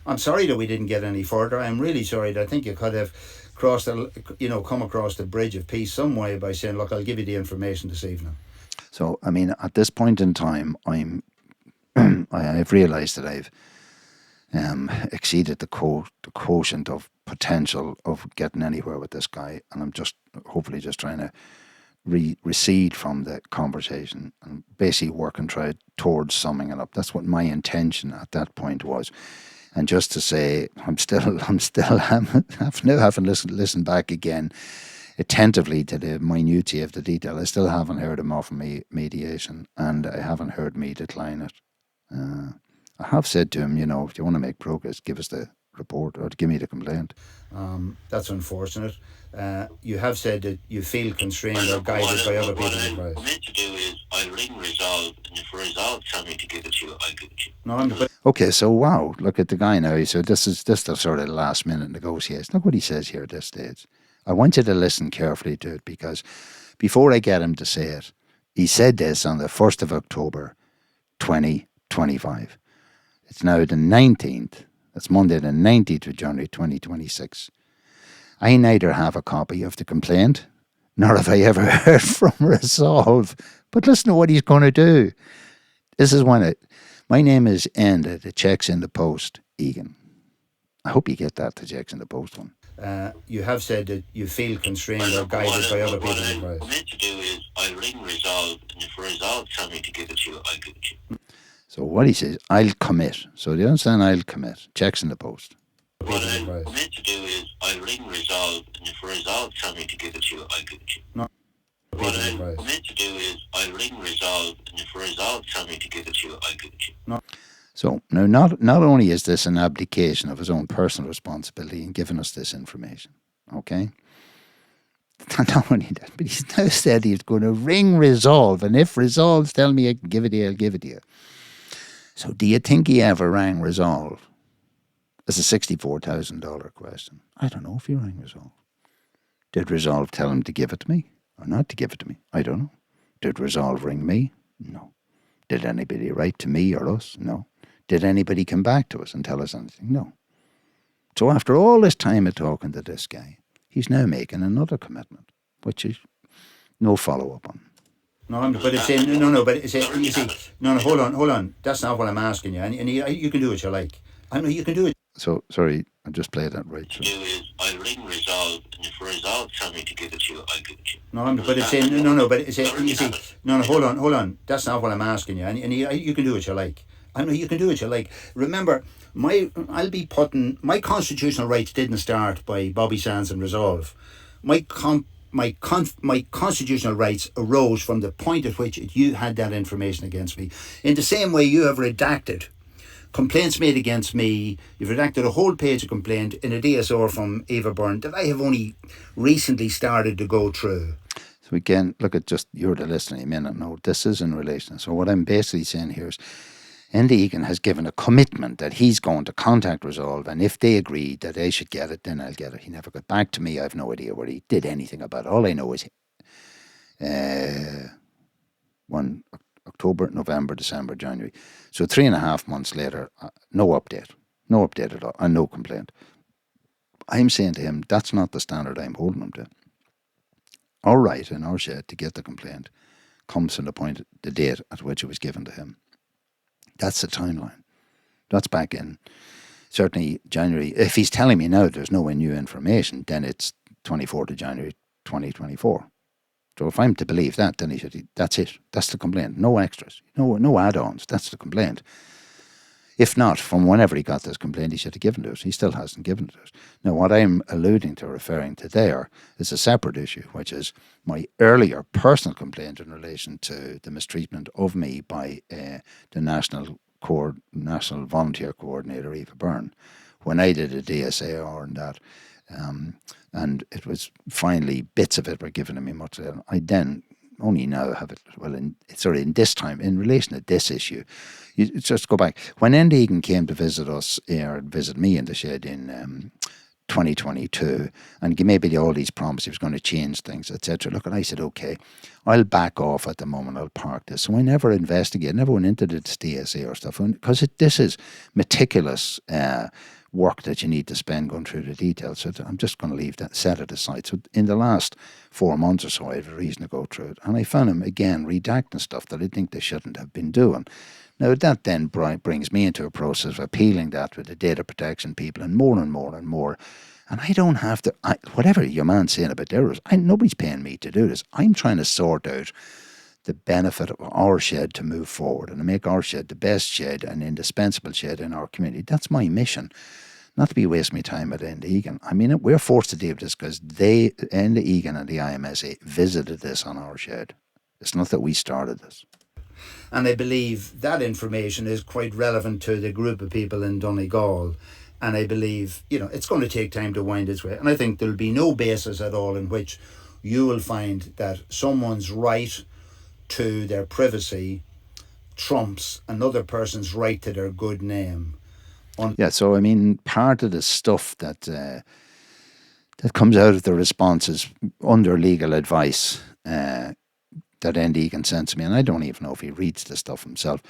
I'm sorry that we didn't get any further. I'm really sorry. I think you could have come across the bridge of peace some way by saying, look, I'll give you the information this evening. So, I mean, at this point in time, I've realised that I've exceeded the quotient of potential of getting anywhere with this guy, and I'm just hopefully just trying to recede from the conversation and basically work and try towards summing it up. That's what my intention at that point was. And just to say, I'm still having listened back again attentively to the minutiae of the detail. I still haven't heard him offer me mediation, and I haven't heard me decline it. I have said to him, if you want to make progress, give us the report or give me the complaint. That's unfortunate. You have said that you feel constrained or guided by other people's advice. What I'm meant to do is I'll ring Resolve, and if Resolve tell me to give it to you, I'll give it to you. No, okay, so wow, look at the guy now. He said this is just a sort of last minute negotiation. Look what he says here at this stage. I want you to listen carefully to it, because before I get him to say it, he said this on the 1st of October 2025. It's now the 19th. That's Monday the 19th of January 2026. I neither have a copy of the complaint, nor have I ever heard from Resolve. But listen to what he's going to do. This is my name is Enda, the check's in the post, Egan. I hope you get that, the check's in the post one. You have said that you feel constrained or guided by other people's advice. What I'm meant to do is I'll ring Resolve, and if Resolve tell me to give it to you, I'll give it to you. So what he says, I'll commit. So do you understand? I'll commit. Check's in the post. What I'm meant to do is I'll ring Resolve, and if Resolve tell me to give it to you, I'll give it to you. No. What I'm meant to do is I'll ring Resolve, and if Resolve tell me to give it to you, I'll give it to you. No. So now not only is this an abdication of his own personal responsibility in giving us this information, okay? Not only that, but he's now said he's going to ring Resolve, and if Resolve tell me I can give it to you, I'll give it to you. So do you think he ever rang Resolve? It's a $64,000 question. I don't know if he rang Resolve. Did Resolve tell him to give it to me or not to give it to me? I don't know. Did Resolve ring me? No. Did anybody write to me or us? No. Did anybody come back to us and tell us anything? No. So after all this time of talking to this guy, he's now making another commitment, which is no follow-up on. But it's hold on. That's not what I'm asking you. And you can do what you like. I know you can do it. So, sorry, I just played that right. What I do is I'll ring Resolve, and if Resolve tell me to give it to you, I'll give it to you. Hold on. That's not what I'm asking you. And you can do what you like. I know you can do what you like. Remember, my constitutional rights didn't start by Bobby Sands and Resolve. My constitutional rights arose from the point at which you had that information against me. In the same way you have redacted complaints made against me, you've redacted a whole page of complaint in a DSR from Eva Byrne that I have only recently started to go through. So again, look at just, you're the listener, you may not know, this is in relation. So what I'm basically saying here is, Enda Egan has given a commitment that he's going to contact Resolve, and if they agree that I should get it, then I'll get it. He never got back to me. I have no idea what he did anything about it. All I know is October, November, December, January. So 3.5 months later, no update at all, and no complaint. I'm saying to him, that's not the standard I'm holding him to. Our right in our shed to get the complaint comes from the date at which it was given to him. That's the timeline. That's back in certainly January. If he's telling me now there's no new information, then it's 24th of January 2024. So if I'm to believe that, then he said, that's it. That's the complaint. No extras. No add-ons. That's the complaint. If not, from whenever he got this complaint, he should have given it to us. He still hasn't given it to us. Now, what I'm alluding to, referring to there, is a separate issue, which is my earlier personal complaint in relation to the mistreatment of me by the National Volunteer Coordinator, Eva Byrne, when I did a DSAR and that. And it was finally, bits of it were given to me much later. I then only now have it, in this time, in relation to this issue. You just go back. When Enda Egan came to visit us, or visit me in the shed in 2022, and he made all these promises he was going to change things, etc. Look, and I said, okay, I'll back off at the moment, I'll park this. So I never investigated, never went into this DSA or stuff, because this is meticulous work that you need to spend going through the details. So I'm just going to leave that, set it aside. So in the last 4 months or so, I have a reason to go through it. And I found him, again, redacting stuff that I think they shouldn't have been doing. Now, that then brings me into a process of appealing that with the data protection people and more and more and more. And I don't have to, whatever your man's saying about errors, nobody's paying me to do this. I'm trying to sort out the benefit of our shed to move forward and to make our shed the best shed and indispensable shed in our community. That's my mission. Not to be wasting my time at Enda Egan. I mean, we're forced to deal with this because Enda Egan and the IMSA visited this on our shed. It's not that we started this. And I believe that information is quite relevant to the group of people in Donegal. And I believe, it's going to take time to wind its way. And I think there'll be no basis at all in which you will find that someone's right to their privacy trumps another person's right to their good name. Yeah, so I mean, part of the stuff that comes out of the responses under legal advice that Enda Egan sends to me, and I don't even know if he reads the stuff himself,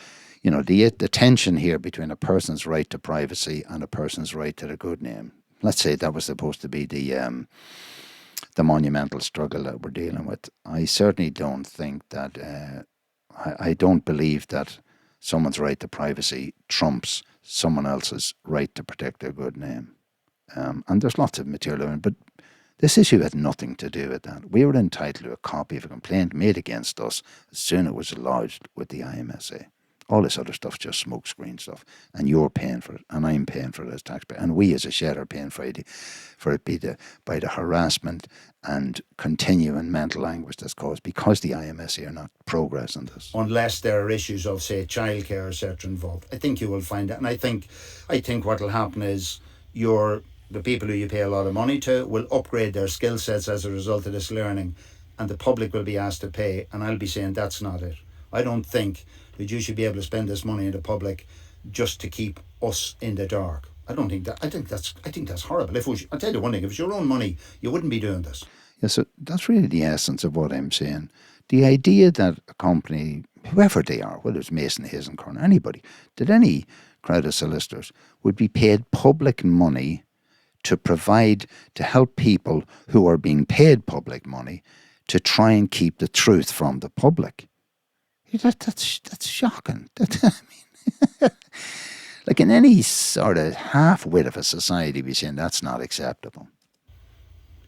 the tension here between a person's right to privacy and a person's right to their good name. Let's say that was supposed to be the monumental struggle that we're dealing with. I certainly don't think that, I don't believe that someone's right to privacy trumps someone else's right to protect their good name. And there's lots of material in it, but this issue had nothing to do with that. We were entitled to a copy of a complaint made against us as soon as it was lodged with the IMSA. All this other stuff's just smokescreen stuff, and you're paying for it, and I'm paying for it as taxpayer, and we as a shed are paying for it by the harassment and continuing mental anguish that's caused because the IMSA are not progressing this. Unless there are issues of, say, childcare, etc. involved, I think you will find that, and I think what will happen is the people who you pay a lot of money to will upgrade their skill sets as a result of this learning, and the public will be asked to pay, and I'll be saying that's not it. I don't think that you should be able to spend this money in the public just to keep us in the dark. I don't think that. I think that's horrible. I'll tell you one thing: if it's your own money, you wouldn't be doing this. Yeah, so that's really the essence of what I'm saying. The idea that a company, whoever they are, whether it's Mason, Hayes and Corner, anybody, that any crowd of solicitors would be paid public money to help people who are being paid public money to try and keep the truth from the public. That's shocking. Like in any sort of half-wit of a society, we're saying that's not acceptable.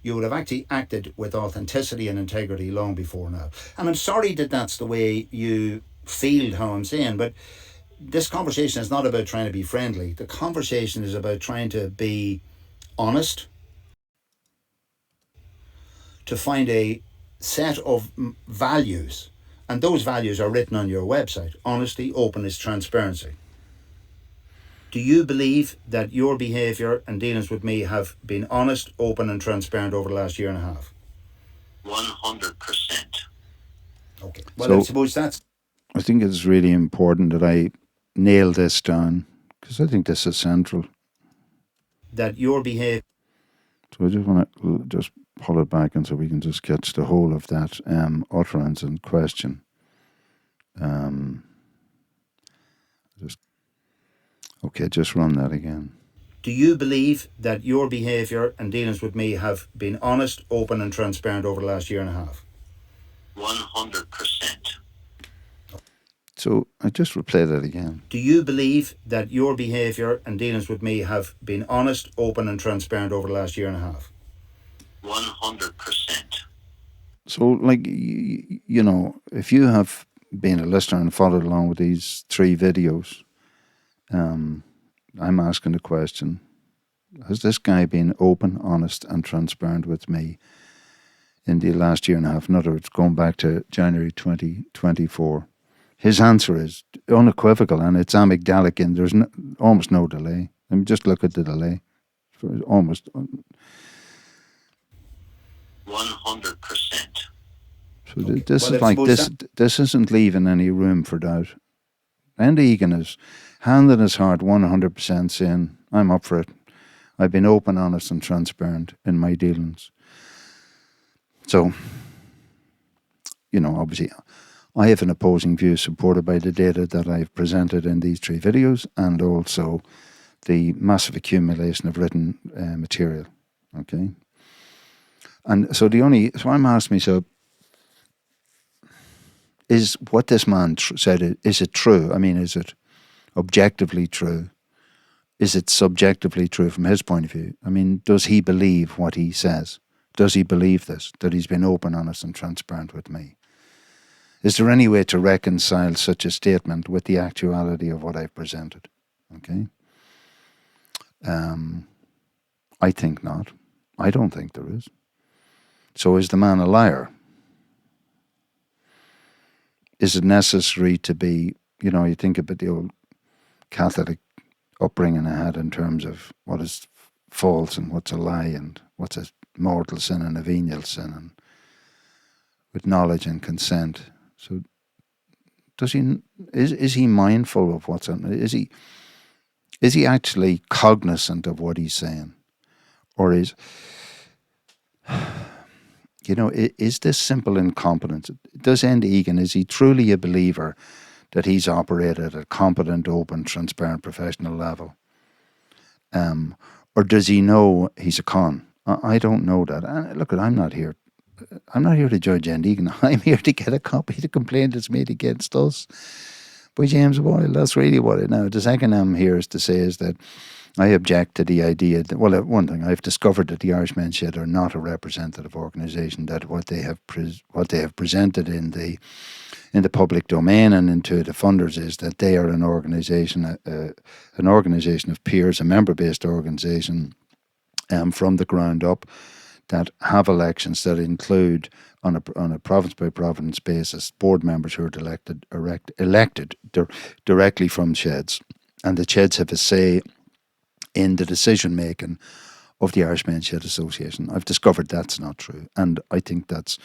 You would have actually acted with authenticity and integrity long before now. And I'm sorry that that's the way you feel how I'm saying, but this conversation is not about trying to be friendly. The conversation is about trying to be honest, to find a set of values. And those values are written on your website: honesty, openness, transparency. Do you believe that your behaviour and dealings with me have been honest, open and transparent over the last year and a half? 100%. Okay. Well, I suppose that's... I think it's really important that I nail this down, because I think this is central. That your behaviour... So I just want to just pull it back and so we can just catch the whole of that utterance and question. Just run that again. Do you believe that your behaviour and dealings with me have been honest, open and transparent over the last year and a half? 100%. So I just replay that again. Do you believe that your behaviour and dealings with me have been honest, open and transparent over the last year and a half? 100%. So, if you have been a listener and followed along with these 3 videos, I'm asking the question, has this guy been open, honest and transparent with me in the last year and a half? In other words, going back to January 2024. His answer is unequivocal and it's amygdalic and there's almost no delay. Let me just look at the delay. Almost... 100%. So this isn't leaving any room for doubt. Enda Egan is hand in his heart 100% saying, I'm up for it. I've been open, honest and transparent in my dealings. So, obviously, I have an opposing view supported by the data that I've presented in these 3 videos, and also the massive accumulation of written material. Okay. And so so I'm asking myself, is what this man said, is it true? I mean, is it objectively true? Is it subjectively true from his point of view? I mean, does he believe what he says? Does he believe this, that he's been open, honest and transparent with me? Is there any way to reconcile such a statement with the actuality of what I've presented? Okay. I think not. I don't think there is. So is the man a liar? Is it necessary to be, you think about the old Catholic upbringing I had in terms of what is false and what's a lie and what's a mortal sin and a venial sin, and with knowledge and consent. So is he mindful of what's on? Is he actually cognizant of what he's saying? Or is this simple incompetence? Does Enda Egan, is he truly a believer that he's operated at a competent, open, transparent, professional level? Or does he know he's a con? I don't know that. Look, I'm not here to judge Enda Egan. I'm here to get a copy of the complaint that's made against us by James Boyle. That's really what it now. The second I'm here is to say is that I object to the idea that, well, one thing, I've discovered that the Irish Men's Shed are not a representative organisation, that what they have presented in the public domain and into the funders is that they are an organisation of peers, a member-based organisation from the ground up, that have elections that include, on a province-by-province basis, board members who are elected directly from sheds. And the sheds have a say in the decision-making of the Irish Men's Shed Association. I've discovered that's not true. And I think that's,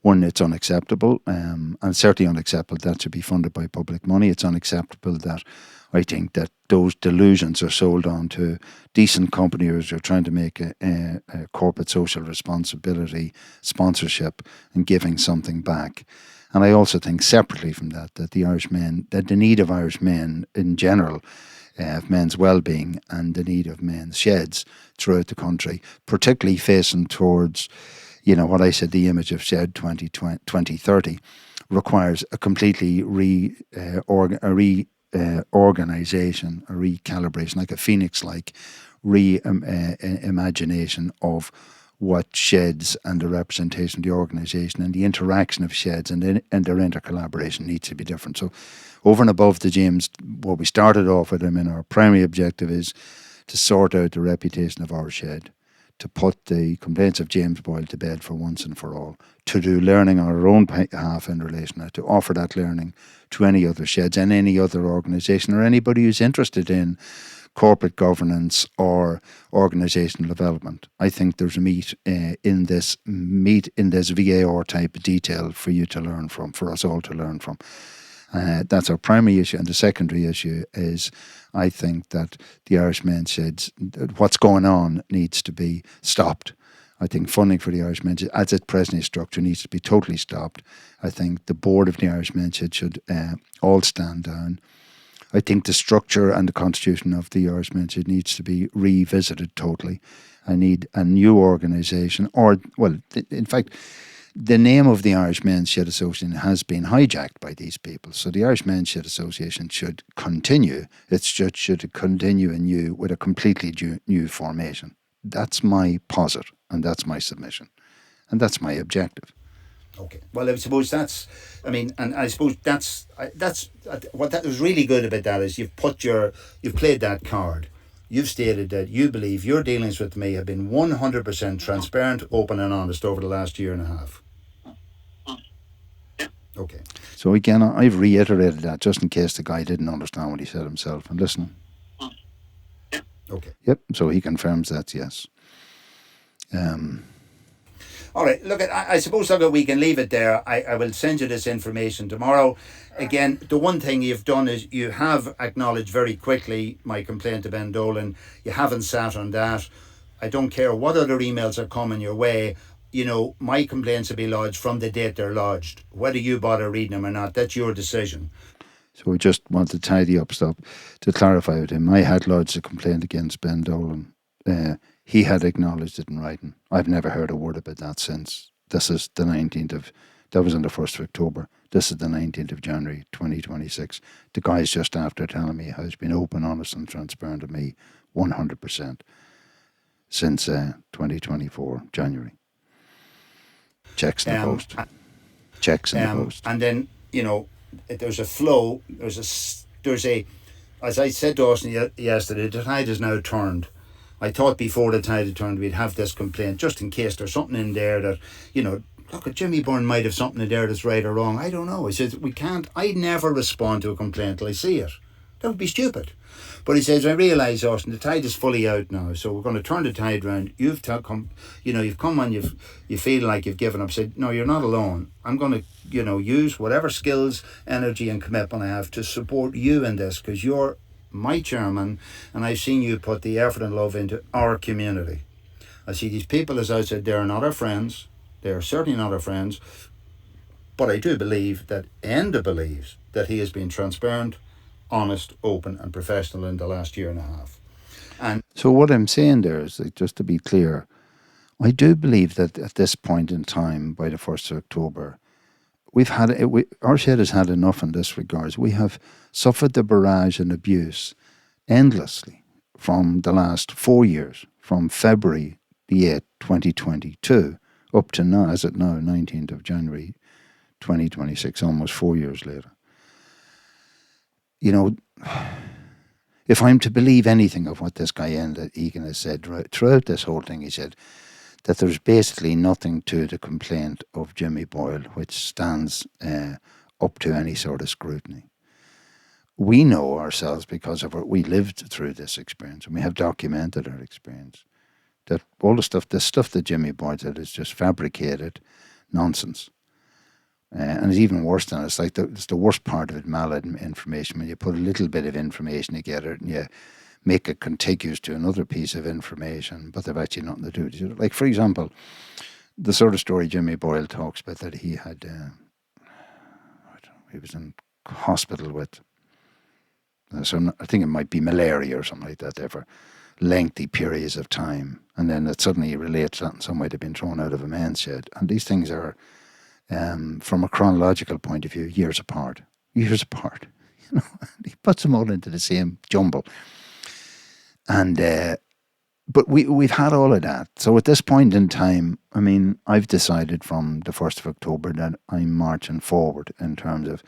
one, it's unacceptable, and certainly unacceptable that should be funded by public money. It's unacceptable that I think that those delusions are sold on to decent companies who are trying to make a corporate social responsibility sponsorship and giving something back. And I also think separately from that the need of Irish men in general, of men's well-being and the need of men's sheds throughout the country, particularly facing towards, what I said, the image of Shed 2030, requires a completely organisation, a recalibration, like a phoenix-like imagination of what sheds and the representation of the organisation and the interaction of sheds and their intercollaboration needs to be different. So over and above the James, what we started off with, our primary objective is to sort out the reputation of our shed, to put the complaints of James Boyle to bed for once and for all, to do learning on our own behalf in relation to that, to offer that learning to any other sheds and any other organisation or anybody who's interested in corporate governance or organisational development. I think there's a meat in this VAR type of detail for you to learn from, for us all to learn from. That's our primary issue. And the secondary issue is, I think that the Irish Men's Sheds, what's going on needs to be stopped. I think funding for the Irish Men's Shed, as it presently is structured, needs to be totally stopped. I think the board of the Irish Men's Shed should all stand down. I think the structure and the constitution of the Irish Men's Shed needs to be revisited totally. I need a new organisation, in fact, the name of the Irish Men's Shed Association has been hijacked by these people. So the Irish Men's Shed Association should continue. It should continue with a completely new formation. That's my posit, and that's my submission, and that's my objective. Okay. Well, I suppose that's what that was really good about that is you've played that card. You've stated that you believe your dealings with me have been 100% transparent, open and honest over the last year and a half. Okay. So again, I've reiterated that just in case the guy didn't understand what he said himself and listening. Okay. Yep. So he confirms that, yes. All right, look, I suppose we can leave it there. I will send you this information tomorrow. Again, the one thing you've done is you have acknowledged very quickly my complaint to Ben Dolan. You haven't sat on that. I don't care what other emails are coming your way. You know, my complaints will be lodged from the date they're lodged. Whether you bother reading them or not, that's your decision. So we just want to tidy up stuff. To clarify with him, I had lodged a complaint against Ben Dolan. He had acknowledged it in writing. I've never heard a word about that since. This is the 19th of, that was on the 1st of October. This is the 19th of January 2026. The guy's just after telling me how he's been open, honest and transparent with me 100% since 2024, January. Checks in the post. Checks in the post. And then, you know, there's a flow, there's a, as I said to Austin yesterday, the tide has now turned. I thought before the tide had turned we'd have this complaint, just in case there's something in there that, you know, look, Jimmy Byrne might have something in there that's right or wrong. I don't know. He says, I never respond to a complaint till I see it. That would be stupid. But he says, I realise, Austin, the tide is fully out now, so we're going to turn the tide round. You've come on, you feel like you've given up. Said, no, you're not alone. I'm going to, you know, use whatever skills, energy and commitment I have to support you in this, because you're my chairman, and I've seen you put the effort and love into our community. I see these people, as I said, they're not our friends. They're certainly not our friends. But I do believe that Enda believes that he has been transparent, honest, open and professional in the last year and a half. And so what I'm saying there is, like, just to be clear, I do believe that at this point in time, by the 1st of October, our shed has had enough in this regards. We have suffered the barrage and abuse endlessly from the last 4 years, from February the 8th, 2022, up to now, as it now, 19th of January 2026, almost 4 years later. You know, if I'm to believe anything of what this guy Egan has said throughout this whole thing, he said that there's basically nothing to the complaint of Jimmy Boyle which stands up to any sort of scrutiny. We know ourselves because of we lived through this experience, and we have documented our experience, that all the stuff that Jimmy Boyle did is just fabricated nonsense. And it's even worse than it's the worst part of it, malinformation, when you put a little bit of information together and you make it contiguous to another piece of information, but they've actually nothing to do with it. Like, for example, the sort of story Jimmy Boyle talks about, that he had, he was in hospital with, I think it might be malaria or something like that there for lengthy periods of time, and then it suddenly relates that in some way they've been thrown out of a man's shed. And these things are, from a chronological point of view, years apart. You know, he puts them all into the same jumble. And but we've had all of that. So at this point in time, I mean, I've decided from the 1st of October that I'm marching forward in terms of,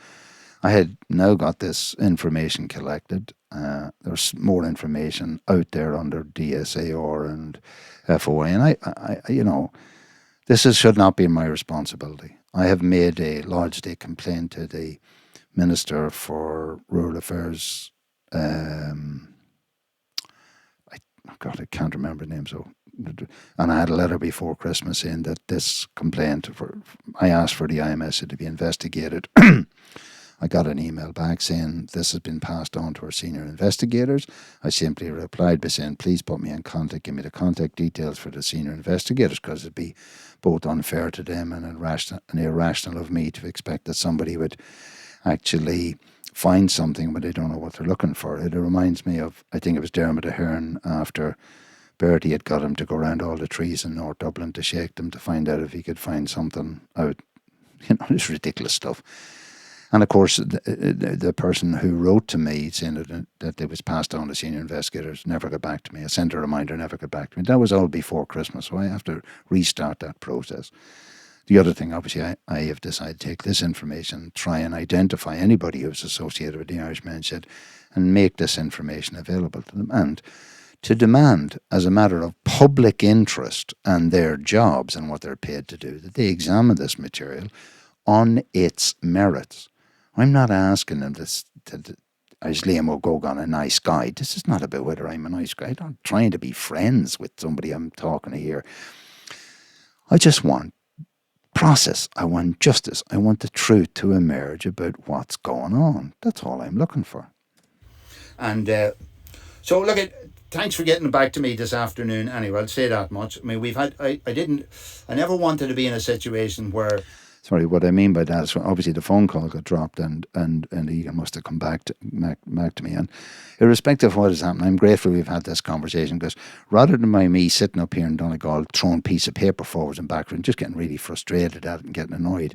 I had now got this information collected. There's more information out there under DSAR and FOA, and I you know, this should not be my responsibility. I have lodged a complaint to the Minister for Rural Affairs. I can't remember the name. So, and I had a letter before Christmas saying that this complaint, I asked for the IMSA to be investigated. I got an email back saying this has been passed on to our senior investigators. I simply replied by saying, please put me in contact, give me the contact details for the senior investigators, because it'd be both unfair to them and irrational of me to expect that somebody would actually find something but they don't know what they're looking for. It reminds me of, I think it was Dermot Ahern, after Bertie had got him to go around all the trees in North Dublin to shake them to find out if he could find something out. You know, this ridiculous stuff. And of course, the person who wrote to me saying that it was passed on to senior investigators never got back to me. I sent a reminder, never got back to me. That was all before Christmas, so I have to restart that process. The other thing, obviously, I have decided to take this information, try and identify anybody who's associated with the Irish Men's Shed, and make this information available to them. And to demand, as a matter of public interest and their jobs and what they're paid to do, that they examine this material on its merits. I'm not asking them is Liam O'Gogan a nice guy? This is not about whether I'm a nice guy. I'm not trying to be friends with somebody I'm talking to here. I just want process. I want justice. I want the truth to emerge about what's going on. That's all I'm looking for. And so, look, thanks for getting back to me this afternoon. Anyway, I'll say that much. I mean, we've had. I never wanted to be in a situation where. Sorry, what I mean by that is obviously the phone call got dropped and Egan must have come back to me. And irrespective of what has happened, I'm grateful we've had this conversation, because rather than me sitting up here in Donegal throwing a piece of paper forwards and backwards and just getting really frustrated at it and getting annoyed,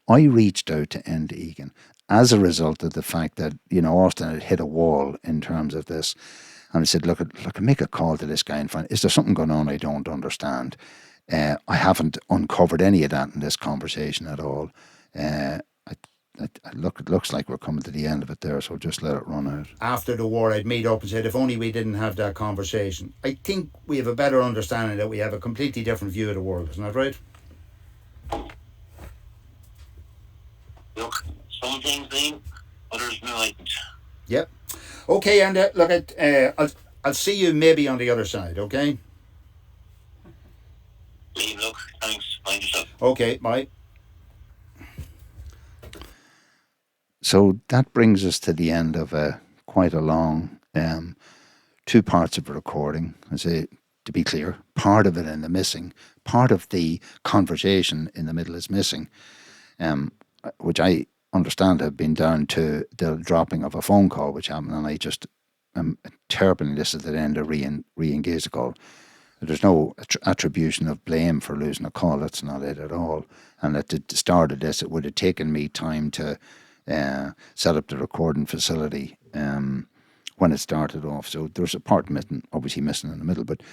I reached out to Enda Egan as a result of the fact that, Austin had hit a wall in terms of this. And I said, look, make a call to this guy and find, is there something going on I don't understand? I haven't uncovered any of that in this conversation at all. It looks like we're coming to the end of it there, so just let it run out. After the war, I'd meet up and said, if only we didn't have that conversation. I think we have a better understanding that we have a completely different view of the world. Isn't that right? Look, some things being, others enlightened. Yep. Okay, and look, I'll see you maybe on the other side, okay? Look, thanks. Mind yourself. Okay, bye. So that brings us to the end of quite a long 2 parts of a recording. I say, to be clear, part of it in the missing, part of the conversation in the middle is missing, which I understand have been down to the dropping of a phone call which happened, and I just am terribly listed at the end of re-engage the call. There's no attribution of blame for losing a call. That's not it at all. And at the start of this, it would have taken me time to set up the recording facility when it started off. So there's a part obviously missing in the middle. But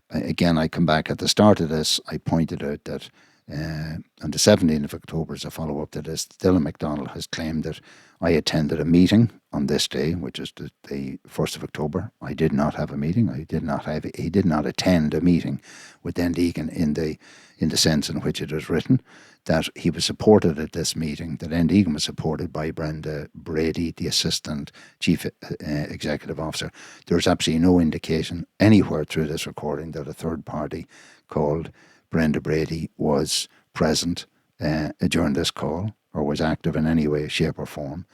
again, I come back at the start of this, I pointed out that on the 17th of October, as a follow-up to this, Dylan McDonald has claimed that I attended a meeting on this day, which is the 1st of October. I did not have a meeting. He did not attend a meeting with Enda Egan in the sense in which it is written, that he was supported at this meeting, that Enda Egan was supported by Brenda Brady, the Assistant Chief Executive Officer. There's absolutely no indication anywhere through this recording that a third party called Brenda Brady was present during this call or was active in any way, shape or form,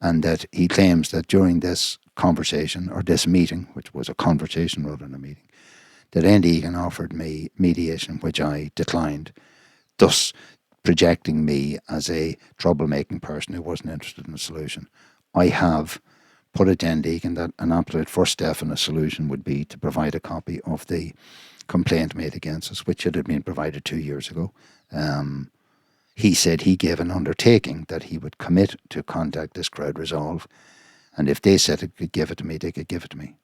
and that he claims that during this conversation or this meeting, which was a conversation rather than a meeting, that Enda Egan offered me mediation, which I declined, thus projecting me as a troublemaking person who wasn't interested in a solution. I have put it to Enda Egan that an absolute first step in a solution would be to provide a copy of the complaint made against us, which should have been provided 2 years ago. He said he gave an undertaking that he would commit to contact this crowd resolve, and if they said it could give it to me, they could give it to me.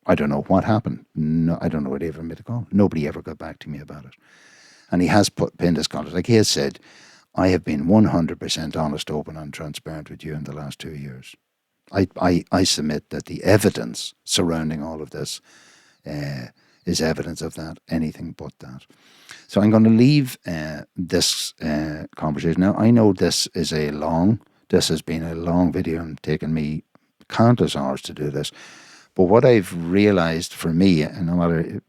I don't know what happened. No, I don't know what they ever made a call. Nobody ever got back to me about it. And he has pinned his contact. Like he has said, I have been 100% honest, open and transparent with you in the last 2 years. I submit that the evidence surrounding all of this is evidence of that, anything but that. So I'm going to leave this conversation. Now, I know this has been a long video and taken me countless hours to do this. But what I've realized for me, and no matter,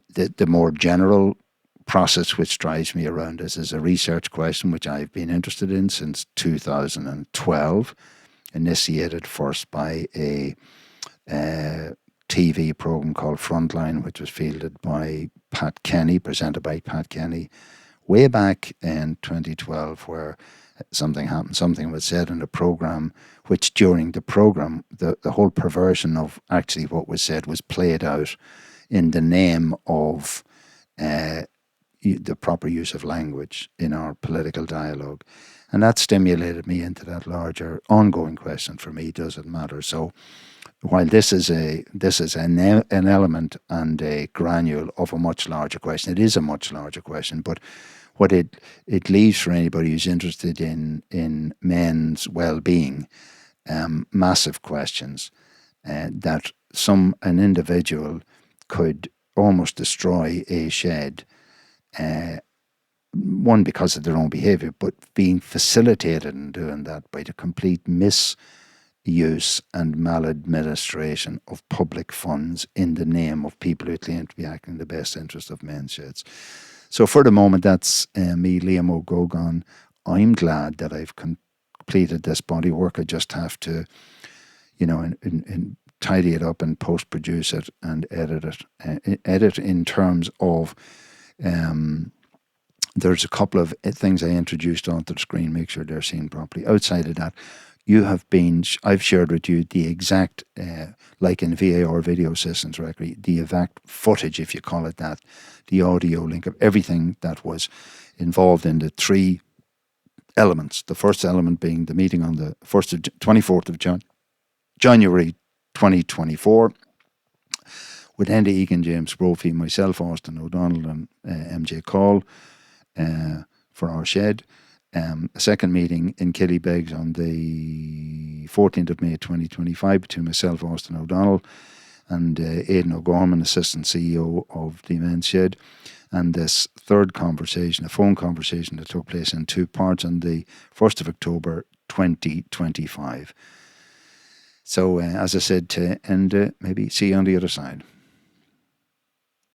the more general process which drives me around this is a research question which I've been interested in since 2012, initiated first by a TV program called Frontline, which was fielded by Pat Kenny, presented by Pat Kenny, way back in 2012, where something happened. Something was said in the program, which during the program, the whole perversion of actually what was said was played out in the name of the proper use of language in our political dialogue. And that stimulated me into that larger ongoing question for me, does it matter? So while this is an element and a granule of a much larger question, it is a much larger question, but what it leaves for anybody who's interested in men's well-being, massive questions that an individual could almost destroy a shed, one, because of their own behaviour, but being facilitated in doing that by the complete misuse and maladministration of public funds in the name of people who claim to be acting in the best interest of men's sheds. So for the moment, that's me, Liam O'Gogan. I'm glad that I've completed this body work. I just have to, tidy it up and post-produce it and edit it. Edit in terms of, there's a couple of things I introduced onto the screen, make sure they're seen properly. Outside of that, I've shared with you the exact, like in VAR video systems directory, the exact footage, if you call it that, the audio link of everything that was involved in the 3 elements. The first element being the meeting on the 24th of January 2024 with Enda, Egan, James Brophy, myself, Austin O'Donnell and MJ Call for our shed. A second meeting in Killybegs on the 14th of May 2025 between myself, Austin O'Donnell, and Aidan O'Gorman, Assistant CEO of the Men's Shed. And this third conversation, a phone conversation that took place in 2 parts on the 1st of October 2025. So, as I said to Enda, maybe see you on the other side.